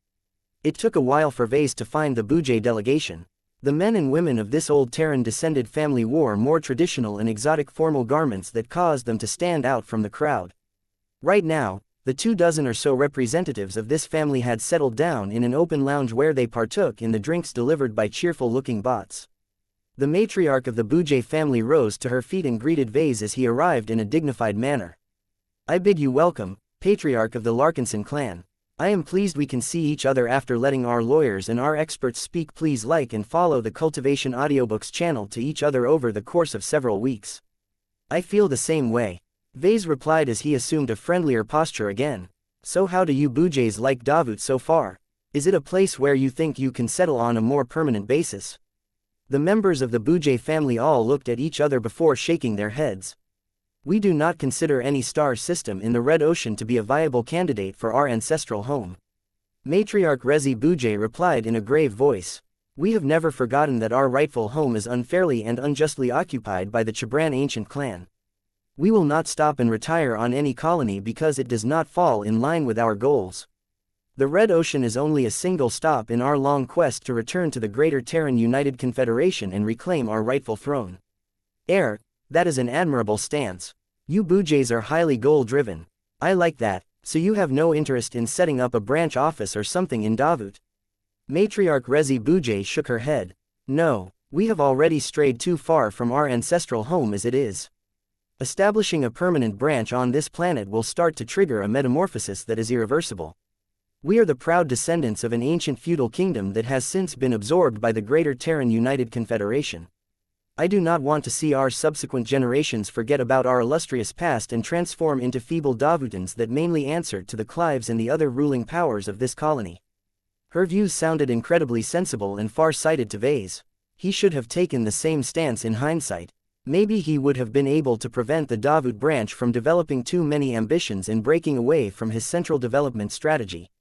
A: It took a while for Vase to find the Bujay delegation. The men and women of this old Terran-descended family wore more traditional and exotic formal garments that caused them to stand out from the crowd. Right now, the 24 or so representatives of this family had settled down in an open lounge where they partook in the drinks delivered by cheerful-looking bots. The matriarch of the Bujay family rose to her feet and greeted Vase as he arrived in a dignified manner. "I bid you welcome, patriarch of the Larkinson clan. I am pleased we can see each other after letting our lawyers and our experts speak. Please like and follow the Cultivation Audiobooks channel to each other over the course of several weeks." "I feel the same way," Vase replied as he assumed a friendlier posture again. "So how do you Bujays like Davut so far? Is it a place where you think you can settle on a more permanent basis?" The members of the Bujay family all looked at each other before shaking their heads. "We do not consider any star system in the Red Ocean to be a viable candidate for our ancestral home," Matriarch Rezi Bujay replied in a grave voice. "We have never forgotten that our rightful home is unfairly and unjustly occupied by the Chibran ancient clan. We will not stop and retire on any colony because it does not fall in line with our goals. The Red Ocean is only a single stop in our long quest to return to the Greater Terran United Confederation and reclaim our rightful throne." That is an admirable stance. You Bujays are highly goal-driven. I like that. So you have no interest in setting up a branch office or something in Davut? Matriarch Rezi Bujay shook her head. "No, we have already strayed too far from our ancestral home as it is. Establishing a permanent branch on this planet will start to trigger a metamorphosis that is irreversible. We are the proud descendants of an ancient feudal kingdom that has since been absorbed by the Greater Terran United Confederation. I do not want to see our subsequent generations forget about our illustrious past and transform into feeble Davutans that mainly answered to the Clives and the other ruling powers of this colony." Her views sounded incredibly sensible and far-sighted to Vase. He should have taken the same stance in hindsight. Maybe he would have been able to prevent the Davut branch from developing too many ambitions and breaking away from his central development strategy.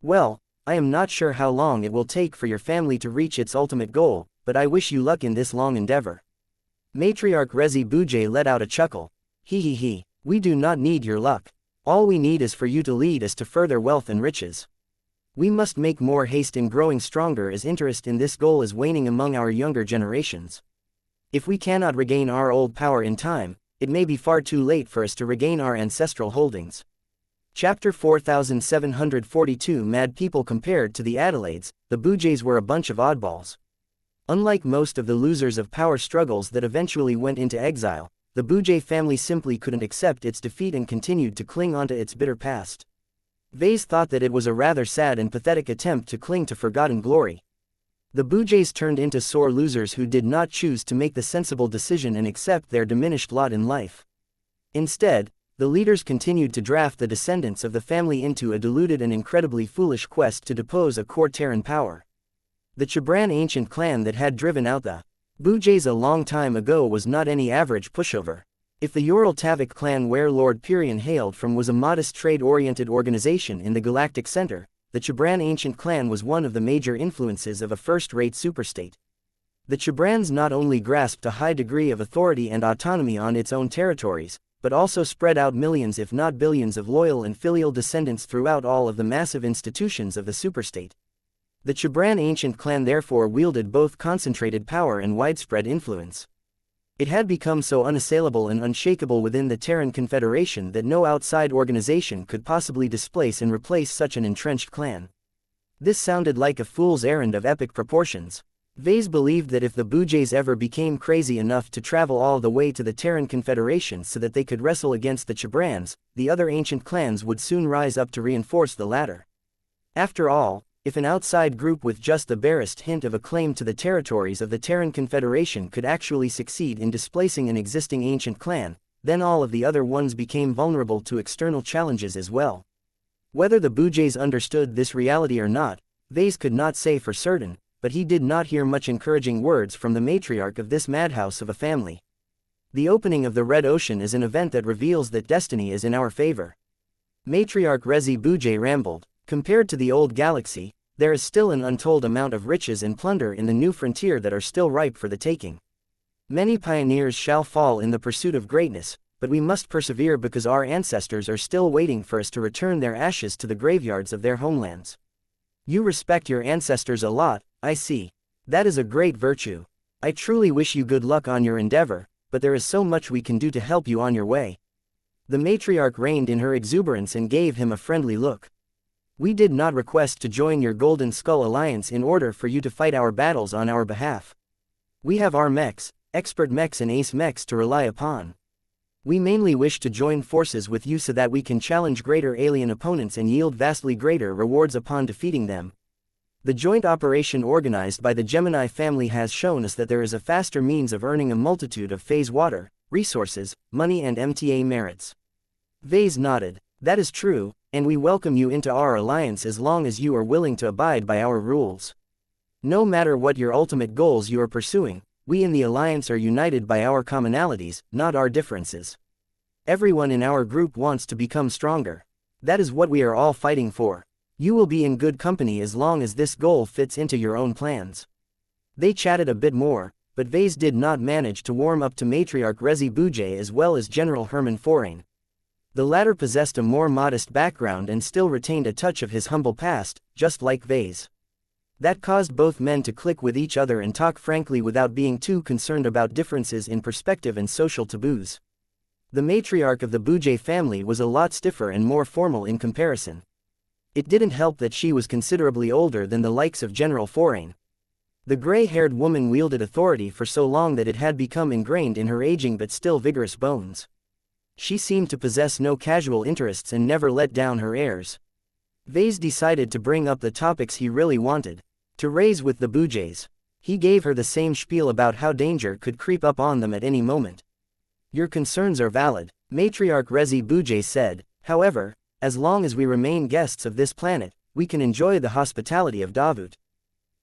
A: "Well, I am not sure how long it will take for your family to reach its ultimate goal, but I wish you luck in this long endeavor." Matriarch Rezi Bujay let out a chuckle. He, we do not need your luck. All we need is for you to lead us to further wealth and riches. We must make more haste in growing stronger as interest in this goal is waning among our younger generations. If we cannot regain our old power in time, it may be far too late for us to regain our ancestral holdings. Chapter 4742 Mad People. Compared to the Adelaides, the Bujays were a bunch of oddballs. Unlike most of the losers of power struggles that eventually went into exile, the Bujay family simply couldn't accept its defeat and continued to cling onto its bitter past. Vase thought that it was a rather sad and pathetic attempt to cling to forgotten glory. The Bujays turned into sore losers who did not choose to make the sensible decision and accept their diminished lot in life. Instead, the leaders continued to draft the descendants of the family into a deluded and incredibly foolish quest to depose a core Terran power. The Chibran ancient clan that had driven out the Bujays a long time ago was not any average pushover. If the Ural Tavik clan where Lord Pirian hailed from was a modest trade-oriented organization in the galactic center, the Chibran ancient clan was one of the major influences of a first-rate superstate. The Chibrans not only grasped a high degree of authority and autonomy on its own territories, but also spread out millions if not billions of loyal and filial descendants throughout all of the massive institutions of the superstate. The Chibran ancient clan therefore wielded both concentrated power and widespread influence. It had become so unassailable and unshakable within the Terran Confederation that no outside organization could possibly displace and replace such an entrenched clan. This sounded like a fool's errand of epic proportions. Vase believed that if the Bujays ever became crazy enough to travel all the way to the Terran Confederation so that they could wrestle against the Chabrans, the other ancient clans would soon rise up to reinforce the latter. After all, if an outside group with just the barest hint of a claim to the territories of the Terran Confederation could actually succeed in displacing an existing ancient clan, then all of the other ones became vulnerable to external challenges as well. Whether the Bujays understood this reality or not, Vase could not say for certain, but he did not hear much encouraging words from the matriarch of this madhouse of a family. The opening of the Red Ocean is an event that reveals that destiny is in our favor. Matriarch Rezi Bujay rambled. Compared to the old galaxy, there is still an untold amount of riches and plunder in the new frontier that are still ripe for the taking. Many pioneers shall fall in the pursuit of greatness, but we must persevere because our ancestors are still waiting for us to return their ashes to the graveyards of their homelands. You respect your ancestors a lot, I see. That is a great virtue. I truly wish you good luck on your endeavor, but there is so much we can do to help you on your way. The matriarch reined in her exuberance and gave him a friendly look. We did not request to join your Golden Skull Alliance in order for you to fight our battles on our behalf. We have our mechs, expert mechs and ace mechs to rely upon. We mainly wish to join forces with you so that we can challenge greater alien opponents and yield vastly greater rewards upon defeating them. The joint operation organized by the Gemini family has shown us that there is a faster means of earning a multitude of phase water, resources, money and MTA merits. Vase nodded. That is true, and we welcome you into our alliance as long as you are willing to abide by our rules. No matter what your ultimate goals you are pursuing, we in the alliance are united by our commonalities, not our differences. Everyone in our group wants to become stronger. That is what we are all fighting for. You will be in good company as long as this goal fits into your own plans. They chatted a bit more, but Vase did not manage to warm up to Matriarch Rezi Bujay as well as General Hermann Forain. The latter possessed a more modest background and still retained a touch of his humble past, just like Vase. That caused both men to click with each other and talk frankly without being too concerned about differences in perspective and social taboos. The matriarch of the Bujay family was a lot stiffer and more formal in comparison. It didn't help that she was considerably older than the likes of General Forain. The gray-haired woman wielded authority for so long that it had become ingrained in her aging but still vigorous bones. She seemed to possess no casual interests and never let down her airs. Vase decided to bring up the topics he really wanted to raise with the Bujays. He gave her the same spiel about how danger could creep up on them at any moment. Your concerns are valid, Matriarch Rezi Bujay said. However, as long as we remain guests of this planet, we can enjoy the hospitality of Davut.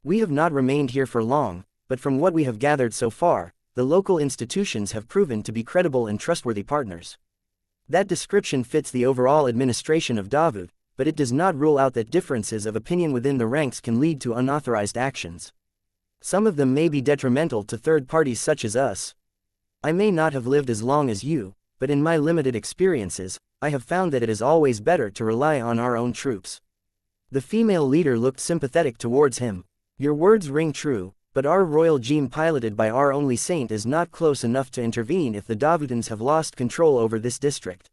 A: We have not remained here for long, but from what we have gathered so far, the local institutions have proven to be credible and trustworthy partners. That description fits the overall administration of Davut, but it does not rule out that differences of opinion within the ranks can lead to unauthorized actions. Some of them may be detrimental to third parties such as us. I may not have lived as long as you, but in my limited experiences, I have found that it is always better to rely on our own troops. The female leader looked sympathetic towards him. Your words ring true, but our royal gene piloted by our only saint is not close enough to intervene if the Davutans have lost control over this district.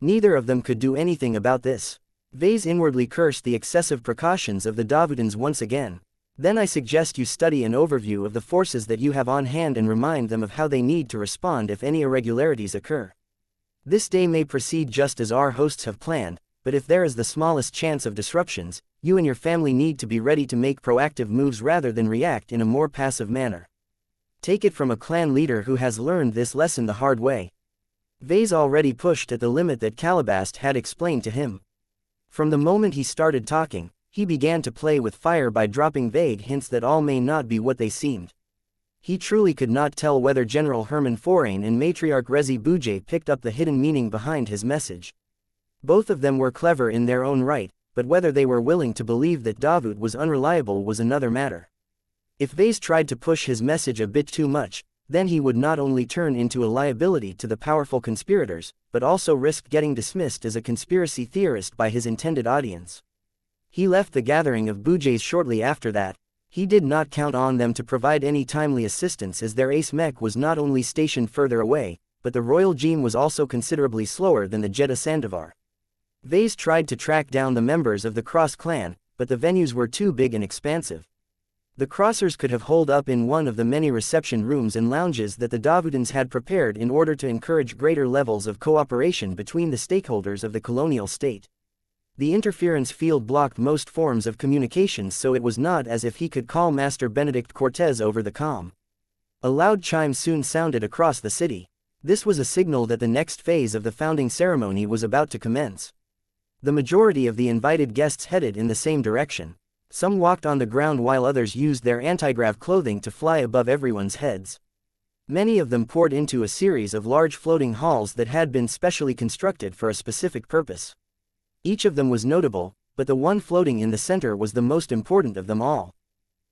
A: Neither of them could do anything about this. Vase inwardly cursed the excessive precautions of the Davutans once again. Then I suggest you study an overview of the forces that you have on hand and remind them of how they need to respond if any irregularities occur. This day may proceed just as our hosts have planned, but if there is the smallest chance of disruptions, you and your family need to be ready to make proactive moves rather than react in a more passive manner. Take it from a clan leader who has learned this lesson the hard way. Vase already pushed at the limit that Calabast had explained to him. From the moment he started talking, he began to play with fire by dropping vague hints that all may not be what they seemed. He truly could not tell whether General Hermann Forain and Matriarch Rezi Bujay picked up the hidden meaning behind his message. Both of them were clever in their own right, but whether they were willing to believe that Davut was unreliable was another matter. If Vase tried to push his message a bit too much, then he would not only turn into a liability to the powerful conspirators, but also risk getting dismissed as a conspiracy theorist by his intended audience. He left the gathering of Bujays shortly after that. He did not count on them to provide any timely assistance as their ace mech was not only stationed further away, but the royal gene was also considerably slower than the Jeddah Sandavar. Vase tried to track down the members of the Cross clan, but the venues were too big and expansive. The crossers could have holed up in one of the many reception rooms and lounges that the Davutans had prepared in order to encourage greater levels of cooperation between the stakeholders of the colonial state. The interference field blocked most forms of communications, so it was not as if he could call Master Benedict Cortez over the comm. A loud chime soon sounded across the city. This was a signal that the next phase of the founding ceremony was about to commence. The majority of the invited guests headed in the same direction. Some walked on the ground while others used their anti-grav clothing to fly above everyone's heads. Many of them poured into a series of large floating halls that had been specially constructed for a specific purpose. Each of them was notable, but the one floating in the center was the most important of them all.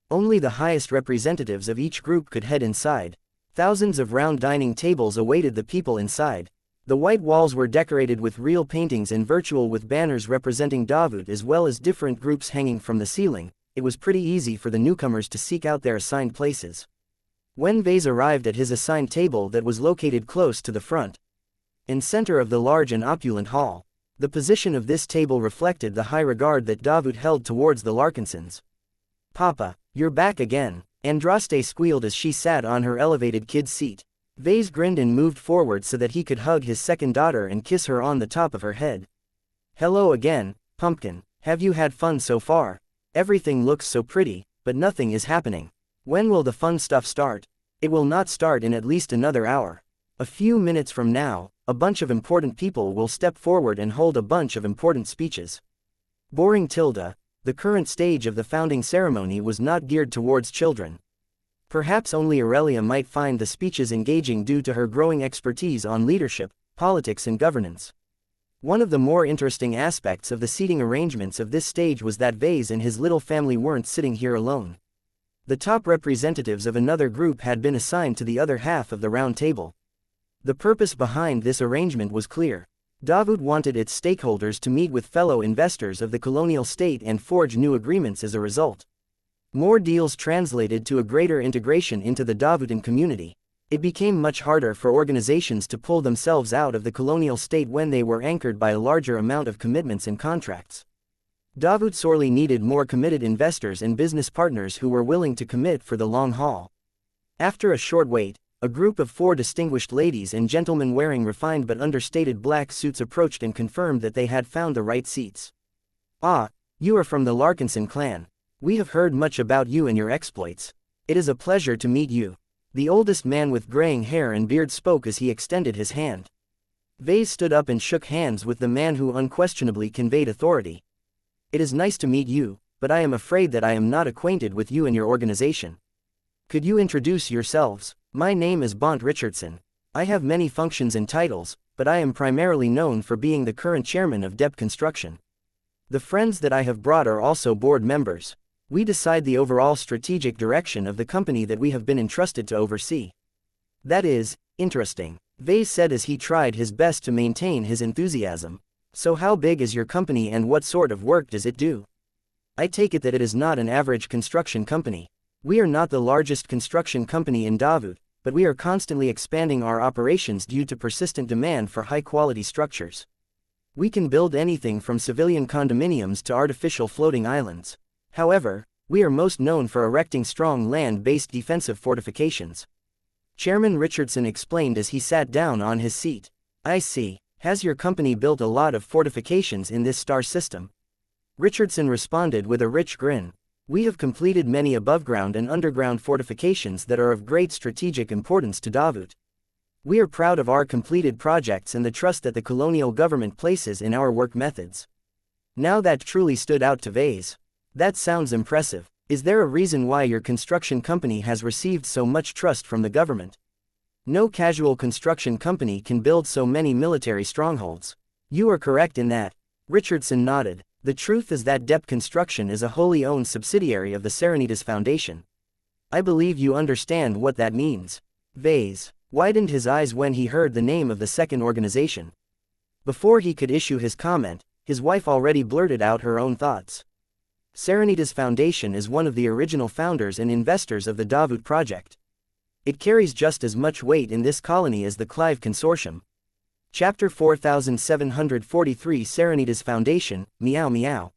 A: Only the highest representatives of each group could head inside. Thousands of round dining tables awaited the people inside. The white walls were decorated with real paintings and virtual with banners representing Davut as well as different groups hanging from the ceiling. It was pretty easy for the newcomers to seek out their assigned places. When Vase arrived at his assigned table that was located close to the front, in center of the large and opulent hall, the position of this table reflected the high regard that Davut held towards the Larkinsons. "Papa, you're back again," Andraste squealed as she sat on her elevated kid's seat. Vase grinned and moved forward so that he could hug his second daughter and kiss her on the top of her head. "Hello again, Pumpkin. Have you had fun so far? Everything looks so pretty, but nothing is happening. When will the fun stuff start?" "It will not start in at least another hour. A few minutes from now, a bunch of important people will step forward and hold a bunch of important speeches." Boring Tilda, the current stage of the founding ceremony was not geared towards children. Perhaps only Aurelia might find the speeches engaging due to her growing expertise on leadership, politics and governance. One of the more interesting aspects of the seating arrangements of this stage was that Vase and his little family weren't sitting here alone. The top representatives of another group had been assigned to the other half of the round table. The purpose behind this arrangement was clear. Davut wanted its stakeholders to meet with fellow investors of the colonial state and forge new agreements as a result. More deals translated to a greater integration into the Davutan community. It became much harder for organizations to pull themselves out of the colonial state when they were anchored by a larger amount of commitments and contracts. Davut sorely needed more committed investors and business partners who were willing to commit for the long haul. After a short wait, a group of 4 distinguished ladies and gentlemen wearing refined but understated black suits approached and confirmed that they had found the right seats. "Ah, you are from the Larkinson clan. We have heard much about you and your exploits. It is a pleasure to meet you." The oldest man with graying hair and beard spoke as he extended his hand. Vase stood up and shook hands with the man who unquestionably conveyed authority. "It is nice to meet you, but I am afraid that I am not acquainted with you and your organization. Could you introduce yourselves?" "My name is Bont Richardson. I have many functions and titles, but I am primarily known for being the current chairman of Dep Construction. The friends that I have brought are also board members. We decide the overall strategic direction of the company that we have been entrusted to oversee." "That is interesting," Vase said as he tried his best to maintain his enthusiasm. "So how big is your company and what sort of work does it do?" "I take it that it is not an average construction company. We are not the largest construction company in Davut, but we are constantly expanding our operations due to persistent demand for high-quality structures. We can build anything from civilian condominiums to artificial floating islands. However, we are most known for erecting strong land-based defensive fortifications." Chairman Richardson explained as he sat down on his seat. "I see. Has your company built a lot of fortifications in this star system?" Richardson responded with a rich grin. "We have completed many above-ground and underground fortifications that are of great strategic importance to Davut. We are proud of our completed projects and the trust that the colonial government places in our work methods." Now that truly stood out to Vase. "That sounds impressive. Is there a reason why your construction company has received so much trust from the government? No casual construction company can build so many military strongholds." "You are correct in that." Richardson nodded. "The truth is that Dep Construction is a wholly owned subsidiary of the Serenitas Foundation. I believe you understand what that means." Vase widened his eyes when he heard the name of the second organization. Before he could issue his comment, his wife already blurted out her own thoughts. Serenitas Foundation is one of the original founders and investors of the Davut project. It carries just as much weight in this colony as the Clive Consortium. Chapter 4743 Serenitas Foundation, meow meow.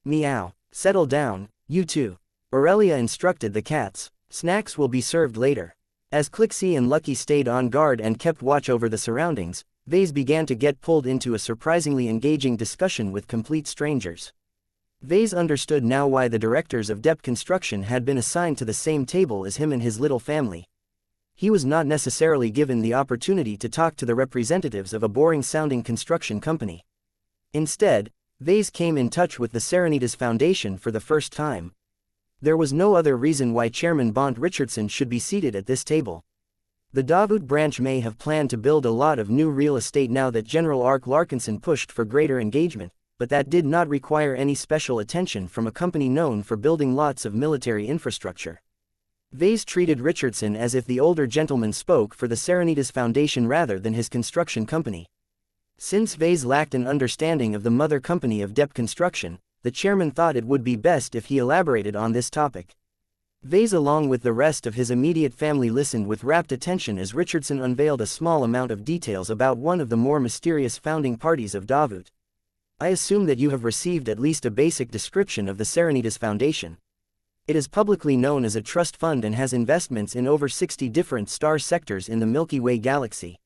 A: Meow. Settle down, you two. Aurelia instructed the cats. Snacks will be served later. As Clixie and Lucky stayed on guard and kept watch over the surroundings, Vase began to get pulled into a surprisingly engaging discussion with complete strangers. Vase understood now why the directors of Depp Construction had been assigned to the same table as him and his little family. He was not necessarily given the opportunity to talk to the representatives of a boring-sounding construction company. Instead, Vase came in touch with the Serenitas Foundation for the first time. There was no other reason why Chairman Bont Richardson should be seated at this table. The Davut branch may have planned to build a lot of new real estate now that General Ark Larkinson pushed for greater engagement, but that did not require any special attention from a company known for building lots of military infrastructure. Vase treated Richardson as if the older gentleman spoke for the Serenitas Foundation rather than his construction company. Since Vase lacked an understanding of the mother company of Depp Construction, the chairman thought it would be best if he elaborated on this topic. Vase along with the rest of his immediate family listened with rapt attention as Richardson unveiled a small amount of details about one of the more mysterious founding parties of Davut. I assume that you have received at least a basic description of the Serenitas Foundation. It is publicly known as a trust fund and has investments in over 60 different star sectors in the Milky Way galaxy.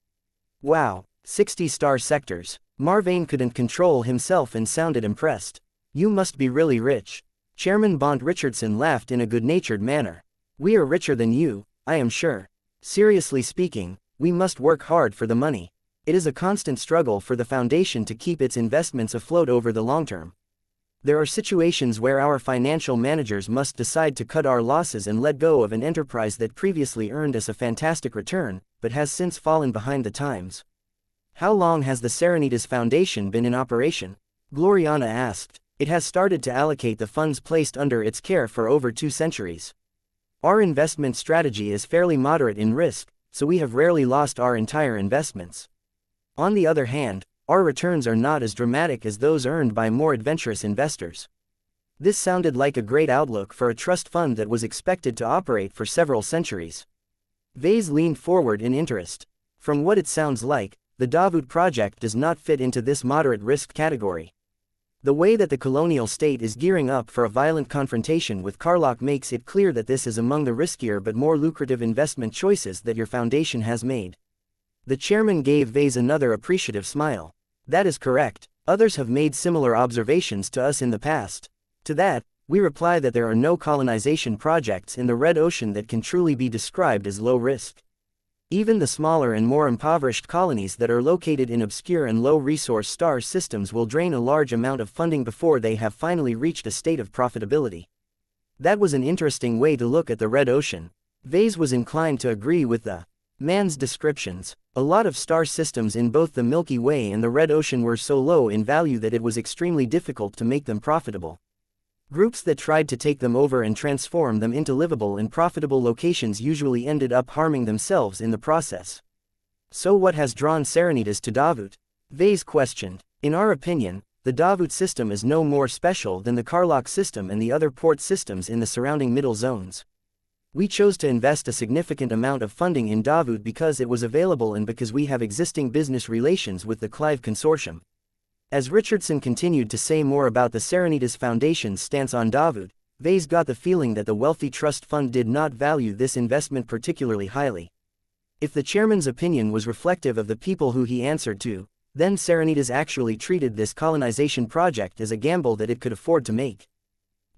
A: Wow, 60 star sectors. Marvane couldn't control himself and sounded impressed. You must be really rich. Chairman Bont Richardson laughed in a good-natured manner. We are richer than you, I am sure. Seriously speaking, we must work hard for the money. It is a constant struggle for the foundation to keep its investments afloat over the long term. There are situations where our financial managers must decide to cut our losses and let go of an enterprise that previously earned us a fantastic return, but has since fallen behind the times. How long has the Serenitas Foundation been in operation? Gloriana asked. It has started to allocate the funds placed under its care for over 2 centuries. Our investment strategy is fairly moderate in risk, so we have rarely lost our entire investments. On the other hand, our returns are not as dramatic as those earned by more adventurous investors. This sounded like a great outlook for a trust fund that was expected to operate for several centuries. Vase leaned forward in interest. From what it sounds like, the Davut project does not fit into this moderate risk category. The way that the colonial state is gearing up for a violent confrontation with Karlach makes it clear that this is among the riskier but more lucrative investment choices that your foundation has made. The chairman gave Vase another appreciative smile. That is correct. Others have made similar observations to us in the past. To that, we reply that there are no colonization projects in the Red Ocean that can truly be described as low risk. Even the smaller and more impoverished colonies that are located in obscure and low-resource star systems will drain a large amount of funding before they have finally reached a state of profitability. That was an interesting way to look at the Red Ocean. Vase was inclined to agree with the man's descriptions. A lot of star systems in both the Milky Way and the Red Ocean were so low in value that it was extremely difficult to make them profitable. Groups that tried to take them over and transform them into livable and profitable locations usually ended up harming themselves in the process. So what has drawn Serenitas to Davut? Vase questioned. In our opinion, the Davut system is no more special than the Karlach system and the other port systems in the surrounding middle zones. We chose to invest a significant amount of funding in Davut because it was available and because we have existing business relations with the Clive Consortium. As Richardson continued to say more about the Serenitas Foundation's stance on Davut, Vase got the feeling that the wealthy trust fund did not value this investment particularly highly. If the chairman's opinion was reflective of the people who he answered to, then Serenitas actually treated this colonization project as a gamble that it could afford to make.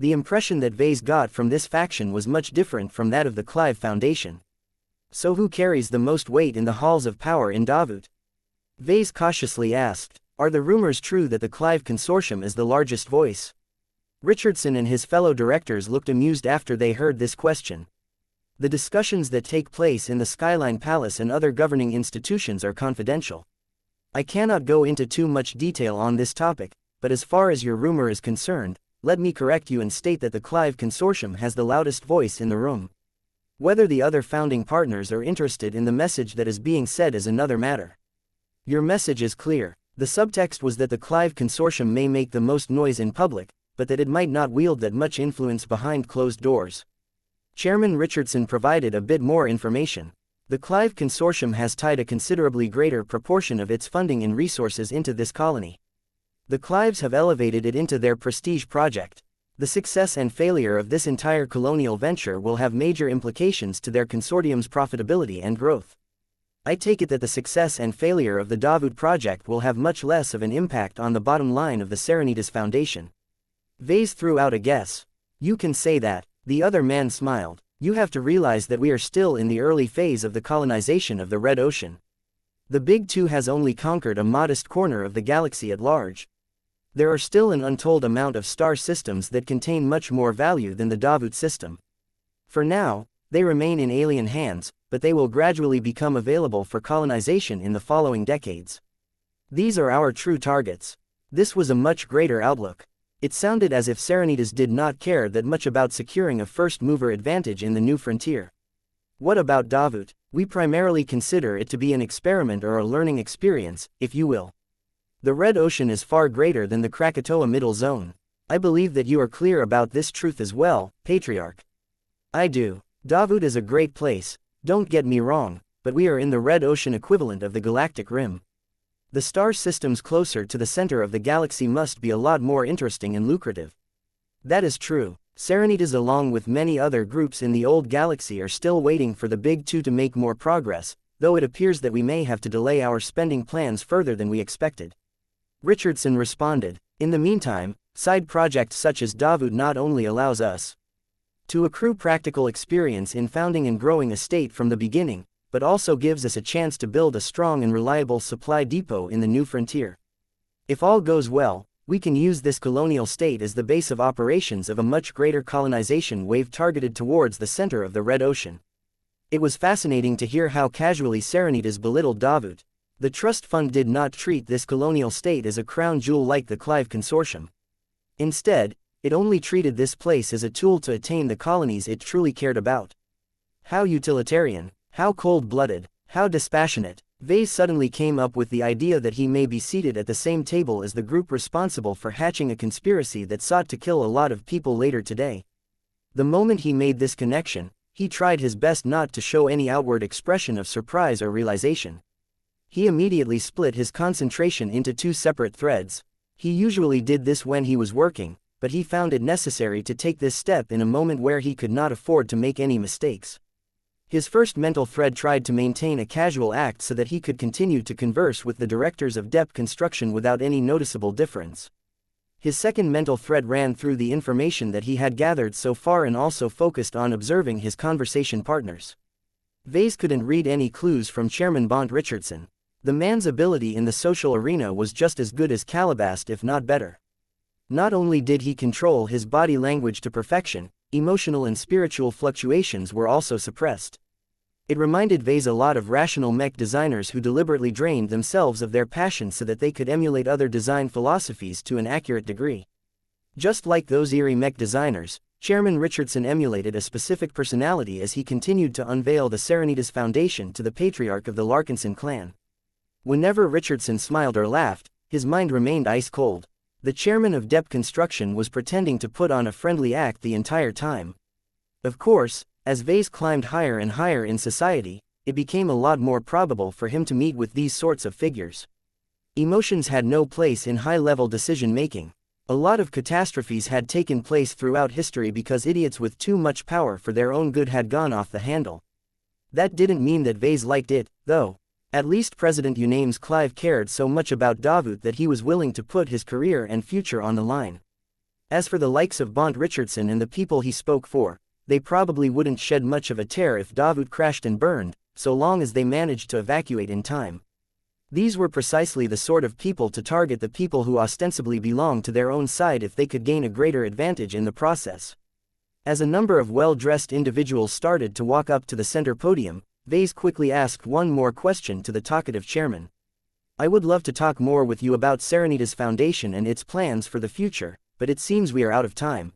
A: The impression that Vase got from this faction was much different from that of the Clive Foundation. So who carries the most weight in the halls of power in Davut? Vase cautiously asked. Are the rumors true that the Clive Consortium is the largest voice? Richardson and his fellow directors looked amused after they heard this question. The discussions that take place in the Skyline Palace and other governing institutions are confidential. I cannot go into too much detail on this topic, but as far as your rumor is concerned, let me correct you and state that the Clive Consortium has the loudest voice in the room. Whether the other founding partners are interested in the message that is being said is another matter. Your message is clear. The subtext was that the Clive Consortium may make the most noise in public, but that it might not wield that much influence behind closed doors. Chairman Richardson provided a bit more information. The Clive Consortium has tied a considerably greater proportion of its funding and resources into this colony. The Clives have elevated it into their prestige project. The success and failure of this entire colonial venture will have major implications to their consortium's profitability and growth. I take it that the success and failure of the Davut project will have much less of an impact on the bottom line of the Serenitas Foundation. Vase threw out a guess. You can say that. The other man smiled. You have to realize that we are still in the early phase of the colonization of the Red Ocean. The Big Two has only conquered a modest corner of the galaxy at large. There are still an untold amount of star systems that contain much more value than the Davut system. For now, they remain in alien hands, but they will gradually become available for colonization in the following decades. These are our true targets. This was a much greater outlook. It sounded as if Serenitas did not care that much about securing a first-mover advantage in the new frontier. What about Davut? We primarily consider it to be an experiment or a learning experience, if you will. The Red Ocean is far greater than the Krakatoa Middle Zone. I believe that you are clear about this truth as well, Patriarch. I do. Davut is a great place, don't get me wrong, but we are in the Red Ocean equivalent of the galactic rim. The star systems closer to the center of the galaxy must be a lot more interesting and lucrative. That is true. Serenitas along with many other groups in the old galaxy are still waiting for the Big Two to make more progress, though it appears that we may have to delay our spending plans further than we expected. Richardson responded. In the meantime, side projects such as Davut not only allows us to accrue practical experience in founding and growing a state from the beginning, but also gives us a chance to build a strong and reliable supply depot in the new frontier. If all goes well, we can use this colonial state as the base of operations of a much greater colonization wave targeted towards the center of the Red Ocean. It was fascinating to hear how casually Serenitas belittled Davut. The trust fund did not treat this colonial state as a crown jewel like the Clive Consortium. Instead, it only treated this place as a tool to attain the colonies it truly cared about. How utilitarian, how cold-blooded, how dispassionate. Vase suddenly came up with the idea that he may be seated at the same table as the group responsible for hatching a conspiracy that sought to kill a lot of people later today. The moment he made this connection, he tried his best not to show any outward expression of surprise or realization. He immediately split his concentration into two separate threads. He usually did this when he was working, but he found it necessary to take this step in a moment where he could not afford to make any mistakes. His first mental thread tried to maintain a casual act so that he could continue to converse with the directors of Dep Construction without any noticeable difference. His second mental thread ran through the information that he had gathered so far and also focused on observing his conversation partners. Vase couldn't read any clues from Chairman Bont Richardson. The man's ability in the social arena was just as good as Calabast if not better. Not only did he control his body language to perfection, emotional and spiritual fluctuations were also suppressed. It reminded Vase a lot of rational mech designers who deliberately drained themselves of their passion so that they could emulate other design philosophies to an accurate degree. Just like those eerie mech designers, Chairman Richardson emulated a specific personality as he continued to unveil the Serenitas Foundation to the patriarch of the Larkinson clan. Whenever Richardson smiled or laughed, his mind remained ice cold. The chairman of Dep Construction was pretending to put on a friendly act the entire time. Of course, as Vase climbed higher and higher in society, it became a lot more probable for him to meet with these sorts of figures. Emotions had no place in high-level decision-making. A lot of catastrophes had taken place throughout history because idiots with too much power for their own good had gone off the handle. That didn't mean that Vase liked it, though. At least President Uname's Clive cared so much about Davut that he was willing to put his career and future on the line. As for the likes of Bont Richardson and the people he spoke for, they probably wouldn't shed much of a tear if Davut crashed and burned, so long as they managed to evacuate in time. These were precisely the sort of people to target, the people who ostensibly belonged to their own side if they could gain a greater advantage in the process. As a number of well-dressed individuals started to walk up to the center podium, Vase quickly asked one more question to the talkative chairman. I would love to talk more with you about Serenitas Foundation and its plans for the future, but it seems we are out of time.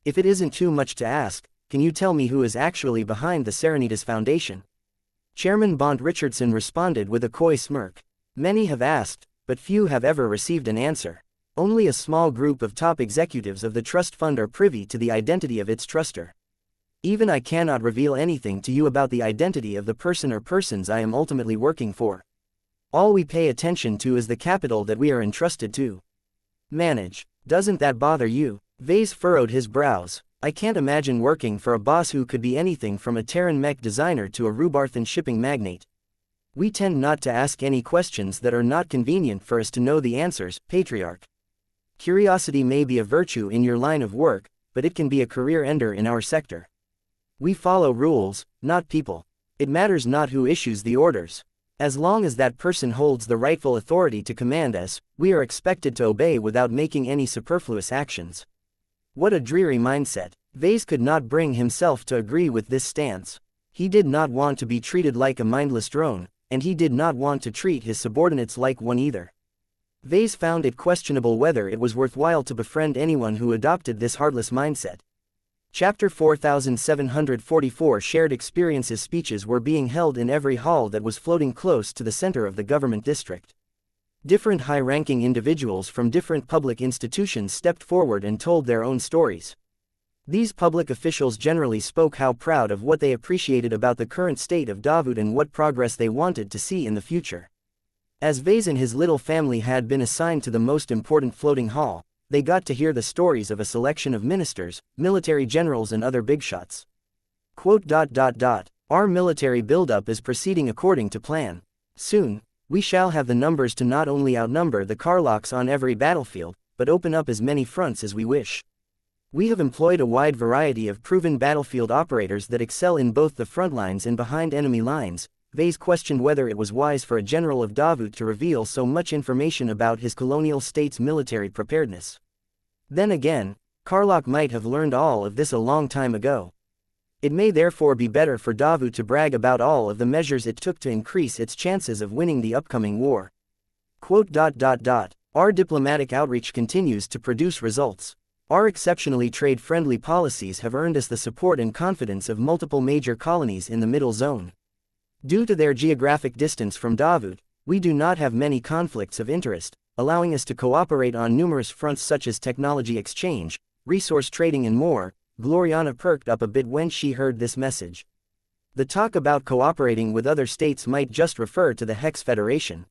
A: If it isn't too much to ask, can you tell me who is actually behind the Serenitas Foundation? Chairman Bont Richardson responded with a coy smirk. Many have asked, but few have ever received an answer. Only a small group of top executives of the trust fund are privy to the identity of its truster. Even I cannot reveal anything to you about the identity of the person or persons I am ultimately working for. All we pay attention to is the capital that we are entrusted to manage. Doesn't that bother you? Vase furrowed his brows. I can't imagine working for a boss who could be anything from a Terran mech designer to a Rubarthan shipping magnate. We tend not to ask any questions that are not convenient for us to know the answers, Patriarch. Curiosity may be a virtue in your line of work, but it can be a career ender in our sector. We follow rules, not people. It matters not who issues the orders. As long as that person holds the rightful authority to command us, we are expected to obey without making any superfluous actions. What a dreary mindset. Vase could not bring himself to agree with this stance. He did not want to be treated like a mindless drone, and he did not want to treat his subordinates like one either. Vase found it questionable whether it was worthwhile to befriend anyone who adopted this heartless mindset. Chapter 4744 Shared experiences. Speeches were being held in every hall that was floating close to the center of the government district. Different high-ranking individuals from different public institutions stepped forward and told their own stories. These public officials generally spoke how proud of what they appreciated about the current state of Davut and what progress they wanted to see in the future. As Vase and his little family had been assigned to the most important floating hall, they got to hear the stories of a selection of ministers, military generals and other bigshots. Our military buildup is proceeding according to plan. Soon, we shall have the numbers to not only outnumber the Karloks on every battlefield, but open up as many fronts as we wish. We have employed a wide variety of proven battlefield operators that excel in both the front lines and behind enemy lines. Vase questioned whether it was wise for a general of Davut to reveal so much information about his colonial state's military preparedness. Then again, Karlok might have learned all of this a long time ago. It may therefore be better for Davut to brag about all of the measures it took to increase its chances of winning the upcoming war. Our diplomatic outreach continues to produce results. Our exceptionally trade-friendly policies have earned us the support and confidence of multiple major colonies in the Middle Zone. Due to their geographic distance from Davut, we do not have many conflicts of interest, allowing us to cooperate on numerous fronts such as technology exchange, resource trading and more. Gloriana perked up a bit when she heard this message. The talk about cooperating with other states might just refer to the Hex Federation.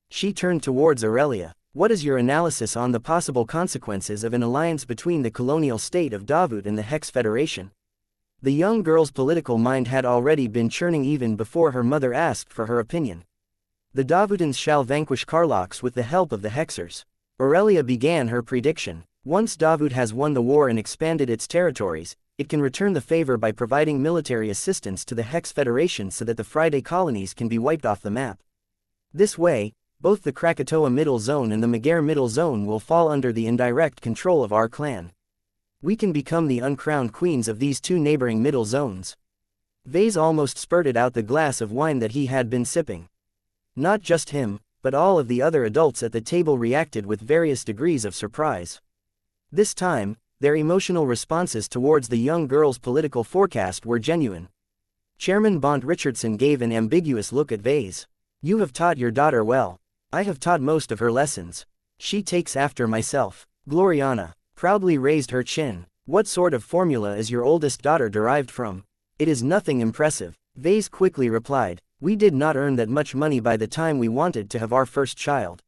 A: She turned towards Aurelia. What is your analysis on the possible consequences of an alliance between the colonial state of Davut and the Hex Federation? The young girl's political mind had already been churning even before her mother asked for her opinion. The Davutans shall vanquish Karloks with the help of the Hexers. Aurelia began her prediction. Once Davut has won the war and expanded its territories, it can return the favor by providing military assistance to the Hex Federation so that the Friday colonies can be wiped off the map. This way, both the Krakatoa Middle Zone and the Magyar Middle Zone will fall under the indirect control of our clan. We can become the uncrowned queens of these two neighboring middle zones. Vase almost spurted out the glass of wine that he had been sipping. Not just him, but all of the other adults at the table reacted with various degrees of surprise. This time, their emotional responses towards the young girl's political forecast were genuine. Chairman Bont Richardson gave an ambiguous look at Vase. You have taught your daughter well. I have taught most of her lessons. She takes after myself. Gloriana proudly raised her chin. What sort of formula is your oldest daughter derived from? It is nothing impressive. Vase quickly replied. We did not earn that much money by the time we wanted to have our first child.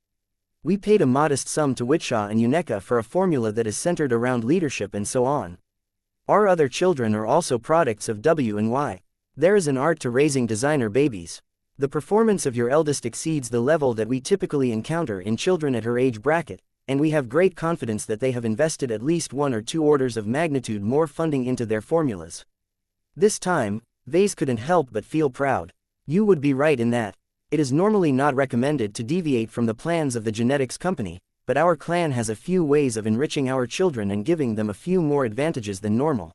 A: We paid a modest sum to Wuxia and Uneka for a formula that is centered around leadership and so on. Our other children are also products of W and Y. There is an art to raising designer babies. The performance of your eldest exceeds the level that we typically encounter in children at her age bracket, and we have great confidence that they have invested at least 1 or 2 orders of magnitude more funding into their formulas. This time, Vase couldn't help but feel proud. You would be right in that. It is normally not recommended to deviate from the plans of the genetics company, but our clan has a few ways of enriching our children and giving them a few more advantages than normal.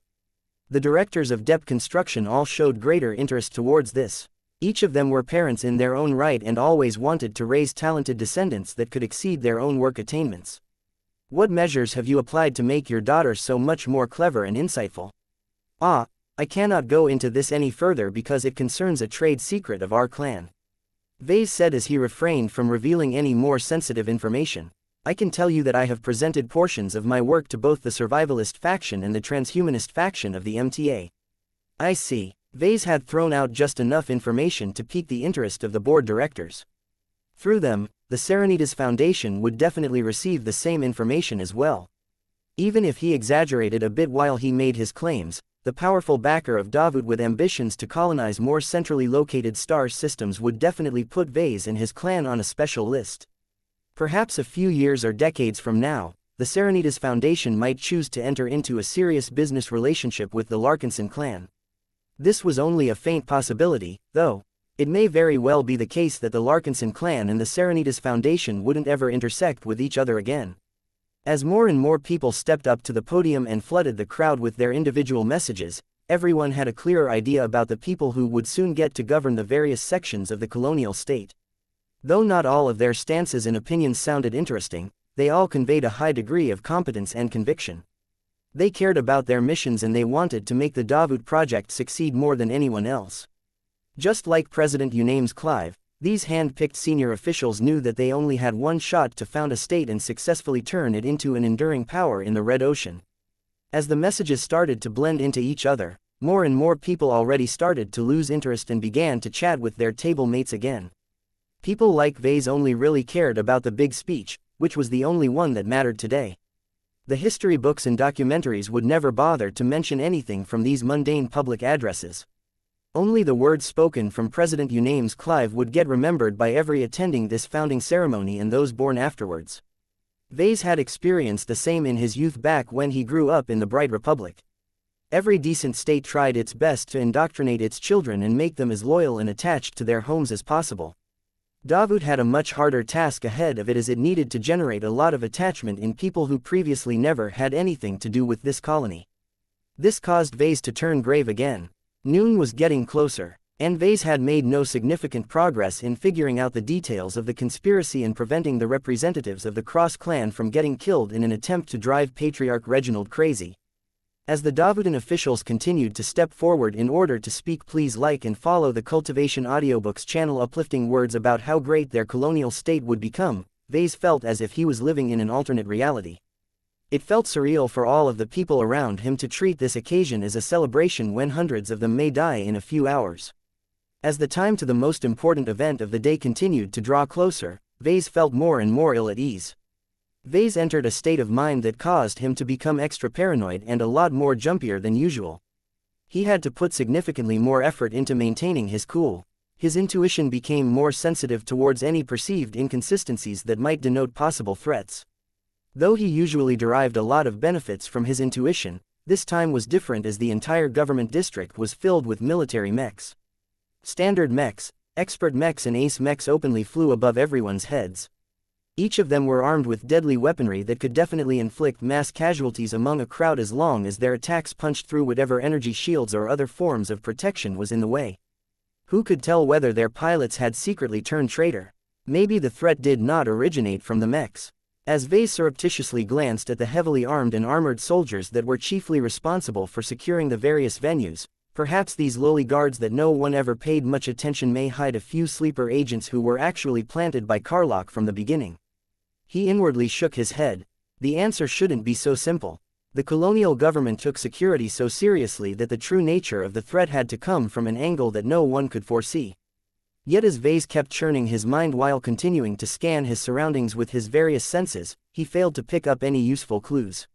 A: The directors of DEP Construction all showed greater interest towards this. Each of them were parents in their own right and always wanted to raise talented descendants that could exceed their own work attainments. What measures have you applied to make your daughter so much more clever and insightful? I cannot go into this any further because it concerns a trade secret of our clan. Vase said as he refrained from revealing any more sensitive information. I can tell you that I have presented portions of my work to both the survivalist faction and the transhumanist faction of the MTA. I see. Vase had thrown out just enough information to pique the interest of the board directors. Through them, the Serenitas Foundation would definitely receive the same information as well. Even if he exaggerated a bit while he made his claims, the powerful backer of Davut with ambitions to colonize more centrally located star systems would definitely put Vase and his clan on a special list. Perhaps a few years or decades from now, the Serenitas Foundation might choose to enter into a serious business relationship with the Larkinson clan. This was only a faint possibility, though. It may very well be the case that the Larkinson clan and the Serenitas Foundation wouldn't ever intersect with each other again. As more and more people stepped up to the podium and flooded the crowd with their individual messages, everyone had a clearer idea about the people who would soon get to govern the various sections of the colonial state. Though not all of their stances and opinions sounded interesting, they all conveyed a high degree of competence and conviction. They cared about their missions and they wanted to make the Davut project succeed more than anyone else. Just like President Unames Clive, these hand-picked senior officials knew that they only had one shot to found a state and successfully turn it into an enduring power in the Red Ocean. As the messages started to blend into each other, more and more people already started to lose interest and began to chat with their table mates again. People like Vase only really cared about the big speech, which was the only one that mattered today. The history books and documentaries would never bother to mention anything from these mundane public addresses. Only the words spoken from President Unames Clive would get remembered by every attending this founding ceremony and those born afterwards. Vase had experienced the same in his youth back when he grew up in the Bright Republic. Every decent state tried its best to indoctrinate its children and make them as loyal and attached to their homes as possible. Davut had a much harder task ahead of it as it needed to generate a lot of attachment in people who previously never had anything to do with this colony. This caused Vase to turn grave again. Noon was getting closer, and Vase had made no significant progress in figuring out the details of the conspiracy and preventing the representatives of the Cross clan from getting killed in an attempt to drive Patriarch Reginald crazy. As the Davutan officials continued to step forward in order to speak, please like and follow the Cultivation Audiobooks channel, uplifting words about how great their colonial state would become. Vase felt as if he was living in an alternate reality. It felt surreal for all of the people around him to treat this occasion as a celebration when hundreds of them may die in a few hours. As the time to the most important event of the day continued to draw closer, Vase felt more and more ill at ease. Vase entered a state of mind that caused him to become extra paranoid and a lot more jumpier than usual. He had to put significantly more effort into maintaining his cool. His intuition became more sensitive towards any perceived inconsistencies that might denote possible threats. Though he usually derived a lot of benefits from his intuition, this time was different as the entire government district was filled with military mechs. Standard mechs, expert mechs and ace mechs openly flew above everyone's heads. Each of them were armed with deadly weaponry that could definitely inflict mass casualties among a crowd as long as their attacks punched through whatever energy shields or other forms of protection was in the way. Who could tell whether their pilots had secretly turned traitor? Maybe the threat did not originate from the mechs. As Vase surreptitiously glanced at the heavily armed and armored soldiers that were chiefly responsible for securing the various venues, perhaps these lowly guards that no one ever paid much attention may hide a few sleeper agents who were actually planted by Carlock from the beginning. He inwardly shook his head. The answer shouldn't be so simple. The colonial government took security so seriously that the true nature of the threat had to come from an angle that no one could foresee. Yet as Vase kept churning his mind while continuing to scan his surroundings with his various senses, he failed to pick up any useful clues.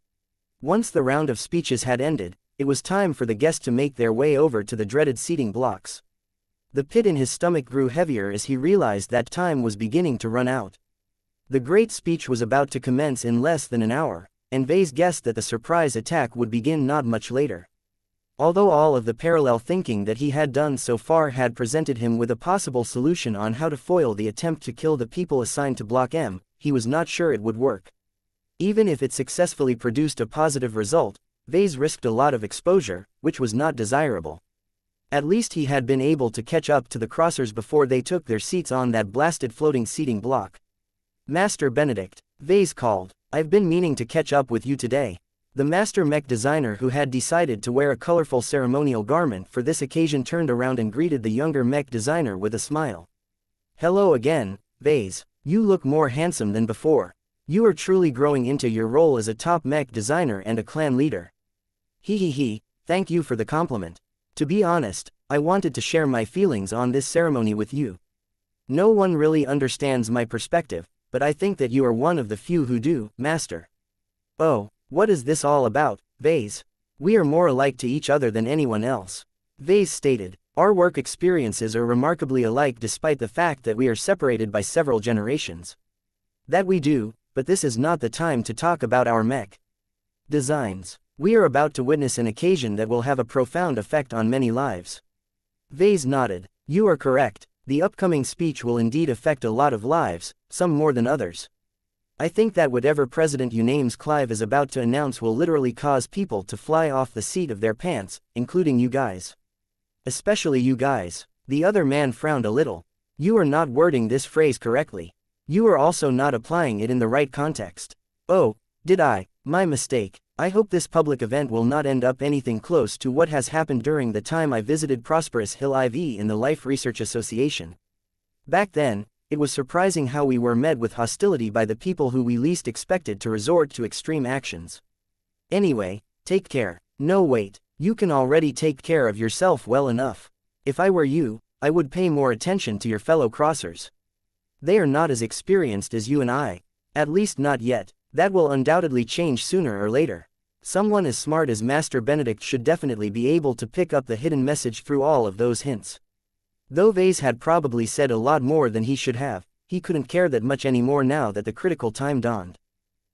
A: Once the round of speeches had ended, it was time for the guests to make their way over to the dreaded seating blocks. The pit in his stomach grew heavier as he realized that time was beginning to run out. The great speech was about to commence in less than an hour, and Vase guessed that the surprise attack would begin not much later. Although all of the parallel thinking that he had done so far had presented him with a possible solution on how to foil the attempt to kill the people assigned to Block M, he was not sure it would work. Even if it successfully produced a positive result, Vase risked a lot of exposure, which was not desirable. At least he had been able to catch up to the crossers before they took their seats on that blasted floating seating block. "Master Benedict," Vase called, "I've been meaning to catch up with you today." The master mech designer, who had decided to wear a colorful ceremonial garment for this occasion, turned around and greeted the younger mech designer with a smile. "Hello again, Vase. You look more handsome than before. You are truly growing into your role as a top mech designer and a clan leader." He, thank you for the compliment. To be honest, I wanted to share my feelings on this ceremony with you. No one really understands my perspective, but I think that you are one of the few who do, Master. Oh, What is this all about, Vase? We are more alike to each other than anyone else. Vase stated, our work experiences are remarkably alike despite the fact that we are separated by several generations. That we do, but this is not the time to talk about our mech designs. We are about to witness an occasion that will have a profound effect on many lives. Vase nodded. You are correct, the upcoming speech will indeed affect a lot of lives, some more than others. I think that whatever President Unames Clive is about to announce will literally cause people to fly off the seat of their pants, including you guys. Especially you guys. The other man frowned a little. You are not wording this phrase correctly. You are also not applying it in the right context. Oh, did I? My mistake. I hope this public event will not end up anything close to what has happened during the time I visited Prosperous Hill IV in the Life Research Association. Back then, it was surprising how we were met with hostility by the people who we least expected to resort to extreme actions. Anyway, take care. No wait, you can already take care of yourself well enough. If I were you, I would pay more attention to your fellow crossers. They are not as experienced as you and I. At least not yet. That will undoubtedly change sooner or later. Someone as smart as Master Benedict should definitely be able to pick up the hidden message through all of those hints. Though Vase had probably said a lot more than he should have, he couldn't care that much anymore now that the critical time dawned.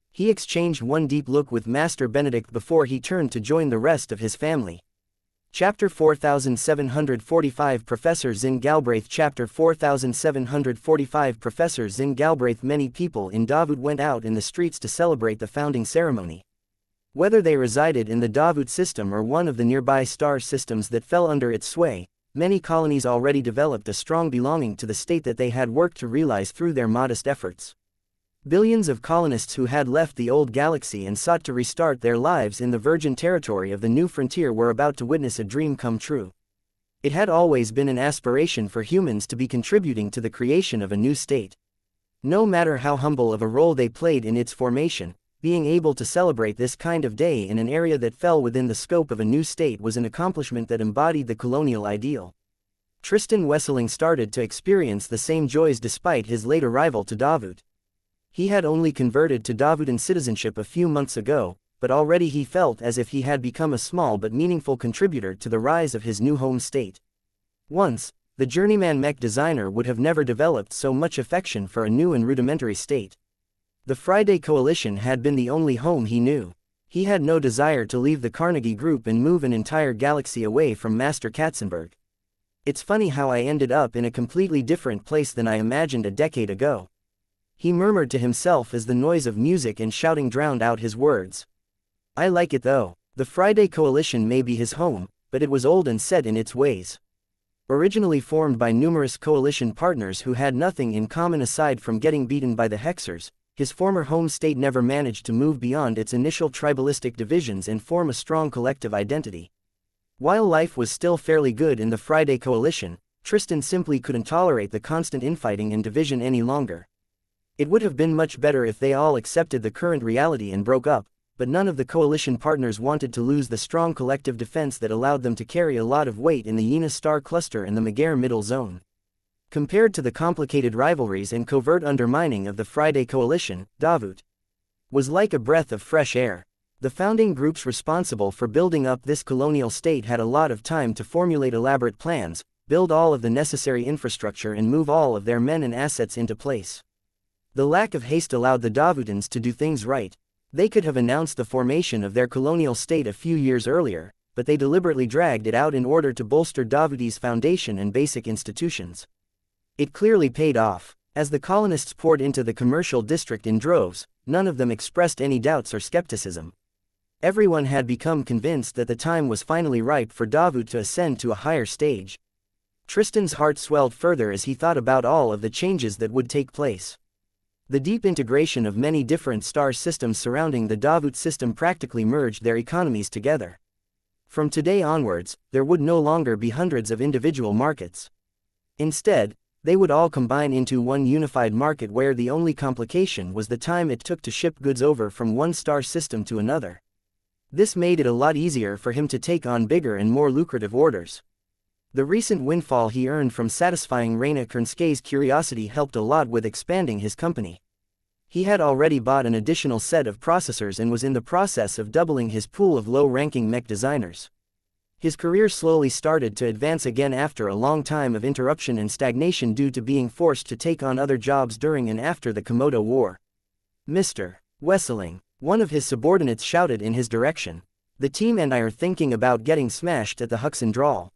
A: He exchanged one deep look with Master Benedict before he turned to join the rest of his family. Chapter 4745 Professor Zin Galbraith Chapter 4745 Professor Zin Galbraith Many people in Davut went out in the streets to celebrate the founding ceremony. Whether they resided in the Davut system or one of the nearby star systems that fell under its sway, many colonies already developed a strong belonging to the state that they had worked to realize through their modest efforts. Billions of colonists who had left the old galaxy and sought to restart their lives in the virgin territory of the new frontier were about to witness a dream come true. It had always been an aspiration for humans to be contributing to the creation of a new state. No matter how humble of a role they played in its formation, being able to celebrate this kind of day in an area that fell within the scope of a new state was an accomplishment that embodied the colonial ideal. Tristan Wesseling started to experience the same joys despite his late arrival to Davut. He had only converted to Davutan citizenship a few months ago, but already he felt as if he had become a small but meaningful contributor to the rise of his new home state. Once, the journeyman mech designer would have never developed so much affection for a new and rudimentary state. The Friday Coalition had been the only home he knew. He had no desire to leave the Carnegie Group and move an entire galaxy away from Master Katzenberg. It's funny how I ended up in a completely different place than I imagined a decade ago. He murmured to himself as the noise of music and shouting drowned out his words. I like it though. The Friday Coalition may be his home, but it was old and set in its ways. Originally formed by numerous coalition partners who had nothing in common aside from getting beaten by the Hexers, his former home state never managed to move beyond its initial tribalistic divisions and form a strong collective identity. While life was still fairly good in the Friday Coalition, Tristan simply couldn't tolerate the constant infighting and division any longer. It would have been much better if they all accepted the current reality and broke up, but none of the coalition partners wanted to lose the strong collective defense that allowed them to carry a lot of weight in the Yena star cluster and the Megare Middle Zone. Compared to the complicated rivalries and covert undermining of the Friday Coalition, Davut was like a breath of fresh air. The founding groups responsible for building up this colonial state had a lot of time to formulate elaborate plans, build all of the necessary infrastructure and move all of their men and assets into place. The lack of haste allowed the Davutans to do things right. They could have announced the formation of their colonial state a few years earlier, but they deliberately dragged it out in order to bolster Davuti's foundation and basic institutions. It clearly paid off. As the colonists poured into the commercial district in droves, none of them expressed any doubts or skepticism. Everyone had become convinced that the time was finally ripe for Davut to ascend to a higher stage. Tristan's heart swelled further as he thought about all of the changes that would take place. The deep integration of many different star systems surrounding the Davut system practically merged their economies together. From today onwards, there would no longer be hundreds of individual markets. Instead, they would all combine into one unified market where the only complication was the time it took to ship goods over from one star system to another. This made it a lot easier for him to take on bigger and more lucrative orders. The recent windfall he earned from satisfying Reina Kernskay's curiosity helped a lot with expanding his company. He had already bought an additional set of processors and was in the process of doubling his pool of low-ranking mech designers. His career slowly started to advance again after a long time of interruption and stagnation due to being forced to take on other jobs during and after the Komodo War. "Mr. Wesseling," one of his subordinates shouted in his direction. "The team and I are thinking about getting smashed at the Huxendrall.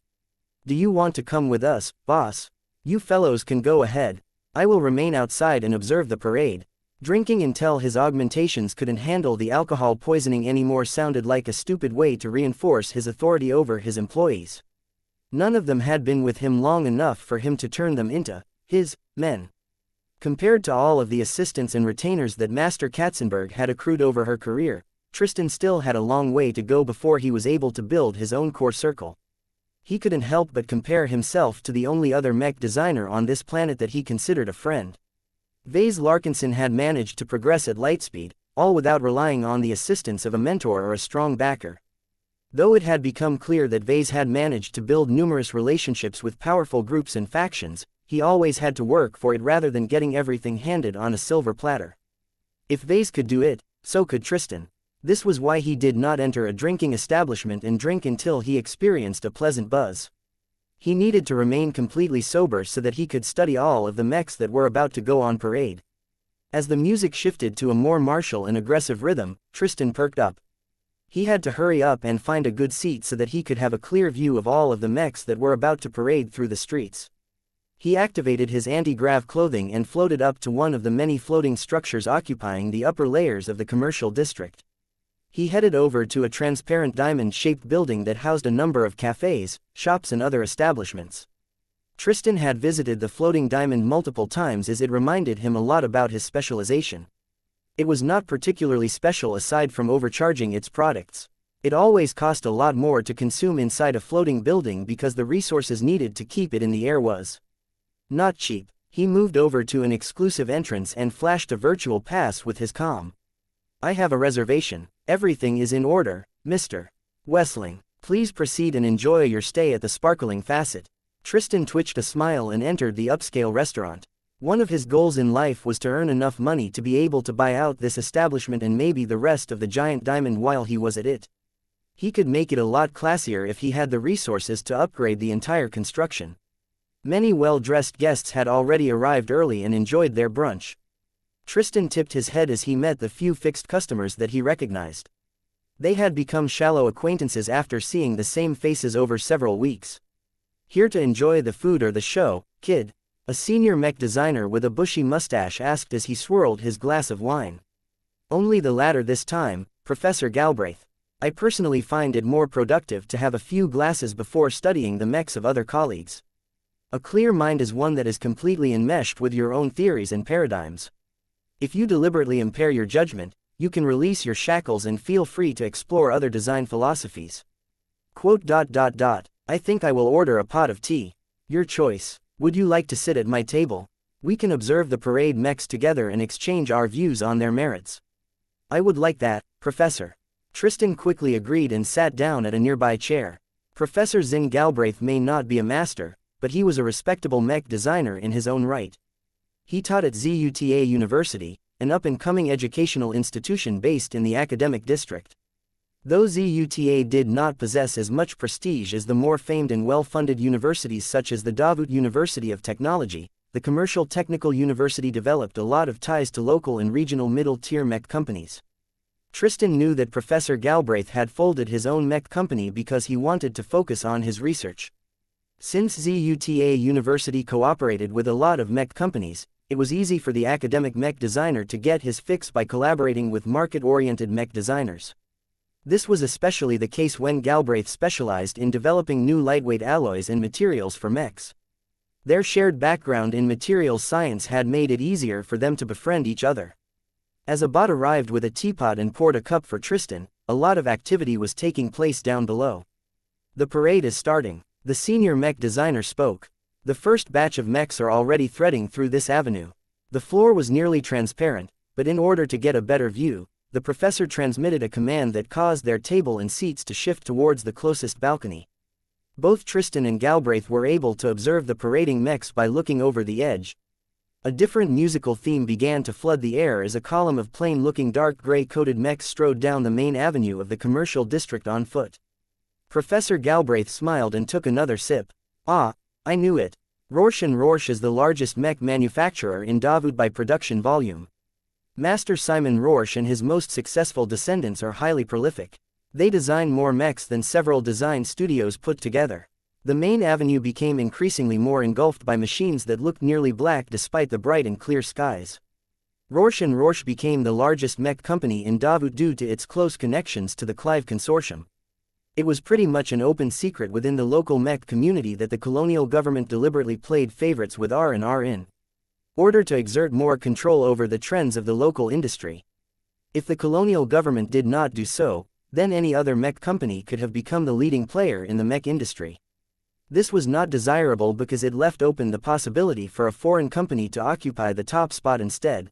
A: Do you want to come with us, boss? You fellows can go ahead. I will remain outside and observe the parade." Drinking until his augmentations couldn't handle the alcohol poisoning anymore sounded like a stupid way to reinforce his authority over his employees. None of them had been with him long enough for him to turn them into his men. Compared to all of the assistants and retainers that Master Katzenberg had accrued over her career, Tristan still had a long way to go before he was able to build his own core circle. He couldn't help but compare himself to the only other mech designer on this planet that he considered a friend. Vase Larkinson had managed to progress at lightspeed, all without relying on the assistance of a mentor or a strong backer. Though it had become clear that Vase had managed to build numerous relationships with powerful groups and factions, he always had to work for it rather than getting everything handed on a silver platter. If Vase could do it, so could Tristan. This was why he did not enter a drinking establishment and drink until he experienced a pleasant buzz. He needed to remain completely sober so that he could study all of the mechs that were about to go on parade. As the music shifted to a more martial and aggressive rhythm, Tristan perked up. He had to hurry up and find a good seat so that he could have a clear view of all of the mechs that were about to parade through the streets. He activated his anti-grav clothing and floated up to one of the many floating structures occupying the upper layers of the commercial district. He headed over to a transparent diamond-shaped building that housed a number of cafes, shops and other establishments. Tristan had visited the floating diamond multiple times as it reminded him a lot about his specialization. It was not particularly special aside from overcharging its products. It always cost a lot more to consume inside a floating building because the resources needed to keep it in the air was not cheap. He moved over to an exclusive entrance and flashed a virtual pass with his comm. "I have a reservation. Everything is in order, Mr. Wesseling. Please proceed and enjoy your stay at the Sparkling Facet." Tristan twitched a smile and entered the upscale restaurant. One of his goals in life was to earn enough money to be able to buy out this establishment and maybe the rest of the giant diamond while he was at it. He could make it a lot classier if he had the resources to upgrade the entire construction. Many well-dressed guests had already arrived early and enjoyed their brunch. Tristan tipped his head as he met the few fixed customers that he recognized. They had become shallow acquaintances after seeing the same faces over several weeks. "Here to enjoy the food or the show, kid?" a senior mech designer with a bushy mustache asked as he swirled his glass of wine. "Only the latter this time, Professor Galbraith. I personally find it more productive to have a few glasses before studying the mechs of other colleagues. A clear mind is one that is completely enmeshed with your own theories and paradigms. If you deliberately impair your judgment, you can release your shackles and feel free to explore other design philosophies. I think I will order a pot of tea. Your choice. Would you like to sit at my table? We can observe the parade mechs together and exchange our views on their merits." "I would like that, Professor." Tristan quickly agreed and sat down at a nearby chair. Professor Zing Galbraith may not be a master, but he was a respectable mech designer in his own right. He taught at ZUTA University, an up-and-coming educational institution based in the academic district. Though ZUTA did not possess as much prestige as the more famed and well-funded universities such as the Davut University of Technology, the commercial technical university developed a lot of ties to local and regional middle-tier mech companies. Tristan knew that Professor Galbraith had folded his own mech company because he wanted to focus on his research. Since ZUTA University cooperated with a lot of mech companies, it was easy for the academic mech designer to get his fix by collaborating with market-oriented mech designers. This was especially the case when Galbraith specialized in developing new lightweight alloys and materials for mechs. Their shared background in materials science had made it easier for them to befriend each other. As a bot arrived with a teapot and poured a cup for Tristan, a lot of activity was taking place down below. "The parade is starting," the senior mech designer spoke. "The first batch of mechs are already threading through this avenue." The floor was nearly transparent, but in order to get a better view, the professor transmitted a command that caused their table and seats to shift towards the closest balcony. Both Tristan and Galbraith were able to observe the parading mechs by looking over the edge. A different musical theme began to flood the air as a column of plain-looking dark gray-coated mechs strode down the main avenue of the commercial district on foot. Professor Galbraith smiled and took another sip. Ah, I knew it. Rorsch & Rorsch is the largest mech manufacturer in Davut by production volume. Master Simon Rorsch and his most successful descendants are highly prolific. They design more mechs than several design studios put together. The main avenue became increasingly more engulfed by machines that looked nearly black despite the bright and clear skies. Rorsch & Rorsch became the largest mech company in Davut due to its close connections to the Clive Consortium. It was pretty much an open secret within the local mech community that the colonial government deliberately played favorites with R&R in order to exert more control over the trends of the local industry. If the colonial government did not do so, then any other mech company could have become the leading player in the mech industry. This was not desirable because it left open the possibility for a foreign company to occupy the top spot instead.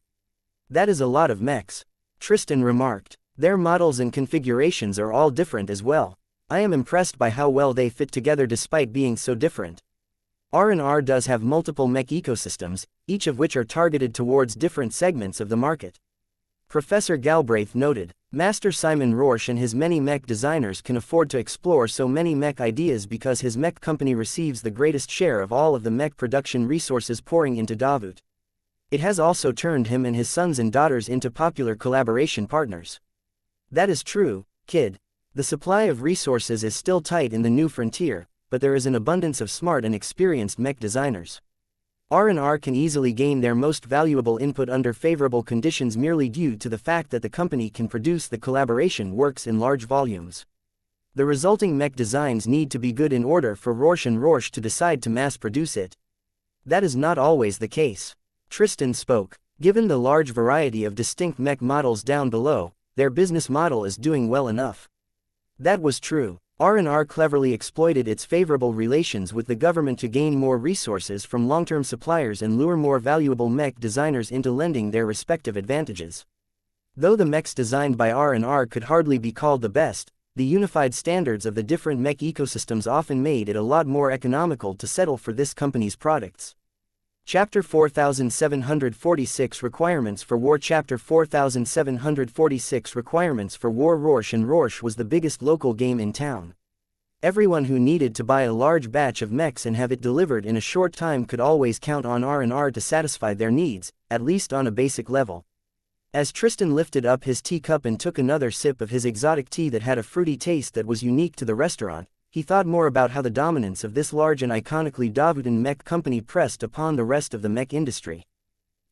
A: That is a lot of mechs, Tristan remarked. Their models and configurations are all different as well. I am impressed by how well they fit together despite being so different. R&R does have multiple mech ecosystems, each of which are targeted towards different segments of the market. Professor Galbraith noted, Master Simon Rorsch and his many mech designers can afford to explore so many mech ideas because his mech company receives the greatest share of all of the mech production resources pouring into Davut. It has also turned him and his sons and daughters into popular collaboration partners. That is true, kid. The supply of resources is still tight in the new frontier, but there is an abundance of smart and experienced mech designers. R&R can easily gain their most valuable input under favorable conditions merely due to the fact that the company can produce the collaboration works in large volumes. The resulting mech designs need to be good in order for Rorsch & Rorsch to decide to mass produce it. That is not always the case. Tristan spoke. Given the large variety of distinct mech models down below, their business model is doing well enough. That was true. R&R cleverly exploited its favorable relations with the government to gain more resources from long-term suppliers and lure more valuable mech designers into lending their respective advantages. Though the mechs designed by R&R could hardly be called the best, the unified standards of the different mech ecosystems often made it a lot more economical to settle for this company's products. Chapter 4746 Requirements for War Chapter 4746 Requirements for War Rorsch & Rorsch was the biggest local game in town. Everyone who needed to buy a large batch of mechs and have it delivered in a short time could always count on R&R to satisfy their needs, at least on a basic level. As Tristan lifted up his teacup and took another sip of his exotic tea that had a fruity taste that was unique to the restaurant, he thought more about how the dominance of this large and iconically Davutan mech company pressed upon the rest of the mech industry.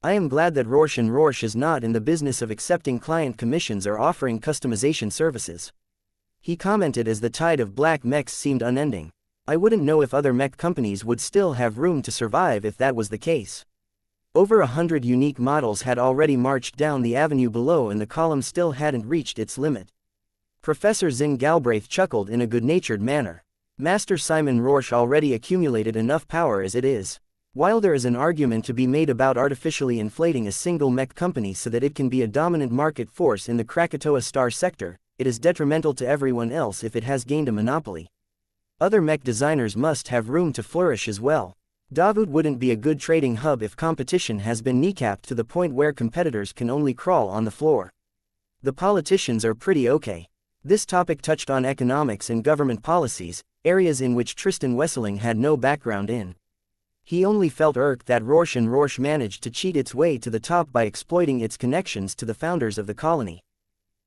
A: I am glad that Rorsch & Rorsch is not in the business of accepting client commissions or offering customization services. He commented as the tide of black mechs seemed unending. I wouldn't know if other mech companies would still have room to survive if that was the case. Over 100 unique models had already marched down the avenue below and the column still hadn't reached its limit. Professor Zing Galbraith chuckled in a good-natured manner. Master Simon Rorsch already accumulated enough power as it is. While there is an argument to be made about artificially inflating a single mech company so that it can be a dominant market force in the Krakatoa star sector, it is detrimental to everyone else if it has gained a monopoly. Other mech designers must have room to flourish as well. Davut wouldn't be a good trading hub if competition has been kneecapped to the point where competitors can only crawl on the floor. The politicians are pretty okay. This topic touched on economics and government policies, areas in which Tristan Wesseling had no background in. He only felt irked that Rorsch & Rorsch managed to cheat its way to the top by exploiting its connections to the founders of the colony.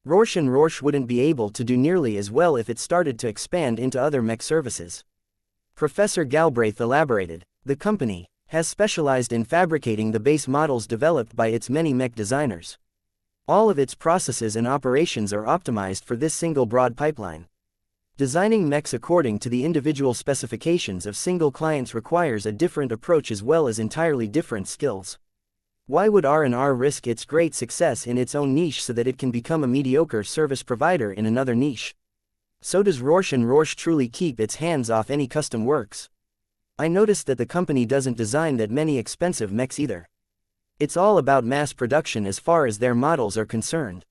A: Rorsch & Rorsch wouldn't be able to do nearly as well if it started to expand into other mech services. Professor Galbraith elaborated. The company has specialized in fabricating the base models developed by its many mech designers. All of its processes and operations are optimized for this single broad pipeline. Designing mechs according to the individual specifications of single clients requires a different approach as well as entirely different skills. Why would R&R risk its great success in its own niche so that it can become a mediocre service provider in another niche? So does Rorsch & Rorsch truly keep its hands off any custom works? I noticed that the company doesn't design that many expensive mechs either. It's all about mass production as far as their models are concerned.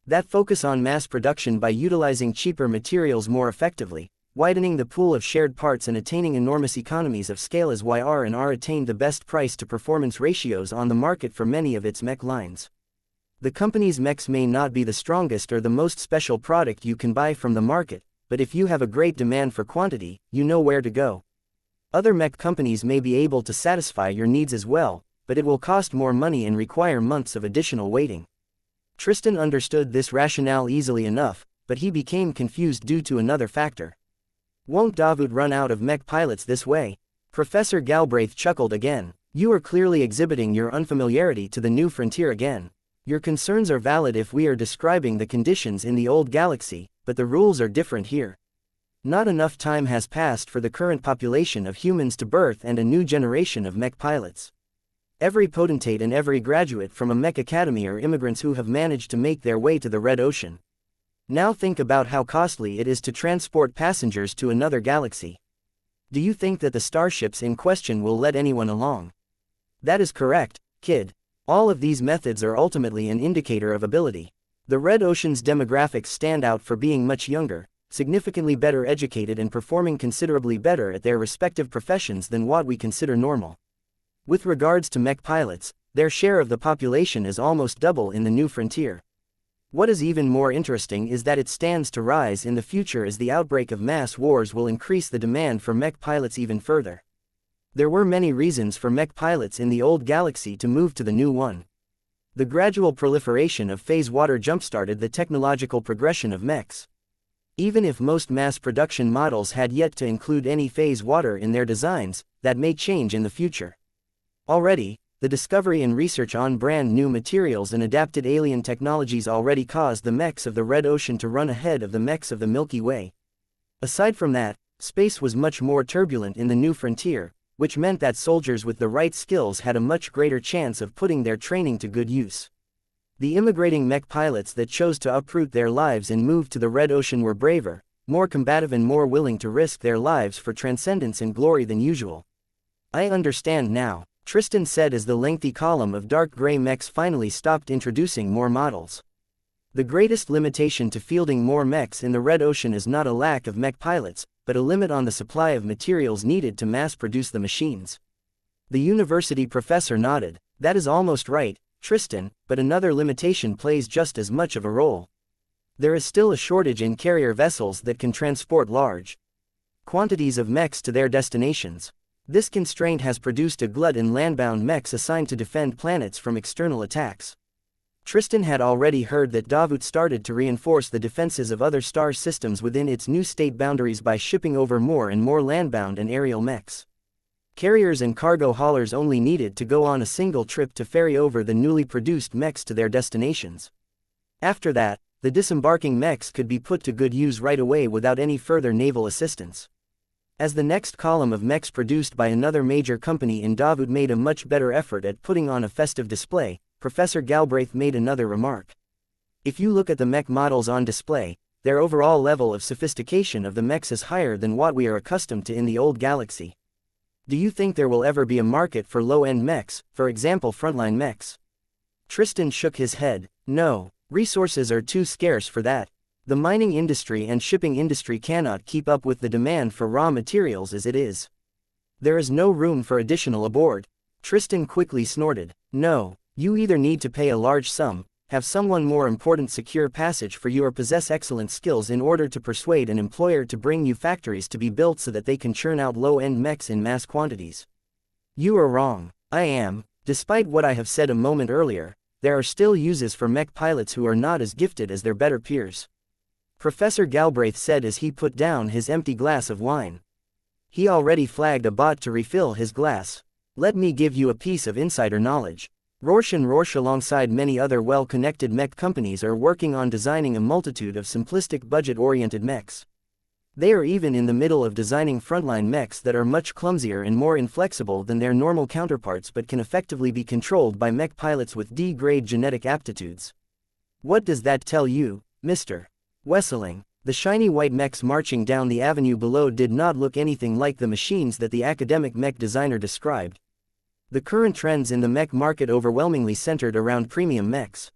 A: That focus on mass production by utilizing cheaper materials more effectively, widening the pool of shared parts and attaining enormous economies of scale as R&R attained the best price-to-performance ratios on the market for many of its mech lines. The company's mechs may not be the strongest or the most special product you can buy from the market, but if you have a great demand for quantity, you know where to go. Other mech companies may be able to satisfy your needs as well, but it will cost more money and require months of additional waiting. Tristan understood this rationale easily enough, but he became confused due to another factor. Won't Davut run out of mech pilots this way? Professor Galbraith chuckled again. You are clearly exhibiting your unfamiliarity to the new frontier again. Your concerns are valid if we are describing the conditions in the old galaxy, but the rules are different here. Not enough time has passed for the current population of humans to birth and a new generation of mech pilots. Every potentate and every graduate from a mech academy are immigrants who have managed to make their way to the Red Ocean. Now think about how costly it is to transport passengers to another galaxy. Do you think that the starships in question will let anyone along? That is correct, kid. All of these methods are ultimately an indicator of ability. The Red Ocean's demographics stand out for being much younger, significantly better educated and performing considerably better at their respective professions than what we consider normal. With regards to mech pilots, their share of the population is almost double in the new frontier. What is even more interesting is that it stands to rise in the future as the outbreak of mass wars will increase the demand for mech pilots even further. There were many reasons for mech pilots in the old galaxy to move to the new one. The gradual proliferation of phase water jump-started the technological progression of mechs. Even if most mass production models had yet to include any phase water in their designs, that may change in the future. Already, the discovery and research on brand new materials and adapted alien technologies already caused the mechs of the Red Ocean to run ahead of the mechs of the Milky Way. Aside from that, space was much more turbulent in the new frontier, which meant that soldiers with the right skills had a much greater chance of putting their training to good use. The immigrating mech pilots that chose to uproot their lives and move to the Red Ocean were braver, more combative and more willing to risk their lives for transcendence and glory than usual. I understand now, Tristan said as the lengthy column of dark gray mechs finally stopped introducing more models. The greatest limitation to fielding more mechs in the Red Ocean is not a lack of mech pilots, but a limit on the supply of materials needed to mass-produce the machines. The university professor nodded. That is almost right, Tristan, but another limitation plays just as much of a role. There is still a shortage in carrier vessels that can transport large quantities of mechs to their destinations. This constraint has produced a glut in landbound mechs assigned to defend planets from external attacks. Tristan had already heard that Davut started to reinforce the defenses of other star systems within its new state boundaries by shipping over more and more landbound and aerial mechs. Carriers and cargo haulers only needed to go on a single trip to ferry over the newly produced mechs to their destinations. After that, the disembarking mechs could be put to good use right away without any further naval assistance. As the next column of mechs produced by another major company in Davut made a much better effort at putting on a festive display, Professor Galbraith made another remark. If you look at the mech models on display, their overall level of sophistication of the mechs is higher than what we are accustomed to in the old galaxy. Do you think there will ever be a market for low-end mechs, for example frontline mechs? Tristan shook his head. No, resources are too scarce for that. The mining industry and shipping industry cannot keep up with the demand for raw materials as it is. There is no room for additional aboard. Tristan quickly snorted. No, you either need to pay a large sum, have someone more important secure passage for you or possess excellent skills in order to persuade an employer to bring you factories to be built so that they can churn out low-end mechs in mass quantities. You are wrong. I am. Despite what I have said a moment earlier, there are still uses for mech pilots who are not as gifted as their better peers. Professor Galbraith said as he put down his empty glass of wine. He already flagged a bot to refill his glass. Let me give you a piece of insider knowledge. Rorsch and Rorsch alongside many other well-connected mech companies are working on designing a multitude of simplistic budget-oriented mechs. They are even in the middle of designing frontline mechs that are much clumsier and more inflexible than their normal counterparts but can effectively be controlled by mech pilots with D-grade genetic aptitudes. What does that tell you, Mr. Wesseling? The shiny white mechs marching down the avenue below did not look anything like the machines that the academic mech designer described. The current trends in the mech market overwhelmingly centered around premium mechs.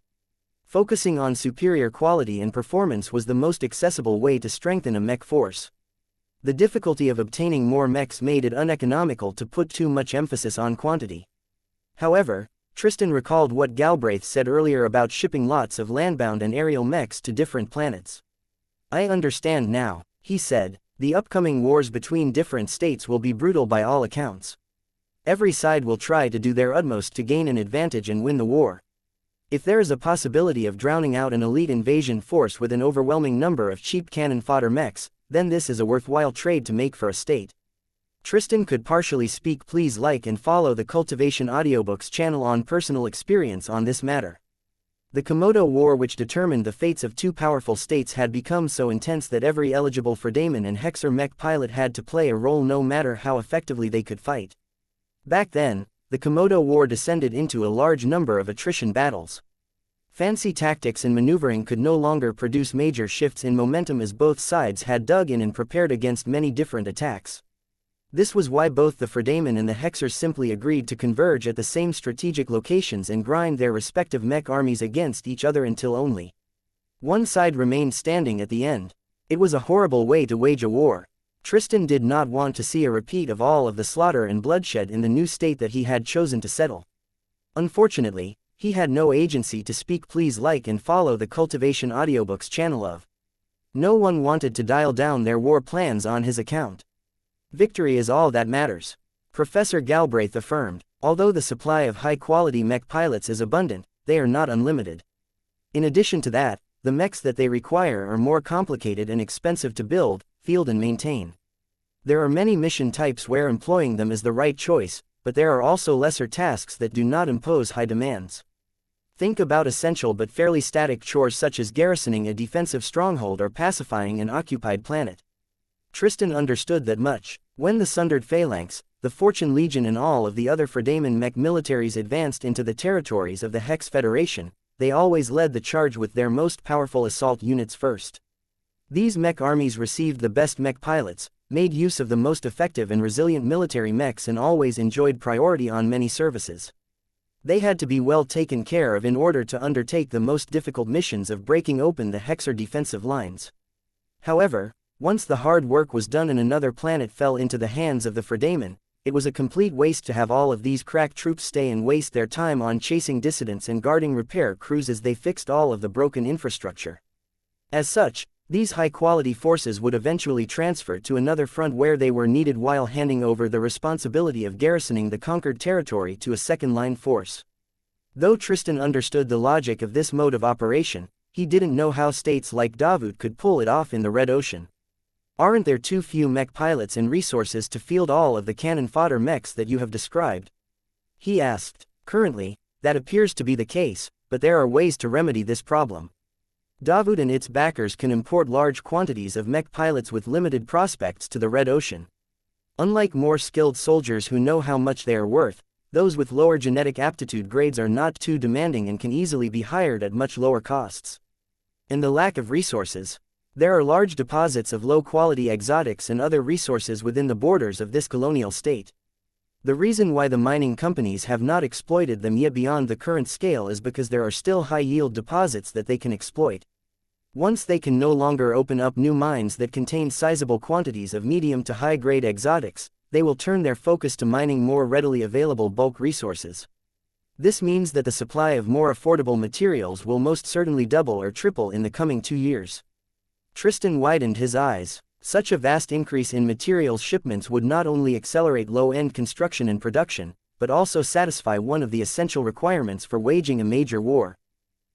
A: Focusing on superior quality and performance was the most accessible way to strengthen a mech force. The difficulty of obtaining more mechs made it uneconomical to put too much emphasis on quantity. However, Tristan recalled what Galbraith said earlier about shipping lots of landbound and aerial mechs to different planets. "I understand now," he said. "The upcoming wars between different states will be brutal by all accounts. Every side will try to do their utmost to gain an advantage and win the war. If there is a possibility of drowning out an elite invasion force with an overwhelming number of cheap cannon fodder mechs, then this is a worthwhile trade to make for a state." Tristan could partially speak. Please like and follow the Cultivation Audiobooks channel on personal experience on this matter. The Komodo War, which determined the fates of two powerful states, had become so intense that every eligible Fredaimon and Hexer mech pilot had to play a role no matter how effectively they could fight. Back then, the Komodo War descended into a large number of attrition battles. Fancy tactics and maneuvering could no longer produce major shifts in momentum as both sides had dug in and prepared against many different attacks. This was why both the Fredaimon and the Hexers simply agreed to converge at the same strategic locations and grind their respective mech armies against each other until only one side remained standing at the end. It was a horrible way to wage a war. Tristan did not want to see a repeat of all of the slaughter and bloodshed in the new state that he had chosen to settle. Unfortunately, he had no agency to speak. Please like and follow the Cultivation Audiobooks channel of. No one wanted to dial down their war plans on his account. Victory is all that matters, Professor Galbraith affirmed. Although the supply of high-quality mech pilots is abundant, they are not unlimited. In addition to that, the mechs that they require are more complicated and expensive to build, field and maintain. There are many mission types where employing them is the right choice, but there are also lesser tasks that do not impose high demands. Think about essential but fairly static chores such as garrisoning a defensive stronghold or pacifying an occupied planet. Tristan understood that much. When the Sundered Phalanx, the Fortune Legion and all of the other Fredaimon mech militaries advanced into the territories of the Hex Federation, they always led the charge with their most powerful assault units first. These mech armies received the best mech pilots, made use of the most effective and resilient military mechs, and always enjoyed priority on many services. They had to be well taken care of in order to undertake the most difficult missions of breaking open the Hexer defensive lines. However, once the hard work was done and another planet fell into the hands of the Fredaimon, it was a complete waste to have all of these crack troops stay and waste their time on chasing dissidents and guarding repair crews as they fixed all of the broken infrastructure. As such, these high-quality forces would eventually transfer to another front where they were needed, while handing over the responsibility of garrisoning the conquered territory to a second-line force. Though Tristan understood the logic of this mode of operation, he didn't know how states like Davut could pull it off in the Red Ocean. Aren't there too few mech pilots and resources to field all of the cannon fodder mechs that you have described? He asked. Currently, that appears to be the case, but there are ways to remedy this problem. Davut and its backers can import large quantities of mech pilots with limited prospects to the Red Ocean. Unlike more skilled soldiers who know how much they are worth, those with lower genetic aptitude grades are not too demanding and can easily be hired at much lower costs. And the lack of resources. There are large deposits of low-quality exotics and other resources within the borders of this colonial state. The reason why the mining companies have not exploited them yet beyond the current scale is because there are still high-yield deposits that they can exploit. Once they can no longer open up new mines that contain sizable quantities of medium to high-grade exotics, they will turn their focus to mining more readily available bulk resources. This means that the supply of more affordable materials will most certainly double or triple in the coming 2 years. Tristan widened his eyes. Such a vast increase in materials shipments would not only accelerate low-end construction and production, but also satisfy one of the essential requirements for waging a major war.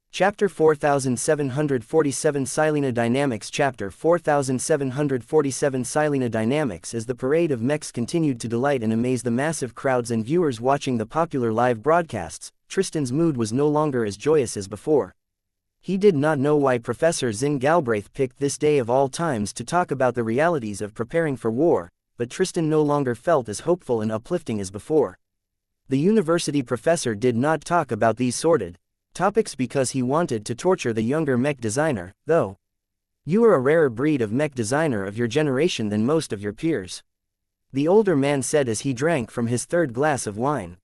A: Chapter 4747 Silena Dynamics Chapter 4747 Silena Dynamics. As the parade of mechs continued to delight and amaze the massive crowds and viewers watching the popular live broadcasts, Tristan's mood was no longer as joyous as before. He did not know why Professor Zin Galbraith picked this day of all times to talk about the realities of preparing for war, but Tristan no longer felt as hopeful and uplifting as before. The university professor did not talk about these sordid topics because he wanted to torture the younger mech designer, though. You are a rarer breed of mech designer of your generation than most of your peers, the older man said as he drank from his third glass of wine.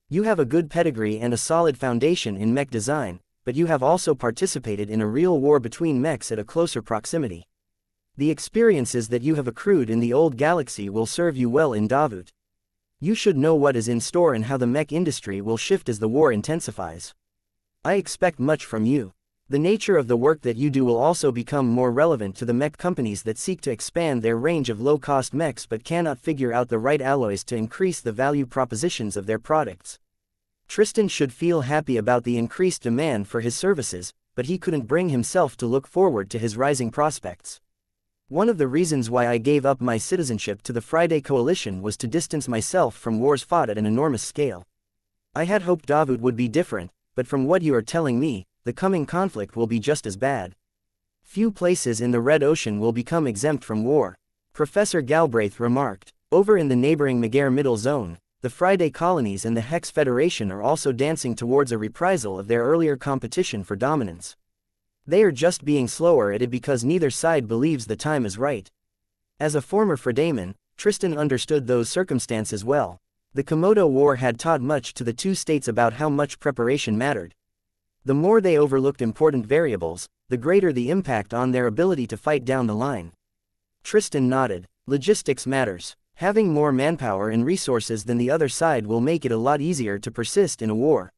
A: You have a good pedigree and a solid foundation in mech design, but you have also participated in a real war between mechs at a closer proximity. The experiences that you have accrued in the old galaxy will serve you well in Davut. You should know what is in store and how the mech industry will shift as the war intensifies. I expect much from you. The nature of the work that you do will also become more relevant to the mech companies that seek to expand their range of low-cost mechs but cannot figure out the right alloys to increase the value propositions of their products. Tristan should feel happy about the increased demand for his services, but he couldn't bring himself to look forward to his rising prospects. One of the reasons why I gave up my citizenship to the Friday Coalition was to distance myself from wars fought at an enormous scale. I had hoped Davut would be different, but from what you are telling me, the coming conflict will be just as bad. Few places in the Red Ocean will become exempt from war, Professor Galbraith remarked. Over in the neighboring Megair Middle Zone, the Friday colonies and the Hex Federation are also dancing towards a reprisal of their earlier competition for dominance. They are just being slower at it because neither side believes the time is right. As a former Fredaman, Tristan understood those circumstances well. The Komodo War had taught much to the two states about how much preparation mattered. The more they overlooked important variables, the greater the impact on their ability to fight down the line. Tristan nodded. Logistics matters. Having more manpower and resources than the other side will make it a lot easier to persist in a war.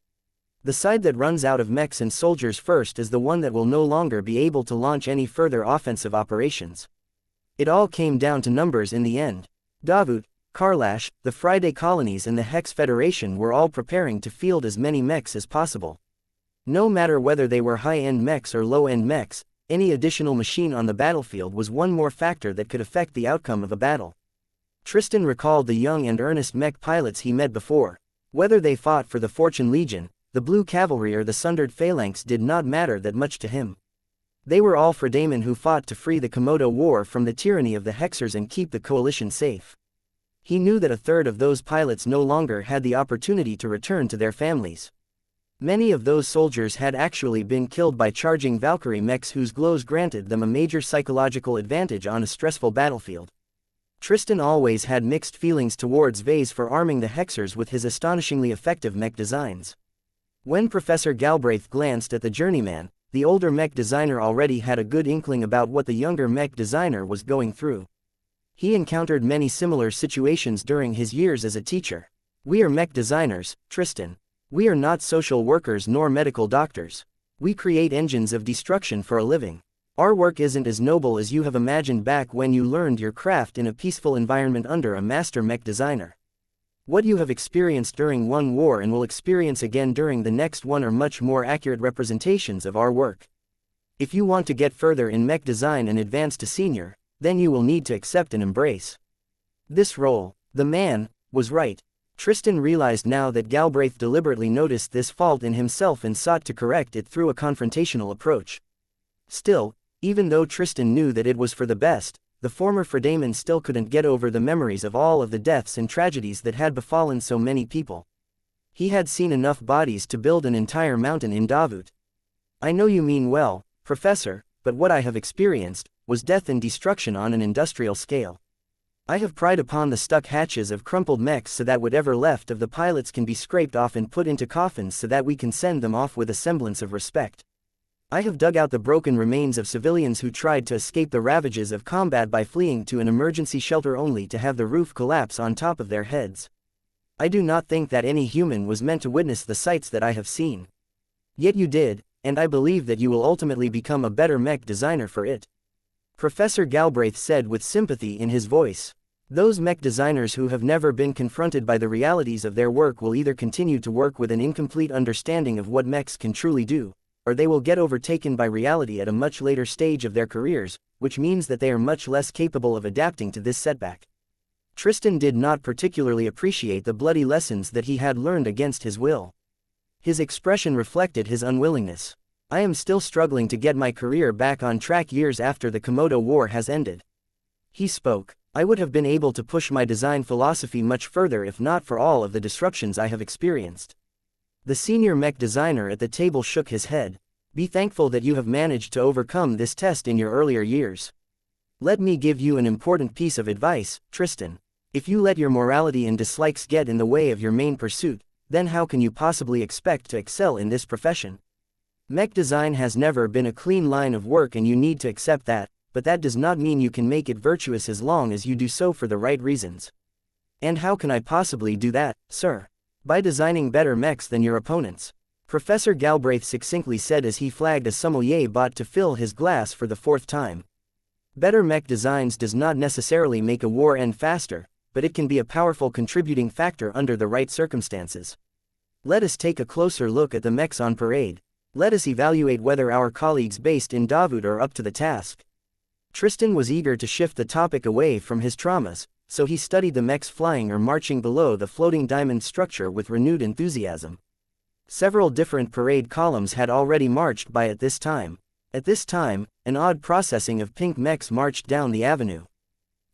A: The side that runs out of mechs and soldiers first is the one that will no longer be able to launch any further offensive operations. It all came down to numbers in the end. Davut, Karlash, the Friday colonies and the Hex Federation were all preparing to field as many mechs as possible. No matter whether they were high-end mechs or low-end mechs, any additional machine on the battlefield was one more factor that could affect the outcome of a battle. Tristan recalled the young and earnest mech pilots he met before. Whether they fought for the Fortune Legion, the Blue Cavalry or the Sundered Phalanx did not matter that much to him. They were all Fredamen who fought to free the Komodo War from the tyranny of the Hexers and keep the coalition safe. He knew that a third of those pilots no longer had the opportunity to return to their families. Many of those soldiers had actually been killed by charging Valkyrie mechs whose glows granted them a major psychological advantage on a stressful battlefield. Tristan always had mixed feelings towards Vase for arming the Hexers with his astonishingly effective mech designs. When Professor Galbraith glanced at the journeyman, the older mech designer already had a good inkling about what the younger mech designer was going through. He encountered many similar situations during his years as a teacher. We are mech designers, Tristan. We are not social workers nor medical doctors. We create engines of destruction for a living. Our work isn't as noble as you have imagined back when you learned your craft in a peaceful environment under a master mech designer. What you have experienced during one war and will experience again during the next one are much more accurate representations of our work. If you want to get further in mech design and advance to senior, then you will need to accept and embrace this role. The man was right. Tristan realized now that Galbraith deliberately noticed this fault in himself and sought to correct it through a confrontational approach. Still, even though Tristan knew that it was for the best, the former Fredaman still couldn't get over the memories of all of the deaths and tragedies that had befallen so many people. He had seen enough bodies to build an entire mountain in Davut. I know you mean well, Professor, but what I have experienced was death and destruction on an industrial scale. I have pried upon the stuck hatches of crumpled mechs so that whatever left of the pilots can be scraped off and put into coffins so that we can send them off with a semblance of respect. I have dug out the broken remains of civilians who tried to escape the ravages of combat by fleeing to an emergency shelter only to have the roof collapse on top of their heads. I do not think that any human was meant to witness the sights that I have seen. Yet you did, and I believe that you will ultimately become a better mech designer for it. Professor Galbraith said with sympathy in his voice. Those mech designers who have never been confronted by the realities of their work will either continue to work with an incomplete understanding of what mechs can truly do, or they will get overtaken by reality at a much later stage of their careers, which means that they are much less capable of adapting to this setback. Tristan did not particularly appreciate the bloody lessons that he had learned against his will. His expression reflected his unwillingness. I am still struggling to get my career back on track years after the Komodo War has ended. He spoke. I would have been able to push my design philosophy much further if not for all of the disruptions I have experienced. The senior mech designer at the table shook his head. Be thankful that you have managed to overcome this test in your earlier years. Let me give you an important piece of advice, Tristan. If you let your morality and dislikes get in the way of your main pursuit, then how can you possibly expect to excel in this profession? Mech design has never been a clean line of work and you need to accept that, but that does not mean you can make it virtuous as long as you do so for the right reasons. And how can I possibly do that, sir? By designing better mechs than your opponents, Professor Galbraith succinctly said as he flagged a sommelier bot to fill his glass for the fourth time. Better mech designs does not necessarily make a war end faster, but it can be a powerful contributing factor under the right circumstances. Let us take a closer look at the mechs on parade. Let us evaluate whether our colleagues based in Davut are up to the task. Tristan was eager to shift the topic away from his traumas, so he studied the mechs flying or marching below the floating diamond structure with renewed enthusiasm. Several different parade columns had already marched by at this time. At this time, an odd processing of pink mechs marched down the avenue.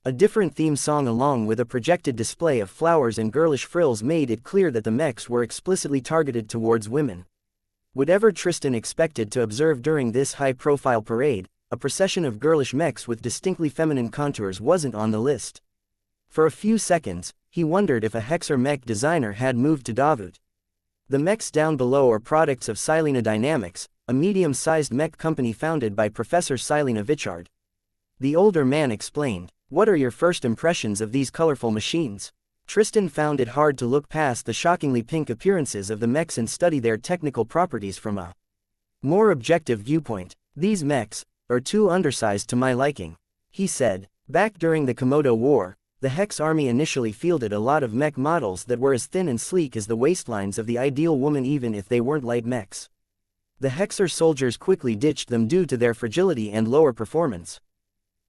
A: A different theme song along with a projected display of flowers and girlish frills made it clear that the mechs were explicitly targeted towards women. Whatever Tristan expected to observe during this high-profile parade, a procession of girlish mechs with distinctly feminine contours wasn't on the list. For a few seconds, he wondered if a Hexer mech designer had moved to Davut. The mechs down below are products of Silena Dynamics, a medium-sized mech company founded by Professor Silena Vichard. The older man explained, "What are your first impressions of these colorful machines?" Tristan found it hard to look past the shockingly pink appearances of the mechs and study their technical properties from a more objective viewpoint. "These mechs are too undersized to my liking," he said. Back during the Komodo War, the Hex army initially fielded a lot of mech models that were as thin and sleek as the waistlines of the ideal woman even if they weren't light mechs. The Hexer soldiers quickly ditched them due to their fragility and lower performance.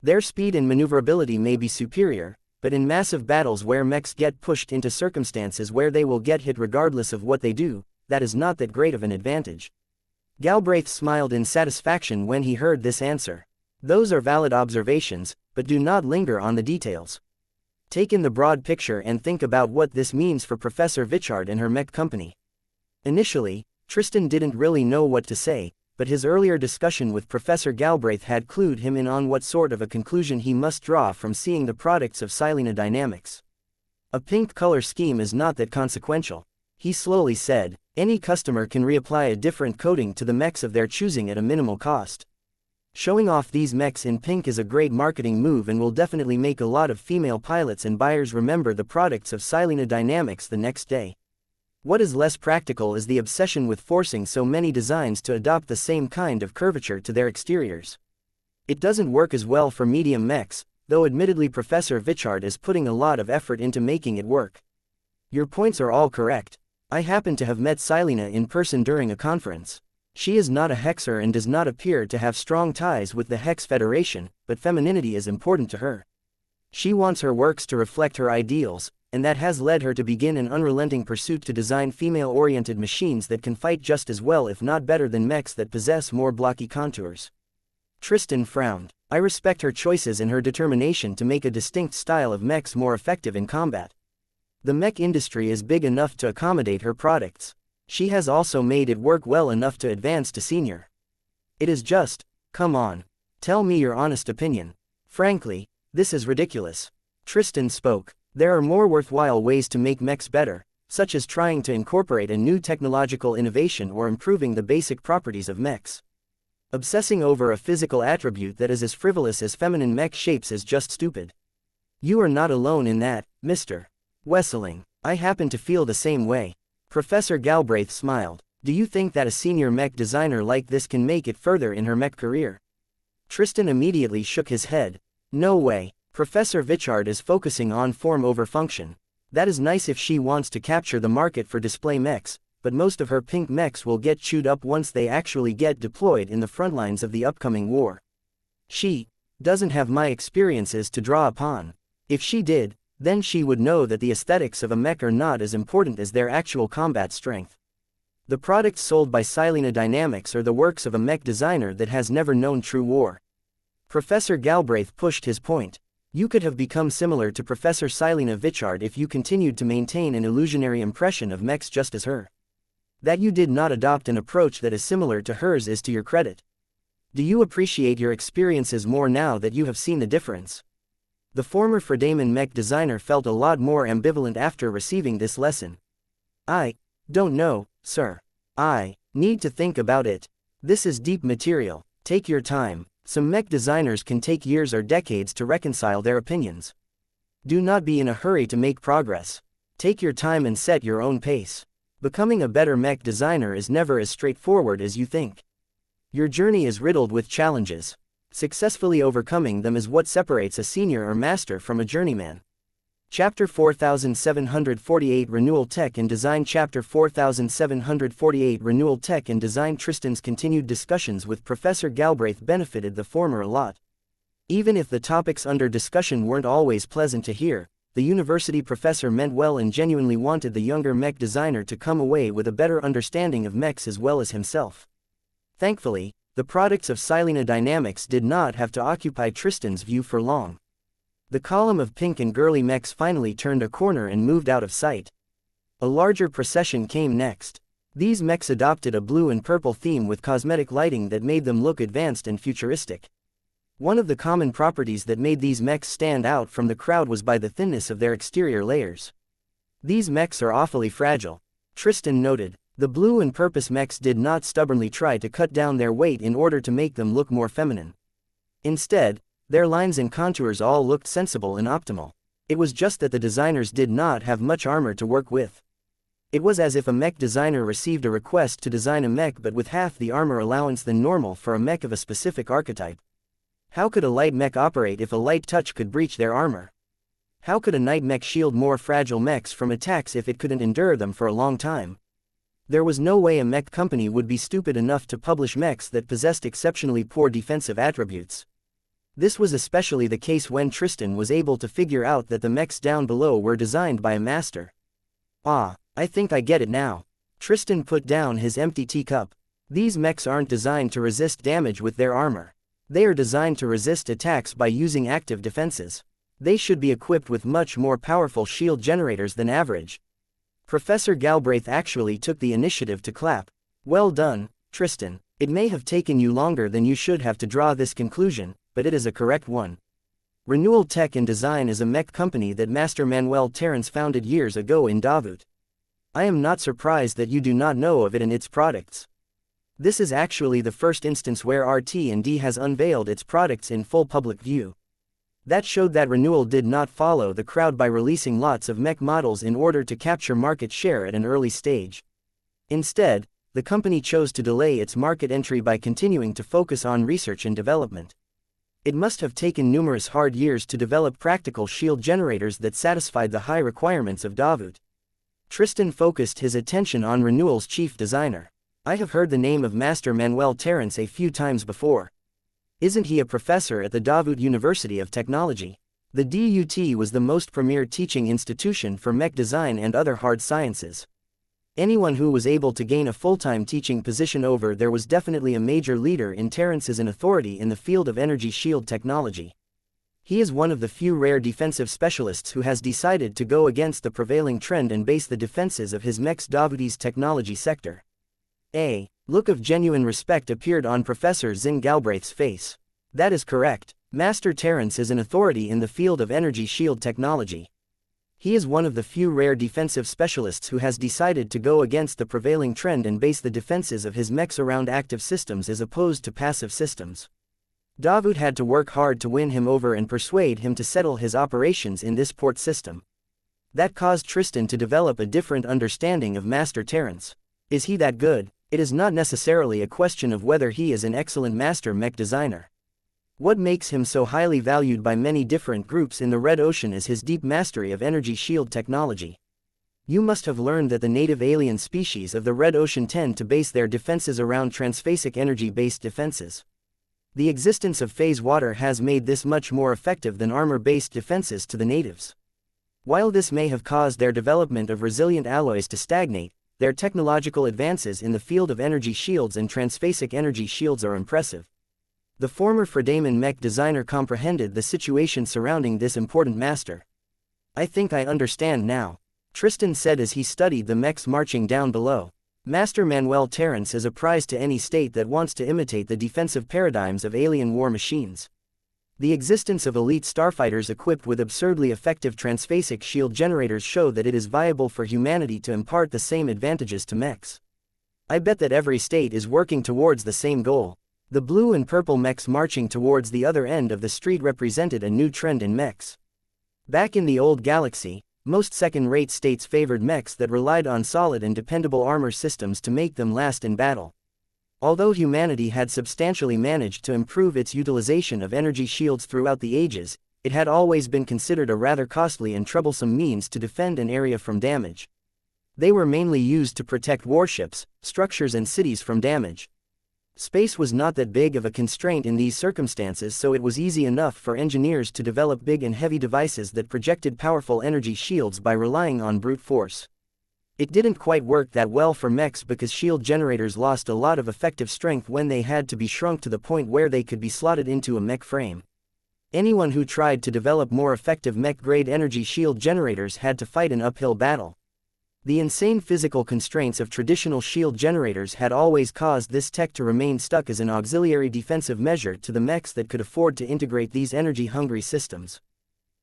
A: Their speed and maneuverability may be superior, but in massive battles where mechs get pushed into circumstances where they will get hit regardless of what they do, that is not that great of an advantage. Galbraith smiled in satisfaction when he heard this answer. Those are valid observations, but do not linger on the details. Take in the broad picture and think about what this means for Professor Vichard and her mech company. Initially, Tristan didn't really know what to say, but his earlier discussion with Professor Galbraith had clued him in on what sort of a conclusion he must draw from seeing the products of Silena Dynamics. A pink color scheme is not that consequential, he slowly said. Any customer can reapply a different coating to the mechs of their choosing at a minimal cost. Showing off these mechs in pink is a great marketing move and will definitely make a lot of female pilots and buyers remember the products of Silena Dynamics the next day. What is less practical is the obsession with forcing so many designs to adopt the same kind of curvature to their exteriors. It doesn't work as well for medium mechs, though admittedly Professor Vichard is putting a lot of effort into making it work. Your points are all correct. I happen to have met Silena in person during a conference. She is not a Hexer and does not appear to have strong ties with the Hex Federation, but femininity is important to her. She wants her works to reflect her ideals, and that has led her to begin an unrelenting pursuit to design female-oriented machines that can fight just as well if not better than mechs that possess more blocky contours. Tristan frowned. I respect her choices and her determination to make a distinct style of mechs more effective in combat. The mech industry is big enough to accommodate her products. She has also made it work well enough to advance to senior. It is just, come on. Tell me your honest opinion. Frankly, this is ridiculous. Tristan spoke. There are more worthwhile ways to make mechs better, such as trying to incorporate a new technological innovation or improving the basic properties of mechs. Obsessing over a physical attribute that is as frivolous as feminine mech shapes is just stupid. You are not alone in that, Mr. Wesseling. I happen to feel the same way. Professor Galbraith smiled. Do you think that a senior mech designer like this can make it further in her mech career? Tristan immediately shook his head. No way. Professor Vichard is focusing on form over function. That is nice if she wants to capture the market for display mechs, but most of her pink mechs will get chewed up once they actually get deployed in the front lines of the upcoming war. She doesn't have my experiences to draw upon. If she did, then she would know that the aesthetics of a mech are not as important as their actual combat strength. The products sold by Silena Dynamics are the works of a mech designer that has never known true war. Professor Galbraith pushed his point. You could have become similar to Professor Silena Vichard if you continued to maintain an illusionary impression of mechs just as her. That you did not adopt an approach that is similar to hers is to your credit. Do you appreciate your experiences more now that you have seen the difference? The former Fredaman mech designer felt a lot more ambivalent after receiving this lesson. I don't know, sir. I need to think about it. This is deep material. Take your time. Some mech designers can take years or decades to reconcile their opinions. Do not be in a hurry to make progress. Take your time and set your own pace. Becoming a better mech designer is never as straightforward as you think. Your journey is riddled with challenges. Successfully overcoming them is what separates a senior or master from a journeyman. Chapter 4748 Renewal Tech and Design Chapter 4748 Renewal Tech and Design Tristan's continued discussions with Professor Galbraith benefited the former a lot. Even if the topics under discussion weren't always pleasant to hear, the university professor meant well and genuinely wanted the younger mech designer to come away with a better understanding of mechs as well as himself. Thankfully, the products of Silena Dynamics did not have to occupy Tristan's view for long. The column of pink and girly mechs finally turned a corner and moved out of sight. A larger procession came next. These mechs adopted a blue and purple theme with cosmetic lighting that made them look advanced and futuristic. One of the common properties that made these mechs stand out from the crowd was by the thinness of their exterior layers. These mechs are awfully fragile, Tristan noted. The blue and purple mechs did not stubbornly try to cut down their weight in order to make them look more feminine. Instead, their lines and contours all looked sensible and optimal. It was just that the designers did not have much armor to work with. It was as if a mech designer received a request to design a mech but with half the armor allowance than normal for a mech of a specific archetype. How could a light mech operate if a light touch could breach their armor? How could a night mech shield more fragile mechs from attacks if it couldn't endure them for a long time? There was no way a mech company would be stupid enough to publish mechs that possessed exceptionally poor defensive attributes. This was especially the case when Tristan was able to figure out that the mechs down below were designed by a master. Ah, I think I get it now. Tristan put down his empty teacup. These mechs aren't designed to resist damage with their armor. They are designed to resist attacks by using active defenses. They should be equipped with much more powerful shield generators than average. Professor Galbraith actually took the initiative to clap. Well done, Tristan. It may have taken you longer than you should have to draw this conclusion, but it is a correct one. Renewal Tech and Design is a mech company that Master Manuel Terrence founded years ago in Davut. I am not surprised that you do not know of it and its products. This is actually the first instance where RT&D has unveiled its products in full public view. That showed that Renewal did not follow the crowd by releasing lots of mech models in order to capture market share at an early stage. Instead, the company chose to delay its market entry by continuing to focus on research and development. It must have taken numerous hard years to develop practical shield generators that satisfied the high requirements of Davut. Tristan focused his attention on Renewal's chief designer. I have heard the name of Master Manuel Terrence a few times before. Isn't he a professor at the Davut University of Technology? The DUT was the most premier teaching institution for mech design and other hard sciences. Anyone who was able to gain a full-time teaching position over there was definitely a major leader in Terrence as an authority in the field of energy shield technology. He is one of the few rare defensive specialists who has decided to go against the prevailing trend and base the defenses of his mech's Davuti's technology sector. A look of genuine respect appeared on Professor Zin Galbraith's face. That is correct. Master Terrence is an authority in the field of energy shield technology. He is one of the few rare defensive specialists who has decided to go against the prevailing trend and base the defenses of his mechs around active systems as opposed to passive systems. Davut had to work hard to win him over and persuade him to settle his operations in this port system. That caused Tristan to develop a different understanding of Master Terrence. Is he that good? It is not necessarily a question of whether he is an excellent master mech designer. What makes him so highly valued by many different groups in the Red Ocean is his deep mastery of energy shield technology. You must have learned that the native alien species of the Red Ocean tend to base their defenses around transphasic energy-based defenses. The existence of phase water has made this much more effective than armor-based defenses to the natives. While this may have caused their development of resilient alloys to stagnate, their technological advances in the field of energy shields and transphasic energy shields are impressive. The former Fredaman mech designer comprehended the situation surrounding this important master. I think I understand now, Tristan said as he studied the mechs marching down below. Master Manuel Terrence is a prize to any state that wants to imitate the defensive paradigms of alien war machines. The existence of elite starfighters equipped with absurdly effective transphasic shield generators show that it is viable for humanity to impart the same advantages to mechs. I bet that every state is working towards the same goal. The blue and purple mechs marching towards the other end of the street represented a new trend in mechs. Back in the old galaxy, most second-rate states favored mechs that relied on solid and dependable armor systems to make them last in battle. Although humanity had substantially managed to improve its utilization of energy shields throughout the ages, it had always been considered a rather costly and troublesome means to defend an area from damage. They were mainly used to protect warships, structures and cities from damage. Space was not that big of a constraint in these circumstances, so it was easy enough for engineers to develop big and heavy devices that projected powerful energy shields by relying on brute force. It didn't quite work that well for mechs because shield generators lost a lot of effective strength when they had to be shrunk to the point where they could be slotted into a mech frame. Anyone who tried to develop more effective mech-grade energy shield generators had to fight an uphill battle. The insane physical constraints of traditional shield generators had always caused this tech to remain stuck as an auxiliary defensive measure to the mechs that could afford to integrate these energy-hungry systems.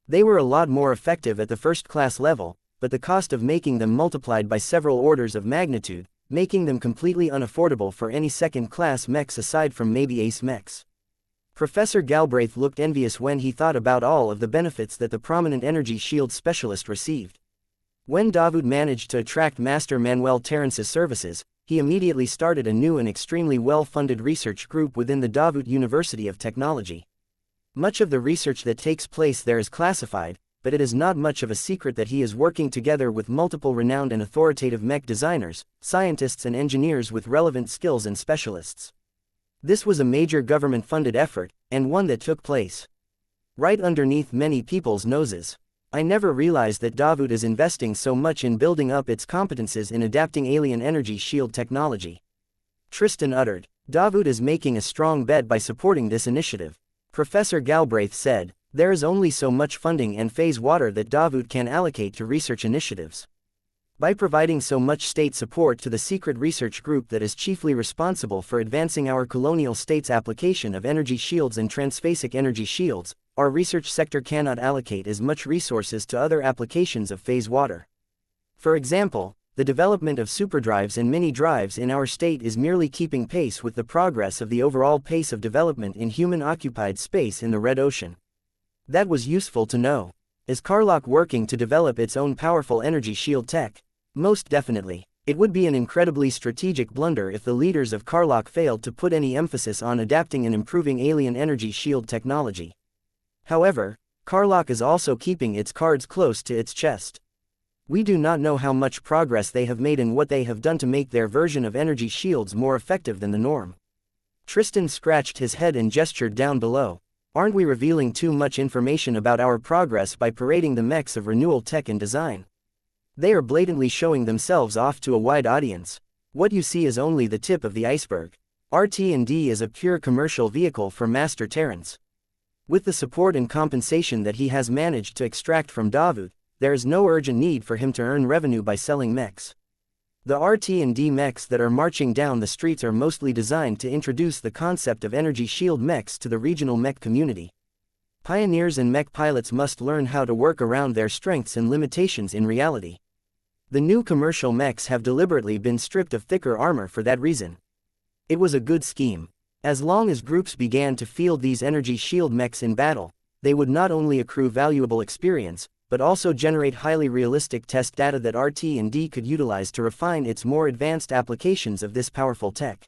A: They were a lot more effective at the first-class level, but the cost of making them multiplied by several orders of magnitude, making them completely unaffordable for any second-class mechs aside from maybe ace mechs. Professor Galbraith looked envious when he thought about all of the benefits that the prominent energy shield specialist received. When Dawood managed to attract Master Manuel Terrence's services, he immediately started a new and extremely well-funded research group within the Dawood University of Technology. Much of the research that takes place there is classified, but it is not much of a secret that he is working together with multiple renowned and authoritative mech designers, scientists and engineers with relevant skills and specialists. This was a major government-funded effort, and one that took place right underneath many people's noses. I never realized that Dawood is investing so much in building up its competences in adapting alien energy shield technology. Tristan uttered. Dawood is making a strong bet by supporting this initiative. Professor Galbraith said, there is only so much funding and phase water that Dawood can allocate to research initiatives. By providing so much state support to the secret research group that is chiefly responsible for advancing our colonial state's application of energy shields and transphasic energy shields, our research sector cannot allocate as much resources to other applications of phase water. For example, the development of superdrives and mini-drives in our state is merely keeping pace with the progress of the overall pace of development in human-occupied space in the Red Ocean. That was useful to know. Is Karlach working to develop its own powerful energy shield tech? Most definitely. It would be an incredibly strategic blunder if the leaders of Karlach failed to put any emphasis on adapting and improving alien energy shield technology. However, Karlach is also keeping its cards close to its chest. We do not know how much progress they have made and what they have done to make their version of energy shields more effective than the norm. Tristan scratched his head and gestured down below. Aren't we revealing too much information about our progress by parading the mechs of renewal tech and design? They are blatantly showing themselves off to a wide audience. What you see is only the tip of the iceberg. RT&D is a pure commercial vehicle for Master Terrence. With the support and compensation that he has managed to extract from Dawood, there is no urgent need for him to earn revenue by selling mechs. The RT&D mechs that are marching down the streets are mostly designed to introduce the concept of energy shield mechs to the regional mech community. Pioneers and mech pilots must learn how to work around their strengths and limitations in reality. The new commercial mechs have deliberately been stripped of thicker armor for that reason. It was a good scheme. As long as groups began to field these energy shield mechs in battle, they would not only accrue valuable experience, but also generate highly realistic test data that RT&D could utilize to refine its more advanced applications of this powerful tech.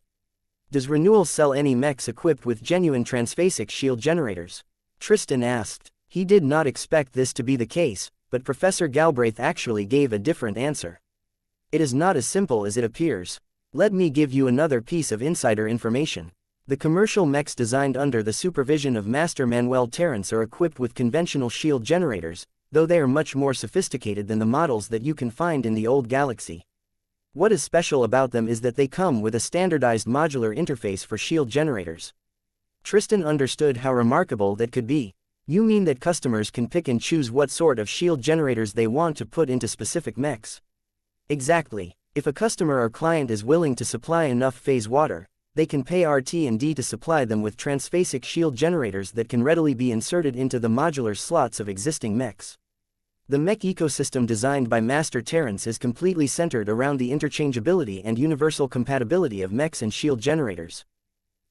A: Does Renewal sell any mechs equipped with genuine transphasic shield generators? Tristan asked. He did not expect this to be the case, but Professor Galbraith actually gave a different answer. It is not as simple as it appears. Let me give you another piece of insider information. The commercial mechs designed under the supervision of Master Manuel Terrence are equipped with conventional shield generators, though they are much more sophisticated than the models that you can find in the old galaxy. What is special about them is that they come with a standardized modular interface for shield generators. Tristan understood how remarkable that could be. You mean that customers can pick and choose what sort of shield generators they want to put into specific mechs? Exactly. If a customer or client is willing to supply enough phase water, they can pay RT&D to supply them with transphasic shield generators that can readily be inserted into the modular slots of existing mechs. The mech ecosystem designed by Master Terrence is completely centered around the interchangeability and universal compatibility of mechs and shield generators.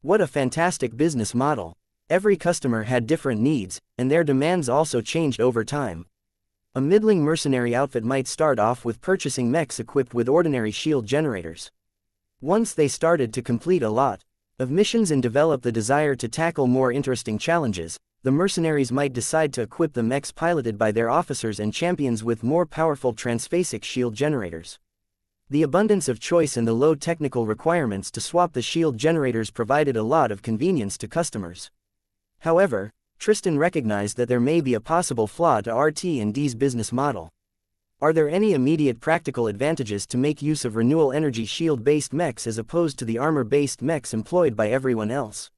A: What a fantastic business model. Every customer had different needs, and their demands also changed over time. A middling mercenary outfit might start off with purchasing mechs equipped with ordinary shield generators. Once they started to complete a lot of missions and develop the desire to tackle more interesting challenges, the mercenaries might decide to equip the mechs piloted by their officers and champions with more powerful transphasic shield generators. The abundance of choice and the low technical requirements to swap the shield generators provided a lot of convenience to customers. However, Tristan recognized that there may be a possible flaw to RT&D's business model. Are there any immediate practical advantages to make use of renewal energy shield-based mechs as opposed to the armor-based mechs employed by everyone else?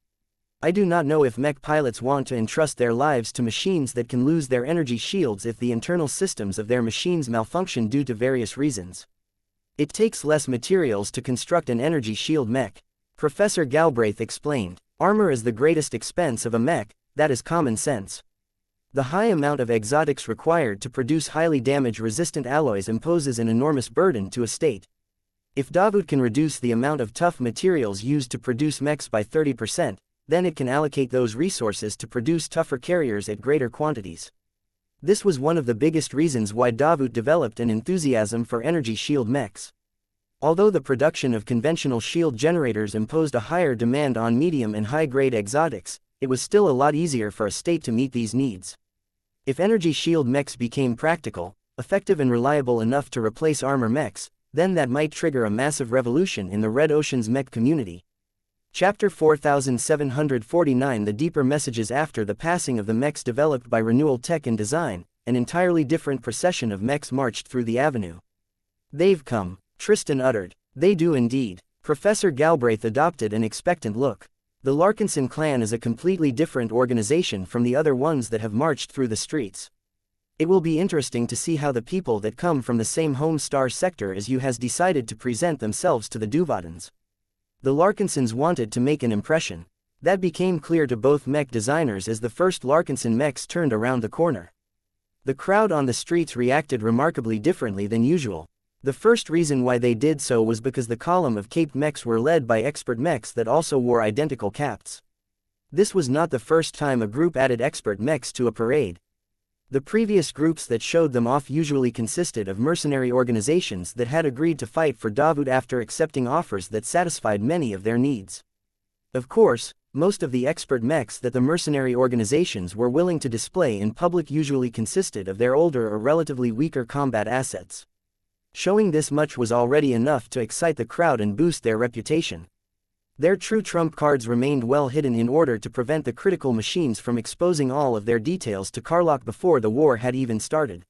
A: I do not know if mech pilots want to entrust their lives to machines that can lose their energy shields if the internal systems of their machines malfunction due to various reasons. It takes less materials to construct an energy shield mech, Professor Galbraith explained. Armor is the greatest expense of a mech, that is common sense. The high amount of exotics required to produce highly damage-resistant alloys imposes an enormous burden to a state. If Davut can reduce the amount of tough materials used to produce mechs by 30%, then it can allocate those resources to produce tougher carriers at greater quantities. This was one of the biggest reasons why Davut developed an enthusiasm for energy shield mechs. Although the production of conventional shield generators imposed a higher demand on medium and high-grade exotics, it was still a lot easier for a state to meet these needs. If energy shield mechs became practical, effective and reliable enough to replace armor mechs, then that might trigger a massive revolution in the Red Ocean's mech community. Chapter 4749 The deeper messages after the passing of the mechs developed by Renewal Tech and Design, an entirely different procession of mechs marched through the avenue. They've come, Tristan uttered. They do indeed. Professor Galbraith adopted an expectant look. The Larkinson clan is a completely different organization from the other ones that have marched through the streets. It will be interesting to see how the people that come from the same home star sector as you has decided to present themselves to the Duvadans. The Larkinsons wanted to make an impression. That became clear to both mech designers as the first Larkinson mechs turned around the corner. The crowd on the streets reacted remarkably differently than usual. The first reason why they did so was because the column of caped mechs were led by expert mechs that also wore identical caps. This was not the first time a group added expert mechs to a parade. The previous groups that showed them off usually consisted of mercenary organizations that had agreed to fight for Davut after accepting offers that satisfied many of their needs. Of course, most of the expert mechs that the mercenary organizations were willing to display in public usually consisted of their older or relatively weaker combat assets. Showing this much was already enough to excite the crowd and boost their reputation. Their true trump cards remained well hidden in order to prevent the critical machines from exposing all of their details to Karlach before the war had even started.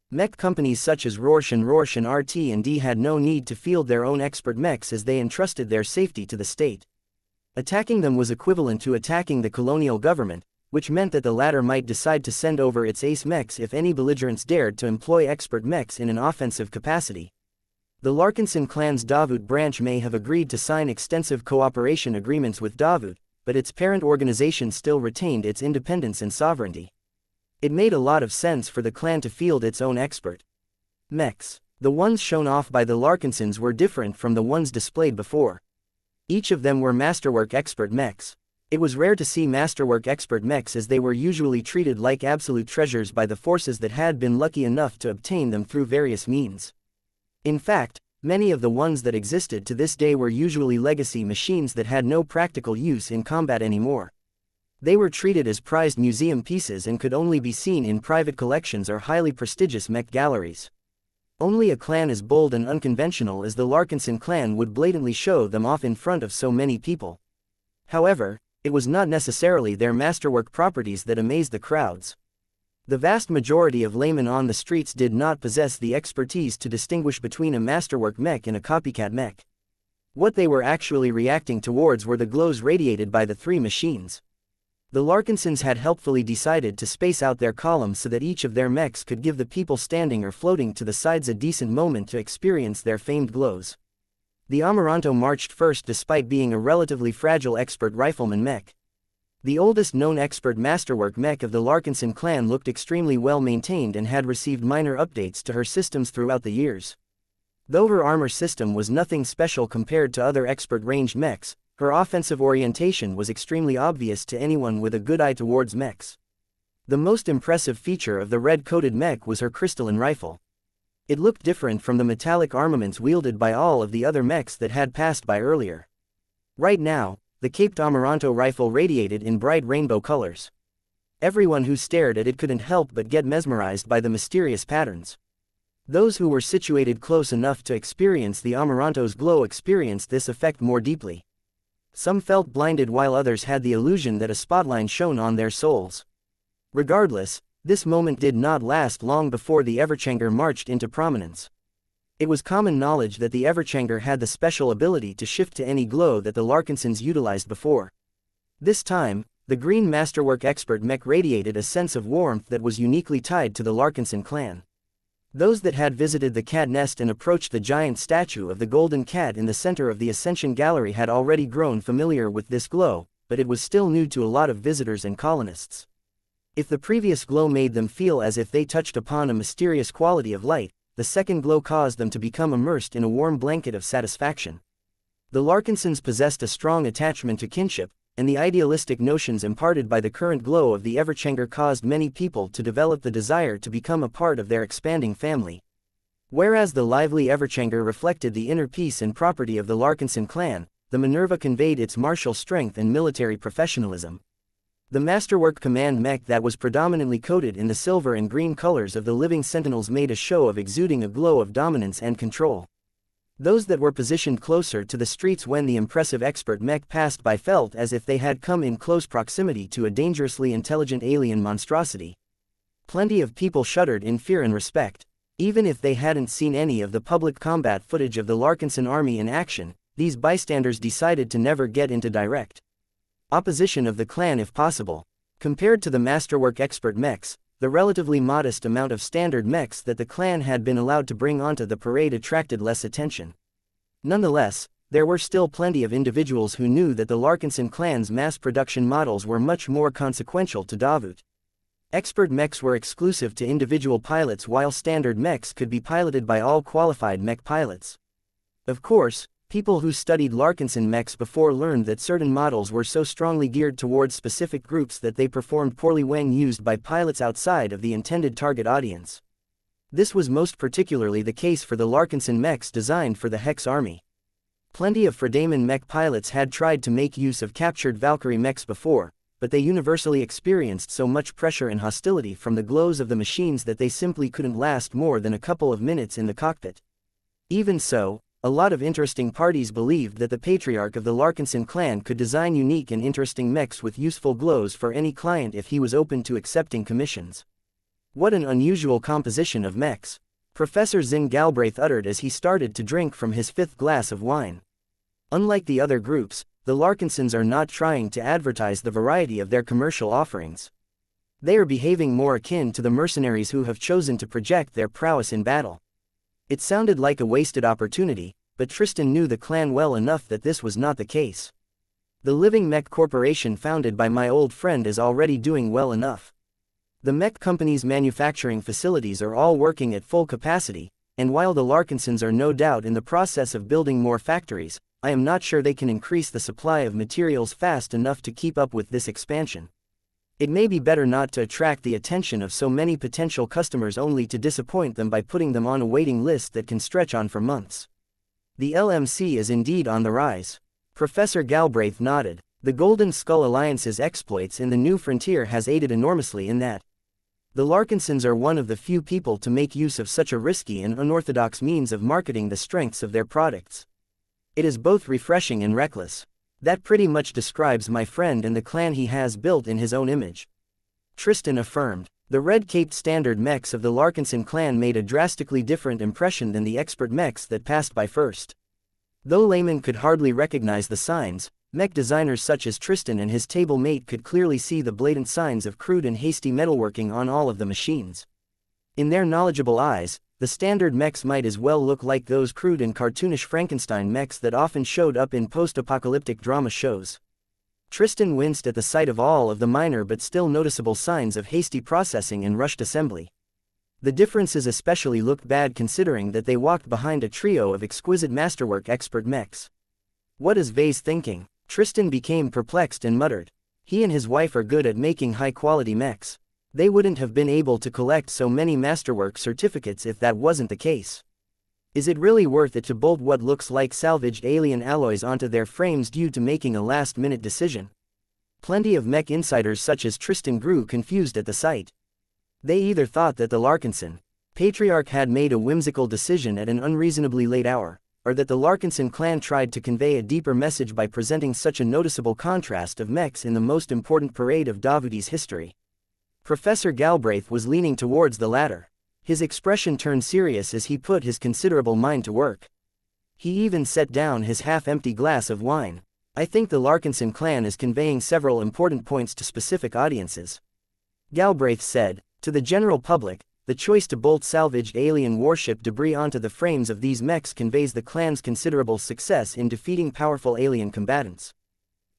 A: Mech companies such as Rorsch and RT&D had no need to field their own expert mechs as they entrusted their safety to the state. Attacking them was equivalent to attacking the colonial government, which meant that the latter might decide to send over its ace mechs if any belligerents dared to employ expert mechs in an offensive capacity. The Larkinson clan's Davut branch may have agreed to sign extensive cooperation agreements with Davut, but its parent organization still retained its independence and sovereignty. It made a lot of sense for the clan to field its own expert mechs. The ones shown off by the Larkinsons were different from the ones displayed before. Each of them were masterwork expert mechs. It was rare to see masterwork expert mechs as they were usually treated like absolute treasures by the forces that had been lucky enough to obtain them through various means. In fact, many of the ones that existed to this day were usually legacy machines that had no practical use in combat anymore. They were treated as prized museum pieces and could only be seen in private collections or highly prestigious mech galleries. Only a clan as bold and unconventional as the Larkinson clan would blatantly show them off in front of so many people. However, it was not necessarily their masterwork properties that amazed the crowds. The vast majority of laymen on the streets did not possess the expertise to distinguish between a masterwork mech and a copycat mech. What they were actually reacting towards were the glows radiated by the three machines. The Larkinsons had helpfully decided to space out their columns so that each of their mechs could give the people standing or floating to the sides a decent moment to experience their famed glows. The Amaranto marched first despite being a relatively fragile expert rifleman mech. The oldest known expert masterwork mech of the Larkinson clan looked extremely well maintained and had received minor updates to her systems throughout the years. Though her armor system was nothing special compared to other expert ranged mechs, Her offensive orientation was extremely obvious to anyone with a good eye towards mechs. The most impressive feature of the red-coated mech was her crystalline rifle. It looked different from the metallic armaments wielded by all of the other mechs that had passed by earlier. Right now, the Caped Amaranto rifle radiated in bright rainbow colors. Everyone who stared at it couldn't help but get mesmerized by the mysterious patterns. Those who were situated close enough to experience the Amaranto's glow experienced this effect more deeply. Some felt blinded while others had the illusion that a spotlight shone on their souls. Regardless, this moment did not last long before the Everchanger marched into prominence. It was common knowledge that the Everchanger had the special ability to shift to any glow that the Larkinsons utilized before. This time, the green masterwork expert mech radiated a sense of warmth that was uniquely tied to the Larkinson clan. Those that had visited the cat nest and approached the giant statue of the golden cat in the center of the Ascension Gallery had already grown familiar with this glow, but it was still new to a lot of visitors and colonists. If the previous glow made them feel as if they touched upon a mysterious quality of light, the second glow caused them to become immersed in a warm blanket of satisfaction. The Larkinsons possessed a strong attachment to kinship, and the idealistic notions imparted by the current glow of the Everchanger caused many people to develop the desire to become a part of their expanding family. Whereas the lively Everchanger reflected the inner peace and property of the Larkinson clan, the Minerva conveyed its martial strength and military professionalism. The masterwork command mech that was predominantly coated in the silver and green colors of the living sentinels made a show of exuding a glow of dominance and control. Those that were positioned closer to the streets when the impressive expert mech passed by felt as if they had come in close proximity to a dangerously intelligent alien monstrosity. Plenty of people shuddered in fear and respect. Even if they hadn't seen any of the public combat footage of the Larkinson army in action, these bystanders decided to never get into direct opposition of the clan if possible. Compared to the masterwork expert mechs, the relatively modest amount of standard mechs that the clan had been allowed to bring onto the parade attracted less attention. Nonetheless, there were still plenty of individuals who knew that the Larkinson clan's mass production models were much more consequential to Davut. Expert mechs were exclusive to individual pilots while standard mechs could be piloted by all qualified mech pilots. Of course, people who studied Larkinson mechs before learned that certain models were so strongly geared towards specific groups that they performed poorly when used by pilots outside of the intended target audience. This was most particularly the case for the Larkinson mechs designed for the Hex army. Plenty of Fredaman mech pilots had tried to make use of captured Valkyrie mechs before, but they universally experienced so much pressure and hostility from the glows of the machines that they simply couldn't last more than a couple of minutes in the cockpit. Even so, a lot of interesting parties believed that the patriarch of the Larkinson clan could design unique and interesting mechs with useful glows for any client if he was open to accepting commissions. What an unusual composition of mechs, Professor Zin Galbraith uttered as he started to drink from his fifth glass of wine. Unlike the other groups, the Larkinsons are not trying to advertise the variety of their commercial offerings. They are behaving more akin to the mercenaries who have chosen to project their prowess in battle. It sounded like a wasted opportunity, but Tristan knew the clan well enough that this was not the case. The Living Mech Corporation founded by my old friend is already doing well enough. The Mech Company's manufacturing facilities are all working at full capacity, and while the Larkinsons are no doubt in the process of building more factories, I am not sure they can increase the supply of materials fast enough to keep up with this expansion. It may be better not to attract the attention of so many potential customers only to disappoint them by putting them on a waiting list that can stretch on for months. The LMC is indeed on the rise. Professor Galbraith nodded. The Golden Skull Alliance's exploits in the New Frontier has aided enormously in that. The Larkinsons are one of the few people to make use of such a risky and unorthodox means of marketing the strengths of their products. It is both refreshing and reckless. That pretty much describes my friend and the clan he has built in his own image. Tristan affirmed. The red-caped standard mechs of the Larkinson clan made a drastically different impression than the expert mechs that passed by first. Though laymen could hardly recognize the signs, mech designers such as Tristan and his table mate could clearly see the blatant signs of crude and hasty metalworking on all of the machines. In their knowledgeable eyes, the standard mechs might as well look like those crude and cartoonish Frankenstein mechs that often showed up in post-apocalyptic drama shows. Tristan winced at the sight of all of the minor but still noticeable signs of hasty processing and rushed assembly. The differences especially looked bad considering that they walked behind a trio of exquisite masterwork expert mechs. What is Vase thinking? Tristan became perplexed and muttered. He and his wife are good at making high-quality mechs. They wouldn't have been able to collect so many masterwork certificates if that wasn't the case. Is it really worth it to bolt what looks like salvaged alien alloys onto their frames due to making a last-minute decision? Plenty of mech insiders such as Tristan grew confused at the sight. They either thought that the Larkinson Patriarch had made a whimsical decision at an unreasonably late hour, or that the Larkinson clan tried to convey a deeper message by presenting such a noticeable contrast of mechs in the most important parade of Davuti's history. Professor Galbraith was leaning towards the latter. His expression turned serious as he put his considerable mind to work. He even set down his half-empty glass of wine. I think the Larkinson clan is conveying several important points to specific audiences. Galbraith said, to the general public, the choice to bolt salvaged alien warship debris onto the frames of these mechs conveys the clan's considerable success in defeating powerful alien combatants.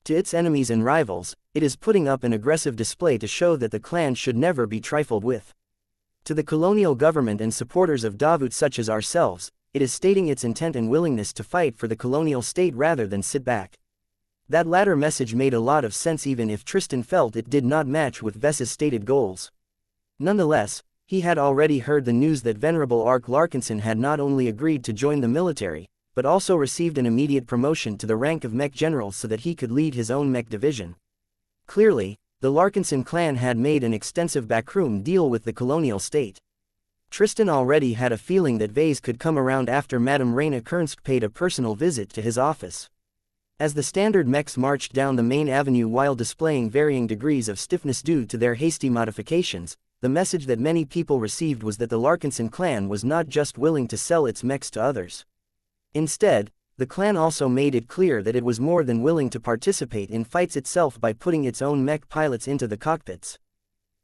A: To its enemies and rivals, it is putting up an aggressive display to show that the clan should never be trifled with. To the colonial government and supporters of Davut such as ourselves, it is stating its intent and willingness to fight for the colonial state rather than sit back. That latter message made a lot of sense even if Tristan felt it did not match with Vess's stated goals. Nonetheless, he had already heard the news that Venerable Ark Larkinson had not only agreed to join the military, but also received an immediate promotion to the rank of Mech General so that he could lead his own mech division. Clearly, the Larkinson clan had made an extensive backroom deal with the colonial state. Tristan already had a feeling that Vase could come around after Madame Reina Kernsk paid a personal visit to his office. As the standard mechs marched down the main avenue while displaying varying degrees of stiffness due to their hasty modifications, the message that many people received was that the Larkinson clan was not just willing to sell its mechs to others. Instead, the clan also made it clear that it was more than willing to participate in fights itself by putting its own mech pilots into the cockpits.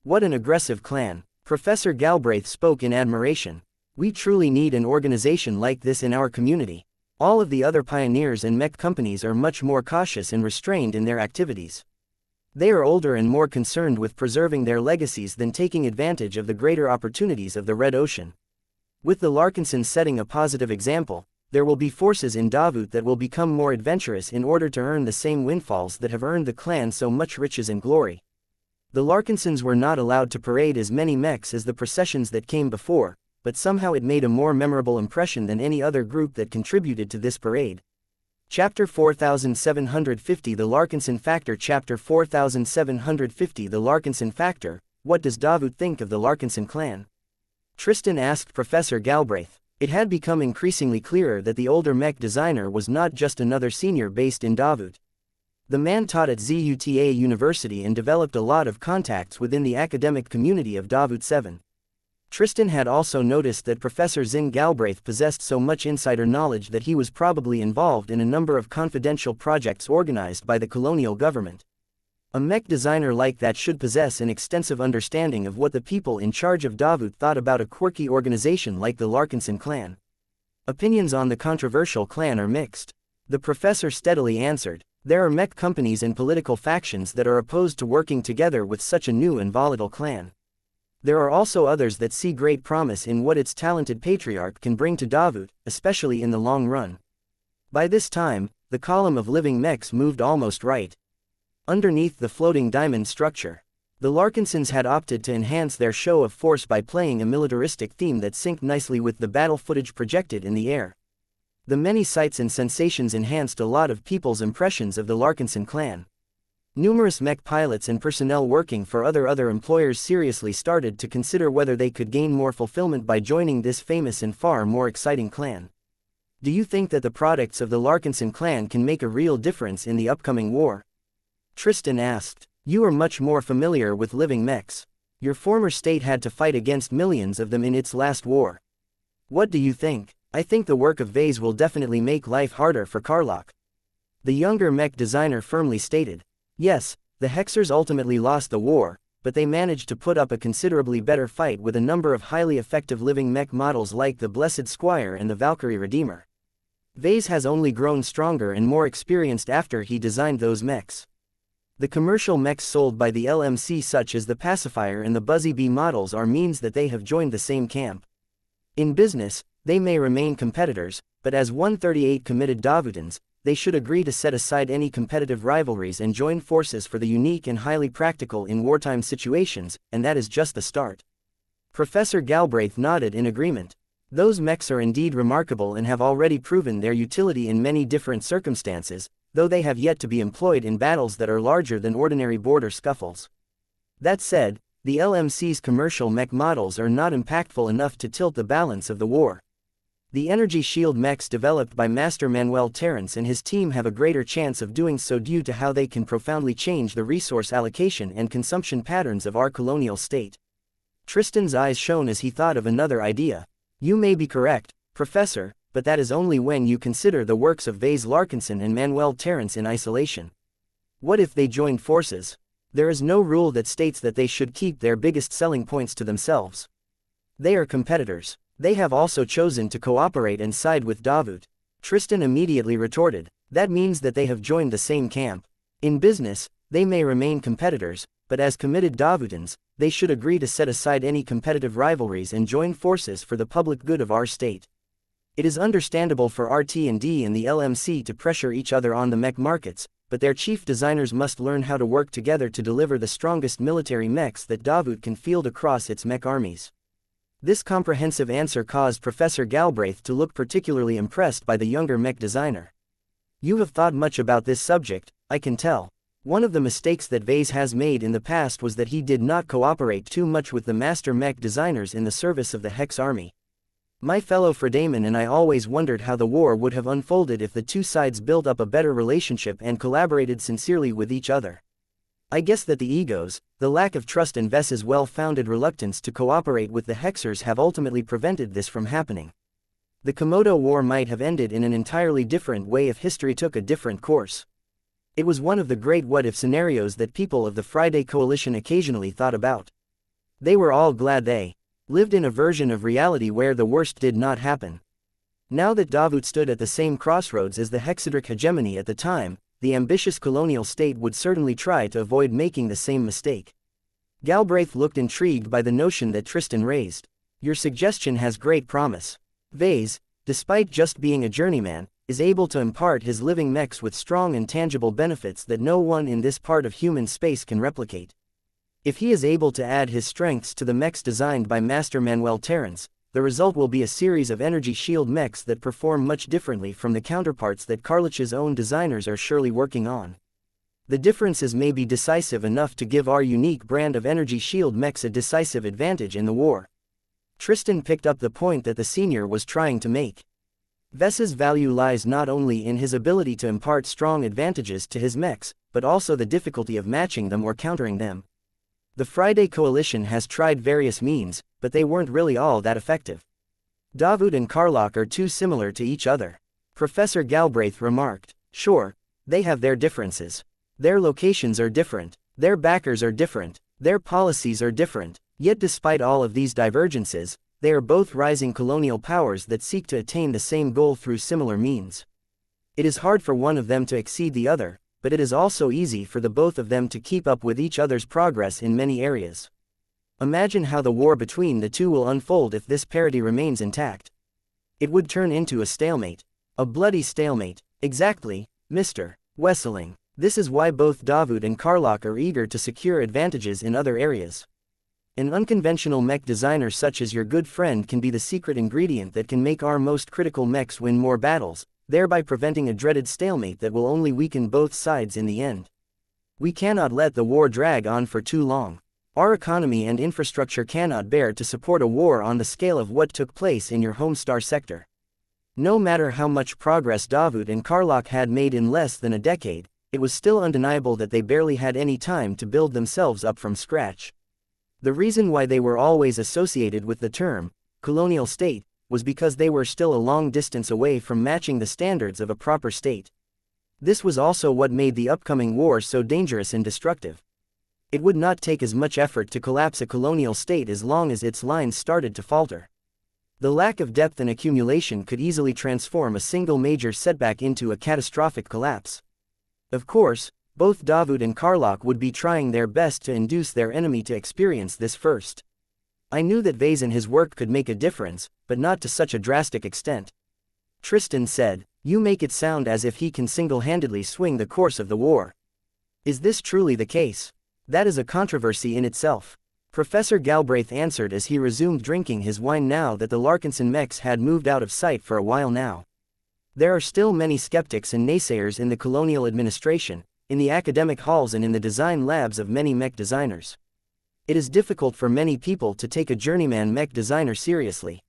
A: What an aggressive clan! Professor Galbraith spoke in admiration. We truly need an organization like this in our community. All of the other pioneers and mech companies are much more cautious and restrained in their activities. They are older and more concerned with preserving their legacies than taking advantage of the greater opportunities of the Red Ocean. With the Larkinsons setting a positive example, there will be forces in Davut that will become more adventurous in order to earn the same windfalls that have earned the clan so much riches and glory. The Larkinsons were not allowed to parade as many mechs as the processions that came before, but somehow it made a more memorable impression than any other group that contributed to this parade. Chapter 4750 The Larkinson Factor Chapter 4750 The Larkinson Factor. What does Davut think of the Larkinson clan? Tristan asked Professor Galbraith. It had become increasingly clearer that the older mech designer was not just another senior based in Davut. The man taught at ZUTA University and developed a lot of contacts within the academic community of Davut 7. Tristan had also noticed that Professor Zin Galbraith possessed so much insider knowledge that he was probably involved in a number of confidential projects organized by the colonial government. A mech designer like that should possess an extensive understanding of what the people in charge of Davut thought about a quirky organization like the Larkinson clan. Opinions on the controversial clan are mixed. The professor steadily answered, there are mech companies and political factions that are opposed to working together with such a new and volatile clan. There are also others that see great promise in what its talented patriarch can bring to Davut, especially in the long run. By this time, the column of living mechs moved almost right underneath the floating diamond structure. The Larkinsons had opted to enhance their show of force by playing a militaristic theme that synced nicely with the battle footage projected in the air. The many sights and sensations enhanced a lot of people's impressions of the Larkinson clan. Numerous mech pilots and personnel working for other employers seriously started to consider whether they could gain more fulfillment by joining this famous and far more exciting clan. Do you think that the products of the Larkinson clan can make a real difference in the upcoming war? Tristan asked. You are much more familiar with living mechs. Your former state had to fight against millions of them in its last war. What do you think? I think the work of Vase will definitely make life harder for Karlach. The younger mech designer firmly stated. Yes, the Hexers ultimately lost the war, but they managed to put up a considerably better fight with a number of highly effective living mech models like the Blessed Squire and the Valkyrie Redeemer. Vase has only grown stronger and more experienced after he designed those mechs. The commercial mechs sold by the LMC such as the Pacifier and the Buzzy Bee models are means that they have joined the same camp. In business, they may remain competitors, but as 138 committed Davutans, they should agree to set aside any competitive rivalries and join forces for the unique and highly practical in wartime situations, and that is just the start. Professor Galbraith nodded in agreement. Those mechs are indeed remarkable and have already proven their utility in many different circumstances, though they have yet to be employed in battles that are larger than ordinary border scuffles. That said, the LMC's commercial mech models are not impactful enough to tilt the balance of the war. The energy shield mechs developed by Master Manuel Terrence and his team have a greater chance of doing so due to how they can profoundly change the resource allocation and consumption patterns of our colonial state. Tristan's eyes shone as he thought of another idea. You may be correct, Professor, but that is only when you consider the works of Vase Larkinson and Manuel Terrence in isolation. What if they joined forces? There is no rule that states that they should keep their biggest selling points to themselves. They are competitors. They have also chosen to cooperate and side with Davut. Tristan immediately retorted, that means that they have joined the same camp. In business, they may remain competitors, but as committed Davutans, they should agree to set aside any competitive rivalries and join forces for the public good of our state. It is understandable for RT&D and the LMC to pressure each other on the mech markets, but their chief designers must learn how to work together to deliver the strongest military mechs that Davut can field across its mech armies. This comprehensive answer caused Professor Galbraith to look particularly impressed by the younger mech designer. You have thought much about this subject, I can tell. One of the mistakes that Vase has made in the past was that he did not cooperate too much with the master mech designers in the service of the Hex army. My fellow Fredaman and I always wondered how the war would have unfolded if the two sides built up a better relationship and collaborated sincerely with each other. I guess that the egos, the lack of trust and Ves's well-founded reluctance to cooperate with the Hexers have ultimately prevented this from happening. The Komodo War might have ended in an entirely different way if history took a different course. It was one of the great what-if scenarios that people of the Friday Coalition occasionally thought about. They were all glad they lived in a version of reality where the worst did not happen. Now that Davut stood at the same crossroads as the Hexadric hegemony at the time, the ambitious colonial state would certainly try to avoid making the same mistake. Galbraith looked intrigued by the notion that Tristan raised. Your suggestion has great promise. Vase, despite just being a journeyman, is able to impart his living mechs with strong and tangible benefits that no one in this part of human space can replicate. If he is able to add his strengths to the mechs designed by Master Manuel Terrence, the result will be a series of energy shield mechs that perform much differently from the counterparts that Karlich's own designers are surely working on. The differences may be decisive enough to give our unique brand of energy shield mechs a decisive advantage in the war. Tristan picked up the point that the senior was trying to make. Ves's value lies not only in his ability to impart strong advantages to his mechs, but also the difficulty of matching them or countering them. The Friday Coalition has tried various means, but they weren't really all that effective. Davut and Karlach are too similar to each other. Professor Galbraith remarked. Sure, they have their differences. Their locations are different, their backers are different, their policies are different, yet despite all of these divergences, they are both rising colonial powers that seek to attain the same goal through similar means. It is hard for one of them to exceed the other, but it is also easy for the both of them to keep up with each other's progress in many areas. Imagine how the war between the two will unfold if this parity remains intact. It would turn into a stalemate. A bloody stalemate. Exactly, Mr. Wesseling. This is why both Davut and Karlach are eager to secure advantages in other areas. An unconventional mech designer such as your good friend can be the secret ingredient that can make our most critical mechs win more battles, thereby preventing a dreaded stalemate that will only weaken both sides in the end. We cannot let the war drag on for too long. Our economy and infrastructure cannot bear to support a war on the scale of what took place in your home star sector. No matter how much progress Davut and Karlach had made in less than a decade, it was still undeniable that they barely had any time to build themselves up from scratch. The reason why they were always associated with the term colonial state was because they were still a long distance away from matching the standards of a proper state. This was also what made the upcoming war so dangerous and destructive. It would not take as much effort to collapse a colonial state as long as its lines started to falter. The lack of depth and accumulation could easily transform a single major setback into a catastrophic collapse. Of course, both Davut and Karlach would be trying their best to induce their enemy to experience this first. I knew that Vase and his work could make a difference, but not to such a drastic extent. Tristan said, You make it sound as if he can single-handedly swing the course of the war. Is this truly the case? That is a controversy in itself. Professor Galbraith answered as he resumed drinking his wine now that the Larkinson mechs had moved out of sight for a while now. There are still many skeptics and naysayers in the colonial administration, in the academic halls and in the design labs of many mech designers. It is difficult for many people to take a journeyman mech designer seriously.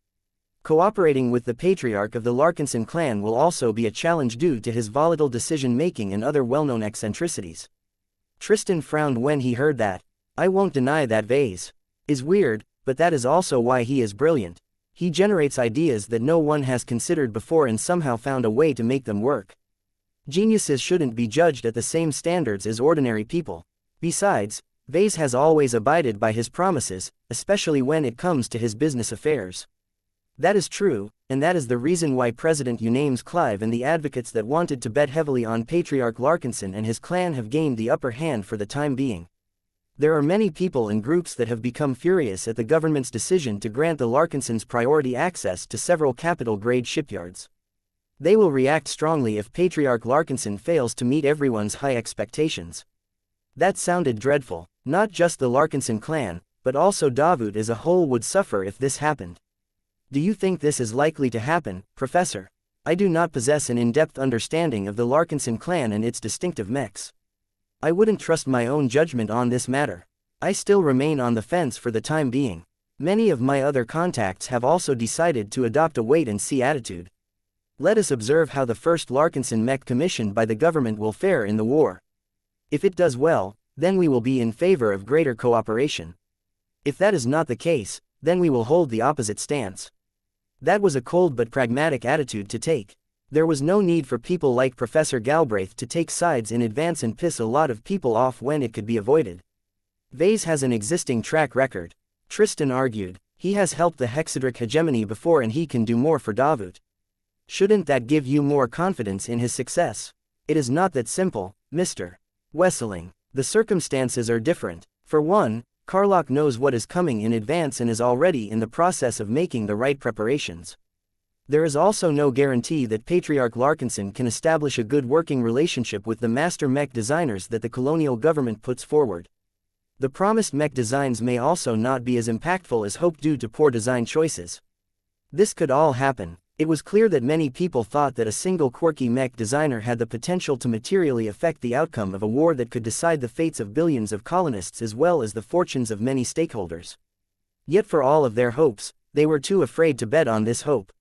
A: Cooperating with the patriarch of the Larkinson clan will also be a challenge due to his volatile decision-making and other well-known eccentricities. Tristan frowned when he heard that. I won't deny that Vase is weird, but that is also why he is brilliant. He generates ideas that no one has considered before and somehow found a way to make them work. Geniuses shouldn't be judged at the same standards as ordinary people. Besides, Vase has always abided by his promises, especially when it comes to his business affairs. That is true, and that is the reason why President Unames Clive and the advocates that wanted to bet heavily on Patriarch Larkinson and his clan have gained the upper hand for the time being. There are many people and groups that have become furious at the government's decision to grant the Larkinsons priority access to several capital-grade shipyards. They will react strongly if Patriarch Larkinson fails to meet everyone's high expectations. That sounded dreadful. Not just the Larkinson clan, but also Davut as a whole would suffer if this happened. Do you think this is likely to happen, Professor? I do not possess an in-depth understanding of the Larkinson clan and its distinctive mechs. I wouldn't trust my own judgment on this matter. I still remain on the fence for the time being. Many of my other contacts have also decided to adopt a wait-and-see attitude. Let us observe how the first Larkinson mech commissioned by the government will fare in the war. If it does well, then we will be in favor of greater cooperation. If that is not the case, then we will hold the opposite stance. That was a cold but pragmatic attitude to take. There was no need for people like Professor Galbraith to take sides in advance and piss a lot of people off when it could be avoided. Vase has an existing track record. Tristan argued. He has helped the Hexadric hegemony before and he can do more for Davut. Shouldn't that give you more confidence in his success? It is not that simple, Mr. Wesseling. The circumstances are different. For one, Karlach knows what is coming in advance and is already in the process of making the right preparations. There is also no guarantee that Patriarch Larkinson can establish a good working relationship with the master mech designers that the colonial government puts forward. The promised mech designs may also not be as impactful as hoped due to poor design choices. This could all happen. It was clear that many people thought that a single quirky mech designer had the potential to materially affect the outcome of a war that could decide the fates of billions of colonists as well as the fortunes of many stakeholders. Yet for all of their hopes, they were too afraid to bet on this hope.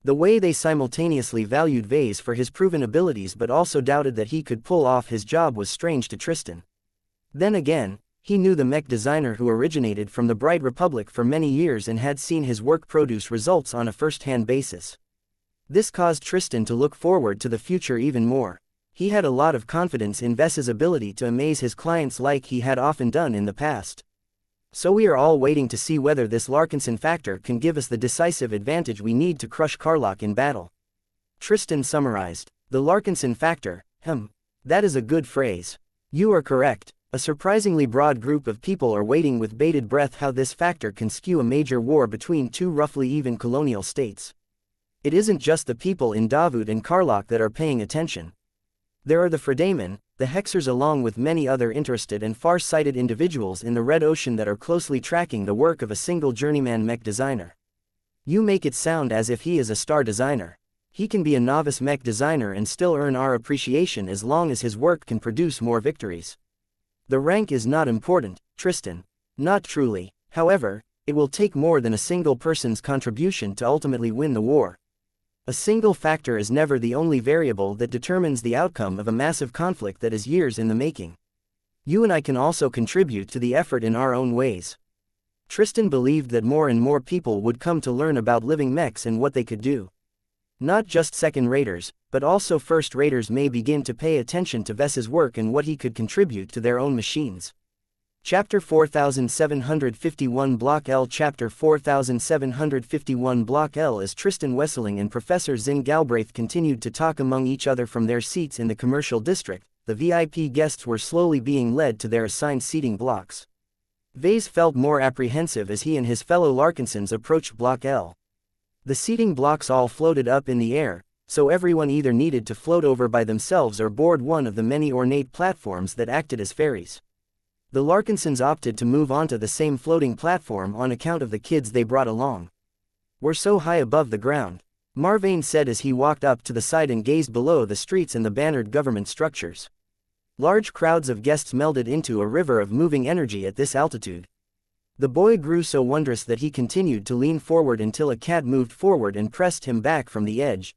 A: The way they simultaneously valued Vase for his proven abilities but also doubted that he could pull off his job was strange to Tristan. Then again, he knew the mech designer who originated from the Bright Republic for many years and had seen his work produce results on a first-hand basis. This caused Tristan to look forward to the future even more. He had a lot of confidence in Ves's ability to amaze his clients like he had often done in the past. So we are all waiting to see whether this Larkinson factor can give us the decisive advantage we need to crush Karlach in battle. Tristan summarized. The Larkinson factor, that is a good phrase. You are correct. A surprisingly broad group of people are waiting with bated breath how this factor can skew a major war between two roughly even colonial states. It isn't just the people in Davut and Karlach that are paying attention. There are the Fredamen, the Hexers along with many other interested and far-sighted individuals in the Red Ocean that are closely tracking the work of a single journeyman mech designer. You make it sound as if he is a star designer. He can be a novice mech designer and still earn our appreciation as long as his work can produce more victories. The rank is not important, Tristan. Not truly. However, it will take more than a single person's contribution to ultimately win the war. A single factor is never the only variable that determines the outcome of a massive conflict that is years in the making. You and I can also contribute to the effort in our own ways. Tristan believed that more and more people would come to learn about living mechs and what they could do. Not just second-raters, but also first-raters may begin to pay attention to Ves's work and what he could contribute to their own machines. Chapter 4751 Block L Chapter 4751 Block L As Tristan Wesseling and Professor Zin Galbraith continued to talk among each other from their seats in the commercial district, the VIP guests were slowly being led to their assigned seating blocks. Vase felt more apprehensive as he and his fellow Larkinsons approached Block L. The seating blocks all floated up in the air, so everyone either needed to float over by themselves or board one of the many ornate platforms that acted as ferries. The Larkinsons opted to move onto the same floating platform on account of the kids they brought along. "We're so high above the ground," Marvane said as he walked up to the side and gazed below the streets and the bannered government structures. Large crowds of guests melded into a river of moving energy at this altitude. The boy grew so wondrous that he continued to lean forward until a cat moved forward and pressed him back from the edge.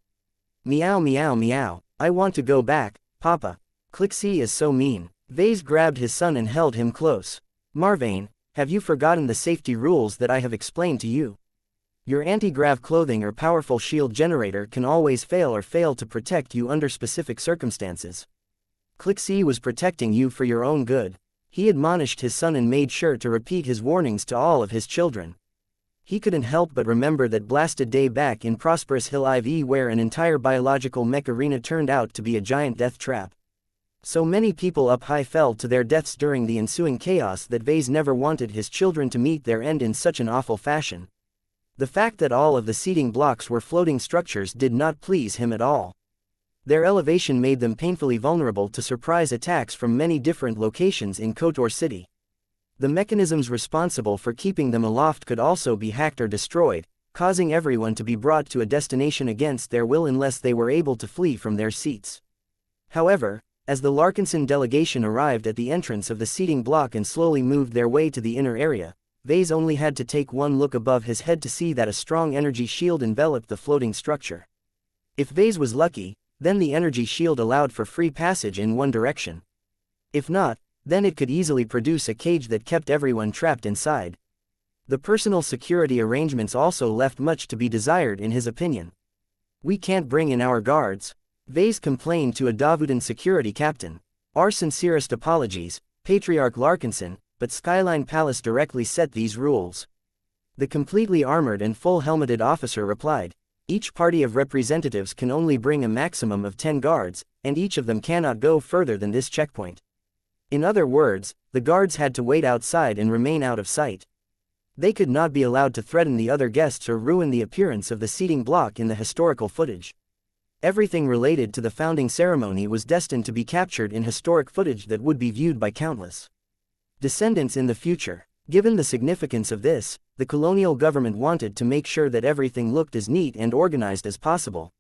A: "Meow meow meow, I want to go back, Papa. Clixie is so mean." Vase grabbed his son and held him close. "Marvane, have you forgotten the safety rules that I have explained to you? Your anti-grav clothing or powerful shield generator can always fail to protect you under specific circumstances. Clixie was protecting you for your own good." He admonished his son and made sure to repeat his warnings to all of his children. He couldn't help but remember that blasted day back in Prosperous Hill IV where an entire biological mech arena turned out to be a giant death trap. So many people up high fell to their deaths during the ensuing chaos that Vase never wanted his children to meet their end in such an awful fashion. The fact that all of the seating blocks were floating structures did not please him at all. Their elevation made them painfully vulnerable to surprise attacks from many different locations in Kotor City. The mechanisms responsible for keeping them aloft could also be hacked or destroyed, causing everyone to be brought to a destination against their will unless they were able to flee from their seats. However, as the Larkinson delegation arrived at the entrance of the seating block and slowly moved their way to the inner area, Vase only had to take one look above his head to see that a strong energy shield enveloped the floating structure. If Vase was lucky, then the energy shield allowed for free passage in one direction. If not, then it could easily produce a cage that kept everyone trapped inside. The personal security arrangements also left much to be desired in his opinion. "We can't bring in our guards," Vase complained to a Davudan security captain. "Our sincerest apologies, Patriarch Larkinson, but Skyline Palace directly set these rules." The completely armored and full-helmeted officer replied, "Each party of representatives can only bring a maximum of 10 guards, and each of them cannot go further than this checkpoint." In other words, the guards had to wait outside and remain out of sight. They could not be allowed to threaten the other guests or ruin the appearance of the seating block in the historical footage. Everything related to the founding ceremony was destined to be captured in historic footage that would be viewed by countless descendants in the future. Given the significance of this, the colonial government wanted to make sure that everything looked as neat and organized as possible.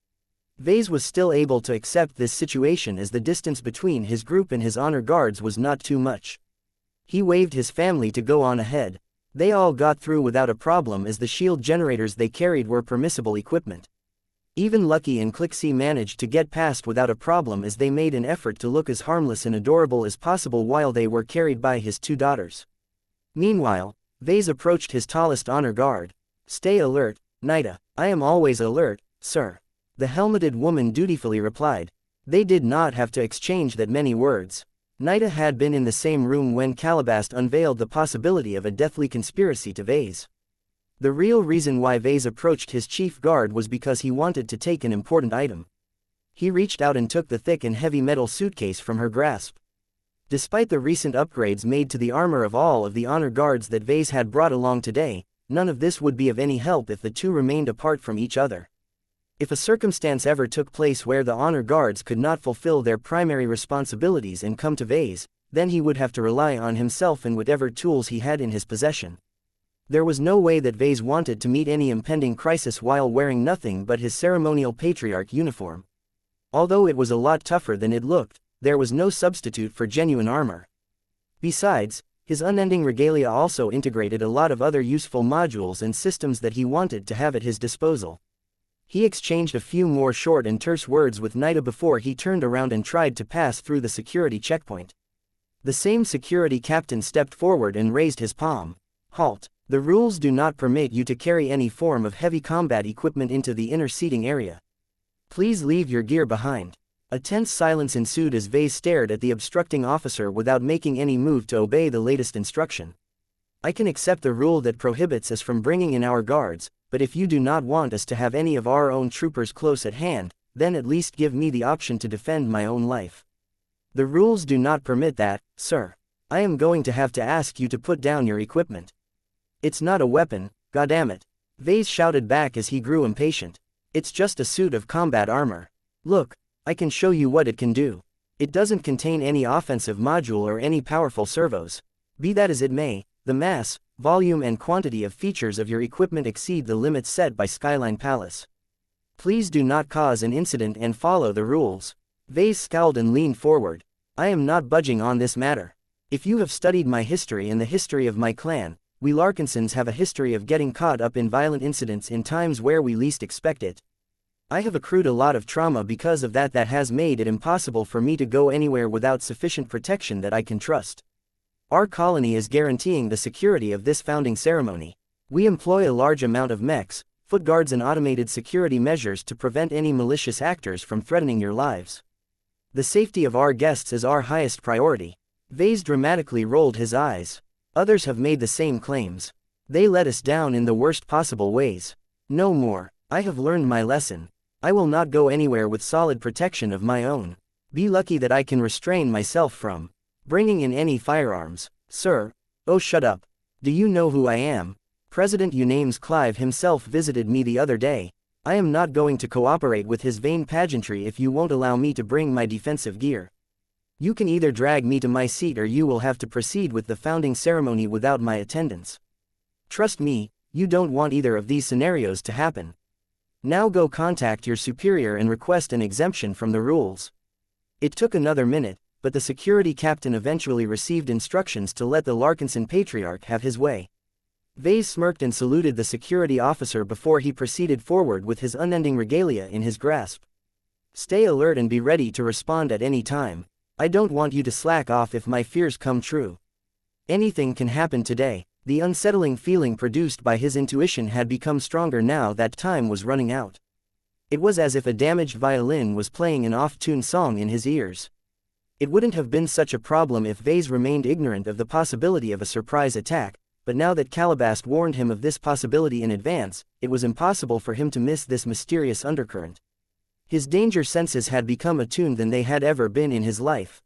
A: Vase was still able to accept this situation as the distance between his group and his honor guards was not too much. He waved his family to go on ahead. They all got through without a problem as the shield generators they carried were permissible equipment. Even Lucky and Clixie managed to get past without a problem as they made an effort to look as harmless and adorable as possible while they were carried by his 2 daughters. Meanwhile, Vase approached his tallest honor guard. "Stay alert, Nida." "I am always alert, sir," the helmeted woman dutifully replied. They did not have to exchange that many words. Nida had been in the same room when Calabast unveiled the possibility of a deathly conspiracy to Vase. The real reason why Vase approached his chief guard was because he wanted to take an important item. He reached out and took the thick and heavy metal suitcase from her grasp. Despite the recent upgrades made to the armor of all of the honor guards that Vase had brought along today, none of this would be of any help if the two remained apart from each other. If a circumstance ever took place where the honor guards could not fulfill their primary responsibilities and come to Vase, then he would have to rely on himself and whatever tools he had in his possession. There was no way that Vase wanted to meet any impending crisis while wearing nothing but his ceremonial patriarch uniform. Although it was a lot tougher than it looked, there was no substitute for genuine armor. Besides, his unending regalia also integrated a lot of other useful modules and systems that he wanted to have at his disposal. He exchanged a few more short and terse words with Nida before he turned around and tried to pass through the security checkpoint. The same security captain stepped forward and raised his palm. "Halt. The rules do not permit you to carry any form of heavy combat equipment into the inner seating area. Please leave your gear behind." A tense silence ensued as Vase stared at the obstructing officer without making any move to obey the latest instruction. "I can accept the rule that prohibits us from bringing in our guards, but if you do not want us to have any of our own troopers close at hand, then at least give me the option to defend my own life." "The rules do not permit that, sir. I am going to have to ask you to put down your equipment." "It's not a weapon, goddammit," Vase shouted back as he grew impatient. It's just a suit of combat armor. Look, I can show you what it can do. It doesn't contain any offensive module or any powerful servos. Be that as it may, the mass, volume and quantity of features of your equipment exceed the limits set by Skyline Palace. Please do not cause an incident and follow the rules. Vase scowled and leaned forward. I am not budging on this matter. If you have studied my history and the history of my clan, we Larkinsons have a history of getting caught up in violent incidents in times where we least expect it. I have accrued a lot of trauma because of that has made it impossible for me to go anywhere without sufficient protection that I can trust. Our colony is guaranteeing the security of this founding ceremony. We employ a large amount of mechs, foot guards and automated security measures to prevent any malicious actors from threatening your lives. The safety of our guests is our highest priority. Vase dramatically rolled his eyes. Others have made the same claims. They let us down in the worst possible ways. No more. I have learned my lesson. I will not go anywhere with solid protection of my own. Be lucky that I can restrain myself from bringing in any firearms. Sir, oh shut up. Do you know who I am? President Unames Clive himself visited me the other day. I am not going to cooperate with his vain pageantry if you won't allow me to bring my defensive gear. You can either drag me to my seat or you will have to proceed with the founding ceremony without my attendance. Trust me, you don't want either of these scenarios to happen. Now go contact your superior and request an exemption from the rules. It took another minute, but the security captain eventually received instructions to let the Larkinson Patriarch have his way. Vase smirked and saluted the security officer before he proceeded forward with his unending regalia in his grasp. Stay alert and be ready to respond at any time. I don't want you to slack off if my fears come true. Anything can happen today. The unsettling feeling produced by his intuition had become stronger now that time was running out. It was as if a damaged violin was playing an off-tune song in his ears. It wouldn't have been such a problem if Vase remained ignorant of the possibility of a surprise attack, but now that Calabast warned him of this possibility in advance, it was impossible for him to miss this mysterious undercurrent. His danger senses had become attuned than they had ever been in his life.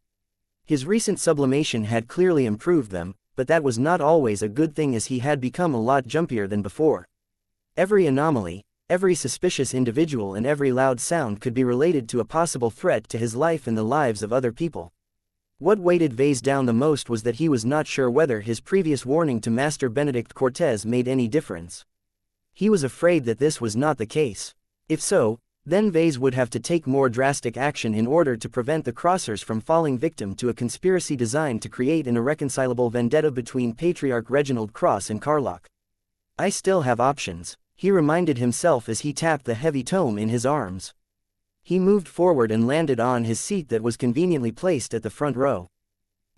A: His recent sublimation had clearly improved them, but that was not always a good thing as he had become a lot jumpier than before. Every anomaly, every suspicious individual and every loud sound could be related to a possible threat to his life and the lives of other people. What weighted Vase down the most was that he was not sure whether his previous warning to Master Benedict Cortez made any difference. He was afraid that this was not the case. If so, then Vase would have to take more drastic action in order to prevent the Crossers from falling victim to a conspiracy designed to create an irreconcilable vendetta between Patriarch Reginald Cross and Carlock. I still have options, he reminded himself as he tapped the heavy tome in his arms. He moved forward and landed on his seat that was conveniently placed at the front row.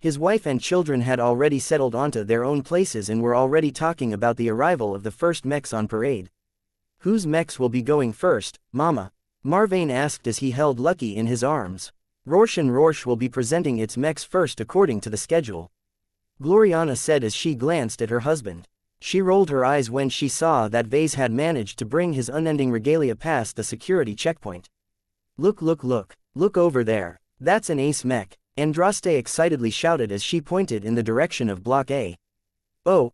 A: His wife and children had already settled onto their own places and were already talking about the arrival of the first mechs on parade. Whose mechs will be going first, Mama? Marvane asked as he held Lucky in his arms. Rorsch and Rorsch will be presenting its mechs first according to the schedule, Gloriana said as she glanced at her husband. She rolled her eyes when she saw that Vase had managed to bring his unending regalia past the security checkpoint. Look over there. That's an ace mech, Andraste excitedly shouted as she pointed in the direction of Block A. Oh,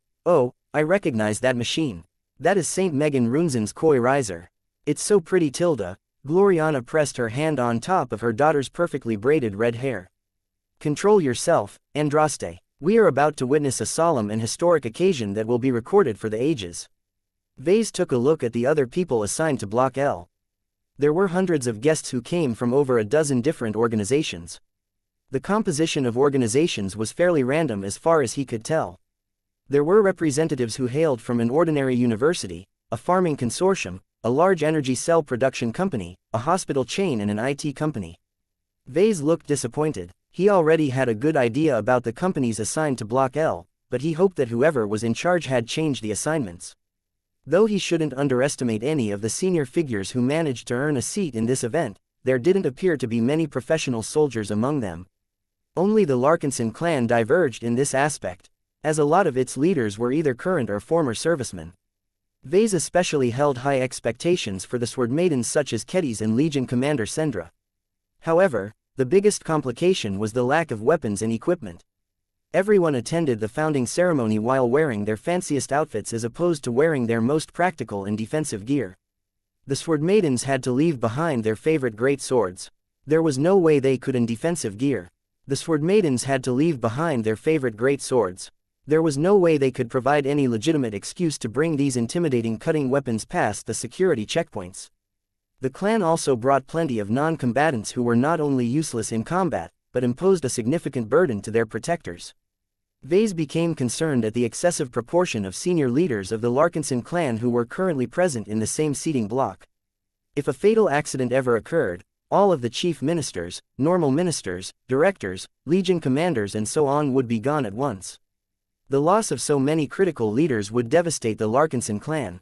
A: I recognize that machine. That is St. Megan Runzen's Koi Riser. It's so pretty, Tilda. Gloriana pressed her hand on top of her daughter's perfectly braided red hair. Control yourself, Andraste. We are about to witness a solemn and historic occasion that will be recorded for the ages. Vase took a look at the other people assigned to Block L. There were hundreds of guests who came from over a dozen different organizations. The composition of organizations was fairly random as far as he could tell. There were representatives who hailed from an ordinary university, a farming consortium, a large energy cell production company, a hospital chain and an IT company. Vase looked disappointed. He already had a good idea about the companies assigned to Block L, but he hoped that whoever was in charge had changed the assignments. Though he shouldn't underestimate any of the senior figures who managed to earn a seat in this event, there didn't appear to be many professional soldiers among them. Only the Larkinson clan diverged in this aspect, as a lot of its leaders were either current or former servicemen. Vase especially held high expectations for the sword maidens such as Kedis and Legion Commander Sendra. However, the biggest complication was the lack of weapons and equipment. Everyone attended the founding ceremony while wearing their fanciest outfits as opposed to wearing their most practical and defensive gear. The sword maidens had to leave behind their favorite great swords. There was no way they could in defensive gear. The sword maidens had to leave behind their favorite great swords. There was no way they could provide any legitimate excuse to bring these intimidating cutting weapons past the security checkpoints. The clan also brought plenty of non-combatants who were not only useless in combat, but imposed a significant burden to their protectors. Vase became concerned at the excessive proportion of senior leaders of the Larkinson clan who were currently present in the same seating block. If a fatal accident ever occurred, all of the chief ministers, normal ministers, directors, legion commanders and so on would be gone at once. The loss of so many critical leaders would devastate the Larkinson clan.